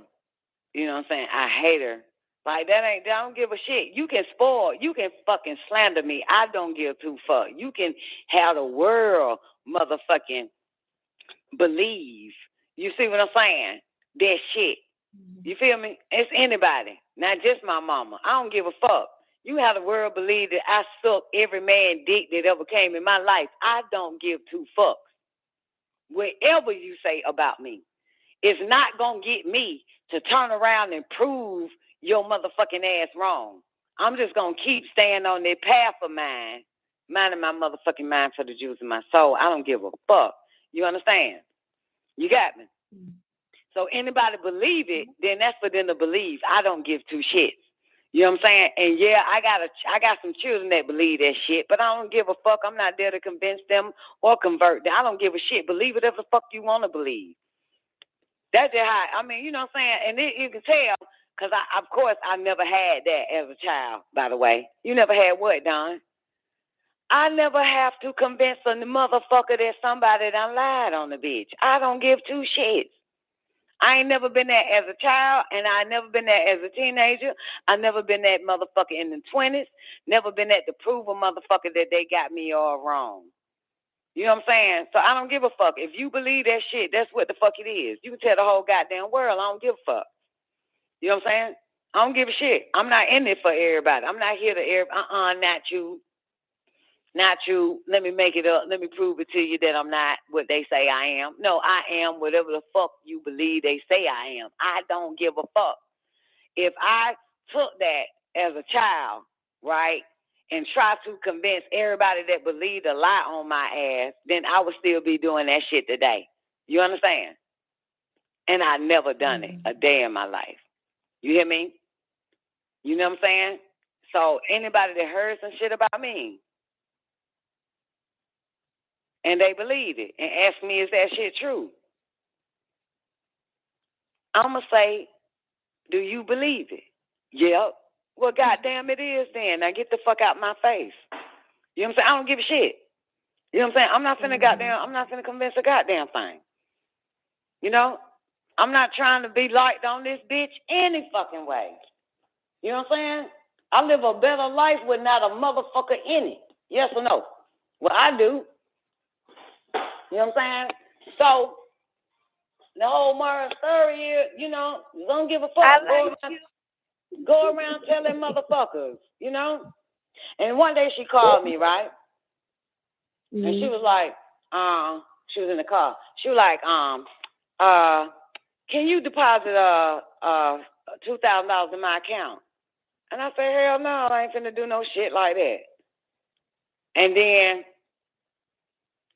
You know what I'm saying? I hate her. Like, I don't give a shit. You can spoil. You can fucking slander me. I don't give two fuck. You can have the world motherfucking believe. You see what I'm saying? That shit. You feel me? It's anybody. Not just my mama. I don't give a fuck. You have the world believe that I suck every man dick that ever came in my life. I don't give two fucks. Whatever you say about me, it's not going to get me to turn around and prove your motherfucking ass wrong. I'm just going to keep staying on that path of mine, minding my motherfucking mind for the Jews in my soul. I don't give a fuck. You understand? You got me? So anybody believe it, then that's for them to believe. I don't give two shits. You know what I'm saying? And yeah, I got some children that believe that shit, but I don't give a fuck. I'm not there to convince them or convert them. I don't give a shit. Believe whatever the fuck you want to believe. That's just how, I mean, you know what I'm saying? And you can tell, because of course, I never had that as a child, by the way. You never had what, Don? I never have to convince a motherfucker that somebody done lied on the bitch. I don't give two shits. I ain't never been there as a child, and I never been there as a teenager. I never been that motherfucker in the 20s. Never been that to prove a motherfucker that they got me all wrong. You know what I'm saying? So I don't give a fuck. If you believe that shit, that's what the fuck it is. You can tell the whole goddamn world I don't give a fuck. You know what I'm saying? I don't give a shit. I'm not in it for everybody. I'm not here to not you. Not you. Let me make it up. Let me prove it to you that I'm not what they say I am. No, I am whatever the fuck you believe they say I am. I don't give a fuck. If I took that as a child, right, and try to convince everybody that believed a lie on my ass, then I would still be doing that shit today. You understand? And I never done it a day in my life. You hear me? You know what I'm saying? So anybody that heard some shit about me and they believe it and ask me, is that shit true? I'm going to say, do you believe it? Yep. Well, goddamn it is then. Now get the fuck out my face. You know what I'm saying? I don't give a shit. You know what I'm saying? I'm not finna convince a goddamn thing. You know? I'm not trying to be liked on this bitch any fucking way. You know what I'm saying? I live a better life with not a motherfucker in it. Yes or no? Well, I do. You know what I'm saying? So, the whole Mar-a-Lago, you know, don't give a fuck. Go around telling motherfuckers, you know? And one day she called me, right? Mm-hmm. And she was like, she was in the car. She was like, can you deposit $2,000 in my account? And I said, hell no, I ain't finna do no shit like that. And then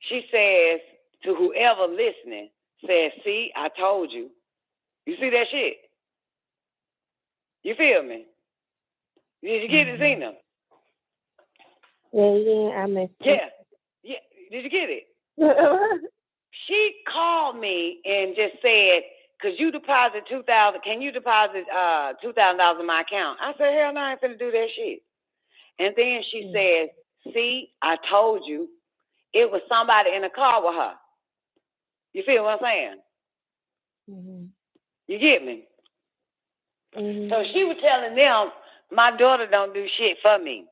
she says to whoever listening, says, see, I told you. You see that shit? You feel me? Did you get it, Zena? Yeah, I missed it. Yeah. Did you get it? She called me and just said, could you deposit $2,000? Can you deposit $2,000 in my account? I said, hell no, I ain't finna do that shit. And then she said, see, I told you. It was somebody in the car with her. You feel what I'm saying? Mm-hmm. You get me? Mm-hmm. So she was telling them, my daughter don't do shit for me.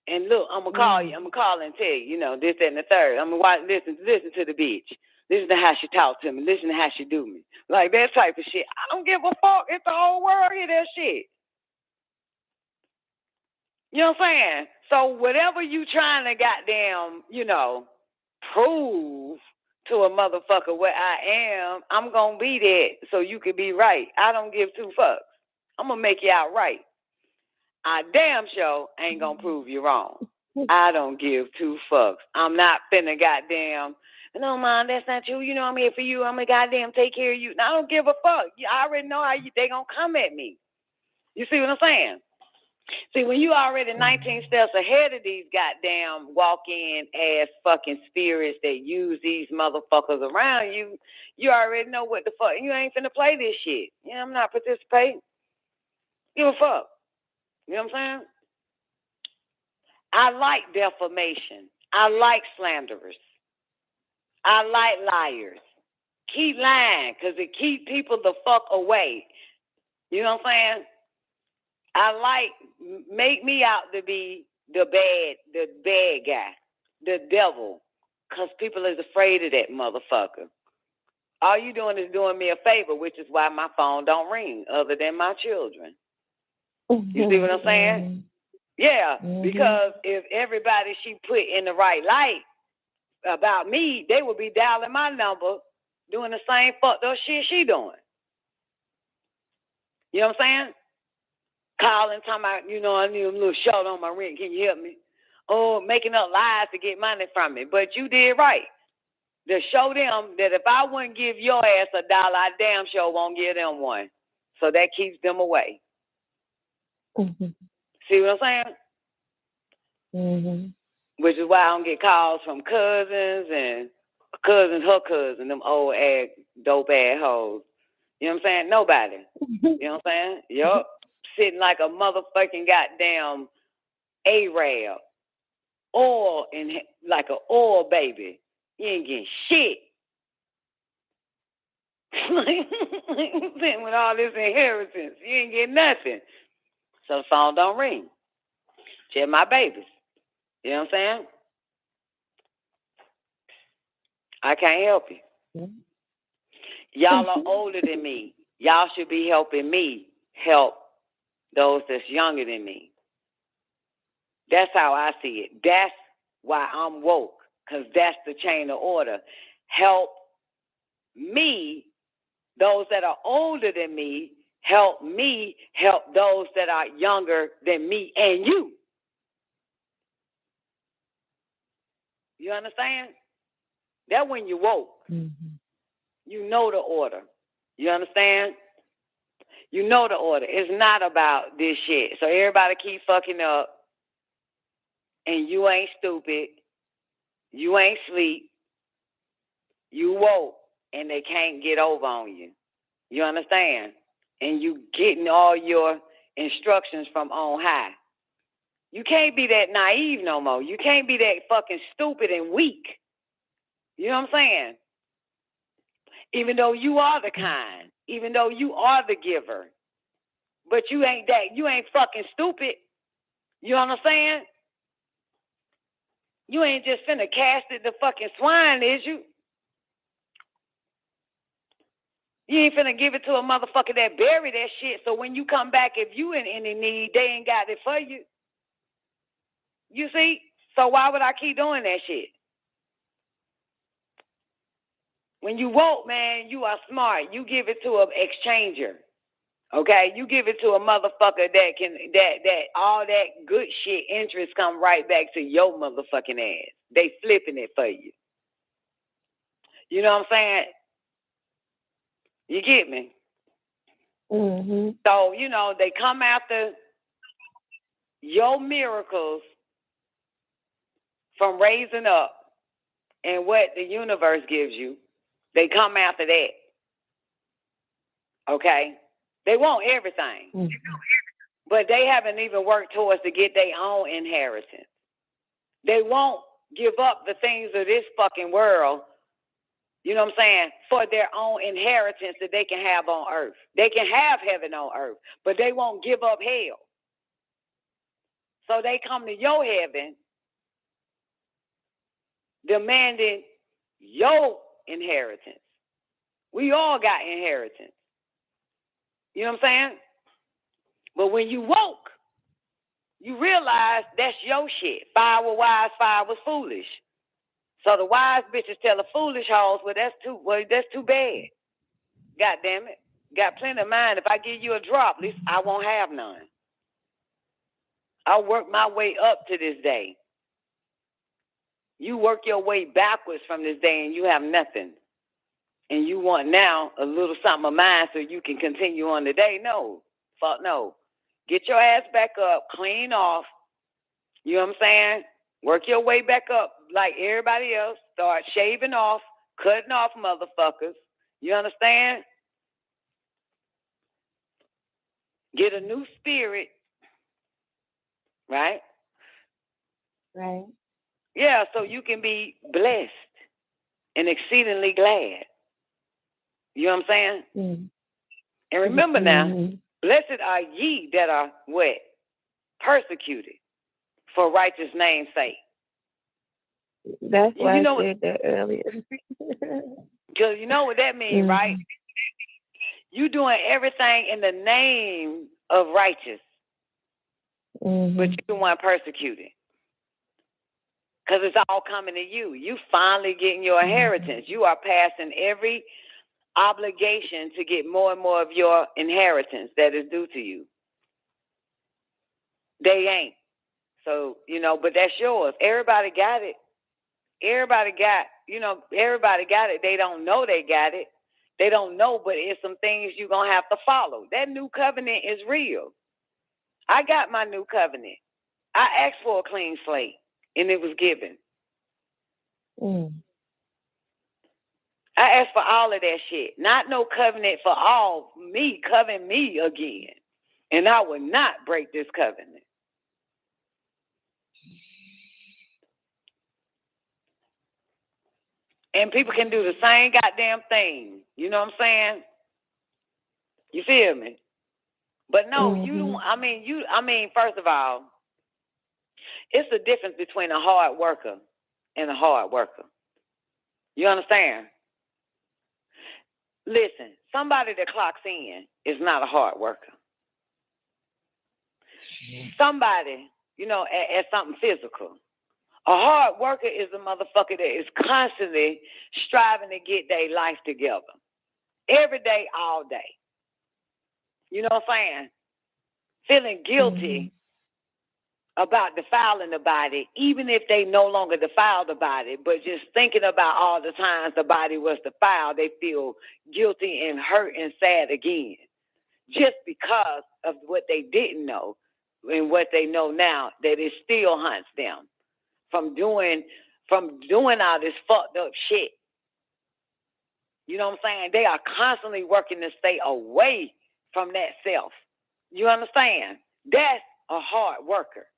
And look, I'm going to call you. I'm going to call and tell you, you know, this, that, and the third. I'm going to listen to the bitch. Listen to how she talk to me. Listen to how she do me. Like that type of shit. I don't give a fuck if the whole world hear that shit. You know what I'm saying? So whatever you trying to goddamn, you know, prove to a motherfucker where I am, I'm going to be that so you can be right. I don't give two fucks. I'm going to make you out right. I damn sure ain't going to prove you wrong. I don't give two fucks. I'm not finna goddamn, no, Mom, that's not you. You know I'm here for you. I'm going to goddamn take care of you. Now, I don't give a fuck. I already know how they going to come at me. You see what I'm saying? See, when you already 19 steps ahead of these goddamn walk-in ass fucking spirits that use these motherfuckers around you, you already know what the fuck. You ain't finna play this shit. You know, I'm not participating. Give a fuck. You know what I'm saying? I like defamation. I like slanderers. I like liars. Keep lying, because it keep people the fuck away. You know what I'm saying? I like, make me out to be the bad guy, the devil, because people is afraid of that motherfucker. All you doing is doing me a favor, which is why my phone don't ring, other than my children. You see what I'm saying? Yeah, because if everybody she put in the right light about me, they would be dialing my number, doing the same fucked up shit she doing. You know what I'm saying? Calling, talking about, you know, I need a little short on my rent. Can you help me? Oh, making up lies to get money from me. But you did right. To show them that if I wouldn't give your ass $1, I damn sure won't give them one. So that keeps them away. Mm-hmm. See what I'm saying? Mm-hmm. Which is why I don't get calls from cousins and her cousin, them old ass, dope ass hoes. You know what I'm saying? Nobody. You know what I'm saying? Yup. Sitting like a motherfucking goddamn Arab. Oil in like an oil baby. You ain't getting shit. Sitting with all this inheritance. You ain't get nothing. So the phone don't ring. Check my babies. You know what I'm saying? I can't help you. Y'all are older than me. Y'all should be helping me help those that's younger than me. That's how I see it. That's why I'm woke, because that's the chain of order. Help me, those that are older than me help those that are younger than me and you. You understand? That's when you woke. Mm-hmm. You know the order. You understand? You know the order. It's not about this shit. So everybody keep fucking up, and you ain't stupid. You ain't sleep. You woke, and they can't get over on you. You understand? And you getting all your instructions from on high. You can't be that naive no more. You can't be that fucking stupid and weak. You know what I'm saying? Even though you are the kind, even though you are the giver, but you ain't fucking stupid. You understand? You ain't just finna cast it to fucking swine, is you? You ain't finna give it to a motherfucker that buried that shit, so when you come back, if you in any need, they ain't got it for you. You see? So why would I keep doing that shit? When you woke, man, you are smart. You give it to an exchanger. Okay? You give it to a motherfucker that all that good shit interest come right back to your motherfucking ass. They flipping it for you. You know what I'm saying? You get me? Mm-hmm. So, you know, they come after your miracles from raising up and what the universe gives you. They come after that. Okay? They want everything. Mm-hmm. But they haven't even worked towards to get their own inheritance. They won't give up the things of this fucking world, you know what I'm saying, for their own inheritance that they can have on earth. They can have heaven on earth, but they won't give up hell. So they come to your heaven demanding your inheritance. We all got inheritance. You know what I'm saying? But when you woke, you realize that's your shit. 5 were wise, 5 was foolish. So the wise bitches tell the foolish hoes, that's too bad. God damn it. Got plenty of mine. If I give you a drop, at least I won't have none. I'll work my way up to this day. You work your way backwards from this day and you have nothing. And you want now a little something of mine so you can continue on the day. No. Fuck no. Get your ass back up, clean off. You know what I'm saying? Work your way back up like everybody else. Start shaving off, cutting off motherfuckers. You understand? Get a new spirit. Right? Right. Yeah, so you can be blessed and exceedingly glad. You know what I'm saying? Mm-hmm. And remember now, blessed are ye that are what? Persecuted for righteous name's sake. That's why I said that earlier. Because you know what that means, right? You doing everything in the name of righteous, but you the one persecuted. Because it's all coming to you. You finally getting your inheritance. You are passing every obligation to get more and more of your inheritance that is due to you. They ain't. So, you know, but that's yours. Everybody got it. Everybody got it. They don't know they got it. They don't know, but it's some things you're going to have to follow. That new covenant is real. I got my new covenant. I asked for a clean slate, and it was given. I asked for all of that shit. Not no covenant for all. Me, covenant me again. And I will not break this covenant. And people can do the same goddamn thing. You know what I'm saying? You feel me? But no, you don't. I mean, first of all, it's the difference between a hard worker and a hard worker. You understand? Listen, somebody that clocks in is not a hard worker. Somebody, at something physical. A hard worker is a motherfucker that is constantly striving to get their life together. Every day, all day. You know what I'm saying? Feeling guilty about defiling the body, even if they no longer defile the body, but just thinking about all the times the body was defiled, they feel guilty and hurt and sad again. Just because of what they didn't know and what they know now, that it still haunts them from doing all this fucked up shit. You know what I'm saying? They are constantly working to stay away from that self. You understand? That's a hard worker.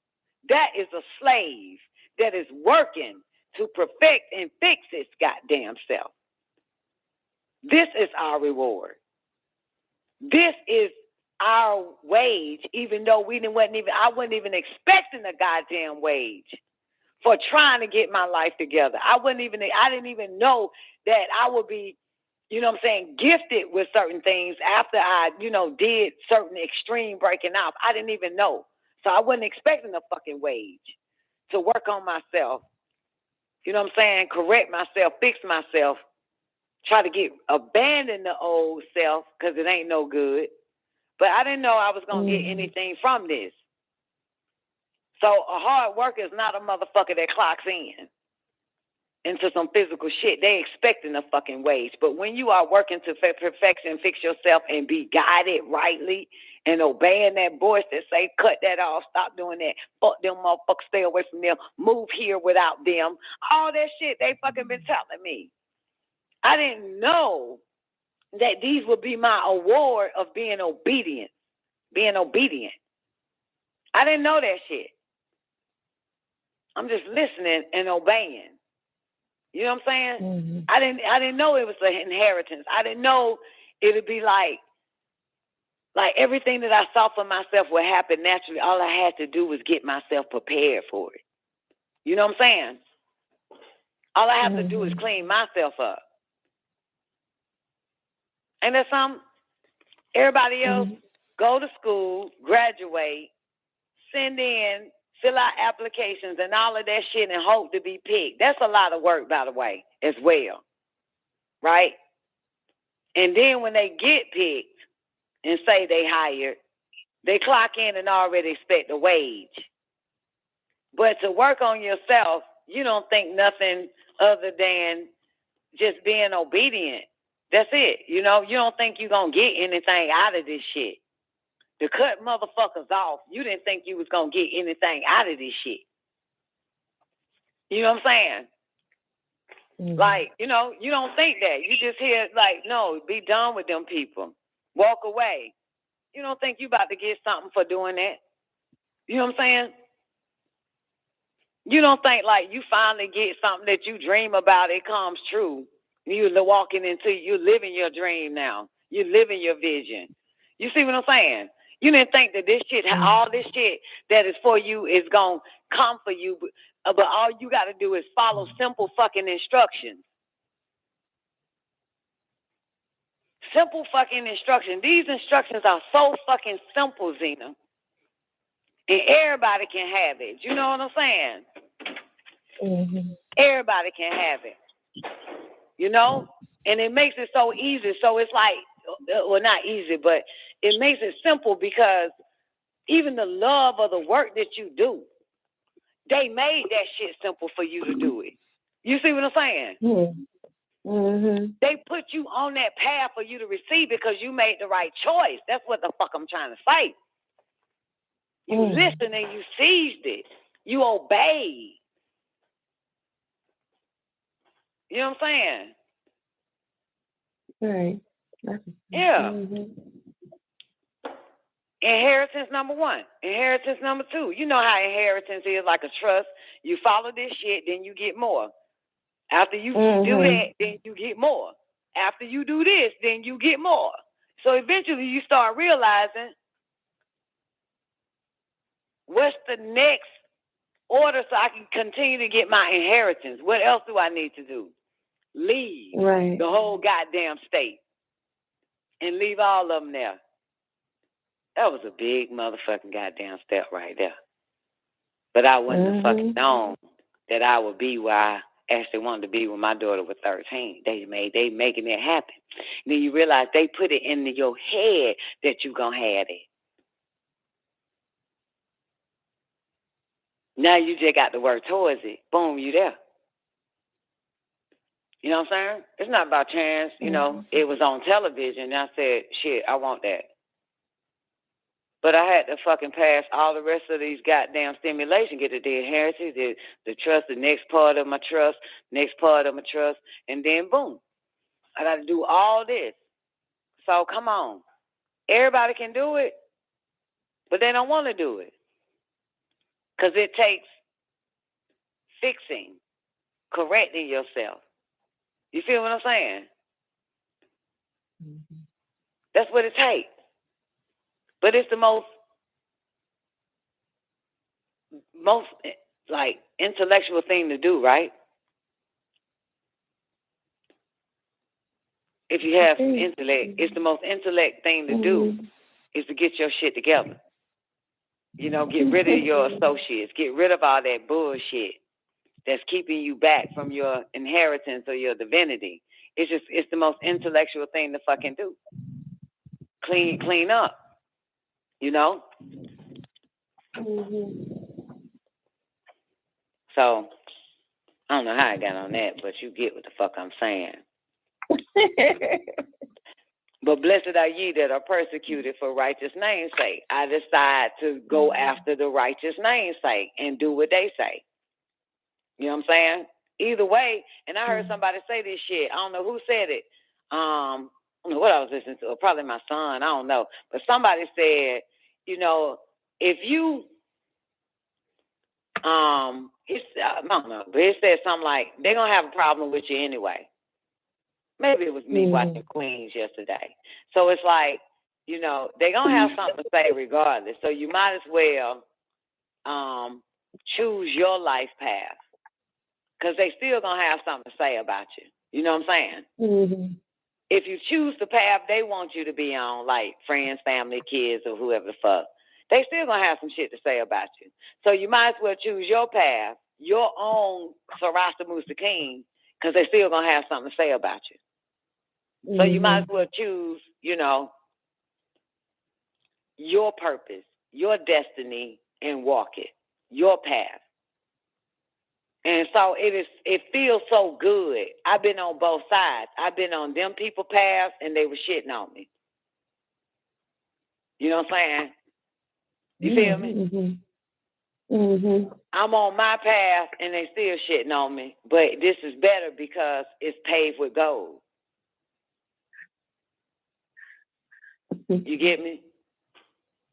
That is a slave that is working to perfect and fix its goddamn self. This is our reward. This is our wage, even though I wasn't even expecting a goddamn wage for trying to get my life together. I didn't even know that I would be, gifted with certain things after I, did certain extreme breaking off. I didn't even know. So I wasn't expecting a fucking wage to work on myself. You know what I'm saying? Correct myself, fix myself, try to abandon the old self because it ain't no good. But I didn't know I was going to get anything from this. So a hard worker is not a motherfucker that clocks into some physical shit. They expecting a fucking wage. But when you are working to perfection, fix yourself and be guided rightly and obeying that voice that say, cut that off, stop doing that, fuck them motherfuckers, stay away from them, move here without them, all that shit they fucking been telling me. I didn't know that these would be my award of being obedient. I didn't know that shit. I'm just listening and obeying. You know what I'm saying? I didn't know it was an inheritance. I didn't know it would be like everything that I saw for myself would happen naturally. All I had to do was get myself prepared for it. You know what I'm saying? All I have to do is clean myself up. And that's something. Everybody else, go to school, graduate, send in, fill out applications and all of that shit and hope to be picked. That's a lot of work, by the way, as well. Right? And then when they get picked and say they hired, they clock in and already expect a wage. But to work on yourself, you don't think nothing other than just being obedient. That's it. You don't think you're going to get anything out of this shit. To cut motherfuckers off, you didn't think you was going to get anything out of this shit. You know what I'm saying? Like, you don't think that. You just hear, no, be done with them people. Walk away. You don't think you about to get something for doing that. You know what I'm saying? You don't think, you finally get something that you dream about, it comes true. You're living your dream now. You're living your vision. You see what I'm saying? You didn't think that this shit, all this shit that is for you is going to come for you, but all you got to do is follow simple fucking instructions. Simple fucking instructions. These instructions are so fucking simple, Zena. And everybody can have it. You know what I'm saying? Everybody can have it. And it makes it so easy. So it's not easy, but it makes it simple because even the love of the work that you do, they made that shit simple for you to do it. You see what I'm saying? They put you on that path for you to receive because you made the right choice. That's what the fuck I'm trying to say. You listened and you seized it. You obeyed. You know what I'm saying? Right. Yeah. Inheritance number 1. Inheritance number 2. You know how inheritance is like a trust. You follow this shit, then you get more. After you do that, then you get more. After you do this, then you get more. So eventually you start realizing what's the next order so I can continue to get my inheritance. What else do I need to do? Leave the whole goddamn state and leave all of them there. That was a big motherfucking goddamn step right there. But I wouldn't have fucking known that I would be where I actually wanted to be when my daughter was 13. They making it happen. And then you realize they put it into your head that you gonna have it. Now you just got to work towards it. Boom, you there. You know what I'm saying? It's not about chance. You know, it was on television, and I said, shit, I want that. But I had to fucking pass all the rest of these goddamn stimulation, get the inheritance, the trust, the next part of my trust, and then boom. I got to do all this. So come on. Everybody can do it, but they don't want to do it. Because it takes fixing, correcting yourself. You feel what I'm saying? That's what it takes. But it's the most like intellectual thing to do, right? If you have some intellect, it's the most intellect thing to do is to get your shit together. You know, get rid of your associates, get rid of all that bullshit that's keeping you back from your inheritance or your divinity. It's the most intellectual thing to fucking do. Clean up. You know? So, I don't know how I got on that, but you get what the fuck I'm saying. But blessed are ye that are persecuted for righteous name's sake. I decide to go after the righteous name's sake and do what they say. You know what I'm saying? Either way, and I heard somebody say this shit. I don't know who said it. I don't know what I was listening to, or probably my son, I don't know. But somebody said, you know, if you, I don't know, but it said something like, they're going to have a problem with you anyway. Maybe it was me watching Queens yesterday. So it's like, you know, they're going to have something to say regardless. So you might as well choose your life path, because they still going to have something to say about you. You know what I'm saying? If you choose the path they want you to be on, like friends, family, kids, or whoever the fuck, they still going to have some shit to say about you. So you might as well choose your path, your own Sarasta Musa King, because they still going to have something to say about you. So you might as well choose, you know, your purpose, your destiny, and walk it, your path. And so it feels so good. I've been on both sides. I've been on them people paths, and they were shitting on me. You know what I'm saying? You feel me? I'm on my path, and they still shitting on me. But this is better because it's paved with gold. You get me?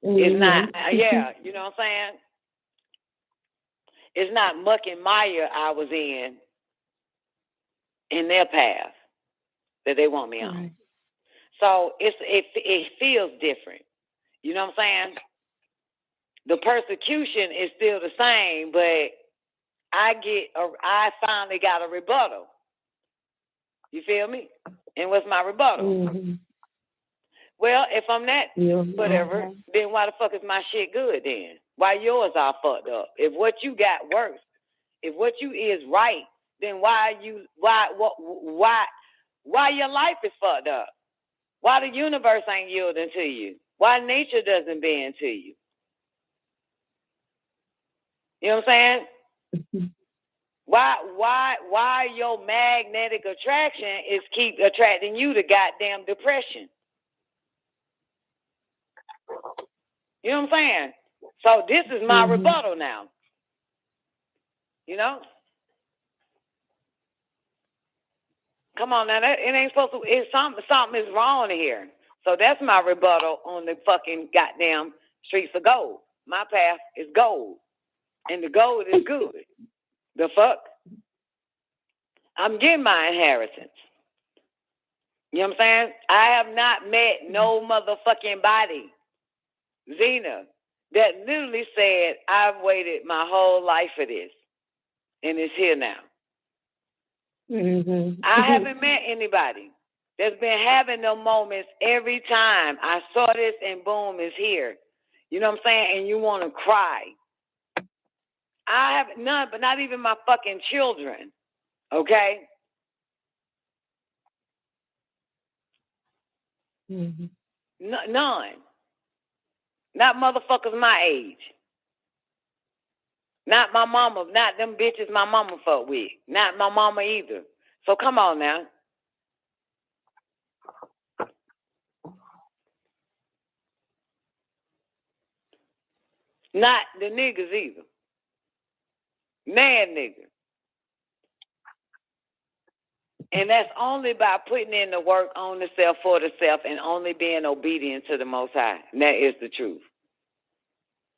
It's not, you know what I'm saying? It's not muck and mire I was in their path that they want me on. So it feels different. You know what I'm saying? The persecution is still the same, but I finally got a rebuttal. You feel me? And what's my rebuttal? Well, if I'm that whatever, then why the fuck is my shit good then? Why yours all fucked up? If what you got worse, if what you is right, then why your life is fucked up? Why the universe ain't yielding to you? Why nature doesn't bend to you? You know what I'm saying? Why your magnetic attraction is keep attracting you to goddamn depression? You know what I'm saying? So this is my rebuttal now. You know? Come on now, it ain't supposed to. It's something is wrong here. So that's my rebuttal on the fucking goddamn streets of gold. My path is gold, and the gold is good. The fuck? I'm getting my inheritance. You know what I'm saying? I have not met no motherfucking body, Zena, that literally said, I've waited my whole life for this, and it's here now. I haven't met anybody that's been having them moments every time. I saw this and boom, it's here. You know what I'm saying? And you want to cry. I have none, but not even my fucking children. Okay? None. Not motherfuckers my age. Not my mama. Not them bitches my mama fuck with. Not my mama either. So come on now. Not the niggas either. Man nigga. And that's only by putting in the work on the self for the self and only being obedient to the Most High. And that is the truth.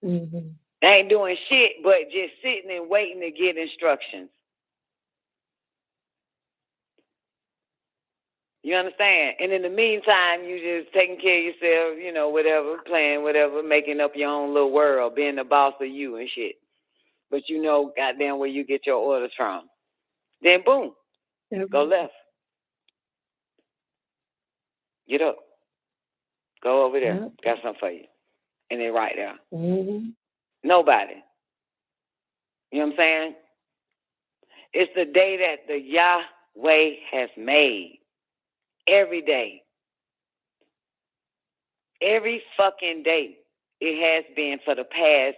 They ain't doing shit but just sitting and waiting to get instructions. You understand? And in the meantime, you just taking care of yourself, you know, whatever, playing, whatever, making up your own little world, being the boss of you and shit. But you know goddamn where you get your orders from. Then boom, go left. Get up. Go over there. Got something for you. And they're right there. Nobody. You know what I'm saying? It's the day that the Yahweh has made. Every day. Every fucking day. It has been for the past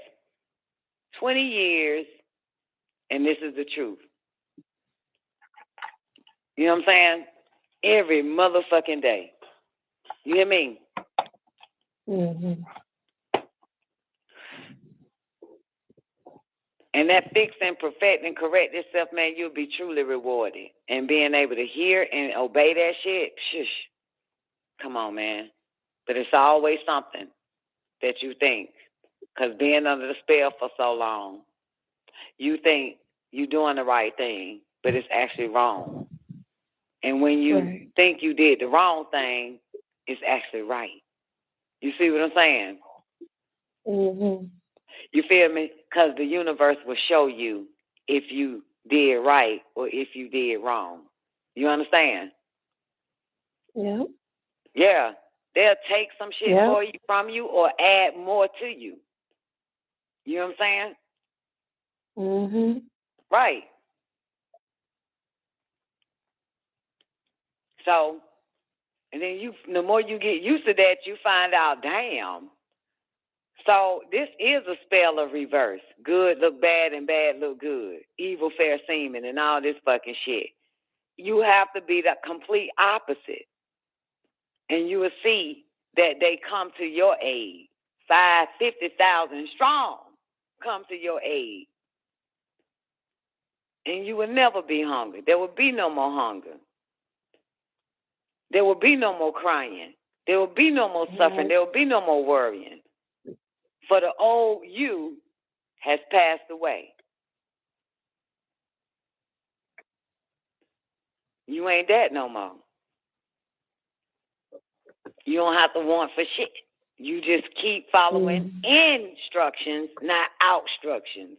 20 years. And this is the truth. You know what I'm saying? Every motherfucking day. You hear me? And that fix and perfect and correct itself, man, you'll be truly rewarded. And being able to hear and obey that shit, shush. Come on, man. But it's always something that you think. Because being under the spell for so long, you think you're doing the right thing, but it's actually wrong. And when you think you did the wrong thing, it's actually right. You see what I'm saying? You feel me? Because the universe will show you if you did right or if you did wrong. You understand? Yeah. Yeah. They'll take some shit for you, from you or add more to you. You know what I'm saying? Right. So, and then the more you get used to that, you find out, damn. So this is a spell of reverse. Good look bad and bad look good. Evil fair seeming and all this fucking shit. You have to be the complete opposite. And you will see that they come to your aid. 50,000 strong come to your aid. And you will never be hungry. There will be no more hunger. There will be no more crying. There will be no more suffering. There will be no more worrying. For the old you has passed away. You ain't that no more. You don't have to want for shit. You just keep following instructions, not outstructions.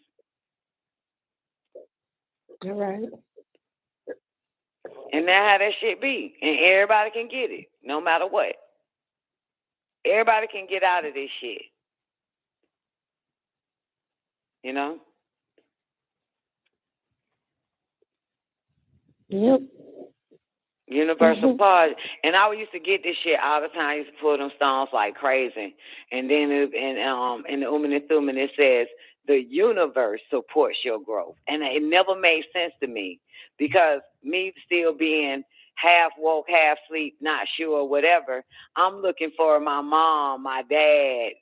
All right. And that's how that shit be. And everybody can get it, no matter what. Everybody can get out of this shit. You know? Yep. Universal part. And I used to get this shit all the time. I used to pull them stones like crazy. And then in the Uman and Thuman, it says, the universe supports your growth. And it never made sense to me because me still being half woke, half sleep, not sure, whatever, I'm looking for my mom, my dad,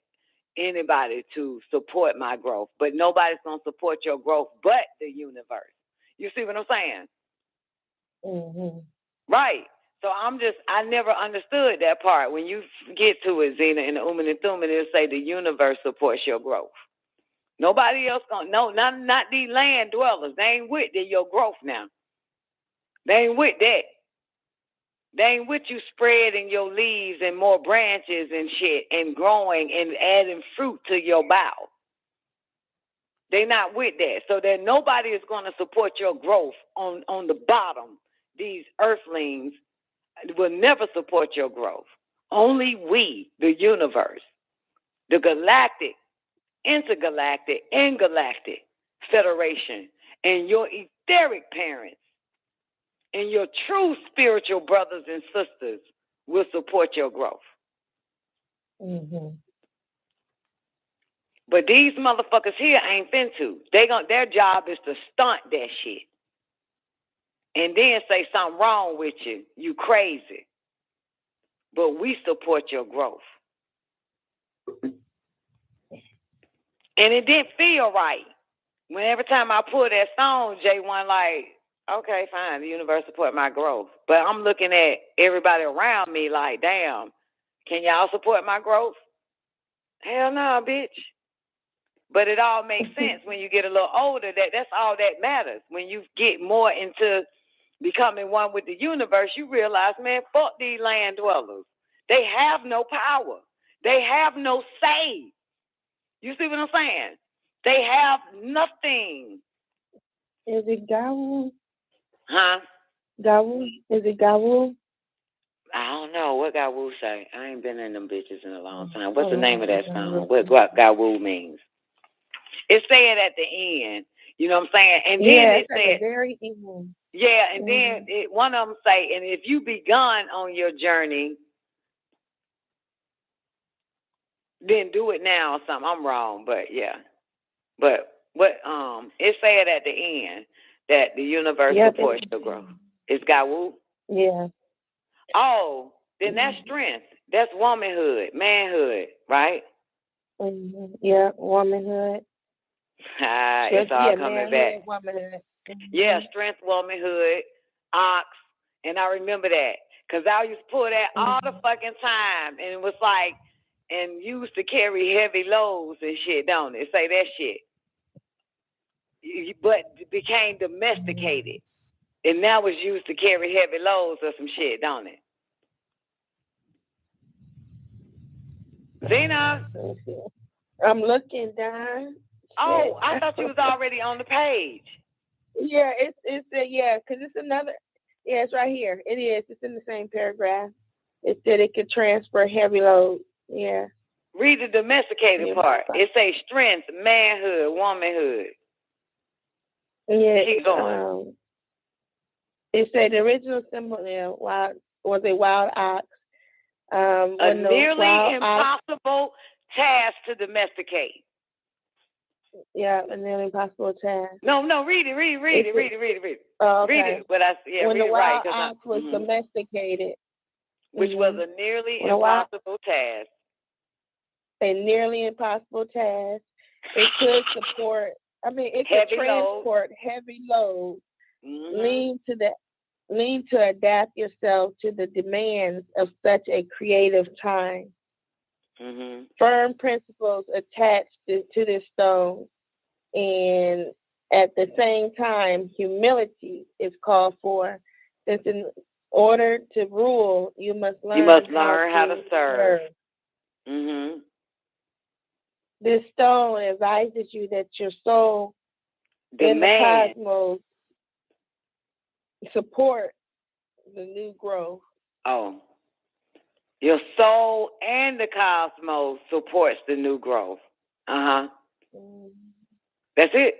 anybody to support my growth. But nobody's going to support your growth but the universe. You see what I'm saying? Right. So I never understood that part. When you get to it, Zena, in the Uman and Thuman, it'll say the universe supports your growth. Nobody else not these land dwellers. They ain't with your growth now. They ain't with that. They ain't with you spreading your leaves and more branches and shit and growing and adding fruit to your bough. They not with that. So that nobody is going to support your growth on the bottom. These earthlings will never support your growth. Only we, the universe, the galactic, intergalactic, and galactic federation, and your etheric parents, and your true spiritual brothers and sisters will support your growth. Mm-hmm. But these motherfuckers here ain't finna. Their job is to stunt that shit. And then say something wrong with you. You crazy. But we support your growth. And it didn't feel right. When every time I pull that song, J1 like, okay, fine, the universe support my growth. But I'm looking at everybody around me like, damn, can y'all support my growth? Hell no, bitch. But it all makes sense when you get a little older. That's all that matters. When you get more into becoming one with the universe, you realize, man, fuck these land dwellers. They have no power. They have no say. You see what I'm saying? They have nothing. Is it Gawu? Huh? Gawu? Is it Gawu? I don't know. What Gawu say? I ain't been in them bitches in a long time. What's the name of that song? What Gawu means? It said at the end. You know what I'm saying? And then it said at the very end. Yeah, and then one of them say, and if you begun on your journey, then do it now or something. I'm wrong, but yeah. But what it said at the end that the universe supports your growth. It's Gawu? Yeah. Oh, then that's strength. That's womanhood, manhood, right? Mm-hmm. Yeah, womanhood. It's all coming back. Womanhood. Yeah, strength, womanhood, ox, and I remember that because I used to pull that all the fucking time, and it was like, and used to carry heavy loads and shit, don't it? Say that shit. But it became domesticated, and now it's used to carry heavy loads or some shit, don't it? Zena? I'm looking down. Oh, I thought you was already on the page. Yeah, it's because it's another. Yeah, it's right here. It is. It's in the same paragraph. It said it could transfer heavy loads. Yeah. Read the domesticated part. It says strength, manhood, womanhood. Yeah. Keep going. It said the original symbol was a wild ox. A nearly impossible task to domesticate. Yeah, a nearly impossible task. No, read it. Oh, okay. Read it, but when read the it right. wild ox was domesticated. Which was a nearly impossible task. A nearly impossible task. It could support, it could transport heavy loads. Lean to adapt yourself to the demands of such a creative time. Firm principles attached to this stone, and at the same time, humility is called for. Since in order to rule, you must learn how to serve. This stone advises you that your soul in the cosmos support the new growth. Oh. Your soul and the cosmos supports the new growth. That's it.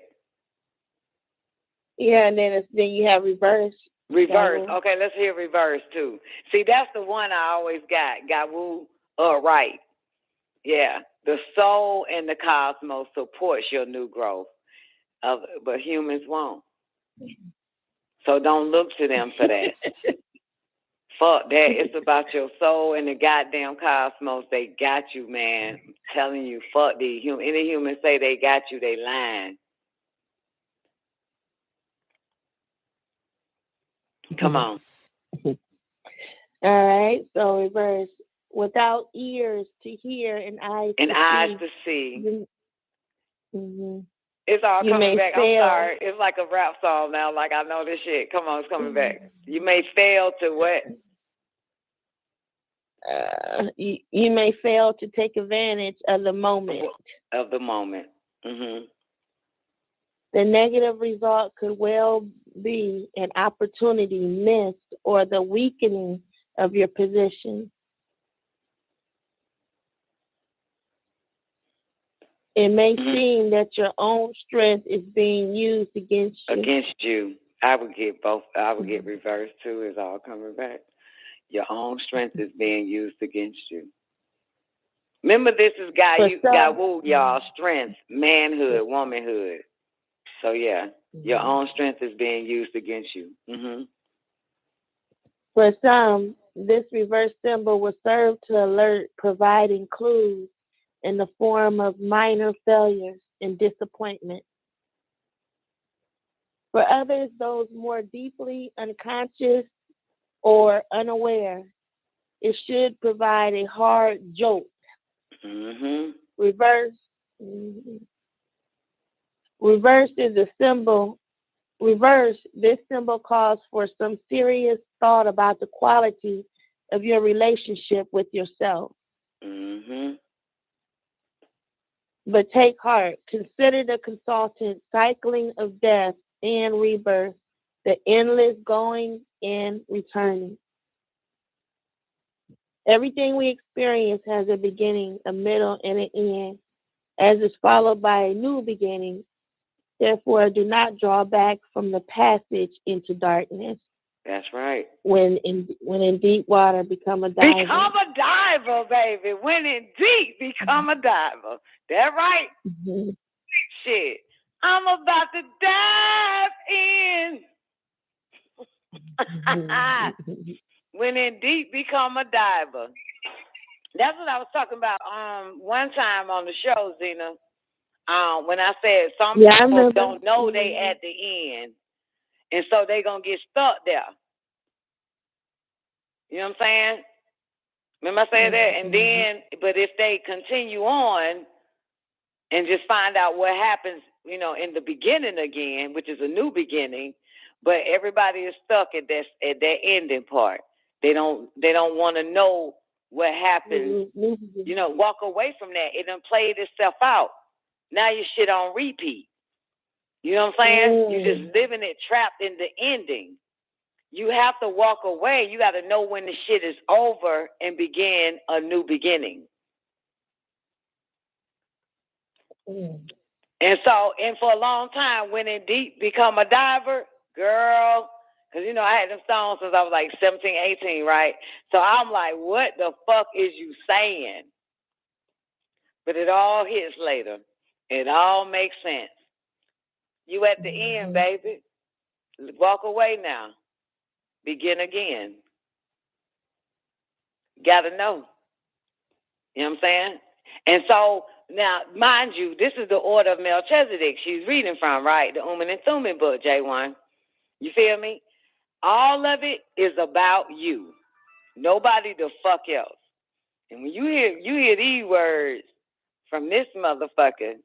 Yeah, and then you have reverse. Reverse. Okay, let's hear reverse too. See, that's the one I always got. Gawu right. Yeah. The soul and the cosmos supports your new growth. But humans won't. So don't look to them for that. Fuck that. It's about your soul and the goddamn cosmos. They got you, man. I'm telling you, fuck these humans. Any humans say they got you, they lying. Come on. All right, so reverse. Without ears to hear and eyes to see. It's all You coming may back. I'm fail. sorry. It's like a rap song now. Like, I know this shit. Come on, it's coming back. You may fail to what? You may fail to take advantage of the moment. Of the moment. Mm-hmm. The negative result could well be an opportunity missed or the weakening of your position. It may seem that your own strength is being used against you. Against you. I would get both. I would get reversed too. It's all coming back. Your own strength is being used against you. Remember, this is Gawu, y'all. Strength, manhood, womanhood. So, yeah, your own strength is being used against you. Mm-hmm. For some, this reverse symbol will serve to alert, providing clues in the form of minor failures and disappointment. For others, those more deeply unconscious or unaware, it should provide a hard jolt. Mm-hmm. Reverse is a symbol. This symbol calls for some serious thought about the quality of your relationship with yourself. Mm-hmm. But take heart. Consider the consultant cycling of death and rebirth, the endless going and returning. Everything we experience has a beginning, a middle, and an end, as is followed by a new beginning. Therefore, do not draw back from the passage into darkness. That's right. When in deep water, become a diver. Become a diver, baby. When in deep, become a diver. That right? Mm-hmm. Shit. I'm about to dive in. When in deep, become a diver. That's what I was talking about one time on the show, Zena. When I said some people don't know they at the end, and so they gonna get stuck there. You know what I'm saying? Remember I said that? And then, but if they continue on and just find out what happens, you know, in the beginning again, which is a new beginning, but everybody is stuck at that ending part. They don't want to know what happens. You know, walk away from that. It done played itself out. Now your shit on repeat. You know what I'm saying? You're just living it trapped in the ending. You have to walk away. You got to know when the shit is over and begin a new beginning. And for a long time, when in deep, become a diver, girl, because, you know, I had them songs since I was like 17, 18, right? So I'm like, what the fuck is you saying? But it all hits later. It all makes sense. You at the end, baby. Walk away now. Begin again. Gotta know. You know what I'm saying? And so, now, mind you, this is the order of Melchizedek she's reading from, right? The Uman and Thuman book, J1. You feel me? All of it is about you. Nobody the fuck else. And when you hear these words from this motherfucker,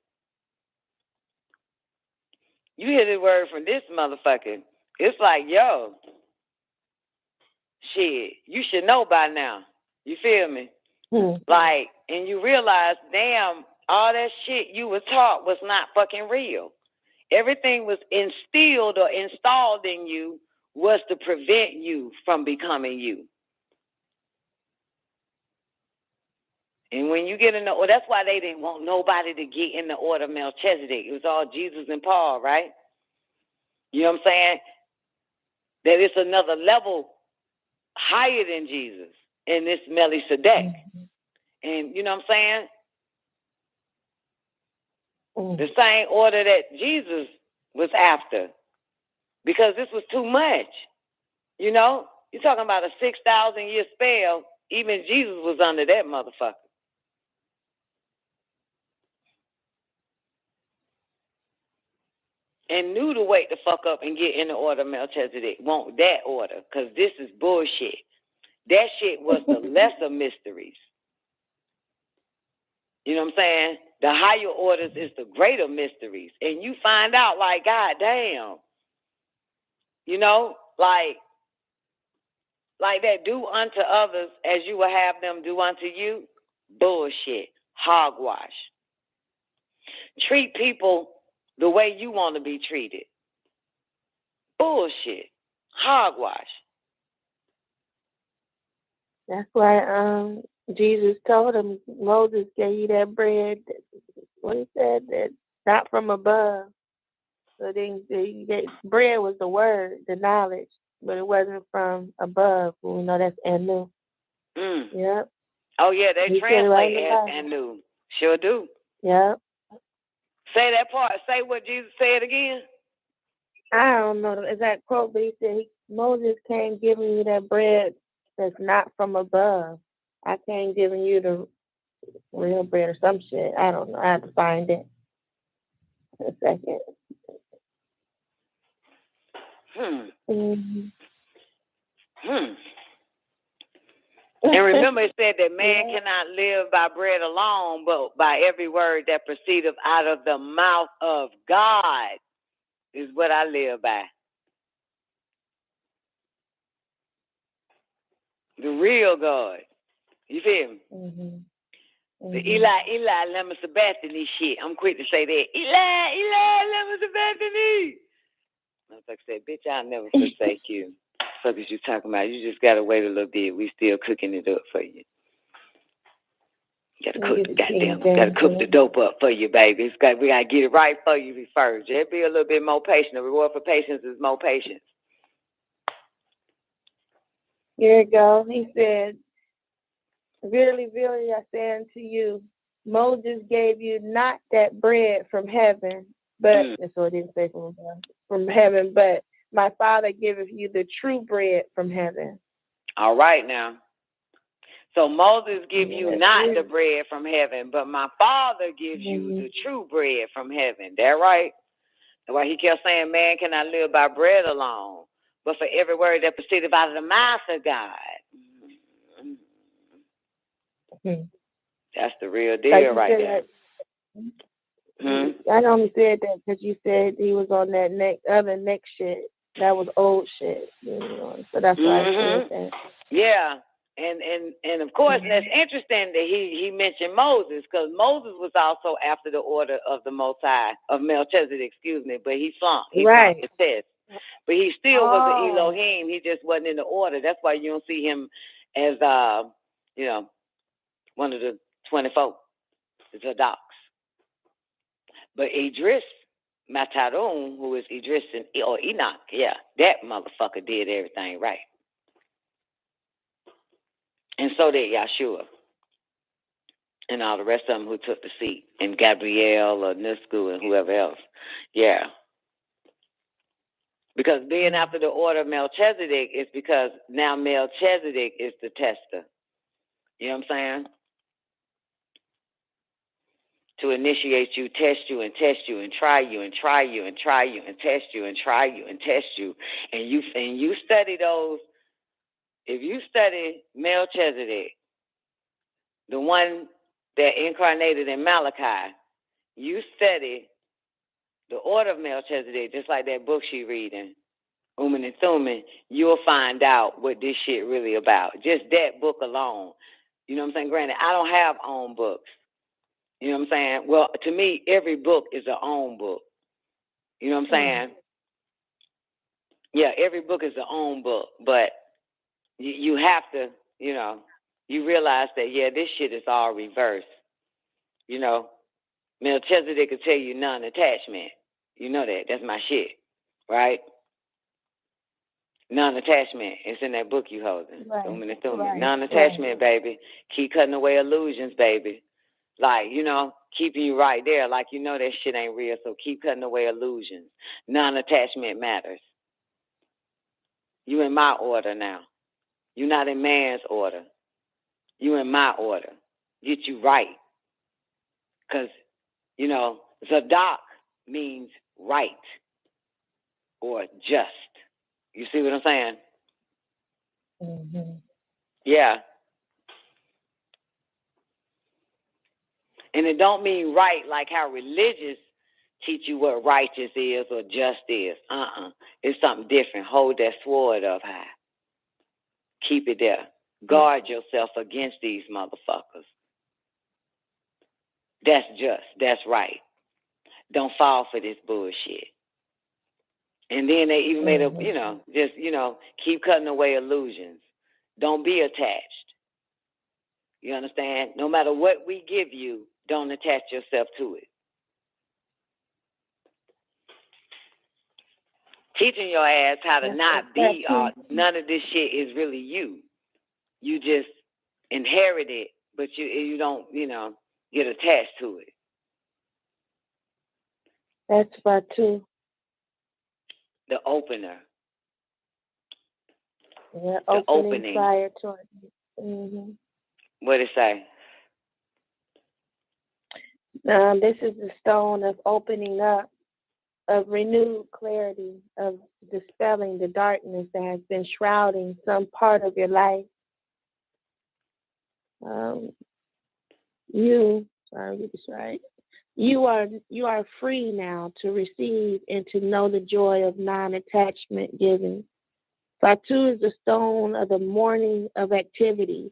you hear the word from this motherfucker, it's like, yo, shit, you should know by now. You feel me? Like, and you realize, damn, all that shit you was taught was not fucking real. Everything was instilled or installed in you was to prevent you from becoming you. And when you get in the, that's why they didn't want nobody to get in the order of Melchizedek. It was all Jesus and Paul, right? You know what I'm saying? That it's another level higher than Jesus in this Melchizedek. And you know what I'm saying? The same order that Jesus was after. Because this was too much. You know? You're talking about a 6,000-year spell. Even Jesus was under that motherfucker. And knew to wake the fuck up and get in the order of Melchizedek. Want that order. Because this is bullshit. That shit was the lesser mysteries. You know what I'm saying? The higher orders is the greater mysteries. And you find out, like, God damn. You know, like that, do unto others as you will have them do unto you. Bullshit. Hogwash. Treat people the way you want to be treated. Bullshit. Hogwash. That's why Jesus told him, Moses gave you that bread, what he said, that not from above. So then bread was the word, the knowledge, but it wasn't from above. We know that's Anu. Yep. Oh, yeah, they translate as Anu. Sure do. Yep. Say that part. Say what Jesus said again. I don't know the exact quote, but he said, Moses came giving you that bread that's not from above. I came giving you the real bread or some shit. I don't know. I have to find it. In a second. And remember, it said that man cannot live by bread alone, but by every word that proceedeth out of the mouth of God is what I live by. The real God. You feel me? The Eli, Lema Sabachthani shit. I'm quick to say that. Eli, Lema Sabachthani. I was like, I said, bitch, I'll never forsake you. Fuck is you talking about? You just gotta wait a little bit. We still cooking it up for you. Gotta cook the dope up for you, baby. We gotta get it right for you first. Just be a little bit more patient. The reward for patience is more patience. Here it goes. He said, verily, verily, I say unto you, Moses gave you not that bread from heaven, but, so it didn't say from heaven, but my Father giveth you the true bread from heaven. All right now. So Moses gives you not the bread from heaven, but my Father gives you the true bread from heaven. That right? That's why he kept saying, man cannot live by bread alone, but for every word that proceedeth out of the mouth of God. That's the real deal right there. I only said that because you said he was on that other next shit. That was old shit. You know? So that's why I said that. Yeah. And of course, that's interesting that he mentioned Moses, because Moses was also after the order of the Most High, of Melchizedek, but he flunked. He flunked his test. But he still was an Elohim. He just wasn't in the order. That's why you don't see him as, one of the 24, the Zadoks. But Idris Matarun, who is Idris or Enoch, that motherfucker did everything right. And so did Yahshua. And all the rest of them who took the seat. And Gabriel or Nisku and whoever else. Yeah. Because being after the order of Melchizedek is because now Melchizedek is the tester. You know what I'm saying? To initiate you, test you, and test you, and try you, and try you, and try you, and test you, and try you, and test you. And you study those. If you study Melchizedek, the one that incarnated in Malachi, you study the order of Melchizedek, just like that book she reading, Uman and Thuman, you'll find out what this shit really about. Just that book alone. You know what I'm saying? Granted, I don't have own books. You know what I'm saying? Well, to me, every book is an own book. You know what I'm saying? Yeah, every book is an own book, but you have to, you realize that, this shit is all reversed. Melchizedek could tell you non-attachment. You know that. That's my shit, right? Non-attachment. It's in that book you holding. Right. Non-attachment, baby. Keep cutting away illusions, baby. Like, keeping you right there. Like, that shit ain't real, so keep cutting away illusions. Non-attachment matters. You in my order now. You're not in man's order. You in my order. Get you right. Because, Zadok means right or just. You see what I'm saying? Yeah. And it don't mean right like how religious teach you what righteous is or just is. It's something different. Hold that sword up high. Keep it there. Guard yourself against these motherfuckers. That's just. That's right. Don't fall for this bullshit. And then they even made a, keep cutting away illusions. Don't be attached. You understand? No matter what we give you, don't attach yourself to it. Teaching your ass how to not be, none of this shit is really you. You just inherit it, but you don't, get attached to it. That's part 2. The opener. Yeah, the opening. Prior to it. Mm-hmm. What did it say? This is the stone of opening up, of renewed clarity, of dispelling the darkness that has been shrouding some part of your life. You are free now to receive and to know the joy of non-attachment giving. Fatu is the stone of the morning of activities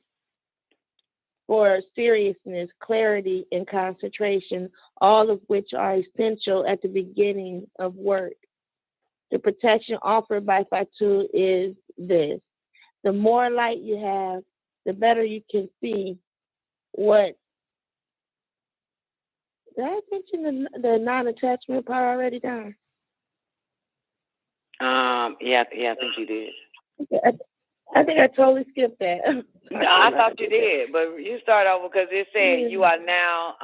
for seriousness, clarity, and concentration, all of which are essential at the beginning of work. The protection offered by Fatu is this: the more light you have, the better you can see what. Did I mention the non-attachment part already, Don? Yeah, I think you did. I think I totally skipped that. No, I thought you did, but you start over because it said you are now.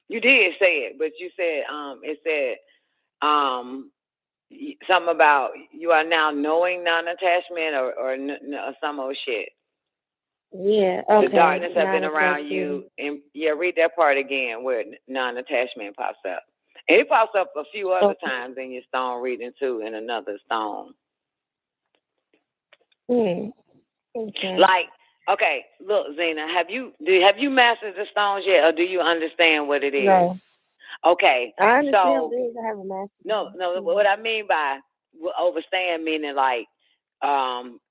You did say it, but you said it said something about you are now knowing non-attachment or some old shit. Yeah. Okay. The darkness have been around you, and read that part again where non-attachment pops up. And it pops up a few other times in your stone reading too, in another stone. Okay. Like, okay, look, Zena, have you mastered the stones yet, or do you understand what it is? No. Okay. I understand so, what it is. I have a master. No. What I mean by overstand meaning like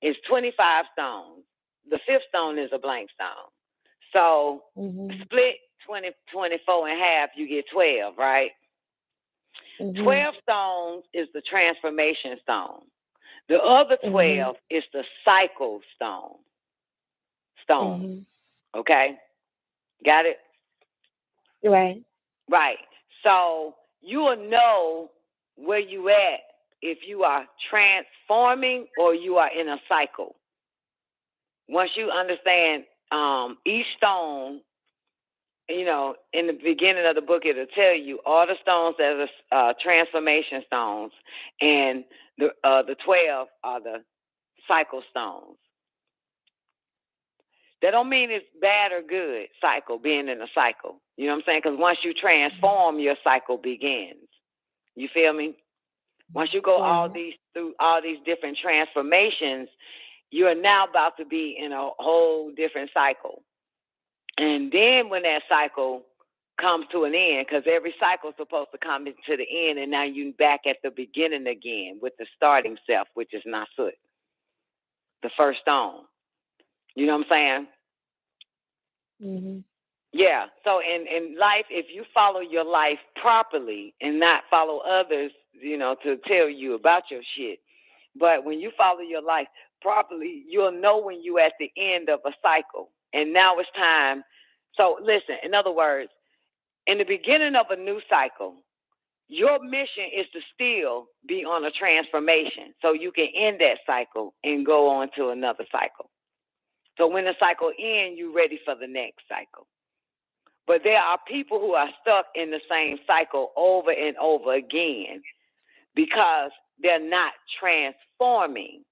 it's 25 stones. The 5th stone is a blank stone. So split 24 in half, you get 12, right? 12 stones is the transformation stone. The other 12 is the cycle stone. Okay? Got it? Right. Right. So you will know where you at if you are transforming or you are in a cycle. Once you understand each stone, in the beginning of the book, it'll tell you all the stones that are transformation stones, and the 12 are the cycle stones. That don't mean it's bad or good, cycle, being in a cycle. You know what I'm saying? Because once you transform, your cycle begins. You feel me? Once you go through all these different transformations, you are now about to be in a whole different cycle. And then when that cycle comes to an end, because every cycle is supposed to come to the end, and now you're back at the beginning again with the starting self, which is Nasut, the first stone. You know what I'm saying? Yeah. So in life, if you follow your life properly and not follow others, to tell you about your shit, but when you follow your life properly, you'll know when you're at the end of a cycle. And now it's time. So listen, in other words, in the beginning of a new cycle, your mission is to still be on a transformation so you can end that cycle and go on to another cycle. So when the cycle ends, you're ready for the next cycle. But there are people who are stuck in the same cycle over and over again because they're not transforming.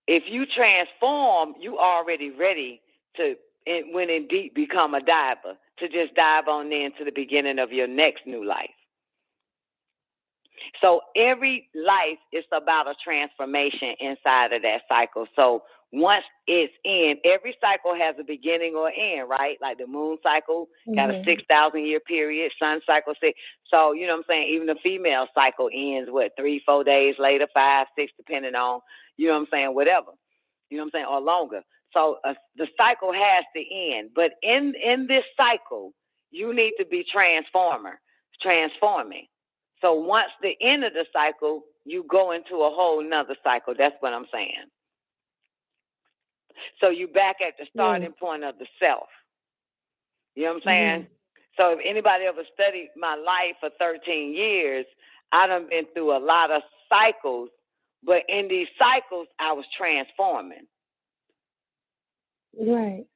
If you transform, you already ready to, when in deep, become a diver, to just dive on into the beginning of your next new life. So every life is about a transformation inside of that cycle. So once it's in, every cycle has a beginning or end, right? Like the moon cycle got a 6,000 year period, sun cycle 6. So, you know what I'm saying? Even the female cycle ends, 3-4 days later, 5, 6, depending on, you know what I'm saying, whatever. You know what I'm saying? Or longer. So the cycle has to end. But in this cycle, you need to be transforming. So once the end of the cycle, you go into a whole nother cycle. That's what I'm saying. So you back at the starting point of the self. You know what I'm saying? So if anybody ever studied my life for 13 years, I done been through a lot of cycles, but in these cycles, I was transforming. Right.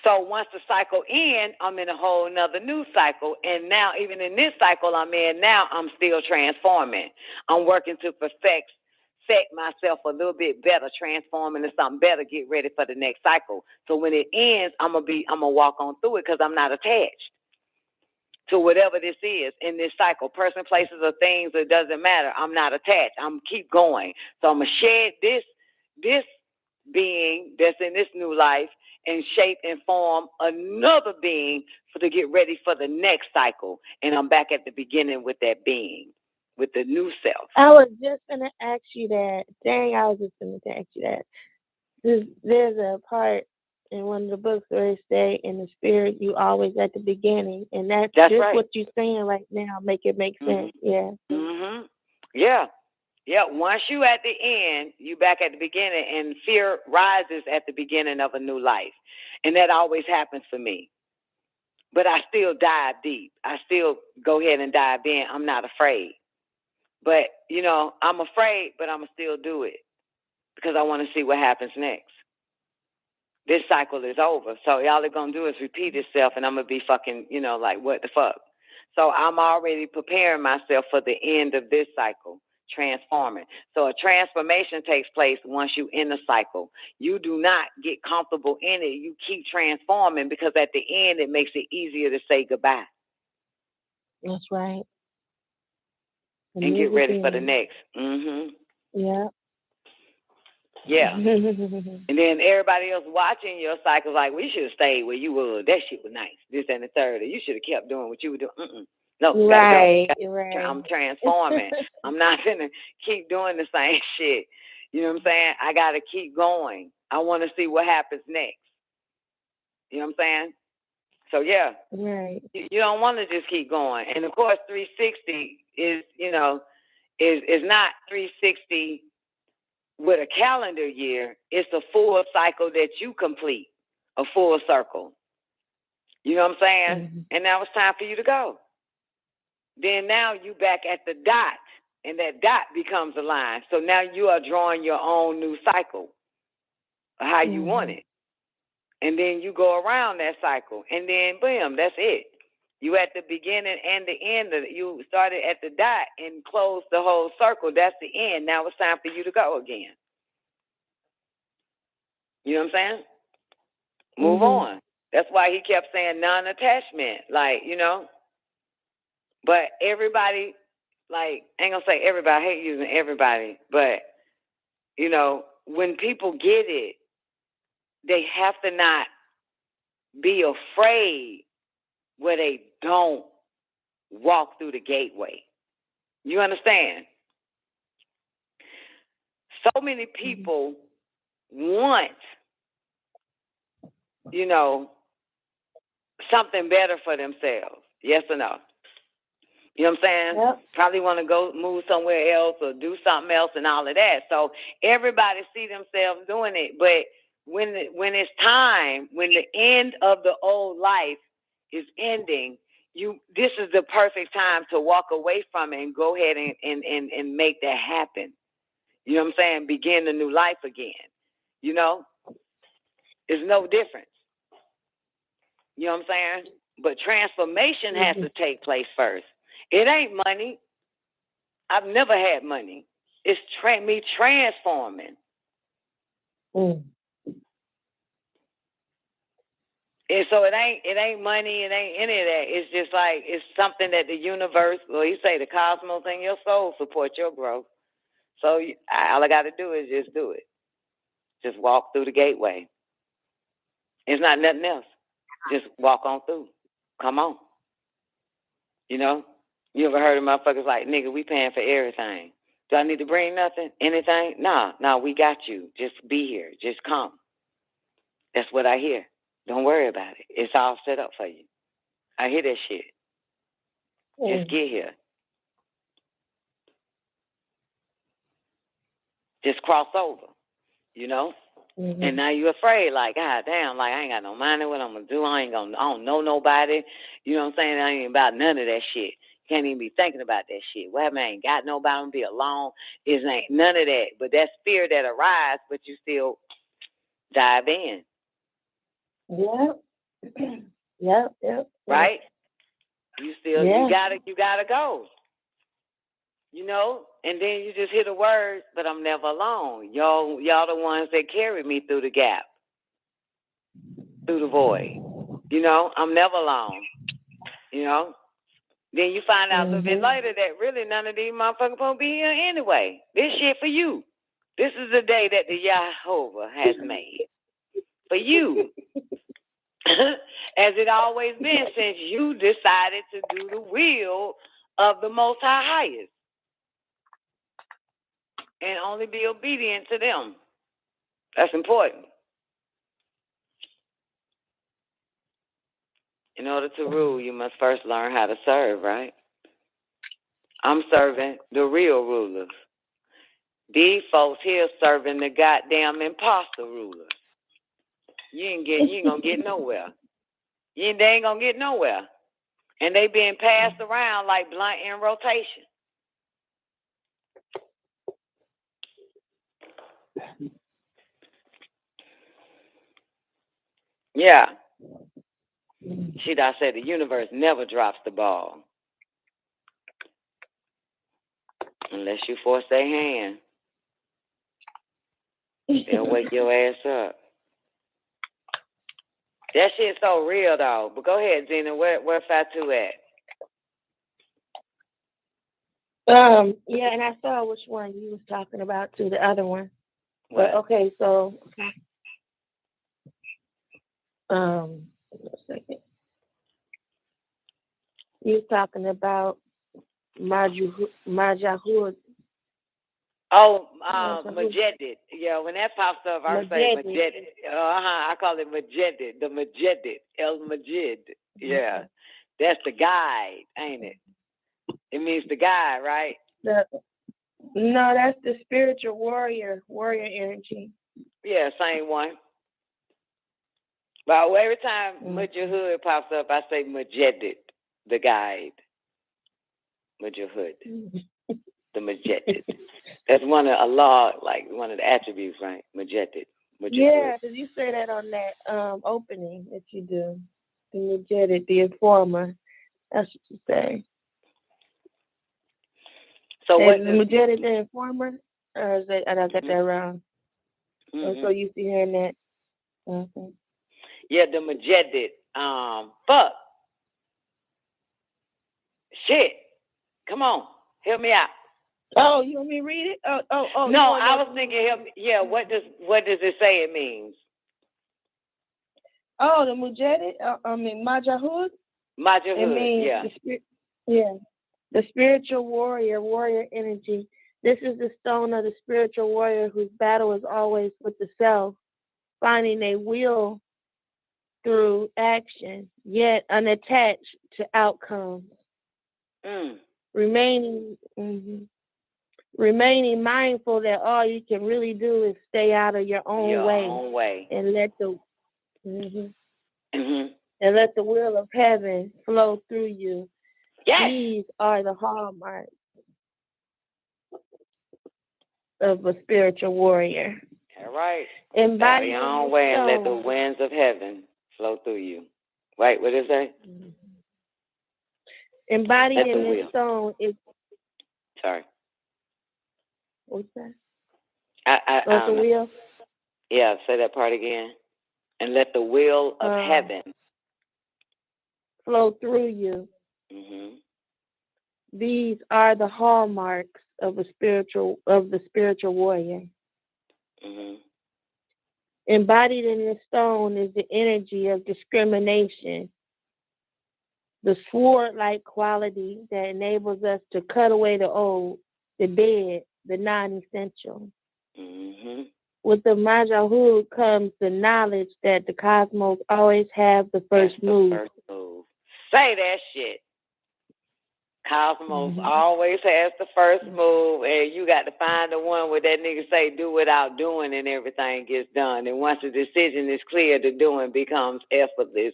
So once the cycle ends, I'm in a whole nother new cycle. And now, even in this cycle I'm in now, I'm still transforming. I'm working to set myself a little bit better, transforming to something better, get ready for the next cycle. So when it ends, I'm gonna walk on through it because I'm not attached to whatever this is in this cycle. Person, places, or things, it doesn't matter. I'm not attached. I'm keep going. So I'm gonna shed this being that's in this new life and shape and form another being to get ready for the next cycle. And I'm back at the beginning with that being, with the new self. I was just going to ask you that. Dang, I was just going to ask you that. There's a part in one of the books where it say, in the spirit, you always at the beginning. And that's just right. What you're saying right now. Make it make sense. Yeah. Yeah. Yeah, once you at the end, you back at the beginning, and fear rises at the beginning of a new life. And that always happens for me. But I still dive deep. I still go ahead and dive in. I'm not afraid. But, you know, I'm afraid, but I'm going to still do it because I want to see what happens next. This cycle is over. So all they're going to do is repeat itself, and I'm going to be fucking, you know, like, what the fuck? So I'm already preparing myself for the end of this cycle. Transforming. So a transformation takes place once you in the cycle. You do not get comfortable in it. You keep transforming because at the end it makes it easier to say goodbye. That's right. And get ready for the next. Yeah. Yeah. And then everybody else watching your cycle like, well, you should have stayed where you were. That shit was nice. This and the third. Or you should have kept doing what you were doing. No, right. I'm transforming. I'm not gonna keep doing the same shit. You know what I'm saying? I gotta keep going. I want to see what happens next. You know what I'm saying? So yeah, right. You don't want to just keep going. And of course, 360 is, you know, is not 360 with a calendar year. It's a full cycle that you complete, a full circle. You know what I'm saying? And now it's time for you to go. Then now you back at the dot, and that dot becomes a line. So now you are drawing your own new cycle of how you want it. And then you go around that cycle, and then boom, that's it. You at the beginning and the end of it. You started at the dot and closed the whole circle. That's the end. Now it's time for you to go again. You know what I'm saying? Move on. That's why he kept saying non-attachment. Like, you know. But everybody, like, I ain't gonna say everybody, I hate using everybody, but, you know, when people get it, they have to not be afraid where they don't walk through the gateway. You understand? So many people want, you know, something better for themselves. Yes or no? You know what I'm saying? Yep. Probably want to go move somewhere else or do something else and all of that. So everybody see themselves doing it. But when it's time, when the end of the old life is ending, this is the perfect time to walk away from it and go ahead and make that happen. You know what I'm saying? Begin the new life again. You know? There's no difference. You know what I'm saying? But transformation has to take place first. It ain't money. I've never had money. It's me transforming. And so it ain't money, it ain't any of that. It's just like it's something that the universe, well, you say the cosmos and your soul support your growth. So all I got to do is just do it. Just walk through the gateway. It's not nothing else. Just walk on through. Come on. You know? You ever heard of motherfuckers like, nigga, we paying for everything. Do I need to bring nothing? Anything? Nah, we got you. Just be here. Just come. That's what I hear. Don't worry about it. It's all set up for you. I hear that shit. Just get here. Just cross over, you know? Mm-hmm. And now you're afraid, like, God damn, like, I ain't got no money, what I'm going to do? I don't know nobody. You know what I'm saying? I ain't about none of that shit. Can't even be thinking about that shit. What happened? I ain't got nobody, I'm going to be alone. It ain't none of that. But that's fear that arises, but you still dive in. Yep. Right? You still, you gotta go. You know? And then you just hear the words, but I'm never alone. Y'all the ones that carry me through the gap, through the void. You know, I'm never alone. You know? Then you find out a little bit later that really none of these motherfuckers gonna be here anyway. This shit for you. This is the day that the Yehovah has made. For you. As it always been since you decided to do the will of the Most High Highest. And only be obedient to them. That's important. In order to rule, you must first learn how to serve, right? I'm serving the real rulers. These folks here serving the goddamn imposter rulers. You ain't gonna get nowhere. They ain't gonna get nowhere. And they being passed around like blunt in rotation. Yeah. I said the universe never drops the ball. Unless you force their hand. They'll wake your ass up. That shit's so real, though. But go ahead, Gina. Where Fatu at? Yeah, and I saw which one you was talking about too, the other one. What? But okay, so a second. You was talking about Majahud. Oh, Majedid. Yeah, when that pops up, I say Majedid. I call it Majedid. The Majedid. El Majid. Yeah. That's the guide, ain't it? It means the guide, right? No, that's the spiritual warrior energy. Yeah, same one. But every time Majahud pops up, I say Majedid, the guide. Majahud. The Majedid. That's one of Allah, like one of the attributes, right? Majedid. Yeah, because you say that on that opening that you do. The Majedid, the informer. That's what you say. So what? Is the Majedid the informer? Or is that, I got that wrong. So you see hearing that? Okay. Yeah, the Majedid. Fuck. Shit. Come on. Help me out. Oh, you want me to read it? Oh. No, I was thinking, what does it say it means? Oh, the Majedid? Majahud? Majahud, it means the spiritual warrior energy. This is the stone of the spiritual warrior whose battle is always with the self, finding a will through action, yet unattached to outcomes. Remaining mindful that all you can really do is stay out of your own way and let the will of heaven flow through you. Yes. These are the hallmarks of a spiritual warrior. All right. Embody your own way and let the winds of heaven flow through you. Right? What is that? Embodying this stone is. Sorry. What's that? I the wheel? Yeah, say that part again. And let the will of heaven flow through you. Mm-hmm. These are the hallmarks of the spiritual warrior. Mm-hmm. Embodied in this stone is the energy of discrimination, the sword-like quality that enables us to cut away the old, the dead, the non-essential. Mm-hmm. With the Majahud comes the knowledge that the cosmos always have the first move. Say that shit. Cosmos always has the first move, and you got to find the one where that nigga say do without doing and everything gets done. And once the decision is clear, the doing becomes effortless.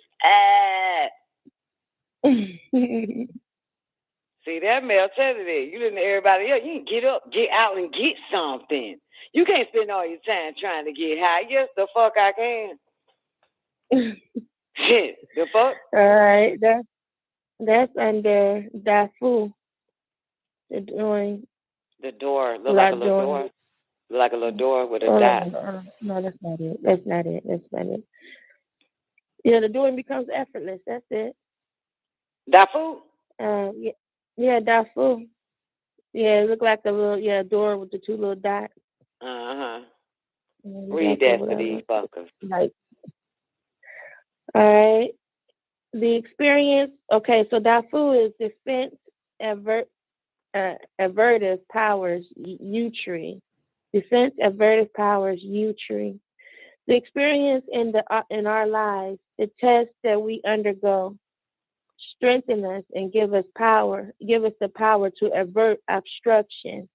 See, that Melchizedek, you didn't everybody else. You can get up, get out, and get something. You can't spend all your time trying to get high. Yes, the fuck I can. Shit, the fuck? All right, that's under Dafu. The door. Look like a little door. Look like a little door with a dot. No, that's not it. That's not it. Yeah, the doing becomes effortless. That's it. Dafu? Yeah, Dafu. Yeah, it looked like a little door with the two little dots. Read that for these fuckers. Like, all right. The experience. Okay, so Dafu is defense avertive powers U-tree. Defense avertive powers U-tree. The experience in our lives, the tests that we undergo, strengthen us and give us the power to avert obstruction,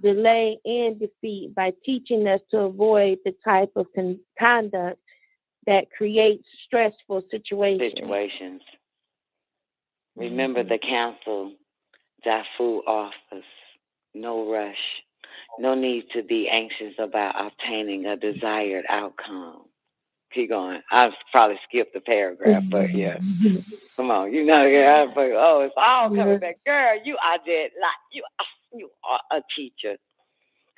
delay, and defeat by teaching us to avoid the type of conduct that creates stressful situations. Remember the counsel Dafu offers. No rush. No need to be anxious about obtaining a desired outcome. Keep going. I've probably skipped the paragraph, but yeah. Come on. You know, it's all coming back. Girl, you are dead. Like, you are a teacher.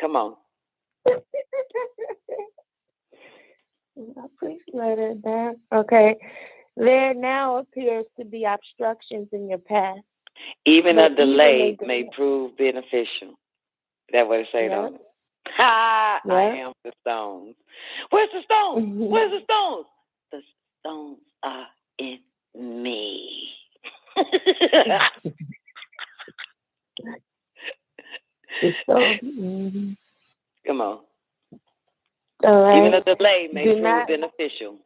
Come on. I appreciate that. Okay. There now appears to be obstructions in your path. Even a delay may prove beneficial. That what it say, don't it? Ha! I am the stones. Where's the stones? Where's the stones? The stones are in me. Come on. All right. Even a delay may prove beneficial.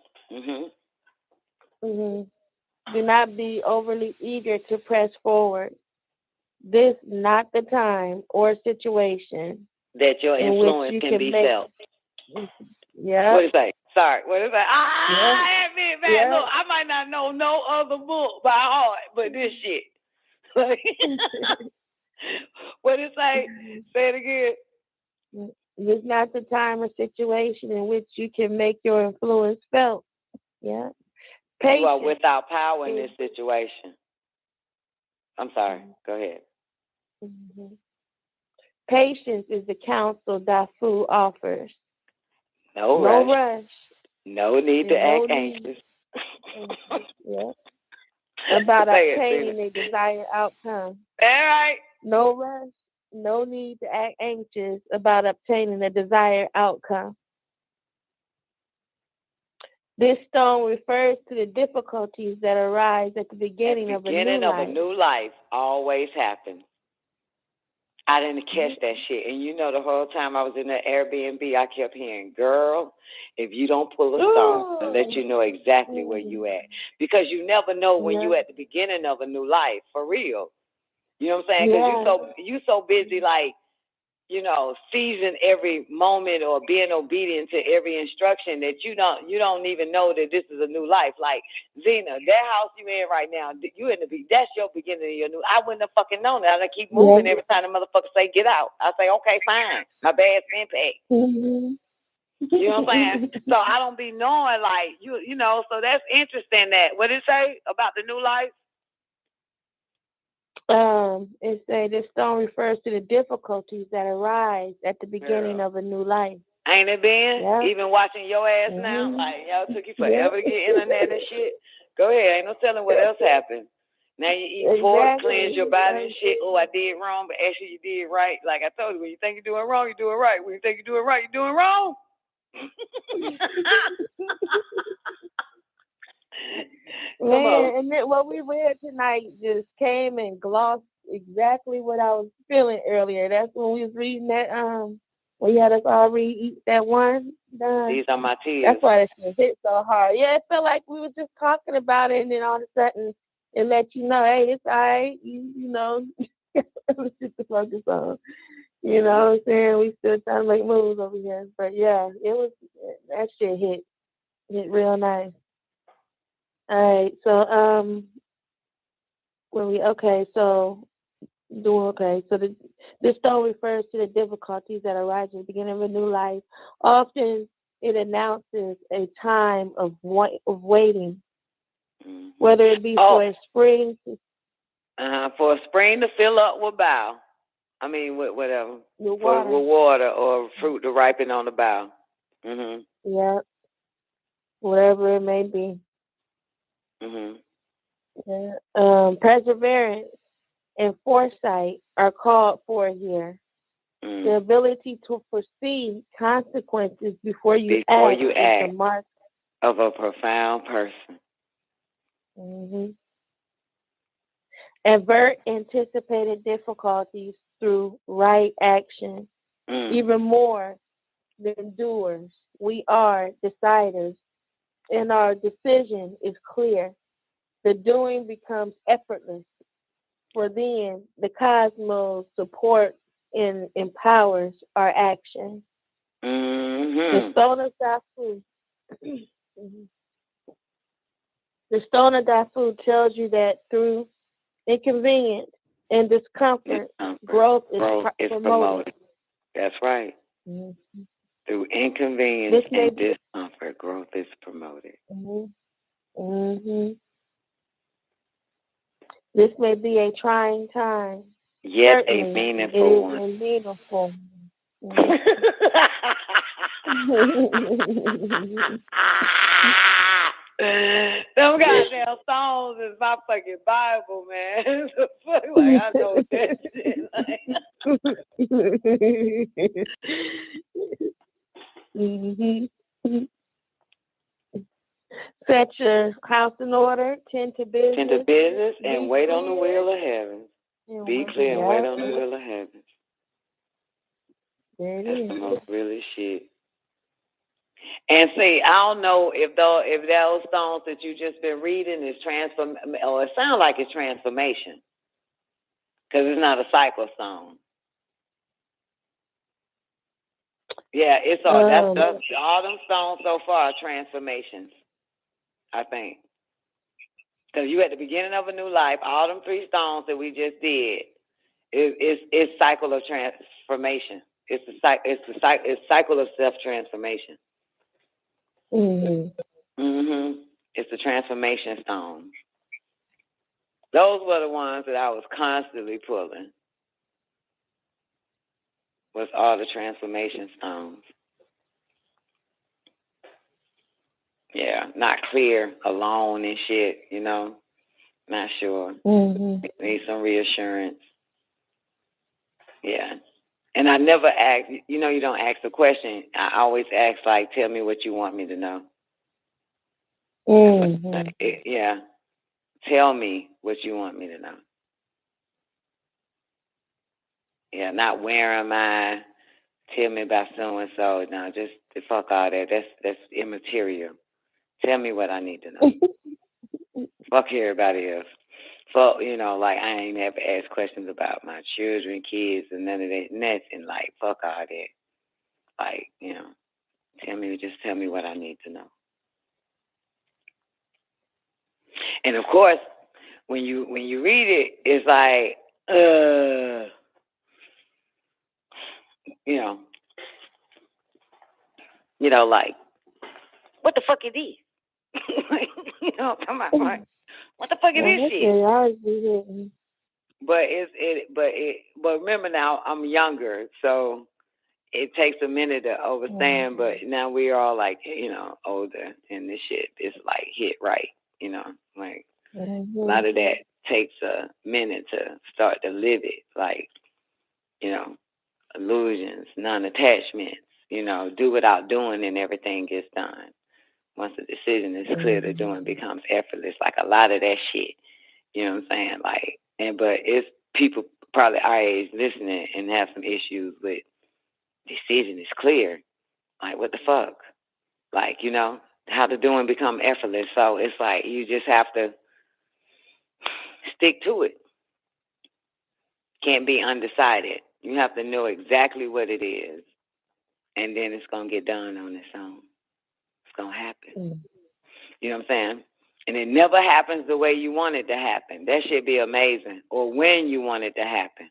Do not be overly eager to press forward. This not the time or situation that your influence can be felt. Yeah. What did it say? Sorry. What did it say? I admit, man. Look, I might not know no other book by heart, but this shit. What did it say? Say it again. This not the time or situation in which you can make your influence felt. Yeah. Patience. You are without power in this situation. I'm sorry. Go ahead. Patience is the counsel Dafu offers. No rush. No need to act anxious. About obtaining a desired outcome. All right. No rush. No need to act anxious about obtaining a desired outcome. This stone refers to the difficulties that arise at the beginning of a new life. Always happens. I didn't catch that shit. And you know, the whole time I was in the Airbnb, I kept hearing, girl, if you don't pull a stone, I'll let you know exactly where you at. Because you never know when you at the beginning of a new life, for real. You know what I'm saying? Because you so busy, like, you know, seizing every moment or being obedient to every instruction that you don't even know that this is a new life. Like, Zena, that house you in right now, you in that's your beginning of your new. I wouldn't have fucking known that. I keep moving every time the motherfucker say get out. I say, okay, fine. My bag's been packed. You know what I'm saying? So I don't be knowing, like, you know, so that's interesting that. What did it say about the new life? It say this stone refers to the difficulties that arise at the beginning of a new life. Ain't it been? Yeah. Even watching your ass now? Like, y'all took you forever to get internet and shit. Go ahead. Ain't no telling what else happened. Now you eat pork, cleanse your body and shit. Oh, I did wrong, but actually you did right. Like I told you, when you think you're doing wrong, you're doing right. When you think you're doing right, you're doing wrong. Man, and then what we read tonight just came and glossed exactly what I was feeling earlier. That's when we was reading that when you had us all read that one. These are my tears. That's why it hit so hard. Yeah, it felt like we were just talking about it, and then all of a sudden it let you know, hey, it's all right. You know, let's just to focus on. You know what I'm saying? We still trying to make moves over here, but yeah, it was that shit hit real nice. All right, so this stone refers to the difficulties that arise at the beginning of a new life. Often it announces a time of waiting, whether it be for a spring. For a spring to fill up with bough. I mean, whatever. With water or fruit to ripen on the bough. Yeah. Whatever it may be. Yeah. Perseverance and foresight are called for here. The ability to foresee consequences before you act is the mark of a profound person. Avert anticipated difficulties through right action. Even more than doers, we are deciders, and our decision is clear. The doing becomes effortless, for then the cosmos supports and empowers our action. The stone of Dafu. The stone of Dafu tells you that through inconvenience and discomfort, growth is promoted. That's right. Through inconvenience and discomfort, growth is promoted. This may be a trying time. Yet a meaningful one. A meaningful. Them goddamn songs is my fucking Bible, man. Like, I know that shit. Set your house in order, tend to business. And wait on the wheel of heaven. Be clear and wait on the wheel of heaven. That's the most really shit. And see, I don't know if those songs that you just been reading is or it sounds like it's transformation, because it's not a cycle song. Yeah, it's all that's all them songs so far are transformations, I think. Because you at the beginning of a new life, all them 3 songs that we just did is cycle of transformation. It's cycle of self-transformation. It's the transformation song. Those were the ones that I was constantly pulling. Was all the transformation songs. Yeah, not clear, alone and shit, you know. Not sure. Need some reassurance. Yeah. And I never ask, you know, you don't ask a question. I always ask, like, tell me what you want me to know. Yeah. Tell me what you want me to know. Yeah, not where am I? Tell me about so-and-so. No, just the fuck all that. That's immaterial. Tell me what I need to know. Fuck everybody else. So, you know, like, I ain't never asked questions about my children, kids, and none of that. Nothing. Like, fuck all that. Like, you know, just tell me what I need to know. And of course, when you read it, it's like, you know, like, what the fuck is this? You know, come on, like, what the fuck is this shit? But remember now, I'm younger, so it takes a minute to understand, but now we're all like, older, and this shit is like hit right, like a lot of that takes a minute to start to live it, like, illusions, non-attachments, do without doing and everything gets done. Once the decision is clear, the doing becomes effortless, like a lot of that shit, you know what I'm saying? Like, but it's people probably our age listening and have some issues with decision is clear. Like, what the fuck? Like, how the doing become effortless. So it's like you just have to stick to it. Can't be undecided. You have to know exactly what it is. And then it's going to get done on its own. It's going to happen. You know what I'm saying? And it never happens the way you want it to happen. That should be amazing. Or when you want it to happen.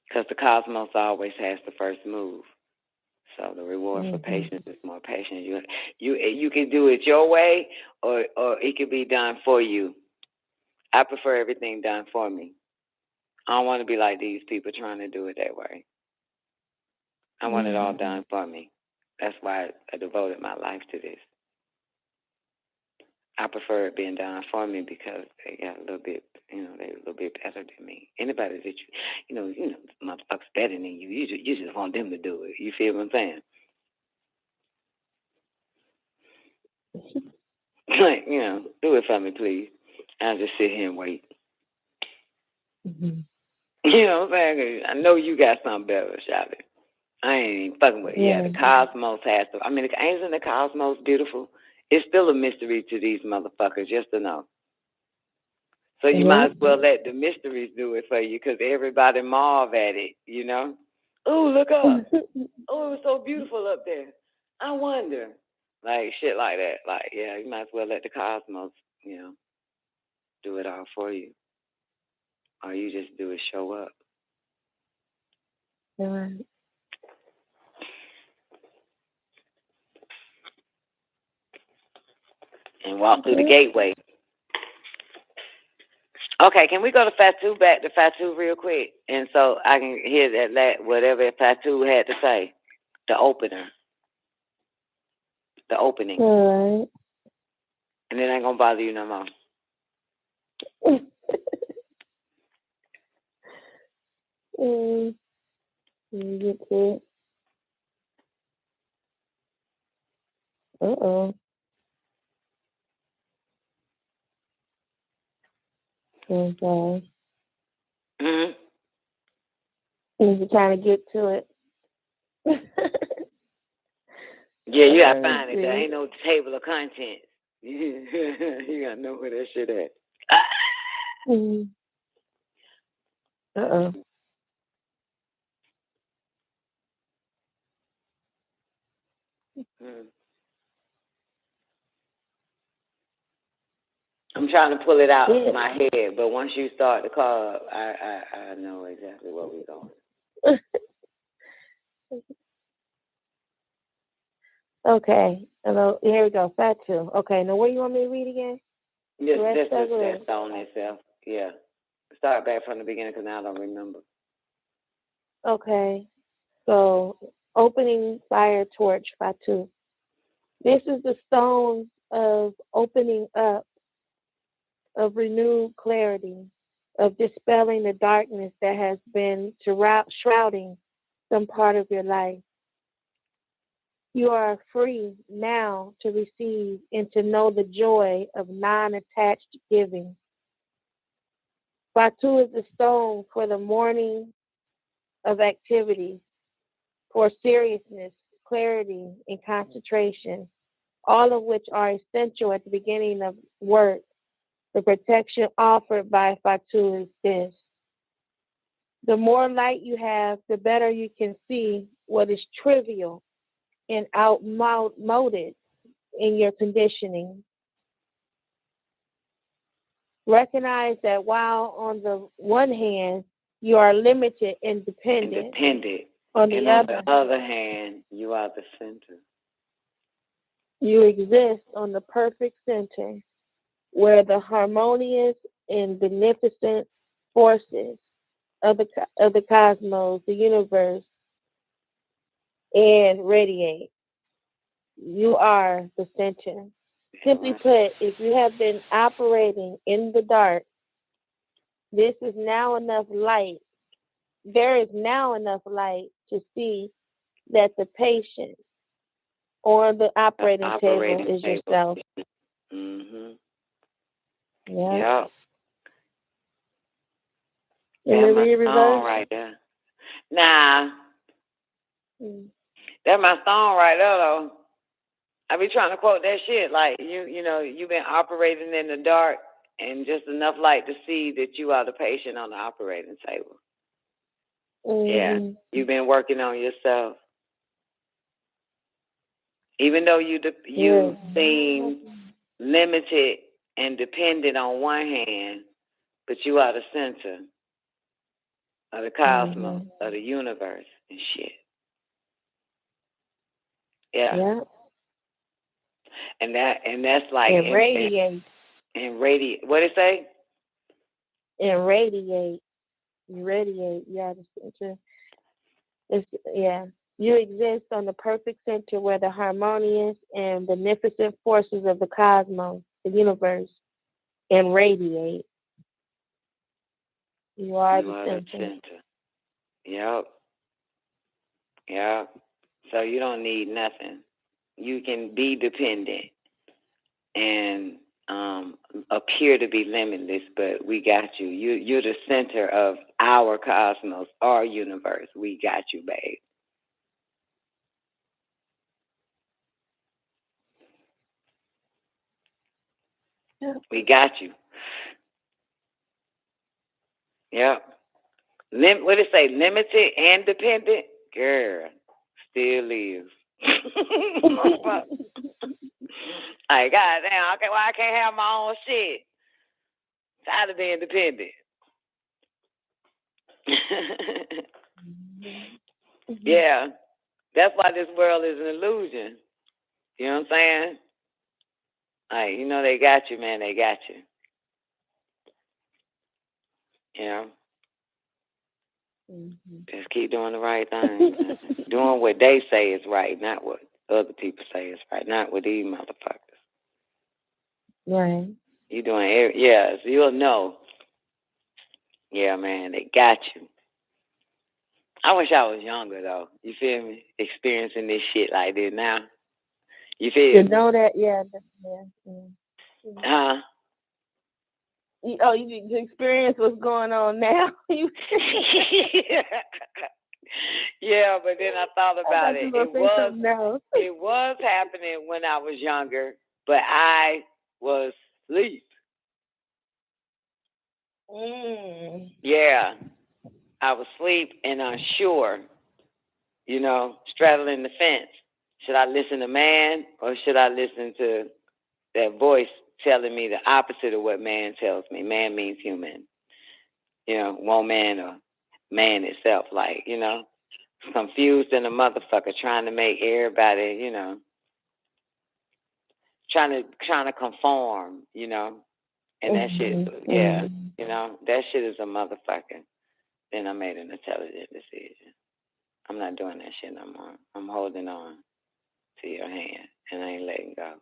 Because the cosmos always has the first move. So the reward for patience is more patient. You can do it your way, or it can be done for you. I prefer everything done for me. I don't want to be like these people trying to do it that way. I want it all done for me. That's why I devoted my life to this. I prefer it being done for me because they got a little bit, they're a little bit better than me. Anybody that motherfuckers better than you, you just want them to do it. You feel what I'm saying? Like, do it for me, please. I'll just sit here and wait. You know what I'm saying? I know you got something better, Shawty. I ain't even fucking with it. Yeah, the cosmos has to. Ain't the cosmos beautiful? It's still a mystery to these motherfuckers, just to know. So you might as well let the mysteries do it for you, because everybody marvel at it, Oh, look up. Oh, it was so beautiful up there. I wonder. Like, shit like that. Like, yeah, you might as well let the cosmos, do it all for you. Or you just do it, show up. And walk through the gateway. Okay, can we go to Fatu, back to Fatu real quick? And so I can hear that whatever Fatu had to say. The opener. The opening. All right. And then I ain't going to bother you no more. Get to it. Uh-oh. Okay. You're trying to get to it. Yeah, you gotta find it. There ain't no table of contents. You gotta know where that shit at. Uh-oh. I'm trying to pull it out of my head, but once you start the call, I know exactly where we're going. Okay. Hello. Here we go. Fatu. Okay. Now, what do you want me to read again? Just that song itself. Yeah. Start back from the beginning, because now I don't remember. Okay. So, opening fire torch, Fatu. This is the stone of opening up, of renewed clarity, of dispelling the darkness that has been shrouding some part of your life. You are free now to receive and to know the joy of non-attached giving. Fatu is the stone for the morning of activity, for seriousness, clarity, and concentration, all of which are essential at the beginning of work. The protection offered by Fatu is this. The more light you have, the better you can see what is trivial and outmoded in your conditioning. Recognize that while on the one hand, you are limited and dependent. On the other hand, you are the center. You exist on the perfect center, where the harmonious and beneficent forces of the cosmos, the universe, and radiate. You are the center. Simply put, if you have been operating in the dark, this is now enough light. There is now enough light to see that the patient on the operating table is yourself. Mhm. Yeah. Yep. And That's the my reverse. song right there. Nah, that's my song right there, though. I be trying to quote that shit like you know, you've been operating in the dark and just enough light to see that you are the patient on the operating table. Yeah, you've been working on yourself. Even though you seem limited and dependent on one hand, but you are the center of the cosmos, of the universe and shit. Yeah. And that's like and radiate. And radiate. What did it say? And radiate. You radiate. Yeah, the center. You exist on the perfect center where the harmonious and beneficent forces of the cosmos, the universe, and radiate. You are the center. Yep. Yep. So you don't need nothing. You can be dependent and appear to be limitless, but we got you. You're the center of our cosmos, our universe. We got you, babe. We got you. Yep. What did it say? Limited and dependent? Girl, still is. Like, goddamn, okay, well, I can't have my own shit. Tired of being dependent. Yeah. That's why this world is an illusion. You know what I'm saying? Like, you know, they got you, man. They got you. You know? Just keep doing the right thing. Doing what they say is right, not what other people say is right, not what these motherfuckers. Right. You doing, so you'll know. Yeah, man, they got you. I wish I was younger, though. You feel me? Experiencing this shit like this now. You feel You me? know that, yeah. Huh? You experience what's going on now. Yeah, but then I thought about it. It was happening when I was younger, but I was asleep. Yeah, I was asleep and unsure, you know, straddling the fence. Should I listen to man or should I listen to that voice telling me the opposite of what man tells me? Man means human. You know, woman or man itself, like, you know, confused in a motherfucker trying to make everybody, you know, trying to conform, you know. And that shit, you know, that shit is a motherfucker. Then I made an intelligent decision. I'm not doing that shit no more. I'm holding on to your hand, and I ain't letting go.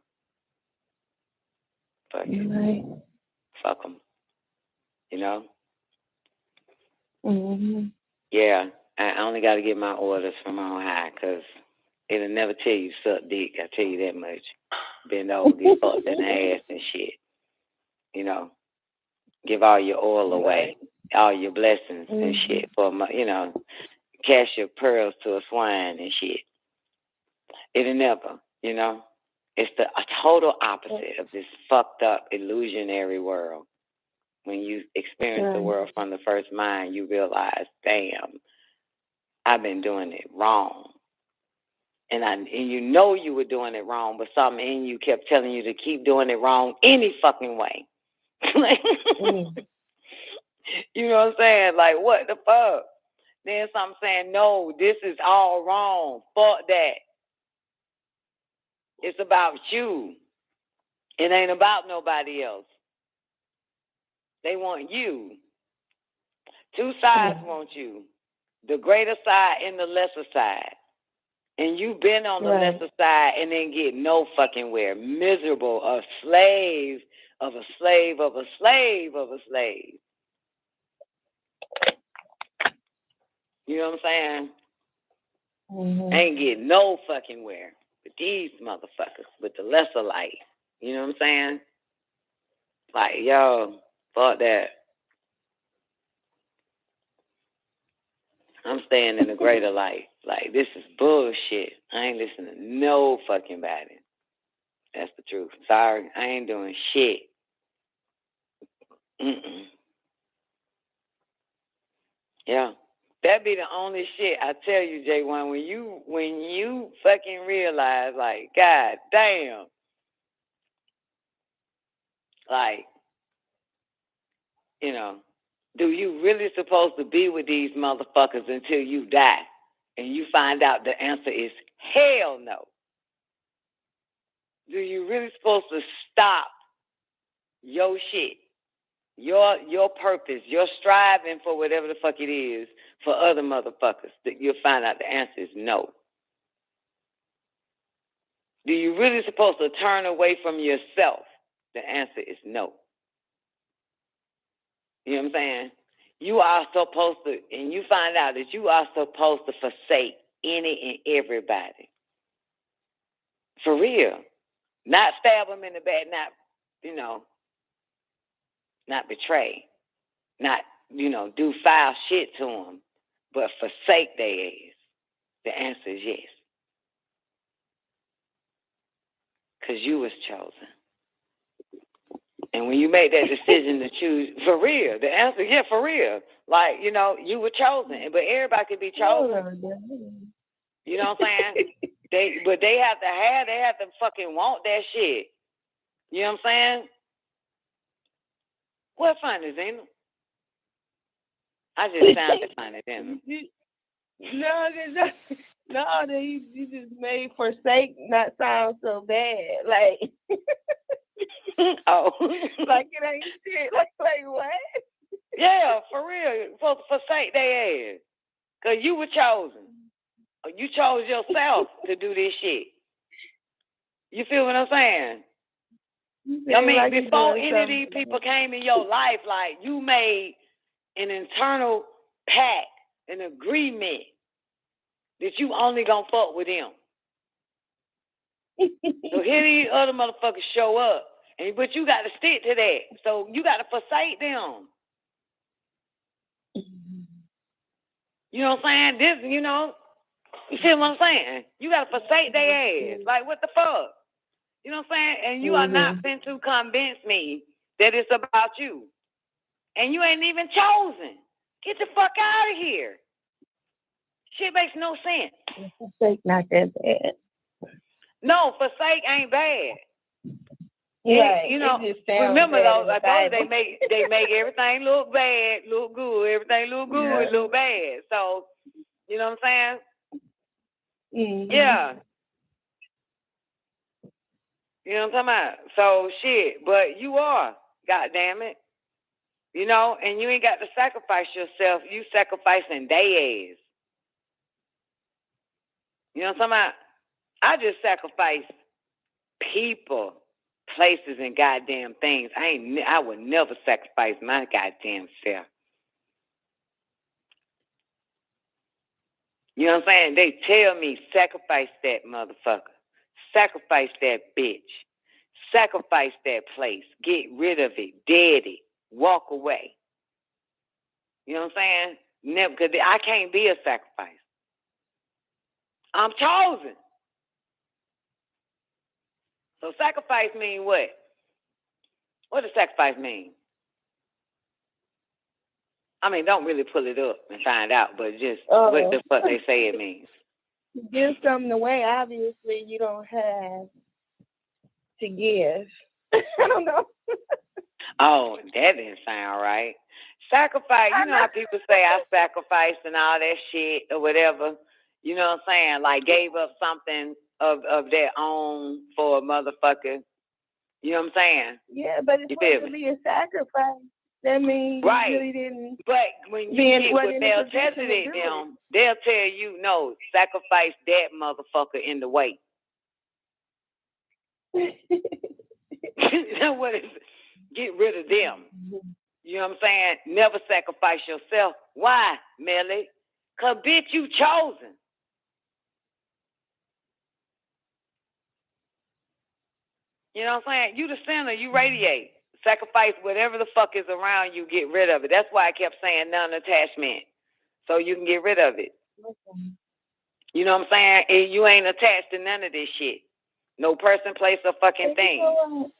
Fuck it. Right. Fuck them. You know? Mm-hmm. Yeah, I only got to get my orders from on high, because it'll never tell you suck dick, I tell you that much. Bend over, get fucked in the ass and shit. You know? Give all your oil away, all your blessings and shit for, you know, cash your pearls to a swine and shit. It'll never, you know. It's a total opposite of this fucked up illusionary world. When you experience the world from the first mind, you realize, damn, I've been doing it wrong. And you know you were doing it wrong, but something in you kept telling you to keep doing it wrong any fucking way. You know what I'm saying? Like, what the fuck? Then something saying, no, this is all wrong. Fuck that. It's about you. It ain't about nobody else. They want you. Two sides want you. The greater side and the lesser side. And you've been on the lesser side and then get no fucking where. Miserable, a slave of a slave of a slave of a slave. You know what I'm saying? Mm-hmm. Ain't getting no fucking where. But these motherfuckers with the lesser light. You know what I'm saying? Like, yo, fuck that. I'm staying in the greater light. Like, this is bullshit. I ain't listening to no fucking body. That's the truth. Sorry, I ain't doing shit. Yeah. That be the only shit I tell you, J1, when you fucking realize, like, God damn. Like, you know, do you really supposed to be with these motherfuckers until you die? And you find out the answer is hell no. Do you really supposed to stop your shit, your purpose, your striving for whatever the fuck it is for other motherfuckers? That you'll find out the answer is no. Do you really supposed to turn away from yourself? The answer is no. You know what I'm saying? You are supposed to, and you find out that you are supposed to forsake any and everybody. For real. Not stab them in the back, not, you know, not betray. Not, you know, do foul shit to them, but forsake their ass. The answer is yes. Because you was chosen. And when you make that decision to choose, for real, the answer, yeah, for real. Like, you know, you were chosen, but everybody could be chosen. You know what I'm saying? They have to fucking want that shit. You know what I'm saying? What funny, Zena? I just sounded funny, didn't I? No, you just made forsake not sound so bad. Like, oh, like it ain't shit. Like what? Yeah, for real. Forsake their ass. Because you were chosen. You chose yourself to do this shit. You feel what I'm saying? I mean, like before any of these people came in your life, like, you made an internal pact, an agreement that you only gonna fuck with them. So here these other motherfuckers show up, but you got to stick to that. So you got to forsake them. You know what I'm saying? This, you know, you see what I'm saying? You got to forsake their ass. Like, what the fuck? You know what I'm saying? And you are not fin to convince me that it's about you. And you ain't even chosen. Get the fuck out of here. Shit makes no sense. Forsake not that bad. No, forsake ain't bad. Right. You know, remember though, I told you they make everything look bad, look good. Everything look good, look bad. So, you know what I'm saying? Yeah. You know what I'm talking about? So shit, but you are, God damn it. You know, and you ain't got to sacrifice yourself. You sacrificing they ass. You know what I'm talking about? I just sacrifice people, places, and goddamn things. I would never sacrifice my goddamn self. You know what I'm saying? They tell me, sacrifice that motherfucker. Sacrifice that bitch. Sacrifice that place. Get rid of it. Dead it. Walk away. You know what I'm saying? Never, because I can't be a sacrifice. I'm chosen. So sacrifice mean what? What does sacrifice mean? I mean, don't really pull it up and find out, but just what the fuck they say it means. Give something away, obviously, you don't have to give. I don't know. Oh, that didn't sound right. Sacrifice, you know how people say I sacrificed and all that shit or whatever. You know what I'm saying? Like gave up something of their own for a motherfucker. You know what I'm saying? Yeah, but it's supposed to be a sacrifice. That means Right. you really didn't. But when you get with Melchizedek, them, they'll tell you, no, sacrifice that motherfucker in the way. You know what? Get rid of them. You know what I'm saying? Never sacrifice yourself. Why, Melly? Because, bitch, you chosen. You know what I'm saying? You the sinner. You radiate. Sacrifice whatever the fuck is around you. Get rid of it. That's why I kept saying non-attachment. So you can get rid of it. You know what I'm saying? And you ain't attached to none of this shit. No person, place, or fucking thing.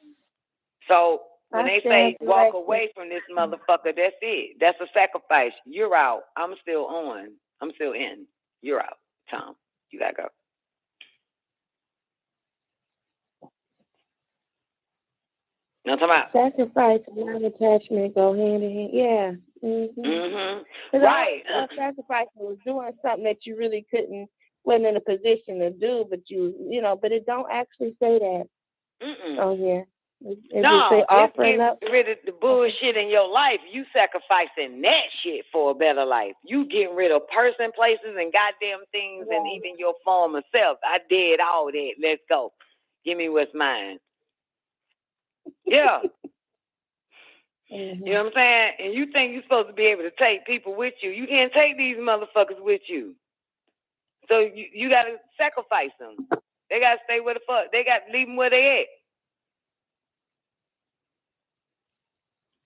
So when they say walk away from this motherfucker, that's it. That's a sacrifice. You're out. I'm still on. I'm still in. You're out, Tom. You gotta go. No, talking about sacrifice and non-attachment go hand in hand. Yeah. Mm-hmm. Right. Sacrifice was doing something that you really wasn't in a position to do, but but it don't actually say that. Oh yeah. No, say it's offering up. getting rid of the bullshit in your life. You sacrificing that shit for a better life. You getting rid of person, places, and goddamn things, and even your former self. I did all that. Let's go. Give me what's mine. Yeah. You know what I'm saying? And you think you're supposed to be able to take people with you. You can't take these motherfuckers with you. So you got to sacrifice them. They got to stay where the fuck. They got to leave them where they at.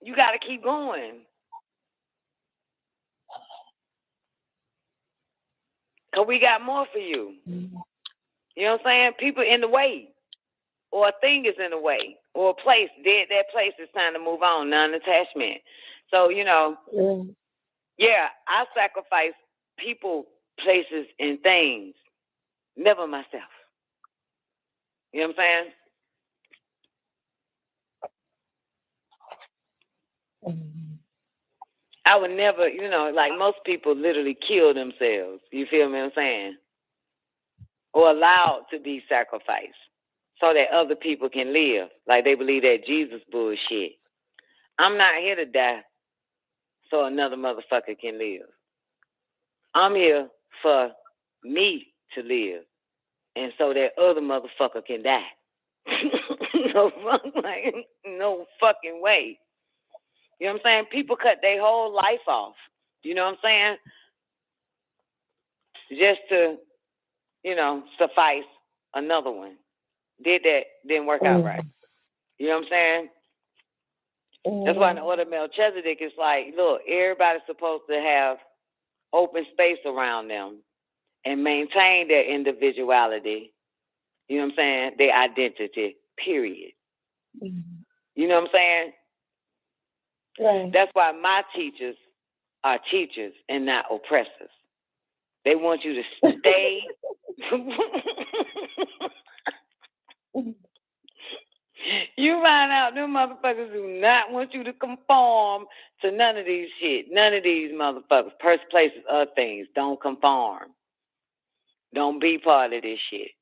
You got to keep going. Because we got more for you. You know what I'm saying? People in the way. Or a thing is in the way. Or a place. That place is time to move on. Non-attachment. So, yeah, I sacrifice people, places, and things. Never myself. You know what I'm saying? I would never, like most people literally kill themselves. You feel me what I'm saying? Or allowed to be sacrificed so that other people can live. Like they believe that Jesus bullshit. I'm not here to die so another motherfucker can live. I'm here for me to live. And so that other motherfucker can die. No fucking way. You know what I'm saying? People cut their whole life off. You know what I'm saying? Just to, suffice another one. Didn't work out right. You know what I'm saying? That's why in the order of Melchizedek, it's like, look, everybody's supposed to have open space around them and maintain their individuality. You know what I'm saying? Their identity, period. You know what I'm saying? Right. That's why my teachers are teachers and not oppressors. They want you to stay. You find out them motherfuckers do not want you to conform to none of these shit. None of these motherfuckers. Person, places, other things. Don't conform. Don't be part of this shit.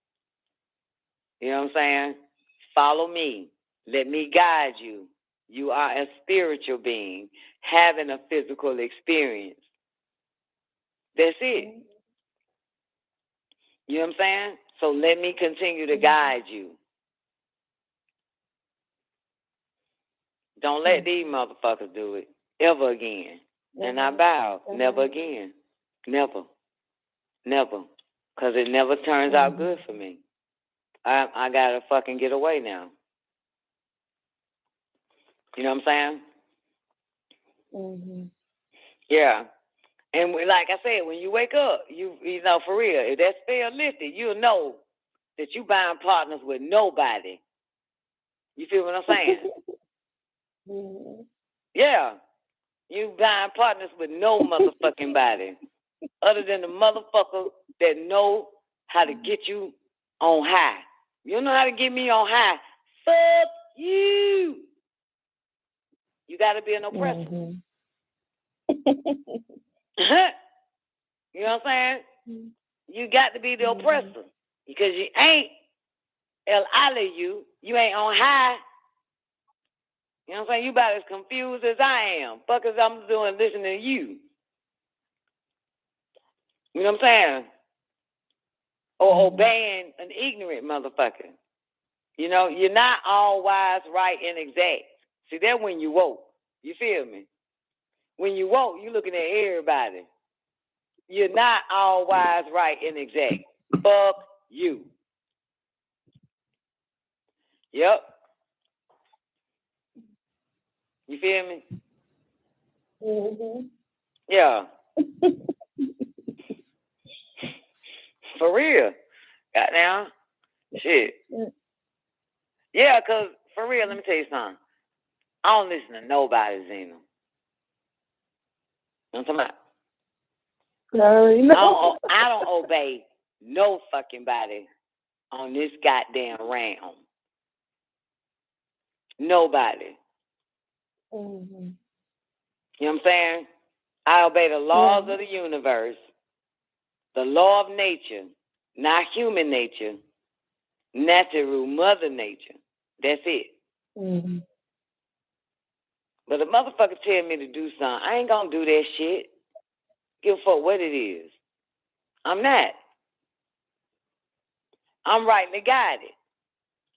You know what I'm saying? Follow me. Let me guide you. You are a spiritual being having a physical experience. That's it. You know what I'm saying? So let me continue to guide you. Don't let these motherfuckers do it ever again. And I bow. Never again. Never. Never. Because it never turns out good for me. I got to fucking get away now. You know what I'm saying? Yeah. And like I said, when you wake up, you know, for real, if that spell lifted, you'll know that you buying partners with nobody. You feel what I'm saying? Yeah. You buying partners with no motherfucking body. Other than the motherfucker that know how to get you on high. You know how to get me on high. Fuck you. You got to be an oppressor. You know what I'm saying? You got to be the oppressor. Because you ain't El Ali, you ain't on high. You know what I'm saying? You about as confused as I am. Fuck as I'm doing listening to you. You know what I'm saying? Or obeying an ignorant motherfucker. You know, you're not all wise, right, and exact. See, that's when you woke. You feel me? When you woke, you looking at everybody. You're not all wise, right, and exact. Fuck you. Yep. You feel me? Mm-hmm. Yeah. For real. Goddamn. Shit. Yeah, because for real, let me tell you something. I don't listen to nobody, Zena. You know what I'm talking about? I don't obey no fucking body on this goddamn realm. Nobody. Mm-hmm. You know what I'm saying? I obey the laws of the universe, the law of nature, not human nature, natural mother nature. That's it. Mm-hmm. But a motherfucker tell me to do something, I ain't gonna do that shit. Give a fuck what it is. I'm not. I'm rightly guided.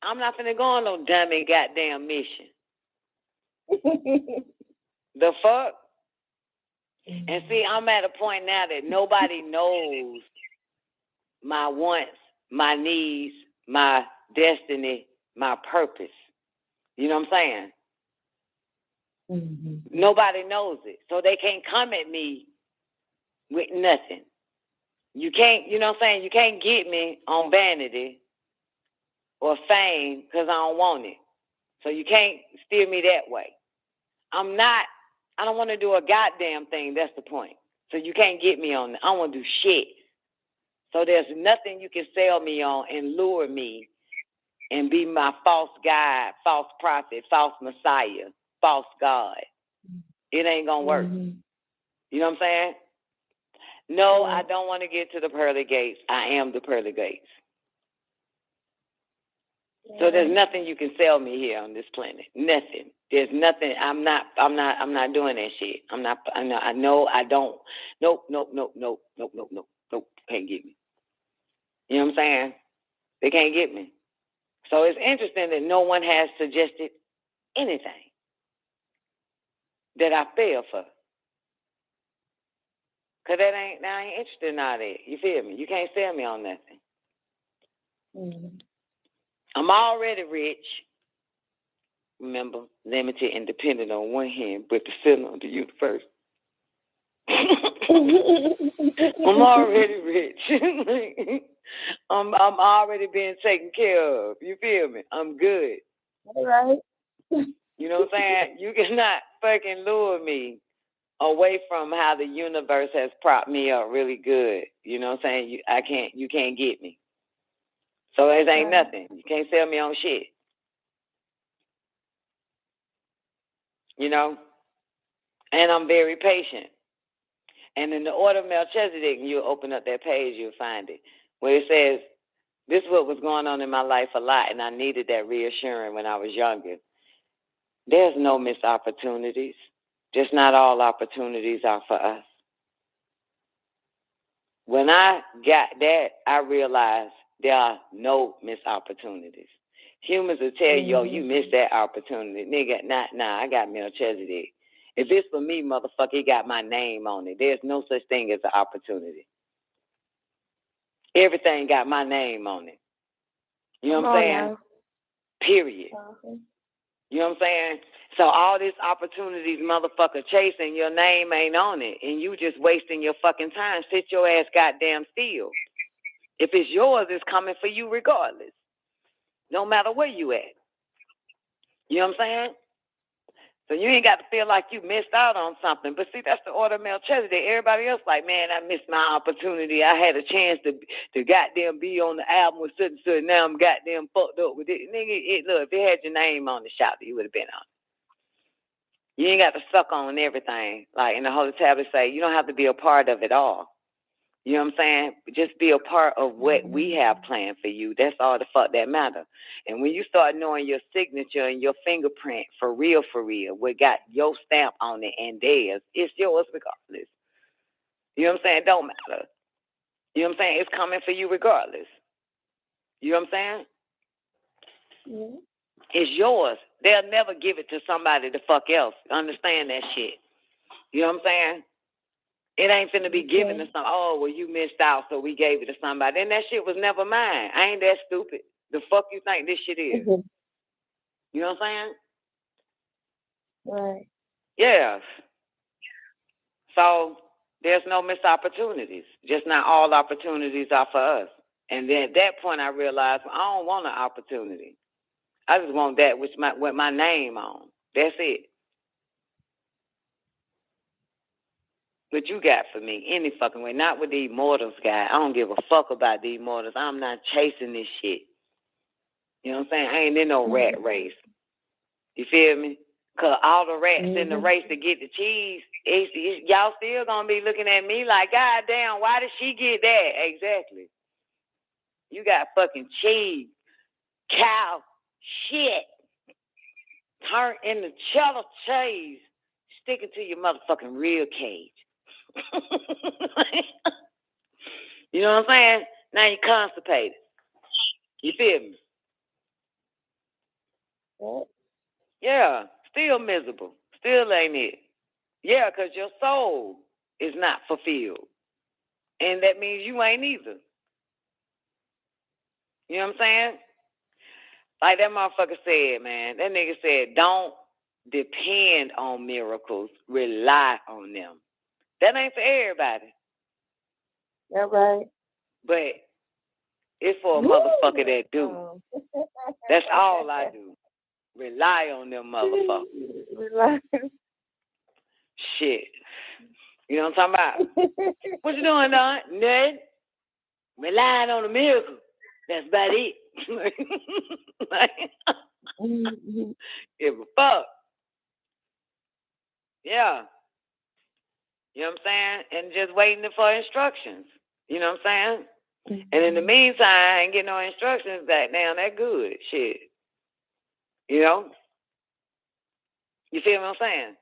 I'm not finna go on no dummy goddamn mission. The fuck? And see, I'm at a point now that nobody knows my wants, my needs, my destiny, my purpose. You know what I'm saying? Mm-hmm. Nobody knows it. So they can't come at me with nothing. You can't, you know what I'm saying? You can't get me on vanity or fame because I don't want it. So you can't steer me that way. I don't want to do a goddamn thing. That's the point. So you can't get me on that. I don't want to do shit. So there's nothing you can sell me on and lure me and be my false guide, false prophet, false messiah, false God. It ain't going to work. Mm-hmm. You know what I'm saying? No, I don't want to get to the pearly gates. I am the pearly gates. So there's nothing you can sell me here on this planet. Nothing. There's nothing. I'm not doing that shit. I know I don't. Nope. Can't get me. You know what I'm saying? They can't get me. So it's interesting that no one has suggested anything that I fail for. Cause I ain't interested in all that. You feel me? You can't sell me on nothing. Mm-hmm. I'm already rich. Remember, limited and dependent on one hand, but the center of the universe. I'm already rich. I'm already being taken care of. You feel me? I'm good. All right. You know what I'm saying? You cannot fucking lure me away from how the universe has propped me up really good. You know what I'm saying? You can't get me. So it ain't nothing. You can't sell me on shit. You know? And I'm very patient. And in the order of Melchizedek, you open up that page, you'll find it, where it says, this is what was going on in my life a lot, and I needed that reassuring when I was younger. There's no missed opportunities. Just not all opportunities are for us. When I got that, I realized there are no missed opportunities. Humans will tell you, yo, you missed that opportunity. Nigga, nah, I got Melchizedek. If it's for me, motherfucker, it got my name on it. There's no such thing as an opportunity. Everything got my name on it. You know what I'm saying? Period. You know what I'm saying? So all these opportunities, motherfucker, chasing, your name ain't on it, and you just wasting your fucking time. Sit your ass goddamn still. If it's yours, it's coming for you regardless. No matter where you at. You know what I'm saying? So you ain't got to feel like you missed out on something. But see, that's the order of Melchizedek. Everybody else like, man, I missed my opportunity. I had a chance to goddamn be on the album with such and such. Now I'm goddamn fucked up with it. Nigga, look, if it had your name on the shop, you would have been on it. You ain't got to suck on everything. Like in the Holy Tablet say, you don't have to be a part of it all. You know what I'm saying? Just be a part of what we have planned for you. That's all the fuck that matter. And when you start knowing your signature and your fingerprint for real, what got your stamp on it and theirs, it's yours regardless. You know what I'm saying? It don't matter. You know what I'm saying? It's coming for you regardless. You know what I'm saying? It's yours. They'll never give it to somebody the fuck else. Understand that shit. You know what I'm saying? It ain't finna be given to some. Oh, well, you missed out, so we gave it to somebody. And that shit was never mine. I ain't that stupid. The fuck you think this shit is? You know what I'm saying? Right. Yeah. So there's no missed opportunities. Just not all opportunities are for us. And then at that point, I realized I don't want an opportunity. I just want that with my name on. That's it. What you got for me, any fucking way. Not with the immortals guy. I don't give a fuck about the immortals. I'm not chasing this shit. You know what I'm saying? I ain't in no rat race. You feel me? Because all the rats in the race to get the cheese, y'all still going to be looking at me like, God damn, why did she get that? Exactly. You got fucking cheese, cow, shit, turned into cheddar cheese, sticking to your motherfucking rib cage. You know what I'm saying? Now you're constipated. You feel me? Yeah, still miserable. Still ain't it. Yeah, because your soul is not fulfilled. And that means you ain't either. You know what I'm saying? Like that motherfucker said, man. That nigga said, don't depend on miracles. Rely on them. That ain't for everybody. That's right. But it's for a motherfucker that do. That's all I do. Rely on them motherfuckers. Rely. Shit. You know what I'm talking about? What you doing, Don? Nothing. Relying on a miracle. That's about it. Give a fuck. Yeah. You know what I'm saying? And just waiting for instructions. You know what I'm saying? And in the meantime, I ain't getting no instructions back down. That good. Shit. You know? You feel what I'm saying?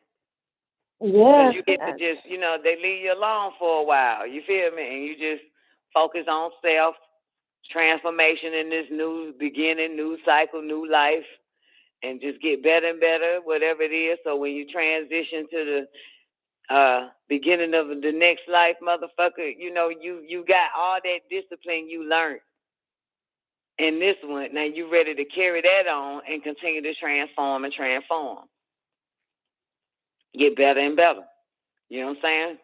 Yeah. Because you get to just, you know, they leave you alone for a while. You feel me? And you just focus on self, transformation in this new beginning, new cycle, new life, and just get better and better, whatever it is. So when you transition to the beginning of the next life, motherfucker, you know, you got all that discipline you learned in this one. Now you ready to carry that on and continue to transform and transform. Get better and better. You know what I'm saying?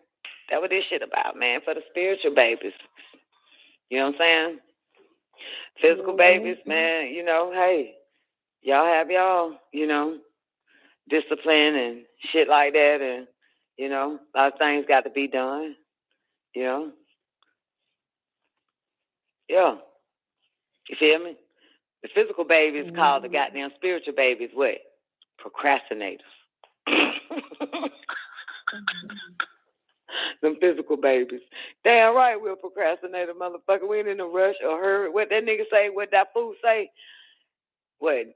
That's what this shit about, man, for the spiritual babies. You know what I'm saying? Physical babies, man, you know, hey, y'all have y'all, you know, discipline and shit like that. And, you know, a lot of things got to be done, you know. Yeah. You feel me? The physical babies call the goddamn spiritual babies what? Procrastinators. Them physical babies. Damn right we're procrastinator, motherfucker. We ain't in a rush or hurry. What that nigga say, what that fool say? What?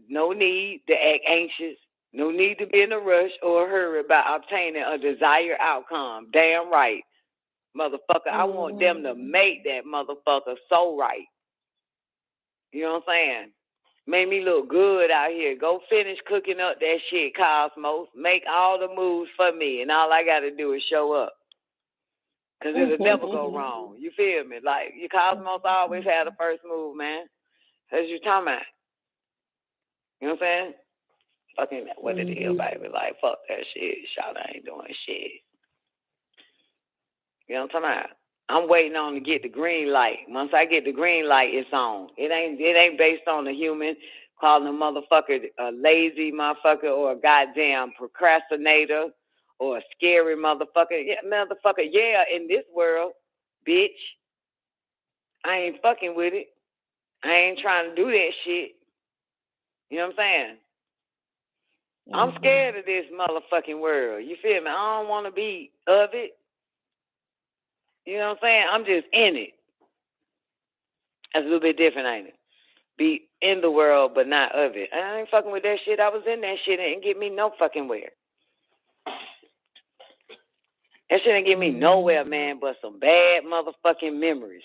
No need to act anxious. No need to be in a rush or a hurry about obtaining a desired outcome. Damn right. Motherfucker, I want them to make that motherfucker so right. You know what I'm saying? Made me look good out here. Go finish cooking up that shit, Cosmos. Make all the moves for me, and all I got to do is show up. Because it'll never go wrong. You feel me? Like, your Cosmos always had the first move, man. That's what you're talking about. You know what I'm saying? Fucking what it is, baby. Like, fuck that shit. Shout, I ain't doing shit. You know what I'm talking about? I'm waiting on to get the green light. Once I get the green light, it's on. It ain't based on the human calling a motherfucker a lazy motherfucker or a goddamn procrastinator or a scary motherfucker. Yeah, motherfucker, yeah, in this world, bitch. I ain't fucking with it. I ain't trying to do that shit. You know what I'm saying? I'm scared of this motherfucking world. You feel me? I don't want to be of it. You know what I'm saying? I'm just in it. That's a little bit different, ain't it? Be in the world, but not of it. I ain't fucking with that shit. I was in that shit and it didn't get me no fucking where. That shit didn't get me nowhere, man, but some bad motherfucking memories.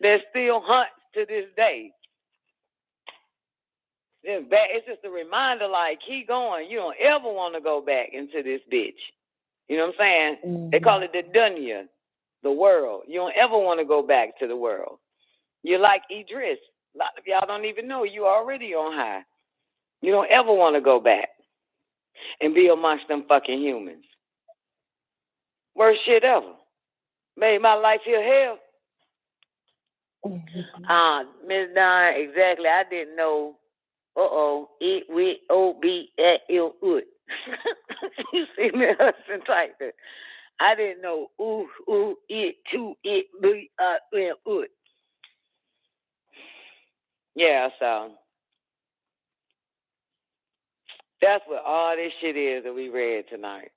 That still haunts to this day. It's just a reminder, like, keep going. You don't ever want to go back into this bitch. You know what I'm saying? They call it the dunya, the world. You don't ever want to go back to the world. You're like Idris. A lot of y'all don't even know you already on high. You don't ever want to go back and be amongst them fucking humans. Worst shit ever. Made my life here hell. Miss Don, exactly. I didn't know. It with O-B at ill wood. You see me hustling type it. I didn't know it to it be wood. Yeah, so that's what all this shit is that we read tonight.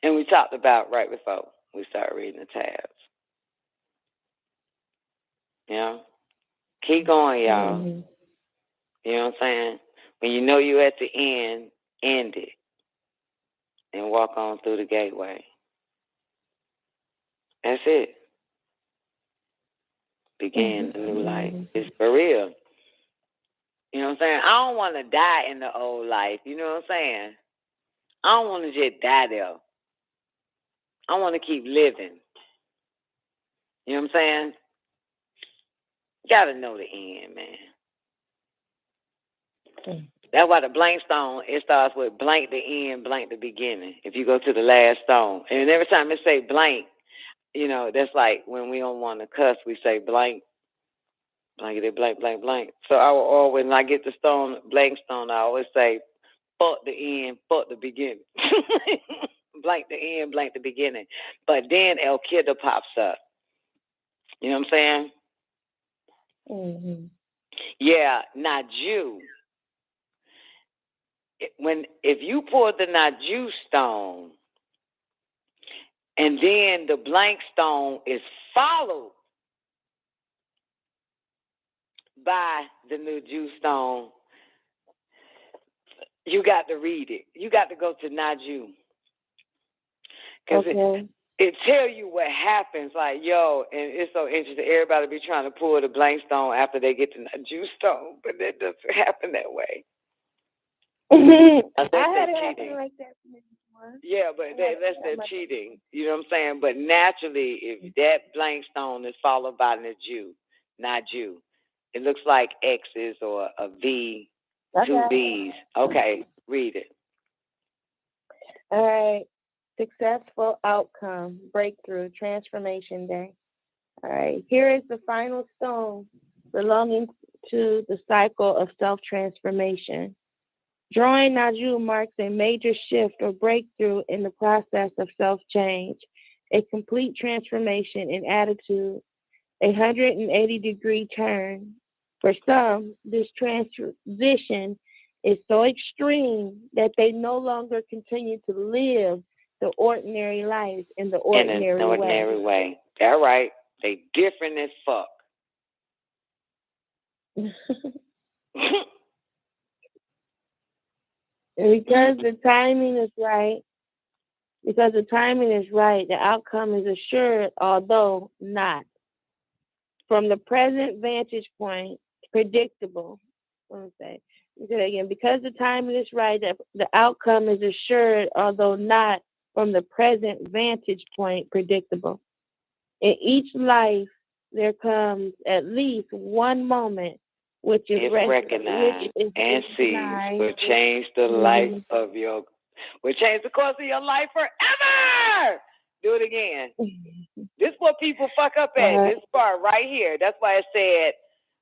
And we talked about right before we started reading the tabs. You know? Keep going, y'all. Mm-hmm. You know what I'm saying? When you know you're at the end it. And walk on through the gateway. That's it. Begin a new life. It's for real. You know what I'm saying? I don't want to die in the old life. You know what I'm saying? I don't want to just die there. I want to keep living. You know what I'm saying? You got to know the end, man. That's why the blank stone, it starts with blank the end, blank the beginning. If you go to the last stone. And every time it say blank, you know, that's like when we don't want to cuss, we say blank, blankety, blank, blank, blank. So I will always, when I get the stone, blank stone, I always say, fuck the end, fuck the beginning. Blank the end, blank the beginning. But then El Kidda pops up. You know what I'm saying? Mm-hmm. Yeah, Naju. If you pour the Naju stone, and then the blank stone is followed by the Naju stone, you got to read it. You got to go to Naju. Because it tell you what happens. Like, yo, and it's so interesting. Everybody be trying to pull the blank stone after they get the Naju stone, but that doesn't happen that way. I had it happen like that. Yeah, but that's their cheating. You know what I'm saying? But naturally, if that blank stone is followed by Naju, it looks like X's or a V, two B's. Okay, read it. All right. Successful outcome, breakthrough, transformation day. All right. Here is the final stone belonging to the cycle of self-transformation. Drawing Naju marks a major shift or breakthrough in the process of self-change, a complete transformation in attitude, a 180-degree turn. For some, this transition is so extreme that they no longer continue to live the ordinary life in the ordinary way. That's right. They different as fuck. Because the timing is right, the outcome is assured, although not. From the present vantage point, predictable. Let me say it again. Because the timing is right, the outcome is assured, although not from the present vantage point, predictable. In each life, there comes at least one moment which is recognized and seized, will change the life of will change the course of your life forever. Do it again. This is what people fuck up at. This part right here. That's why it said,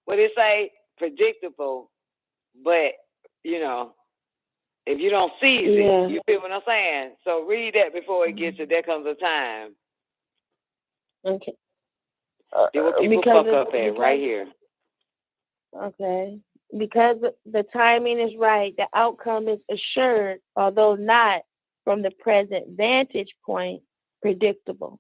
what it say? Predictable. But, you know, if you don't seize it, you feel what I'm saying? So read that before it gets to there comes a time. Okay. Do what people fuck up at right here. Okay. Because the timing is right, the outcome is assured, although not from the present vantage point, predictable.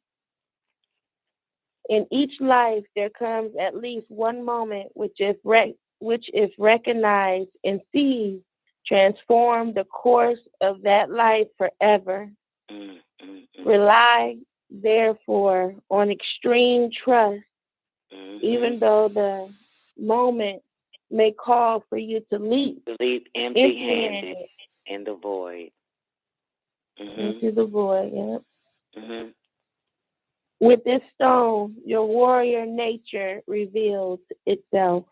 In each life, there comes at least one moment which, if recognized and seized, transform the course of that life forever. Rely, therefore, on extreme trust, even though the moment may call for you to leap empty-handed in the void. Into the void. Yeah. With this stone, your warrior nature reveals itself.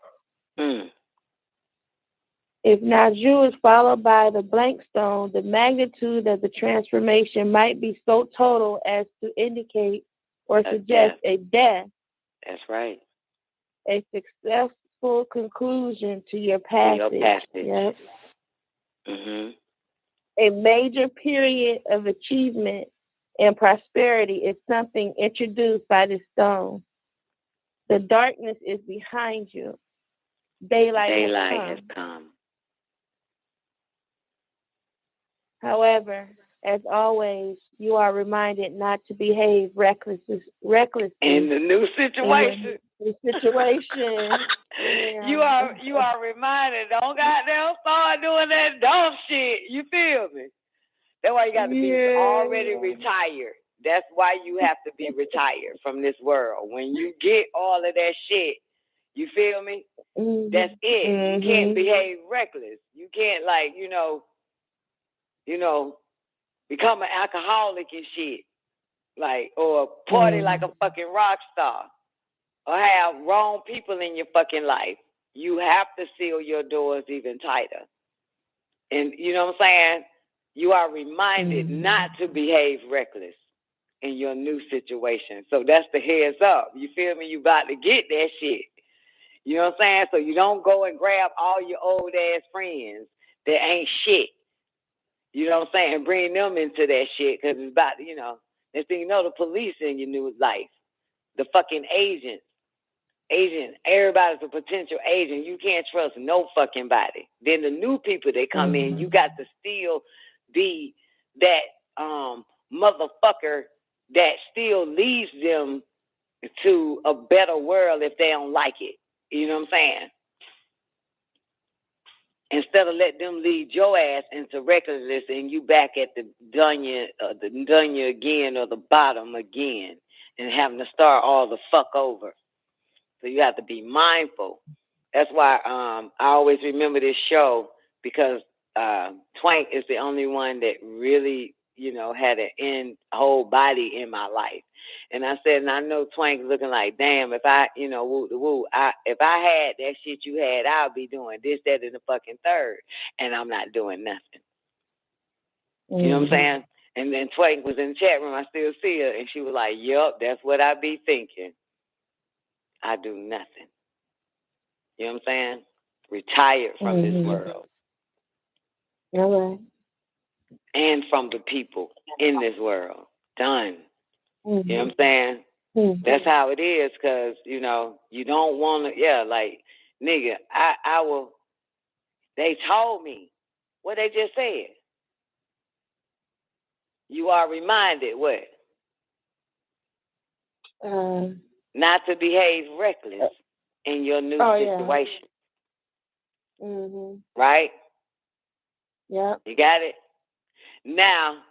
If Naju is followed by the blank stone, the magnitude of the transformation might be so total as to indicate or suggest a death. That's right. A successful conclusion to your passage. Yep. A major period of achievement and prosperity is something introduced by the stone. The darkness is behind you. Daylight has come. However, as always, you are reminded not to behave recklessly in the new situation. You are reminded, don't goddamn start doing that dumb shit. You feel me? That's why you got to be already retired. That's why you have to be retired from this world. When you get all of that shit, you feel me? That's it. You can't behave reckless. You can't become an alcoholic and shit. Or party like a fucking rock star. Or have wrong people in your fucking life. You have to seal your doors even tighter. And you know what I'm saying? You are reminded not to behave reckless in your new situation. So that's the heads up. You feel me? You about to get that shit. You know what I'm saying? So you don't go and grab all your old ass friends that ain't shit. You know what I'm saying? Bring them into that shit because it's about, next thing you know, the police in your new life. The fucking agent, everybody's a potential agent. You can't trust no fucking body. Then the new people that come in, you got to still be that motherfucker that still leads them to a better world if they don't like it. You know what I'm saying? Instead of let them lead your ass into recklessness and you back at the dunya again or the bottom again and having to start all the fuck over. So you have to be mindful. That's why I always remember this show because Twank is the only one that really, had an whole body in my life. And I said, and I know Twank's looking like, damn, if I, if I had that shit you had, I'll be doing this, that, and the fucking third. And I'm not doing nothing. You know what I'm saying? And then Twank was in the chat room. I still see her. And she was like, yup, that's what I be thinking. I do nothing. You know what I'm saying? Retired from this world. All right. And from the people in this world. Done. You know what I'm saying? That's how it is because, you don't want to, nigga, I will, they told me what they just said. You are reminded what? Not to behave reckless in your new situation. Right? Yeah. You got it? Now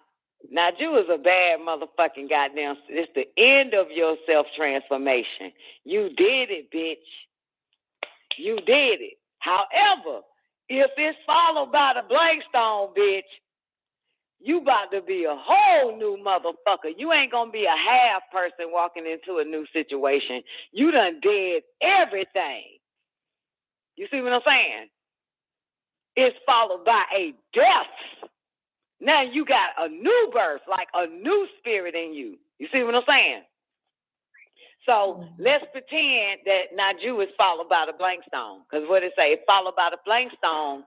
Naju is a bad motherfucking goddamn. It's the end of your self-transformation. You did it, bitch. You did it. However, if it's followed by the blank stone, bitch, you about to be a whole new motherfucker. You ain't gonna be a half person walking into a new situation. You done did everything. You see what I'm saying? It's followed by a death. Now you got a new birth, like a new spirit in you. You see what I'm saying? So let's pretend that Naju is followed by the blank stone. Because what it say? It's followed by the blank stone.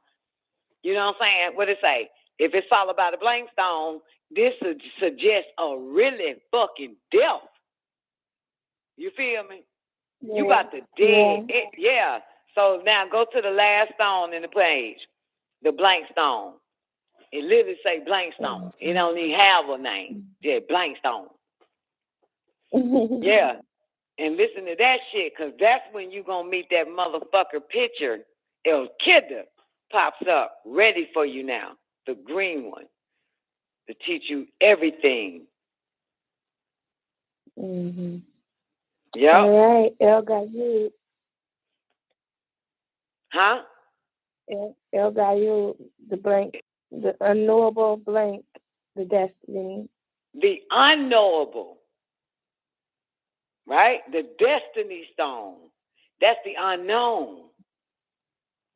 You know what I'm saying? What it say? If it's followed by the blank stone, this suggests a really fucking death. You feel me? Yeah. You got the dead. Yeah. So now go to the last stone in the page. The blank stone. It literally say blank stone. It don't even have a name. Yeah, blank stone. Yeah. And listen to that shit, because that's when you going to meet that motherfucker picture. El Kidda pops up, ready for you now. The green one. To teach you everything. Mm-hmm. Yep. All right. El Gayud. Huh? El Gayud, the blank, the unknowable blank, the destiny. The unknowable. Right? The destiny stone. That's the unknown.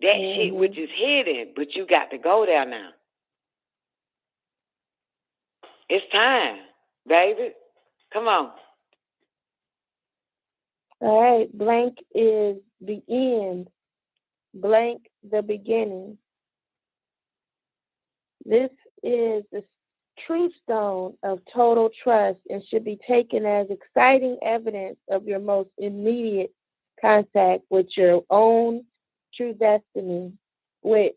That shit which is hidden, but you got to go there now. It's time, baby. Come on. All right. Blank is the end. Blank, the beginning. This is the true stone of total trust and should be taken as exciting evidence of your most immediate contact with your own true destiny, which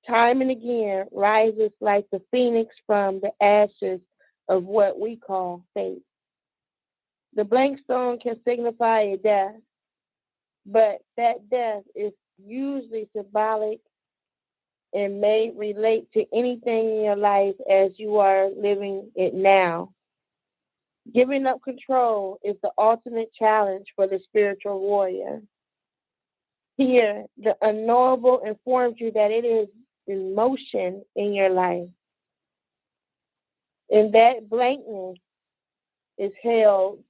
time and again rises like the phoenix from the ashes of what we call fate. The blank stone can signify a death, but that death is usually symbolic and may relate to anything in your life as you are living it now. Giving up control is the ultimate challenge for the spiritual warrior. Here, the unknowable informs you that it is in motion in your life. And that blankness is held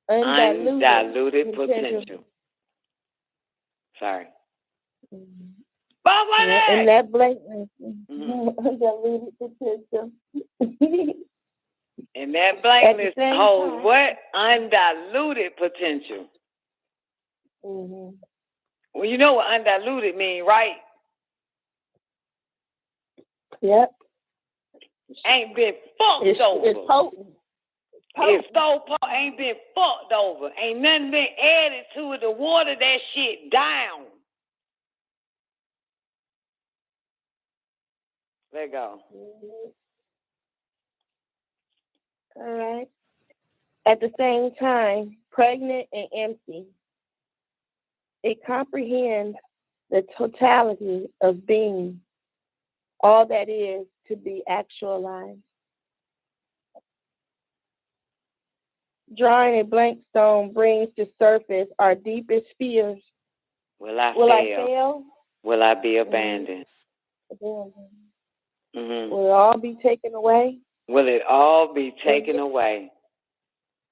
undiluted potential. Sorry. And that blankness is undiluted potential. And that blankness holds what? Undiluted potential. Mm-hmm. Well, you know what undiluted mean, right? Yep. Ain't been fucked over. It's potent. It's so ain't been fucked over. Ain't nothing been added to it to water that shit down. Let go. All right. At the same time, pregnant and empty. It comprehends the totality of being, all that is to be actualized. Drawing a blank stone brings to surface our deepest fears. Will I fail? Will I be abandoned? Mm-hmm. Will it all be taken away? Will it all be taken away?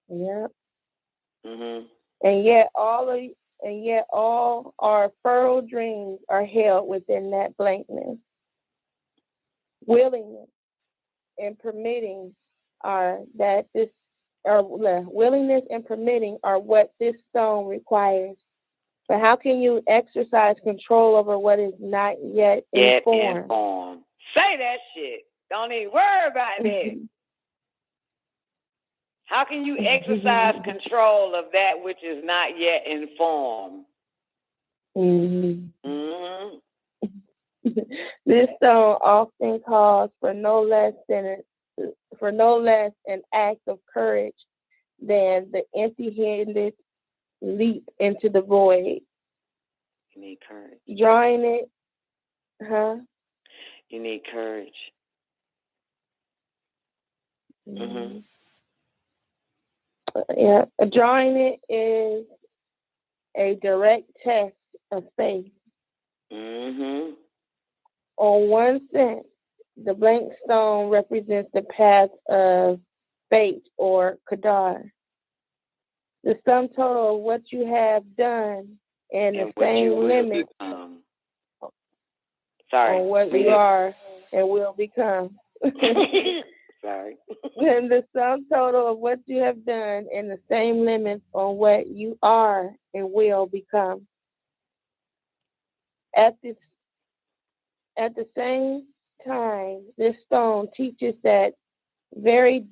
Yep. Mm-hmm. And yet all our furrowed dreams are held within that blankness. Willingness and permitting willingness and permitting are what this stone requires. But how can you exercise control over what is not yet informed? Say that shit. Don't even worry about that. How can you exercise control of that which is not yet informed? Mm-hmm. This stone often calls for no less an act of courage than the empty-handed leap into the void. You need courage. Drawing it, You need courage. Mm-hmm. Yeah, drawing it is a direct test of faith. Mm-hmm. On one sense, the blank stone represents the path of fate or Kadar. The sum total of what you have done and the same limit on what you are and will become. Sorry. And the sum total of what you have done and the same limits on what you are and will become. At the same time, this stone teaches that the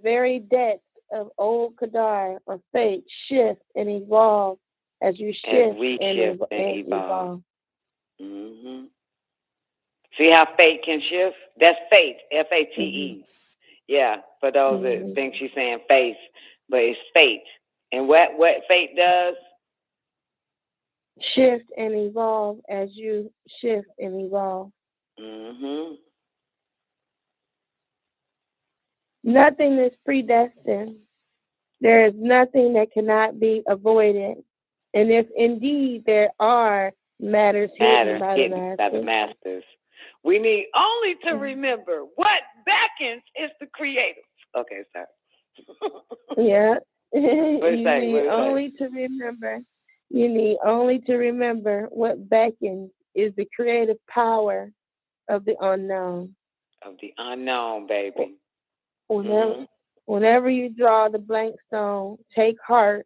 very depths of old Kadar or fate shift and evolve as you shift and evolve. Mm-hmm. See how fate can shift? That's faith, F-A-T-E. Yeah, for those that think she's saying faith. but it's fate. And what fate does? Shift and evolve as you shift and evolve. Mm-hmm. Nothing is predestined. There is nothing that cannot be avoided. And if indeed there are matters hidden by the masters, we need only to remember what beckons is the creator. Okay, sorry. Yeah. You need only to remember what beckons is the creative power of the unknown. Of the unknown, baby. Whenever you draw the blank stone, take heart.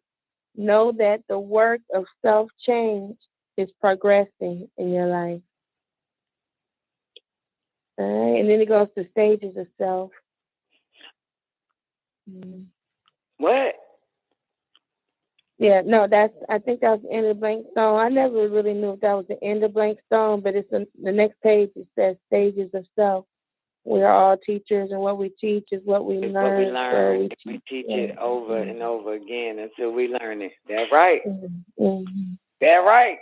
Know that the work of self-change is progressing in your life. All right, and then it goes to stages of self. What? Yeah, no, I think that was the end of Blank Stone. I never really knew if that was the end of Blank Stone, but it's the next page. It says stages of self. We are all teachers, and what we teach is what we learn. What we learn. We teach it over and over again until we learn it. That's right. Mm-hmm. That's right.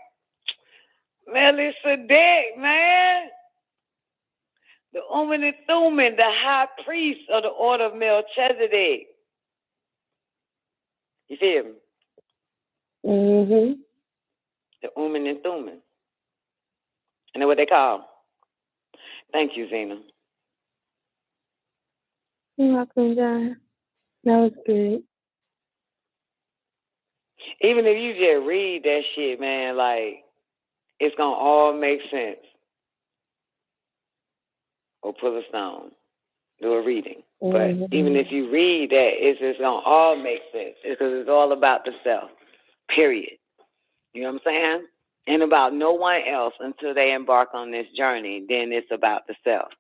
Melchizedek, man. The Uman and Thuman, the high priest of the order of Melchizedek. You feel me? Mm-hmm. The Uman and Thuman. You know what they call? Thank you, Zena. You're welcome, John. That was good. Even if you just read that shit, man, like, it's going to all make sense. Or pull a stone. Do a reading. Mm-hmm. But even if you read that, it's just going to all make sense. Because it's all about the self. Period. You know what I'm saying? And about no one else until they embark on this journey. Then it's about the self.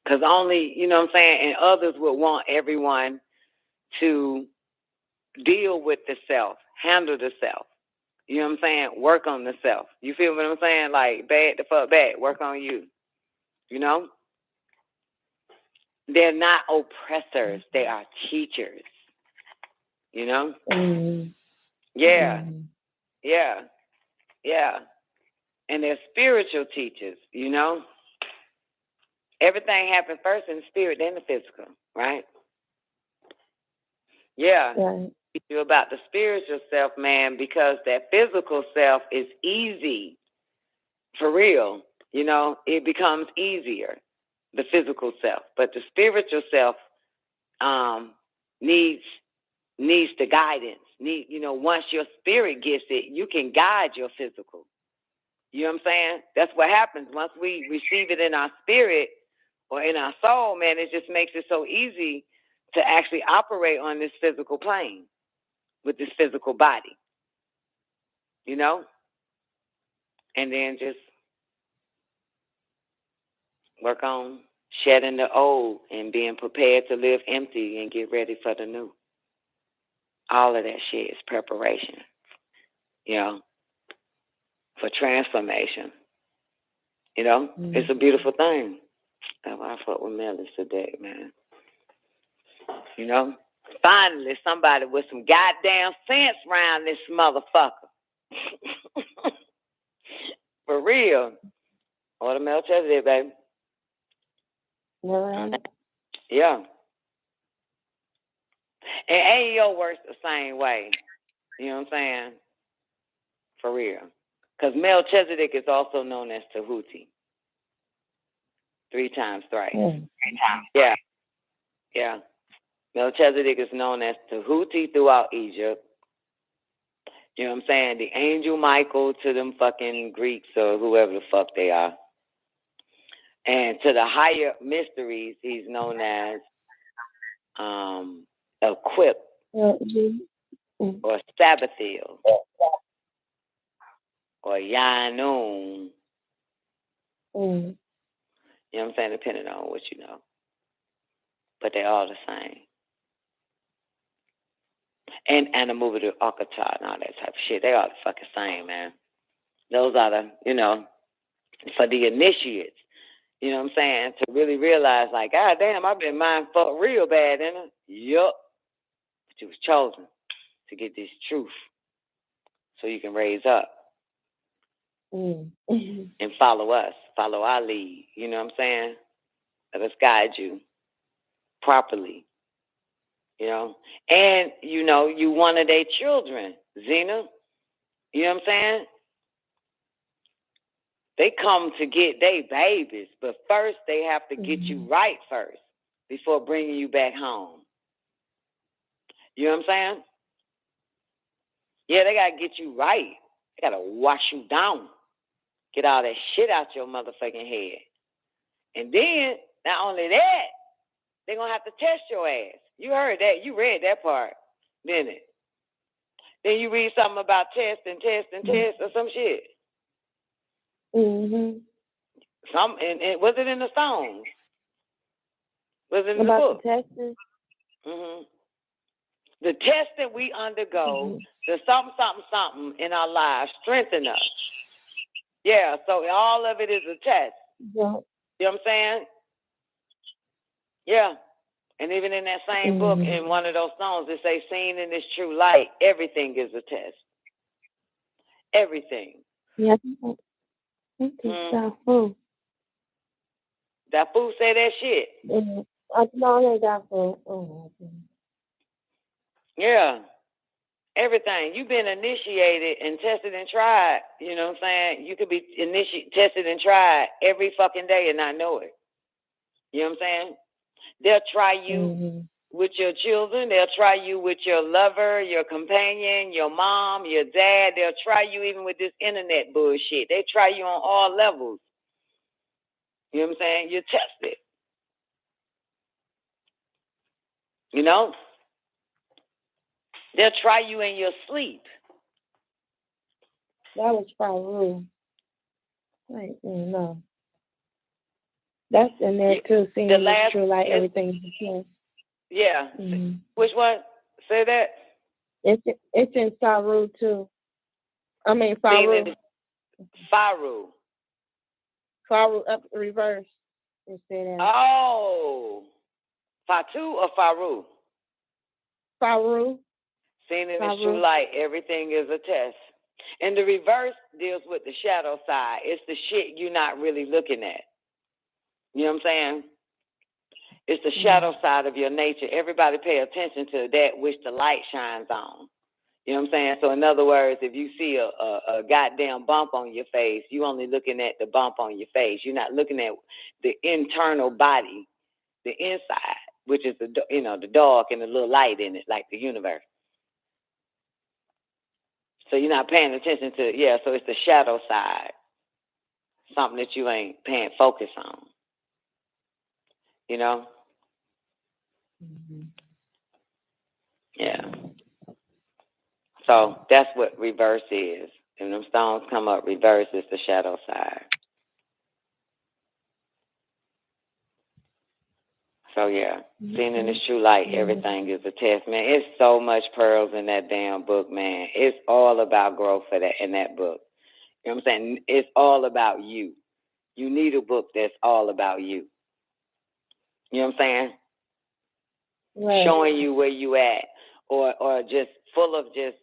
Because only, you know what I'm saying, and others would want everyone to deal with the self, handle the self. You know what I'm saying? Work on the self. You feel what I'm saying? Like, bad the fuck bad. Work on you. You know? They're not oppressors. They are teachers. You know? Mm-hmm. Yeah. Mm-hmm. Yeah. Yeah. And they're spiritual teachers, you know? Everything happened first in the spirit, then the physical, right? Yeah. Right. Teach you about the spiritual self, man, because that physical self is easy. For real. You know, it becomes easier, the physical self. But the spiritual self needs the guidance. Once your spirit gets it, you can guide your physical. You know what I'm saying? That's what happens. Once we receive it in our spirit or in our soul, man, it just makes it so easy to actually operate on this physical plane with this physical body. You know? And then just work on shedding the old and being prepared to live empty and get ready for the new. All of that shit is preparation, you know, for transformation. You know, It's a beautiful thing. That's why I fuck with Melly today, man. You know, finally somebody with some goddamn sense around this motherfucker. For real. Order Melchizedek, baby. Yeah. And AEO works the same way. You know what I'm saying? For real. Because Melchizedek is also known as Tahuti. 3 times thrice. 3 times. Yeah. Yeah. Melchizedek is known as Tahuti throughout Egypt. You know what I'm saying? The angel Michael to them fucking Greeks or whoever the fuck they are. And to the higher mysteries, he's known as Equip or Sabbathiel or Yanun. You know what I'm saying? Depending on what you know. But they're all the same. And Animuva the Archetype and all that type of shit. They all the fucking same, man. Those are the, for the initiates. You know what I'm saying? To really realize, like, God damn, I've been mind fucked real bad, ain't it? Yup. But You was chosen to get this truth so you can raise up and follow us, follow our lead. You know what I'm saying? Let us guide you properly. You know? And, you know, you one of their children, Zena. You know what I'm saying? They come to get their babies, but first they have to get you right first before bringing you back home. You know what I'm saying? Yeah, they got to get you right. They got to wash you down. Get all that shit out your motherfucking head. And then, not only that, they're going to have to test your ass. You heard that. You read that part, didn't it? Then you read something about test or some shit. And was it in the songs? Was it in the book? About the testing? The test that we undergo, the something in our lives strengthen us. Yeah, so all of it is a test. Yeah. You know what I'm saying? Yeah. And even in that same book, in one of those songs, it says, seen in this true light, everything is a test. Everything. Yeah, I think it's Dafu. Dafu say that shit. I know that Dafu. Yeah. Everything. You've been initiated and tested and tried. You know what I'm saying? You could be tested and tried every fucking day and not know it. You know what I'm saying? They'll try you with your children. They'll try you with your lover, your companion, your mom, your dad. They'll try you even with this internet bullshit. They try you on all levels. You know what I'm saying? You're tested. You know? They'll try you in your sleep. That was Faru. Wait, no. That's in there too. Seeing the true light, everything's the test. Yeah. Which one? Say that. It's in Faru too. I mean Faru. Faru. Faru up reverse. You say that. Oh. Fatu or Faru? Faru. Seen in its true light, everything is a test. And the reverse deals with the shadow side. It's the shit you're not really looking at. You know what I'm saying? It's the shadow side of your nature. Everybody pay attention to that which the light shines on. You know what I'm saying? So in other words, if you see a goddamn bump on your face, you only looking at the bump on your face. You're not looking at the internal body, the inside, which is the dark and the little light in it, like the universe. So you're not paying attention to, so it's the shadow side, something that you ain't paying focus on, you know? Yeah. So that's what reverse is. When them stones come up, reverse is the shadow side. So seeing in this true light, everything is a test, man. It's so much pearls in that damn book, man. It's all about growth in that book. You know what I'm saying? It's all about you. You need a book that's all about you. You know what I'm saying? Right. Showing you where you at, or just full of just,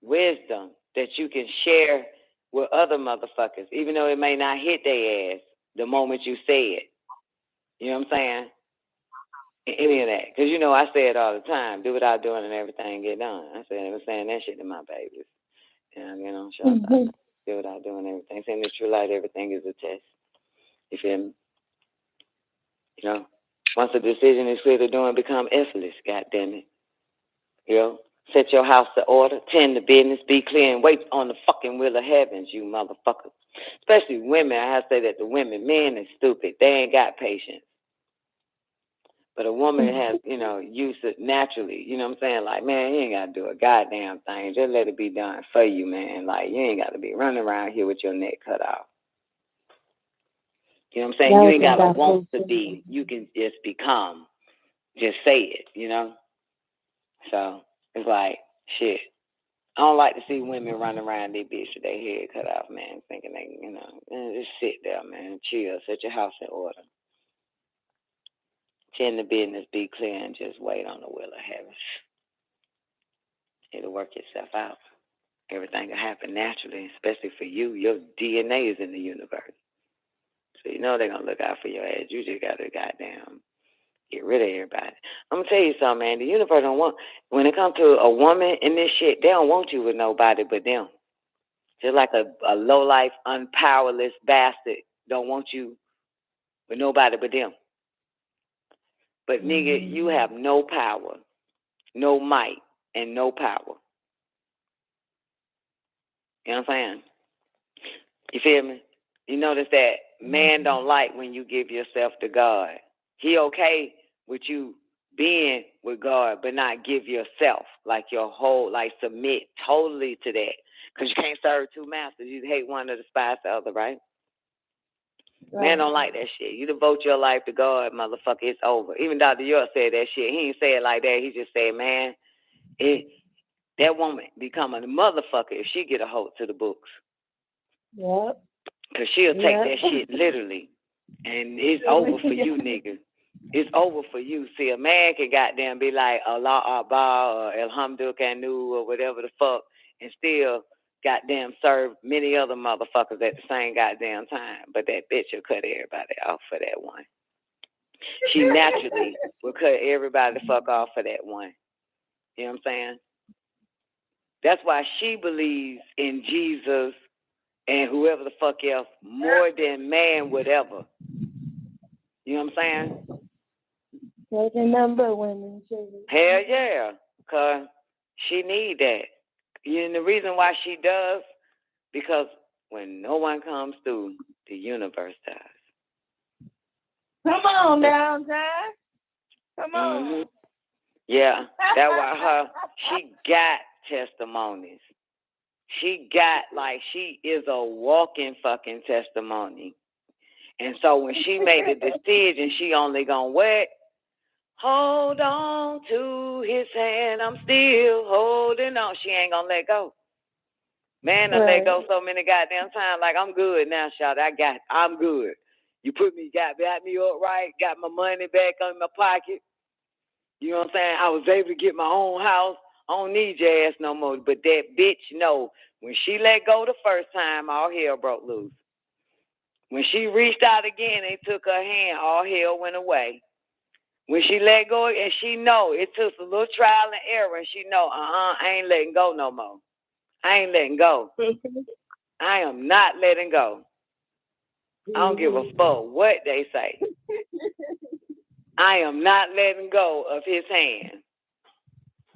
wisdom that you can share with other motherfuckers, even though it may not hit their ass the moment you say it. You know what I'm saying? Any of that. Because, I say it all the time. Do what I'm doing and everything get done. I was saying that shit to my babies. Do what I'm doing and everything. Saying the true light, everything is a test. You feel me? Once a decision is clear to do and become effortless, goddammit. Set your house to order, tend to business, be clear, and wait on the fucking will of heavens, you motherfucker. Especially women. I have to say that the women, men is stupid. They ain't got patience. But a woman has, use it naturally. You know what I'm saying? Like, man, you ain't got to do a goddamn thing. Just let it be done for you, man. Like, you ain't got to be running around here with your neck cut off. You know what I'm saying? You ain't got to want to be. You can just become. Just say it, So, it's like, shit. I don't like to see women running around their bitch with their head cut off, man, thinking they, just sit there, man, chill, set your house in order. Tend the business, be clear, and just wait on the will of heaven. It'll work itself out. Everything will happen naturally, especially for you. Your DNA is in the universe. So you know they're going to look out for your ass. You just got to goddamn get rid of everybody. I'm going to tell you something, man. The universe don't want, when it comes to a woman in this shit, they don't want you with nobody but them. Just like a low-life, unpowerless bastard don't want you with nobody but them. But, nigga, you have no power, no might, and no power. You know what I'm saying? You feel me? You notice that man don't like when you give yourself to God. He okay with you being with God, but not give yourself, like your whole, like submit totally to that. Because you can't serve two masters. You hate one to despise the other, right? Man don't like that shit. You devote your life to God, motherfucker, it's over. Even Dr. York said that shit. He ain't say it like that. He just said, man, that woman become a motherfucker if she get a hold to the books. Yep. Because she'll take that shit literally. And it's over for you, nigga. It's over for you. See, a man can goddamn be like Allah Akbar or Alhamdulillah Kanu or whatever the fuck and still goddamn serve many other motherfuckers at the same goddamn time. But that bitch will cut everybody off for that one. She naturally will cut everybody the fuck off for that one. You know what I'm saying? That's why she believes in Jesus and whoever the fuck else more than man would ever. You know what I'm saying? There's a number of women, too. Hell yeah, because she need that. And the reason why she does, because when no one comes through, the universe does. Come on, downtown. Come on. Mm-hmm. Yeah, that's why she got testimonies. She got, like, she is a walking fucking testimony. And so when she made the decision, she only gonna what? Hold on to his hand. I'm still holding on. She ain't gonna let go. Man, I let go so many goddamn times. Like, I'm good now, shout. I'm good. You got me up right, got my money back in my pocket. You know what I'm saying? I was able to get my own house. I don't need your ass no more. But that bitch, no. When she let go the first time, all hell broke loose. When she reached out again, they took her hand, all hell went away. When she let go, and she know, it took a little trial and error, and she know, I ain't letting go no more. I ain't letting go. I am not letting go. I don't give a fuck what they say. I am not letting go of his hand.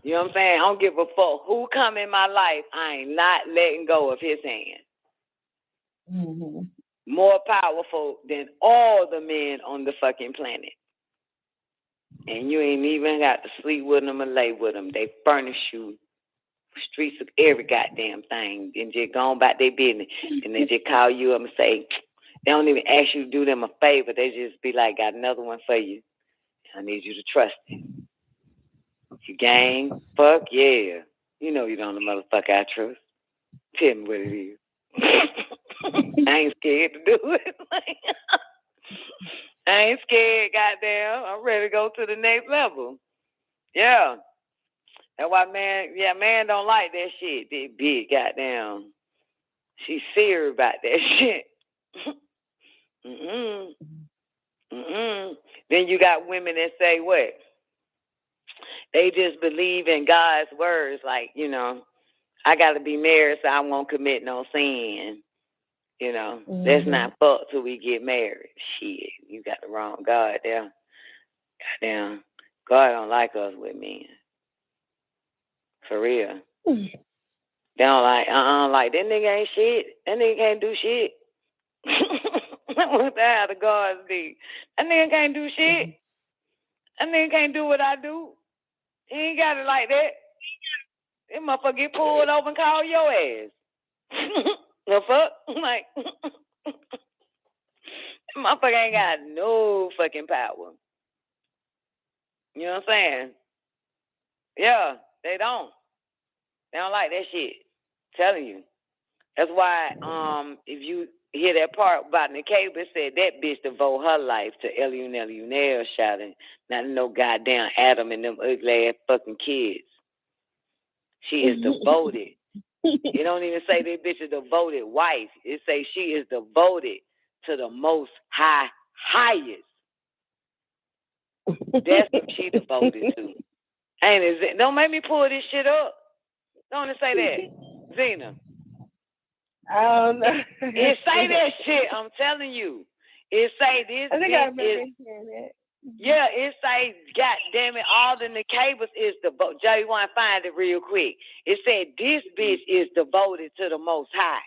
You know what I'm saying? I don't give a fuck who come in my life. I ain't not letting go of his hand. Mm-hmm. More powerful than all the men on the fucking planet. And you ain't even got to sleep with them or lay with them. They furnish you streets of every goddamn thing and just go on about their business. And they just call you up and say, they don't even ask you to do them a favor. They just be like, got another one for you. I need you to trust it. You gang? Fuck yeah. You know you don't the motherfucker I trust. Tell me what it is. I ain't scared to do it. I ain't scared, goddamn. I'm ready to go to the next level. Yeah. That's why man don't like that shit. That big goddamn. She's serious about that shit. Then you got women that say what? They just believe in God's words, like, you know, I gotta be married so I won't commit no sin. You know, let's not fuck till we get married. Shit, you got the wrong God there. Goddamn, God don't like us with men. For real. They don't like, like, that nigga ain't shit. That nigga can't do shit. What the hell the gods be? That nigga can't do shit. That nigga can't do what I do. He ain't got it like that. That motherfucker get pulled over and call your ass. The fuck? Like, motherfucker ain't got no fucking power. You know what I'm saying? Yeah, they don't. They don't like that shit. I'm telling you. That's why if you hear that part about Nicoleon said that bitch devote her life to Elionel shouting, not no goddamn Adam and them ugly ass fucking kids. She is devoted. It don't even say that bitch is devoted wife. It say she is devoted to the most highest. That's what she devoted to. Ain't it? Don't make me pull this shit up. Don't it say that, Zena? I don't know. It say that shit. I'm telling you. It say this. I think I remember hearing that. Yeah, it say, God damn it, all the Nicoleons is devoted. Joe, you want to find it real quick? It said this bitch is devoted to the Most High.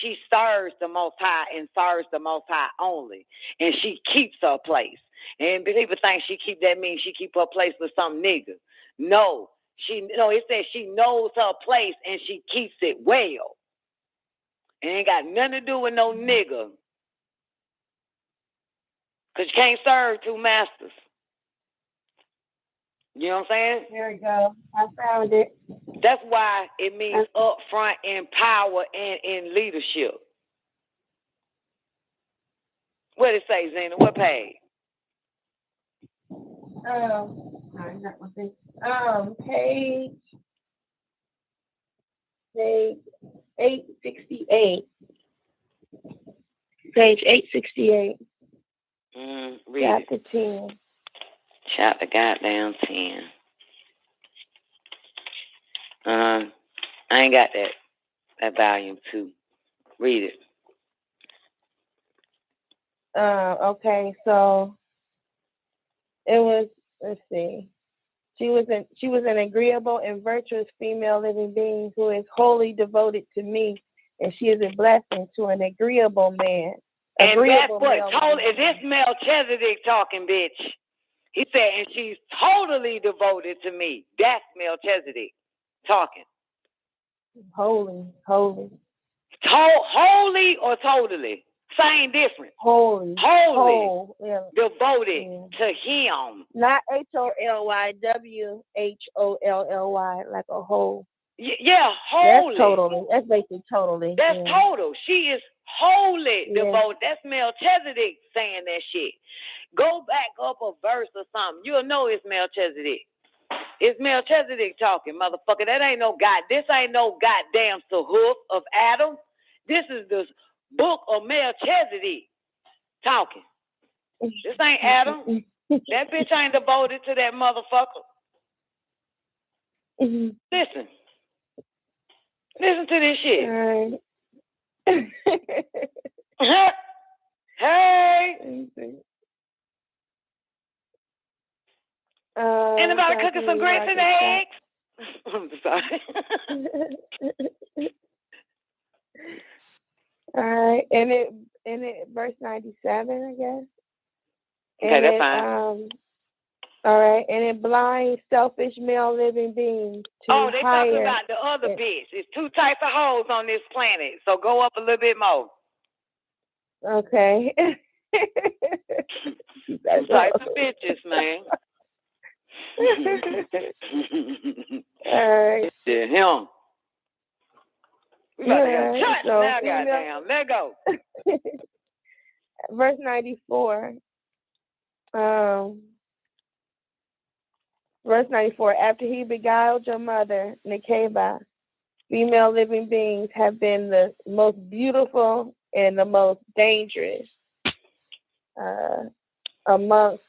She serves the Most High and serves the Most High only, and she keeps her place. And people think that means she keep her place with some nigga. No, it says she knows her place and she keeps it well. It ain't got nothing to do with no nigga. Because you can't serve two masters. You know what I'm saying? There we go. I found it. That's why it means up front in power and in leadership. What did it say, Zena? What page? Sorry, not my thing. Page 868. Page 868. Read Chapter 10. Chapter goddamn 10. I ain't got that volume 2. Read it. Okay, so it was, let's see. She was an agreeable and virtuous female living being who is wholly devoted to me, and she is a blessing to an agreeable man. And that's what is this Melchizedek talking, bitch. He said, and she's totally devoted to me. That's Melchizedek talking. Holy. Holy or totally? Same difference. Holy. Yeah. Devoted to him. Not HOLY, WHOLLY, like a whole. Yeah, holy. That's totally. That's basically totally. That's total. She is wholly devoted. That's Melchizedek saying that shit. Go back up a verse or something. You'll know it's Melchizedek. It's Melchizedek talking, motherfucker. That ain't no God. This ain't no goddamn Sahuf of Adam. This is the book of Melchizedek talking. This ain't Adam. That bitch ain't devoted to that motherfucker. Listen. Listen to this shit. Hey. Anybody cooking some grits and eggs? I'm sorry. All right, and it verse 97, I guess. Okay, that's fine. All right, and it blinds selfish male living beings to they higher. talking about the other bitch. It's 2 types of hoes on this planet, so go up a little bit more. Okay. 2 types of bitches, man. All right. Yeah, him. We got to have touch now, goddamn. Let go. Verse 94. Verse 94. After he beguiled your mother, Nicoleon, female living beings have been the most beautiful and the most dangerous amongst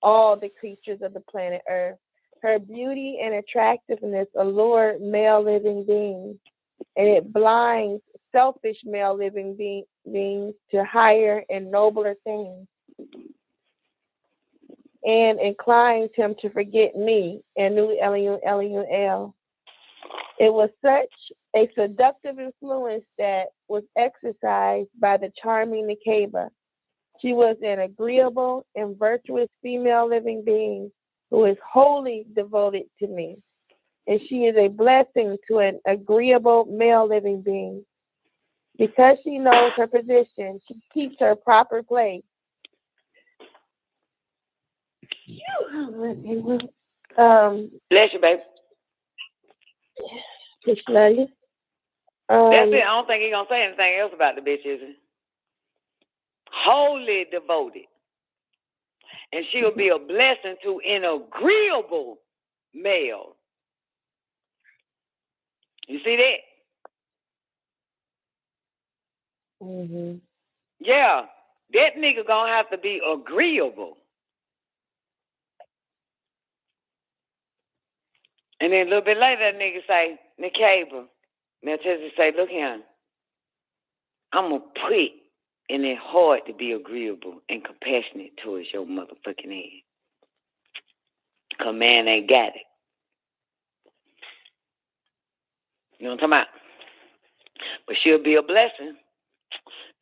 all the creatures of the planet Earth. Her beauty and attractiveness allure male living beings, and it blinds selfish male living beings to higher and nobler things, and inclines him to forget me and new Elion. It was such a seductive influence that was exercised by the charming Nicoleon. She was an agreeable and virtuous female living being who is wholly devoted to me, and she is a blessing to an agreeable male living being. Because she knows her position, she keeps her proper place. Bless you, baby. Just love you. That's it. I don't think he's going to say anything else about the bitch, is he? wholly devoted. And she'll be a blessing to an agreeable male. You see that? Mm-hmm. Yeah, that nigga gonna have to be agreeable. And then a little bit later, that nigga say, Nicoleon, now Tessie say, look here, I'm gonna put in it hard to be agreeable and compassionate towards your motherfucking ass. 'Cause man ain't got it. You know what I'm talking about? But she'll be a blessing.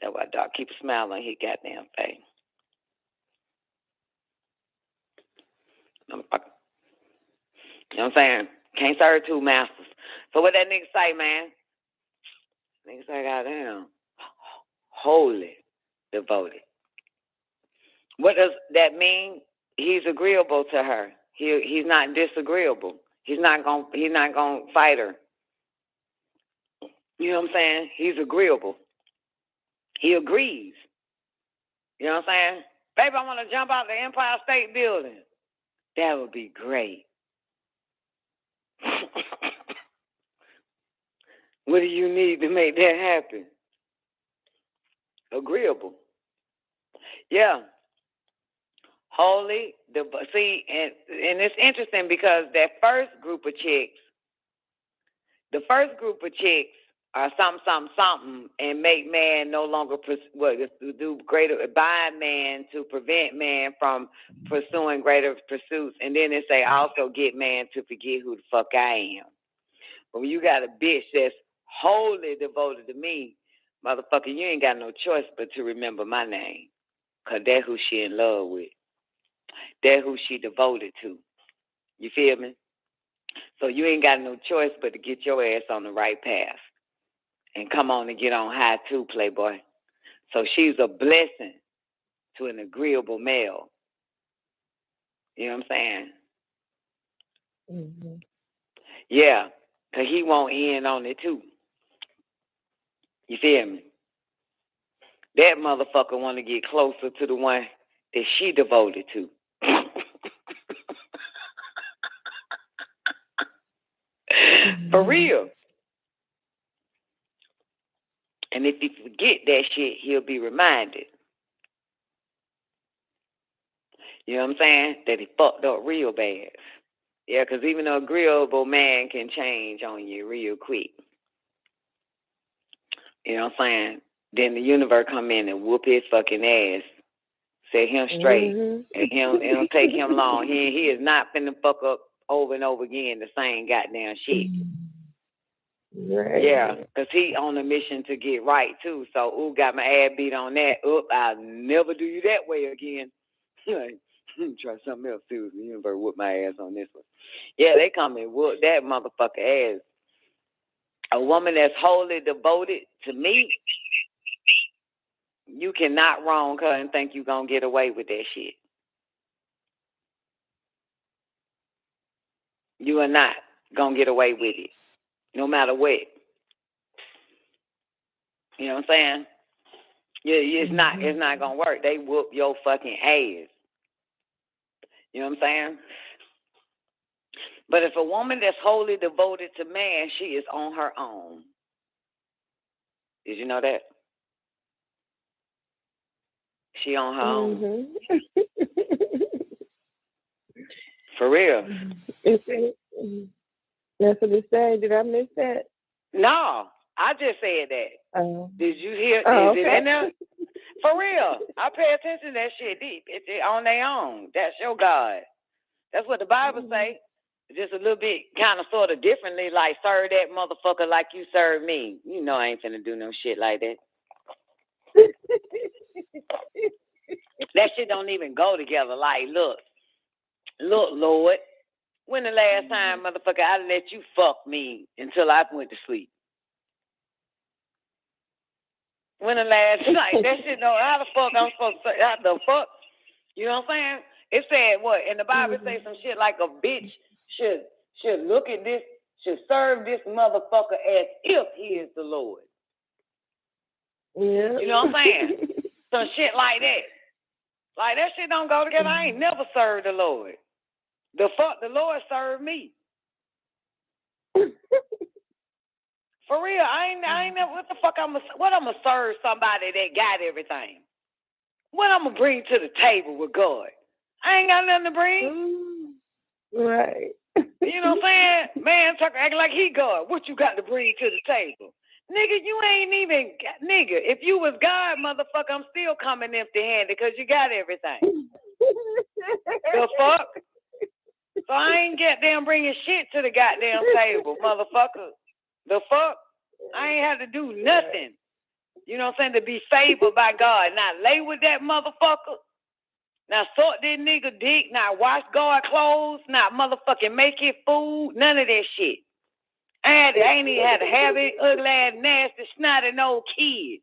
That's why Doc keep a smile on his goddamn face. Motherfucker. You know what I'm saying? Can't serve two masters. So what that nigga say, man? Nigga say, goddamn, wholly devoted. What does that mean? He's agreeable to her. He's not disagreeable. He's not gonna fight her. You know what I'm saying? He's agreeable. He agrees. You know what I'm saying? Baby, I want to jump out the Empire State Building. That would be great. What do you need to make that happen? Agreeable. Yeah. Holy. See, and it's interesting because that first group of chicks, are something, and make man no longer do greater, bind man to prevent man from pursuing greater pursuits, and then they say also get man to forget who the fuck I am. But when you got a bitch that's wholly devoted to me, motherfucker, you ain't got no choice but to remember my name, 'cause that's who she in love with. That's who she devoted to. You feel me? So you ain't got no choice but to get your ass on the right path. And come on and get on high too, playboy. So she's a blessing to an agreeable male. You know what I'm saying? Mm-hmm. Yeah, 'cause he won't end on it too. You feel me? That motherfucker want to get closer to the one that she devoted to. For real. And if he forget that shit, he'll be reminded. You know what I'm saying? That he fucked up real bad. Yeah, 'cause even an agreeable man can change on you real quick. You know what I'm saying? Then the universe come in and whoop his fucking ass. Set him straight. Mm-hmm. And it don't take him long. He is not finna fuck up over and over again the same goddamn shit. Right. Yeah, 'cause he on a mission to get right too. So, got my ass beat on that. I'll never do you that way again. Try something else too. The universe whoop my ass on this one. Yeah, they come and whoop that motherfucker ass. A woman that's wholly devoted to me, you cannot wrong her and think you gonna get away with that shit. You are not gonna get away with it, no matter what. You know what I'm saying? Yeah, it's not gonna work. They whoop your fucking ass. You know what I'm saying? But if a woman that's wholly devoted to man, she is on her own. Did you know that? She on her own. For real. That's what it said. Did I miss that? No, I just said that. Oh. Did you hear? Oh, Is it okay. in there? For real. I pay attention to that shit deep. It's on their own. That's your God. That's what the Bible say. Just a little bit kind of sort of differently, like serve that motherfucker like you serve me. You know I ain't finna do no shit like that. That shit don't even go together. Like, look, Lord, when the last time, motherfucker, I let you fuck me until I went to sleep? When the last night? That shit, no, how the fuck I'm supposed to say, how the fuck? You know what I'm saying? It said what? And the Bible say some shit like a bitch should look at this, should serve this motherfucker as if he is the Lord. Yeah. You know what I'm saying? Some shit like that. Like, that shit don't go together. I ain't never served the Lord. The Lord served me. For real, I ain't never, what the fuck I'ma serve somebody that got everything? What I'm gonna bring to the table with God? I ain't got nothing to bring. Right. You know what I'm saying? Man, acting like he God. What you got to bring to the table? Nigga, you ain't even, nigga, if you was God, motherfucker, I'm still coming empty-handed because you got everything. The fuck? So I ain't goddamn bringing shit to the goddamn table, motherfucker. The fuck? I ain't had to do nothing. You know what I'm saying? To be favored by God. Not lay with that motherfucker. Not suck that nigga dick. Not wash God clothes. Not motherfucking make it food. None of that shit. I ain't even had to have it. Ugly ass, nasty, snotty, old kids.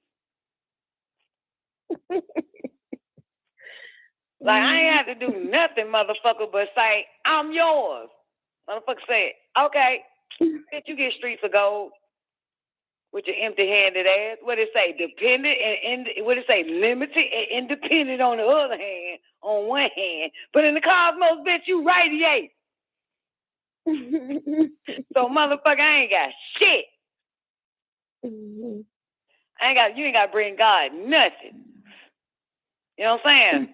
Like, I ain't had to do nothing, motherfucker, but say, I'm yours. Motherfucker say, okay, bitch, you get streets of gold with your empty-handed ass. What it say? Dependent and what it say? Limited and independent on the other hand, on one hand. But in the cosmos, bitch, you radiate. So, motherfucker, I ain't got shit. You ain't got to bring God nothing. You know what I'm saying?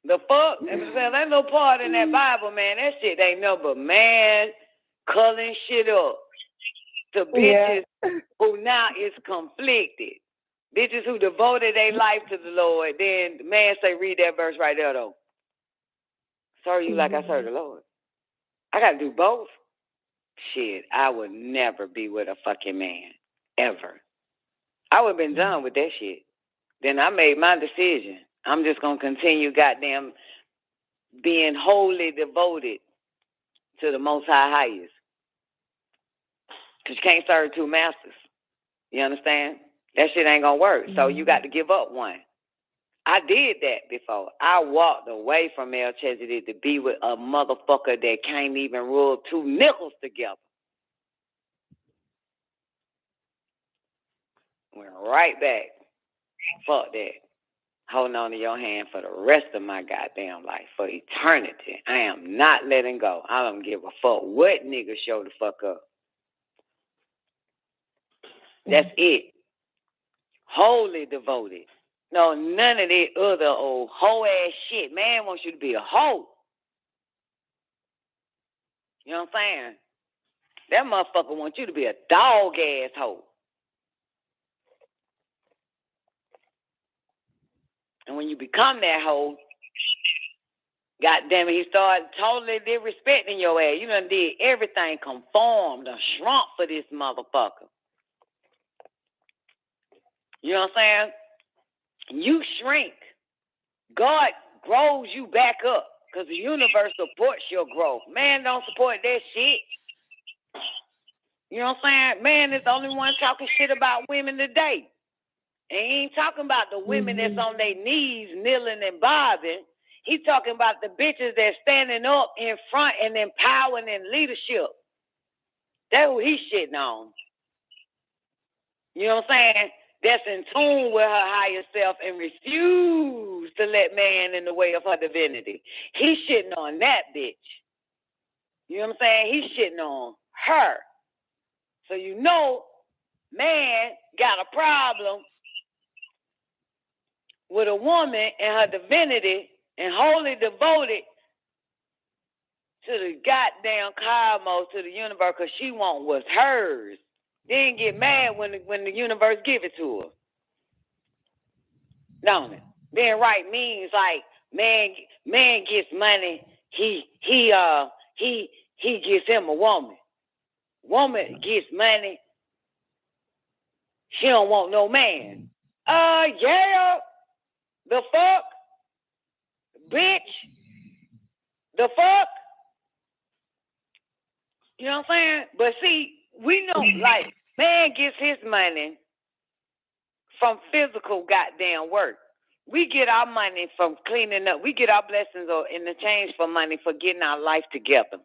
The fuck? There's no part in that Bible, man. That shit ain't no but man culling shit up to bitches who now is conflicted. Bitches who devoted their life to the Lord. Then the man say, read that verse right there, though. Serve you like I serve the Lord. I got to do both. Shit, I would never be with a fucking man. Ever. I would have been done with that shit. Then I made my decision. I'm just going to continue goddamn being wholly devoted to the Most High highest. Because you can't serve two masters. You understand? That shit ain't going to work. So you got to give up one. I did that before. I walked away from Melchizedek to be with a motherfucker that can't even rub two nickels together. Went right back. Fuck that. Holding on to your hand for the rest of my goddamn life, for eternity. I am not letting go. I don't give a fuck what nigga show the fuck up. That's it. Wholly devoted. No, none of that other old hoe ass shit. Man wants you to be a hoe. You know what I'm saying? That motherfucker wants you to be a dog ass hoe. And when you become that hoe, goddamn it, he started totally disrespecting your ass. You done did everything conformed or shrunk for this motherfucker. You know what I'm saying? You shrink. God grows you back up because the universe supports your growth. Man don't support that shit. You know what I'm saying? Man is the only one talking shit about women today. And he ain't talking about the women that's on their knees, kneeling and bobbing. He's talking about the bitches that's standing up in front and empowering in leadership. That's who he's shitting on. You know what I'm saying? That's in tune with her higher self and refuse to let man in the way of her divinity. He's shitting on that bitch. You know what I'm saying? He's shitting on her. So you know man got a problem with a woman and her divinity and wholly devoted to the goddamn cosmos, to the universe, because she want what's hers. Then get mad when the universe give it to her. Don't it? Being right means like man gets money, he gets him a woman. Woman gets money, she don't want no man. Yeah. The fuck? Bitch? The fuck? You know what I'm saying? But see, we know, like, man gets his money from physical goddamn work. We get our money from cleaning up. We get our blessings in exchange for money for getting our life together,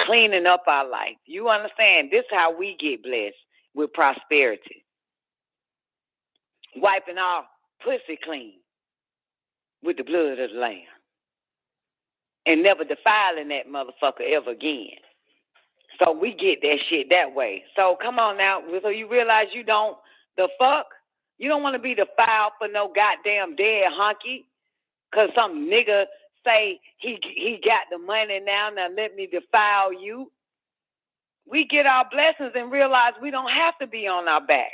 cleaning up our life. You understand? This is how we get blessed with prosperity. Wiping off pussy clean with the blood of the Lamb and never defiling that motherfucker ever again. So we get that shit that way. So come on now, so you realize you don't, the fuck? You don't want to be defiled for no goddamn dead honky because some nigga say he got the money now let me defile you. We get our blessings and realize we don't have to be on our backs.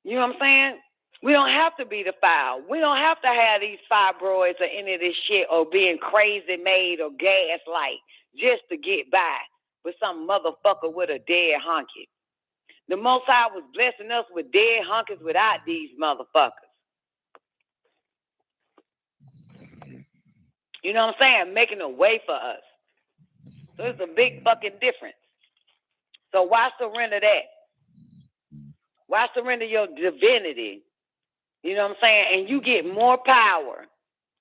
You know what I'm saying? We don't have to be defiled. We don't have to have these fibroids or any of this shit or being crazy made or gaslight just to get by with some motherfucker with a dead honky. The Most High was blessing us with dead honkies without these motherfuckers. You know what I'm saying? Making a way for us. So it's a big fucking difference. So why surrender that? Why surrender your divinity? You know what I'm saying? And you get more power.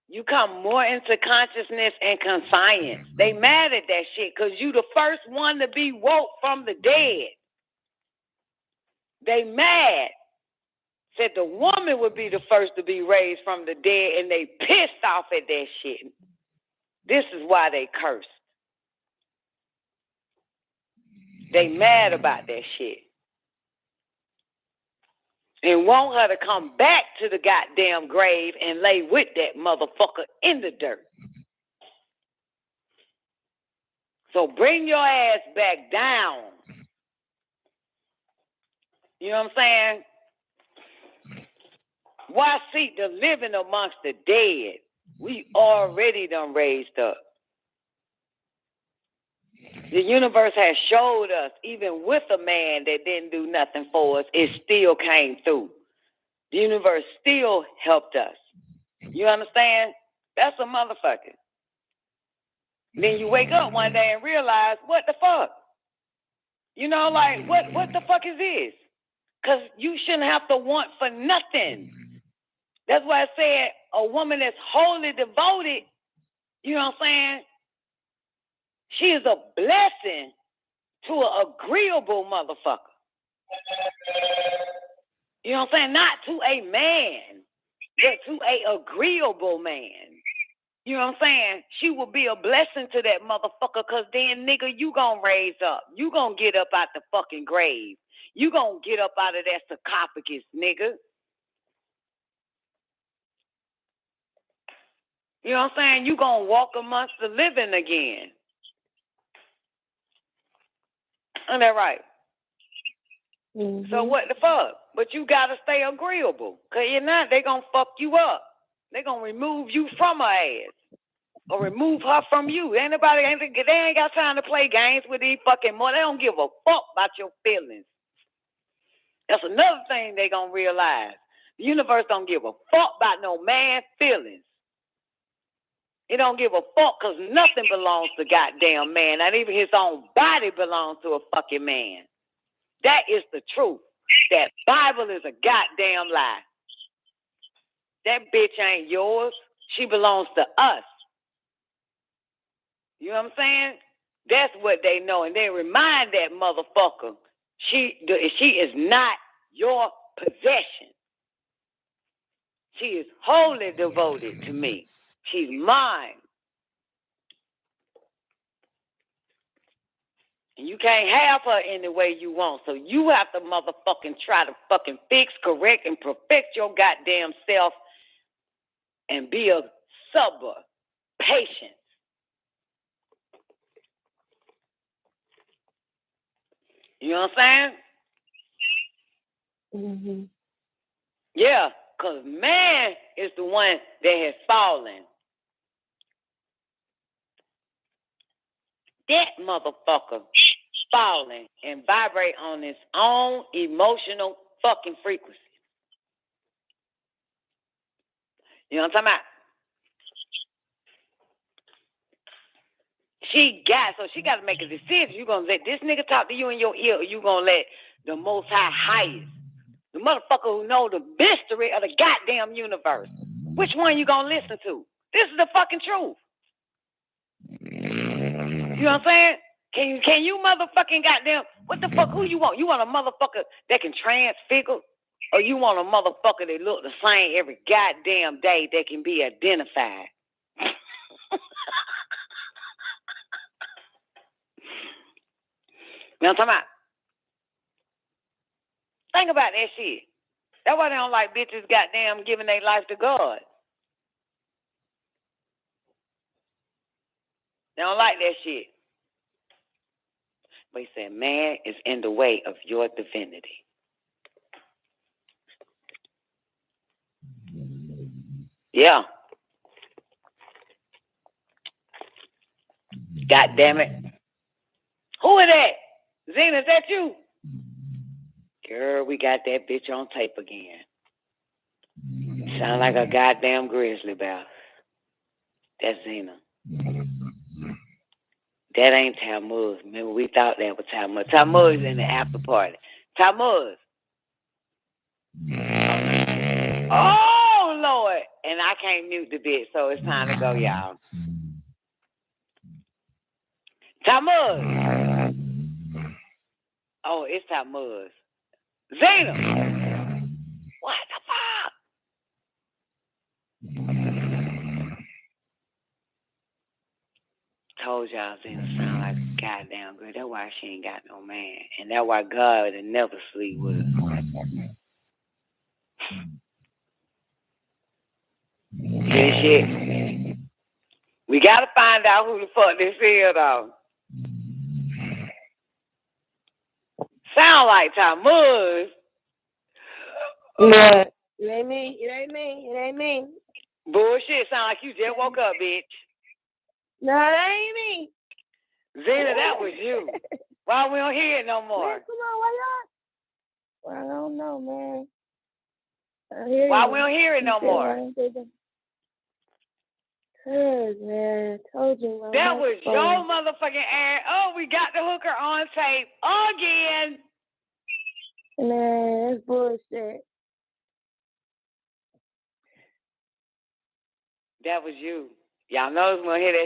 You come more into consciousness and conscience. They mad at that shit because you the first one to be woke from the dead. They mad. Said the woman would be the first to be raised from the dead, and they pissed off at that shit. This is why they cursed. They mad about that shit. And want her to come back to the goddamn grave and lay with that motherfucker in the dirt. So bring your ass back down. You know what I'm saying? Why seek the living amongst the dead? We already done raised up. The universe has showed us, even with a man that didn't do nothing for us, it still came through. The universe still helped us. You understand? That's a motherfucker. Then you wake up one day and realize, what the fuck? You know, like, what the fuck is this? Because you shouldn't have to want for nothing. That's why I said a woman that's wholly devoted, you know what I'm saying? She is a blessing to an agreeable motherfucker. You know what I'm saying? Not to a man, but to an agreeable man. You know what I'm saying? She will be a blessing to that motherfucker because then, nigga, you gonna raise up. You gonna get up out the fucking grave. You gonna get up out of that sarcophagus, nigga. You know what I'm saying? You gonna walk amongst the living again. Isn't that right? Mm-hmm. So what the fuck? But you gotta stay agreeable. Cause you're not, they gonna fuck you up. They gonna remove you from her ass. Or remove her from you. They ain't got time to play games with these fucking more. They don't give a fuck about your feelings. That's another thing they gonna realize. The universe don't give a fuck about no man's feelings. It don't give a fuck because nothing belongs to goddamn man. Not even his own body belongs to a fucking man. That is the truth. That Bible is a goddamn lie. That bitch ain't yours. She belongs to us. You know what I'm saying? That's what they know. And they remind that motherfucker, she is not your possession. She is wholly devoted to me. She's mine. And you can't have her any way you want. So you have to motherfucking try to fucking fix, correct, and perfect your goddamn self and be a subber, patient. You know what I'm saying? Mm-hmm. Yeah, because man is the one that has fallen. That motherfucker falling and vibrate on his own emotional fucking frequency. You know what I'm talking about? She got to make a decision. You gonna let this nigga talk to you in your ear, or you gonna let the Most High highest, the motherfucker who know the mystery of the goddamn universe? Which one you gonna listen to? This is the fucking truth. You know what I'm saying? Can you motherfucking goddamn, what the fuck, who you want? You want a motherfucker that can transfigure? Or you want a motherfucker that look the same every goddamn day that can be identified? You know what I'm talking about? Think about that shit. That's why they don't like bitches goddamn giving their life to God. They don't like that shit. But he said, man is in the way of your divinity. Yeah. God damn it. Who is that? Zena, is that you? Girl, we got that bitch on tape again. Sound like a goddamn grizzly bear. That's Zena. That ain't Tammuz. Remember, we thought that was Tammuz. Tammuz in the after party. Tammuz. Oh, Lord. And I can't mute the bitch, so it's time to go, y'all. Tammuz. Oh, it's Tammuz. Zena. What the fuck? Told y'all Zena sound like a goddamn girl. That's why she ain't got no man. And that's why God would never sleep with her. Good shit. We gotta find out who the fuck this is, though. Sound like Tammuz. No, it ain't me. It ain't me. It ain't me. Bullshit. Sound like you just woke up, bitch. No, that ain't me. Zena, that was you. Why we don't hear it no more? Man, come on, why y'all? Well, I don't know, man. I hear Why you. we don't hear it no more? Cause, man, I told you. That was your motherfucking ass. Oh, we got the hooker on tape again. Man, that's bullshit. That was you. Y'all know we're gonna hear that